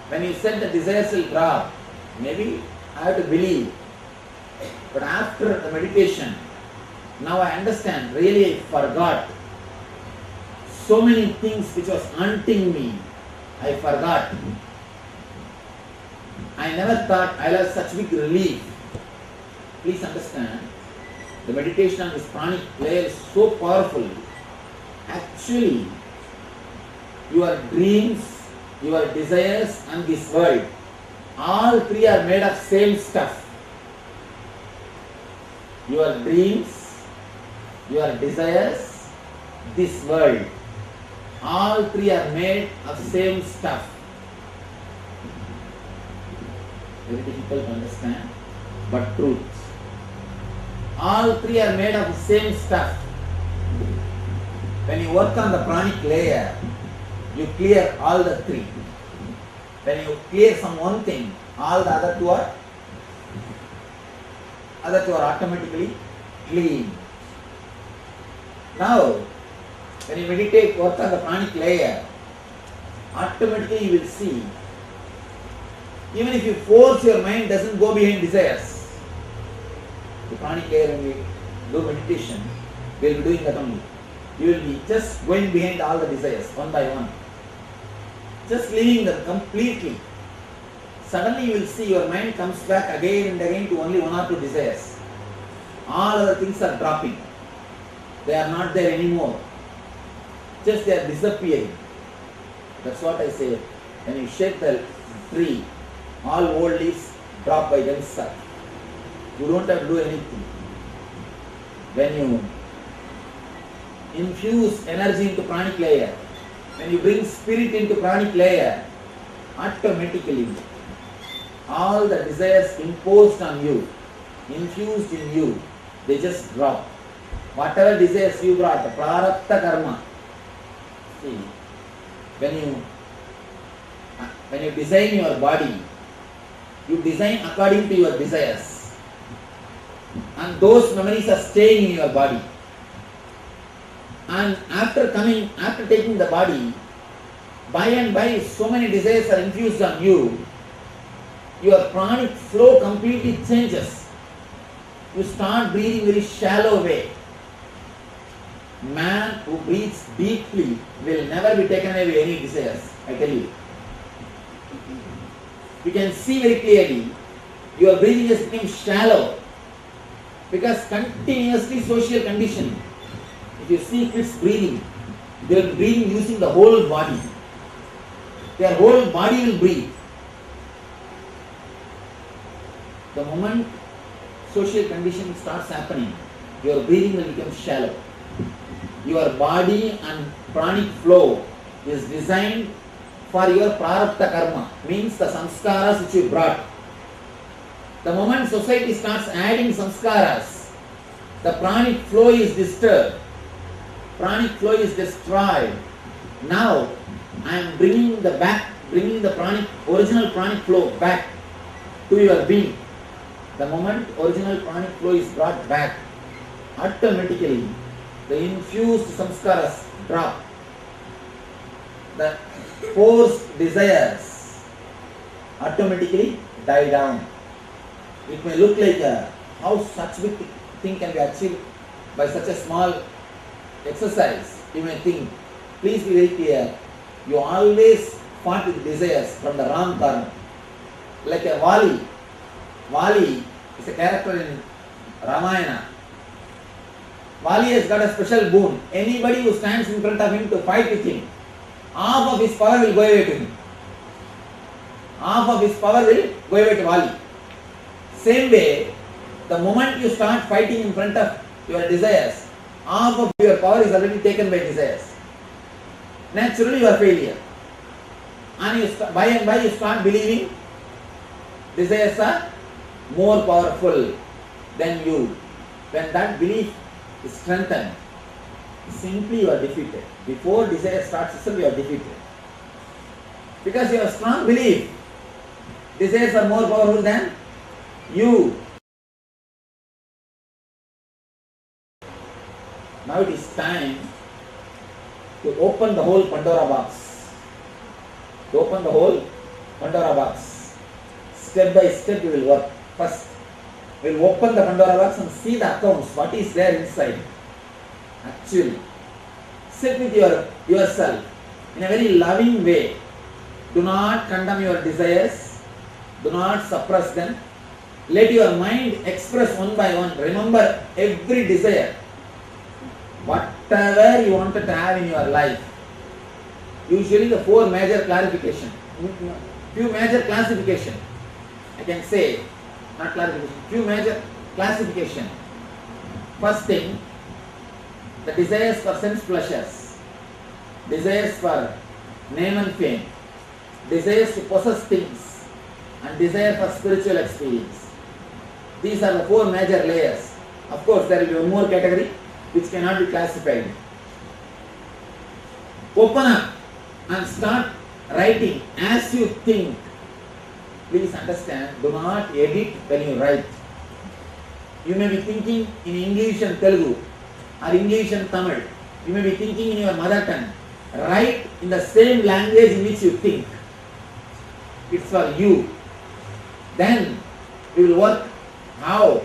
when you said the desires will drop, maybe I have to believe. But after the meditation, now I understand, really I forgot. So many things which was haunting me, I forgot. I never thought I'll have such big relief. Please understand, the meditation on this pranic layer is so powerful. Actually, your dreams, your desires and this world, all three are made of same stuff. Your dreams, your desires, this world, all three are made of same stuff. Very difficult to understand, but truth. All three are made of the same stuff. When you work on the pranic layer, you clear all the three. When you clear some one thing, all the other two are automatically clean. Now, when you meditate, work on the pranic layer, automatically you will see, even if you force your mind, doesn't go behind desires. The pranic layer, when we do meditation, we will be doing that only. You will be just going behind all the desires, one by one. Just leaving them completely. Suddenly you will see your mind comes back again and again to only one or two desires. All other things are dropping. They are not there anymore. Just they are disappearing. That's what I say. When you shake the tree, all old leaves drop by themselves. You don't have to do anything. When you infuse energy into pranic layer, when you bring spirit into pranic layer, automatically all the desires imposed on you, infused in you, they just drop. Whatever desires you brought, the prarabdha karma. See, when you design your body, you design according to your desires. And those memories are staying in your body. And after taking the body, by and by so many desires are infused on you, your pranic flow completely changes. You start breathing very shallow way. Man who breathes deeply will never be taken away by any desires, I tell you. You can see very clearly, your breathing has become shallow because continuously social conditioning. If you see kids breathing, they are breathing using the whole body. Their whole body will breathe. The moment social conditioning starts happening, your breathing will become shallow. Your body and pranic flow is designed for your prarabdha karma, means the samskaras which you brought. The moment society starts adding samskaras, the pranic flow is disturbed. Pranic flow is destroyed. Now I am bringing the original pranic flow back to your being. The moment original pranic flow is brought back, automatically the infused samskaras drop. The forced desires automatically die down. It may look like how such big thing can be achieved by such a small exercise. You may think, please be very clear, you always fought with desires from the wrong karma. Like a Vali. Vali is a character in Ramayana. Vali has got a special boon. Anybody who stands in front of him to fight with him, half of his power will go away to him. Half of his power will go away to Vali. Same way, the moment you start fighting in front of your desires, half of your power is already taken by desires. Naturally you are failure. And by and by you start believing desires are more powerful than you. When that belief is strengthened, simply you are defeated. Before desire starts itself, you are defeated. Because you have strong belief. Desires are more powerful than you. Now it is time to open the whole Pandora box. To open the whole Pandora box. Step by step we will work. First, we will open the Pandora box and see the accounts, what is there inside. Actually, sit with yourself in a very loving way. Do not condemn your desires. Do not suppress them. Let your mind express one by one. Remember every desire. Whatever you wanted to have in your life. Usually the four major clarification. Few major classification. I can say, not clarification, few major classification. First thing, the desires for sense pleasures. Desires for name and fame. Desires to possess things. And desire for spiritual experience. These are the four major layers. Of course, there will be one more category which cannot be classified. Open up and start writing as you think. Please understand, do not edit when you write. You may be thinking in English and Telugu or English and Tamil. You may be thinking in your mother tongue. Write in the same language in which you think. It's for you. Then we will work how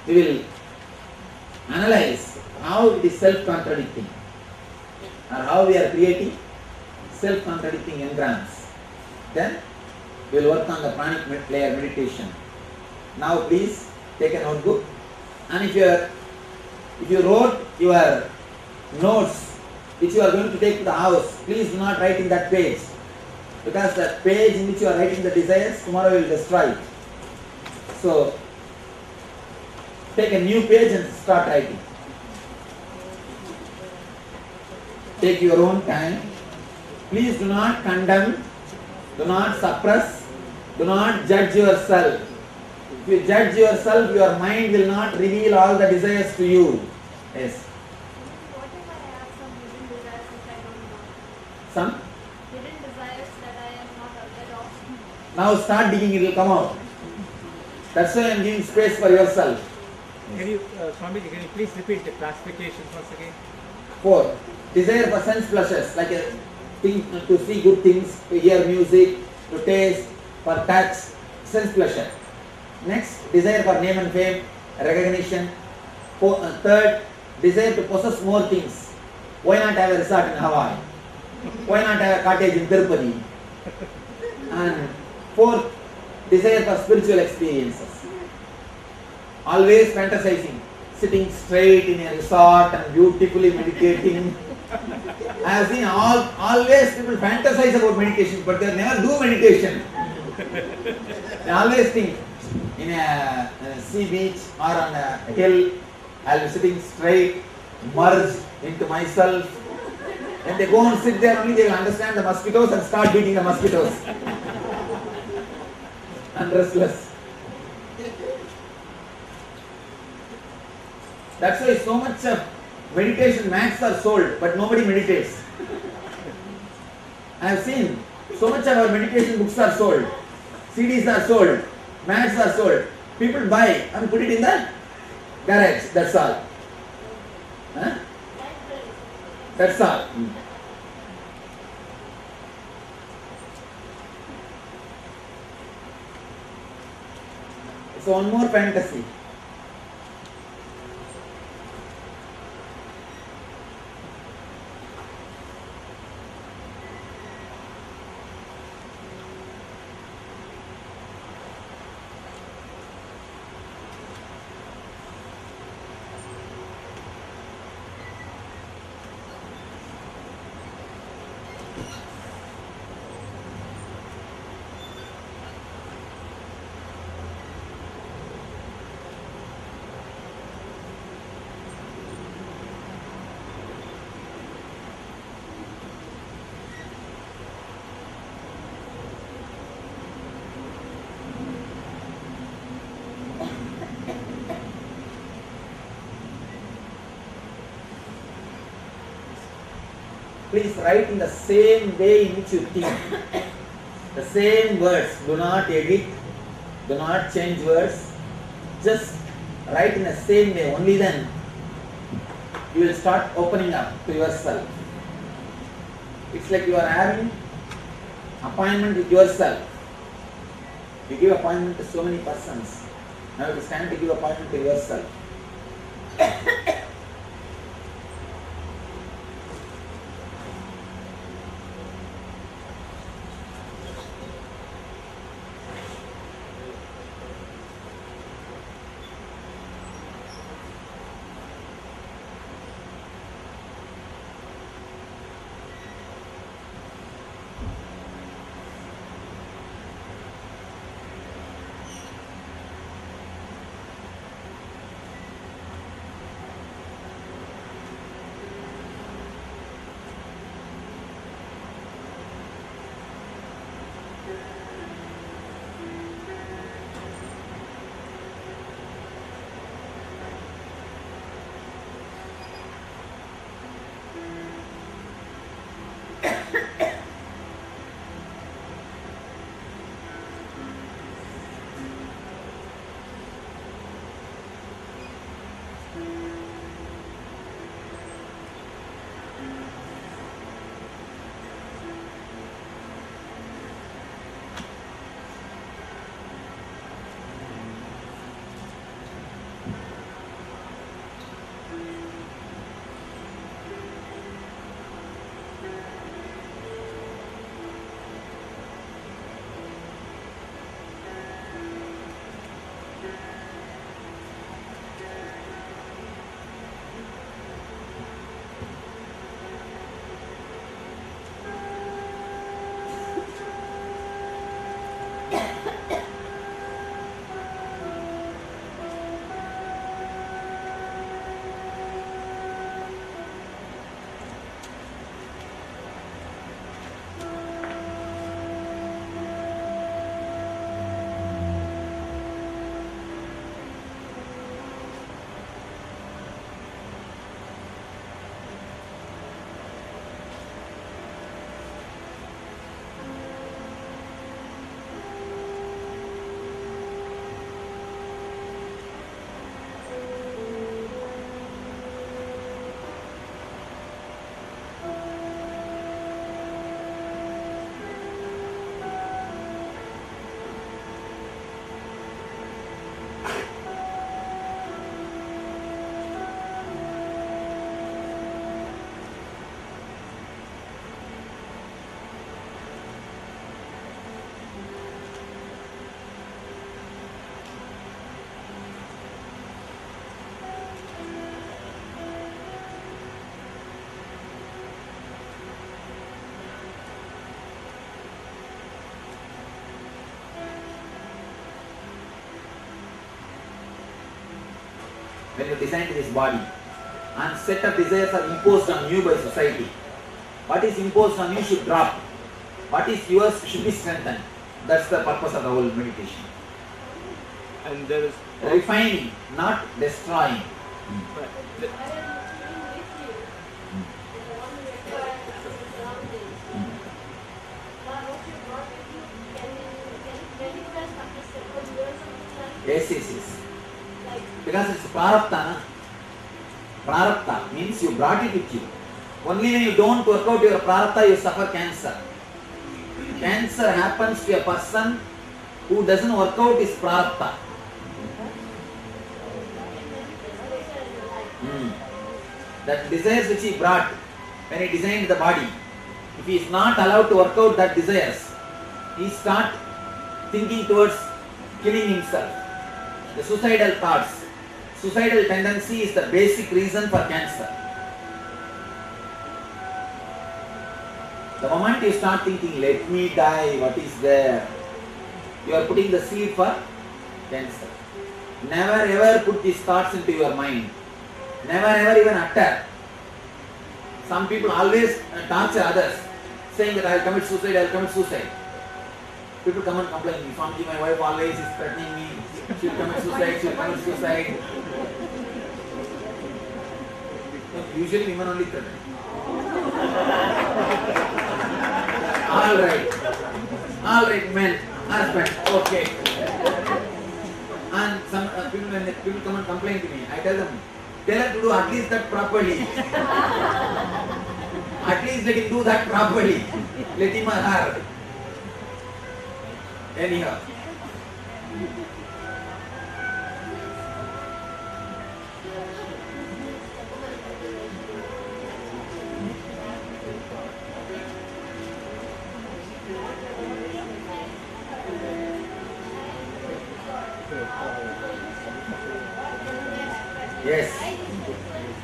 we will analyze how it is self-contradicting or how we are creating self-contradicting engrams. Then we will work on the pranic layer meditation. Now please take a notebook, and if you wrote your notes which you are going to take to the house, please do not write in that page, because the page in which you are writing the desires, tomorrow you will destroy it. So take a new page and start writing. Take your own time. Please do not condemn, do not suppress, do not judge yourself. If you judge yourself, your mind will not reveal all the desires to you. Yes. What if I have some hidden desires which I don't know? Some? Hidden desires that I am not aware of. Now start digging, it will come out. That's why I am giving space for yourself. Can you, Swamiji, can you please repeat the classifications once again? 4. Desire for sense pleasures, like a thing to see good things, to hear music, to taste, for touch, sense pleasure. Next, desire for name and fame, recognition. 3rd, desire to possess more things. Why not have a resort in Hawaii? Why not have a cottage in Tirupati? And 4th, desire for spiritual experiences. Always fantasizing, sitting straight in a resort and beautifully meditating. I have seen always people fantasize about meditation, but they never do meditation. They always think in a sea beach or on a hill, I will be sitting straight, merged into myself. When they go and sit there, only they will understand the mosquitoes and start beating the mosquitoes. And restless. That's why so much of meditation mats are sold, but nobody meditates. I have seen so much of our meditation books are sold, CDs are sold, mats are sold. People buy and put it in the garage, that's all. Huh? That's all. So one more fantasy. please write in the same way in which you think. The same words, do not edit, do not change words, just write in the same way, only then you will start opening up to yourself. It's like you are having appointment with yourself. You give appointment to so many persons. Now it is time to give appointment to yourself. When you designed this body, and set of desires are imposed on you by society. What is imposed on you should drop. What is yours should be strengthened. That's the purpose of the whole meditation. And there is refining, not destroying. Yes. Because it's prarabdha. Prarabdha means you brought it with you. Only when you don't work out your prarabdha, you suffer cancer. Cancer happens to a person who doesn't work out his prarabdha. That desires which he brought when he designed the body, if he is not allowed to work out that desires, he start thinking towards killing himself. The suicidal thoughts. Suicidal tendency is the basic reason for cancer. The moment you start thinking, let me die, what is there? You are putting the seed for cancer. Never ever put these thoughts into your mind. Never ever even utter. Some people always torture others, saying that I will commit suicide. People come and complain, Swamiji, my wife always is threatening me, she will commit suicide. Usually women only threaten. All right, men, husband, okay. And some people, when people come and complain to me, I tell them, tell her to do at least that properly. At least let him do that properly. Let him or her. Anyhow.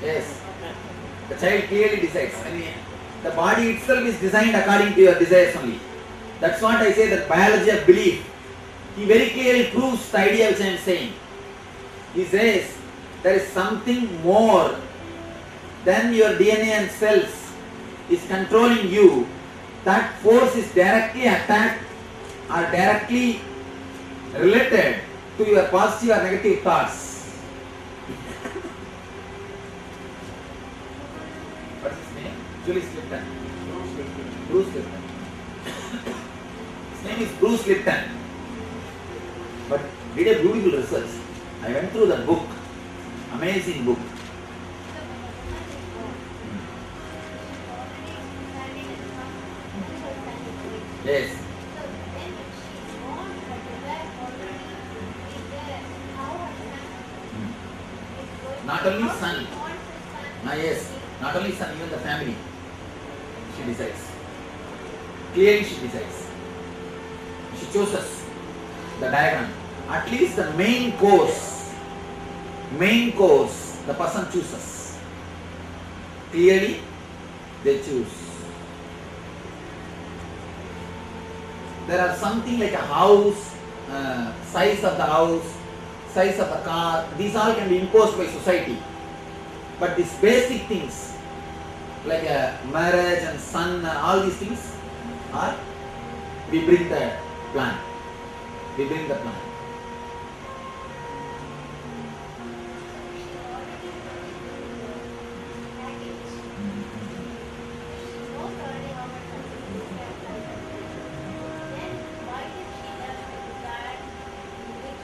Yes. The child clearly decides. I mean, the body itself is designed according to your desires only. That's what I say, that biology of belief. He very clearly proves the idea which I am saying. He says there is something more than your DNA and cells is controlling you. That force is directly attacked or directly related to your positive or negative thoughts. What's his name? Julius Lipton. Bruce Lipton. His name is Bruce Lipton. But did a beautiful research. I went through the book. Amazing book. Yes. Not only son. Yes. Not only son, even the family. She decides. Clearly she decides. She chooses the diagram. At least the main course, the person chooses. Clearly they choose. There are something like a house, size of the house, size of the car, these all can be imposed by society. But these basic things, like a marriage and son, all these things, we bring the plan. We bring the plan.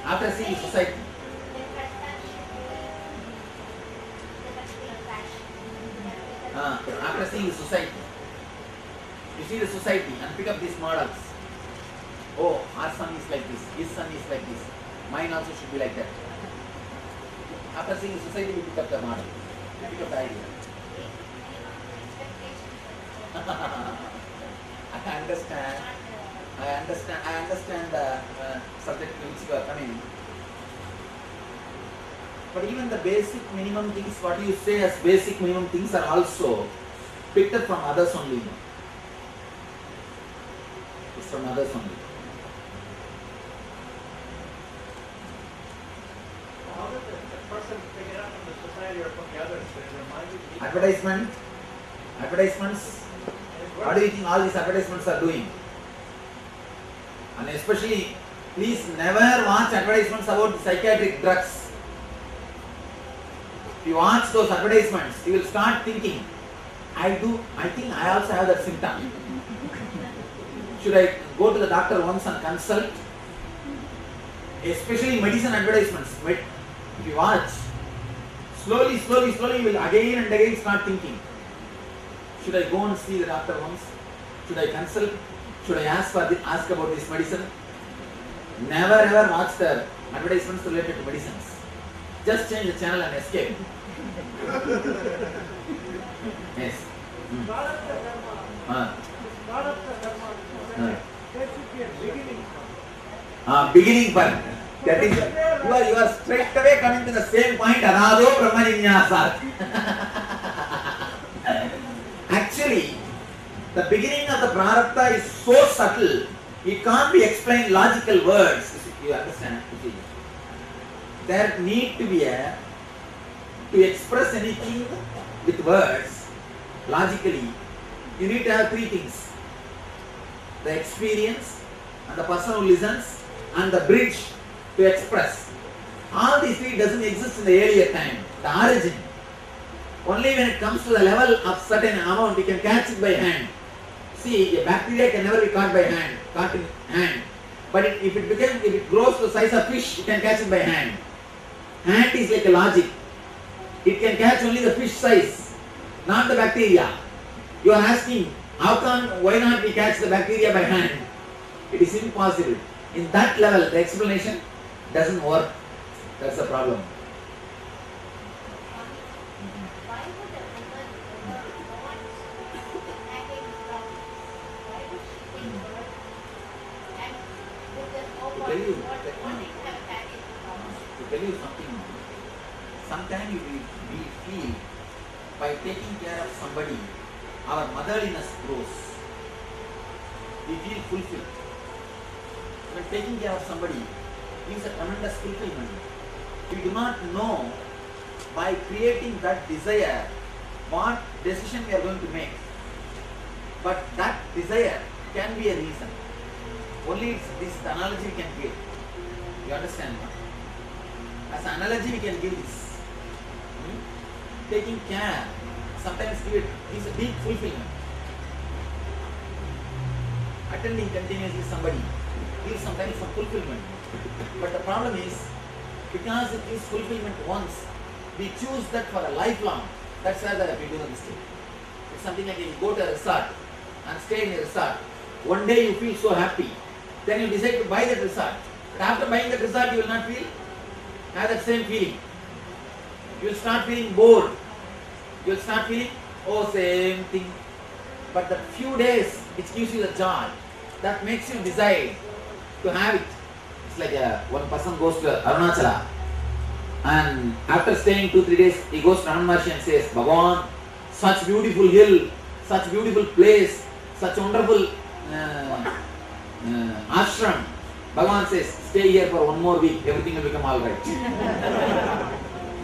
After seeing society, after seeing the society, you see the society and pick up these models. Oh, our son is like this, his son is like this, mine also should be like that. After seeing the society, we pick up the model, we pick up the idea. I understand the subject to which you are coming. But even the basic minimum things, what you say as basic minimum things, are also picked up from others only. It's from others only. How does the person pick it up from the society or from the others? Advertisements. What do you think all these advertisements are doing? And especially, please never watch advertisements about psychiatric drugs. If you watch those advertisements, you will start thinking, I think I also have that symptom. Should I go to the doctor once and consult? Especially medicine advertisements. If you watch, slowly you will again and again start thinking, should I go and see the doctor once? Should I consult? Should I ask about this medicine? Never ever watch the advertisements related to medicines. Just change the channel and escape. Yes. There should be a beginning. Beginning point. That is, you are straight away coming to the same point. Anado Brahmaninyasat. Actually, the beginning of the prarabdha is so subtle, it can't be explained in logical words. You understand? There need to be to express anything with words, logically, you need to have three things. The experience, and the person who listens, and the bridge to express. All these three doesn't exist in the earlier time. The origin. Only when it comes to the level of certain amount, you can catch it by hand. See, a bacteria can never be caught by hand, caught in hand. But if it grows to the size of fish, you can catch it by hand. Hand is like a logic. It can catch only the fish size, not the bacteria. You are asking, why not we catch the bacteria by hand? It is impossible. In that level, the explanation doesn't work. That's the problem. To tell you something, sometimes we feel by taking care of somebody, our motherliness grows. We feel fulfilled. When taking care of somebody gives a tremendous fulfillment. We do not know by creating that desire what decision we are going to make. But that desire can be a reason. Only this analogy we can give. You understand? As an analogy we can give this. Taking care sometimes gives a deep fulfillment. Attending continuously somebody gives sometimes some fulfillment. But the problem is, because it gives fulfillment once, we choose that for a lifelong. That's where we do the mistake. It's something like if you go to a resort and stay in a resort, one day you feel so happy, then you decide to buy that resort. But after buying that resort, you will not have that same feeling. You will start feeling bored. You will start feeling, same thing. But the few days which gives you the joy, that makes you decide to have it. It's like one person goes to Arunachala and after staying 2-3 days, he goes to Ramana Maharshi and says, Bhagavan, such beautiful hill, such beautiful place, such wonderful ashram. Bhagavan says, stay here for 1 more week, everything will become alright.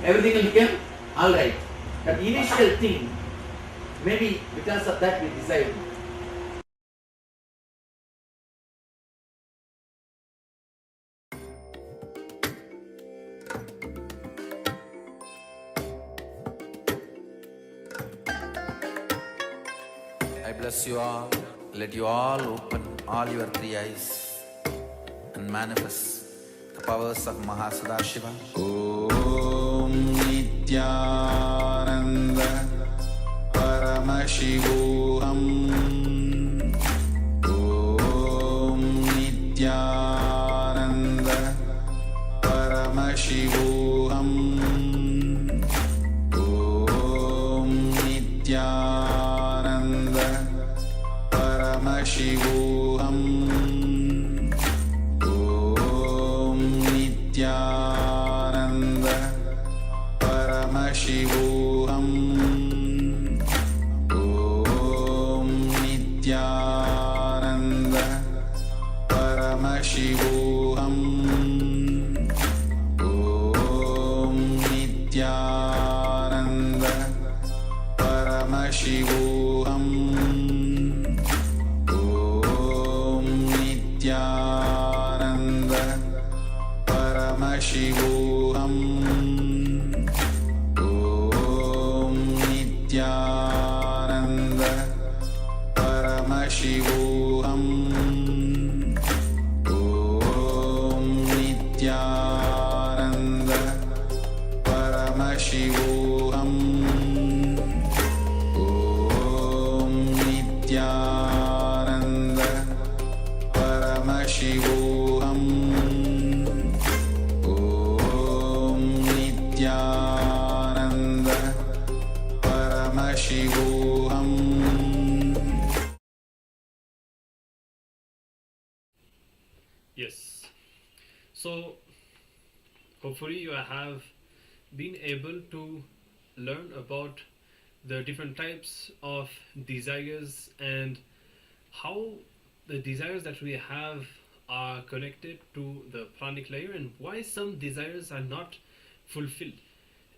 Everything will become alright. That initial thing, maybe because of that we decide. I bless you all. Let you all open all your 3 eyes and manifest the powers of Shiva. Om Nithyananda Paramashivoham. Om Nithyananda Paramashivoham. Om Nithyananda Paramashivoham. Om Nithyananda Paramashivoham. Om Nithyananda Paramashivoham. Om Nithyananda Paramashivoham. Om Nithyananda Paramashivoham. Om Nithyananda Paramashivoham. Om Nithyananda Paramashivoham. Om Nithyananda Paramashivoham. Om Nithyananda Paramashivoham. Yes. So, hopefully you have been able to learn about the different types of desires and how the desires that we have are connected to the pranic layer and why some desires are not fulfilled.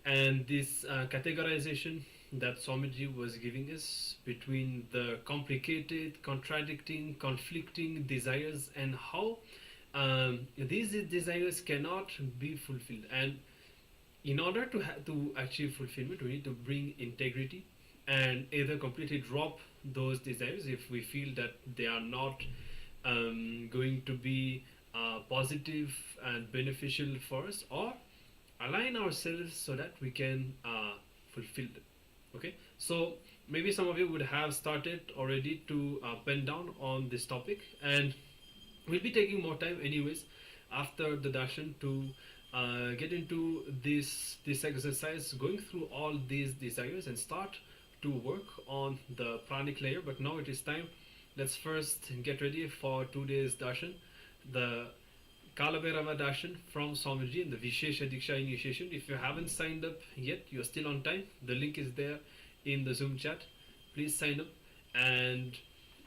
And this categorization that Swamiji was giving us between the complicated, contradicting, conflicting desires and how these desires cannot be fulfilled. And in order to achieve fulfillment, we need to bring integrity and either completely drop those desires if we feel that they are not going to be positive and beneficial for us, or align ourselves so that we can fulfill them. Okay, so maybe some of you would have started already to pen down on this topic, and we'll be taking more time anyways after the darshan to get into this exercise, going through all these desires and start to work on the pranic layer. But now it is time. Let's first get ready for today's darshan, the Kalabhairava darshan from Swamiji and the Vishesha Diksha initiation. If you haven't signed up yet, you're still on time. The link is there in the Zoom chat. Please sign up, and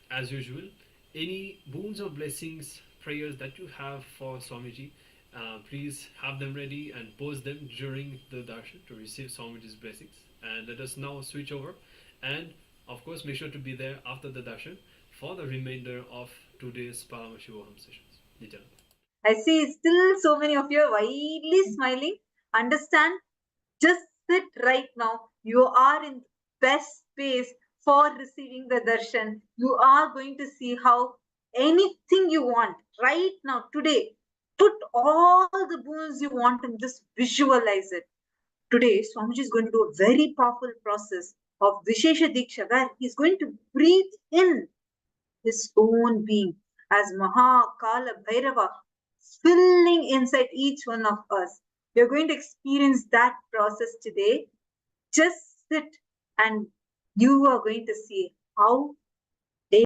as usual, any boons or blessings, prayers that you have for Swamiji, please have them ready and post them during the darshan to receive Swamiji's blessings. And let us now switch over, and of course make sure to be there after the darshan for the remainder of today's Paramashivoham sessions. Nithyananda. I see still so many of you are widely smiling. Understand, just sit right now. You are in best space for receiving the darshan. You are going to see how anything you want right now, today, put all the boons you want and just visualize it. Today, Swamiji is going to do a very powerful process of Vishesha Diksha, where he's going to breathe in his own being as Mahakala Bhairava, filling inside each one of us. You're going to experience that process today. Just sit and you are going to see how